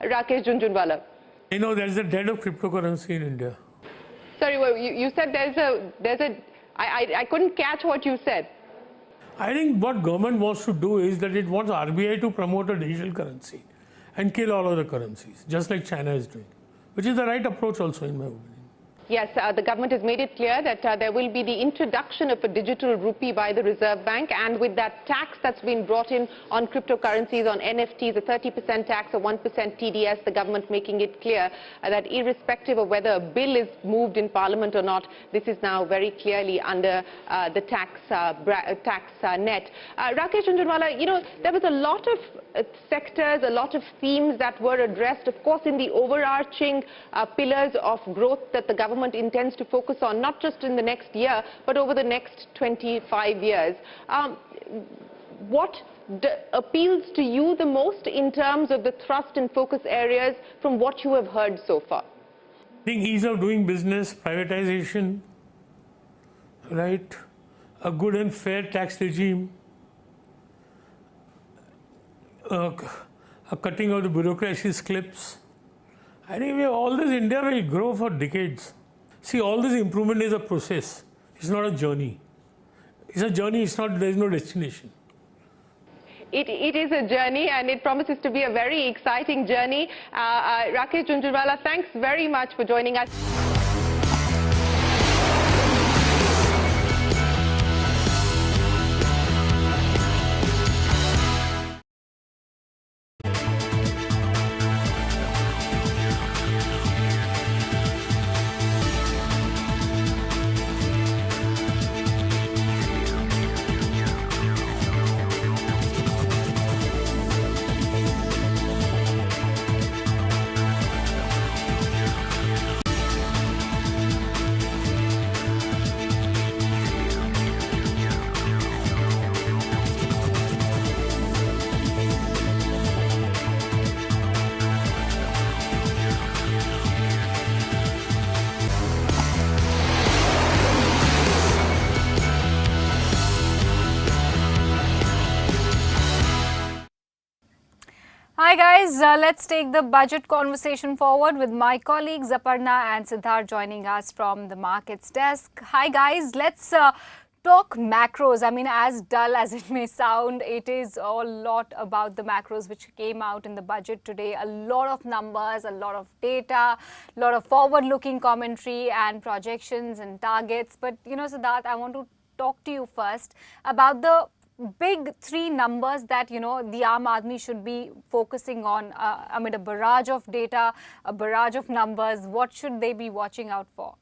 Rakesh Jhunjhunwala. There's a debt of cryptocurrency in India. Sorry, you said I couldn't catch what you said. I think what government wants to do is that it wants RBI to promote a digital currency and kill all other currencies, just like China is doing, which is the right approach also in my opinion. Yes, the government has made it clear that there will be the introduction of a digital rupee by the Reserve Bank, and with that tax that's been brought in on cryptocurrencies, on NFTs, a 30% tax, a 1% TDS, the government making it clear that irrespective of whether a bill is moved in Parliament or not, this is now very clearly under the tax net. Rakesh Jhunjhunwala, there was a lot of sectors, a lot of themes that were addressed, of course, in the overarching pillars of growth that the government intends to focus on, not just in the next year, but over the next 25 years. What appeals to you the most in terms of the thrust and focus areas from what you have heard so far? I think ease of doing business, privatization, right? A good and fair tax regime, a cutting of the bureaucracy's clips. I think all this India will grow for decades. See, all this improvement is a process. It's not a journey. It's a journey. There is no destination. It is a journey, and it promises to be a very exciting journey. Rakesh Jhunjhunwala, thanks very much for joining us. Hi guys, let's take the budget conversation forward with my colleagues Aparna and Siddharth joining us from the markets desk. Hi guys, let's talk macros. I mean, as dull as it may sound, it is a lot about the macros which came out in the budget today. A lot of numbers, a lot of data, a lot of forward-looking commentary and projections and targets. But Siddharth, I want to talk to you first about the big three numbers that the Aam Aadmi should be focusing on amid a barrage of data, a barrage of numbers. What should they be watching out for?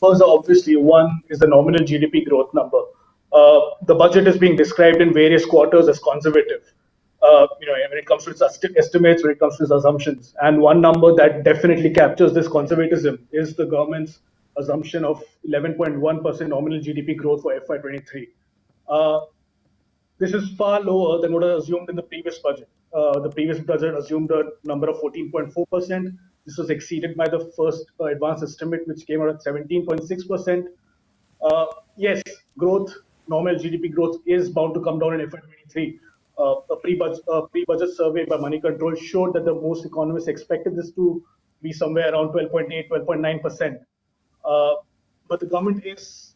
First, obviously, one is the nominal GDP growth number. The budget is being described in various quarters as conservative. When it comes to its estimates, when it comes to its assumptions, and one number that definitely captures this conservatism is the government's assumption of 11.1% nominal GDP growth for FY23. This is far lower than what was assumed in the previous budget. The previous budget assumed a number of 14.4%. This was exceeded by the first advanced estimate, which came out at 17.6%. Yes, nominal GDP growth is bound to come down in FY23. A pre-budget survey by Moneycontrol showed that the most economists expected this to be somewhere around 12.8, 12.9%. But the government is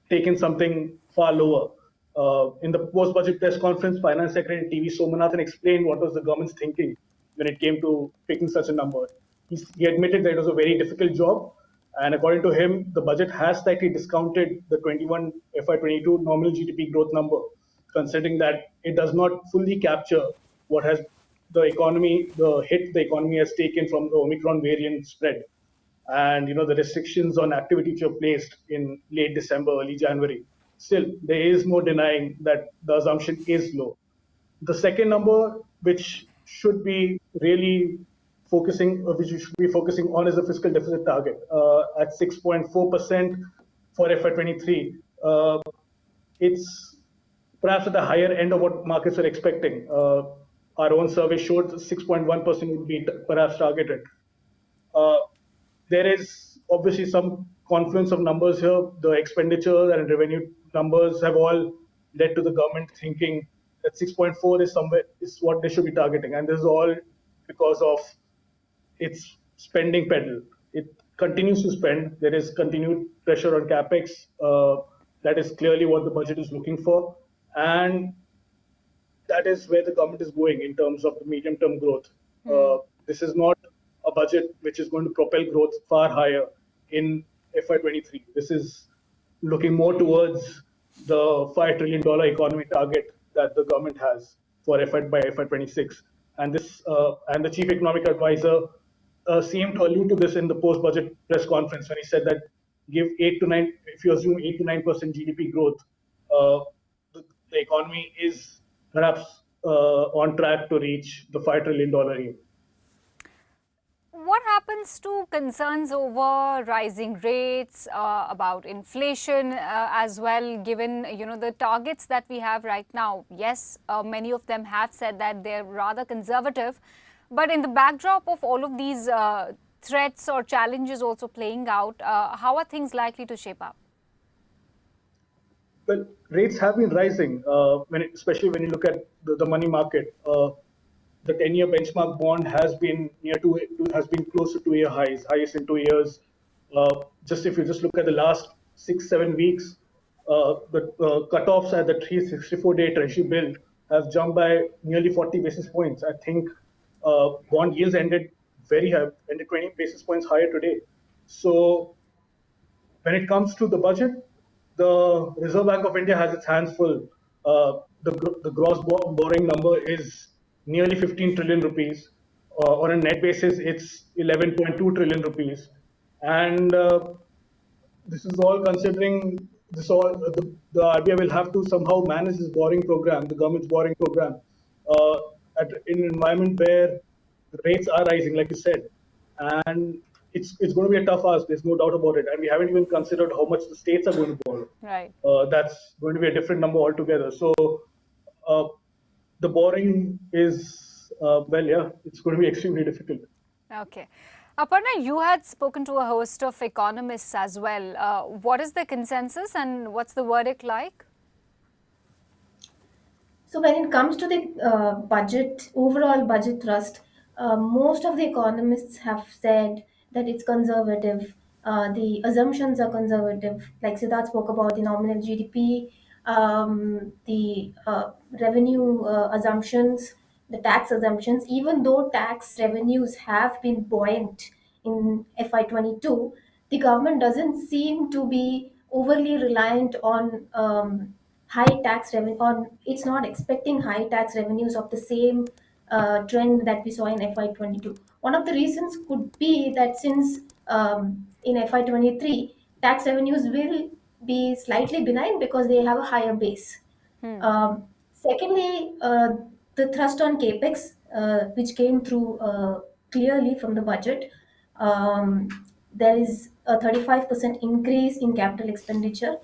taking something far lower. In the post-budget press conference, Finance Secretary TV Somanathan explained what was the government's thinking when it came to picking such a number. He admitted that it was a very difficult job, and according to him, the budget has slightly discounted the FY22 nominal GDP growth number, considering that it does not fully capture what has the hit the economy has taken from the Omicron variant spread, and the restrictions on activity which were placed in late December, early January. Still, there is no denying that the assumption is low. The second number, which should be really which we should be focusing on, is the fiscal deficit target at 6.4% for FY23. It's perhaps at the higher end of what markets are expecting. Our own survey showed 6.1% would be perhaps targeted. There is obviously some confluence of numbers here. The expenditure and revenue numbers have all led to the government thinking that 6.4 is what they should be targeting, and this is all because of its spending pedal. It continues to spend. There is continued pressure on capex. That is clearly what the budget is looking for, and that is where the government is going in terms of the medium-term growth. This is not a budget which is going to propel growth far higher in FY23. This is looking more towards the $5 trillion economy target that the government has for by FY26. And the chief economic advisor seemed to allude to this in the post-budget press conference when he said that if you assume 8 to 9% GDP growth, the economy is perhaps on track to reach the $5 trillion aim. What happens to concerns over rising rates, about inflation as well, given the targets that we have right now? Yes, many of them have said that they're rather conservative, but in the backdrop of all of these threats or challenges also playing out, how are things likely to shape up? Well, rates have been rising, especially when you look at the money market. The 10-year benchmark bond has been close to 2-year highs, highest in 2 years. If you just look at the last 6-7 weeks, the cutoffs at the 364-day Treasury bill have jumped by nearly 40 basis points. I think bond yields ended very high, ended 20 basis points higher today. So when it comes to the budget, the Reserve Bank of India has its hands full. The gross borrowing number is nearly 15 trillion rupees. On a net basis, it's 11.2 trillion rupees. And this is all considering the RBI will have to somehow manage this borrowing program, the government's borrowing program, in an environment where rates are rising, like you said. And it's going to be a tough ask, there's no doubt about it. And we haven't even considered how much the states are going to borrow. Right. That's going to be a different number altogether. So the borrowing is, it's going to be extremely difficult. Okay. Aparna, you had spoken to a host of economists as well. What is the consensus and what's the verdict like? So when it comes to the overall budget thrust, most of the economists have said that it's conservative. The assumptions are conservative. Like Siddharth spoke about the nominal GDP, the revenue assumptions, the tax assumptions. Even though tax revenues have been buoyant in FY22, the government doesn't seem to be overly reliant on high tax revenue. It's not expecting high tax revenues of the same trend that we saw in FY22. One of the reasons could be that since in FY23, tax revenues will be slightly benign because they have a higher base. Secondly, the thrust on capex, which came through clearly from the budget, there is a 35% increase in capital expenditure.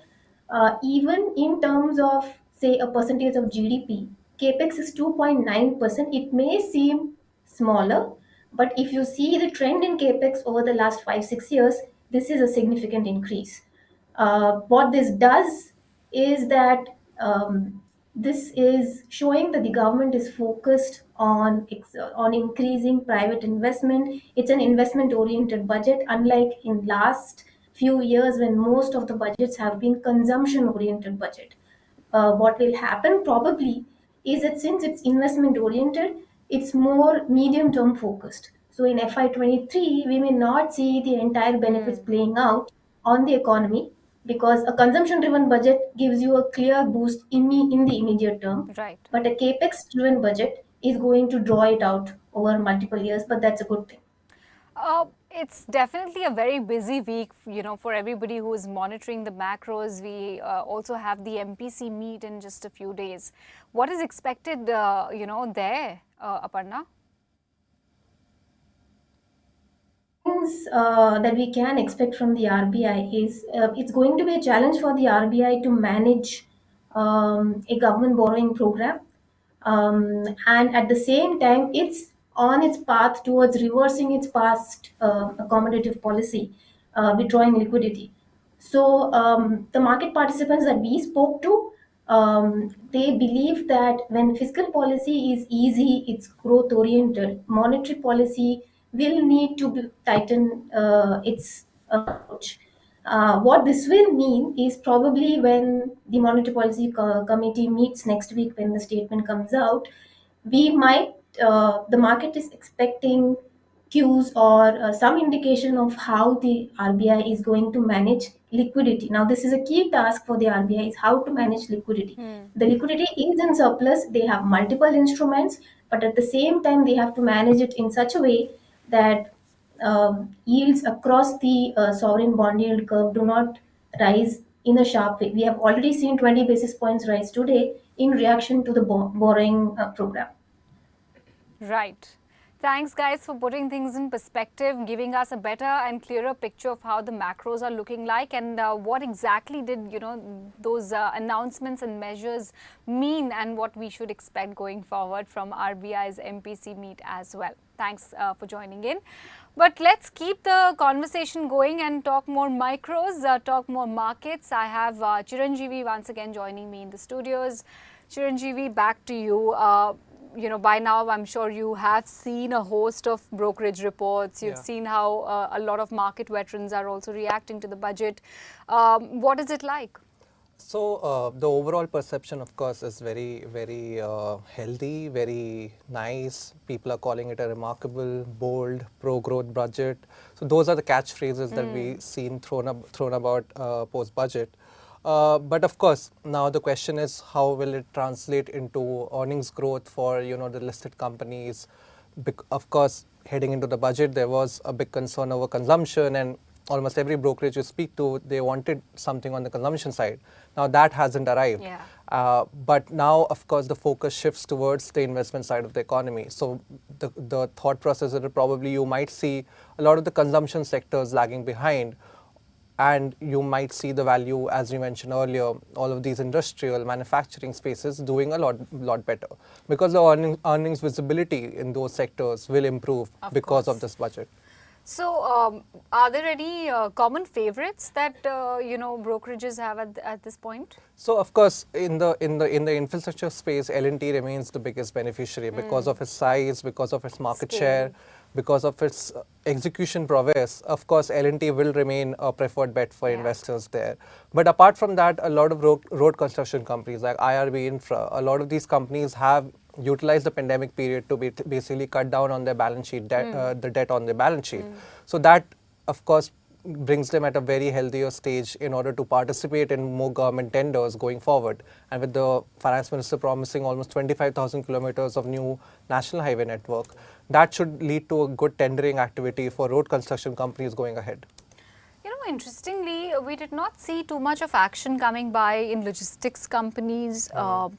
Even in terms of, say, a percentage of GDP, capex is 2.9%. It may seem smaller, but if you see the trend in capex over the last 5-6 years, this is a significant increase. What this does is that this is showing that the government is focused on increasing private investment. It's an investment-oriented budget, unlike in last few years when most of the budgets have been consumption-oriented budget. What will happen probably is that since it's investment-oriented, it's more medium-term focused. So in FY23, we may not see the entire benefits playing out on the economy, because a consumption-driven budget gives you a clear boost in the immediate term. Right. But a capex-driven budget is going to draw it out over multiple years, but that's a good thing. It's definitely a very busy week, for everybody who is monitoring the macros. We also have the MPC meet in just a few days. What is expected, there, Aparna? Things that we can expect from the RBI is it's going to be a challenge for the RBI to manage a government borrowing program, and at the same time, it's on its path towards reversing its past accommodative policy, withdrawing liquidity. So the market participants that we spoke to, they believe that when fiscal policy is easy, it's growth oriented. Monetary policy will need to tighten its approach. What this will mean is probably when the Monetary Policy Committee meets next week, when the statement comes out, we might, the market is expecting cues or some indication of how the RBI is going to manage liquidity. Now, this is a key task for the RBI, is how to manage liquidity. The liquidity is in surplus. They have multiple instruments, but at the same time, they have to manage it in such a way that yields across the sovereign bond yield curve do not rise in a sharp way. We have already seen 20 basis points rise today in reaction to the borrowing program. Right. Thanks, guys, for putting things in perspective, giving us a better and clearer picture of how the macros are looking like, and what exactly did, those announcements and measures mean, and what we should expect going forward from RBI's MPC meet as well. Thanks for joining in. But let's keep the conversation going and talk more micros, talk more markets. I have Chiranjeevi once again joining me in the studios. Chiranjeevi, back to you. By now, I'm sure you have seen a host of brokerage reports. You've seen how a lot of market veterans are also reacting to the budget. What is it like? So the overall perception, of course, is very, very healthy, very nice. People are calling it a remarkable, bold, pro-growth budget. So those are the catchphrases that we've seen thrown about post-budget. But of course, now the question is, how will it translate into earnings growth for the listed companies? Of course, heading into the budget, there was a big concern over consumption, and almost every brokerage you speak to, they wanted something on the consumption side. Now that hasn't arrived. But now, of course, the focus shifts towards the investment side of the economy. So the thought process is that probably you might see a lot of the consumption sectors lagging behind. And you might see the value, as you mentioned earlier, all of these industrial manufacturing spaces doing a lot better, because the earnings visibility in those sectors will improve because of this budget. So, are there any common favorites that brokerages have at this point? So, of course, in the infrastructure space, L&T remains the biggest beneficiary because of its size, because of its market share, because of its execution prowess. Of course, L&T will remain a preferred bet for investors there. But apart from that, a lot of road construction companies like IRB Infra, a lot of these companies have utilized the pandemic period to basically cut down on their balance sheet, the debt on their balance sheet. So that, of course, brings them at a very healthier stage in order to participate in more government tenders going forward. And with the finance minister promising almost 25,000 kilometers of new national highway network, that should lead to a good tendering activity for road construction companies going ahead. Interestingly, we did not see too much of action coming by in logistics companies.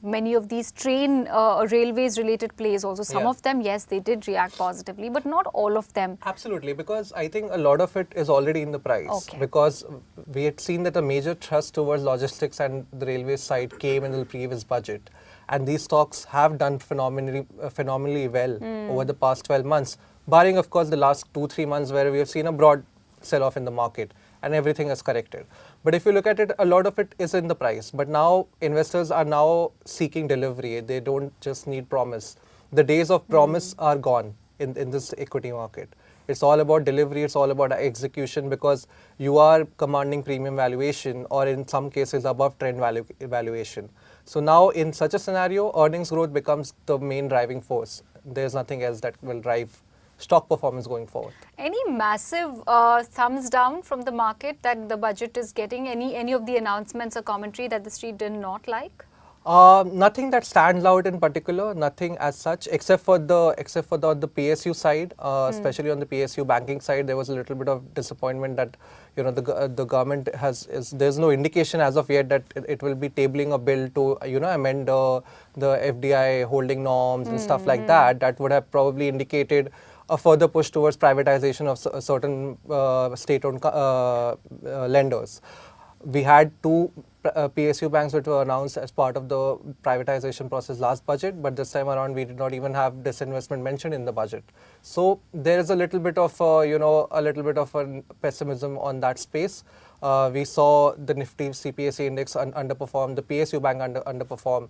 Many of these railways related plays also, some of them, yes, they did react positively, but not all of them. Absolutely, because I think a lot of it is already in the price. Because we had seen that a major thrust towards logistics and the railway side came in the previous budget. And these stocks have done phenomenally well over the past 12 months, barring, of course, the last 2-3 months where we have seen a broad sell-off in the market and everything is corrected. But if you look at it, a lot of it is in the price. But now investors are now seeking delivery. They don't just need promise. The days of promise are gone in this equity market. It's all about delivery. It's all about execution, because you are commanding premium valuation, or in some cases above trend valuation. So now in such a scenario, earnings growth becomes the main driving force. There's nothing else that will drive stock performance going forward. Any massive thumbs down from the market that the budget is getting? Any of the announcements or commentary that the street did not like? Nothing that stands out in particular, nothing as such, except for the PSU side, especially on the PSU banking side, there was a little bit of disappointment that the government there's no indication as of yet that it will be tabling a bill to amend the FDI holding norms and stuff like that. That would have probably indicated a further push towards privatization of certain state-owned lenders. We had two PSU banks which were announced as part of the privatization process last budget, but this time around we did not even have disinvestment mentioned in the budget. So there is a little bit of a pessimism on that space. We saw the Nifty CPSE index underperform, the PSU bank underperform.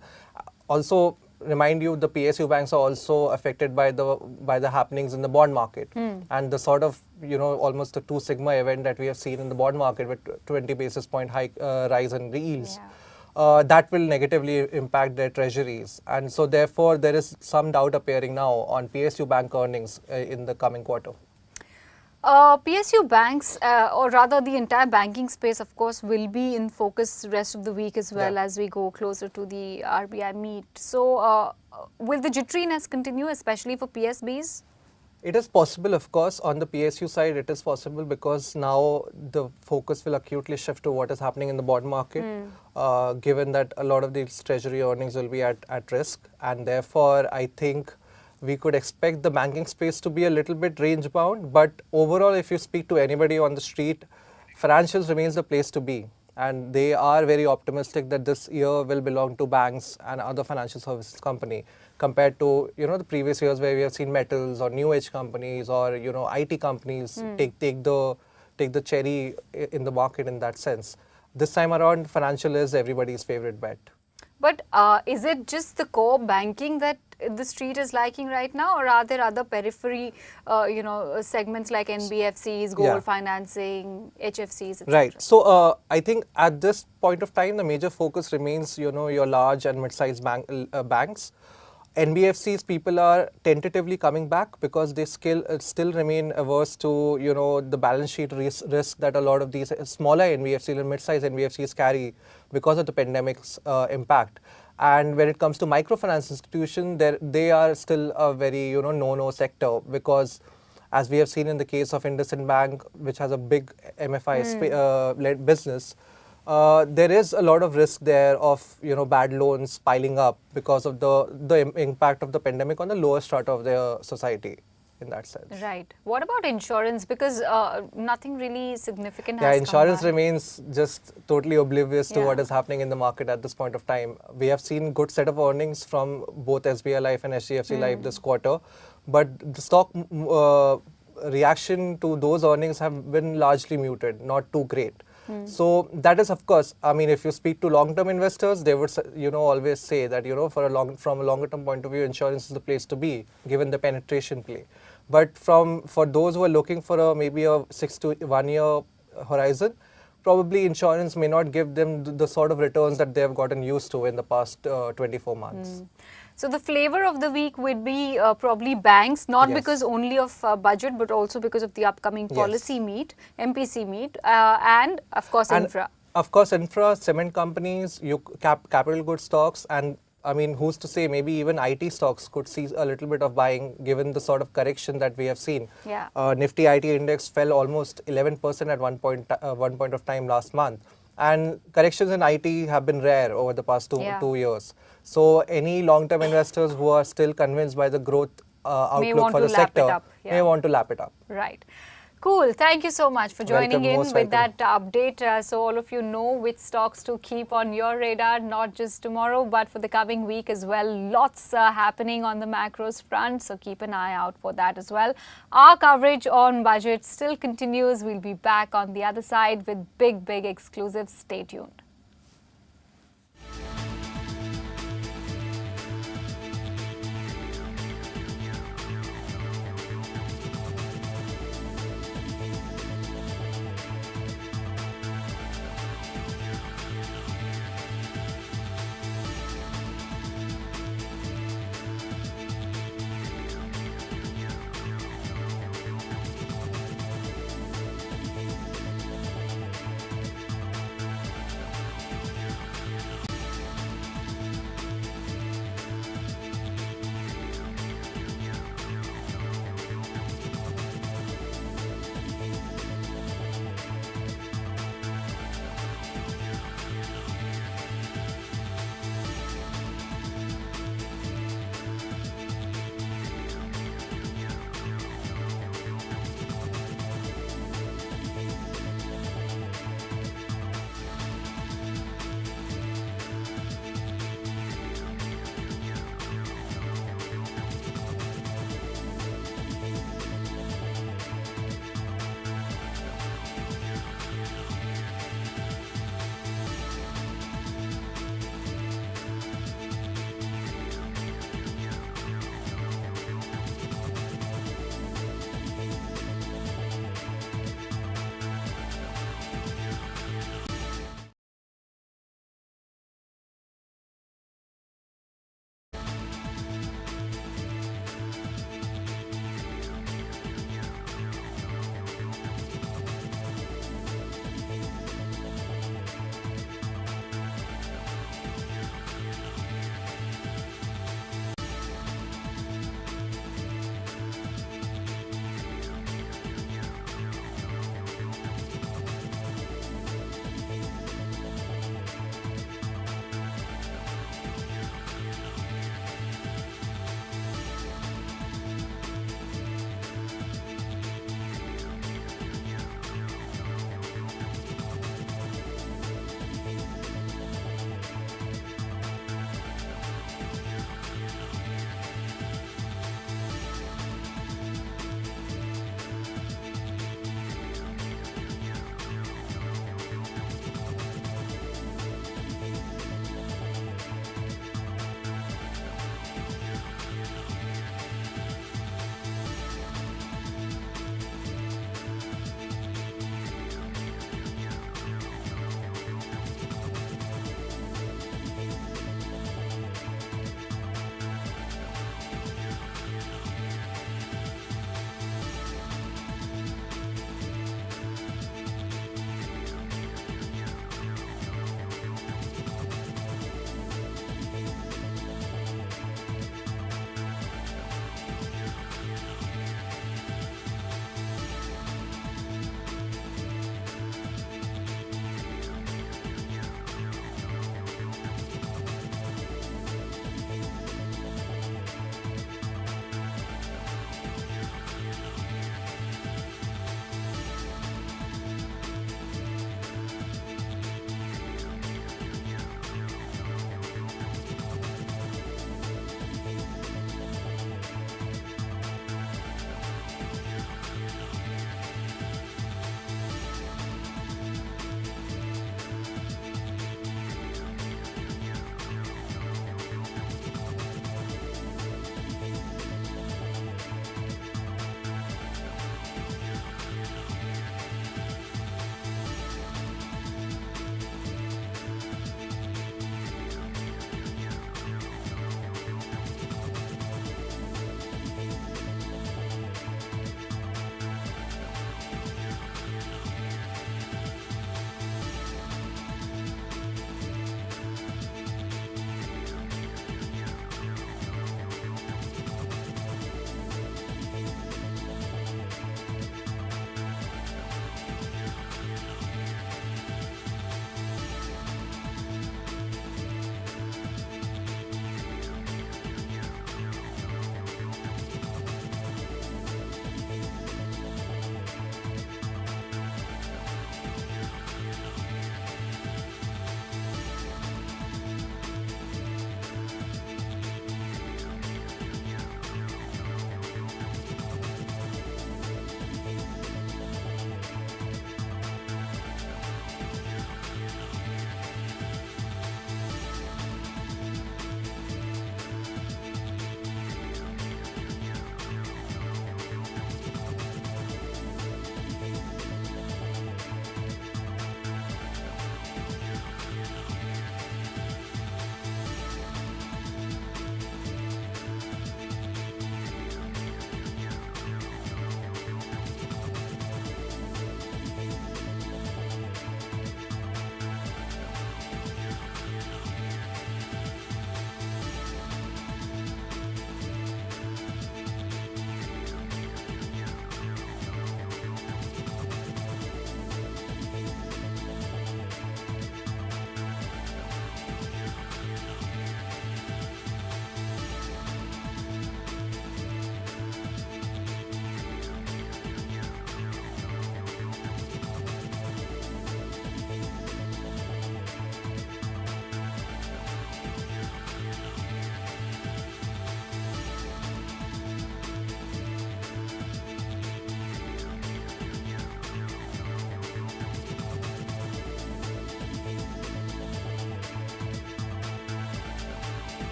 Also, remind you, the PSU banks are also affected by the happenings in the bond market and the sort of almost a 2 sigma event that we have seen in the bond market with 20 basis point hike rise in yields. That will negatively impact their treasuries, and so therefore there is some doubt appearing now on PSU bank earnings in the coming quarter. PSU banks, or rather the entire banking space, of course, will be in focus rest of the week as well as we go closer to the RBI meet. So, will the jitteriness continue, especially for PSBs? It is possible, of course. On the PSU side, it is possible because now the focus will acutely shift to what is happening in the bond market, given that a lot of these treasury earnings will be at risk, and therefore I think we could expect the banking space to be a little bit range bound, but overall, if you speak to anybody on the street, financials remains the place to be, and they are very optimistic that this year will belong to banks and other financial services company compared to the previous years where we have seen metals or new age companies or IT companies take the cherry in the market in that sense. This time around, financial is everybody's favorite bet. But is it just the core banking that the street is liking right now, or are there other periphery, segments like NBFCs, gold financing, HFCs, etc.? Right. So I think at this point of time, the major focus remains, your large and mid-sized banks. NBFCs, people are tentatively coming back because they still remain averse to the balance sheet risk that a lot of these smaller NBFCs and mid-sized NBFCs carry because of the pandemic's impact. And when it comes to microfinance institutions, they are still a very no-no sector because, as we have seen in the case of IndusInd Bank, which has a big MFI led business, there is a lot of risk there of bad loans piling up because of the impact of the pandemic on the lower strata of their society in that sense. Right. What about insurance? Because nothing really significant has come insurance come remains just totally oblivious to what is happening in the market at this point of time. We have seen good set of earnings from both SBI Life and HDFC Life this quarter, but the stock reaction to those earnings have been largely muted, not too great. So that is, of course, I mean, if you speak to long-term investors, they would, always say that, from a longer-term point of view, insurance is the place to be, given the penetration play. But for those who are looking for maybe a 6 to 1 year horizon, probably insurance may not give them the sort of returns that they have gotten used to in the past 24 months. So the flavor of the week would be probably banks, not because only of budget, but also because of the upcoming policy meet, MPC meet, and of course infra. Of course, infra, cement companies, capital goods stocks, and I mean, who's to say maybe even IT stocks could see a little bit of buying given the sort of correction that we have seen. Nifty IT index fell almost 11% at one point of time last month. And corrections in IT have been rare over the past two years. So any long-term investors who are still convinced by the growth outlook for the sector may want to lap it up. Right. Cool. Thank you so much for joining in with that update. So all of you know which stocks to keep on your radar, not just tomorrow, but for the coming week as well. Lots happening on the macros front, so keep an eye out for that as well. Our coverage on budget still continues. We'll be back on the other side with big exclusives. Stay tuned.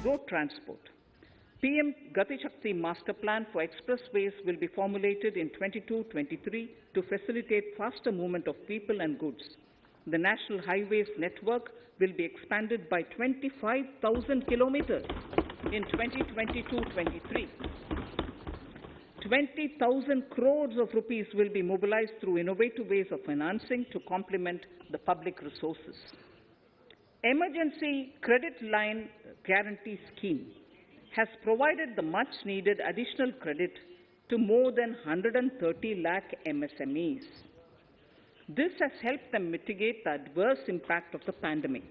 road transport. PM Gati Shakti Master Plan for expressways will be formulated in 22-23 to facilitate faster movement of people and goods. The National Highways network will be expanded by 25,000 kilometers in 2022-23. 20,000 crores of rupees will be mobilized through innovative ways of financing to complement the public resources. Emergency Credit Line Guarantee Scheme has provided the much-needed additional credit to more than 130 lakh MSMEs. This has helped them mitigate the adverse impact of the pandemic.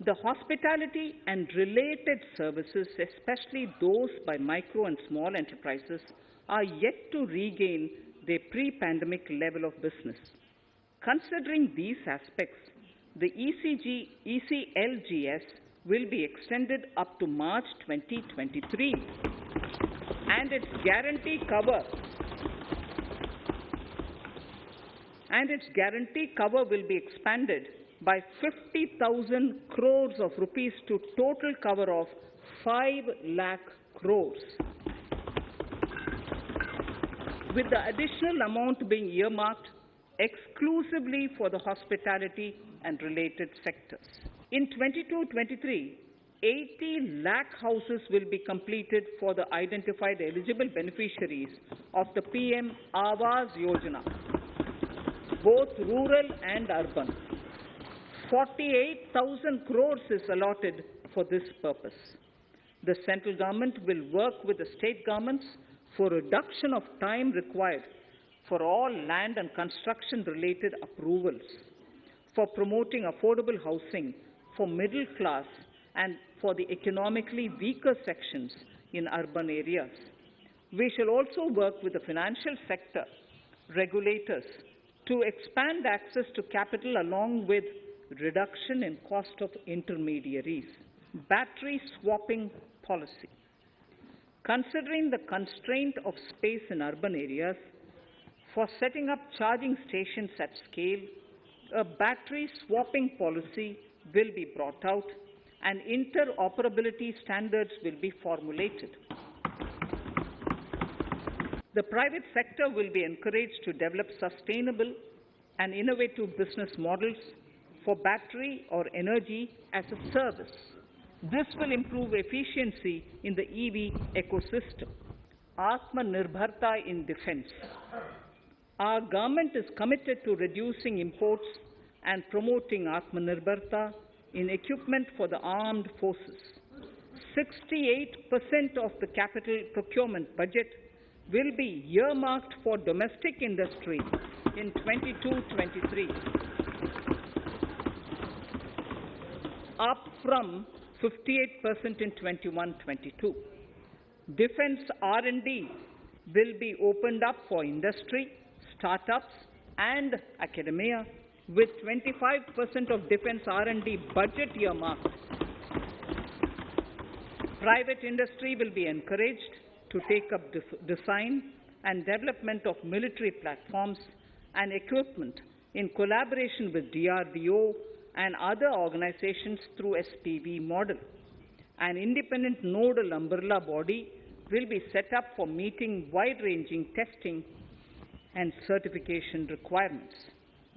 The hospitality and related services, especially those by micro and small enterprises, are yet to regain their pre-pandemic level of business. Considering these aspects, the ECLGS will be extended up to March 2023, and its guarantee cover will be expanded by 50,000 crores of rupees to total cover of 5 lakh crores, with the additional amount being earmarked exclusively for the hospitality and related sectors. In 22-23, 80 lakh houses will be completed for the identified eligible beneficiaries of the PM Awas Yojana, both rural and urban. 48,000 crores is allotted for this purpose. The central government will work with the state governments for reduction of time required for all land and construction related approvals, for promoting affordable housing for middle class and for the economically weaker sections in urban areas. We shall also work with the financial sector regulators to expand access to capital along with reduction in cost of intermediaries. Battery swapping policy. Considering the constraint of space in urban areas, for setting up charging stations at scale, a battery swapping policy will be brought out and interoperability standards will be formulated. The private sector will be encouraged to develop sustainable and innovative business models for battery or energy as a service. This will improve efficiency in the EV ecosystem. Atmanirbharta in defense. Our government is committed to reducing imports and promoting Atmanirbharta in equipment for the armed forces. 68% of the capital procurement budget will be earmarked for domestic industry in 22-23, up from 58% in 21-22. Defense R&D will be opened up for industry, startups and academia, with 25% of defense R&D budget earmarked. Private industry will be encouraged to take up design and development of military platforms and equipment in collaboration with DRDO and other organizations through SPV model. An independent nodal umbrella body will be set up for meeting wide-ranging testing and certification requirements.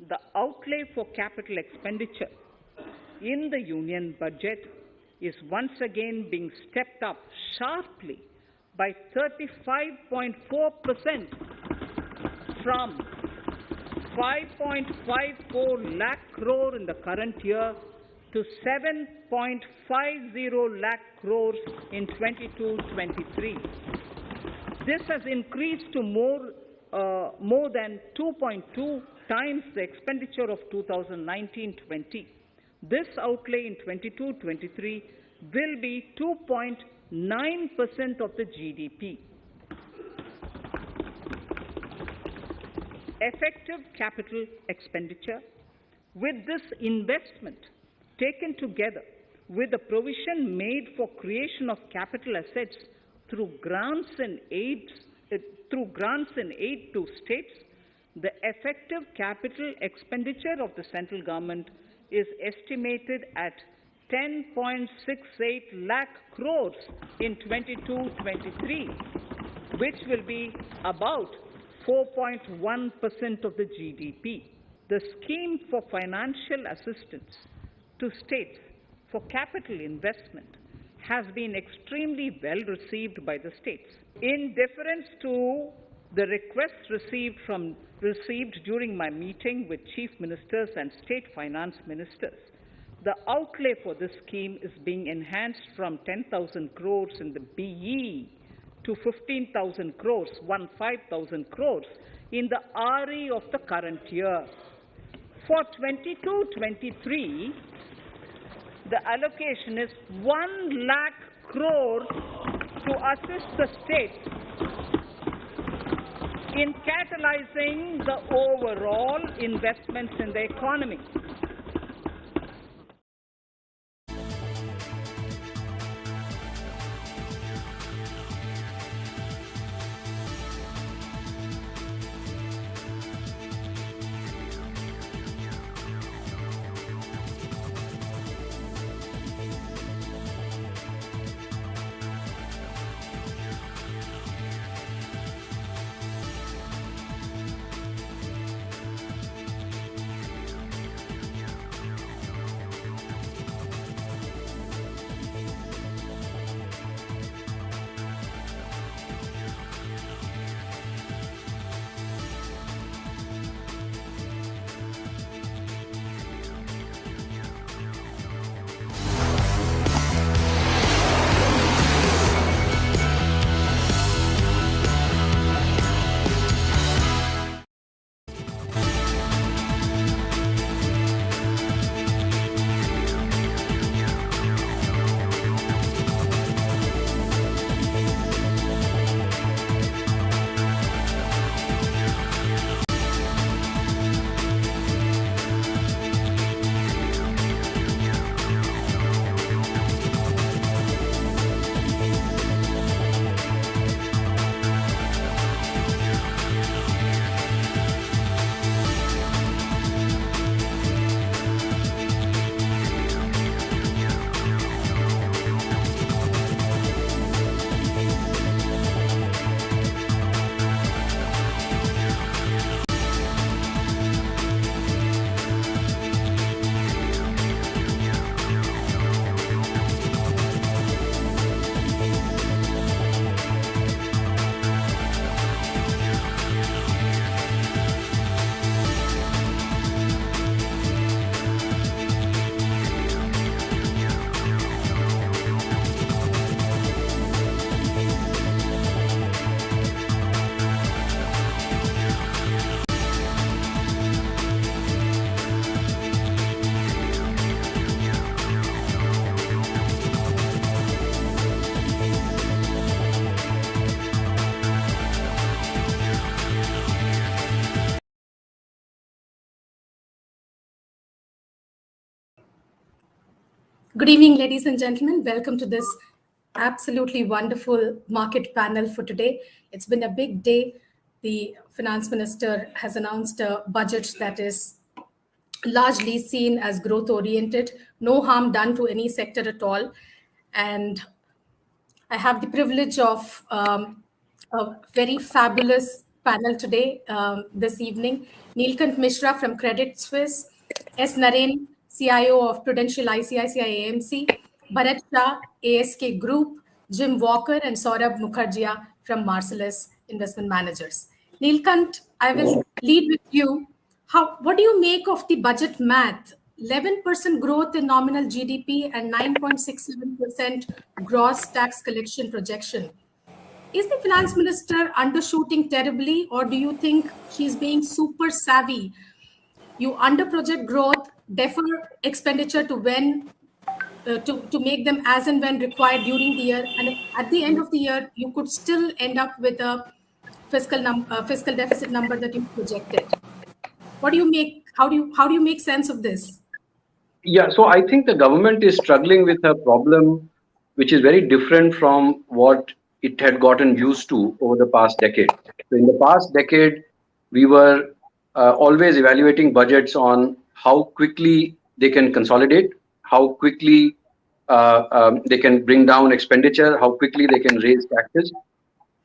The outlay for capital expenditure in the union budget is once again being stepped up sharply by 35.4% from 5.54 lakh crore in the current year to 7.50 lakh crores in 22-23. This has increased to more than 2.2 times the expenditure of 2019-20. This outlay in 22-23 will be 2.9% of the GDP. Effective capital expenditure. With this investment taken together with the provision made for creation of capital assets through grants and aid to states, the effective capital expenditure of the central government is estimated at 10.68 lakh crores in 22-23, which will be about 4.1% of the GDP. The scheme for financial assistance to states for capital investment has been extremely well received by the states. In deference to the requests received during my meeting with chief ministers and state finance ministers, the outlay for this scheme is being enhanced from 10,000 crores in the BE to 15,000 crores, 15,000 crores in the RE of the current year. For 22-23, the allocation is 1 lakh crore to assist the states in catalyzing the overall investments in the economy. Good evening, ladies and gentlemen. Welcome to this absolutely wonderful market panel for today. It's been a big day. The finance minister has announced a budget that is largely seen as growth oriented, no harm done to any sector at all. And I have the privilege of a very fabulous panel today, this evening. Neelkant Mishra from Credit Suisse, S. Naren, CIO of Prudential ICICI AMC, Bharat Shah, ASK Group, Jim Walker, and Saurabh Mukherjee from Marcellus Investment Managers. Neelkant, I will lead with you. What do you make of the budget math? 11% growth in nominal GDP and 9.67% gross tax collection projection. Is the finance minister undershooting terribly, or do you think she's being super savvy? You under-project growth, defer expenditure to when to make them as and when required during the year, and at the end of the year, you could still end up with a fiscal deficit number that you projected. What do you make? How do you make sense of this? Yeah, so I think the government is struggling with a problem which is very different from what it had gotten used to over the past decade. So in the past decade, we were always evaluating budgets on how quickly they can consolidate, how quickly they can bring down expenditure, how quickly they can raise taxes.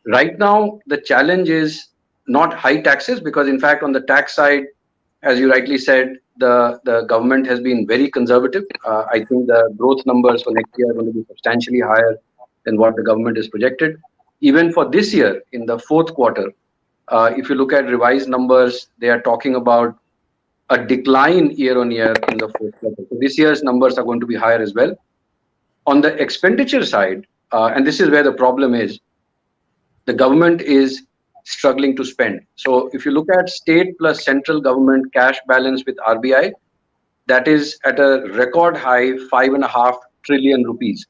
Right now, the challenge is not high taxes, because in fact, on the tax side, as you rightly said, the government has been very conservative. I think the growth numbers for next year are going to be substantially higher than what the government is projected. Even for this year, in the fourth quarter, if you look at revised numbers, they are talking about a decline year on year in the fourth quarter. So this year's numbers are going to be higher as well. On the expenditure side, and this is where the problem is, the government is struggling to spend. So if you look at state plus central government cash balance with RBI, that is at a record high 5.5 trillion rupees.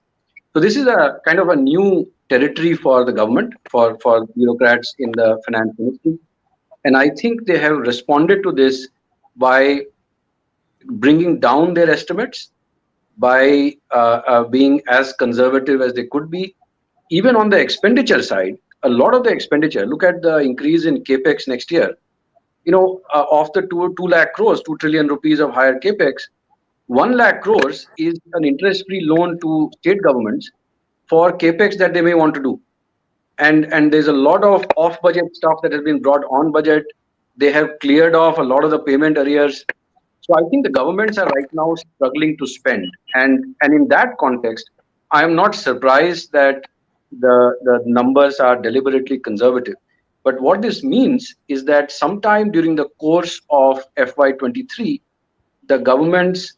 So this is a kind of a new territory for the government, for bureaucrats in the finance ministry. And I think they have responded to this by bringing down their estimates, by being as conservative as they could be. Even on the expenditure side, a lot of the expenditure, look at the increase in capex next year. Of the 2 lakh crores, 2 trillion rupees of higher capex, 1 lakh crores is an interest-free loan to state governments for capex that they may want to do. And there's a lot of off-budget stuff that has been brought on budget. They have cleared off a lot of the payment arrears. So I think the governments are right now struggling to spend. And in that context, I am not surprised that the numbers are deliberately conservative. But what this means is that sometime during the course of FY23, the governments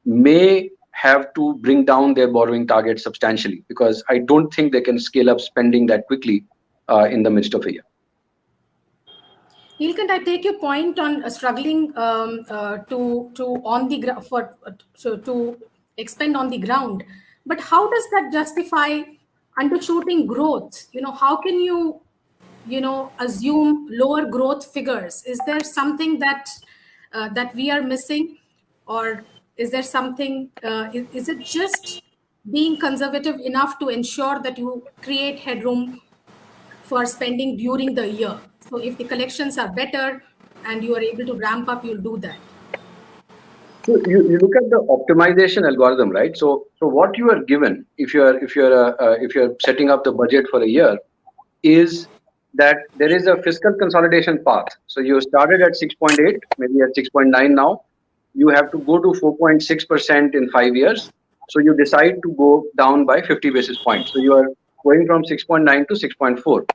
may have to bring down their borrowing target substantially, because I don't think they can scale up spending that quickly in the midst of a year. Nilkant, I take your point on struggling to expand on the ground, but how does that justify undershooting growth? How can you assume lower growth figures? Is there something that we are missing, or is there something? Is it just being conservative enough to ensure that you create headroom for spending during the year? So if the collections are better and you are able to ramp up, you'll do that. So you look at the optimization algorithm, right? So what you are given if you're setting up the budget for a year is that there is a fiscal consolidation path. So you started at 6.8, maybe at 6.9 now. You have to go to 4.6% in 5 years. So you decide to go down by 50 basis points. So you are going from 6.9 to 6.4.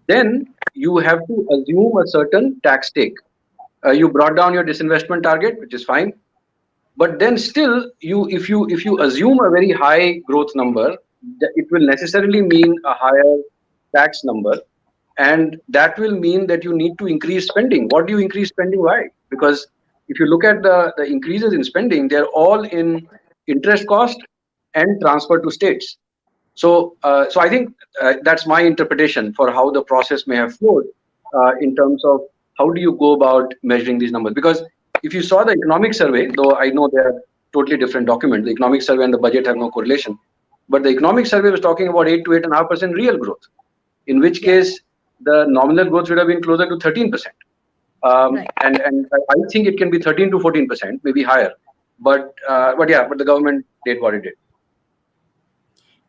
Then you have to assume a certain tax take. You brought down your disinvestment target, which is fine. But then still, if you assume a very high growth number, it will necessarily mean a higher tax number. And that will mean that you need to increase spending. What do you increase spending? Why? Because if you look at the increases in spending, they're all in interest cost and transfer to states. So I think that's my interpretation for how the process may have flowed in terms of how do you go about measuring these numbers. Because if you saw the economic survey, though I know they are totally different documents, the economic survey and the budget have no correlation. But the economic survey was talking about 8 to 8.5% real growth, in which case the nominal growth would have been closer to 13%. And I think it can be 13 to 14%, maybe higher. But the government did what it did.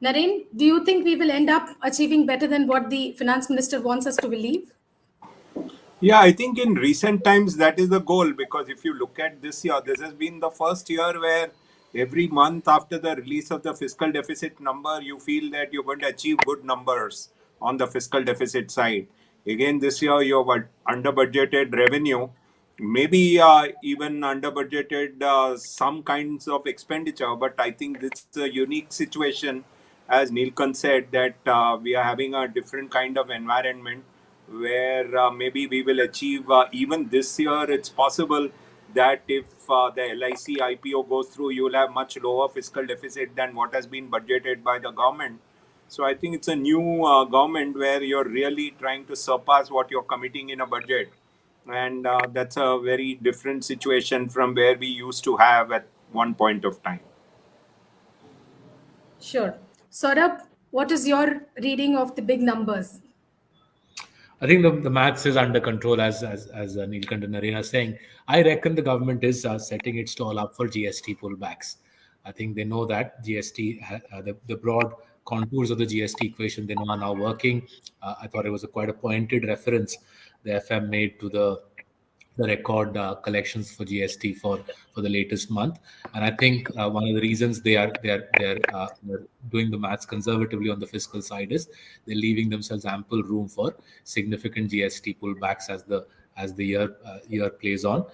Naren, do you think we will end up achieving better than what the finance minister wants us to believe? Yeah, I think in recent times that is the goal, because if you look at this year, this has been the first year where every month after the release of the fiscal deficit number, you feel that you're going to achieve good numbers on the fiscal deficit side. Again, this year you have under budgeted revenue, maybe even under budgeted some kinds of expenditure, but I think this is a unique situation, as Nilkant said, that we are having a different kind of environment where maybe we will achieve even this year. It's possible that if the LIC IPO goes through, you will have much lower fiscal deficit than what has been budgeted by the government. So I think it's a new government where you're really trying to surpass what you're committing in a budget. And that's a very different situation from where we used to have at one point of time. Sure. Saurabh, what is your reading of the big numbers? I think the maths is under control, as Nilkant and Naren are saying. I reckon the government is setting its stall up for GST pullbacks. I think they know that GST, the broad contours of the GST equation, they know are now working. I thought it was quite a pointed reference the FM made to the record collections for GST for the latest month, and I think one of the reasons they're doing the maths conservatively on the fiscal side is they're leaving themselves ample room for significant GST pullbacks as the year plays on.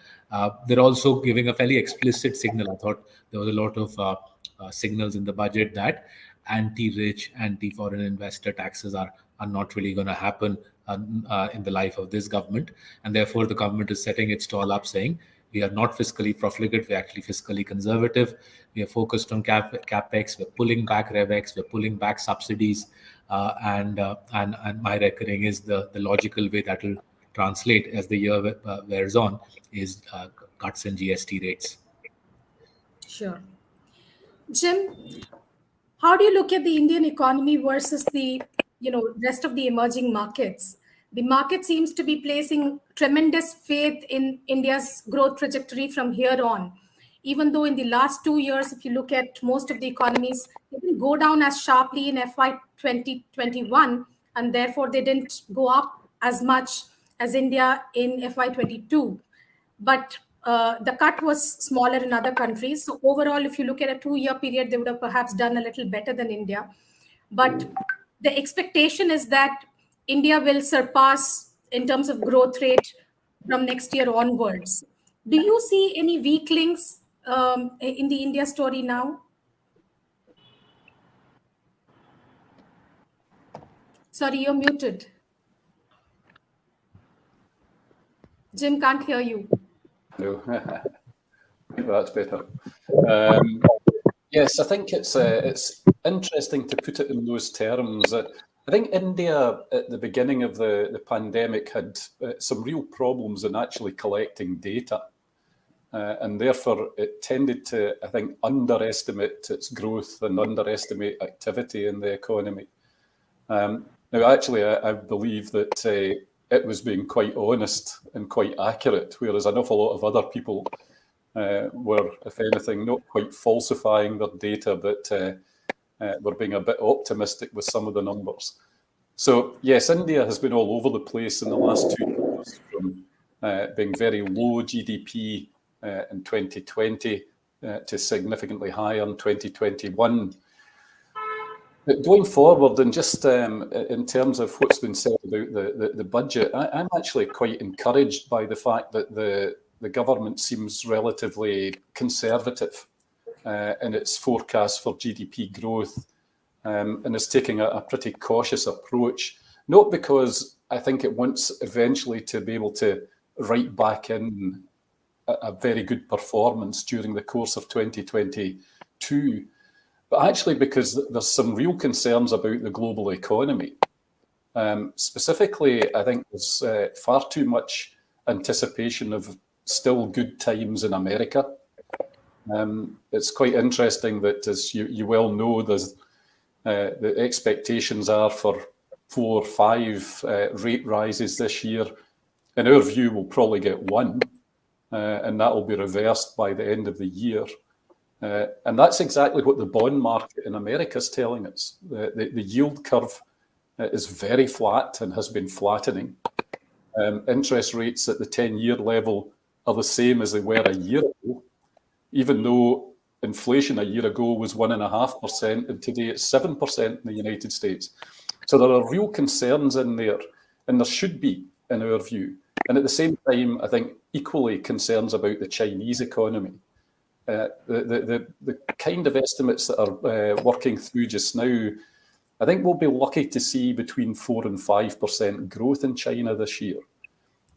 They're also giving a fairly explicit signal. I thought there was a lot of signals in the budget that anti-rich, anti-foreign investor taxes are not really going to happen in the life of this government, and therefore the government is setting its stall up saying we are not fiscally profligate, we're actually fiscally conservative, we are focused on capex, we're pulling back revex, we're pulling back subsidies, and my reckoning is the logical way that will translate as the year wears on is cuts in GST rates. Sure. Jim, how do you look at the Indian economy versus the rest of the emerging markets? The market seems to be placing tremendous faith in India's growth trajectory from here on. Even though in the last 2 years, if you look at most of the economies, they didn't go down as sharply in FY 2021, and therefore they didn't go up as much as India in FY 22. But the cut was smaller in other countries. So overall, if you look at a 2-year period, they would have perhaps done a little better than India. But the expectation is that India will surpass in terms of growth rate from next year onwards. Do you see any weak links in the India story now? Sorry, you're muted. Jim can't hear you. No, that's better. Yes, I think it's interesting to put it in those terms. I think India at the beginning of the pandemic had some real problems in actually collecting data. And therefore it tended to, I think, underestimate its growth and underestimate activity in the economy. Now, actually, I believe that it was being quite honest and quite accurate, whereas an awful lot of other people were, if anything, not quite falsifying their data, but were being a bit optimistic with some of the numbers. So, yes, India has been all over the place in the last 2 years, from being very low GDP in 2020 to significantly higher in 2021. But going forward, and just in terms of what's been said about the budget, I'm actually quite encouraged by the fact that the government seems relatively conservative in its forecast for GDP growth, and is taking a pretty cautious approach, not because I think it wants eventually to be able to write back in a very good performance during the course of 2022, but actually because there's some real concerns about the global economy. Specifically, I think there's far too much anticipation of still good times in America. It's quite interesting that, as you well know, there's the expectations are for 4 or 5 rate rises this year. In our view, we'll probably get 1, and that will be reversed by the end of the year. And that's exactly what the bond market in America is telling us. The yield curve is very flat and has been flattening. Interest rates at the 10-year level are the same as they were a year ago, even though inflation a year ago was 1.5%, and today it's 7% in the United States. So there are real concerns in there, and there should be, in our view. And at the same time, I think equally concerns about the Chinese economy. The kind of estimates that are working through just now, I think we'll be lucky to see between 4 and 5% growth in China this year.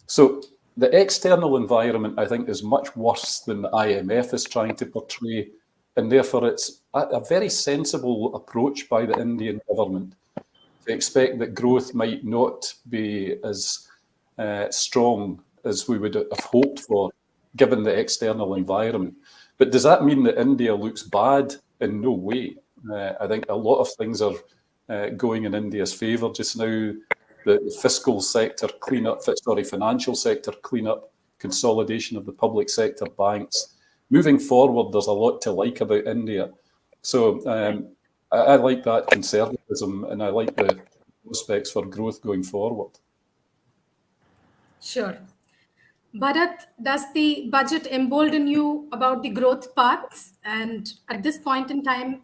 So the external environment, I think, is much worse than the IMF is trying to portray, and therefore it's a very sensible approach by the Indian government to expect that growth might not be as strong as we would have hoped for, given the external environment. But does that mean that India looks bad? In no way. I think a lot of things are going in India's favour just now. The fiscal sector cleanup, financial sector cleanup, consolidation of the public sector banks, moving forward, there's a lot to like about India. So I like that conservatism, and I like the prospects for growth going forward. Sure. Bharat, does the budget embolden you about the growth paths? And at this point in time,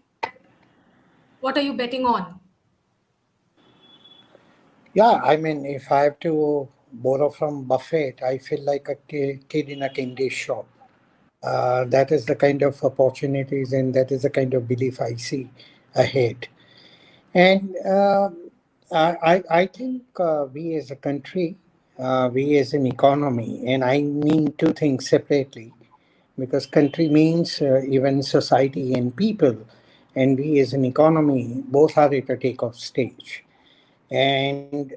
what are you betting on? Yeah, I mean, if I have to borrow from Buffett, I feel like a kid in a candy shop. That is the kind of opportunities and that is the kind of belief I see ahead. And I think we as a country, we as an economy, and I mean two things separately, because country means even society and people, and we as an economy both are at a takeoff stage. And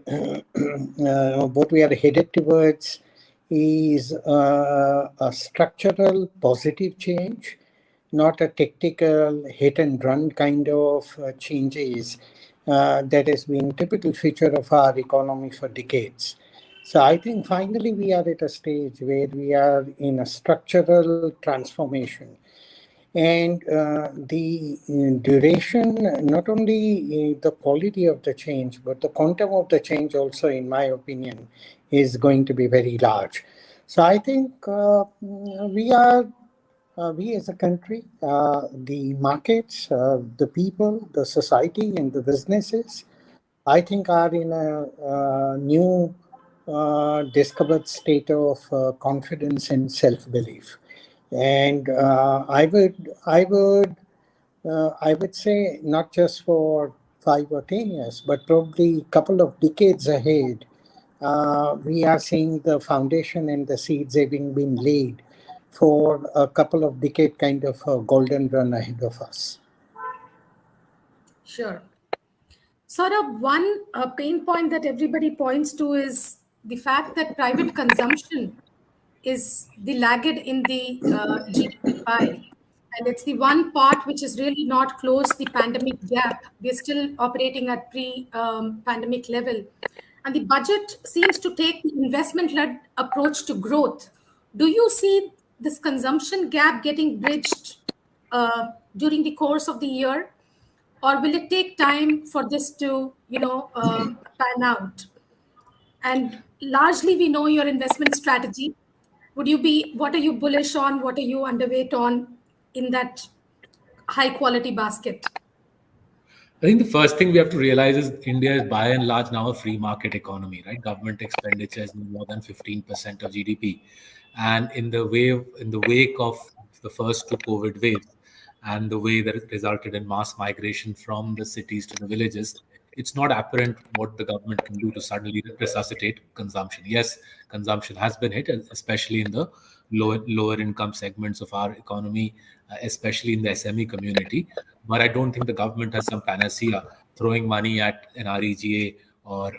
what we are headed towards is a structural positive change, not a tactical hit and run kind of changes that has been typical feature of our economy for decades. So I think finally we are at a stage where we are in a structural transformation. And the duration, not only the quality of the change, but the quantum of the change also, in my opinion, is going to be very large. So I think we as a country, the markets, the people, the society, and the businesses, I think are in a new discovered state of confidence and self-belief. And I would say not just for 5 or 10 years, but probably a couple of decades ahead, we are seeing the foundation and the seeds having been laid for a couple of decade kind of a golden run ahead of us. Sure. Sort of one pain point that everybody points to is the fact that private consumption is the laggard in the GDP pie. And it's the one part which is really not closed the pandemic gap. We're still operating at pre-pandemic level. And the budget seems to take the investment-led approach to growth. Do you see this consumption gap getting bridged during the course of the year? Or will it take time for this to, pan out? And largely, we know your investment strategy. What are you bullish on? What are you underweight on in that high quality basket? I think the first thing we have to realize is India is by and large now a free market economy, right? Government expenditure is more than 15% of GDP. And in the wake of the first two COVID waves and the way that it resulted in mass migration from the cities to the villages, it's not apparent what the government can do to suddenly resuscitate consumption. Yes, consumption has been hit, especially in the lower income segments of our economy, especially in the SME community. But I don't think the government has some panacea. Throwing money at an REGA or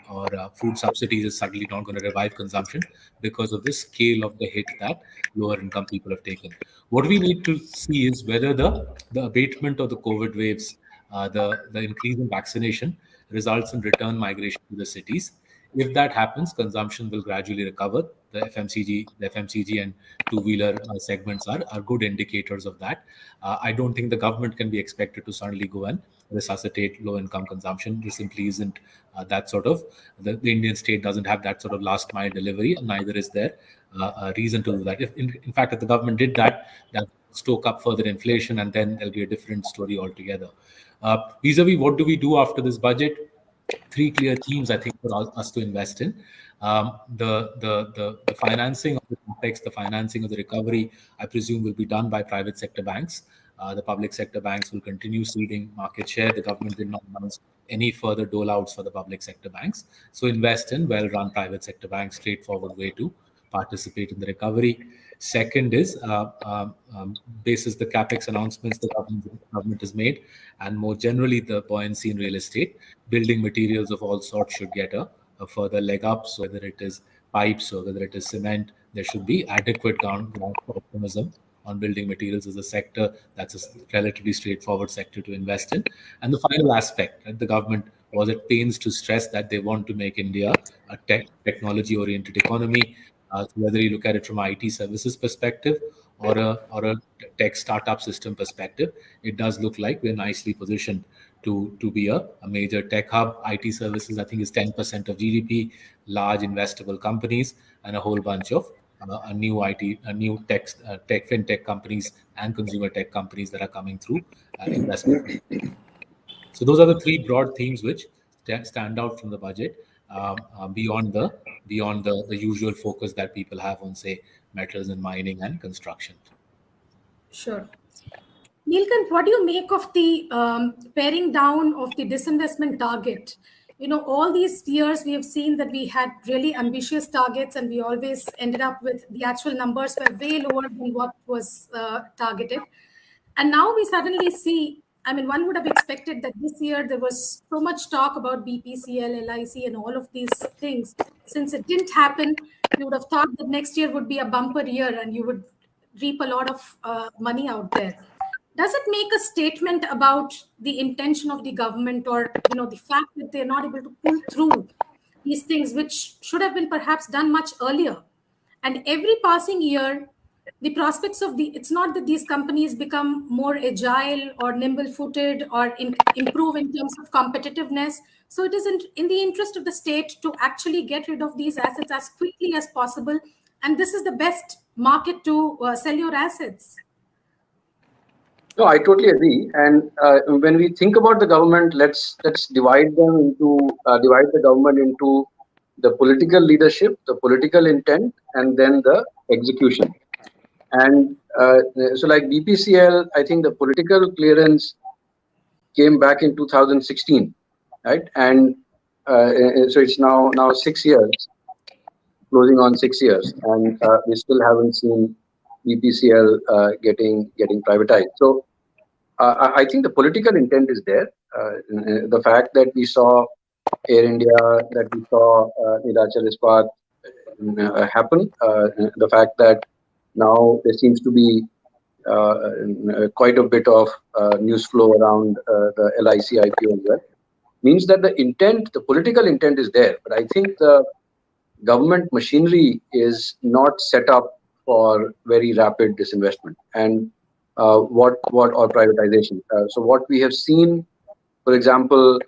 food subsidies is suddenly not going to revive consumption because of the scale of the hit that lower income people have taken. What we need to see is whether the abatement of the COVID waves, the increase in vaccination results in return migration to the cities. If that happens, consumption will gradually recover. The FMCG and two-wheeler segments are good indicators of that. I don't think the government can be expected to suddenly go and resuscitate low-income consumption. There simply isn't that sort of, the Indian state doesn't have that sort of last-mile delivery, and neither is there a reason to do that. In fact, if the government did that, that would stoke up further inflation, and then there'll be a different story altogether. Vis-a-vis, what do we do after this budget? Three clear themes, I think, for us to invest in. The financing of the capex, the financing of the recovery, I presume, will be done by private sector banks. The public sector banks will continue ceding market share. The government did not announce any further dole-outs for the public sector banks. So invest in well-run private sector banks, straightforward way to participate in the recovery. Second is, basis the capex announcements the government has made, and more generally the buoyancy in real estate, building materials of all sorts should get a further leg up. So whether it is pipes or whether it is cement, there should be adequate ground for optimism on building materials as a sector. That's a relatively straightforward sector to invest in. And the final aspect, that the government was at pains to stress that they want to make India a technology-oriented economy. So whether you look at it from an IT services perspective or a tech startup system perspective, it does look like we're nicely positioned to be a major tech hub. IT services, I think, is 10% of GDP, large investable companies, and a whole bunch of new tech, fintech companies and consumer tech companies that are coming through investment. So those are the three broad themes which stand out from the budget, beyond the usual focus that people have on, say, metals and mining and construction. Sure. Neelkant, what do you make of the paring down of the disinvestment target? You know, all these years we have seen that we had really ambitious targets and we always ended up with the actual numbers were way lower than what was targeted. And now we suddenly see, I mean, one would have expected that this year there was so much talk about BPCL, LIC, and all of these things. Since it didn't happen, you would have thought that next year would be a bumper year and you would reap a lot of money out there. Does it make a statement about the intention of the government, or the fact that they're not able to pull through these things which should have been perhaps done much earlier? And every passing year, the prospects of it's not that these companies become more agile or nimble footed or improve in terms of competitiveness. So it isn't in the interest of the state to actually get rid of these assets as quickly as possible. And this is the best market to sell your assets. No, I totally agree. And when we think about the government, let's divide the government into the political leadership, the political intent, and then the execution. And so, like BPCL, I think the political clearance came back in 2016, right? And so it's now 6 years, closing on 6 years, and we still haven't seen BPCL getting privatized. So I think the political intent is there. The fact that we saw Air India, that we saw Nilachal Ispat happen, the fact that now there seems to be quite a bit of news flow around the LIC IPO as well, means that the political intent is there. But I think the government machinery is not set up for very rapid disinvestment and or privatization. So what we have seen, for example,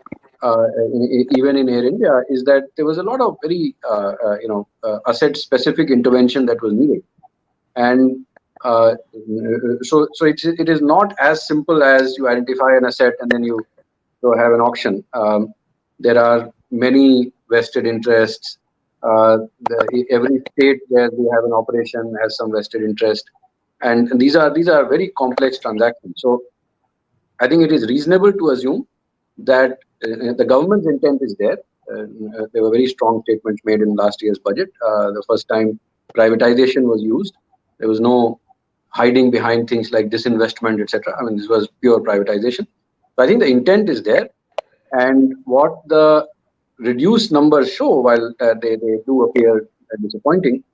even in Air India, is that there was a lot of very asset-specific intervention that was needed, and so it is not as simple as you identify an asset and then you have an auction. There are many vested interests. Every state where we have an operation has some vested interest, and these are very complex transactions. So I think it is reasonable to assume that the government's intent is there. There were very strong statements made in last year's budget. The first time privatization was used, there was no hiding behind things like disinvestment, etc. I mean, this was pure privatization. So I think the intent is there, and what the reduced numbers show, while they do appear disappointing,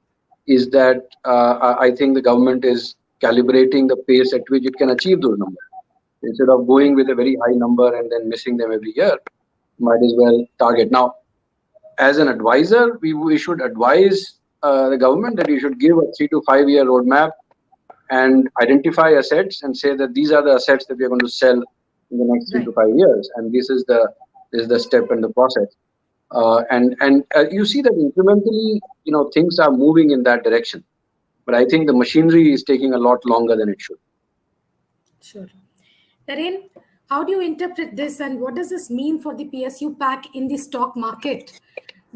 is that I think the government is calibrating the pace at which it can achieve those numbers. Instead of going with a very high number and then missing them every year, might as well target. Now, as an advisor, we should advise the government that you should give a 3 to 5 year roadmap and identify assets and say that these are the assets that we are going to sell in the next 3 to 5 years, and this is the step and the process. And you see that incrementally, things are moving in that direction. But I think the machinery is taking a lot longer than it should. Sure. Tarun, how do you interpret this, and what does this mean for the PSU pack in the stock market?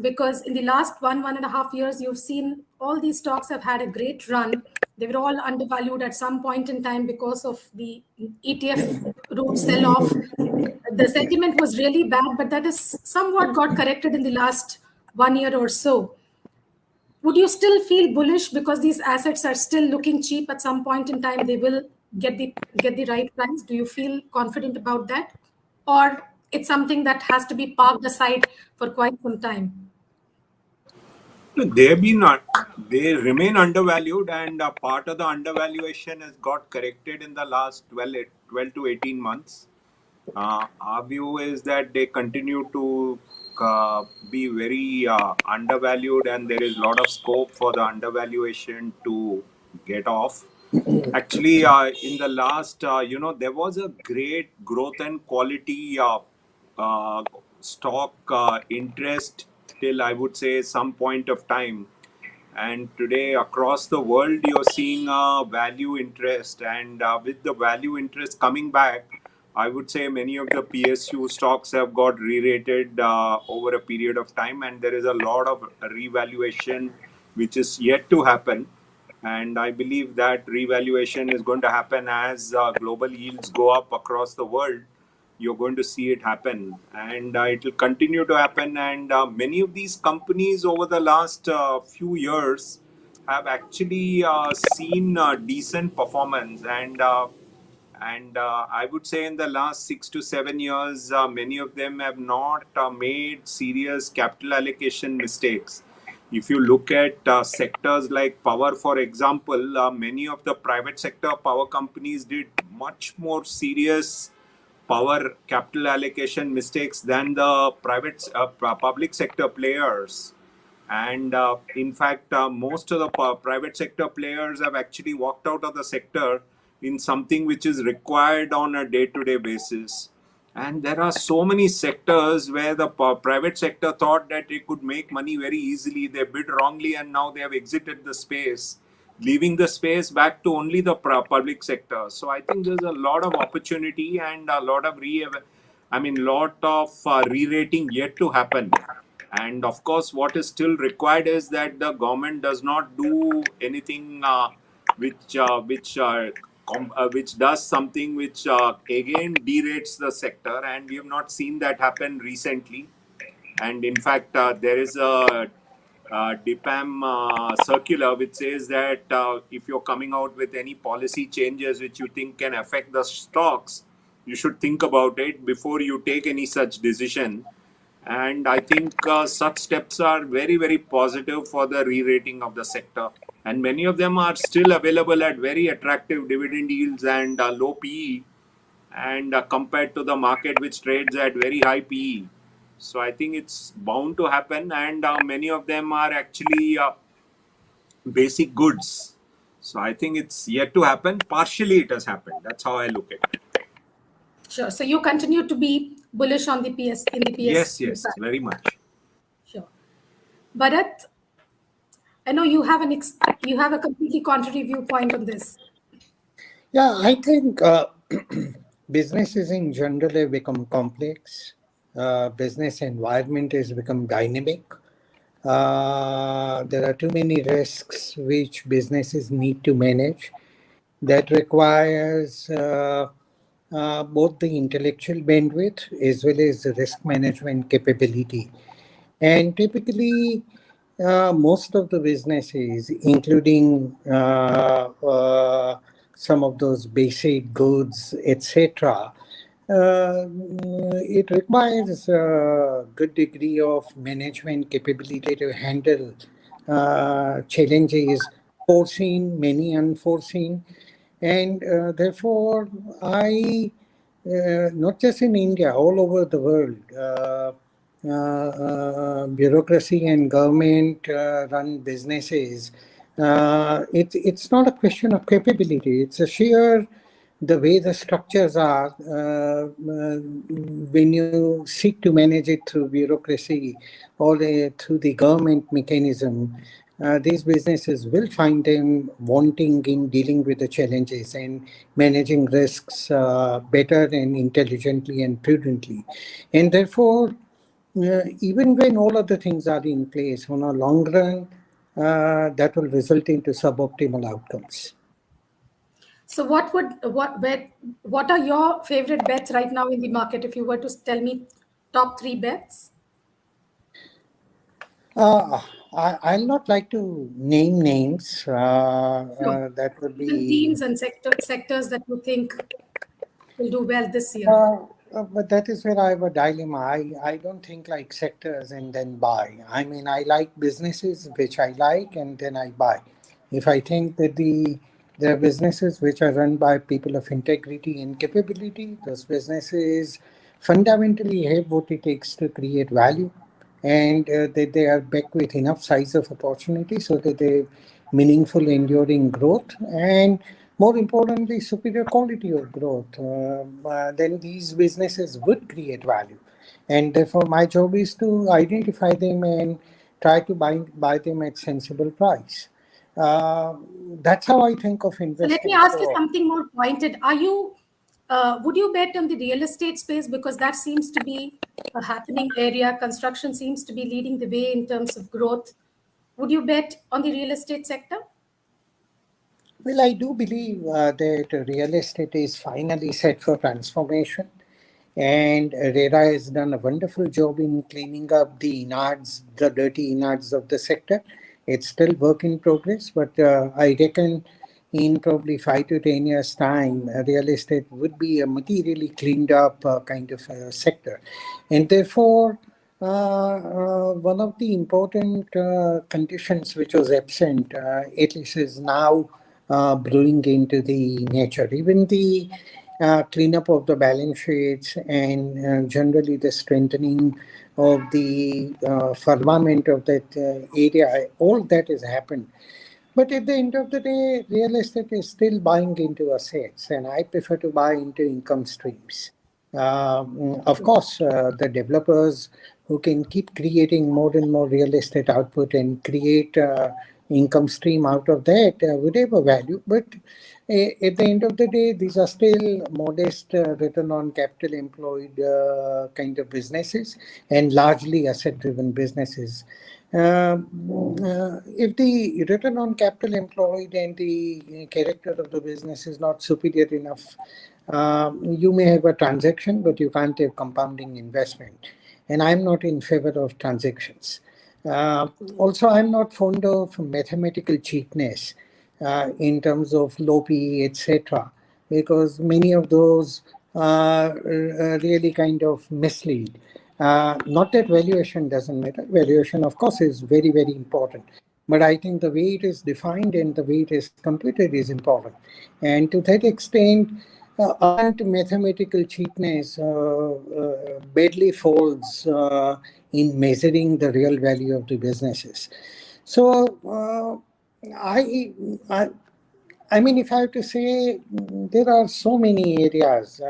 Because in the last 1.5 years, you've seen all these stocks have had a great run. They were all undervalued at some point in time because of the ETF route sell-off. The sentiment was really bad, but that has somewhat got corrected in the last 1 year or so. Would you still feel bullish because these assets are still looking cheap at some point in time? They will get the right price. Do you feel confident about that, or it's something that has to be parked aside for quite some time? They remain undervalued, and part of the undervaluation has got corrected in the last 12 to 18 months. Our view is that they continue to be very undervalued, and there is a lot of scope for the undervaluation to get off. Actually, in the last, there was a great growth and quality uh, stock interest till I would say some point of time. And today, across the world, you're seeing value interest. And with the value interest coming back, I would say many of the PSU stocks have got re-rated over a period of time. And there is a lot of revaluation which is yet to happen. And I believe that revaluation is going to happen as global yields go up across the world. You're going to see it happen, and it will continue to happen. And many of these companies over the last few years have actually seen decent performance. And I would say in the last 6 to 7 years, many of them have not made serious capital allocation mistakes. If you look at sectors like power, for example, many of the private sector power companies did much more serious power capital allocation mistakes than the public sector players. And in fact, most of the private sector players have actually walked out of the sector in something which is required on a day-to-day basis. And there are so many sectors where the private sector thought that they could make money very easily. They bid wrongly and now they have exited the space, leaving the space back to only the public sector. So I think there's a lot of opportunity and a lot of re-rating yet to happen. And of course, what is still required is that the government does not do anything which does something which again derates the sector, and we have not seen that happen recently. And in fact, there is a DPAM circular which says that if you're coming out with any policy changes which you think can affect the stocks, you should think about it before you take any such decision. And I think such steps are very, very positive for the re-rating of the sector. And many of them are still available at very attractive dividend yields and low PE, and compared to the market which trades at very high PE. So I think it's bound to happen, and many of them are actually basic goods. So I think it's yet to happen. Partially it has happened. That's how I look at it. Sure. So you continue to be bullish on the PS in the PS. Yes, very much. Sure. Bharat, I know you have you have a completely contrary viewpoint on this. Yeah, I think businesses in general have become complex. Business environment has become dynamic. There are too many risks which businesses need to manage. That requires both the intellectual bandwidth as well as the risk management capability. And typically, most of the businesses, including some of those basic goods, etc., it requires a good degree of management capability to handle challenges, foreseen, many unforeseen. And therefore, not just in India, all over the world, bureaucracy and government run businesses, it's not a question of capability. It's a sheer the way the structures are. When you seek to manage it through bureaucracy or through the government mechanism, these businesses will find them wanting in dealing with the challenges and managing risks better and intelligently and prudently. And therefore, even when all of the things are in place, on a long run, that will result into suboptimal outcomes. So what are your favorite bets right now in the market? If you were to tell me top 3 bets? I'll not like to name names. That would be teams and sectors that you think will do well this year. But that is where I have a dilemma. I don't think like sectors and then buy. I mean, I like businesses which I like and then I buy. If I think that there are businesses which are run by people of integrity and capability, those businesses fundamentally have what it takes to create value, and that they are back with enough size of opportunity so that they have meaningful enduring growth, and more importantly, superior quality of growth, then these businesses would create value. And therefore, my job is to identify them and try to buy them at sensible price. That's how I think of So let me investing. ask you So something more pointed. Would you bet on the real estate space, because that seems to be a happening area? Construction seems to be leading the way in terms of growth. Would you bet on the real estate sector? well, I do believe that real estate is finally set for transformation. And RERA has done a wonderful job in cleaning up the innards, the dirty innards of the sector. It's still work in progress, but I reckon in probably 5 to 10 years' time, real estate would be a materially cleaned up kind of sector. And therefore, one of the important conditions which was absent, at least is now brewing into the nature. Even the cleanup of the balance sheets and generally the strengthening of the firmament of that area, all that has happened. But at the end of the day, real estate is still buying into assets, and I prefer to buy into income streams. Of course, the developers who can keep creating more and more real estate output and create income stream out of that would have a value. But at the end of the day, these are still modest return on capital employed kind of businesses and largely asset-driven businesses. If the return on capital employed and the character of the business is not superior enough, you may have a transaction, but you can't have compounding investment. And I'm not in favor of transactions. Also, I'm not fond of mathematical cheapness in terms of low PE, etc., because many of those really kind of mislead. Not that valuation doesn't matter. Valuation, of course, is very, very important. But I think the way it is defined and the way it is computed is important. And to that extent, aren't mathematical cheapness badly falls in measuring the real value of the businesses. So I mean, if I have to say, there are so many areas.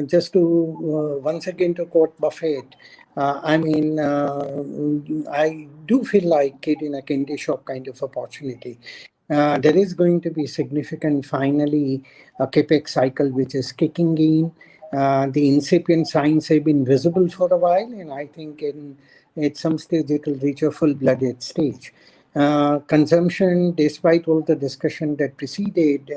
Just to once again to quote Buffett, I mean, I do feel like it in a candy shop kind of opportunity. There is going to be significant, finally, a capex cycle which is kicking in. The incipient signs have been visible for a while, and I think at some stage it will reach a full-blooded stage. Consumption, despite all the discussion that preceded,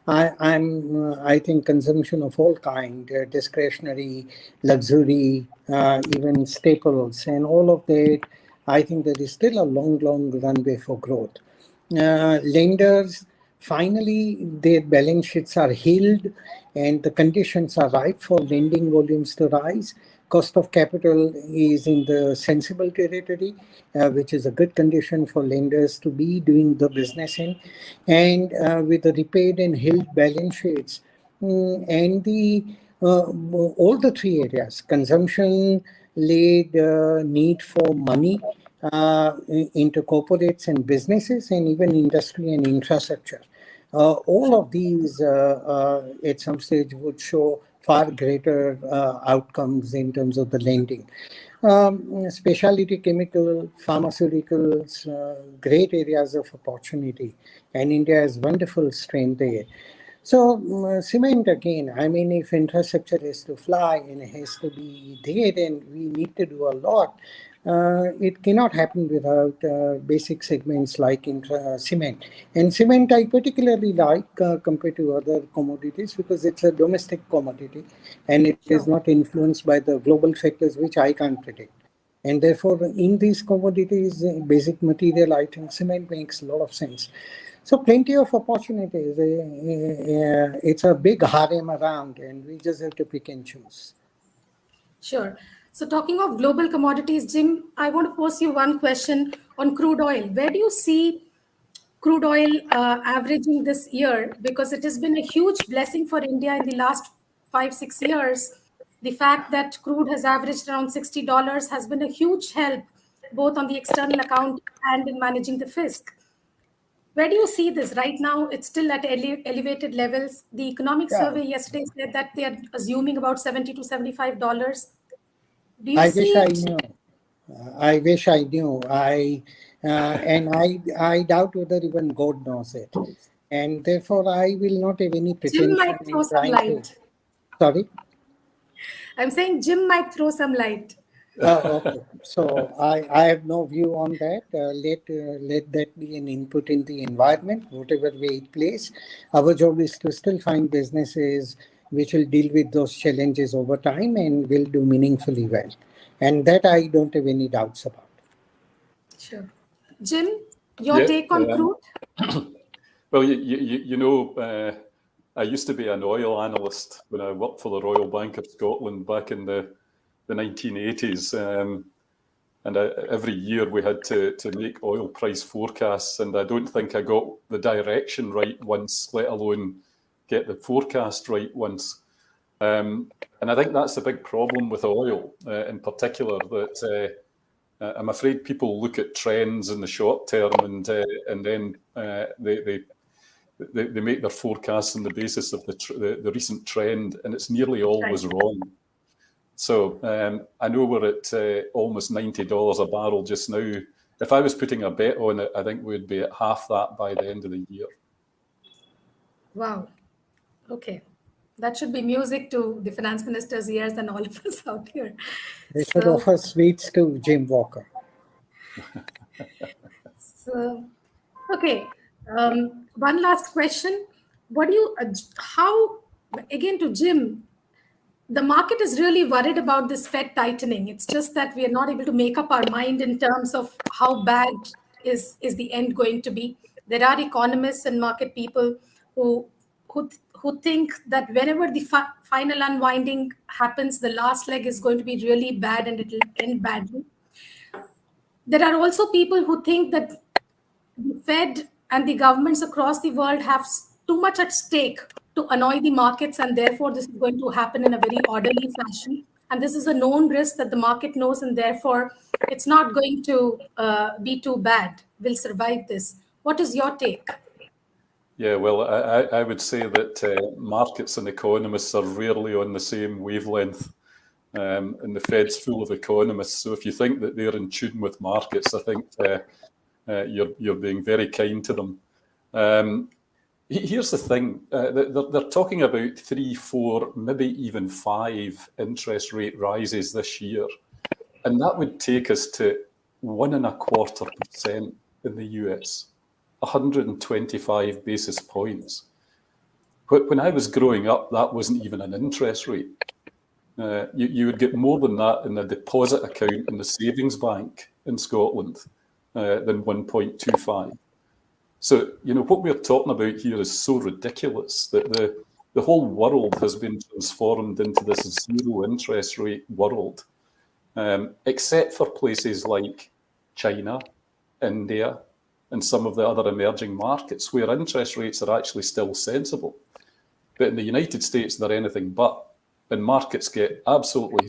I think consumption of all kind, discretionary, luxury, even staples, and all of that, I think there is still a long, long runway for growth. Lenders, finally, their balance sheets are healed and the conditions are right for lending volumes to rise. Cost of capital is in the sensible territory, which is a good condition for lenders to be doing the business in. And with the repaid and held balance sheets, and all the three areas, consumption led need for money into corporates and businesses, and even industry and infrastructure. All of these at some stage would show far greater outcomes in terms of the lending. Specialty chemical, pharmaceuticals, great areas of opportunity, and India has wonderful strength there. So cement again, I mean, if infrastructure is to fly and it has to be there, and we need to do a lot, it cannot happen without basic segments like cement. And cement I particularly like compared to other commodities because it's a domestic commodity and it is not influenced by the global factors which I can't predict. And therefore, in these commodities, basic material, I think cement makes a lot of sense. So plenty of opportunities. It's a big harem around and we just have to pick and choose. Sure. So talking of global commodities, Jim, I want to pose you one question on crude oil. Where do you see crude oil averaging this year? Because it has been a huge blessing for India in the last 5-6 years. The fact that crude has averaged around $60 has been a huge help, both on the external account and in managing the fisc. Where do you see this? Right now, it's still at elevated levels. The economic Yeah, survey yesterday said that they are assuming about $70 to $75. Do you I see wish I it? knew. I wish I knew. I doubt whether even God knows it, and therefore I will not have any Jim pretension might throw in some trying to. light. Sorry. I'm saying Jim might throw some light. Oh, okay. So I have no view on that. Let that be an input in the environment, whatever way it plays. Our job is to still find businesses which will deal with those challenges over time and will do meaningfully well. And that I don't have any doubts about. Sure. Jim, your Yeah. take on crude? Well, I used to be an oil analyst when I worked for the Royal Bank of Scotland back in the 1980s. And every year we had to make oil price forecasts, and I don't think I got the direction right once, let alone get the forecast right once. And I think that's the big problem with oil in particular, that I'm afraid people look at trends in the short term and then they make their forecasts on the basis of the recent trend, and it's nearly always wrong. So I know we're at almost $90 a barrel just now. If I was putting a bet on it, I think we'd be at half that by the end of the year. Wow. Okay. That should be music to the finance minister's ears and all of us out here. They should offer sweets to Jim Walker. So, okay. One last question. What do you, how, again to Jim, the market is really worried about this Fed tightening. It's just that we are not able to make up our mind in terms of how bad is the end going to be. There are economists and market people who think that whenever the final unwinding happens, the last leg is going to be really bad and it will end badly. There are also people who think that the Fed and the governments across the world have too much at stake to annoy the markets, and therefore this is going to happen in a very orderly fashion. And this is a known risk that the market knows, and therefore it's not going to be too bad. We'll survive this. What is your take? Yeah, well, I would say that markets and economists are rarely on the same wavelength. And the Fed's full of economists. So if you think that they're in tune with markets, I think you're being very kind to them. Here's the thing. They're talking about 3, 4, maybe even 5 interest rate rises this year. And that would take us to 1.25% in the US, 125 basis points. When I was growing up, that wasn't even an interest rate. You would get more than that in a deposit account in the savings bank in Scotland than 1.25. So, what we're talking about here is so ridiculous that the whole world has been transformed into this zero interest rate world, except for places like China, India, and some of the other emerging markets where interest rates are actually still sensible. But in the United States, they're anything but. And markets get absolutely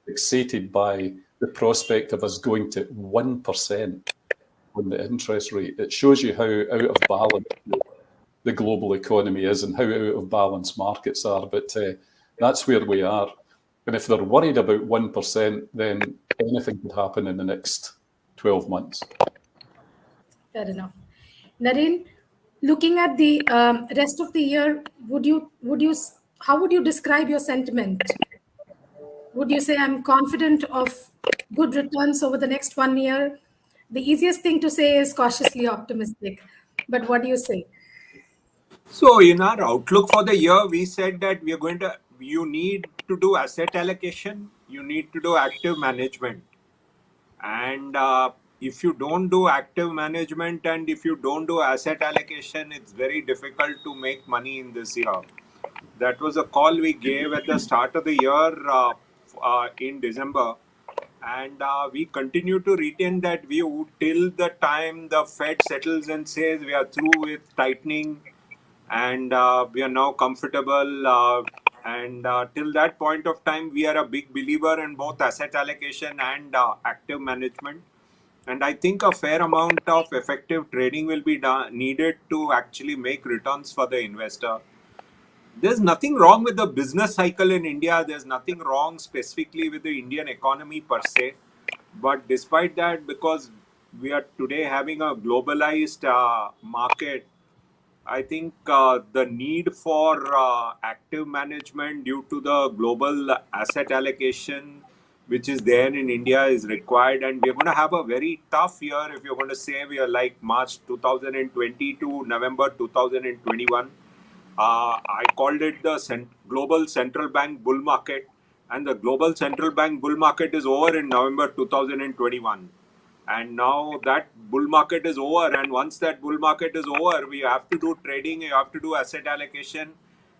excited by the prospect of us going to 1% on the interest rate. It shows you how out of balance the global economy is and how out of balance markets are. But that's where we are. And if they're worried about 1%, then anything could happen in the next 12 months. Fair enough. Naren, looking at the rest of the year, how would you describe your sentiment? Would you say I'm confident of good returns over the next 1 year? The easiest thing to say is cautiously optimistic. But what do you say? So in our outlook for the year, we said that you need to do asset allocation, you need to do active management. And if you don't do active management and if you don't do asset allocation, it's very difficult to make money in this year. That was a call we gave at the start of the year in December. And we continue to retain that view till the time the Fed settles and says we are through with tightening and we are now comfortable. And till that point of time, we are a big believer in both asset allocation and active management. And I think a fair amount of effective trading will be needed to actually make returns for the investor. There's nothing wrong with the business cycle in India. There's nothing wrong specifically with the Indian economy per se. But despite that, because we are today having a globalized market, I think the need for active management due to the global asset allocation, which is there in India, is required. And we're going to have a very tough year if you're going to say we are like March 2020 to November 2021. I called it the global central bank bull market, and the global central bank bull market is over in November 2021. And now that bull market is over, and once that bull market is over, we have to do trading, you have to do asset allocation,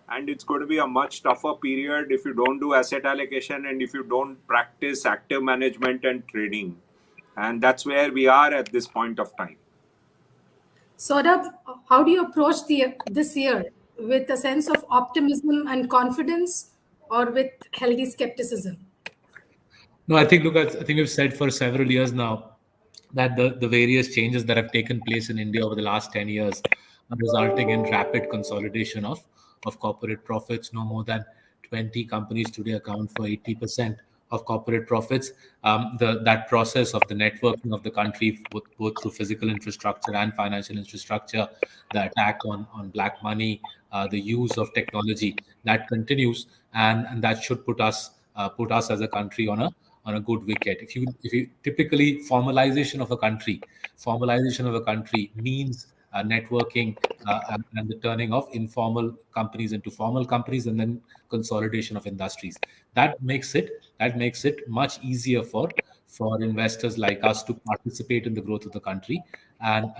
and it's going to be a much tougher period if you don't do asset allocation and if you don't practice active management and trading. And that's where we are at this point of time. Saurabh, how do you approach this year? With a sense of optimism and confidence, or with healthy skepticism? No, I think, look, I think we've said for several years now that the various changes that have taken place in India over the last 10 years are resulting in rapid consolidation of corporate profits. No more than 20 companies today account for 80% of corporate profits. That process of the networking of the country, both through physical infrastructure and financial infrastructure, the attack on black money, the use of technology, that continues, and that should put us as a country on a good wicket. If you typically formalization of a country means networking and the turning of informal companies into formal companies, and then consolidation of industries. That makes it much easier for investors like us to participate in the growth of the country. And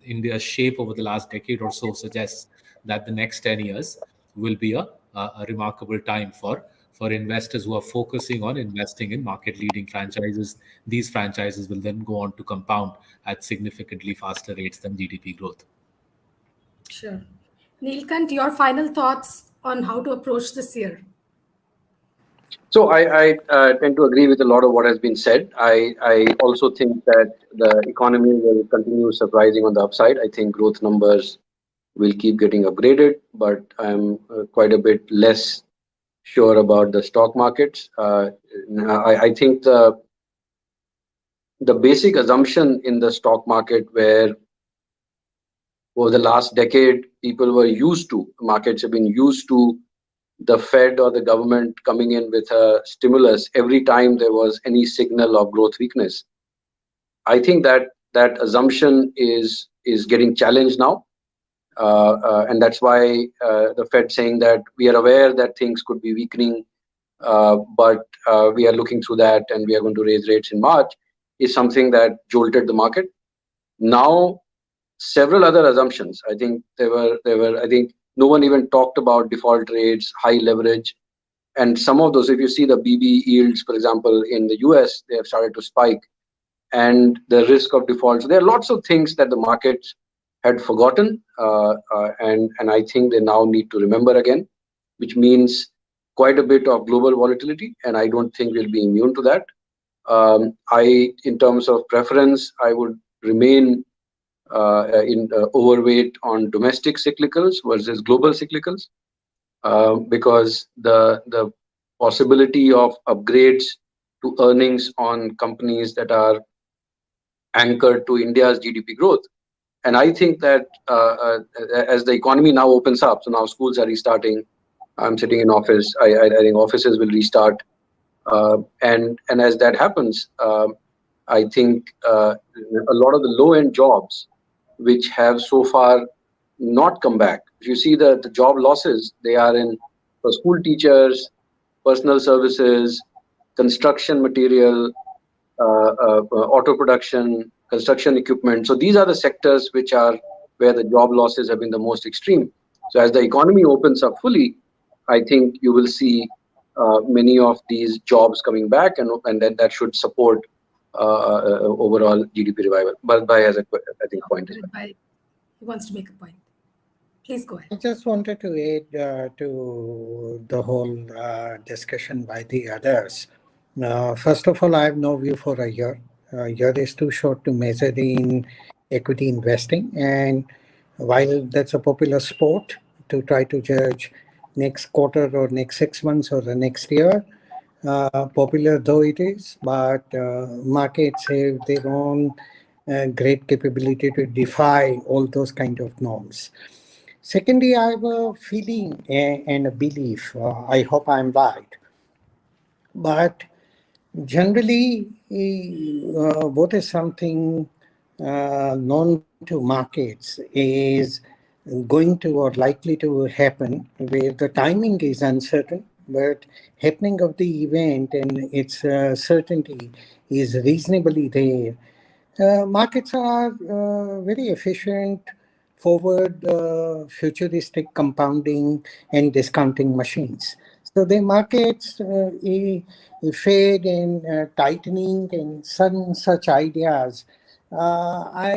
India's shape over the last decade or so suggests that the next 10 years will be a remarkable time for investors who are focusing on investing in market-leading franchises. These franchises will then go on to compound at significantly faster rates than GDP growth. Sure. Neelkant, your final thoughts on how to approach this year? So I tend to agree with a lot of what has been said. I also think that the economy will continue surprising on the upside. I think growth numbers will keep getting upgraded, but I'm quite a bit less sure about the stock markets. I think the basic assumption in the stock market, where over the last decade markets have been used to the Fed or the government coming in with a stimulus every time there was any signal of growth weakness. I think that assumption is getting challenged now. And that's why the Fed saying that we are aware that things could be weakening, but we are looking through that and we are going to raise rates in March, is something that jolted the market. Now, several other assumptions. I think I think no one even talked about default rates, high leverage, and some of those. If you see the BB yields, for example, in the US, they have started to spike, and the risk of default. So there are lots of things that the markets had forgotten, and I think they now need to remember again, which means quite a bit of global volatility, and I don't think we'll be immune to that. In terms of preference, I would remain in overweight on domestic cyclicals versus global cyclicals, because the possibility of upgrades to earnings on companies that are anchored to India's GDP growth. And I think that as the economy now opens up, so now schools are restarting. I'm sitting in office. I think offices will restart, and as that happens, I think a lot of the low-end jobs, which have so far not come back. If you see the job losses, they are in for school teachers, personal services, construction material, auto production, construction equipment. So these are the sectors which are where the job losses have been the most extreme. So as the economy opens up fully, I think you will see many of these jobs coming back, and then that should support overall GDP revival. But has a point. He wants to make a point. Please go ahead. I just wanted to add to the whole discussion by the others. First of all, I have no view for a year. year is too short to measure in equity investing. And while that's a popular sport to try to judge next quarter or next 6 months or the next year, popular though it is, but markets have their own great capability to defy all those kind of norms. Secondly, I have a feeling and a belief, I hope I'm right, but generally, what is something known to markets is going to or likely to happen where the timing is uncertain, but happening of the event and its certainty is reasonably there. Markets are very efficient, forward, futuristic compounding and discounting machines. So the markets fade and tightening and some such ideas. While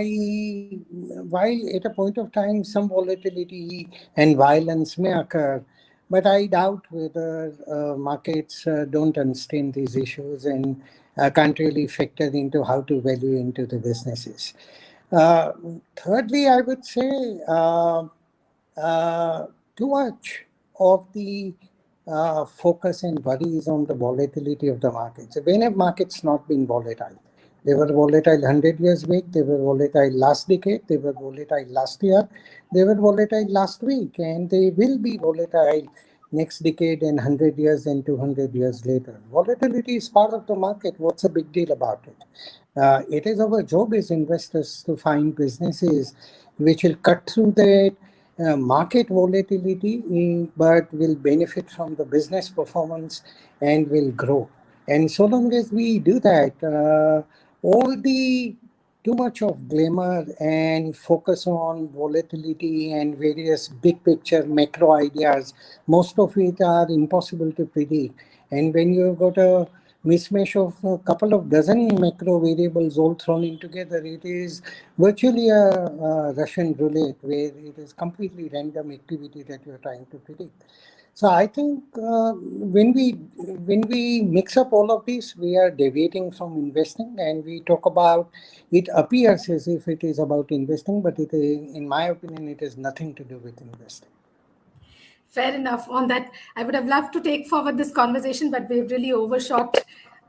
at a point of time some volatility and violence may occur, but I doubt whether markets don't understand these issues and can't really factor into how to value into the businesses. Thirdly, I would say too much of the focus and worry is on the volatility of the markets. When have markets not been volatile? They were volatile 100 years back, they were volatile last decade, they were volatile last year, they were volatile last week, and they will be volatile next decade and 100 years and 200 years later. Volatility is part of the market. What's the big deal about it? It is our job as investors to find businesses which will cut through that market volatility, but will benefit from the business performance and will grow. And so long as we do that, all the too much of glamour and focus on volatility and various big picture macro ideas, most of it are impossible to predict. And when you've got a mismatch of a couple of dozen macro variables all thrown in together, it is virtually a Russian roulette where it is completely random activity that you're trying to predict. So I think when we mix up all of this, we are deviating from investing, and we talk about it appears as if it is about investing, but it is, in my opinion, it has nothing to do with investing. Fair enough. On that, I would have loved to take forward this conversation, but we've really overshot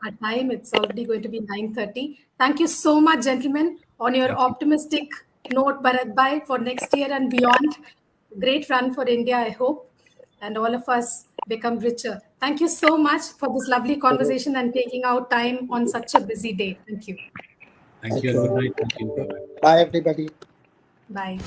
our time. It's already going to be 9:30. Thank you so much, gentlemen, on your optimistic note, Bharat Bhai, for next year and beyond. Great run for India, I hope, and all of us become richer. Thank you so much for this lovely conversation and taking out time on such a busy day. Thank you. Thank you and good night. Thank you. Bye-bye. Bye, everybody. Bye.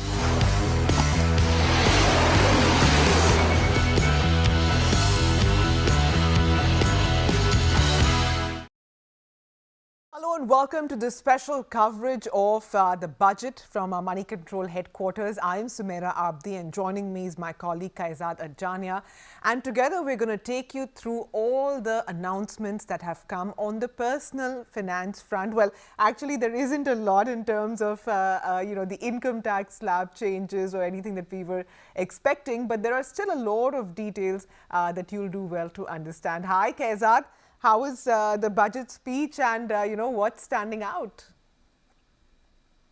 Hello and welcome to this special coverage of the budget from our Moneycontrol headquarters. I am Sumaira Abdi and joining me is my colleague Kaizad Adjania. And together we're going to take you through all the announcements that have come on the personal finance front. Well, actually there isn't a lot in terms of the income tax slab changes or anything that we were expecting, but there are still a lot of details that you'll do well to understand. Hi Kaizad. How is the budget speech and, what's standing out?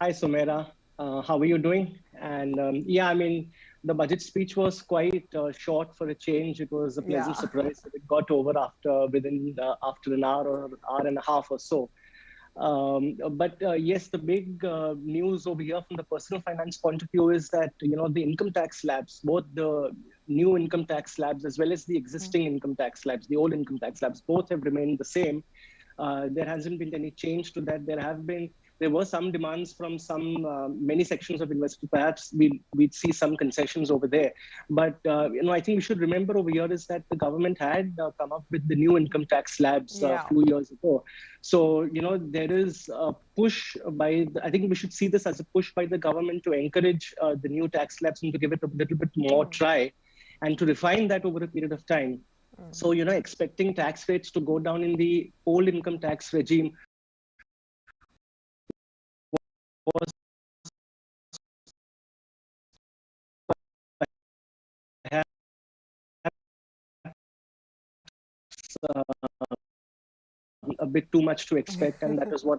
Hi, Sumaira. How are you doing? And the budget speech was quite short for a change. It was a pleasant surprise that it got over within an hour or hour and a half or so. Yes, the big news over here from the personal finance point of view is that, the income tax slabs, both the new income tax slabs as well as the existing income tax slabs, the old income tax slabs, both have remained the same. There hasn't been any change to that. There were some demands from many sections of investors. Perhaps we'd see some concessions over there. But, I think we should remember over here is that the government had come up with the new income tax slabs a few years ago. So, there is a push I think we should see this as a push by the government to encourage the new tax slabs and to give it a little bit more try and to refine that over a period of time. So, expecting tax rates to go down in the old income tax regime was a bit too much to expect, and that is what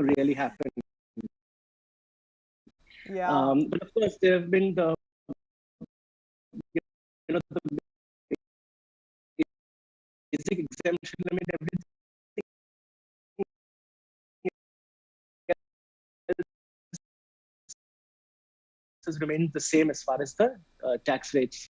really happened. Yeah. But of course, there have been the basic exemption limit, everything has remained the same as far as the tax rates.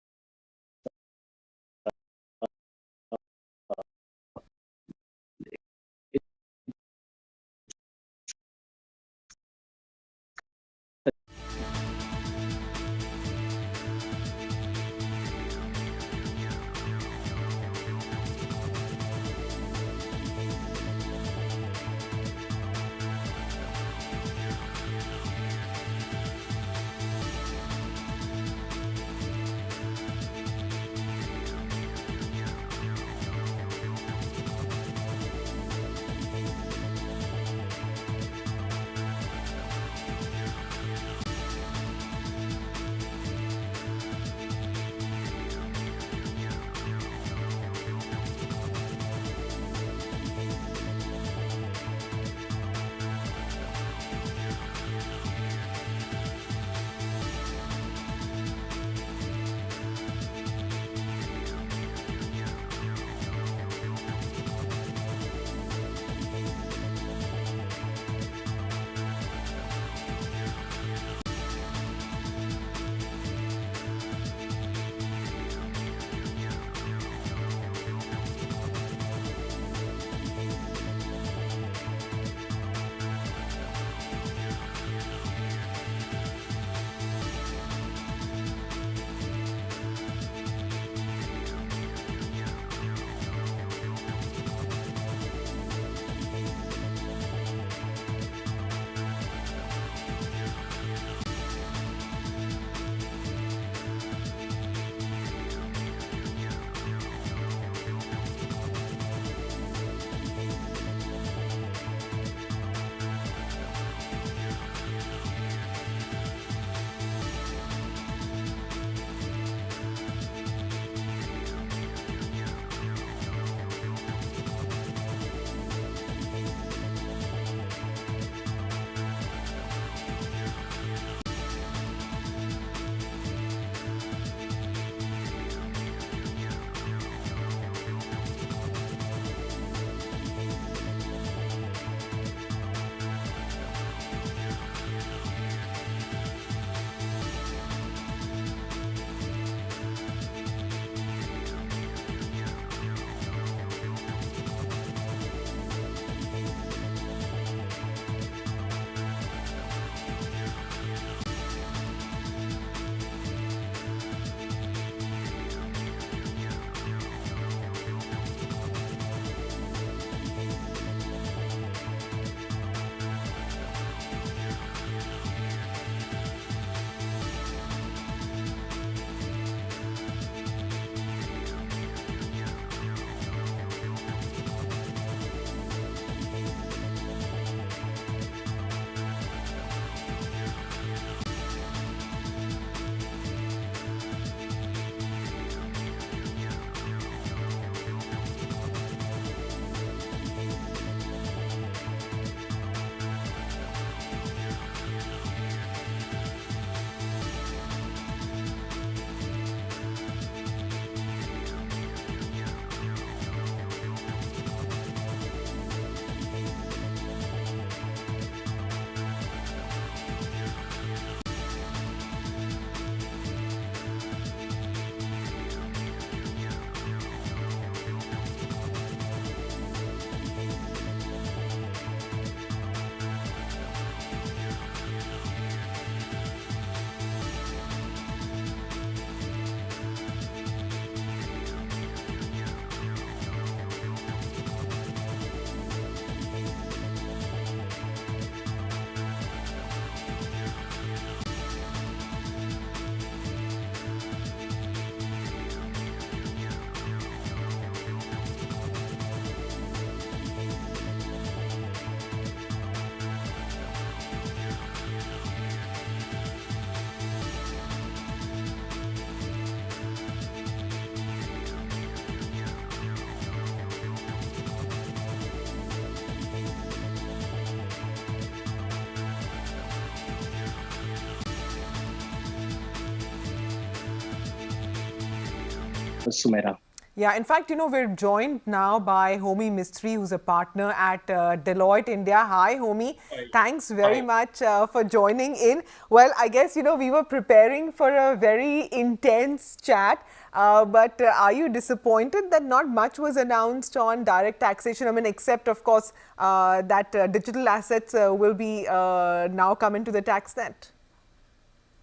Sumaira. Yeah, in fact, we're joined now by Homi Mistry, who's a partner at Deloitte India. Hi, Homi. Thanks very much for joining in. Well, I guess, we were preparing for a very intense chat. But are you disappointed that not much was announced on direct taxation? I mean, except, of course, that digital assets will be now come into the tax net?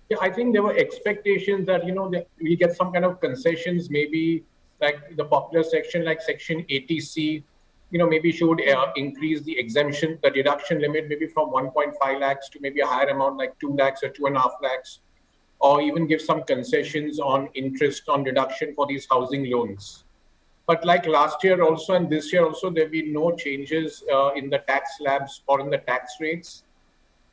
Yeah, I think there were expectations that, that we get some kind of concessions, maybe like the popular section, like section 80C, maybe should increase the exemption, the deduction limit, maybe from 1.5 lakhs to maybe a higher amount like 2 lakhs or 2.5 lakhs, or even give some concessions on interest on deduction for these housing loans. But like last year also and this year also, there have been no changes in the tax slabs or in the tax rates.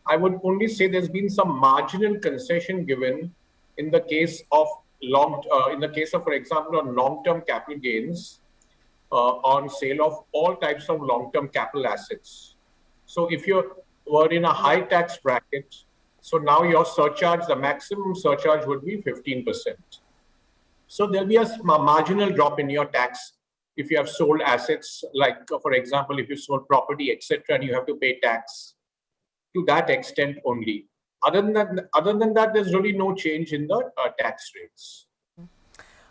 I would only say there's been some marginal concession given in the case of for example, on long-term capital gains on sale of all types of long-term capital assets. So if you were in a high tax bracket, so now your surcharge, the maximum surcharge would be 15%. So there'll be a marginal drop in your tax if you have sold assets, like for example, if you sold property, etc., and you have to pay tax to that extent only. Other than that, there's really no change in the tax rates.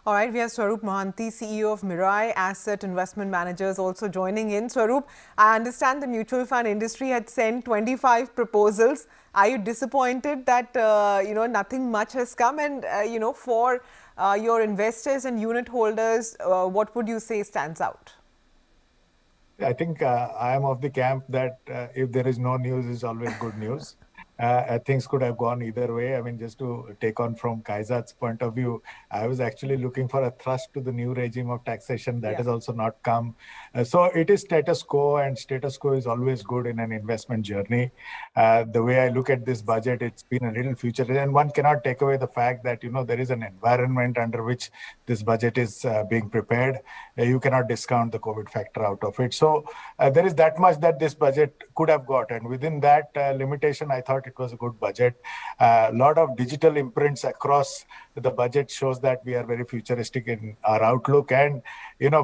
All right, we have Swaroop Mohanty, CEO of Mirai Asset Investment Managers, also joining in. Swaroop, I understand the mutual fund industry had sent 25 proposals. Are you disappointed that nothing much has come? And for your investors and unit holders, what would you say stands out? I think I am of the camp that if there is no news, is always good news. Things could have gone either way. I mean, just to take on from Kaizad's point of view, I was actually looking for a thrust to the new regime of taxation. That has also not come. So it is status quo, and status quo is always good in an investment journey. The way I look at this budget, it's been a little futuristic, and one cannot take away the fact that, there is an environment under which this budget is being prepared. You cannot discount the COVID factor out of it. So there is that much that this budget could have got, and within that limitation, I thought it was a good budget. A lot of digital imprints across the budget shows that we are very futuristic in our outlook. And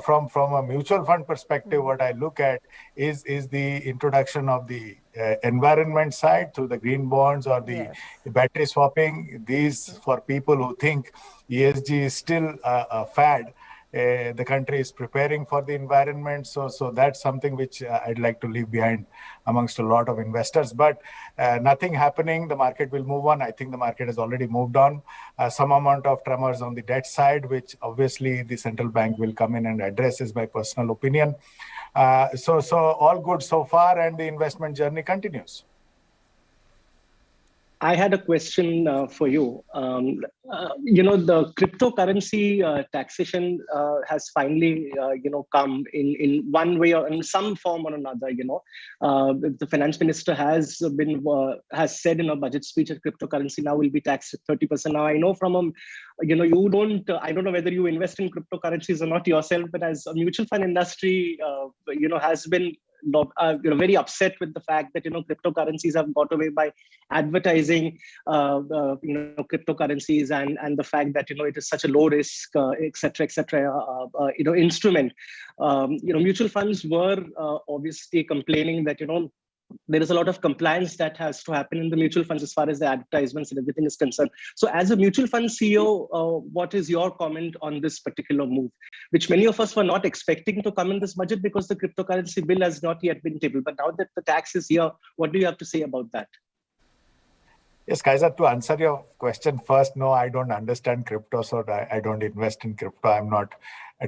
from a mutual fund perspective, what I look at is the introduction of the environment side through the green bonds or the battery swapping. These, for people who think ESG is still a fad, the country is preparing for the environment. So that's something which I'd like to leave behind amongst a lot of investors. But nothing happening. The market will move on. I think the market has already moved on. Some amount of tremors on the debt side, which obviously the central bank will come in and address, is my personal opinion. So all good so far, and the investment journey continues. I had a question for you. The cryptocurrency taxation has finally, come in one way or in some form or another. The finance minister has said in a budget speech that cryptocurrency now will be taxed at 30%. Now I know from you don't. I don't know whether you invest in cryptocurrencies or not yourself, but as a mutual fund industry, has been very upset with the fact that cryptocurrencies have got away by advertising cryptocurrencies and the fact that it is such a low risk etc instrument. Mutual funds were obviously complaining that there is a lot of compliance that has to happen in the mutual funds as far as the advertisements and everything is concerned. So as a mutual fund CEO, what is your comment on this particular move, which many of us were not expecting to come in this budget because the cryptocurrency bill has not yet been tabled. But now that the tax is here, what do you have to say about that? Yes, Kaizad, to answer your question first, no, I don't understand crypto, so I don't invest in crypto. I'm not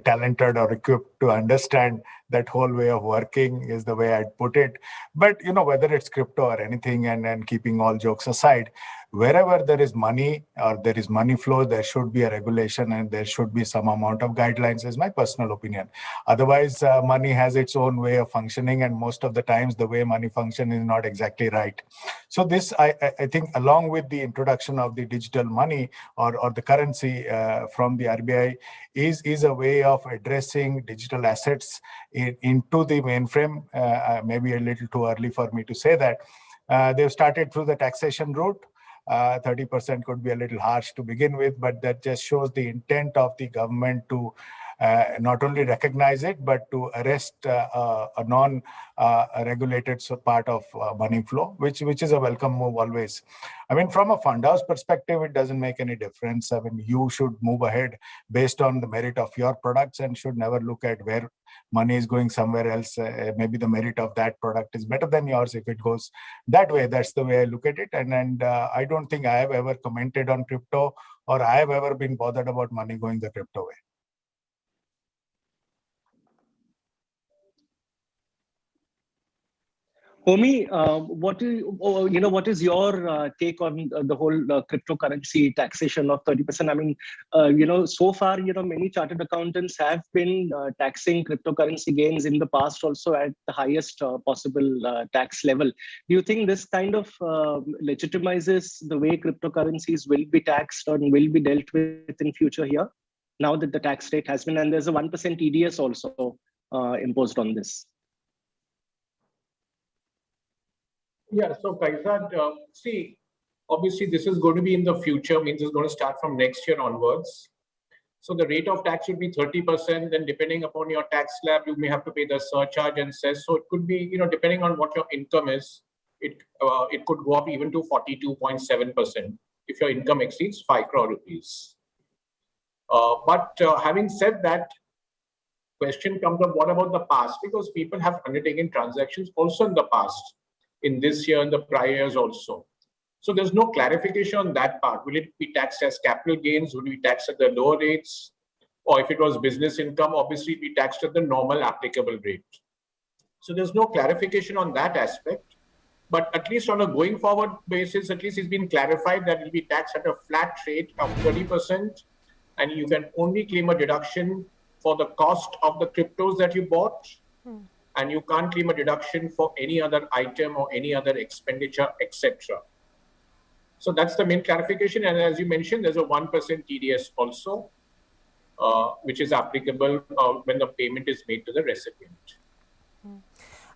talented or equipped to understand that whole way of working, is the way I'd put it. But, whether it's crypto or anything, and keeping all jokes aside, wherever there is money or there is money flow, there should be a regulation and there should be some amount of guidelines, is my personal opinion. Otherwise, money has its own way of functioning, and most of the times the way money functions is not exactly right. So this, I think, along with the introduction of the digital money or the currency from the RBI, is a way of addressing digital assets into the mainframe. Maybe a little too early for me to say that. They've started through the taxation route. 30% could be a little harsh to begin with, but that just shows the intent of the government to not only recognize it, but to arrest a non-regulated part of money flow, which is a welcome move always. I mean, from a fund house perspective, it doesn't make any difference. I mean, you should move ahead based on the merit of your products and should never look at where money is going somewhere else. Maybe the merit of that product is better than yours if it goes that way. That's the way I look at it. And I don't think I have ever commented on crypto or I have ever been bothered about money going the crypto way. Homi, what is your take on the whole cryptocurrency taxation of 30%? I mean, so far, many chartered accountants have been taxing cryptocurrency gains in the past also at the highest possible tax level. Do you think this kind of legitimizes the way cryptocurrencies will be taxed or will be dealt with in future here? Now that the tax rate has been, and there's a 1% TDS also imposed on this. Yeah, so Kaizad, see, obviously this is going to be in the future, means it's going to start from next year onwards. So the rate of tax will be 30%, then depending upon your tax slab, you may have to pay the surcharge and cess. So it could be, depending on what your income is, it could go up even to 42.7% if your income exceeds 5 crore rupees. But having said that, question comes up, what about the past? Because people have undertaken transactions also in the past, in this year and the prior years also. So there's no clarification on that part. Will it be taxed as capital gains? Will it be taxed at the lower rates? Or if it was business income, obviously it be taxed at the normal applicable rate. So there's no clarification on that aspect. But at least on a going forward basis, at least it's been clarified that it will be taxed at a flat rate of 30%. And you can only claim a deduction for the cost of the cryptos that you bought. And you can't claim a deduction for any other item or any other expenditure, etc. So that's the main clarification. And as you mentioned, there's a 1% TDS also, which is applicable when the payment is made to the recipient.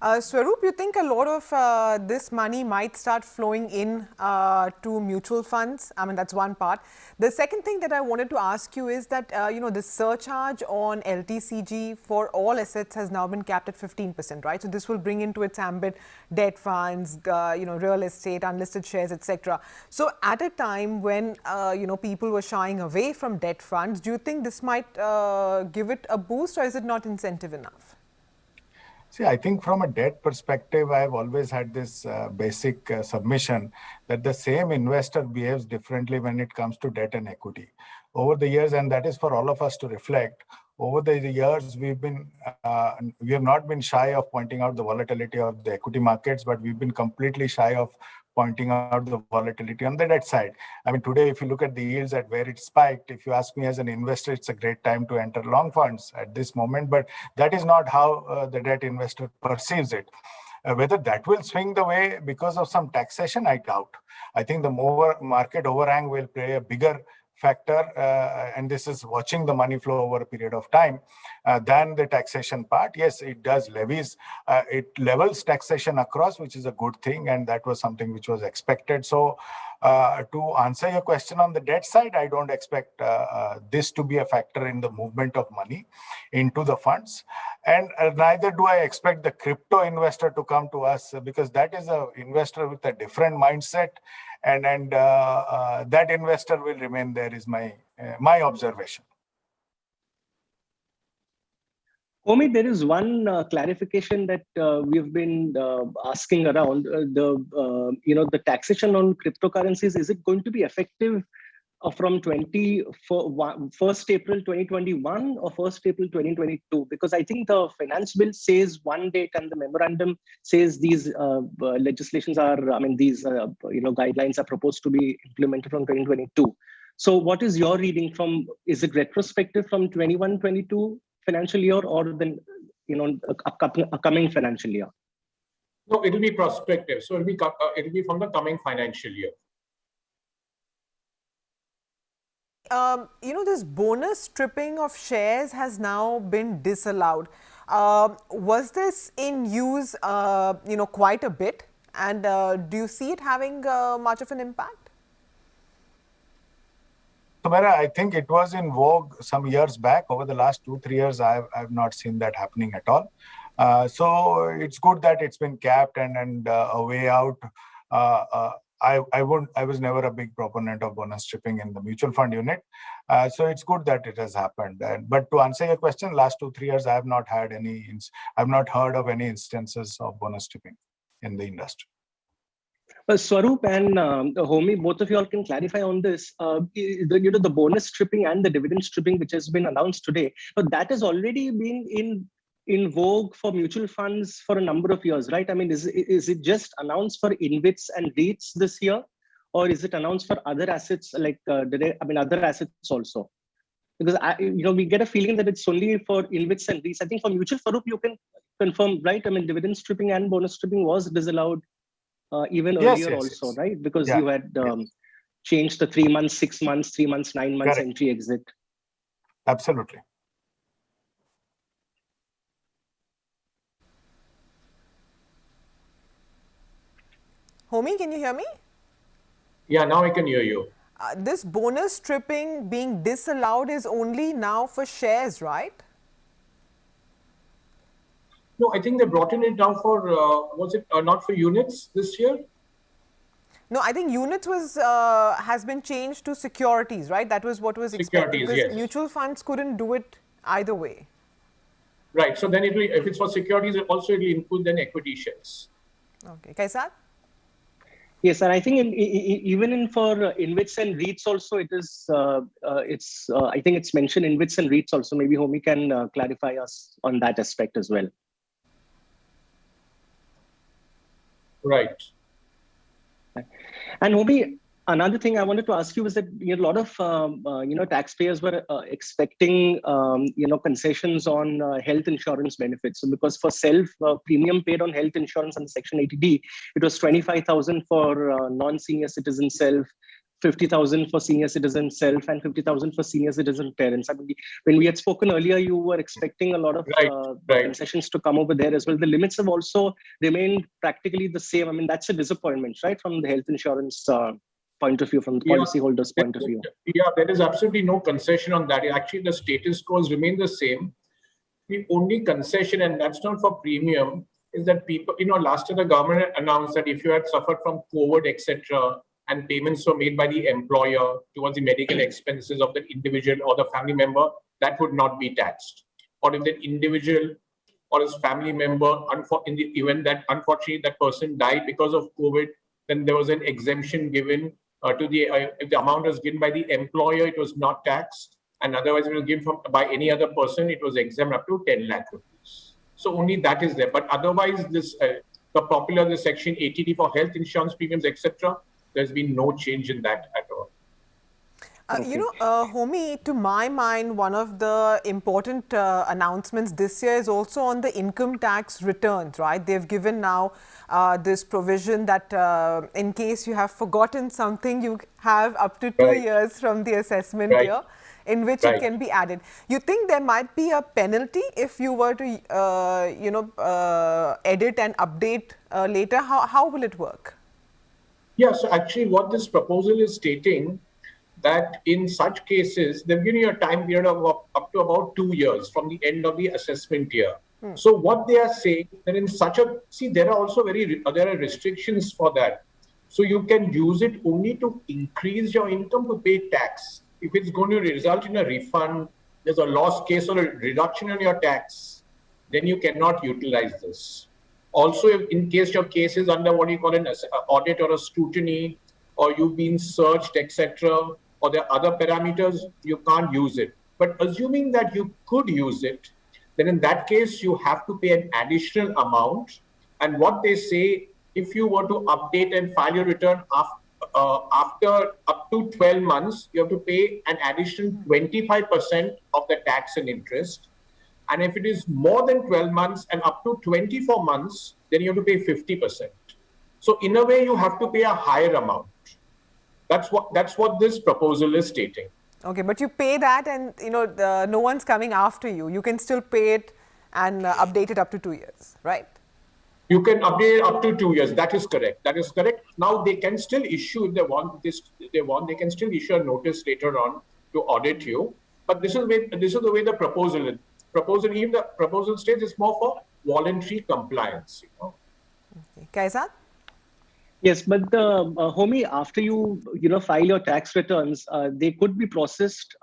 Swaroop, you think a lot of this money might start flowing in to mutual funds? I mean, that's one part. The second thing that I wanted to ask you is that, the surcharge on LTCG for all assets has now been capped at 15%, right? So this will bring into its ambit debt funds, real estate, unlisted shares, etc. So at a time when, people were shying away from debt funds, do you think this might give it a boost or is it not incentive enough? See, I think from a debt perspective, I've always had this basic submission that the same investor behaves differently when it comes to debt and equity. Over the years, and that is for all of us to reflect, over the years, we have not been shy of pointing out the volatility of the equity markets, but we've been completely shy of pointing out the volatility on the debt side. I mean, today, if you look at the yields at where it spiked, if you ask me as an investor, it's a great time to enter long funds at this moment, but that is not how the debt investor perceives it. Whether that will swing the way because of some taxation, I doubt. I think the more market overhang will play a bigger factor, and this is watching the money flow over a period of time, than the taxation part. Yes, it does levies. It levels taxation across, which is a good thing, and that was something which was expected. So to answer your question on the debt side, I don't expect this to be a factor in the movement of money into the funds. And neither do I expect the crypto investor to come to us, because that is an investor with a different mindset. And that investor will remain there is my observation. Homi, there is one clarification that we've been asking around the taxation on cryptocurrencies. Is it going to be effective from 1st April 2021 or 1st April 2022? Because I think the finance bill says one date and the memorandum says these legislations are, these guidelines are proposed to be implemented from 2022. So what is your reading from, is it retrospective from 21-22 financial year or then, upcoming financial year? No, it will be prospective. So it will be from the coming financial year. This bonus stripping of shares has now been disallowed. Was this in use, quite a bit? And do you see it having much of an impact? Sumera, I think it was in vogue some years back. Over the last 2-3 years, I've not seen that happening at all. So it's good that it's been capped and a way out. I was never a big proponent of bonus stripping in the mutual fund unit. So it's good that it has happened. But to answer your question, last 2-3 years, I've not heard of any instances of bonus stripping in the industry. Swaroop and Homi, both of you all can clarify on this. The bonus stripping and the dividend stripping, which has been announced today, but that has already been in vogue for mutual funds for a number of years, right? I mean, is it just announced for InvITs and REITs this year, or is it announced for other assets like other assets also? Because we get a feeling that it's only for InvITs and REITs. I think for mutual, Swaroop, you can confirm, right? I mean, dividend stripping and bonus stripping was disallowed even earlier also, right? Because you had changed the 3 months, 6 months, 3 months, 9 months entry exit. Absolutely. Homi, can you hear me? Yeah, now I can hear you. This bonus stripping being disallowed is only now for shares, right? No, I think they brought in it down for, was it not for units this year? No, I think units has been changed to securities, right? That was what was expected, because yes. mutual funds couldn't do it either way. Right. So then if it's for securities, also it will include then equity shares. Okay. Kaisad? Yes, and I think even for InvITs and REITs also, it is. I think it's mentioned InvITs and REITs also. Maybe Homi can clarify us on that aspect as well. Right. And Homi, another thing I wanted to ask you was that a lot of taxpayers were expecting concessions on health insurance benefits. So because for self premium paid on health insurance under Section 80D, it was 25,000 for non-senior citizen self, 50,000 for senior citizen self, and 50,000 for senior citizen parents. I mean, when we had spoken earlier, you were expecting a lot of concessions to come over there as well. The limits have also remained practically the same. I mean, that's a disappointment, right, from the health insurance point of view, from the policyholders' point of view. Yeah, there is absolutely no concession on that. Actually, the status quo remain the same. The only concession, and that's not for premium, is that people, last year the government announced that if you had suffered from COVID, etc., and payments were made by the employer towards the medical expenses of the individual or the family member, that would not be taxed. Or if the individual or his family member, in the event that unfortunately that person died because of COVID, then there was an exemption given to the, if the amount was given by the employer, it was not taxed. And otherwise it was given by any other person, it was exempt up to 10 lakh rupees. So only that is there. But otherwise, this the Section 80D for health insurance premiums, etc., there's been no change in that at all. Homi, to my mind, one of the important announcements this year is also on the income tax returns, right? They've given now this provision that in case you have forgotten something, you have up to 2 years from the assessment year in which it can be added. You think there might be a penalty if you were to, edit and update later? How will it work? Yeah, so actually what this proposal is stating that in such cases, they've given you a time period of up to about 2 years from the end of the assessment year. So what they are saying that in such there are also there are restrictions for that. So you can use it only to increase your income to pay tax. If it's going to result in a refund, there's a loss case or a reduction in your tax, then you cannot utilize this. Also, if in case your case is under what you call an audit or a scrutiny, or you've been searched, etc., or there are other parameters, you can't use it. But assuming that you could use it, then in that case, you have to pay an additional amount. And what they say, if you were to update and file your return after up to 12 months, you have to pay an additional 25% of the tax and interest. And if it is more than 12 months and up to 24 months, then you have to pay 50%. So in a way, you have to pay a higher amount. That's what this proposal is stating. Okay, but you pay that and, no one's coming after you. You can still pay it and update it up to 2 years, right? You can update it up to 2 years. That is correct. Now they can still issue, if they want, they can still issue a notice later on to audit you. But this is the way the proposal is. Even the proposal states is more for voluntary compliance. Okay. Kaizad? Yes, but homie, after you file your tax returns, they could be processed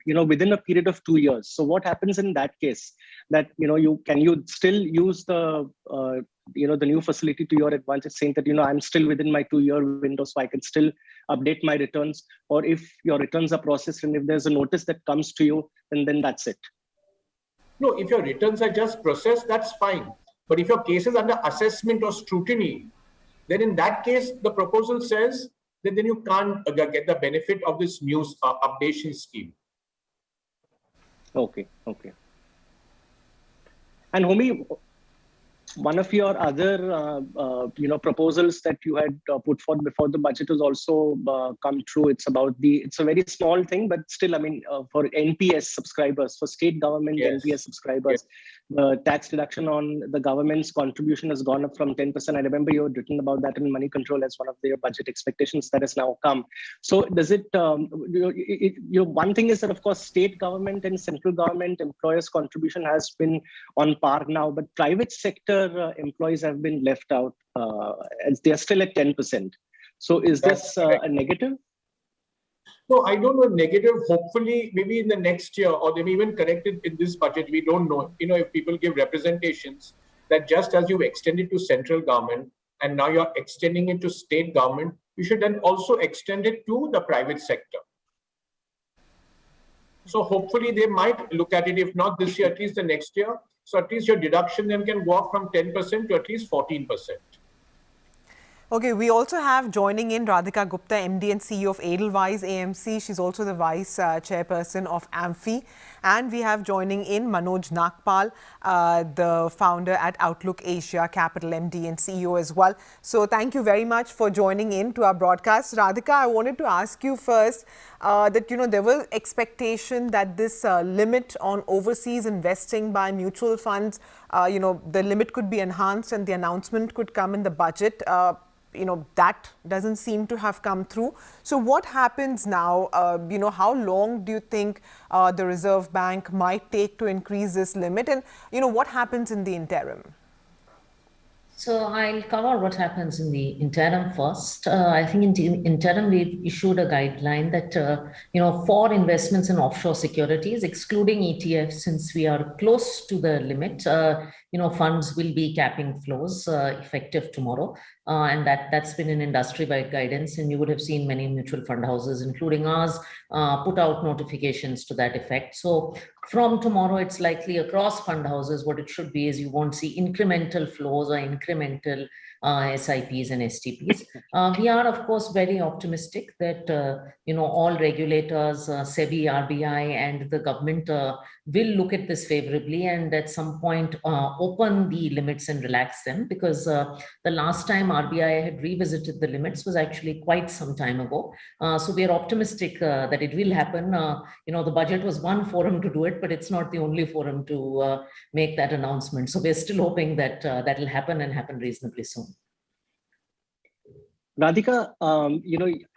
within a period of 2 years. So what happens in that case? That can you still use the the new facility to your advantage, saying that I'm still within my 2-year window, so I can still update my returns? Or if your returns are processed and if there's a notice that comes to you, then that's it. No, if your returns are just processed, that's fine. But if your case is under assessment or scrutiny, then in that case, the proposal says that then you can't get the benefit of this new updation scheme. Okay. And homie, one of your other proposals that you had put forth before the budget has also come true. It's a very small thing, but still, for NPS subscribers, for state government NPS subscribers, the tax deduction on the government's contribution has gone up from 10%. I remember you had written about that in Moneycontrol as one of their budget expectations that has now come. So does it, one thing is that, of course, state government and central government employers' contribution has been on par now, but private sector employees have been left out, as they are still at 10%. So is this a negative? No, I don't know negative. Hopefully, maybe in the next year, or they may even correct it in this budget. We don't know. If people give representations that just as you've extended to central government and now you're extending it to state government, you should then also extend it to the private sector. So hopefully they might look at it, if not this year, at least the next year. So at least your deduction then can go up from 10% to at least 14%. Okay, we also have joining in Radhika Gupta, MD and CEO of Edelweiss AMC. She's also the Vice Chairperson of Amphi. And we have joining in Manoj Nagpal, the founder at Outlook Asia Capital, MD and CEO as well. So thank you very much for joining in to our broadcast. Radhika, I wanted to ask you first that, there was expectation that this limit on overseas investing by mutual funds, the limit could be enhanced and the announcement could come in the budget. That doesn't seem to have come through. So what happens now? How long do you think the Reserve Bank might take to increase this limit? And, what happens in the interim? So I'll cover what happens in the interim first. I think in the interim, we've issued a guideline that, for investments in offshore securities, excluding ETFs, since we are close to the limit, funds will be capping flows effective tomorrow. And that's been an industry-wide guidance. And you would have seen many mutual fund houses, including ours, put out notifications to that effect. So from tomorrow, it's likely across fund houses, what it should be is you won't see incremental flows or incremental SIPs and STPs. We are, of course, very optimistic that, all regulators, SEBI, RBI, and the government will look at this favorably and at some point open the limits and relax them, because the last time RBI had revisited the limits was actually quite some time ago. So we are optimistic that it will happen. The budget was one forum to do it, but it's not the only forum to make that announcement. So we're still hoping that that will happen and happen reasonably soon. Radhika,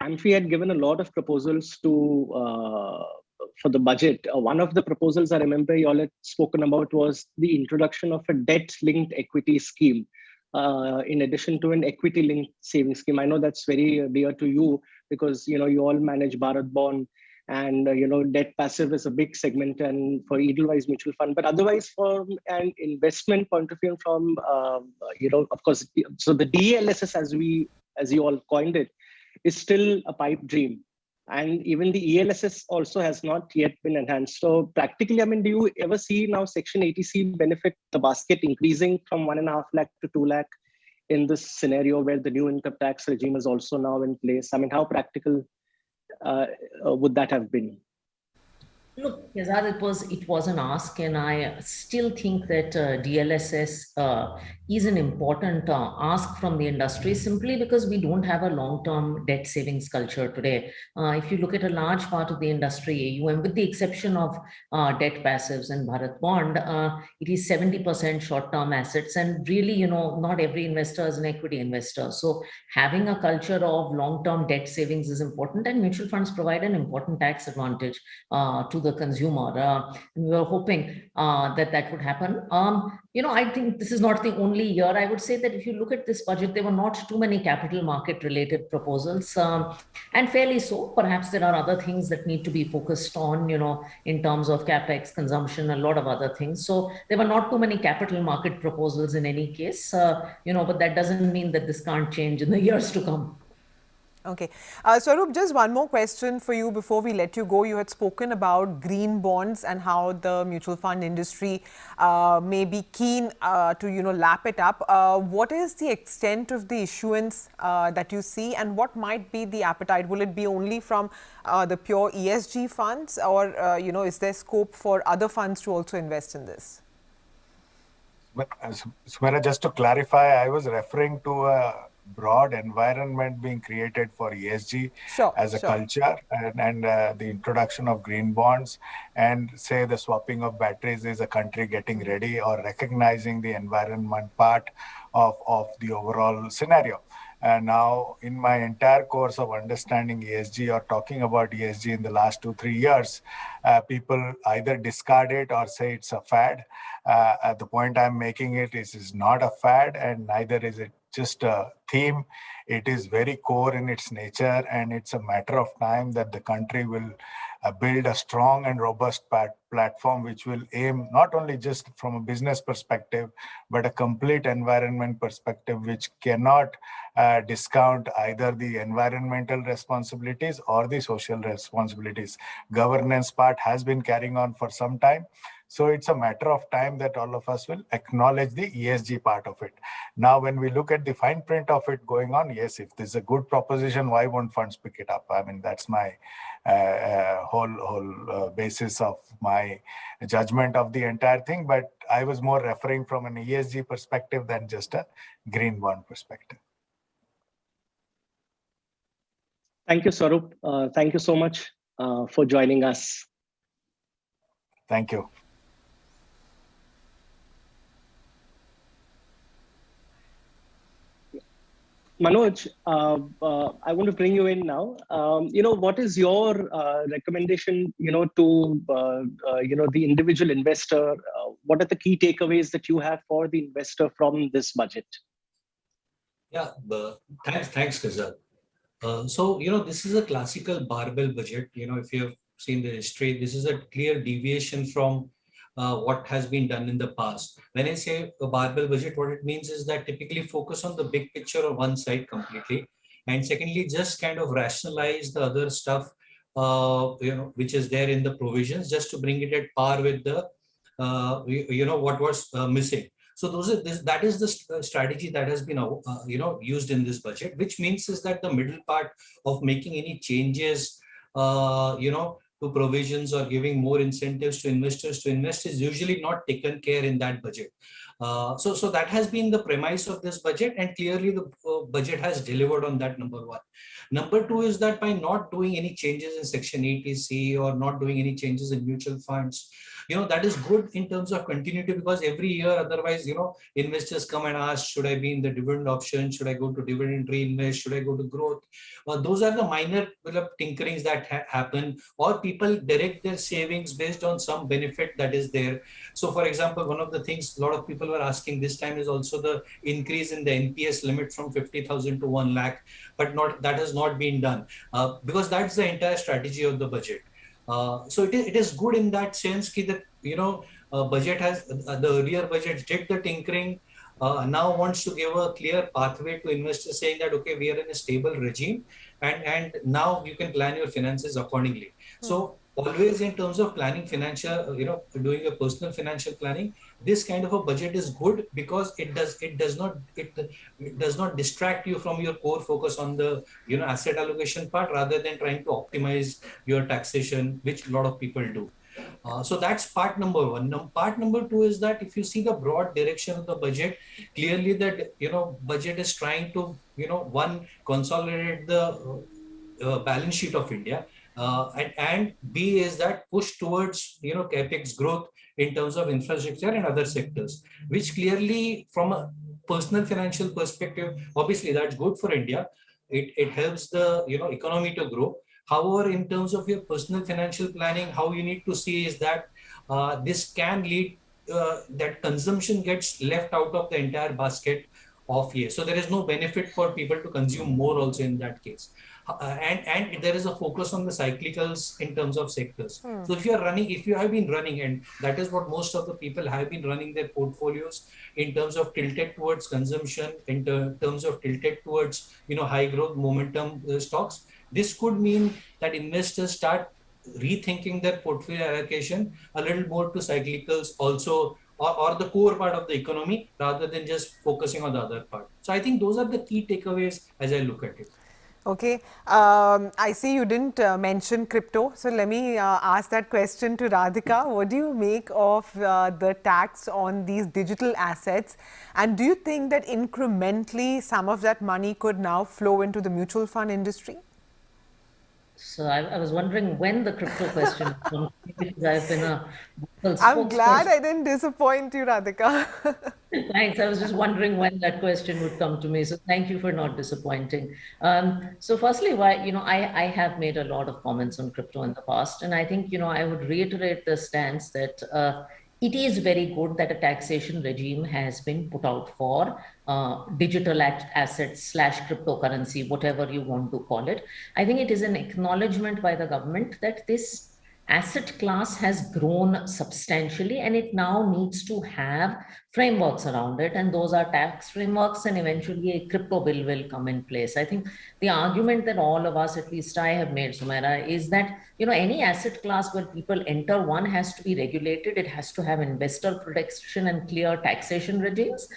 Amphi had given a lot of proposals for the budget. One of the proposals I remember you all had spoken about was the introduction of a debt-linked equity scheme, in addition to an equity-linked savings scheme. I know that's very dear to you because, you all manage Bharat Bond, and, debt passive is a big segment and for Edelweiss Mutual Fund. But otherwise, from an investment point of view, from, of course, so the DLSS, as you all coined it, is still a pipe dream. And even the ELSS also has not yet been enhanced. So practically, do you ever see now Section 80C benefit the basket increasing from 1.5 lakh to 2 lakh in this scenario where the new income tax regime is also now in place? How practical would that have been? Look, Kezar, it was an ask, and I still think that DLSS is an important ask from the industry, simply because we don't have a long-term debt savings culture today. If you look at a large part of the industry, AUM, with the exception of debt passives and Bharat Bond, it is 70% short-term assets, and really, not every investor is an equity investor. So having a culture of long-term debt savings is important, and mutual funds provide an important tax advantage to the consumer. And we were hoping that would happen. I think this is not the only year. I would say that if you look at this budget, there were not too many capital market related proposals, and fairly so. Perhaps there are other things that need to be focused on, in terms of capex, consumption, a lot of other things. So there were not too many capital market proposals in any case, but that doesn't mean that this can't change in the years to come. Okay. Swaroop, just one more question for you before we let you go. You had spoken about green bonds and how the mutual fund industry may be keen to, lap it up. What is the extent of the issuance that you see, and what might be the appetite? Will it be only from the pure ESG funds, or, is there scope for other funds to also invest in this? Sumera, just to clarify, I was referring to a broad environment being created for ESG as a culture, and the introduction of green bonds, and say the swapping of batteries is a country getting ready or recognizing the environment part of the overall scenario. And now, in my entire course of understanding ESG or talking about ESG in the last 2-3 years, people either discard it or say it's a fad. At the point I'm making is not a fad, and neither is it just a theme. It is very core in its nature, and it's a matter of time that the country will build a strong and robust platform which will aim not only just from a business perspective, but a complete environment perspective, which cannot discount either the environmental responsibilities or the social responsibilities. Governance part has been carrying on for some time. So it's a matter of time that all of us will acknowledge the ESG part of it. Now, when we look at the fine print of it going on, yes, if there's a good proposition, why won't funds pick it up? I mean, that's my whole basis of my judgment of the entire thing. But I was more referring from an ESG perspective than just a green bond perspective. Thank you, Swaroop. Thank you so much for joining us. Thank you. Manoj, I want to bring you in now. What is your recommendation, to, the individual investor? What are the key takeaways that you have for the investor from this budget? Yeah, thanks, Kazal. So, this is a classical barbell budget. If you have seen the history, this is a clear deviation from what has been done in the past. When I say a barbell budget, what it means is that typically focus on the big picture of one side completely, and secondly, just kind of rationalize the other stuff, which is there in the provisions, just to bring it at par with the, what was missing. So that is the strategy that has been, used in this budget, which means is that the middle part of making any changes, to provisions or giving more incentives to investors to invest is usually not taken care in that budget. So that has been the premise of this budget, and clearly the budget has delivered on that, number one. Number two is that by not doing any changes in Section 80C or not doing any changes in mutual funds, that is good in terms of continuity, because every year otherwise, investors come and ask, should I be in the dividend option? Should I go to dividend reinvest? Should I go to growth? Those are the minor tinkerings that happen, or people direct their savings based on some benefit that is there. So for example, one of the things a lot of people were asking this time is also the increase in the NPS limit from 50,000 to 1 lakh, but that has not been done, because that's the entire strategy of the budget. So it is good in that sense that budget has the earlier budget did the tinkering, now wants to give a clear pathway to investors, saying that okay, we are in a stable regime, and now you can plan your finances accordingly. So always in terms of planning financial, doing a personal financial planning, this kind of a budget is good, because it does not distract you from your core focus on the asset allocation part, rather than trying to optimize your taxation, which a lot of people do. So that's part number one. Now, part number two is that if you see the broad direction of the budget, clearly that, budget is trying to, one, consolidate the balance sheet of India, and B is that push towards, capex growth in terms of infrastructure and other sectors, which clearly from a personal financial perspective, obviously that's good for India. It helps the, economy to grow. However, in terms of your personal financial planning, how you need to see is that this can lead that consumption gets left out of the entire basket of year. So there is no benefit for people to consume more also in that case. And there is a focus on the cyclicals in terms of sectors. So if you have been running, and that is what most of the people have been running their portfolios in terms of tilted towards consumption, in terms of tilted towards, high growth momentum stocks, this could mean that investors start rethinking their portfolio allocation a little more to cyclicals also, or the core part of the economy, rather than just focusing on the other part. So I think those are the key takeaways as I look at it. Okay, I see you didn't mention crypto, so let me ask that question to Radhika. What do you make of the tax on these digital assets, and do you think that incrementally some of that money could now flow into the mutual fund industry? So I was wondering when the crypto question comes, because I've been a I'm glad I didn't disappoint you, Radhika. Thanks. I was just wondering when that question would come to me. So thank you for not disappointing. So firstly, I have made a lot of comments on crypto in the past, and I think, I would reiterate the stance that it is very good that a taxation regime has been put out for digital assets / cryptocurrency, whatever you want to call it. I think it is an acknowledgement by the government that this asset class has grown substantially, and it now needs to have frameworks around it, and those are tax frameworks, and eventually a crypto bill will come in place. I think the argument that all of us, at least I have made, Sumaira, is that any asset class where people enter, one, has to be regulated, it has to have investor protection and clear taxation regimes,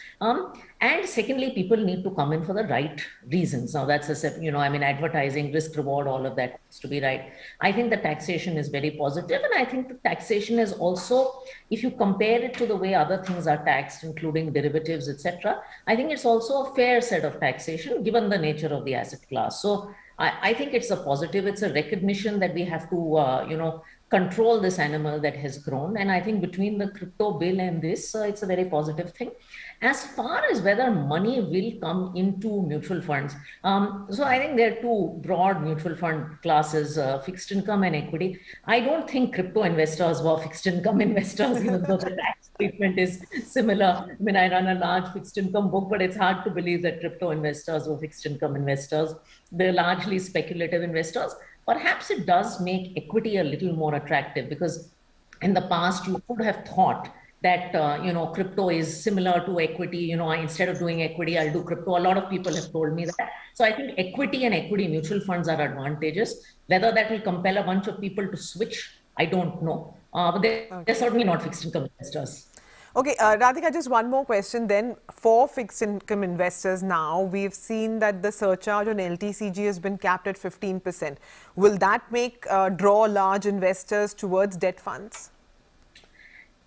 and secondly, people need to come in for the right reasons. Now that's advertising, risk reward, all of that has to be right. I think the taxation is very positive, and I think the taxation is also, if you compare it to the way other things are taxed, including derivatives, etc., I think it's also a fair set of taxation given the nature of the asset class. So I think it's a positive. It's a recognition that we have to, control this animal that has grown. And I think between the crypto bill and this, it's a very positive thing. As far as whether money will come into mutual funds, so I think there are two broad mutual fund classes, fixed income and equity. I don't think crypto investors were fixed income investors, even though the tax treatment is similar. I mean, I run a large fixed income book, but it's hard to believe that crypto investors were fixed income investors. They're largely speculative investors. Perhaps it does make equity a little more attractive, because in the past you could have thought that crypto is similar to equity. Instead of doing equity, I'll do crypto. A lot of people have told me that. So I think equity and equity mutual funds are advantageous. Whether that will compel a bunch of people to switch, I don't know. But they're certainly not fixed income investors. Okay, Radhika, just one more question then. For fixed income investors now, we've seen that the surcharge on LTCG has been capped at 15%. Will that draw large investors towards debt funds?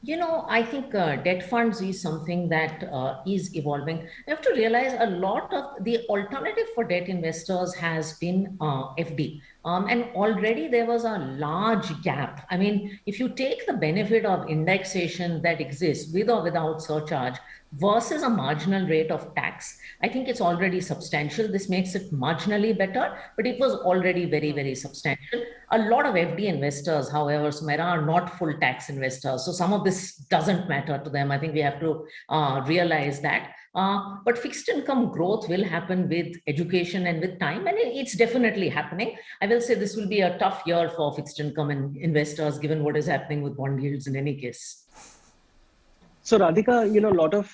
I think debt funds is something that is evolving. You have to realize a lot of the alternative for debt investors has been FD. And already there was a large gap. I mean, if you take the benefit of indexation that exists with or without surcharge versus a marginal rate of tax, I think it's already substantial. This makes it marginally better, but it was already very, very substantial. A lot of FD investors, however, Sumaira, are not full tax investors. So some of this doesn't matter to them. I think we have to realize that. But fixed income growth will happen with education and with time, and it's definitely happening. I will say this will be a tough year for fixed income investors, given what is happening with bond yields in any case. So Radhika, a lot of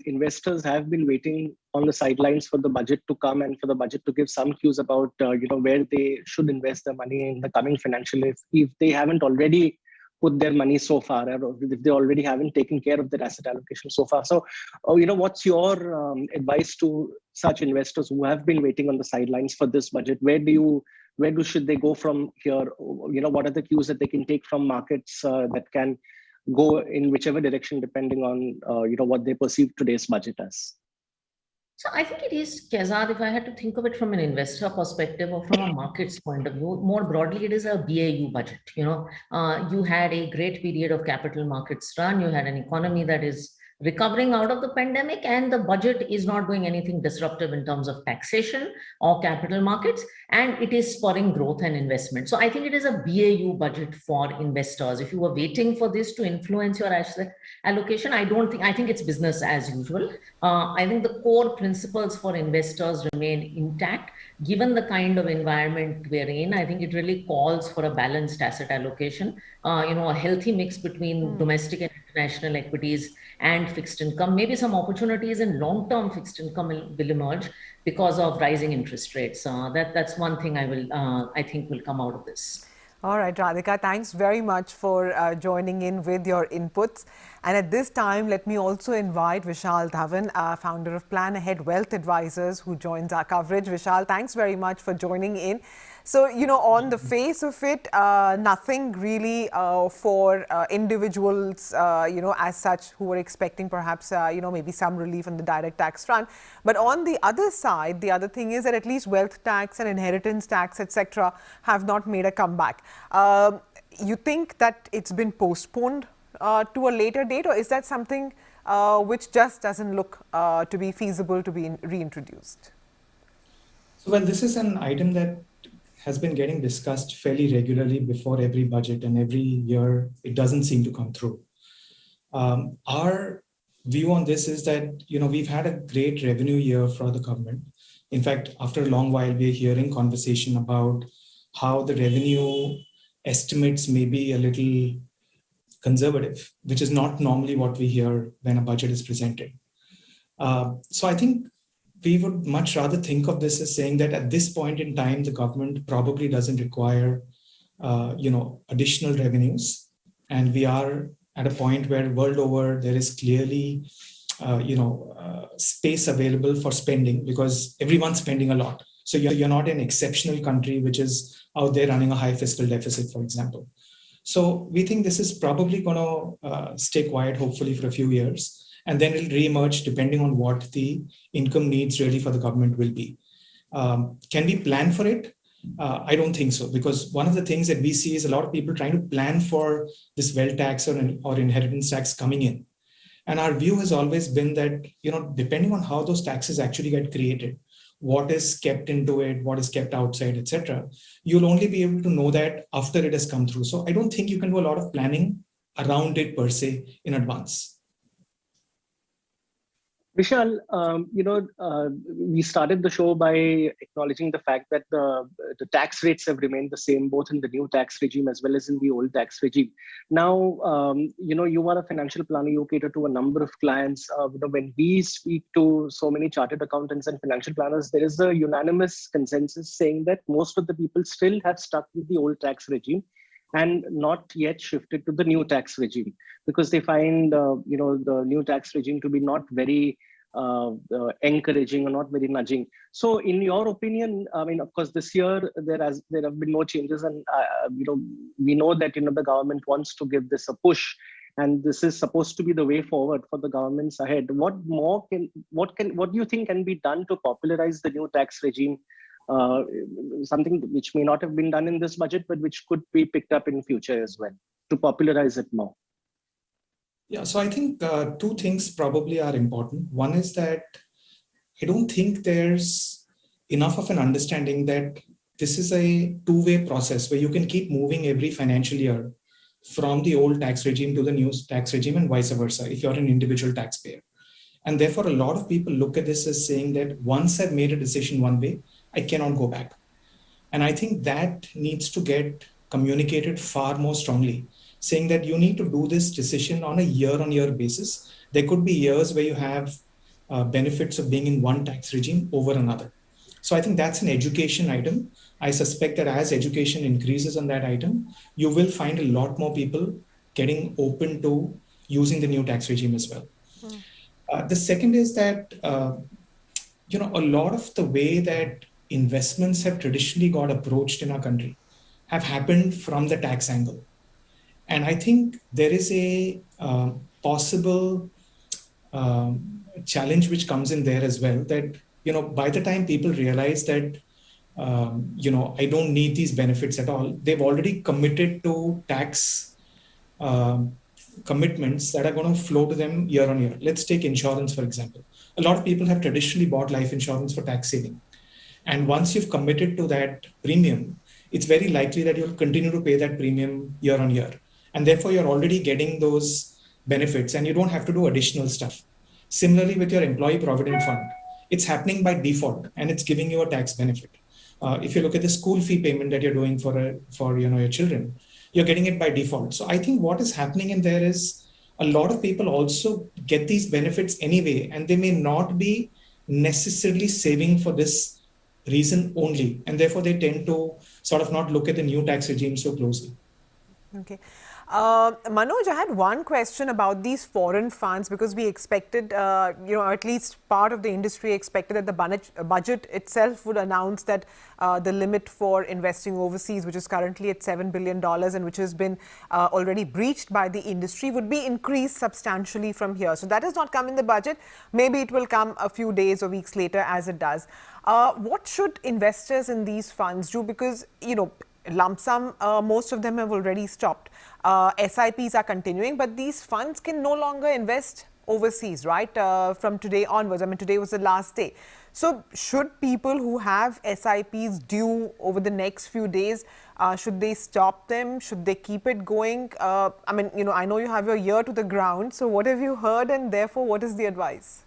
investors have been waiting on the sidelines for the budget to come and for the budget to give some cues about, where they should invest their money in the coming financial year, if they haven't already put their money so far, or if they already haven't taken care of their asset allocation so far. So, what's your advice to such investors who have been waiting on the sidelines for this budget? Where do where should they go from here? What are the cues that they can take from markets that can go in whichever direction, depending on what they perceive today's budget as? So I think it is, Kezad, if I had to think of it from an investor perspective or from a market's point of view, more broadly, it is a BAU budget. You had a great period of capital markets run. You had an economy that is recovering out of the pandemic, and the budget is not doing anything disruptive in terms of taxation or capital markets, and it is spurring growth and investment. So I think it is a BAU budget for investors. If you were waiting for this to influence your asset allocation, I think it's business as usual. I think the core principles for investors remain intact. Given the kind of environment we're in, I think it really calls for a balanced asset allocation, a healthy mix between domestic and international equities and fixed income. Maybe some opportunities in long-term fixed income will emerge because of rising interest rates. That's one thing I think will come out of this. All right, Radhika, thanks very much for joining in with your inputs. And at this time, let me also invite Vishal Dhawan, founder of Plan Ahead Wealth Advisors, who joins our coverage. Vishal, thanks very much for joining in. So, on the face of it, nothing really for individuals, as such, who were expecting perhaps, maybe some relief on the direct tax front. But on the other side, the other thing is that at least wealth tax and inheritance tax, etc., have not made a comeback. You think that it's been postponed to a later date, or is that something which just doesn't look to be feasible to be reintroduced? So, well, this is an item that has been getting discussed fairly regularly before every budget, and every year it doesn't seem to come through. Our view on this is that, we've had a great revenue year for the government. In fact, after a long while, we're hearing conversation about how the revenue estimates may be a little conservative, which is not normally what we hear when a budget is presented. So I think we would much rather think of this as saying that at this point in time, the government probably doesn't require, additional revenues. And we are at a point where world over, there is clearly, space available for spending, because everyone's spending a lot. So you're not an exceptional country, which is out there running a high fiscal deficit, for example. So we think this is probably going to stay quiet, hopefully for a few years. And then it'll re-emerge depending on what the income needs really for the government will be. Can we plan for it? I don't think so, because one of the things that we see is a lot of people trying to plan for this wealth tax or inheritance tax coming in. And our view has always been that, depending on how those taxes actually get created, what is kept into it, what is kept outside, etc., you'll only be able to know that after it has come through. So I don't think you can do a lot of planning around it per se in advance. Vishal, we started the show by acknowledging the fact that the tax rates have remained the same, both in the new tax regime as well as in the old tax regime. Now, you are a financial planner, you cater to a number of clients. When we speak to so many chartered accountants and financial planners, there is a unanimous consensus saying that most of the people still have stuck with the old tax regime and not yet shifted to the new tax regime, because they find the new tax regime to be not very encouraging or not very nudging. So in your opinion, of course, this year there have been no changes, and we know that the government wants to give this a push, and this is supposed to be the way forward for the governments ahead. What do you think can be done to popularize the new tax regime? Something which may not have been done in this budget, but which could be picked up in future as well, to popularize it more. Yeah, so I think two things probably are important. One is that I don't think there's enough of an understanding that this is a two-way process where you can keep moving every financial year from the old tax regime to the new tax regime and vice versa if you're an individual taxpayer. And therefore, a lot of people look at this as saying that once I've made a decision one way, I cannot go back. And I think that needs to get communicated far more strongly, saying that you need to do this decision on a year-on-year basis. There could be years where you have benefits of being in one tax regime over another. So I think that's an education item. I suspect that as education increases on that item, you will find a lot more people getting open to using the new tax regime as well. The second is that, a lot of the way that investments have traditionally got approached in our country have happened from the tax angle. And I think there is a possible challenge which comes in there as well, that, by the time people realize that, I don't need these benefits at all, they've already committed to tax commitments that are going to flow to them year on year. Let's take insurance, for example. A lot of people have traditionally bought life insurance for tax saving. And once you've committed to that premium, it's very likely that you'll continue to pay that premium year on year. And therefore, you're already getting those benefits and you don't have to do additional stuff. Similarly, with your employee provident fund, it's happening by default and it's giving you a tax benefit. If you look at the school fee payment that you're doing for your children, you're getting it by default. So I think what is happening in there is a lot of people also get these benefits anyway, and they may not be necessarily saving for this reason only. And therefore, they tend to sort of not look at the new tax regime so closely. Okay. Manoj, I had one question about these foreign funds, because we expected, at least part of the industry expected that the budget itself would announce that the limit for investing overseas, which is currently at $7 billion and which has been already breached by the industry, would be increased substantially from here. So that has not come in the budget. Maybe it will come a few days or weeks later as it does. What should investors in these funds do? Because, lump sum, most of them have already stopped. SIPs are continuing, but these funds can no longer invest overseas, right? From today onwards. I mean, today was the last day. So should people who have SIPs due over the next few days, should they stop them? Should they keep it going? I know you have your ear to the ground. So what have you heard, and therefore what is the advice?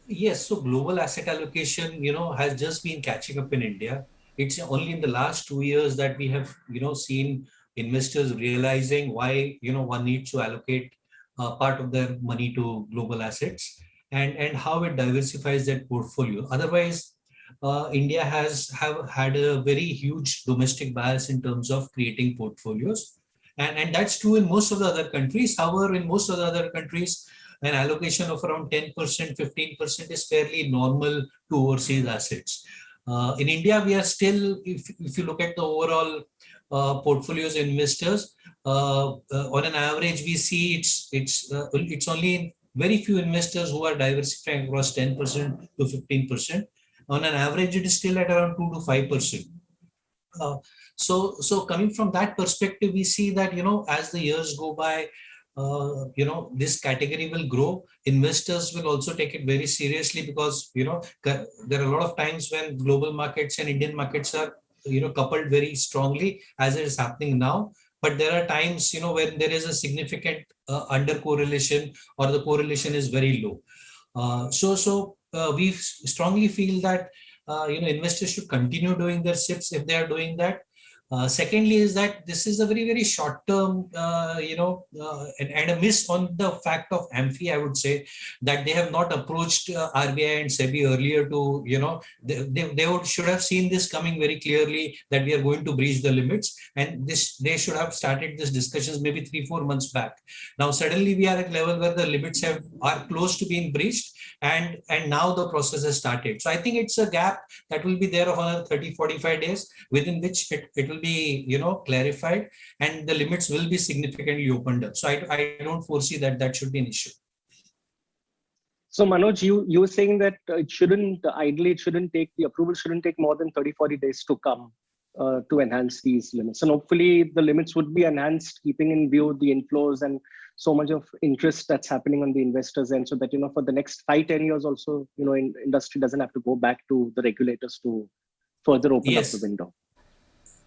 Yes, so global asset allocation, has just been catching up in India. It's only in the last 2 years that we have, seen investors realizing why, one needs to allocate part of their money to global assets and how it diversifies their portfolio. Otherwise, India have had a very huge domestic bias in terms of creating portfolios. And that's true in most of the other countries. However, in most of the other countries, an allocation of around 10%, 15% is fairly normal to overseas assets. In India, we are still, if you look at the overall portfolios of investors, on an average, we see it's only very few investors who are diversifying across 10% to 15%. On an average, it is still at around 2 to 5%. So coming from that perspective, we see that, as the years go by, this category will grow. Investors will also take it very seriously because, there are a lot of times when global markets and Indian markets are, coupled very strongly, as it is happening now. But there are times, when there is a significant under correlation or the correlation is very low. So we strongly feel that, investors should continue doing their SIPs if they are doing that. Secondly is that this is a very, very short term, and a miss on the fact of AMFI, I would say, that they have not approached RBI and SEBI earlier to, they should have seen this coming very clearly that we are going to breach the limits. And they should have started these discussions maybe 3-4 months back. Now, suddenly we are at a level where the limits are close to being breached. And now the process has started. So I think it's a gap that will be there of another 30-45 days, within which it will be, clarified, and the limits will be significantly opened up. So I don't foresee that should be an issue. So Manoj, you were saying that the approval shouldn't take more than 30-40 days to come to enhance these limits. And hopefully the limits would be enhanced, keeping in view the inflows and so much of interest that's happening on the investors end, so that, for the next 5-10 years also, industry doesn't have to go back to the regulators to further open up the window.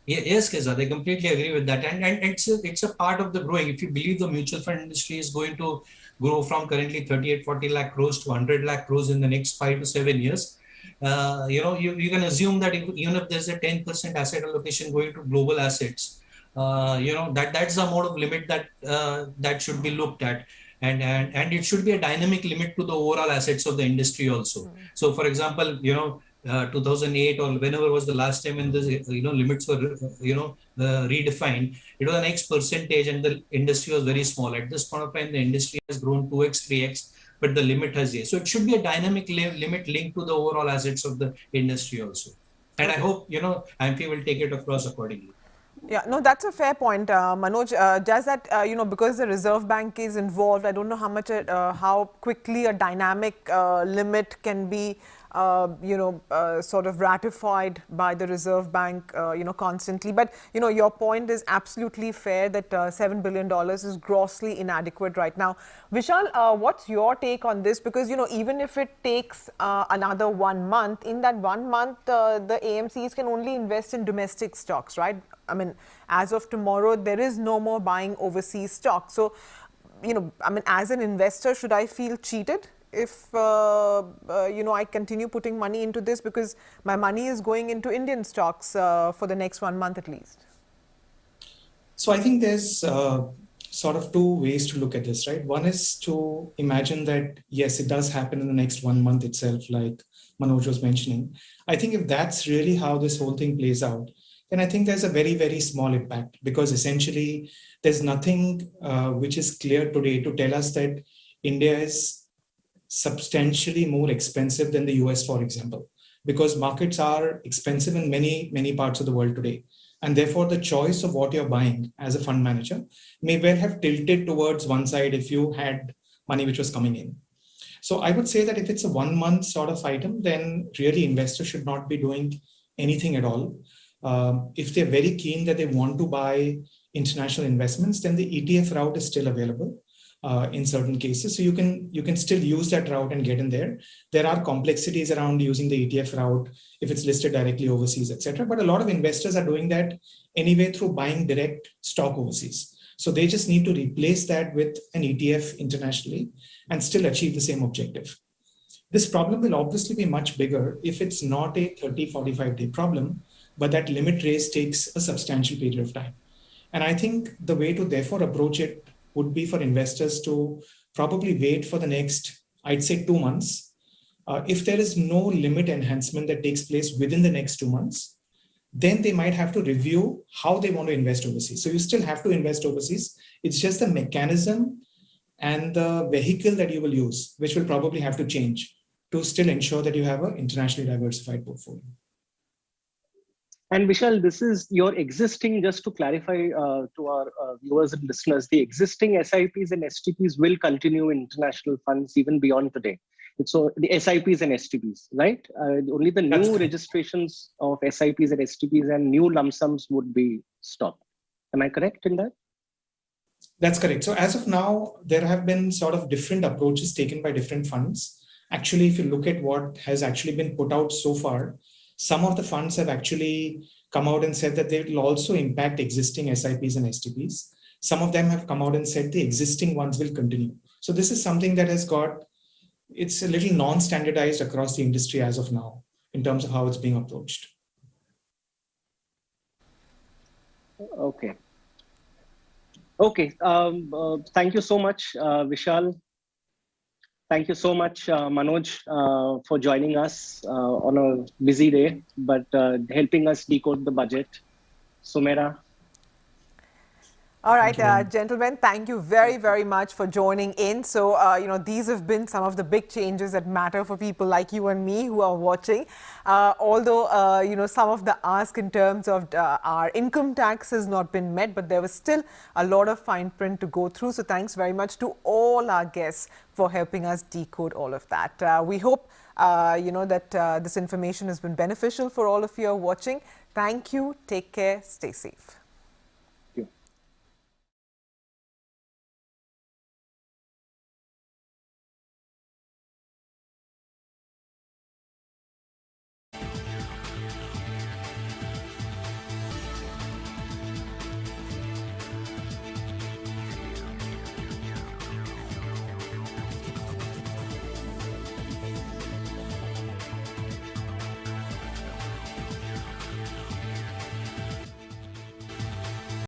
Yes, Keshwani, I completely agree with that. And it's a part of the growing. If you believe the mutual fund industry is going to grow from currently 38-40 lakh crores to 100 lakh crores in the next 5 to 7 years, you can assume that even if there's a 10% asset allocation going to global assets, that's the amount of limit that should be looked at. And it should be a dynamic limit to the overall assets of the industry also. So for example, 2008 or whenever was the last time when the limits were redefined, it was an X percentage and the industry was very small. At this point of time, the industry has grown 2x, 3x. but the limit has changed. So it should be a dynamic limit linked to the overall assets of the industry also. And I hope, IMF will take it across accordingly. Yeah, no, that's a fair point, Manoj. Just that, because the Reserve Bank is involved, I don't know how quickly a dynamic limit can be, sort of ratified by the Reserve Bank, constantly. But, your point is absolutely fair that $7 billion is grossly inadequate right now. Vishal, what's your take on this? Because, even if it takes another 1 month, in that 1 month, the AMCs can only invest in domestic stocks, right? I mean, as of tomorrow, there is no more buying overseas stock. So, as an investor, should I feel cheated if, I continue putting money into this because my money is going into Indian stocks for the next 1 month at least? So I think there's sort of two ways to look at this, right? One is to imagine that, yes, it does happen in the next 1 month itself, like Manoj was mentioning. I think if that's really how this whole thing plays out, then I think there's a very, very small impact, because essentially there's nothing which is clear today to tell us that India is substantially more expensive than the US, for example, because markets are expensive in many, many parts of the world today. And therefore, the choice of what you're buying as a fund manager may well have tilted towards one side if you had money which was coming in. So I would say that if it's a 1 month sort of item, then really investors should not be doing anything at all. If they're very keen that they want to buy international investments, then the ETF route is still available in certain cases. So you can still use that route and get in there. There are complexities around using the ETF route if it's listed directly overseas, etc. But a lot of investors are doing that anyway through buying direct stock overseas. So they just need to replace that with an ETF internationally and still achieve the same objective. This problem will obviously be much bigger if it's not a 30, 45-day problem, but that limit raise takes a substantial period of time. And I think the way to therefore approach it would be for investors to probably wait for the next, I'd say 2 months. If there is no limit enhancement that takes place within the next 2 months, then they might have to review how they want to invest overseas. So you still have to invest overseas. It's just the mechanism and the vehicle that you will use, which will probably have to change to still ensure that you have an internationally diversified portfolio. And Vishal, this is your existing, just to clarify to our viewers and listeners, the existing SIPs and STPs will continue in international funds even beyond today. So the SIPs and STPs, right? Only the new registrations of SIPs and STPs and new lump sums would be stopped. Am I correct in that? That's correct. So as of now, there have been sort of different approaches taken by different funds. Actually, if you look at what has actually been put out so far, some of the funds have actually come out and said that they will also impact existing SIPs and STPs. Some of them have come out and said the existing ones will continue. So this is something that it's a little non-standardized across the industry as of now in terms of how it's being approached. Okay. Okay. Thank you so much, Vishal. Thank you so much, Manoj, for joining us on a busy day, but helping us decode the budget. Sumera. All right, gentlemen, thank you very, very much for joining in. So, these have been some of the big changes that matter for people like you and me who are watching. Although, some of the ask in terms of our income tax has not been met, but there was still a lot of fine print to go through. So, thanks very much to all our guests for helping us decode all of that. We hope, that this information has been beneficial for all of you who are watching. Thank you. Take care. Stay safe.